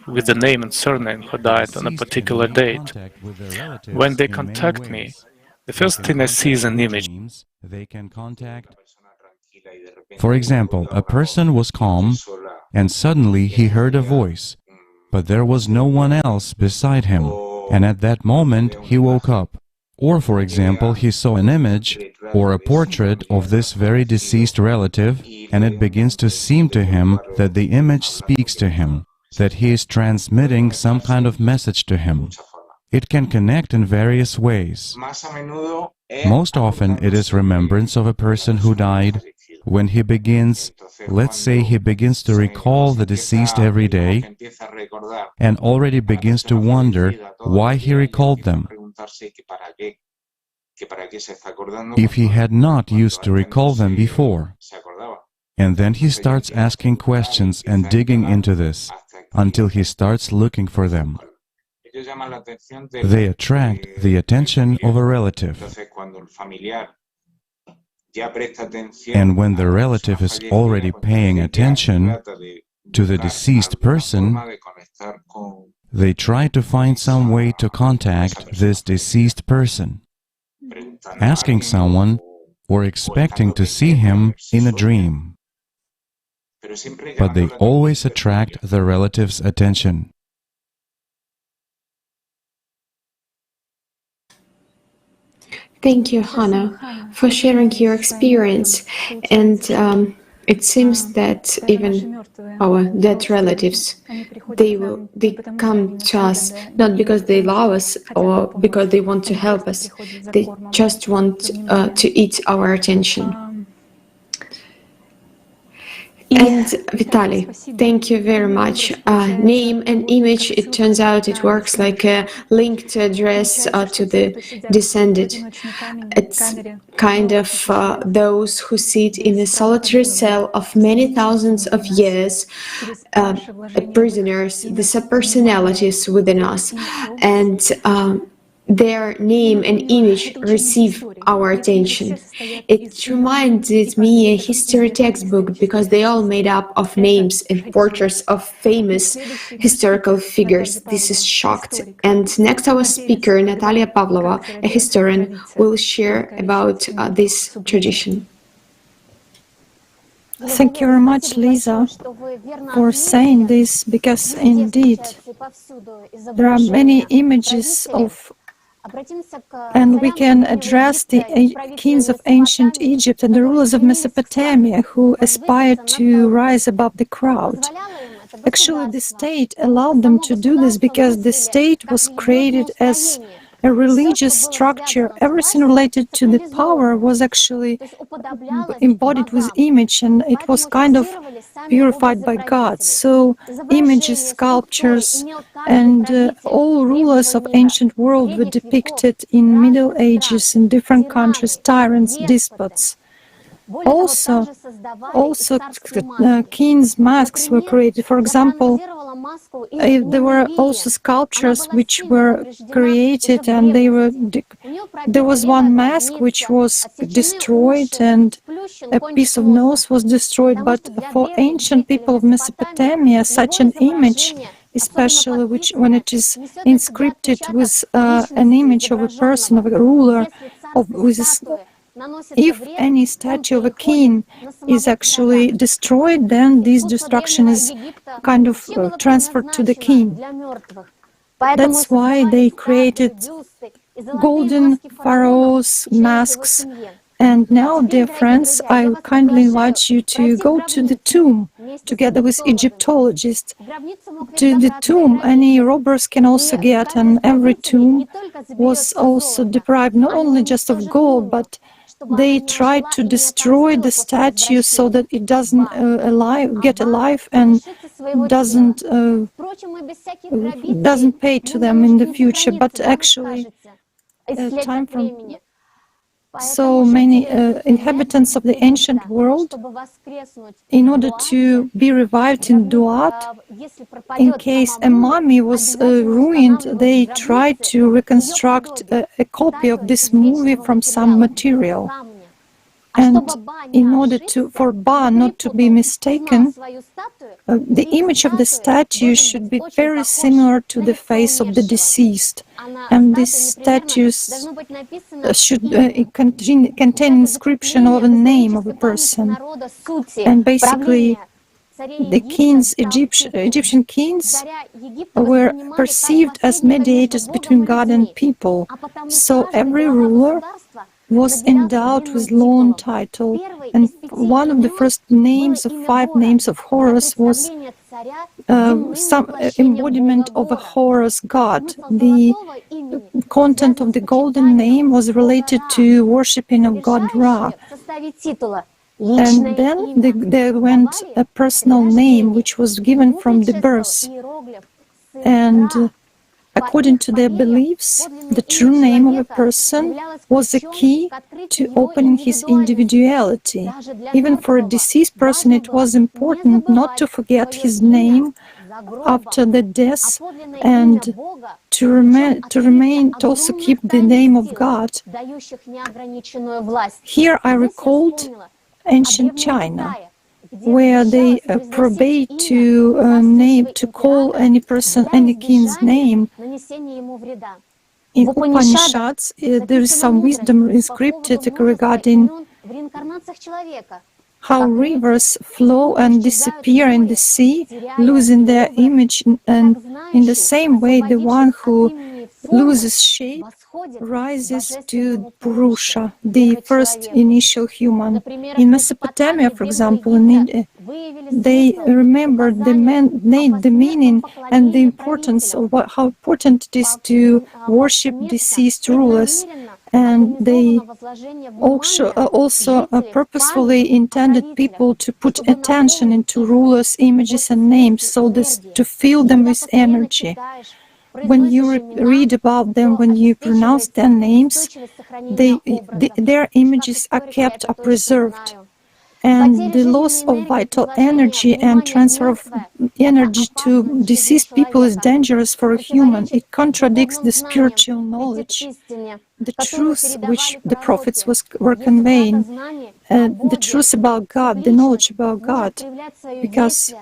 with the name and surname who died on a particular date. When they contact me, the first thing I see is an image. They can contact. For example, a person was calm, and suddenly he heard a voice, but there was no one else beside him, and at that moment he woke up. Or, for example, he saw an image or a portrait of this very deceased relative, and it begins to seem to him that the image speaks to him, that he is transmitting some kind of message to him. It can connect in various ways. Most often it is remembrance of a person who died. When he begins, let's say he begins to recall the deceased every day, and already begins to wonder why he recalled them. If he had not used to recall them before. And then he starts asking questions and digging into this, until he starts looking for them. They attract the attention of a relative. And when the relative is already paying attention to the deceased person, they try to find some way to contact this deceased person, asking someone or expecting to see him in a dream. But they always attract the relative's attention. Thank you, Hannah, for sharing your experience. And it seems that even our dead relatives, they come to us not because they love us or because they want to help us. They just want to eat our attention. And Vitaly, thank you very much. Name and image, it turns out it works like a linked address to the descended. It's kind of those who sit in a solitary cell of many thousands of years, prisoners, the subpersonalities within us. And their name and image receive our attention. It reminded me a history textbook because they all made up of names and portraits of famous historical figures. This is shocked. And next our speaker, Natalia Pavlova, a historian, will share about this tradition. Thank you very much, Lisa, for saying this, because indeed there are many images of, and we can address the kings of ancient Egypt and the rulers of Mesopotamia who aspired to rise above the crowd. Actually, the state allowed them to do this because the state was created as a religious structure. Everything related to the power was actually embodied with image, and it was kind of purified by God. So images, sculptures, and all rulers of ancient world were depicted in Middle Ages in different countries, tyrants, despots. Also, kings' masks were created. For example, there were also sculptures which were created, and there was one mask which was destroyed, and a piece of nose was destroyed. But for ancient people of Mesopotamia, such an image especially when it is inscripted with an image of a person, of a ruler, if any statue of a king is actually destroyed, then this destruction is kind of transferred to the king. That's why they created golden pharaohs, masks. And now, dear friends, I kindly invite you to go to the tomb together with Egyptologists. To the tomb, any robbers can also get, and every tomb was also deprived not only just of gold, but they tried to destroy the statue so that it doesn't get alive and doesn't pay to them in the future. But actually, time from so many inhabitants of the ancient world, in order to be revived in Duat, in case a mummy was ruined, they tried to reconstruct a copy of this movie from some material. And in order for Ba not to be mistaken, the image of the statue should be very similar to the face of the deceased. And these statues should contain inscription of a name of a person. And basically, the Egyptian kings were perceived as mediators between God and people. So every ruler was endowed with long title, and one of the first names of 5 names of Horus was some embodiment of a Horus god. The content of the golden name was related to worshipping of god Ra. And then there went a personal name which was given from the birth. And according to their beliefs, the true name of a person was the key to opening his individuality. Even for a deceased person, it was important not to forget his name after the death and to also keep the name of God. Here I recalled ancient China, where they forbade to call any person, any king's name. In Upanishads, there is some wisdom inscripted regarding how rivers flow and disappear in the sea, losing their image, and in the same way, the one who loses shape rises to Purusha, the first initial human. In Mesopotamia, for example, they remembered the meaning and the importance of how important it is to worship deceased rulers. And they also purposefully intended people to put attention into rulers' images and names, so to fill them with energy. When you read about them, when you pronounce their names, their images are preserved. And the loss of vital energy and transfer of energy to deceased people is dangerous for a human. It contradicts the spiritual knowledge, the truth which the prophets were conveying, the truth about God, the knowledge about God. Because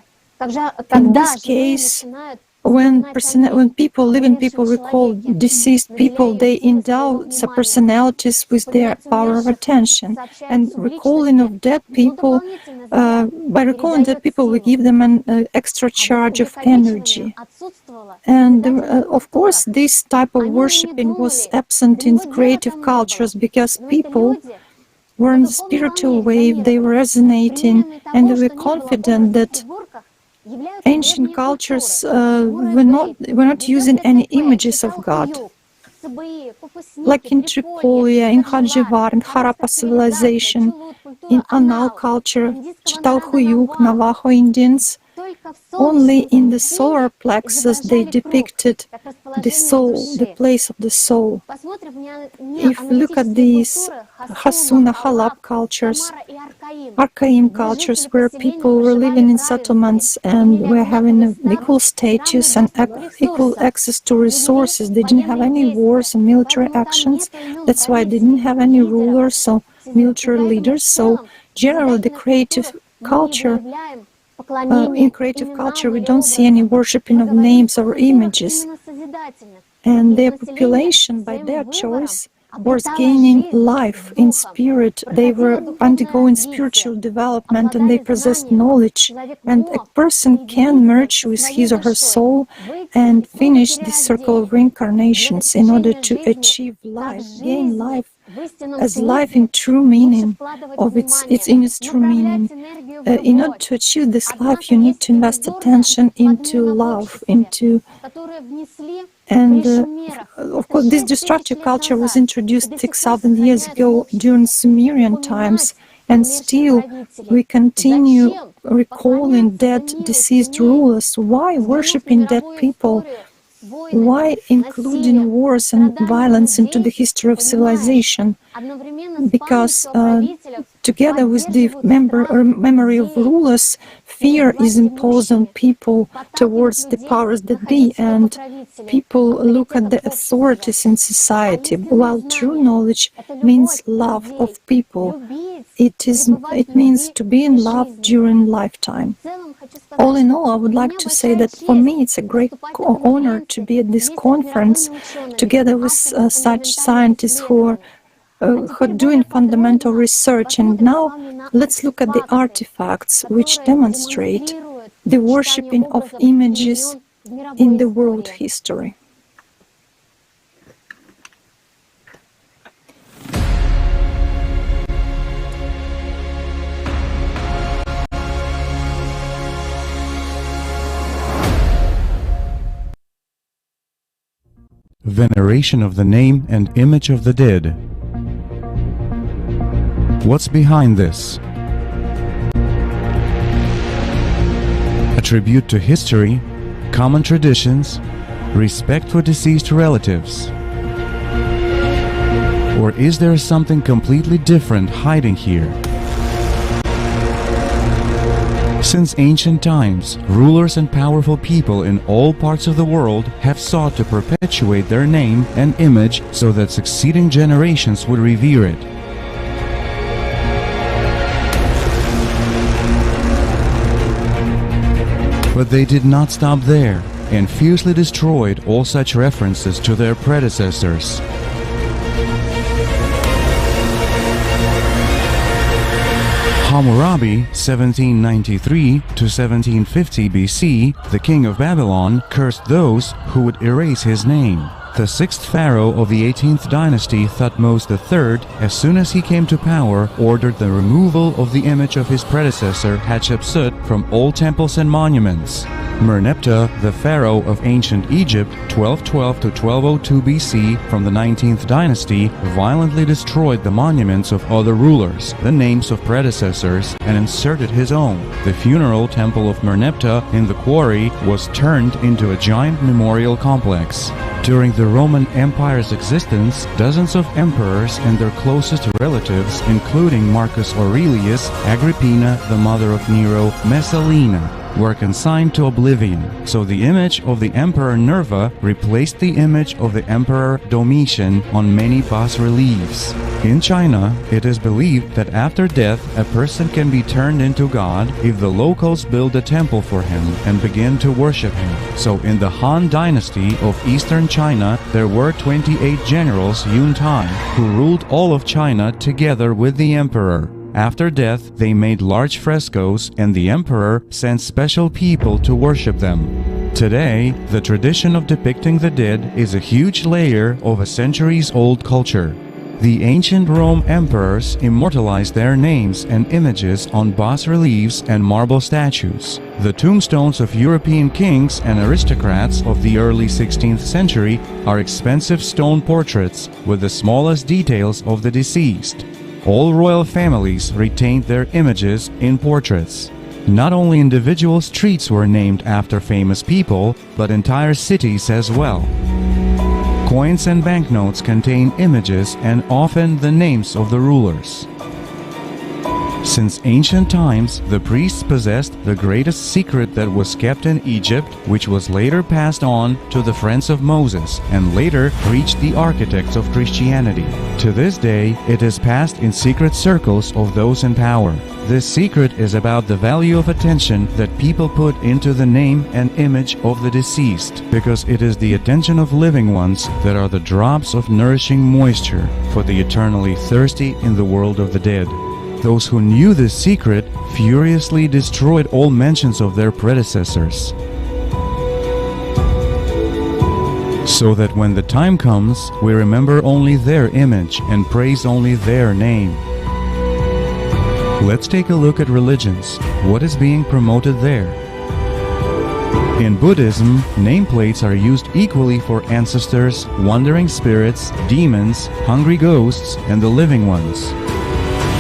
in this case, when living people recall deceased people, they endow subpersonalities with their power of attention. And recalling of dead people, by recalling dead people, we give them an extra charge of energy. And of course, this type of worshipping was absent in creative cultures because people were in the spiritual wave, they were resonating, and they were confident that ancient cultures were not using any images of God. Like in Tripolia, in Hadjivar, in Harappa civilization, in Anal culture, Chitalhuyuk, Navajo Indians, only in the solar plexus they depicted the soul, the place of the soul. If we look at these Hasuna Halab cultures, Archaim cultures, where people were living in settlements and were having equal status and equal access to resources, they didn't have any wars and military actions. That's why they didn't have any rulers or military leaders. So generally, the creative culture In creative culture, we don't see any worshipping of names or images. And their population, by their choice, was gaining life in spirit. They were undergoing spiritual development and they possessed knowledge. And a person can merge with his or her soul and finish this circle of reincarnations in order to achieve life, gain life as life in true meaning of its true meaning. In order to achieve this life, you need to invest attention into love, of course, this destructive culture was introduced 6,000 years ago during Sumerian times, and still we continue recalling dead, deceased rulers. Why worshipping dead people? Why including wars and violence into the history of civilization? Because together with the memory of rulers, fear is imposed on people towards the powers that be, and people look at the authorities in society, while true knowledge means love of people. It means to be in love during lifetime. All in all, I would like to say that for me it's a great honor to be at this conference together with such scientists who are doing fundamental research. And now let's look at the artifacts which demonstrate the worshipping of images in the world history. Veneration of the name and image of the dead. What's behind this? A tribute to history, common traditions, respect for deceased relatives? Or is there something completely different hiding here? Since ancient times, rulers and powerful people in all parts of the world have sought to perpetuate their name and image so that succeeding generations would revere it. But they did not stop there and fiercely destroyed all such references to their predecessors. Hammurabi, 1793 to 1750 BC, the king of Babylon, cursed those who would erase his name. The sixth pharaoh of the 18th dynasty, Thutmose III, as soon as he came to power, ordered the removal of the image of his predecessor Hatshepsut from all temples and monuments. Merneptah, the pharaoh of ancient Egypt, 1212 to 1202 BC, from the 19th dynasty, violently destroyed the monuments of other rulers, the names of predecessors, and inserted his own. The funeral temple of Merneptah in the quarry was turned into a giant memorial complex. During the Roman Empire's existence, dozens of emperors and their closest relatives, including Marcus Aurelius, Agrippina, the mother of Nero, Messalina, were consigned to oblivion, so the image of the Emperor Nerva replaced the image of the Emperor Domitian on many bas-reliefs. In China, it is believed that after death a person can be turned into God if the locals build a temple for him and begin to worship him. So in the Han Dynasty of eastern China, there were 28 generals Yun Tai, who ruled all of China together with the emperor. After death, they made large frescoes, and the emperor sent special people to worship them. Today, the tradition of depicting the dead is a huge layer of a centuries-old culture. The ancient Rome emperors immortalized their names and images on bas-reliefs and marble statues. The tombstones of European kings and aristocrats of the early 16th century are expensive stone portraits with the smallest details of the deceased. All royal families retained their images in portraits. Not only individual streets were named after famous people, but entire cities as well. Coins and banknotes contain images and often the names of the rulers. Since ancient times, the priests possessed the greatest secret that was kept in Egypt, which was later passed on to the friends of Moses and later reached the architects of Christianity. To this day, it is passed in secret circles of those in power. This secret is about the value of attention that people put into the name and image of the deceased, because it is the attention of living ones that are the drops of nourishing moisture for the eternally thirsty in the world of the dead. Those who knew this secret furiously destroyed all mentions of their predecessors, so that when the time comes, we remember only their image and praise only their name. Let's take a look at religions. What is being promoted there? In Buddhism, nameplates are used equally for ancestors, wandering spirits, demons, hungry ghosts, and the living ones.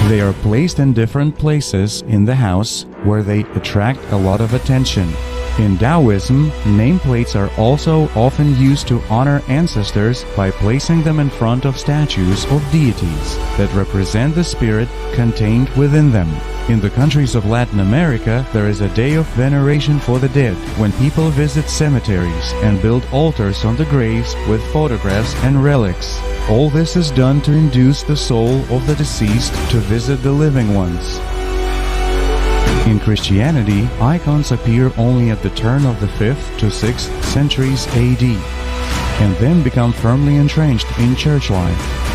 They are placed in different places in the house where they attract a lot of attention. In Taoism, nameplates are also often used to honor ancestors by placing them in front of statues of deities that represent the spirit contained within them. In the countries of Latin America, there is a day of veneration for the dead, when people visit cemeteries and build altars on the graves with photographs and relics. All this is done to induce the soul of the deceased to visit the living ones. In Christianity, icons appear only at the turn of the 5th to 6th centuries AD, and then become firmly entrenched in church life.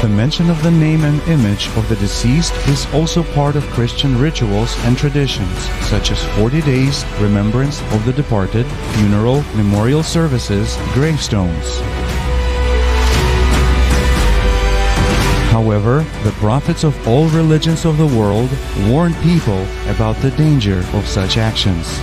The mention of the name and image of the deceased is also part of Christian rituals and traditions, such as 40 days, remembrance of the departed, funeral, memorial services, gravestones. However, the prophets of all religions of the world warn people about the danger of such actions.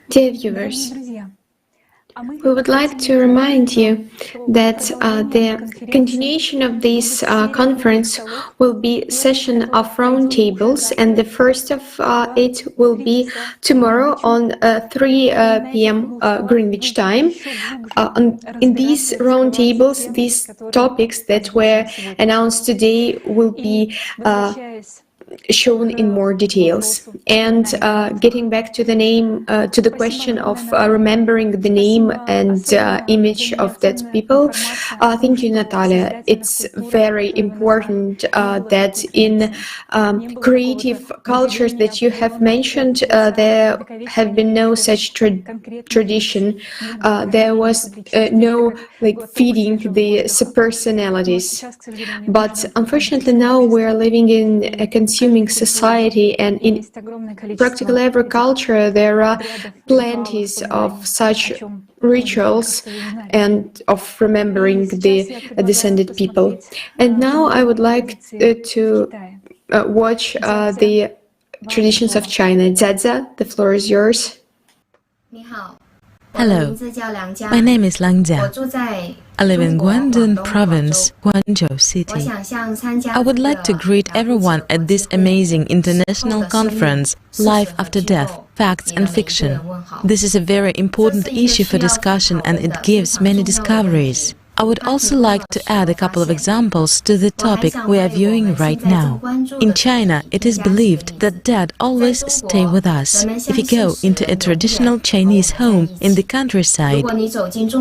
Dear viewers, we would like to remind you that the continuation of this conference will be a session of roundtables, and the first of it will be tomorrow on 3 p.m. Greenwich time. In these roundtables, these topics that were announced today will be shown in more details. And getting back to the name, to the question of remembering the name and image of that people, thank you, Natalia. It's very important that in creative cultures that you have mentioned, there have been no such tradition. There was no feeding the subpersonalities. But unfortunately now we are living in a consuming society, and in practically every culture there are plenties of such rituals and of remembering the descended people. And now I would like to watch the traditions of China. Jiazia, the floor is yours. Hello, my name is Lang Jia. I live in Guangdong Province, Guangzhou City. I would like to greet everyone at this amazing international conference, Life After Death, Facts and Fiction. This is a very important issue for discussion, and it gives many discoveries. I would also like to add a couple of examples to the topic we are viewing right now. In China, it is believed that dead always stay with us. If you go into a traditional Chinese home in the countryside,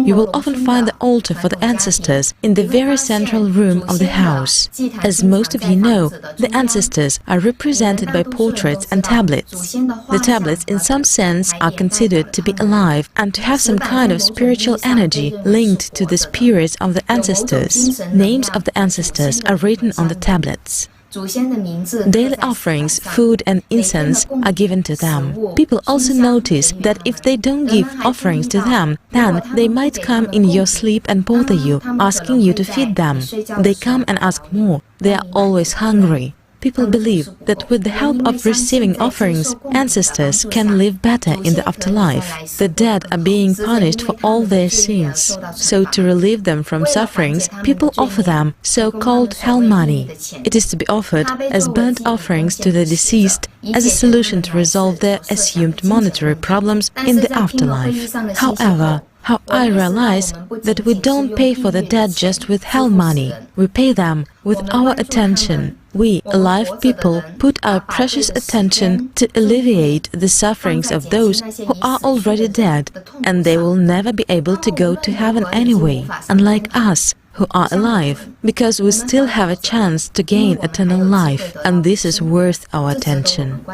you will often find the altar for the ancestors in the very central room of the house. As most of you know, the ancestors are represented by portraits and tablets. The tablets, in some sense, are considered to be alive and to have some kind of spiritual energy linked to the spirits of the ancestors. Names of the ancestors are written on the tablets. Daily offerings, food and incense are given to them. People also notice that if they don't give offerings to them, then they might come in your sleep and bother you, asking you to feed them. They come and ask more. They are always hungry. People believe that with the help of receiving offerings, ancestors can live better in the afterlife. The dead are being punished for all their sins. So to relieve them from sufferings, people offer them so-called hell money. It is to be offered as burnt offerings to the deceased as a solution to resolve their assumed monetary problems in the afterlife. However, how I realize that we don't pay for the dead just with hell money. We pay them with our attention. We, alive people, put our precious attention to alleviate the sufferings of those who are already dead, and they will never be able to go to heaven anyway, unlike us, who are alive, because we still have a chance to gain eternal life, and this is worth our attention.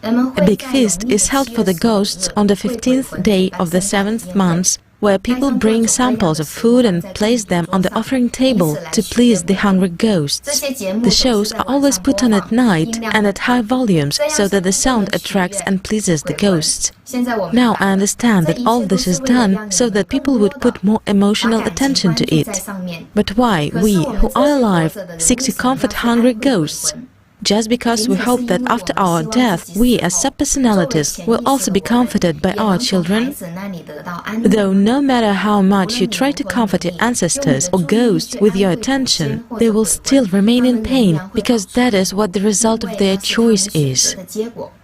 A big feast is held for the ghosts on the 15th day of the 7th month, where people bring samples of food and place them on the offering table to please the hungry ghosts. The shows are always put on at night and at high volumes so that the sound attracts and pleases the ghosts. Now I understand that all this is done so that people would put more emotional attention to it. But why we, who are alive, seek to comfort hungry ghosts? Just because we hope that after our death, we as subpersonalities will also be comforted by our children? Though no matter how much you try to comfort your ancestors or ghosts with your attention, they will still remain in pain, because that is what the result of their choice is.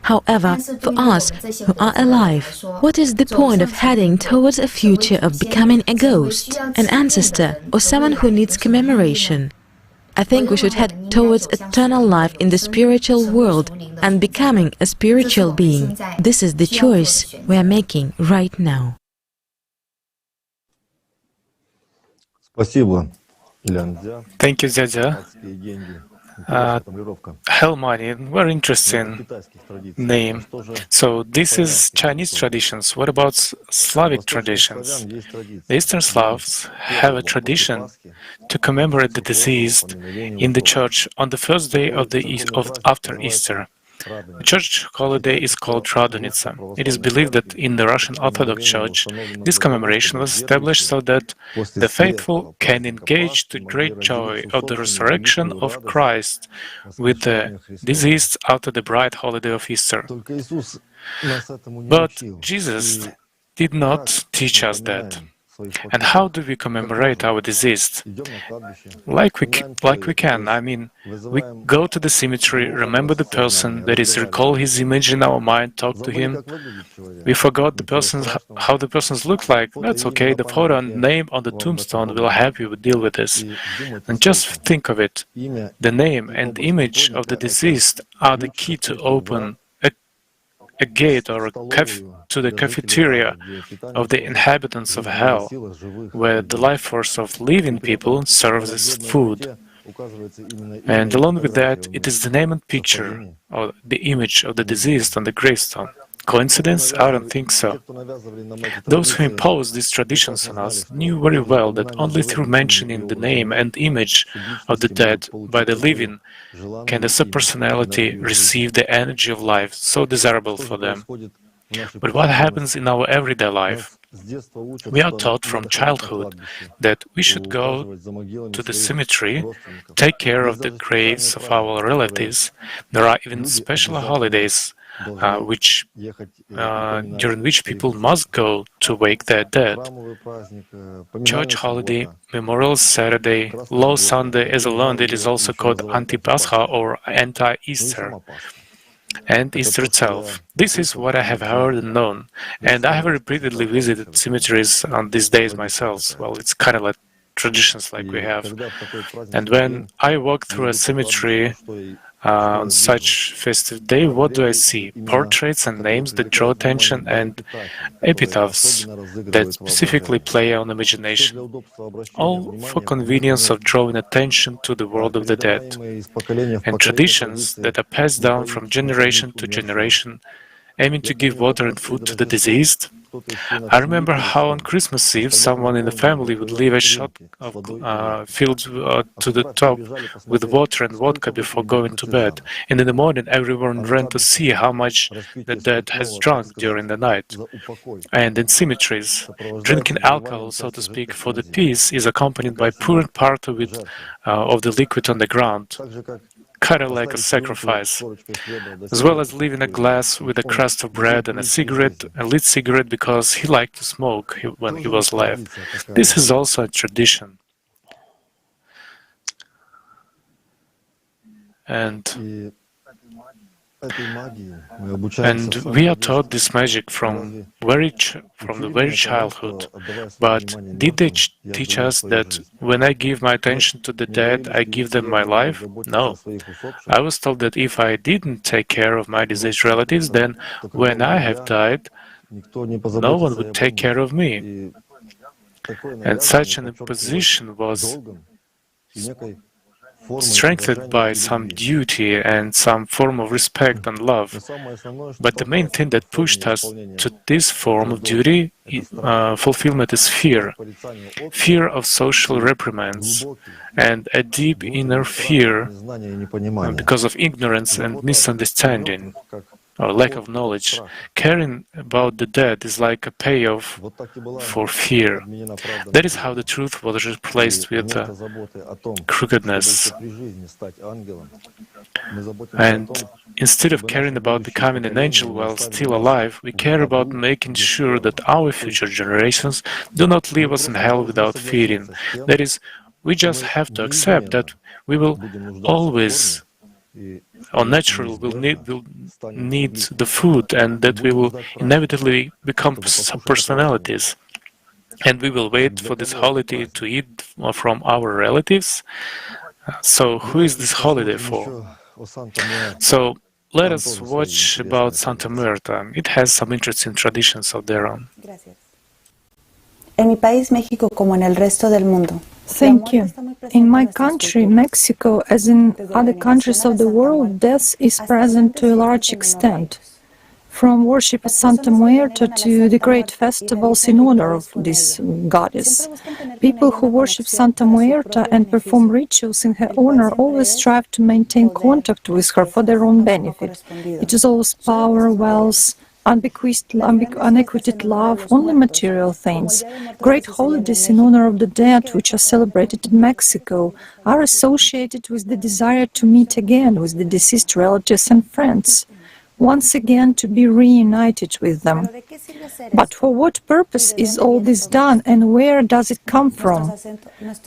However, for us who are alive, what is the point of heading towards a future of becoming a ghost, an ancestor, or someone who needs commemoration? I think we should head towards eternal life in the spiritual world and becoming a spiritual being. This is the choice we are making right now. Thank you, Zezia. Hell money, very interesting name. So this is Chinese traditions. What about Slavic traditions? The Eastern Slavs have a tradition to commemorate the deceased in the church on the first day of after Easter. The church holiday is called Radonitsa. It is believed that in the Russian Orthodox Church, this commemoration was established so that the faithful can engage the great joy of the resurrection of Christ with the deceased after the bright holiday of Easter. But Jesus did not teach us that. And how do we commemorate our deceased? Like we can. I mean, we go to the cemetery, remember the person, that is, recall his image in our mind, talk to him. We forgot the person, how the persons look like. That's okay. The photo and name on the tombstone will help you deal with this. And just think of it. The name and image of the deceased are the key to open a gate or to the cafeteria of the inhabitants of hell, where the life force of living people serves as food. And along with that, it is the name and picture, or the image of the deceased on the gravestone. Coincidence? I don't think so. Those who imposed these traditions on us knew very well that only through mentioning the name and image of the dead by the living can the subpersonality receive the energy of life so desirable for them. But what happens in our everyday life? We are taught from childhood that we should go to the cemetery, take care of the graves of our relatives. There are even special holidays during which people must go to wake their dead. Church holiday, Memorial Saturday, Low Sunday as alone, it is also called Anti-Pascha or Anti-Easter, and Easter itself. This is what I have heard and known, and I have repeatedly visited cemeteries on these days myself. Well, it's kind of like traditions like we have. And when I walk through a cemetery on such festive day, what do I see? Portraits and names that draw attention and epitaphs that specifically play on imagination, all for convenience of drawing attention to the world of the dead, and traditions that are passed down from generation to generation, aiming to give water and food to the deceased. I remember how on Christmas Eve someone in the family would leave a shot filled to the top with water and vodka before going to bed, and in the morning everyone ran to see how much the dead has drunk during the night. And in cemeteries, drinking alcohol, so to speak, for the peace is accompanied by pouring part of the liquid on the ground. kind of like a sacrifice, as well as leaving a glass with a crust of bread and a cigarette, a lit cigarette, because he liked to smoke when he was alive. This is also a tradition. And we are taught this magic from the very childhood. But did they teach us that when I give my attention to the dead, I give them my life? No. I was told that if I didn't take care of my deceased relatives, then when I have died, no one would take care of me. And such an imposition was strengthened by some duty and some form of respect and love. But the main thing that pushed us to this form of duty fulfillment is fear. Fear of social reprimands and a deep inner fear because of ignorance and misunderstanding or lack of knowledge. Caring about the dead is like a payoff for fear. That is how the truth was replaced with crookedness. And instead of caring about becoming an angel while still alive, we care about making sure that our future generations do not leave us in hell without feeding. That is, we just have to accept that we will always or natural will need the food, and that we will inevitably become subpersonalities. And we will wait for this holiday to eat from our relatives. So who is this holiday for? So let us watch about Santa Muerta. It has some interesting traditions of their own. En mi país, México, como en el resto del mundo. Thank you. In my country, Mexico, as in other countries of the world, death is present to a large extent. From worship of Santa Muerta to the great festivals in honor of this goddess. People who worship Santa Muerta and perform rituals in her honor always strive to maintain contact with her for their own benefit. It is always power, wealth, unrequited love, only material things. Great holidays in honor of the dead, which are celebrated in Mexico, are associated with the desire to meet again with the deceased relatives and friends, once again to be reunited with them. But for what purpose is all this done, and where does it come from?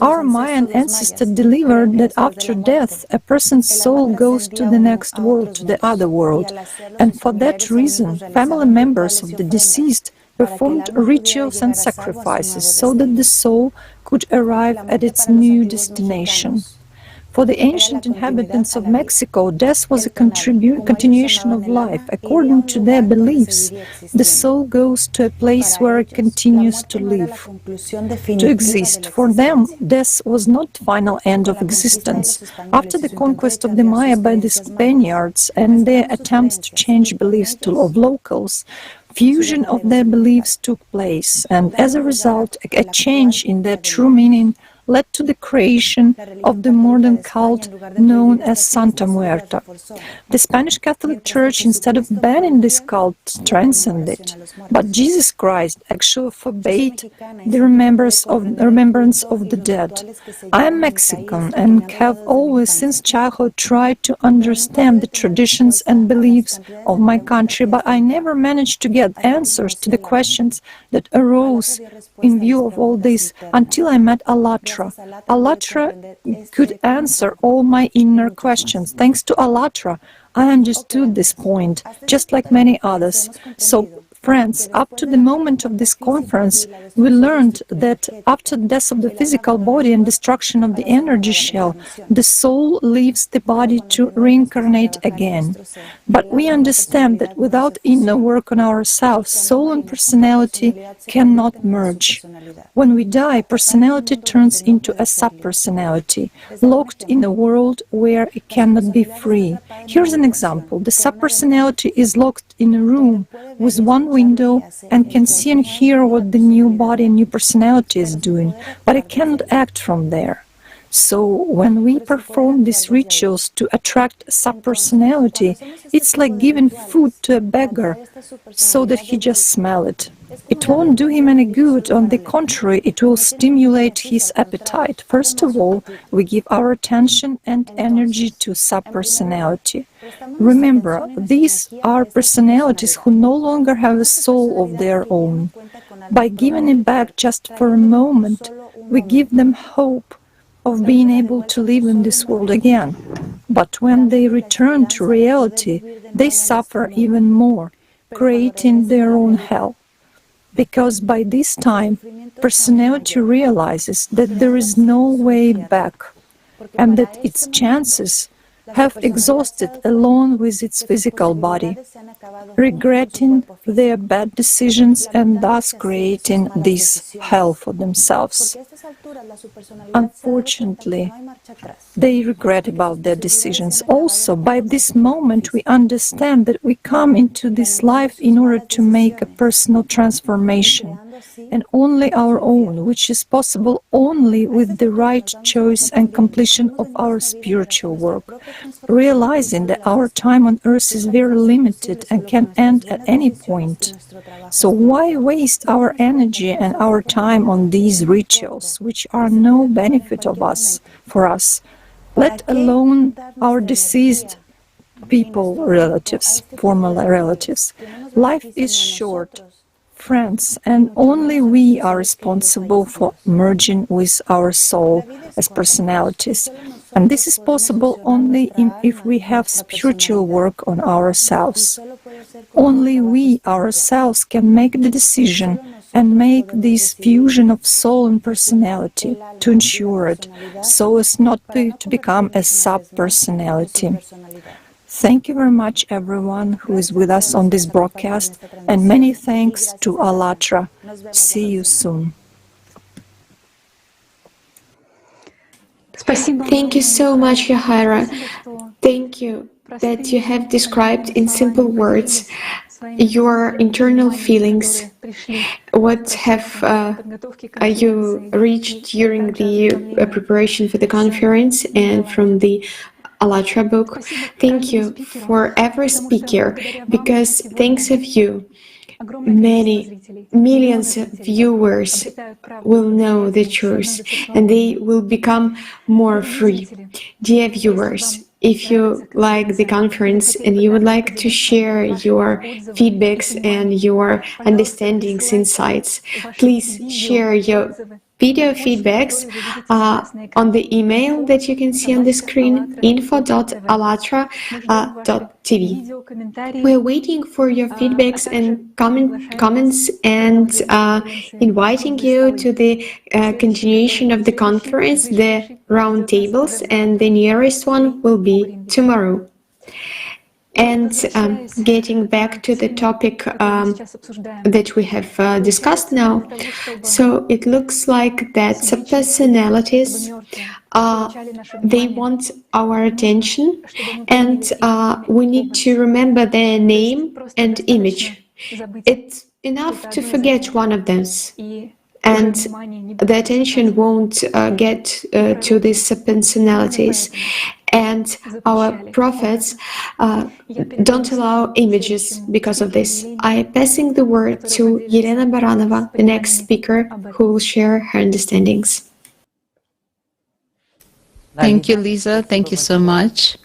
Our Mayan ancestors delivered that after death, a person's soul goes to the next world, to the other world, and for that reason, family members of the deceased performed rituals and sacrifices so that the soul could arrive at its new destination. For the ancient inhabitants of Mexico, death was a continuation of life. According to their beliefs, the soul goes to a place where it continues to live, to exist. For them, death was not the final end of existence. After the conquest of the Maya by the Spaniards and their attempts to change beliefs of locals, fusion of their beliefs took place, and as a result, a change in their true meaning led to the creation of the modern cult known as Santa Muerta. The Spanish Catholic Church, instead of banning this cult, strengthened it. But Jesus Christ actually forbade the remembrance of the dead. I am Mexican and have always since childhood tried to understand the traditions and beliefs of my country, but I never managed to get answers to the questions that arose in view of all this until I met Allatra. Allatra could answer all my inner questions. Thanks to Allatra, I understood this point, just like many others. So, friends, up to the moment of this conference, we learned that after the death of the physical body and destruction of the energy shell, the soul leaves the body to reincarnate again. But we understand that without inner work on ourselves, soul and personality cannot merge. When we die, personality turns into a subpersonality, locked in a world where it cannot be free. Here's an example. The subpersonality is locked in a room with one window and can see and hear what the new body and new personality is doing, but it cannot act from there. So when we perform these rituals to attract subpersonality, it's like giving food to a beggar so that he just smell it. It won't do him any good. On the contrary, it will stimulate his appetite. First of all, we give our attention and energy to subpersonality. Remember, these are personalities who no longer have a soul of their own. By giving it back just for a moment, we give them hope of being able to live in this world again. But when they return to reality, they suffer even more, creating their own hell. Because by this time, personality realizes that there is no way back, and that its chances have exhausted along with its physical body, regretting their bad decisions and thus creating this hell for themselves. Unfortunately, they regret about their decisions. Also, by this moment, we understand that we come into this life in order to make a personal transformation, and only our own, which is possible only with the right choice and completion of our spiritual work, realizing that our time on earth is very limited and can end at any point. So why waste our energy and our time on these rituals, which are no benefit of us, for us, let alone our deceased people, relatives, former relatives? Life is short, friends, and only we are responsible for merging with our soul as personalities. And this is possible only if we have spiritual work on ourselves. Only we ourselves can make the decision and make this fusion of soul and personality to ensure it, so as not to become a sub-personality. Thank you very much, everyone who is with us on this broadcast, and many thanks to Allatra. See you soon. Thank you so much, Yahaira. Thank you that you have described in simple words your internal feelings, what have you reached during the preparation for the conference and from the Allatra book. Thank you for every speaker, because thanks of you, many millions of viewers will know the truth and they will become more free. Dear viewers, if you like the conference and you would like to share your feedbacks and your understandings, insights, please share your video feedbacks on the email that you can see on the screen, info.allatra.tv. We're waiting for your feedbacks and comments and inviting you to the continuation of the conference, the round tables, and the nearest one will be tomorrow. And getting back to the topic that we have discussed now, so it looks like that subpersonalities, they want our attention, and we need to remember their name and image. It's enough to forget one of them, and the attention won't get to these subpersonalities. And our prophets don't allow images because of this. I'm passing the word to Elena Baranova, the next speaker, who will share her understandings. Thank you, Lisa. Thank you so much.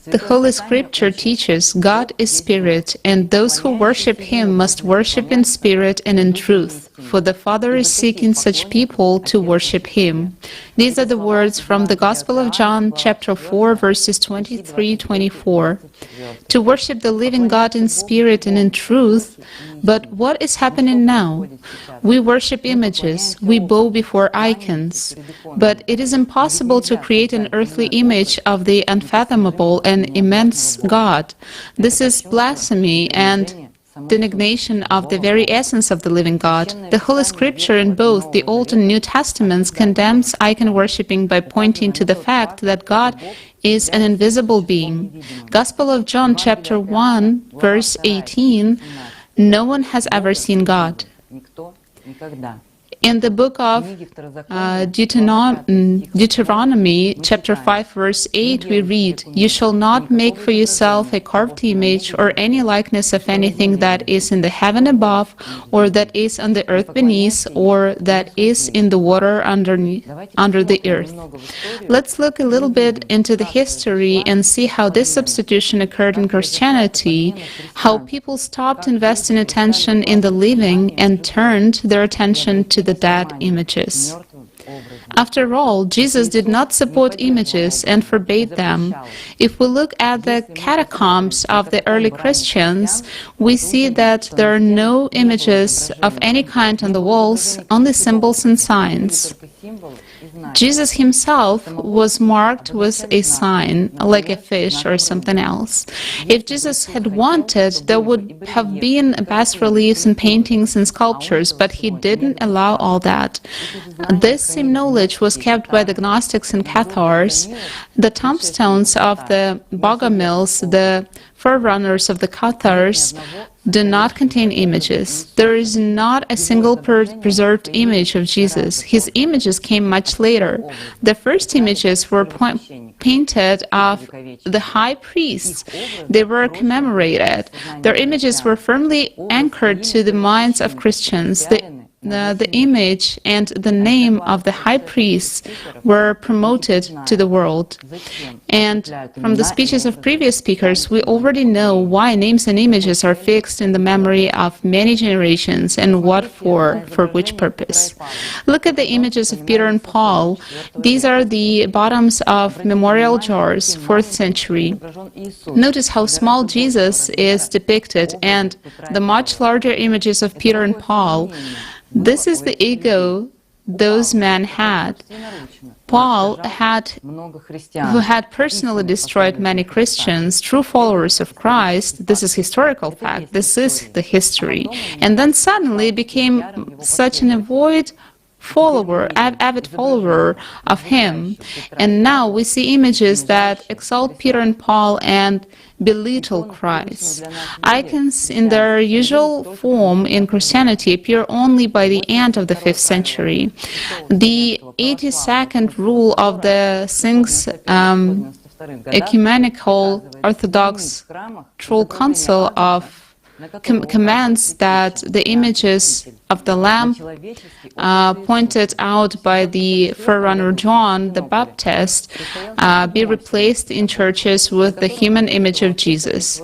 The Holy Scripture teaches God is spirit, and those who worship Him must worship in spirit and in truth, for the Father is seeking such people to worship Him. These are the words from the Gospel of John, chapter 4, verses 23-24. To worship the living God in spirit and in truth. But what is happening now? We worship images, we bow before icons, but it is impossible to create an earthly image of the unfathomable and immense God. This is blasphemy and denigration of the very essence of the living God. The Holy Scripture in both the Old and New Testaments condemns icon worshipping by pointing to the fact that God is an invisible being. Gospel of John, chapter 1, verse 18, no one has ever seen God. In the book of Deuteronomy, chapter 5, verse 8, we read, "You shall not make for yourself a carved image or any likeness of anything that is in the heaven above, or that is on the earth beneath, or that is in the water under the earth." Let's look a little bit into the history and see how this substitution occurred in Christianity, how people stopped investing attention in the living and turned their attention to the dead images. After all, Jesus did not support images and forbade them. If we look at the catacombs of the early Christians, we see that there are no images of any kind on the walls, only symbols and signs. Jesus himself was marked with a sign, like a fish or something else. If Jesus had wanted, there would have been bas-reliefs and paintings and sculptures, but he didn't allow all that. This same knowledge was kept by the Gnostics and Cathars. The tombstones of the Bogomils, the forerunners of the Cathars, do not contain images. There is not a single preserved image of Jesus. His images came much later. The first images were painted of the high priests. They were commemorated. Their images were firmly anchored to the minds of Christians. The image and the name of the high priests were promoted to the world. And from the speeches of previous speakers, we already know why names and images are fixed in the memory of many generations and what for which purpose. Look at the images of Peter and Paul. These are the bottoms of memorial jars, 4th century. Notice how small Jesus is depicted and the much larger images of Peter and Paul. This is the ego those men had. Paul, who had personally destroyed many Christians, true followers of Christ, this is historical fact, this is the history, and then suddenly became such an avid follower of him. And now we see images that exalt Peter and Paul and belittle Christ. Icons in their usual form in Christianity appear only by the end of the 5th century. The 82nd rule of the Sixth Ecumenical Orthodox True Council of commands that the images of the Lamb pointed out by the forerunner John the Baptist be replaced in churches with the human image of Jesus.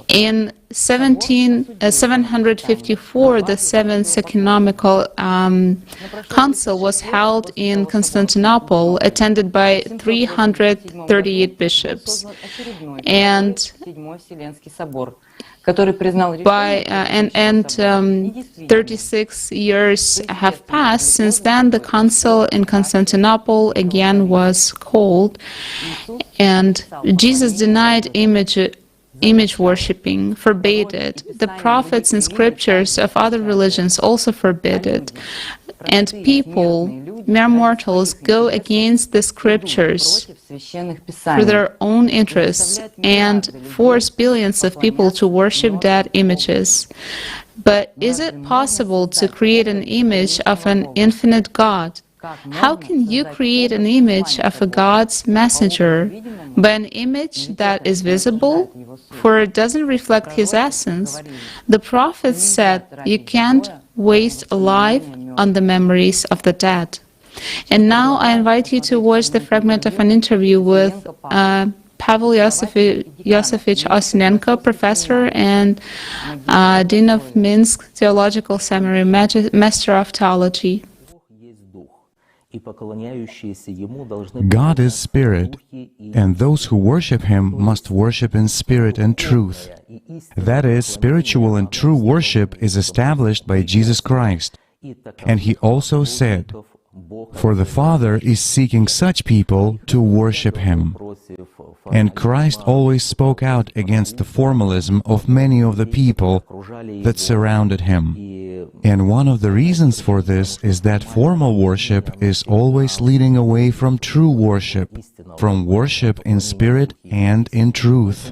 In 754, the Seventh Ecumenical Council was held in Constantinople, attended by 338 bishops. And 36 years have passed. Since then, the council in Constantinople again was called, and Jesus denied image worshipping, forbade it. The prophets and scriptures of other religions also forbid it. And people, mere mortals, go against the scriptures for their own interests and force billions of people to worship dead images. But is it possible to create an image of an infinite God? How can you create an image of a God's messenger by an image that is visible, for it doesn't reflect his essence? The prophets said you can't waste life on the memories of the dead. And now I invite you to watch the fragment of an interview with Pavel Yosefovich Osinenko, professor and dean of Minsk Theological Seminary, master of theology. God is spirit, and those who worship him must worship in spirit and truth. That is, spiritual and true worship is established by Jesus Christ. And he also said, "For the Father is seeking such people to worship him." And Christ always spoke out against the formalism of many of the people that surrounded him. And one of the reasons for this is that formal worship is always leading away from true worship, from worship in spirit and in truth.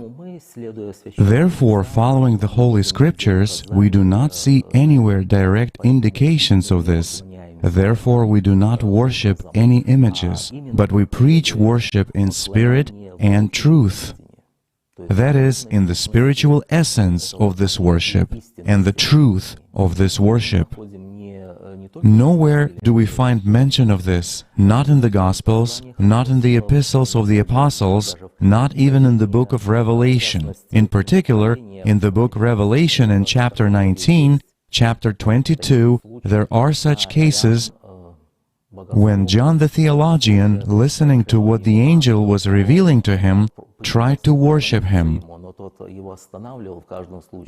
Therefore, following the Holy Scriptures, we do not see anywhere direct indications of this, Therefore we do not worship any images, but we preach worship in spirit and truth. That is, in the spiritual essence of this worship and the truth of this worship. Nowhere do we find mention of this, not in the Gospels, not in the epistles of the apostles, not even in the book of Revelation. In particular, in the book Revelation in chapter 19, chapter 22, there are such cases when John the theologian, listening to what the angel was revealing to him, tried to worship him.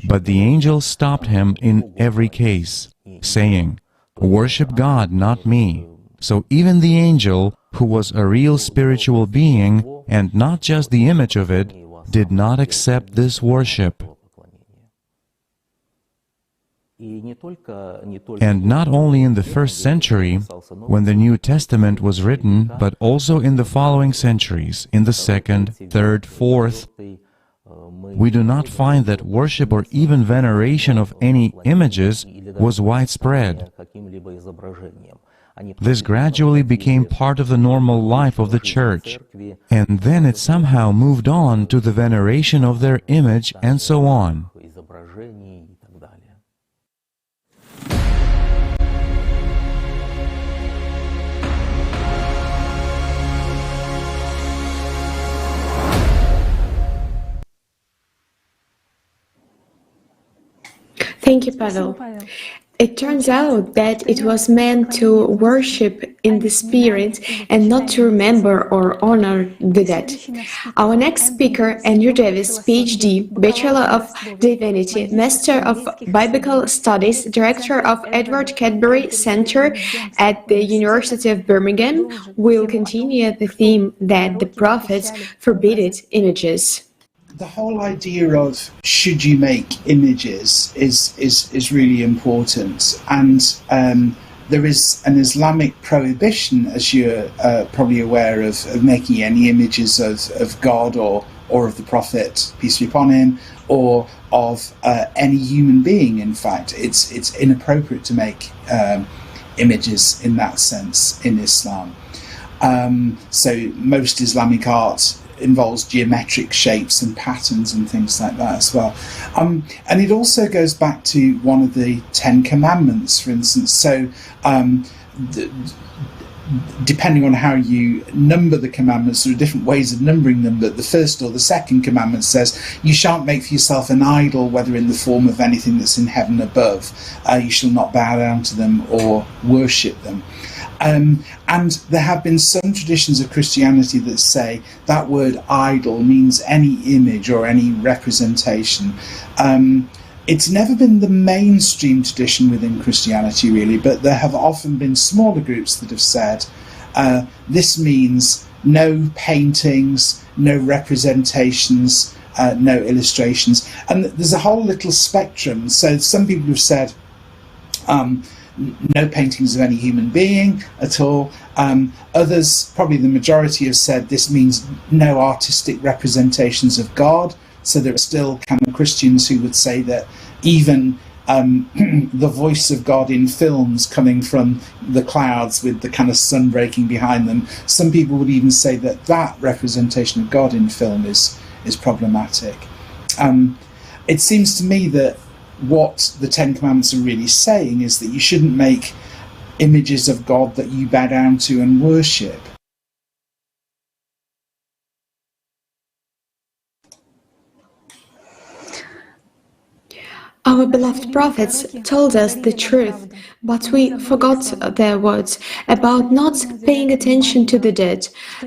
But the angel stopped him in every case, saying, "Worship God, not me." So even the angel, who was a real spiritual being, and not just the image of it, did not accept this worship. And not only in the first century, when the New Testament was written, but also in the following centuries, in the second, third, fourth, we do not find that worship or even veneration of any images was widespread. This gradually became part of the normal life of the Church, and then it somehow moved on to the veneration of their image and so on. Thank you, Pavel. It turns out that it was meant to worship in the spirit and not to remember or honor the dead. Our next speaker, Andrew Davis, PhD, Bachelor of Divinity, Master of Biblical Studies, Director of Edward Cadbury Center at the University of Birmingham, will continue the theme that the prophets forbid images. The whole idea of should you make images is really important, and there is an Islamic prohibition, as you're probably aware, of making any images of God or of the Prophet, peace be upon him, or of any human being. In fact, it's inappropriate to make images in that sense in Islam. So most Islamic art involves geometric shapes and patterns and things like that as well. And it also goes back to one of the Ten Commandments, for instance. So depending on how you number the commandments, there are different ways of numbering them, but the first or the second commandment says, you shan't make for yourself an idol, whether in the form of anything that's in heaven above. You shall not bow down to them or worship them. And there have been some traditions of Christianity that say that word idol means any image or any representation. It's never been the mainstream tradition within Christianity, really, but there have often been smaller groups that have said this means no paintings, no representations, no illustrations. And there's a whole little spectrum. So some people have said no paintings of any human being at all. Others, probably the majority, have said this means no artistic representations of God. So there are still kind of Christians who would say that even the voice of God in films coming from the clouds with the kind of sun breaking behind them, some people would even say that that representation of God in film is problematic. It seems to me that what the Ten Commandments are really saying is that you shouldn't make images of God that you bow down to and worship. Our beloved prophets told us the truth, but we forgot their words about not paying attention to the dead,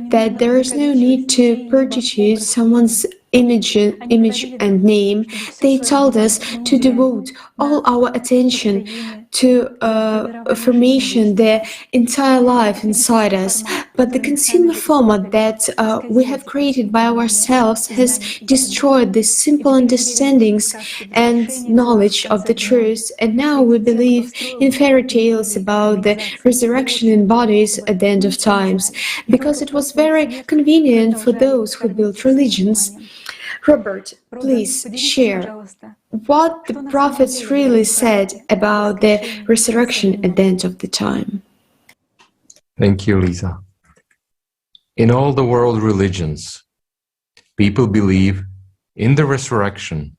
that there is no need to perpetuate someone's image and name. They told us to devote all our attention to affirmation their entire life inside us. But the consumer format that we have created by ourselves has destroyed the simple understandings and knowledge of the truth, and now we believe in fairy tales about the resurrection in bodies at the end of times, because it was very convenient for those who built religions. Robert, please share what the prophets really said about the resurrection at the end of the time. Thank you, Lisa. In all the world religions, people believe in the resurrection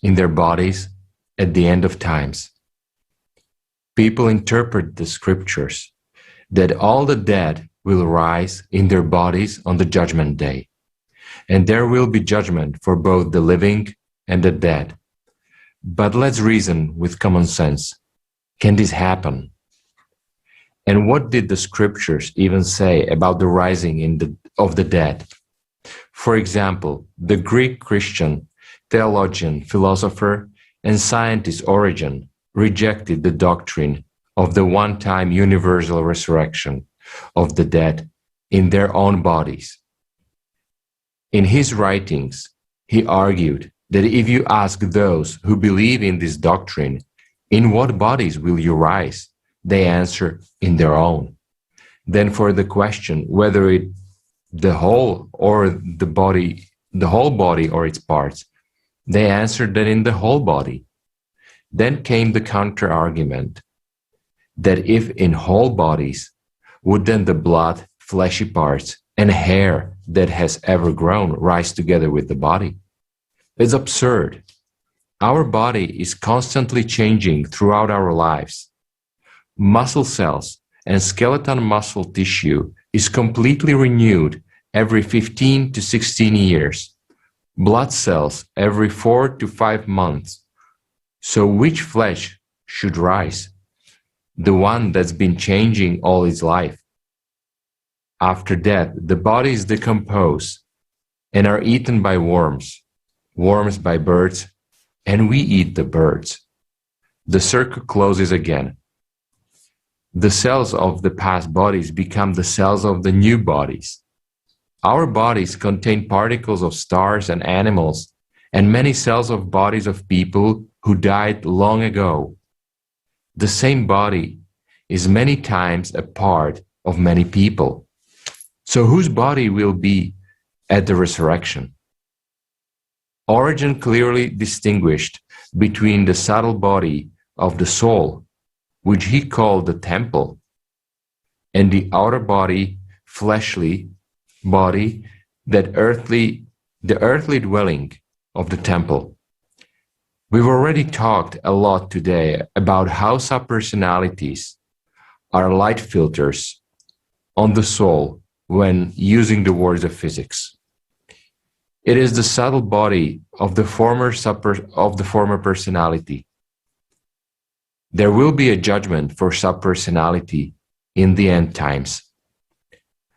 in their bodies at the end of times. People interpret the scriptures that all the dead will rise in their bodies on the judgment day, and there will be judgment for both the living and the dead. But let's reason with common sense. Can this happen? And what did the scriptures even say about the rising of the dead? For example, the Greek Christian theologian, philosopher, and scientist Origen rejected the doctrine of the one-time universal resurrection of the dead in their own bodies. In his writings, he argued that if you ask those who believe in this doctrine, in what bodies will you rise? They answer, in their own. Then for the question whether the whole body or its parts, they answered that in the whole body. Then came the counter-argument that if in whole bodies, would then the blood, fleshy parts, and hair that has ever grown rise together with the body? It's absurd. Our body is constantly changing throughout our lives. Muscle cells and skeletal muscle tissue is completely renewed every 15 to 16 years. Blood cells every 4 to 5 months. So which flesh should rise? The one that's been changing all its life. After death, the bodies decompose and are eaten by worms, worms by birds, and we eat the birds. The circle closes again. The cells of the past bodies become the cells of the new bodies. Our bodies contain particles of stars and animals, and many cells of bodies of people who died long ago. The same body is many times a part of many people. So whose body will be at the resurrection? Origen clearly distinguished between the subtle body of the soul, which he called the temple, and the outer body, fleshly body, the earthly dwelling of the temple. We've already talked a lot today about how subpersonalities are light filters on the soul when using the words of physics. It is the subtle body of the former personality. There will be a judgment for subpersonality in the end times.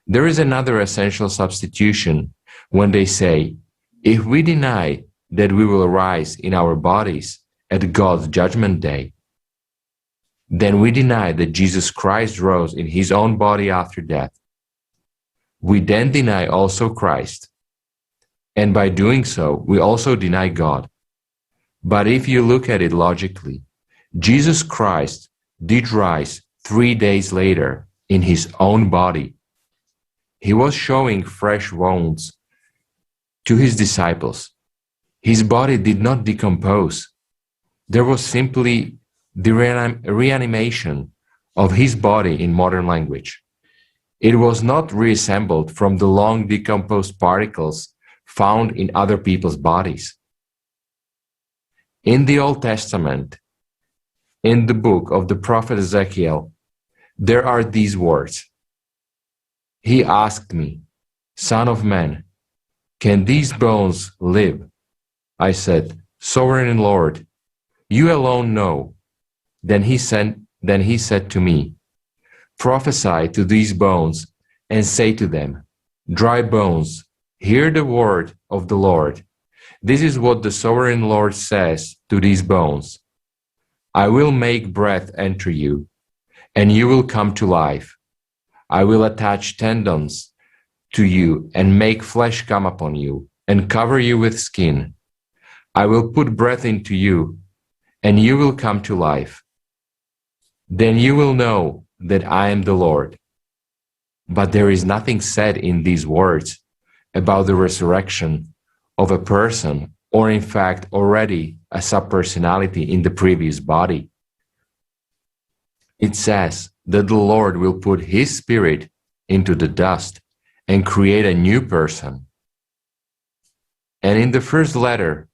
There is another essential substitution when they say, if we deny that we will rise in our bodies at God's judgment day, then we deny that Jesus Christ rose in his own body after death. We then deny also Christ. And by doing so, we also deny God. But if you look at it logically, Jesus Christ did rise 3 days later in his own body. He was showing fresh wounds to his disciples. His body did not decompose. There was simply the reanimation of his body in modern language. It was not reassembled from the long decomposed particles found in other people's bodies. In the Old Testament, in the book of the prophet Ezekiel, there are these words. He asked me, Son of man, can these bones live? I said, Sovereign Lord, you alone know. Then he said to me, prophesy to these bones and say to them, dry bones, hear the word of the Lord. This is what the Sovereign Lord says to these bones. I will make breath enter you, and you will come to life. I will attach tendons to you and make flesh come upon you and cover you with skin. I will put breath into you, and you will come to life. Then you will know that I am the Lord. But there is nothing said in these words about the resurrection of a person, or in fact already a subpersonality in the previous body. It says that the Lord will put His Spirit into the dust and create a new person. And in the first letter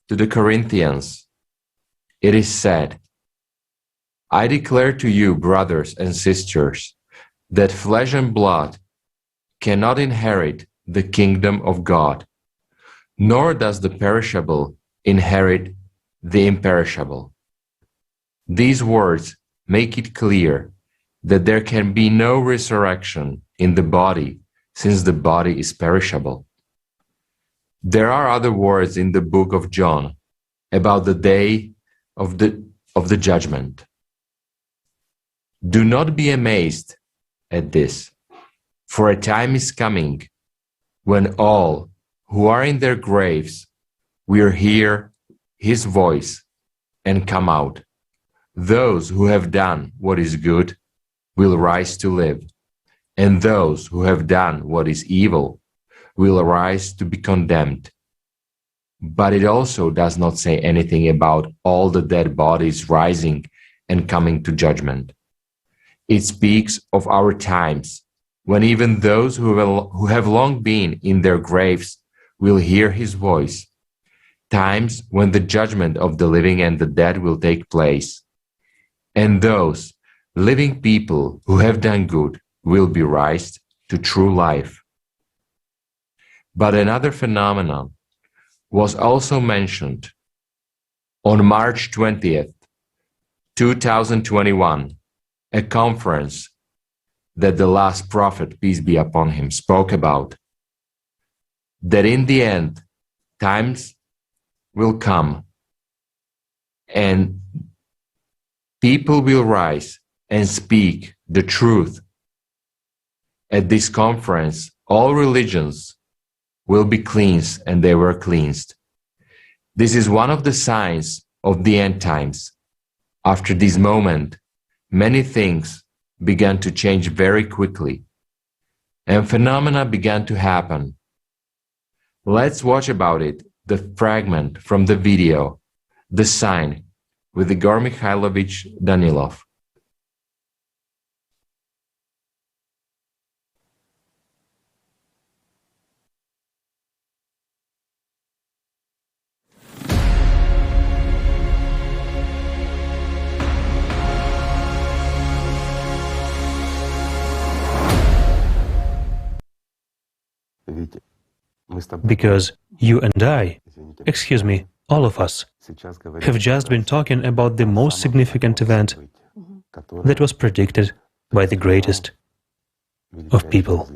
to the Corinthians, it is said, I declare to you, brothers and sisters, that flesh and blood cannot inherit the kingdom of God, nor does the perishable inherit the imperishable. These words make it clear that there can be no resurrection in the body, since the body is perishable. There are other words in the book of John about the day of the judgment. Do not be amazed at this, for a time is coming when all who are in their graves will hear His voice and come out. Those who have done what is good will rise to live, and those who have done what is evil will arise to be condemned. But it also does not say anything about all the dead bodies rising and coming to judgment. It speaks of our times, when even those who have long been in their graves will hear His voice, times when the judgment of the living and the dead will take place, and those living people who have done good will be raised to true life. But another phenomenon was also mentioned. On March 20th, 2021, a conference that the last prophet, peace be upon him, spoke about, that in the end, times will come and people will rise and speak the truth. At this conference, all religions will be cleansed, and they were cleansed. This is one of the signs of the end times. After this moment, many things began to change very quickly, and phenomena began to happen. Let's watch about it, the fragment from the video, The Sign, with Igor Mikhailovich Danilov. Because you and I, excuse me, all of us, have just been talking about the most significant event that was predicted by the greatest of people.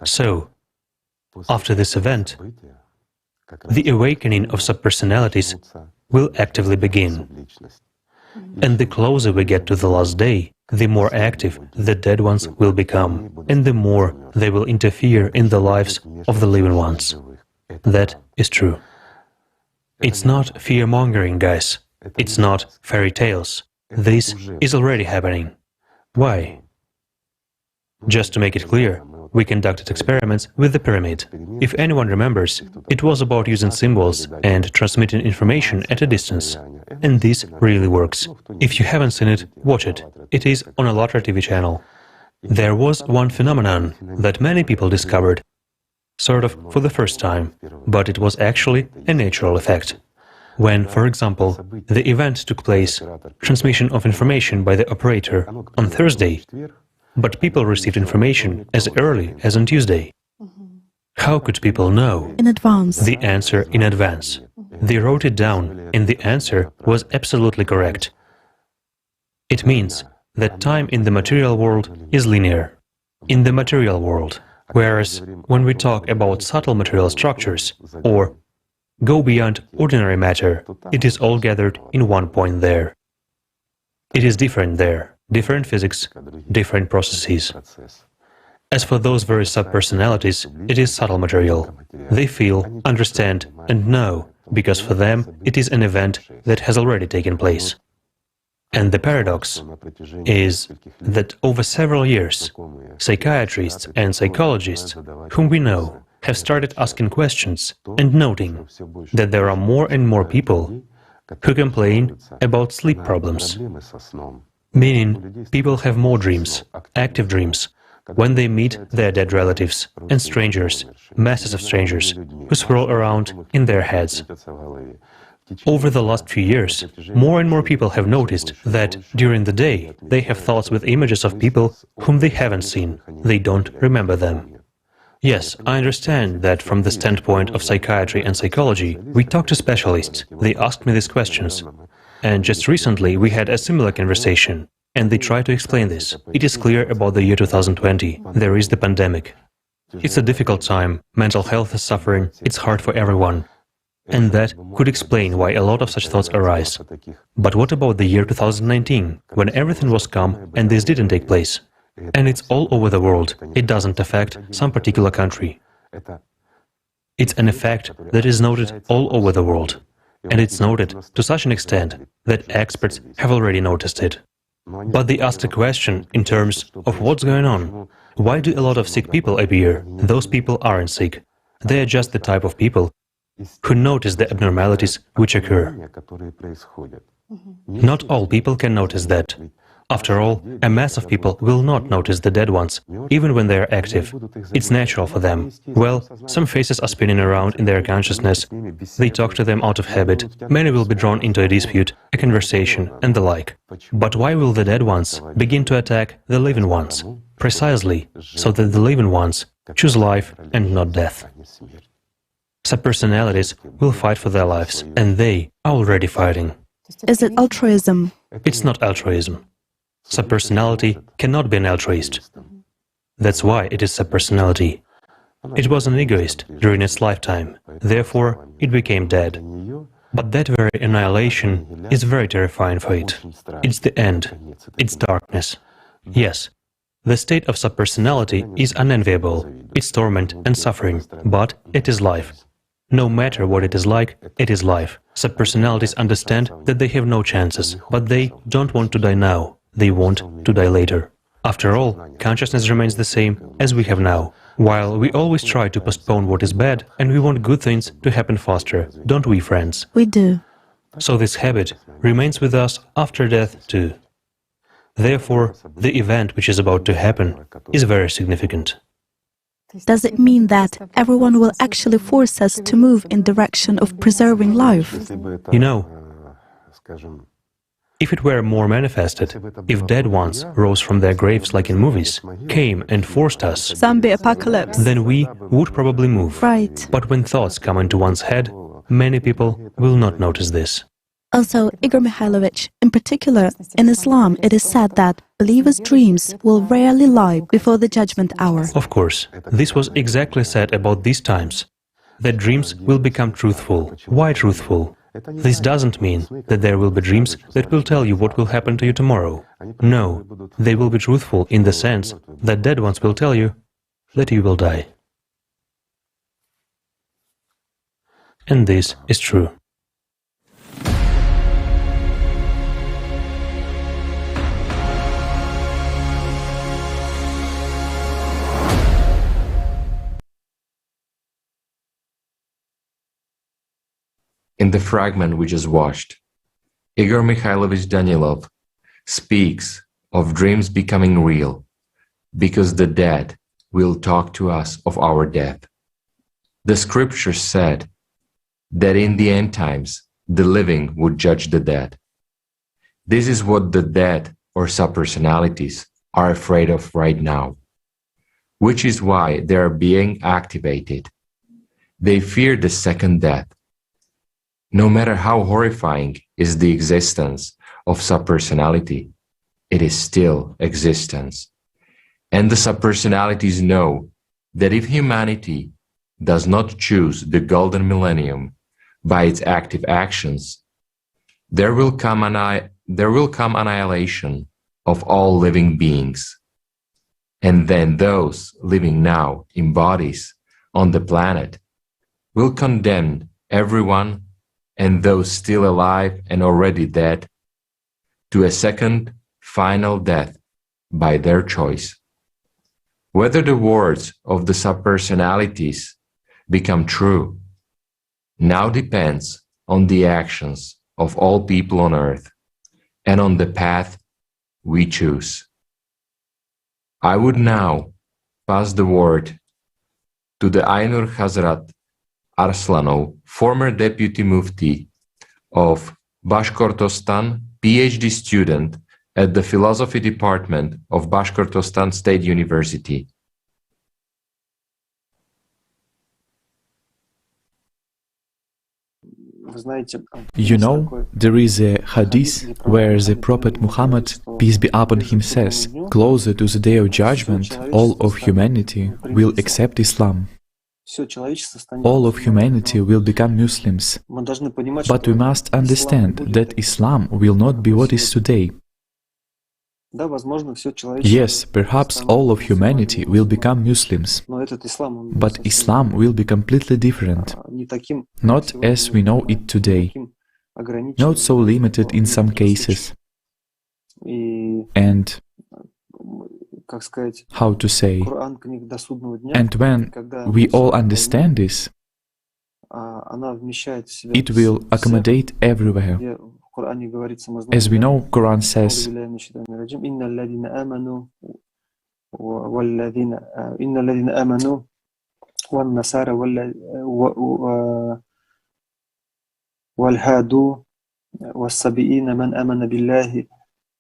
So, after this event, the awakening of subpersonalities will actively begin. And the closer we get to the last day, the more active the dead ones will become, and the more they will interfere in the lives of the living ones. That is true. It's not fear-mongering, guys. It's not fairy tales. This is already happening. Why? Just to make it clear, we conducted experiments with the pyramid. If anyone remembers, it was about using symbols and transmitting information at a distance. And this really works. If you haven't seen it, watch it. It is on a Latra TV channel. There was one phenomenon that many people discovered, sort of for the first time, but it was actually a natural effect. When, for example, the event took place, transmission of information by the operator on Thursday, but people received information as early as on Tuesday. How could people know? In advance. The answer in advance. They wrote it down, and the answer was absolutely correct. It means that time in the material world is linear. In the material world. Whereas when we talk about subtle material structures, or go beyond ordinary matter, it is all gathered in one point there. It is different there. Different physics, different processes. As for those very subpersonalities, it is subtle material. They feel, understand, and know, because for them it is an event that has already taken place. And the paradox is that over several years, psychiatrists and psychologists whom we know have started asking questions and noting that there are more and more people who complain about sleep problems. Meaning, people have more dreams, active dreams, when they meet their dead relatives and strangers, masses of strangers, who swirl around in their heads. Over the last few years, more and more people have noticed that during the day they have thoughts with images of people whom they haven't seen. They don't remember them. Yes, I understand that from the standpoint of psychiatry and psychology, we talk to specialists. They asked me these questions. And just recently we had a similar conversation, and they try to explain this. It is clear about the year 2020. There is the pandemic. It's a difficult time, mental health is suffering, it's hard for everyone. And that could explain why a lot of such thoughts arise. But what about the year 2019, when everything was calm and this didn't take place? And it's all over the world. It doesn't affect some particular country. It's an effect that is noted all over the world. And it's noted to such an extent that experts have already noticed it. But they asked a question in terms of what's going on. Why do a lot of sick people appear? Those people aren't sick. They are just the type of people who notice the abnormalities which occur. Not all people can notice that. After all, a mass of people will not notice the dead ones, even when they are active. It's natural for them. Well, some faces are spinning around in their consciousness. They talk to them out of habit. Many will be drawn into a dispute, a conversation, and the like. But why will the dead ones begin to attack the living ones? Precisely, so that the living ones choose life and not death. Subpersonalities will fight for their lives, and they are already fighting. Is it altruism? It's not altruism. Subpersonality cannot be an altruist. That's why it is subpersonality. It was an egoist during its lifetime, therefore it became dead. But that very annihilation is very terrifying for it. It's the end. It's darkness. Yes, the state of subpersonality is unenviable. It's torment and suffering, but it is life. No matter what it is like, it is life. Subpersonalities understand that they have no chances, but they don't want to die now. They want to die later. After all, consciousness remains the same as we have now. While we always try to postpone what is bad, and we want good things to happen faster, don't we, friends? We do. So this habit remains with us after death too. Therefore, the event which is about to happen is very significant. Does it mean that everyone will actually force us to move in direction of preserving life? You know, if it were more manifested, if dead ones rose from their graves like in movies, came and forced us, zombie apocalypse, then we would probably move. Right. But when thoughts come into one's head, many people will not notice this. Also, Igor Mikhailovich, in particular, in Islam, it is said that believers' dreams will rarely lie before the judgment hour. Of course, this was exactly said about these times, that dreams will become truthful. Why truthful? This doesn't mean that there will be dreams that will tell you what will happen to you tomorrow. No, they will be truthful in the sense that dead ones will tell you that you will die. And this is true. In the fragment we just watched, Igor Mikhailovich Danilov speaks of dreams becoming real because the dead will talk to us of our death. The scriptures said that in the end times, the living would judge the dead. This is what the dead or subpersonalities are afraid of right now, which is why they are being activated. They fear the second death. No matter how horrifying is the existence of subpersonality, it is still existence. And the subpersonalities know that if humanity does not choose the golden millennium by its active actions, there will come annihilation of all living beings. And then those living now in bodies on the planet will condemn everyone and those still alive and already dead to a second, final death by their choice. Whether the words of the subpersonalities become true now depends on the actions of all people on earth and on the path we choose. I would now pass the word to the Ainur Hazrat Arslanov, former Deputy Mufti of Bashkortostan, PhD student at the Philosophy Department of Bashkortostan State University. You know, there is a hadith where the Prophet Muhammad, peace be upon him, says, closer to the day of judgment, all of humanity will accept Islam. All of humanity will become Muslims. But we must understand that Islam will not be what is today. Yes, perhaps all of humanity will become Muslims, but Islam will be completely different, not as we know it today, not so limited in some cases. And, how to say, and when we all understand this, it will accommodate everywhere. As we know, Quran says, والهادو والسبئين من آمن بالله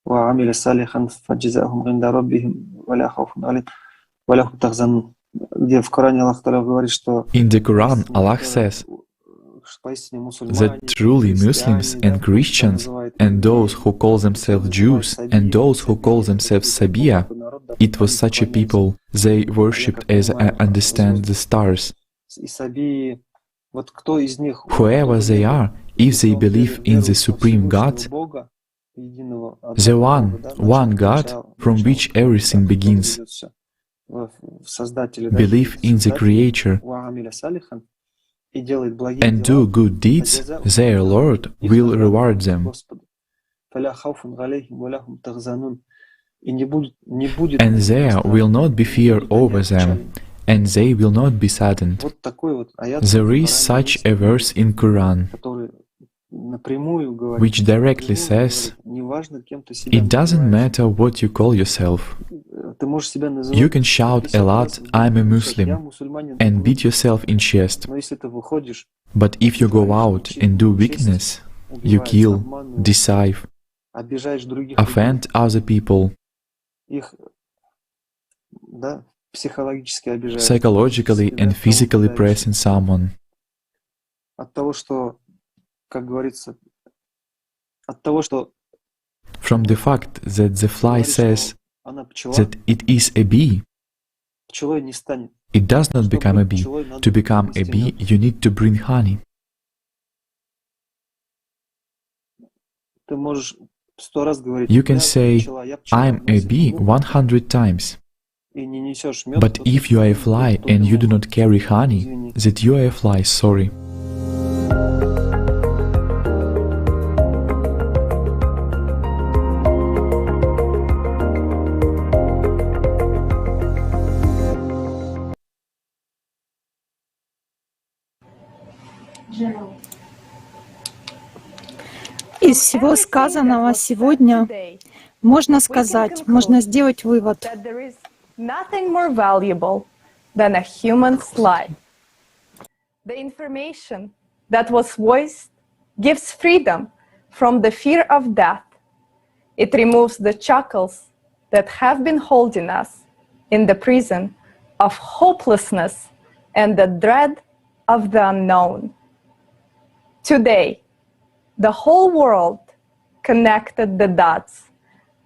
وعمل صالحا فجزاؤهم عند ربهم ولا خوف عليهم ولا هم يحزنون. Где в Коране Аллах Та'аля говорит, что in the Quran, Allah says that truly Muslims and Christians and those who call themselves Jews and those who call themselves Sabiya, it was such a people, they worshipped as I understand the stars. Whoever they are, if they believe in the Supreme God, the one God from which everything begins, believe in the Creator, and do good deeds, their Lord will reward them. And there will not be fear over them, and they will not be saddened. There is such a verse in Quran which directly says, it doesn't matter what you call yourself. You can shout a lot, I'm a Muslim, and beat yourself in chest. But if you go out and do wickedness, you kill, deceive, offend other people, psychologically and physically pressing someone, from the fact that the fly says that it is a bee, it does not become a bee. To become a bee, you need to bring honey. You can say, I'm a bee 100 times. But if you are a fly and you do not carry honey, that you are a fly, sorry. Из всего сказанного сегодня можно сказать, можно сделать вывод. Nothing more valuable than a human's life. The information that was voiced gives freedom from the fear of death. It removes the shackles that have been holding us in the prison of hopelessness and the dread of the unknown. Today, the whole world connected the dots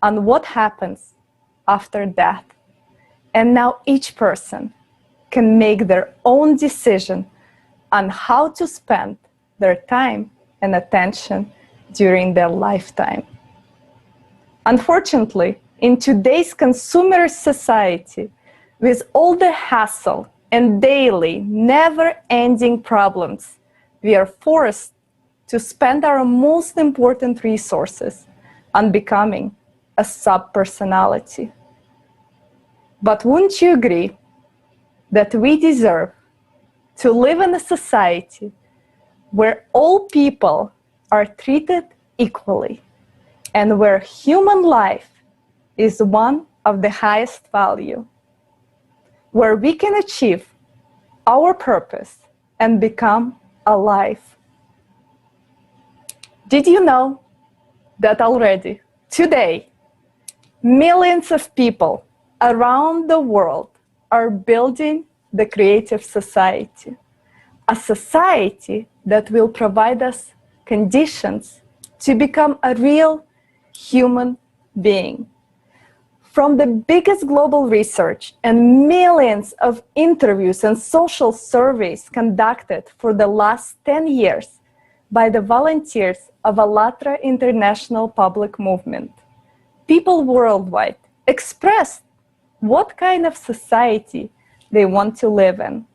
on what happens after death. And now each person can make their own decision on how to spend their time and attention during their lifetime. Unfortunately, in today's consumerist society, with all the hassle and daily, never-ending problems, we are forced to spend our most important resources on becoming a subpersonality. But wouldn't you agree that we deserve to live in a society where all people are treated equally and where human life is one of the highest value, where we can achieve our purpose and become alive. Did you know that already today, millions of people around the world are building the creative society, a society that will provide us conditions to become a real human being. From the biggest global research and millions of interviews and social surveys conducted for the last 10 years by the volunteers of ALLATRA International Public Movement, people worldwide expressed what kind of society they want to live in.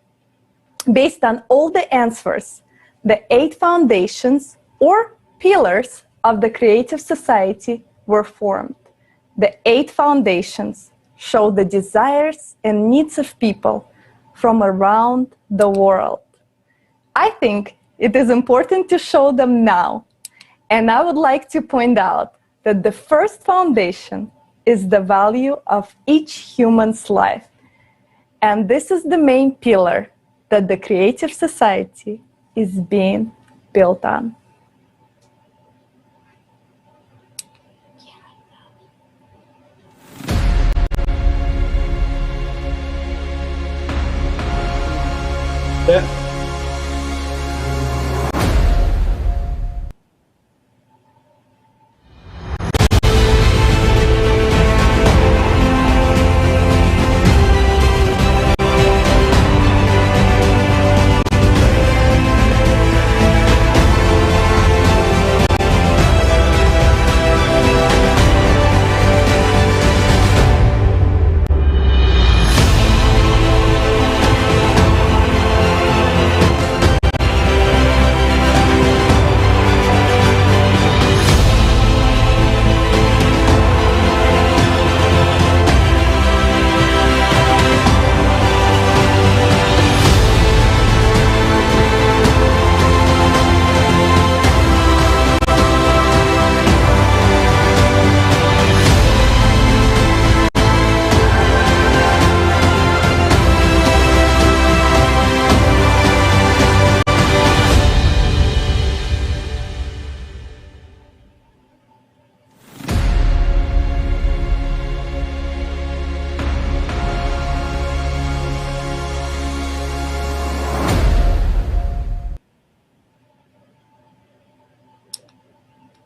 Based on all the answers, the 8 foundations or pillars of the creative society were formed. The 8 foundations show the desires and needs of people from around the world. I think it is important to show them now, and I would like to point out that the first foundation is the value of each human's life. And this is the main pillar that the creative society is being built on.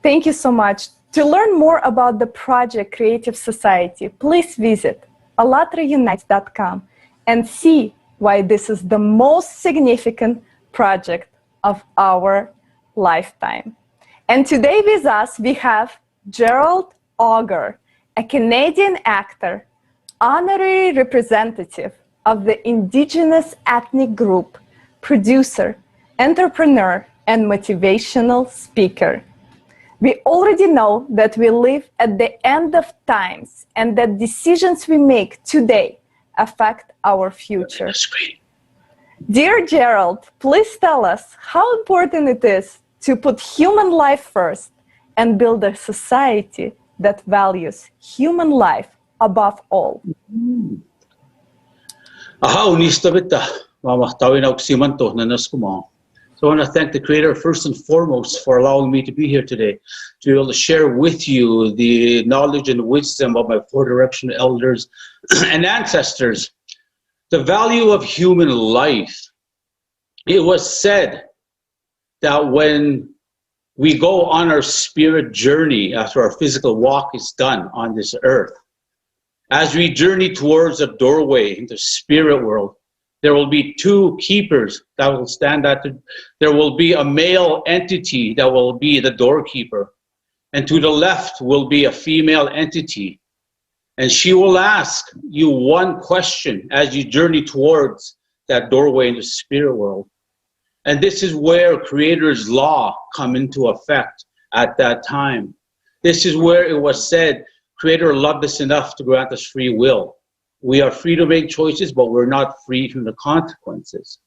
Thank you so much. To learn more about the project Creative Society, please visit allatraunites.com and see why this is the most significant project of our lifetime. And today with us, we have Gerald Auger, a Canadian actor, honorary representative of the Indigenous ethnic group, producer, entrepreneur, and motivational speaker. We already know that we live at the end of times and that decisions we make today affect our future. Dear Gerald, please tell us how important it is to put human life first and build a society that values human life above all. So I want to thank the Creator first and foremost for allowing me to be here today, to be able to share with you the knowledge and wisdom of my 4 direction elders and ancestors. The value of human life. It was said that when we go on our spirit journey after our physical walk is done on this earth, as we journey towards a doorway into spirit world, there will be 2 keepers that will stand at there will be a male entity that will be the doorkeeper. And to the left will be a female entity. And she will ask you one question as you journey towards that doorway into spirit world. And this is where Creator's law come into effect at that time. This is where it was said, Creator loved us enough to grant us free will. We are free to make choices, but we're not free from the consequences.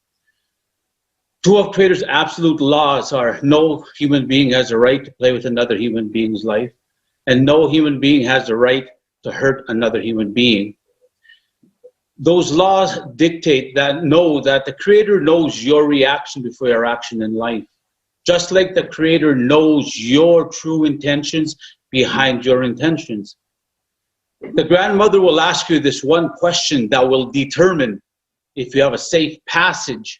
2 of Creator's absolute laws are no human being has a right to play with another human being's life, and no human being has the right to hurt another human being. Those laws dictate that know that the Creator knows your reaction before your action in life. Just like the Creator knows your true intentions behind your intentions. The grandmother will ask you this one question that will determine if you have a safe passage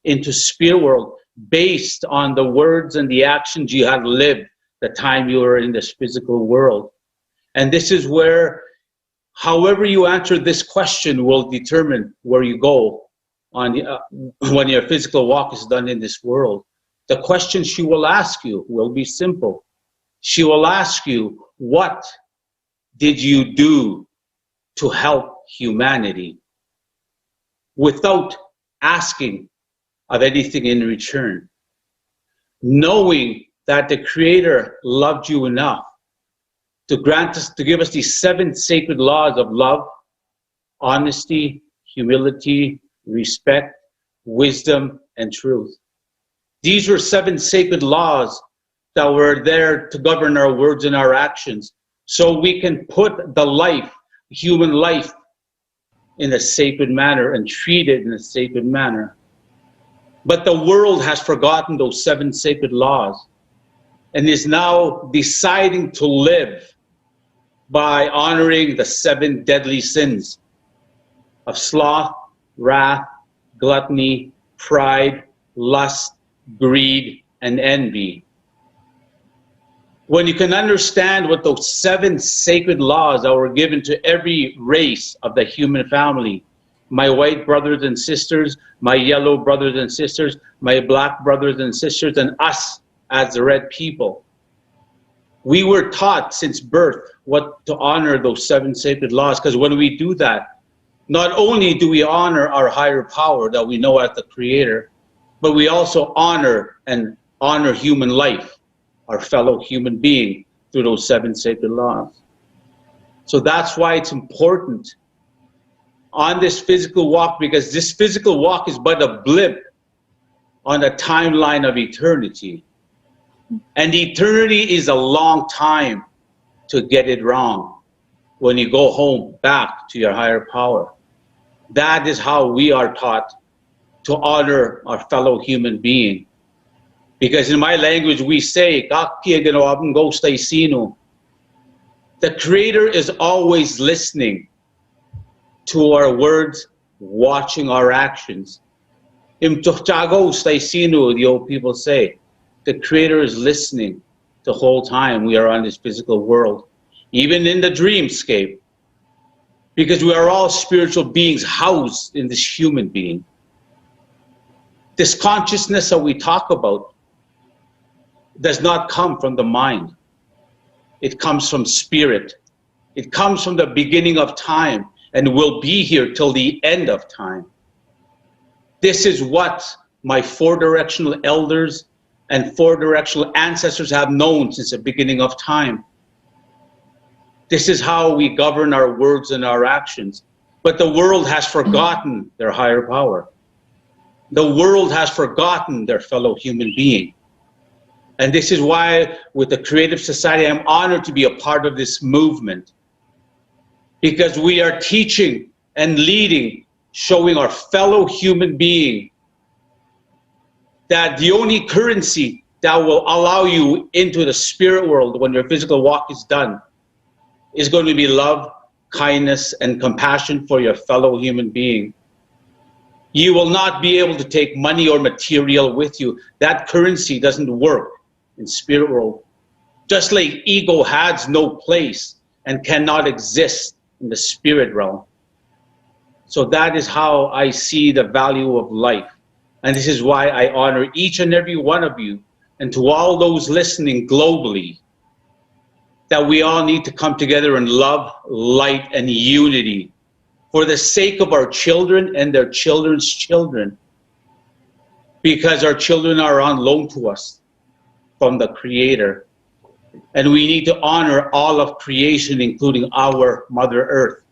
into spirit world based on the words and the actions you have lived the time you were in this physical world. And this is where, however you answer this question will determine where you go on when your physical walk is done in this world. The question she will ask you will be simple. She will ask you, what did you do to help humanity? Without asking of anything in return. Knowing that the Creator loved you enough to grant us, to give us these 7 sacred laws of love, honesty, humility, respect, wisdom, and truth. These were 7 sacred laws that were there to govern our words and our actions, so we can put the life, human life, in a sacred manner and treat it in a sacred manner. But the world has forgotten those 7 sacred laws and is now deciding to live by honoring the 7 deadly sins of sloth, wrath, gluttony, pride, lust, greed, and envy. When you can understand what those 7 sacred laws that were given to every race of the human family, my white brothers and sisters, my yellow brothers and sisters, my black brothers and sisters, and us as the red people. We were taught since birth what to honor those 7 sacred laws, because when we do that, not only do we honor our higher power that we know as the Creator, but we also honor human life, our fellow human being, through those 7 sacred laws. So that's why it's important on this physical walk, because this physical walk is but a blip on the timeline of eternity. And eternity is a long time to get it wrong when you go home back to your higher power. That is how we are taught to honor our fellow human being. Because in my language we say, the Creator is always listening to our words, watching our actions. The old people say. The Creator is listening the whole time we are on this physical world, even in the dreamscape, because we are all spiritual beings housed in this human being. This consciousness that we talk about does not come from the mind. It comes from spirit. It comes from the beginning of time and will be here till the end of time. This is what my 4 directional elders and 4 directional ancestors have known since the beginning of time. This is how we govern our words and our actions. But the world has forgotten their higher power. The world has forgotten their fellow human being. And this is why, with the Creative Society, I'm honored to be a part of this movement. Because we are teaching and leading, showing our fellow human being that the only currency that will allow you into the spirit world when your physical walk is done is going to be love, kindness, and compassion for your fellow human being. You will not be able to take money or material with you. That currency doesn't work in spirit world. Just like ego has no place and cannot exist in the spirit realm. So that is how I see the value of life. And this is why I honor each and every one of you, and to all those listening globally, that we all need to come together in love, light, and unity for the sake of our children and their children's children, because our children are on loan to us from the Creator. And we need to honor all of creation, including our Mother Earth.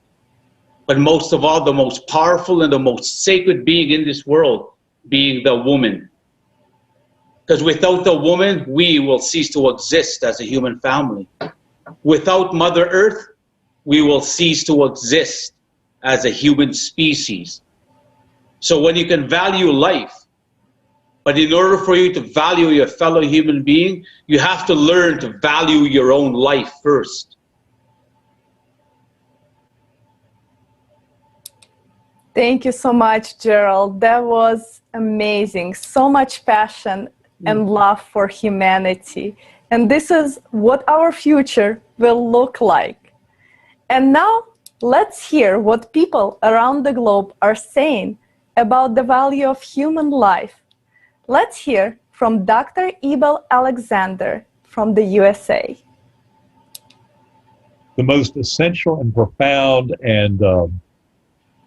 But most of all, the most powerful and the most sacred being in this world, being the woman. Because without the woman, we will cease to exist as a human family. Without Mother Earth, we will cease to exist as a human species. So when you can value life, but in order for you to value your fellow human being, you have to learn to value your own life first. Thank you so much, Gerald. That was amazing. So much passion and love for humanity. And this is what our future will look like. And now let's hear what people around the globe are saying about the value of human life. Let's hear from Dr. Ebel Alexander from the USA. The most essential and profound and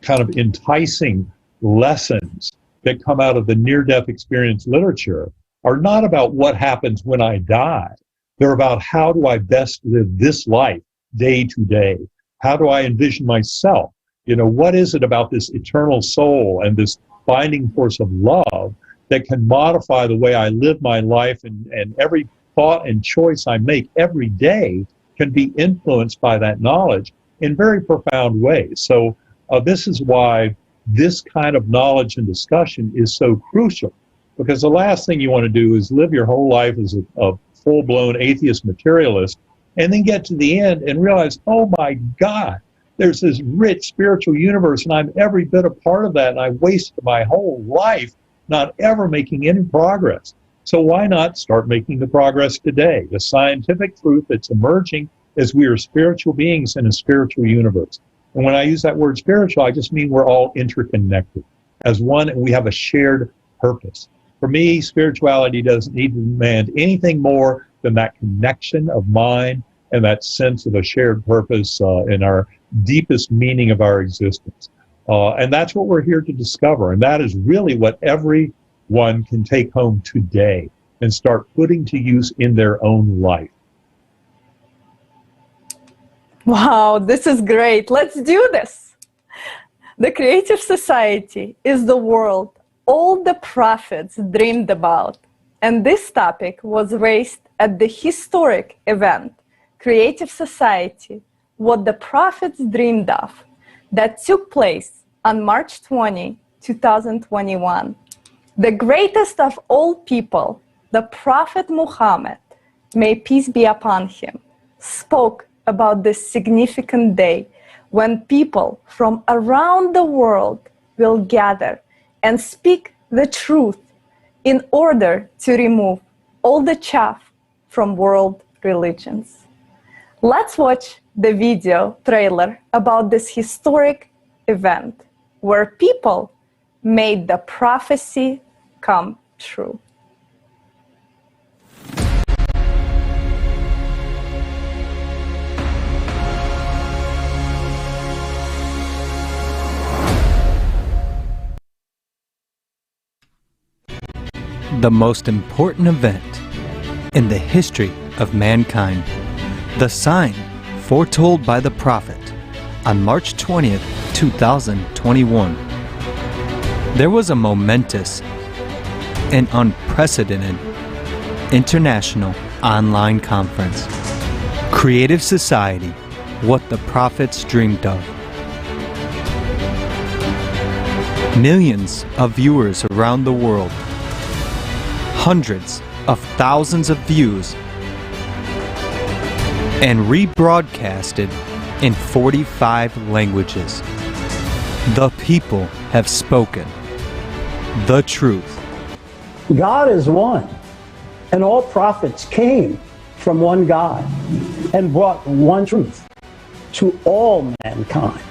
kind of enticing lessons that come out of the near-death experience literature are not about what happens when I die. They're about how do I best live this life day to day? How do I envision myself? You know, what is it about this eternal soul and this binding force of love that can modify the way I live my life, and every thought and choice I make every day can be influenced by that knowledge in very profound ways. So this is why this kind of knowledge and discussion is so crucial, because the last thing you want to do is live your whole life as a full-blown atheist materialist and then get to the end and realize, oh my God, there's this rich spiritual universe and I'm every bit a part of that, and I wasted my whole life not ever making any progress. So why not start making the progress today? The scientific truth that's emerging is we are spiritual beings in a spiritual universe. And when I use that word spiritual, I just mean we're all interconnected as one, and we have a shared purpose. For me, spirituality doesn't need to demand anything more than that connection of mind and that sense of a shared purpose in our deepest meaning of our existence. And that's what we're here to discover. And that is really what everyone can take home today and start putting to use in their own life. Wow, this is great. Let's do this. The Creative Society is the world all the prophets dreamed about. And this topic was raised at the historic event, Creative Society, What the Prophets Dreamed of, that took place on March 20, 2021. The greatest of all people, the Prophet Muhammad, may peace be upon him, spoke about this significant day when people from around the world will gather and speak the truth in order to remove all the chaff from world religions. Let's watch the video trailer about this historic event where people made the prophecy come true. The most important event in the history of mankind, the sign foretold by the prophet on March 20th, 2021. There was a momentous and unprecedented international online conference, Creative Society, What the Prophets Dreamed of. Millions of viewers around the world, hundreds of thousands of views, and rebroadcasted in 45 languages. The people have spoken the truth. God is one, and all prophets came from one God and brought one truth to all mankind.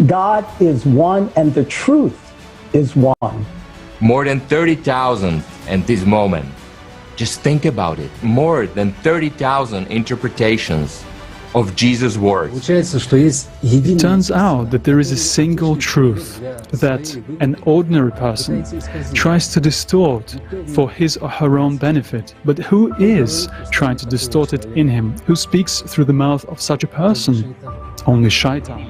God is one, and the truth is one. More than 30,000 at this moment. Just think about it. More than 30,000 interpretations of Jesus' words. It turns out that there is a single truth that an ordinary person tries to distort for his or her own benefit. But who is trying to distort it in him? Who speaks through the mouth of such a person? Only Shaitan.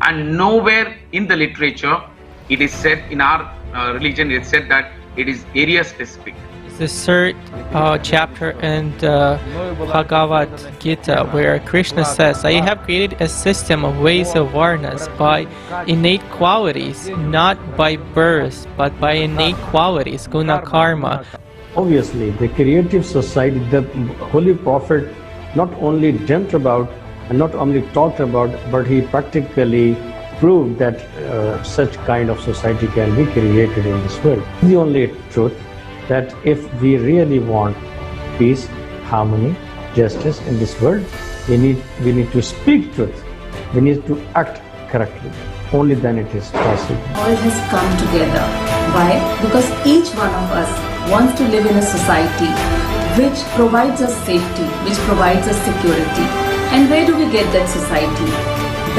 And nowhere in the literature it is said, in our religion it is said that it is area specific. the third chapter in the Bhagavad Gita, where Krishna says, I have created a system of ways of awareness by innate qualities, not by birth, but by innate qualities, guna karma. Obviously, the creative society, the Holy Prophet not only dreamt about and not only talked about, but he practically proved that such kind of society can be created in this world. The only truth that if we really want peace, harmony, justice in this world, we need to speak truth. We need to act correctly. Only then it is possible. All has come together. Why? Because each one of us wants to live in a society which provides us safety, which provides us security. And where do we get that society?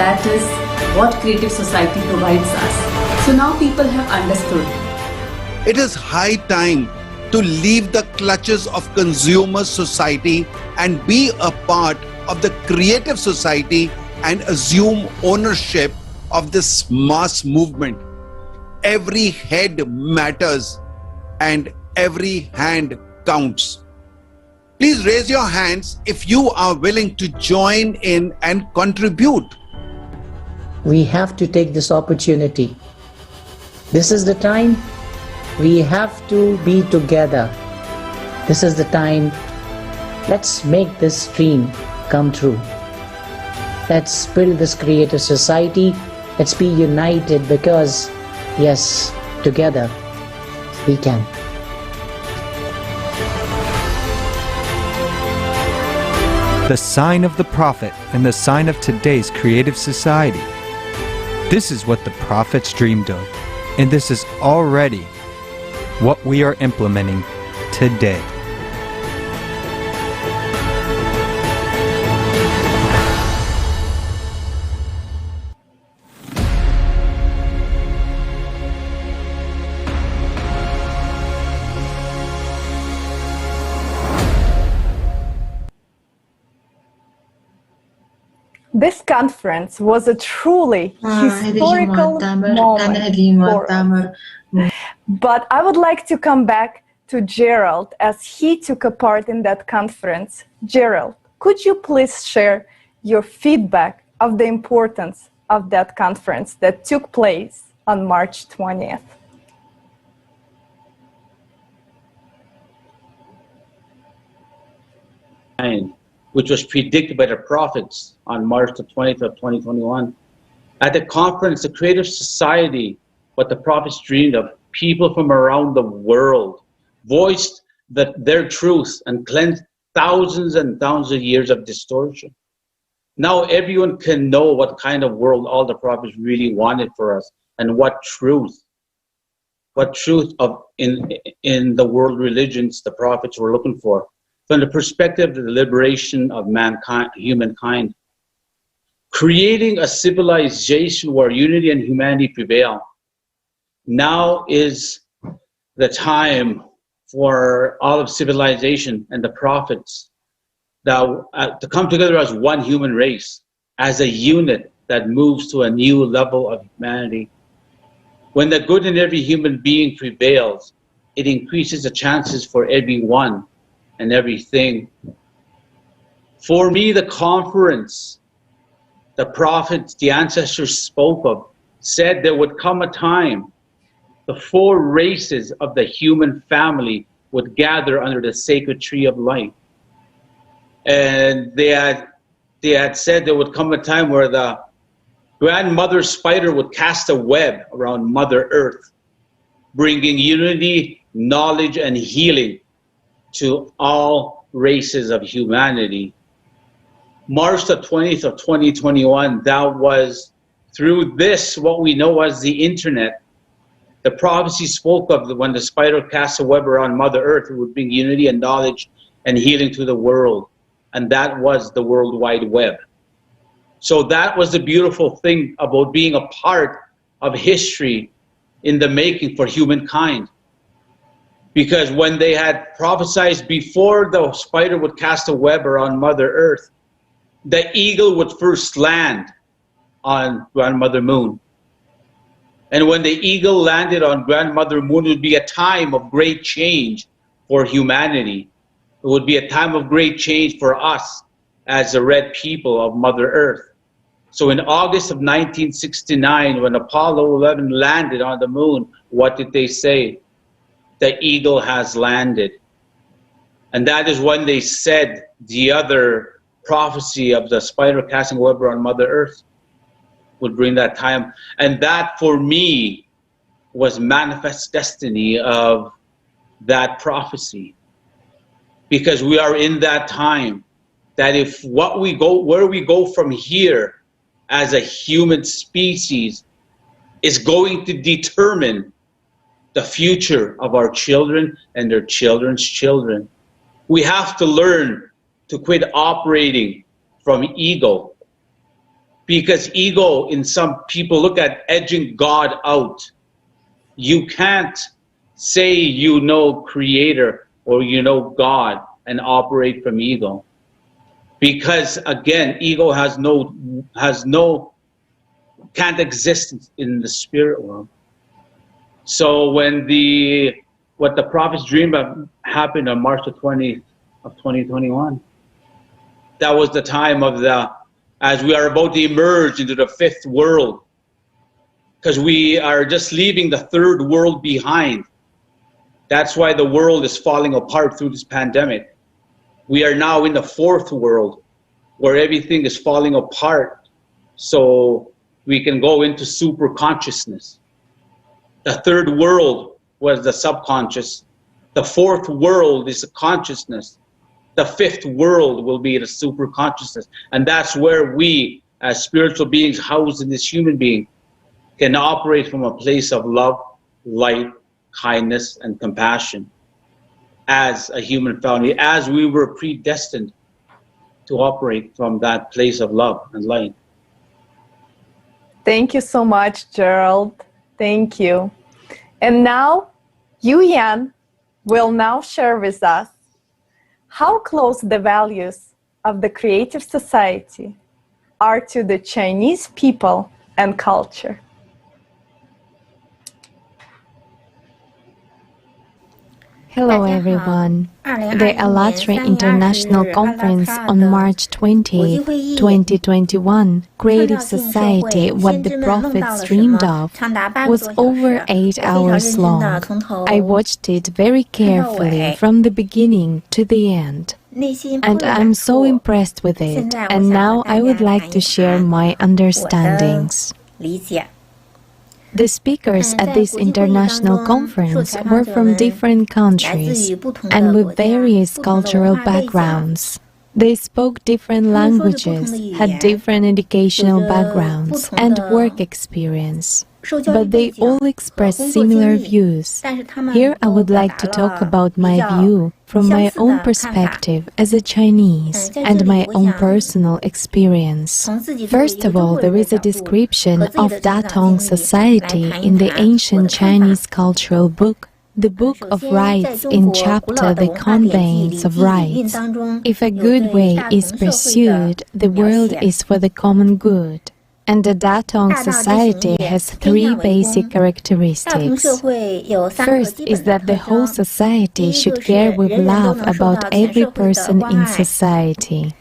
That is what creative society provides us. So now people have understood. It is high time to leave the clutches of consumer society and be a part of the creative society and assume ownership of this mass movement. Every head matters and every hand counts. Please raise your hands if you are willing to join in and contribute. We have to take this opportunity. This is the time we have to be together. This is the time. Let's make this dream come true. Let's build this creative society. Let's be united because, yes, together we can. The sign of the prophet and the sign of today's creative society. This is what the prophets dreamed of, and this is already what we are implementing today. This conference was a truly historical moment for us. But I would like to come back to Gerald as he took a part in that conference. Gerald, could you please share your feedback of the importance of that conference that took place on March 20th? Which was predicted by the prophets on March the 20th of 2021. At the conference, the creative society, what the prophets dreamed of, people from around the world voiced their truth and cleansed thousands and thousands of years of distortion. Now everyone can know what kind of world all the prophets really wanted for us and what truth of in the world religions the prophets were looking for. From the perspective of the liberation of mankind, humankind, creating a civilization where unity and humanity prevail. Now is the time for all of civilization and the prophets to come together as one human race, as a unit that moves to a new level of humanity. When the good in every human being prevails, it increases the chances for everyone and everything. For me, the conference, the prophets, the ancestors spoke of, said there would come a time the four races of the human family would gather under the sacred tree of life. And they had said there would come a time where the grandmother spider would cast a web around Mother Earth, bringing unity, knowledge, and healing to all races of humanity. March the 20th of 2021, that was through this, what we know as the internet. The prophecy spoke of when the spider cast a web around Mother Earth, it would bring unity and knowledge and healing to the world. And that was the World Wide Web. So that was the beautiful thing about being a part of history in the making for humankind. Because when they had prophesied before the spider would cast a web around Mother Earth, the eagle would first land on Grandmother Moon. And when the eagle landed on Grandmother Moon, it would be a time of great change for humanity. It would be a time of great change for us as the red people of Mother Earth. So in August of 1969, when Apollo 11 landed on the moon, what did they say? The eagle has landed. And that is when they said the other prophecy of the spider casting web on Mother Earth would bring that time. And that, for me, was manifest destiny of that prophecy. Because we are in that time that if where we go from here as a human species is going to determine the future of our children and their children's children. We have to learn to quit operating from ego. Because ego, in some people, look at edging God out. You can't say you know Creator or you know God and operate from ego. Because again, ego can't exist in the spirit world. So when what the prophets dreamed of happened on March the 20th of 2021, that was the time of as we are about to emerge into the fifth world, because we are just leaving the third world behind. That's why the world is falling apart through this pandemic. We are now in the fourth world, where everything is falling apart, so we can go into super consciousness. The third world was the subconscious. The fourth world is the consciousness. The fifth world will be the super consciousness. And that's where we, as spiritual beings housed in this human being, can operate from a place of love, light, kindness, and compassion as a human family, as we were predestined to operate from that place of love and light. Thank you so much, Gerald. Thank you. And now, Yu Yan will now share with us how close the values of the Creative Society are to the Chinese people and culture. Hello everyone. The Alatra International Conference on March 20, 2021, Creative Society, What the Prophets Dreamed of, was over 8 hours long. I watched it very carefully from the beginning to the end. And I'm so impressed with it, and now I would like to share my understandings. The speakers at this international conference were from different countries and with various cultural backgrounds. They spoke different languages, had different educational backgrounds and work experience, but they all expressed similar views. Here I would like to talk about my view from my own perspective as a Chinese and my own personal experience. First of all, there is a description of Datong society in the ancient Chinese cultural book, the Book of Rites, in chapter The Conveyance of Rites. If a good way is pursued, the world is for the common good. And the Datong society has 3 basic characteristics. First is that the whole society should care with love about every person in society.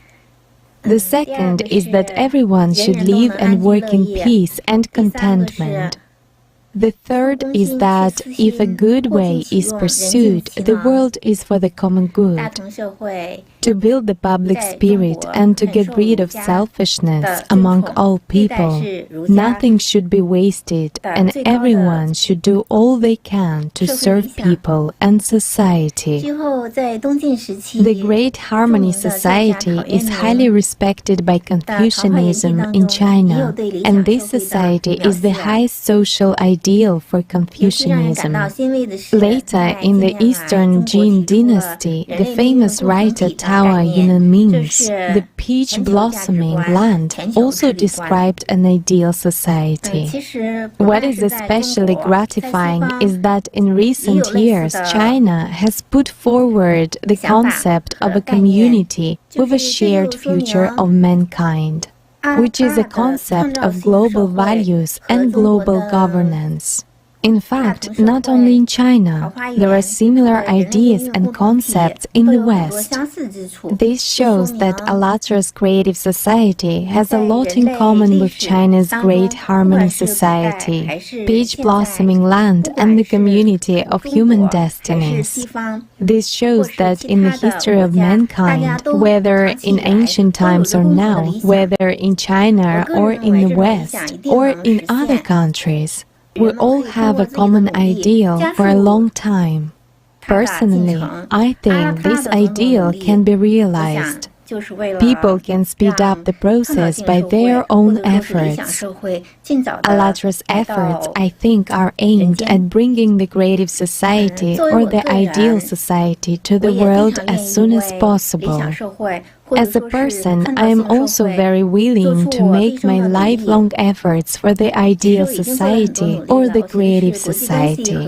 The second is that everyone should live and work in peace and contentment. The third is that if a good way is pursued, the world is for the common good. To build the public spirit and to get rid of selfishness among all people, nothing should be wasted and everyone should do all they can to serve people and society. The Great Harmony Society is highly respected by Confucianism in China, and this society is the highest social ideal for Confucianism. Later, in the Eastern Jin dynasty, the famous writer Taoa Yunanming's The Peach Blossoming Land also described an ideal society. What is especially gratifying is that in recent years China has put forward the concept of a community with a shared future of mankind, which is a concept of global values and global governance. In fact, not only in China, there are similar ideas and concepts in the West. This shows that Allatra's creative society has a lot in common with China's Great Harmony Society, peach blossoming land and the community of human destinies. This shows that in the history of mankind, whether in ancient times or now, whether in China or in the West, or in other countries, we all have a common ideal for a long time. Personally, I think this ideal can be realized. People can speed up the process by their own efforts. Allatra's efforts, I think, are aimed at bringing the creative society or the ideal society to the world as soon as possible. As a person, I am also very willing to make my lifelong efforts for the ideal society or the creative society.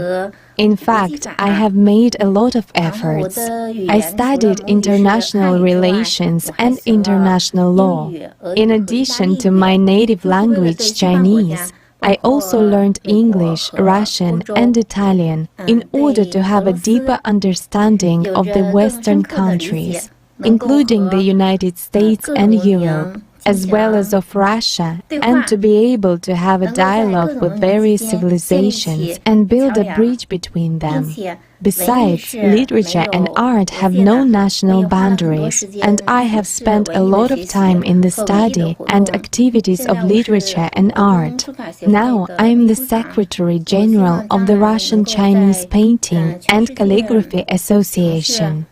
In fact, I have made a lot of efforts. I studied international relations and international law. In addition to my native language, Chinese, I also learned English, Russian, and Italian in order to have a deeper understanding of the Western countries, including the United States and Europe, as well as of Russia, and to be able to have a dialogue with various civilizations and build a bridge between them. Besides, literature and art have no national boundaries, and I have spent a lot of time in the study and activities of literature and art. Now I am the Secretary General of the Russian Chinese Painting and Calligraphy Association.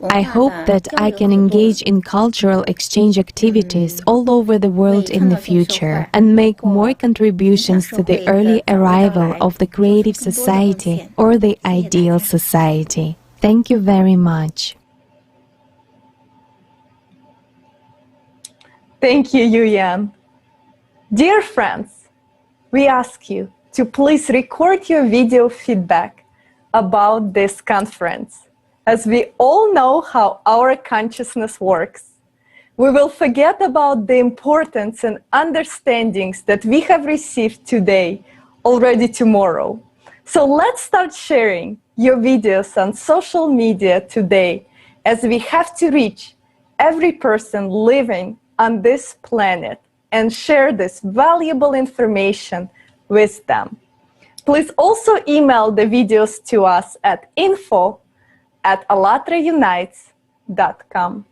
I hope that I can engage in cultural exchange activities all over the world in the future and make more contributions to the early arrival of the creative society or the ideal society. Thank you very much. Thank you, Yuyan. Dear friends, we ask you to please record your video feedback about this conference. As we all know how our consciousness works, we will forget about the importance and understandings that we have received today already tomorrow. So let's start sharing your videos on social media today, as we have to reach every person living on this planet and share this valuable information with them. Please also email the videos to us at info@allatraunites.com.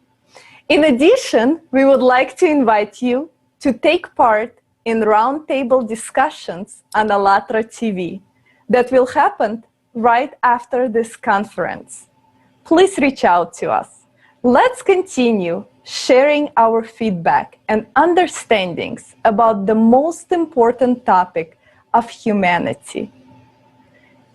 In addition, we would like to invite you to take part in roundtable discussions on Allatra TV that will happen right after this conference. Please reach out to us. Let's continue sharing our feedback and understandings about the most important topic of humanity.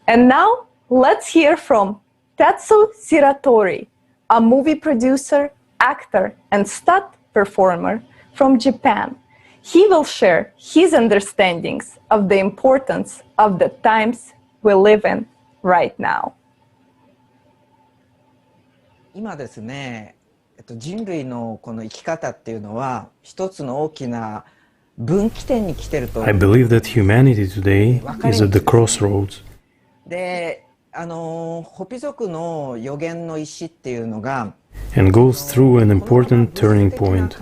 And now, let's hear from Tetsu Shiratori, a movie producer, actor, and stunt performer from Japan. He will share his understandings of the importance of the times we live in right now. 今ですね、人類のこの生き方っていうのは一つの大きな分岐点に来てると。I believe that humanity today is at the crossroads. で、ホピ族の予言の石っていうのが and goes through an important turning point.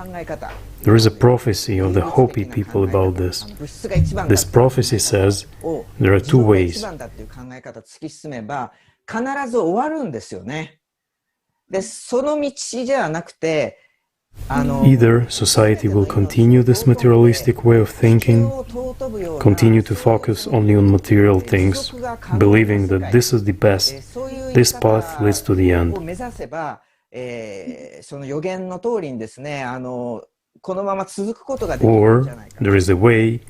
There is a prophecy of the Hopi people about this. This prophecy says there are two ways. Either society will continue this materialistic way of thinking, continue to focus only on material things, believing that this is the best, this path leads to the end. Or there is a way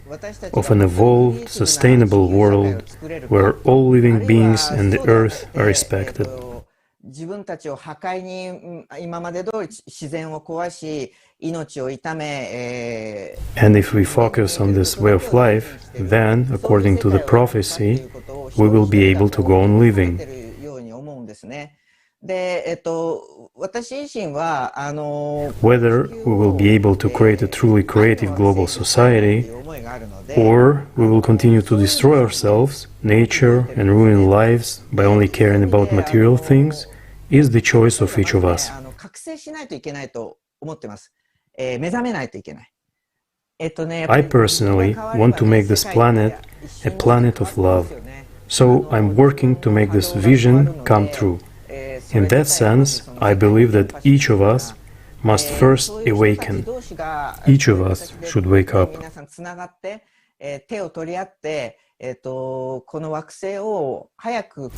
of an evolved, sustainable world where all living beings and the earth are respected. And if we focus on this way of life, then, according to the prophecy, we will be able to go on living. Whether we will be able to create a truly creative global society or we will continue to destroy ourselves, nature, and ruin lives by only caring about material things, is the choice of each of us. I personally want to make this planet a planet of love, so I'm working to make this vision come true. In that sense, I believe that each of us must first awaken. Each of us should wake up.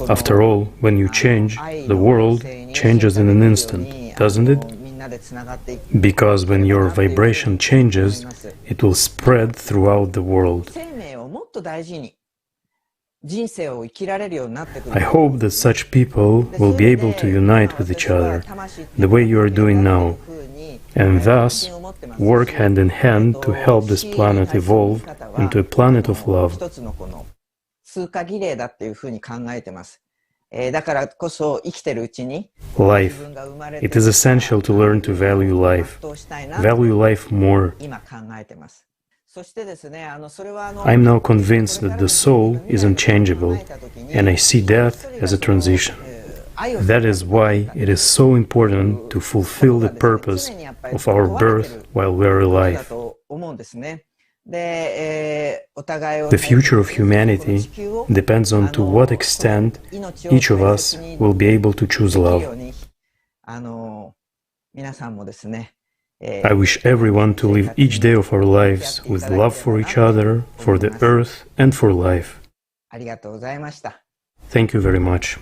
After all, when you change, the world changes in an instant, doesn't it? Because when your vibration changes, it will spread throughout the world. I hope that such people will be able to unite with each other, the way you are doing now, and thus work hand in hand to help this planet evolve into a planet of love. Life. It is essential to learn to value life. Value life more. I am now convinced that the soul is unchangeable, and I see death as a transition. That is why it is so important to fulfill the purpose of our birth while we are alive. The future of humanity depends on to what extent each of us will be able to choose love. I wish everyone to live each day of our lives with love for each other, for the earth, and for life. Thank you very much.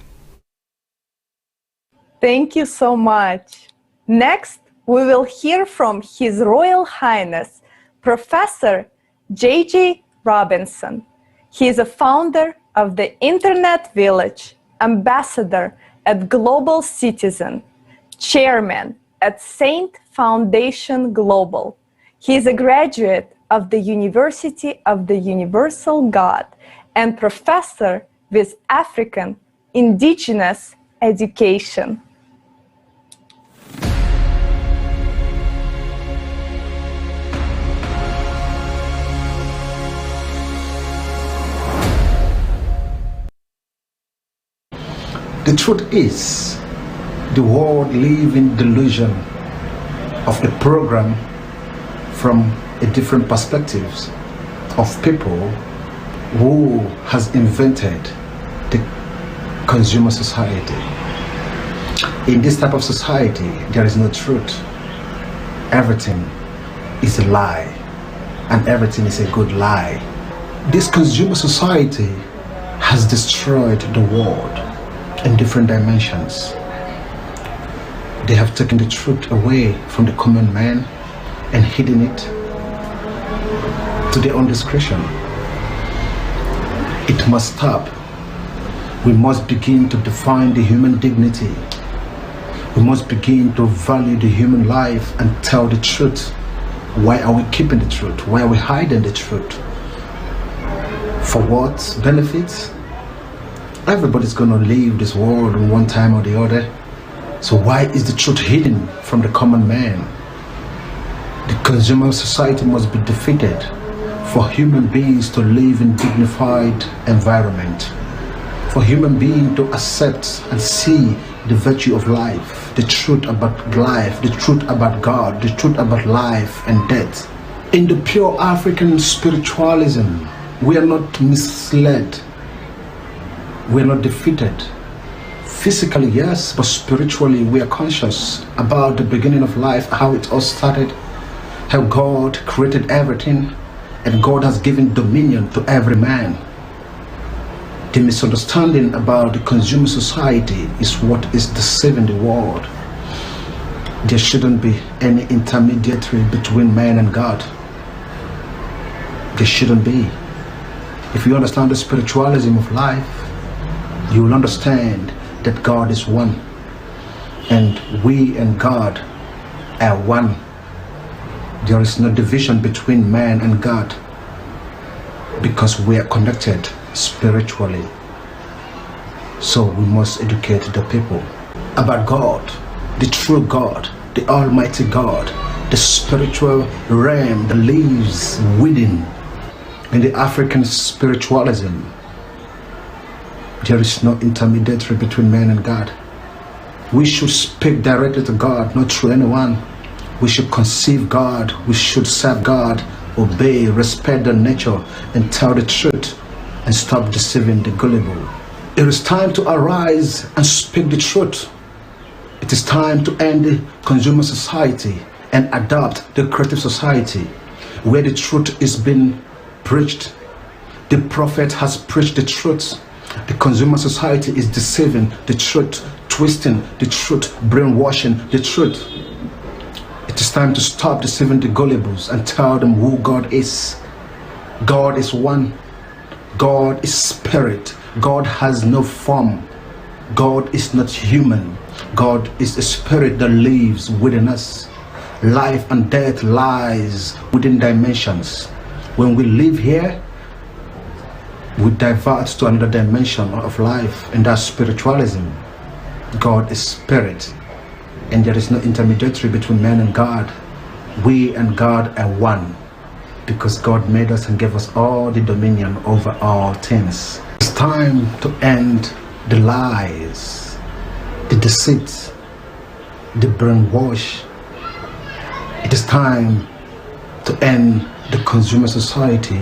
Thank you so much. Next, we will hear from His Royal Highness, Professor J.J. Robinson. He is a founder of the Internet Village, ambassador at Global Citizen, chairman at Saint Foundation Global. He is a graduate of the University of the Universal God and professor with African Indigenous Education. The truth is, the world lives in delusion of a program from a different perspectives of people who has invented the consumer society. In this type of society, there is no truth. Everything is a lie, and everything is a good lie. This consumer society has destroyed the world in different dimensions. They have taken the truth away from the common man and hidden it to their own discretion. It must stop. We must begin to define the human dignity. We must begin to value the human life and tell the truth. Why are we keeping the truth? Why are we hiding the truth? For what benefits? Everybody's gonna leave this world in one time or the other. So why is the truth hidden from the common man? The consumer society must be defeated for human beings to live in dignified environment. For human beings to accept and see the virtue of life, the truth about life, the truth about God, the truth about life and death. In the pure African spiritualism, we are not misled. We are not defeated. Physically, yes, but spiritually, we are conscious about the beginning of life, how it all started, how God created everything, and God has given dominion to every man. The misunderstanding about the consumer society is what is deceiving the world. There shouldn't be any intermediary between man and God. There shouldn't be. If you understand the spiritualism of life, you will understand that God is one, and we and God are one. There is no division between man and God, because we are connected spiritually. So we must educate the people about God, the true God, the Almighty God, the spiritual realm that lives within In the African spiritualism, there is no intermediary between man and God. We should speak directly to God, not through anyone. We should conceive God, we should serve God, obey, respect the nature, and tell the truth, and stop deceiving the gullible. It is time to arise and speak the truth. It is time to end the consumer society and adopt the creative society, where the truth is being preached. The prophet has preached the truth. The consumer society is deceiving the truth, twisting the truth, brainwashing the truth. It is time to stop deceiving the gullibles and tell them who God is. God is one. God is spirit. God has no form. God is not human. God is a spirit that lives within us. Life and death lies within dimensions. When we live here, we divert to another dimension of life, and that's spiritualism. God is spirit, and there is no intermediary between man and God. We and God are one, because God made us and gave us all the dominion over all things. It's time to end the lies, the deceit, the brainwash. It is time to end the consumer society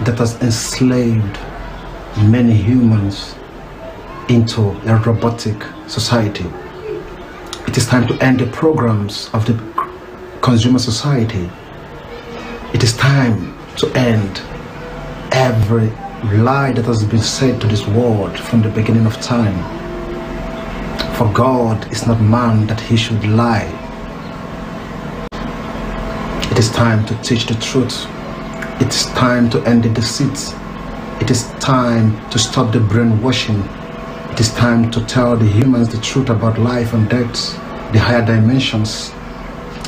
that has enslaved many humans into a robotic society. It is time to end the programs of the consumer society. It is time to end every lie that has been said to this world from the beginning of time. For God is not man that he should lie. It is time to teach the truth. It is time to end the deceit. It is time to stop the brainwashing. It is time to tell the humans the truth about life and death, the higher dimensions.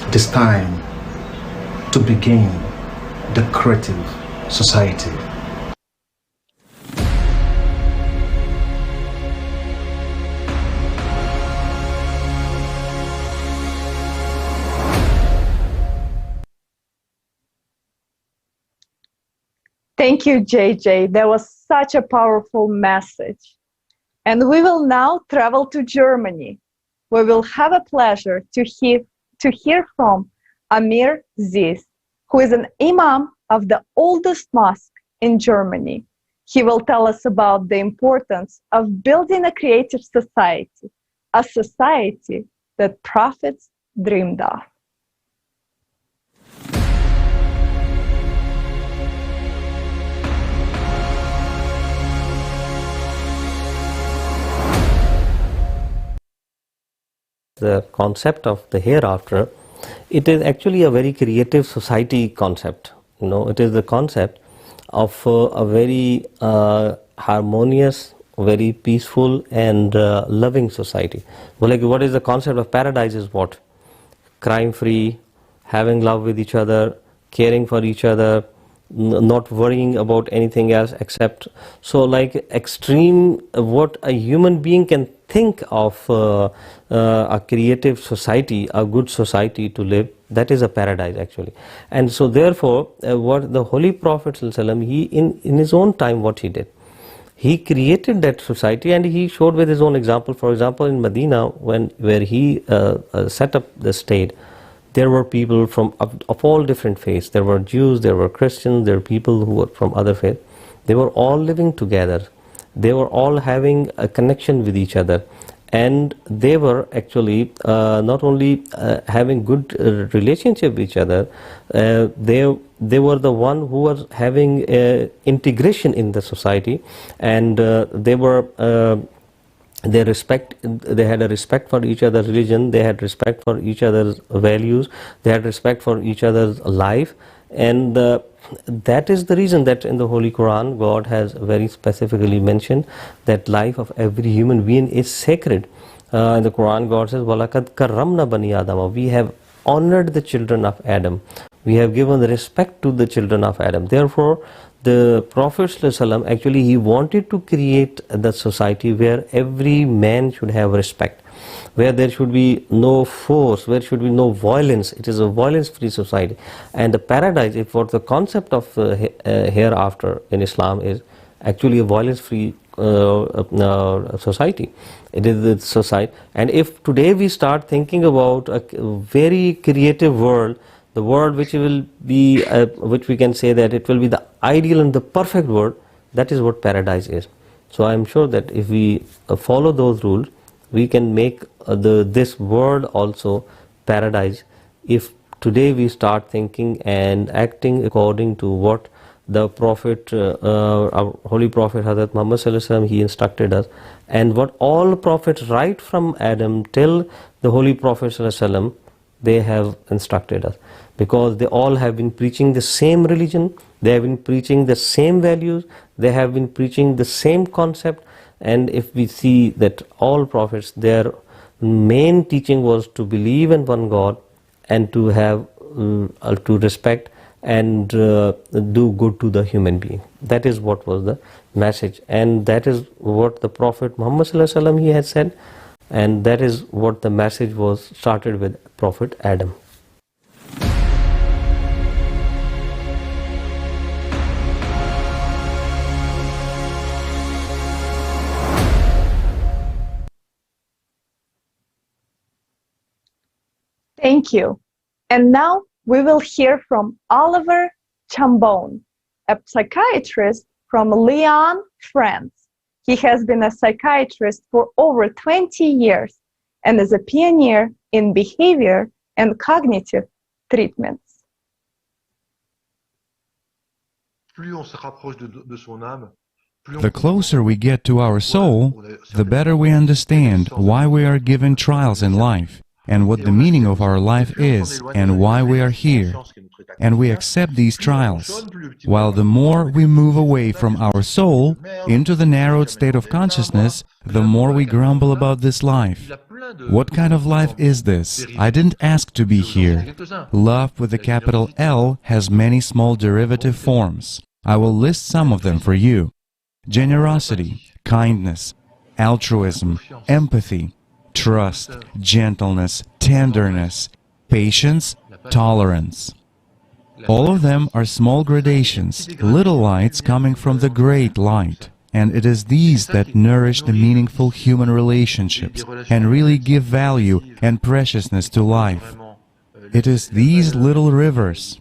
It is time to begin the creative society. Thank you, JJ. That was such a powerful message. And we will now travel to Germany. We will have a pleasure to hear from Amir Ziz, who is an imam of the oldest mosque in Germany. He will tell us about the importance of building a creative society, a society that prophets dreamed of. The concept of the hereafter, it is actually a very creative society concept. You know, it is the concept of a very harmonious, very peaceful and loving society. Well, like, what is the concept of paradise is what? Crime free, having love with each other, caring for each other, not worrying about anything else except, so like extreme what a human being can think of a creative society, a good society to live, that is a paradise actually. And so therefore what the Holy Prophet ﷺ, he in his own time, what he did, he created that society and he showed with his own example. For example, in Medina, where he set up the state, there were people from of all different faiths. There were Jews, there were Christians, there were people who were from other faiths. They were all living together. They were all having a connection with each other. And they were actually not only having good relationship with each other, they were the one who was having integration in the society, and they had a respect for each other's religion, they had respect for each other's values, they had respect for each other's life. And that is the reason that in the Holy Quran, God has very specifically mentioned that life of every human being is sacred. In the Quran, God says, وَلَقَدْ كَرَّمْنَا بَنِي آدَمَ. We have honored the children of Adam. We have given respect to the children of Adam. Therefore, the Prophet ﷺ, actually he wanted to create the society where every man should have respect. where there should be no force, where should be no violence. It is a violence-free society. And the paradise, if what the concept of hereafter in Islam is actually a violence-free society. It is the society. And if today we start thinking about a very creative world, the world which will be, which we can say that it will be the ideal and the perfect world, that is what paradise is. So I am sure that if we follow those rules, we can make this world also paradise. If today we start thinking and acting according to what the Prophet, our Holy Prophet Hazrat Muhammad Sallallahu Alaihi Wasallam, he instructed us, and what all prophets right from Adam till the Holy Prophet Sallallahu Alaihi Wasallam, they have instructed us, because they all have been preaching the same religion, they have been preaching the same values, they have been preaching the same concept. And if we see that all prophets, their main teaching was to believe in one God and to have to respect and do good to the human being. That is what was the message, and that is what the Prophet Muhammad Sallallahu Alaihi Wasallam, he had said, and that is what the message was started with Prophet Adam. Thank you. And now we will hear from Oliver Chambon, a psychiatrist from Lyon, France. He has been a psychiatrist for over 20 years and is a pioneer in behavior and cognitive treatments. The closer we get to our soul, the better we understand why we are given trials in life, and what the meaning of our life is, and why we are here. And we accept these trials, while the more we move away from our soul into the narrowed state of consciousness, the more we grumble about this life. What kind of life is this? I didn't ask to be here. Love with a capital L has many small derivative forms. I will list some of them for you. Generosity, kindness, altruism, empathy, trust, gentleness, tenderness, patience, tolerance. All of them are small gradations, little lights coming from the great light. And it is these that nourish the meaningful human relationships and really give value and preciousness to life. It is these little rivers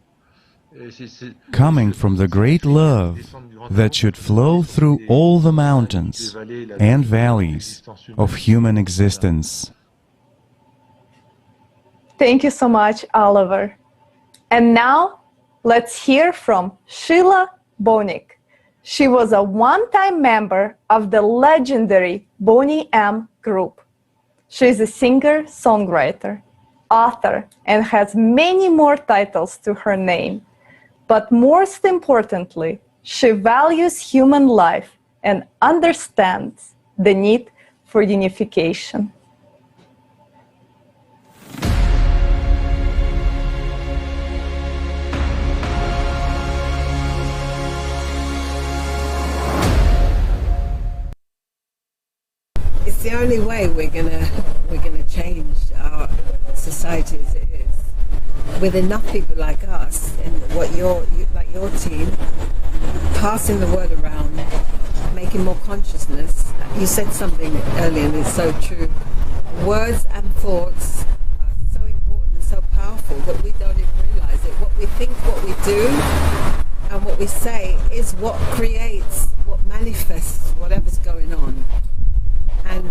coming from the great love that should flow through all the mountains and valleys of human existence. Thank you so much, Oliver. And now let's hear from Sheila Bonik. She was a one-time member of the legendary Boney M group. She is a singer, songwriter, author, and has many more titles to her name. But most importantly, she values human life and understands the need for unification. It's the only way we're gonna change our society as it is. With enough people like us and like your team, passing the word around, making more consciousness. You said something earlier, and it's so true. Words and thoughts are so important and so powerful that we don't even realize it. What we think, what we do, and what we say is what creates, what manifests whatever's going on. And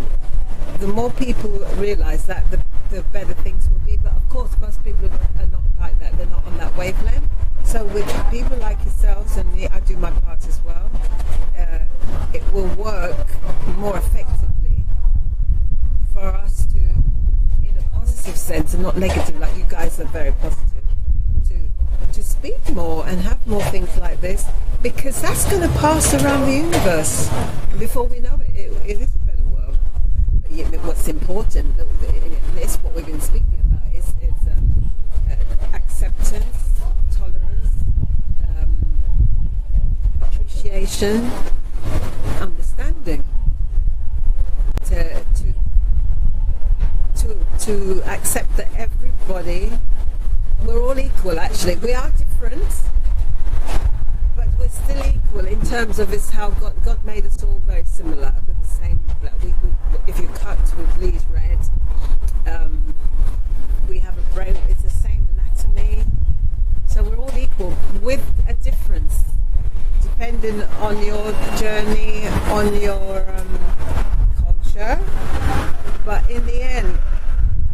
the more people realize that, the better things will be. But of course, most people are not like that. They're not on that wavelength. So with people like yourselves, and I do my part as well, it will work more effectively for us to, in a positive sense and not negative, like you guys are very positive, to speak more and have more things like this, because that's going to pass around the universe. And before we know it, it is a better world. What's important, it's what we've been speaking about, is acceptance, tolerance, appreciation, understanding. To accept that everybody, we're all equal actually. We are different, but we're still equal in terms of it's how God made us all very similar with the same, if you cut, we bleed red. We have a brain, it's the same anatomy. So we're all equal with a difference, depending on your journey, on your culture. But in the end,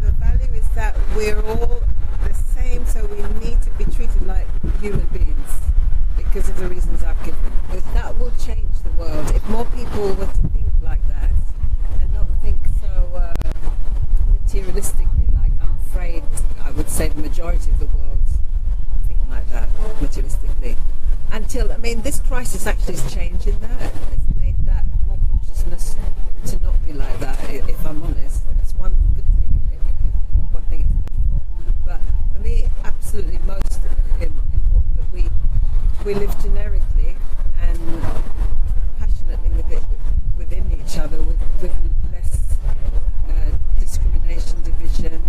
the value is that we're all the same, so we need to be treated like human beings because of the reasons I've given. That will change the world. If more people were to think like that and not think so materialistically, like I'm afraid I would say the majority of the world think like that, materialistically. Until, I mean, this crisis actually is changing that. It's made that more consciousness to not be like that, if I'm honest. That's one good thing, one thing it's good for. But for me, absolutely most important that we live generically and passionately within each other, with less discrimination, division,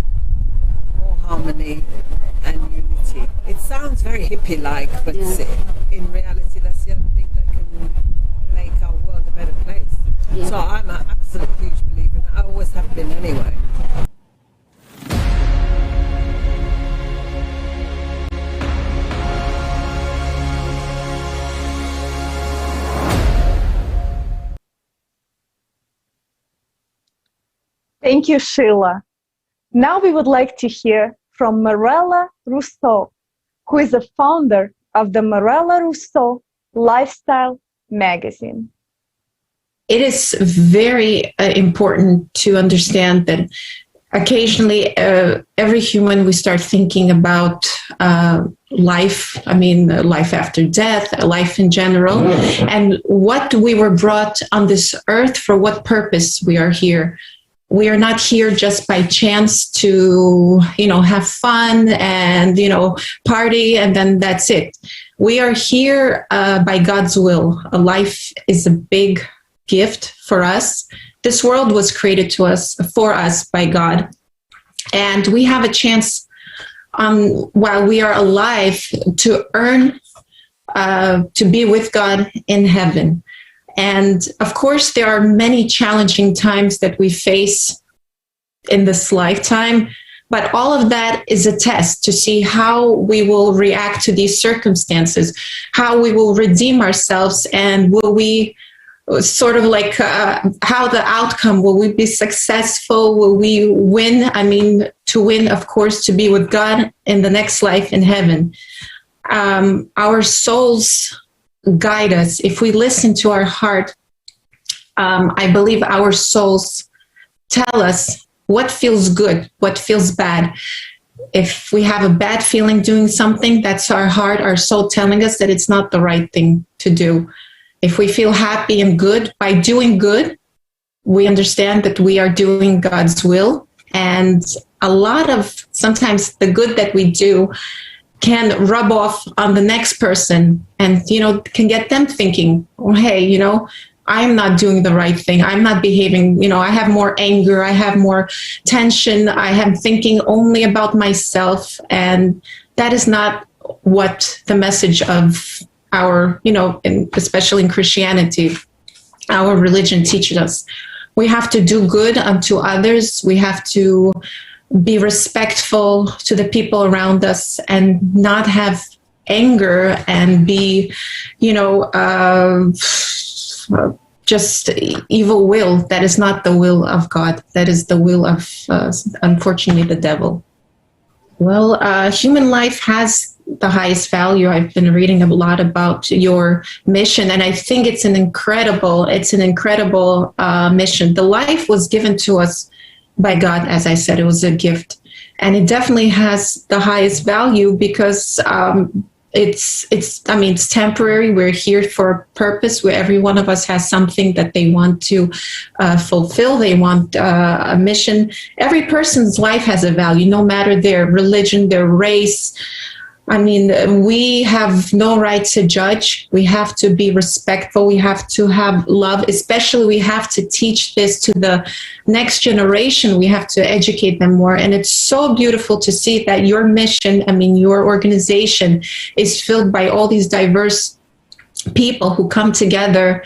more harmony and unity. It sounds very hippie-like, but in reality that's the only thing that can make our world a better place. Yeah. So I'm an absolute huge believer, and I always have been anyway. Thank you, Sheila. Now we would like to hear from Marella Rousseau, who is the founder of the Marella Rousseau Lifestyle magazine. It is very important to understand that occasionally every human, we start thinking about life, life after death, life in general, and what we were brought on this earth, for what purpose we are here. We are not here just by chance to, have fun and, party, and then that's it. We are here by God's will. A life is a big gift for us. This world was created for us by God. And we have a chance, while we are alive, to earn, to be with God in heaven. And of course, there are many challenging times that we face in this lifetime, but all of that is a test to see how we will react to these circumstances, how we will redeem ourselves, and will we sort of like how the outcome, will we be successful? Will we win? To win, of course, to be with God in the next life in heaven. Our souls guide us. If we listen to our heart, I believe our souls tell us what feels good, what feels bad. If we have a bad feeling doing something, that's our heart, our soul telling us that it's not the right thing to do. If we feel happy and good by doing good, we understand that we are doing God's will. And a lot of sometimes the good that we do can rub off on the next person and, can get them thinking, oh, hey, I'm not doing the right thing. I'm not behaving, I have more anger. I have more tension. I am thinking only about myself. And that is not what the message of our, especially in Christianity, our religion teaches us. We have to do good unto others. We have to be respectful to the people around us and not have anger and be, just evil will. That is not the will of God. That is the will of, unfortunately, the devil. Well, human life has the highest value. I've been reading a lot about your mission, and I think it's an incredible mission. The life was given to us by God. As I said, it was a gift, and it definitely has the highest value because it's temporary. We're here for a purpose where every one of us has something that they want to fulfill. They want a mission. Every person's life has a value, no matter their religion, their race, I mean, we have no right to judge. We have to be respectful. We have to have love. Especially, we have to teach this to the next generation. We have to educate them more. And it's so beautiful to see that your mission, I mean, your organization is filled by all these diverse people who come together,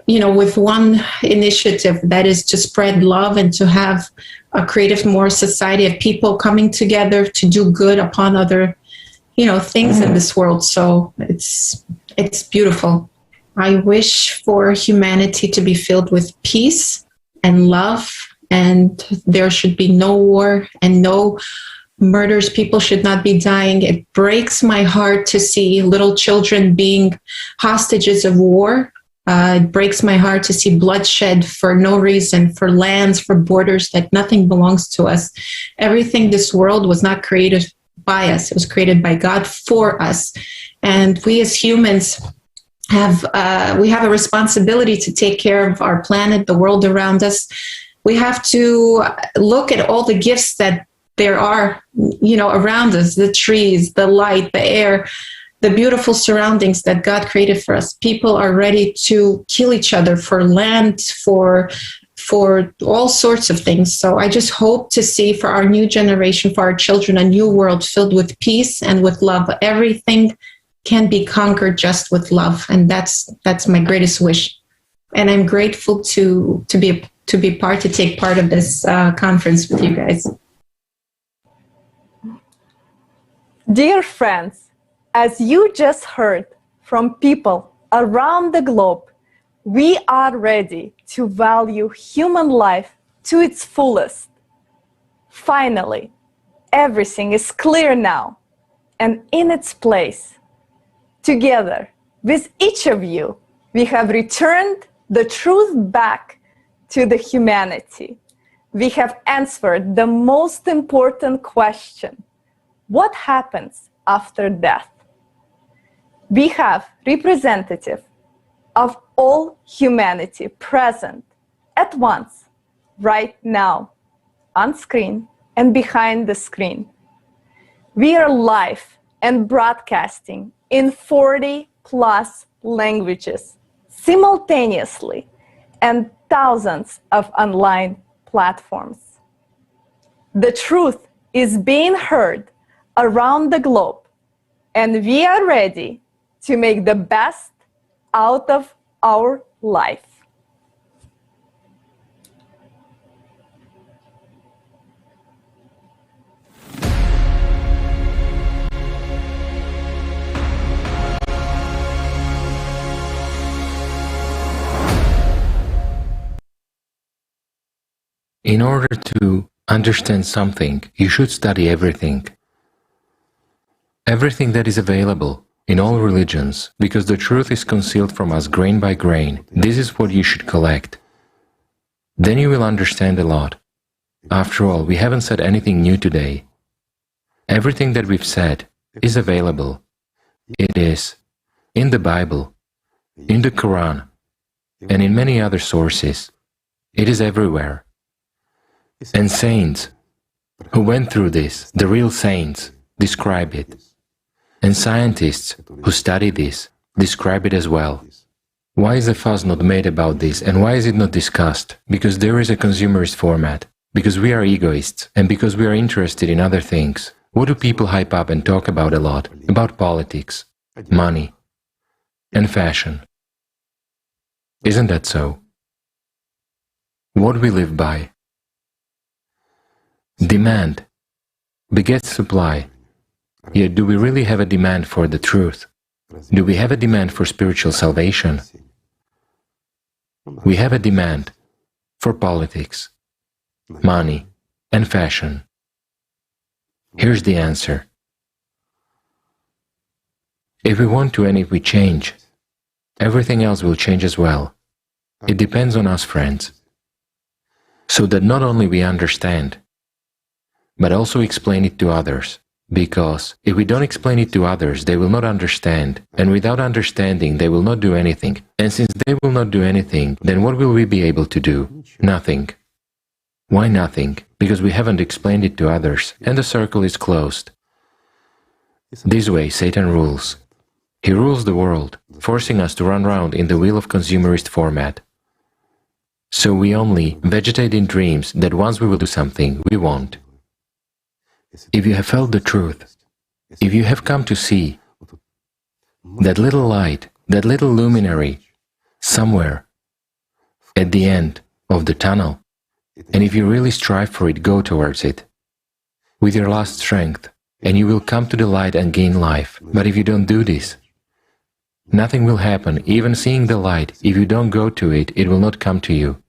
you know, with one initiative, that is to spread love and to have a creative, more society of people coming together to do good upon other, you know, things in this world. So it's beautiful. I wish for humanity to be filled with peace and love, and there should be no war and no murders. People should not be dying. It breaks my heart to see little children being hostages of war. It breaks my heart to see bloodshed for no reason, for lands, for borders, that nothing belongs to us. Everything, this world was not created by us. It was created by God for us. And we as humans have a responsibility to take care of our planet, the world around us. We have to look at all the gifts that there are, you know, around us, the trees, the light, the air, the beautiful surroundings that God created for us. People are ready to kill each other for land, for all sorts of things. So I just hope to see for our new generation, for our children, a new world filled with peace and with love. Everything can be conquered just with love. And that's my greatest wish. And I'm grateful to take part of this conference with you guys. Dear friends, as you just heard from people around the globe, we are ready to value human life to its fullest. Finally, everything is clear now and in its place. Together with each of you, we have returned the truth back to the humanity. We have answered the most important question: what happens after death? We have representative of all humanity present at once, right now, on screen and behind the screen. We are live and broadcasting in 40+ languages simultaneously and thousands of online platforms. The truth is being heard around the globe, and we are ready to make the best out of our life. In order to understand something, you should study everything. Everything that is available in all religions, because the truth is concealed from us grain by grain. This is what you should collect. Then you will understand a lot. After all, we haven't said anything new today. Everything that we've said is available. It is in the Bible, in the Quran, and in many other sources. It is everywhere. And saints who went through this, the real saints, describe it. And scientists who study this describe it as well. Why is a fuss not made about this, and why is it not discussed? Because there is a consumerist format, because we are egoists, and because we are interested in other things. What do people hype up and talk about a lot? About politics, money, and fashion. Isn't that so? What we live by? Demand begets supply. Yet do we really have a demand for the truth? Do we have a demand for spiritual salvation? We have a demand for politics, money, and fashion. Here's the answer. If we want to and if we change, everything else will change as well. It depends on us, friends. So that not only we understand, but also explain it to others. Because if we don't explain it to others, they will not understand. And without understanding, they will not do anything. And since they will not do anything, then what will we be able to do? Nothing. Why nothing? Because we haven't explained it to others, and the circle is closed. This way Satan rules. He rules the world, forcing us to run round in the wheel of consumerist format. So we only vegetate in dreams that once we will do something, we won't. If you have felt the truth, if you have come to see that little light, that little luminary, somewhere at the end of the tunnel, and if you really strive for it, go towards it with your last strength, and you will come to the light and gain life. But if you don't do this, nothing will happen. Even seeing the light, if you don't go to it, it will not come to you.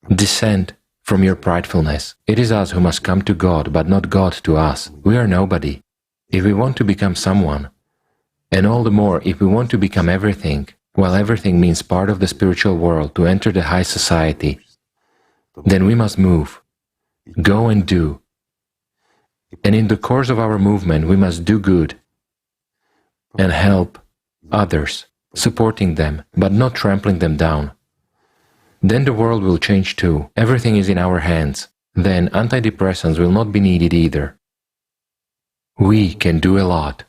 Descend from your pridefulness. It is us who must come to God, but not God to us. We are nobody. If we want to become someone, and all the more if we want to become everything, while everything means part of the spiritual world, to enter the high society, then we must move, go and do. And in the course of our movement, we must do good and help others, supporting them, but not trampling them down. Then the world will change too. Everything is in our hands. Then antidepressants will not be needed either. We can do a lot,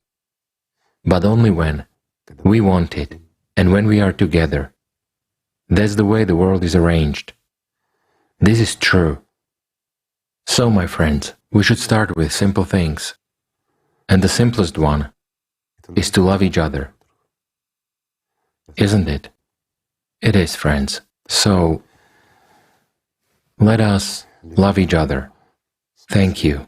but only when we want it and when we are together. That's the way the world is arranged. This is true. So, my friends, we should start with simple things. And the simplest one is to love each other. Isn't it? It is, friends. So, let us love each other. Thank you.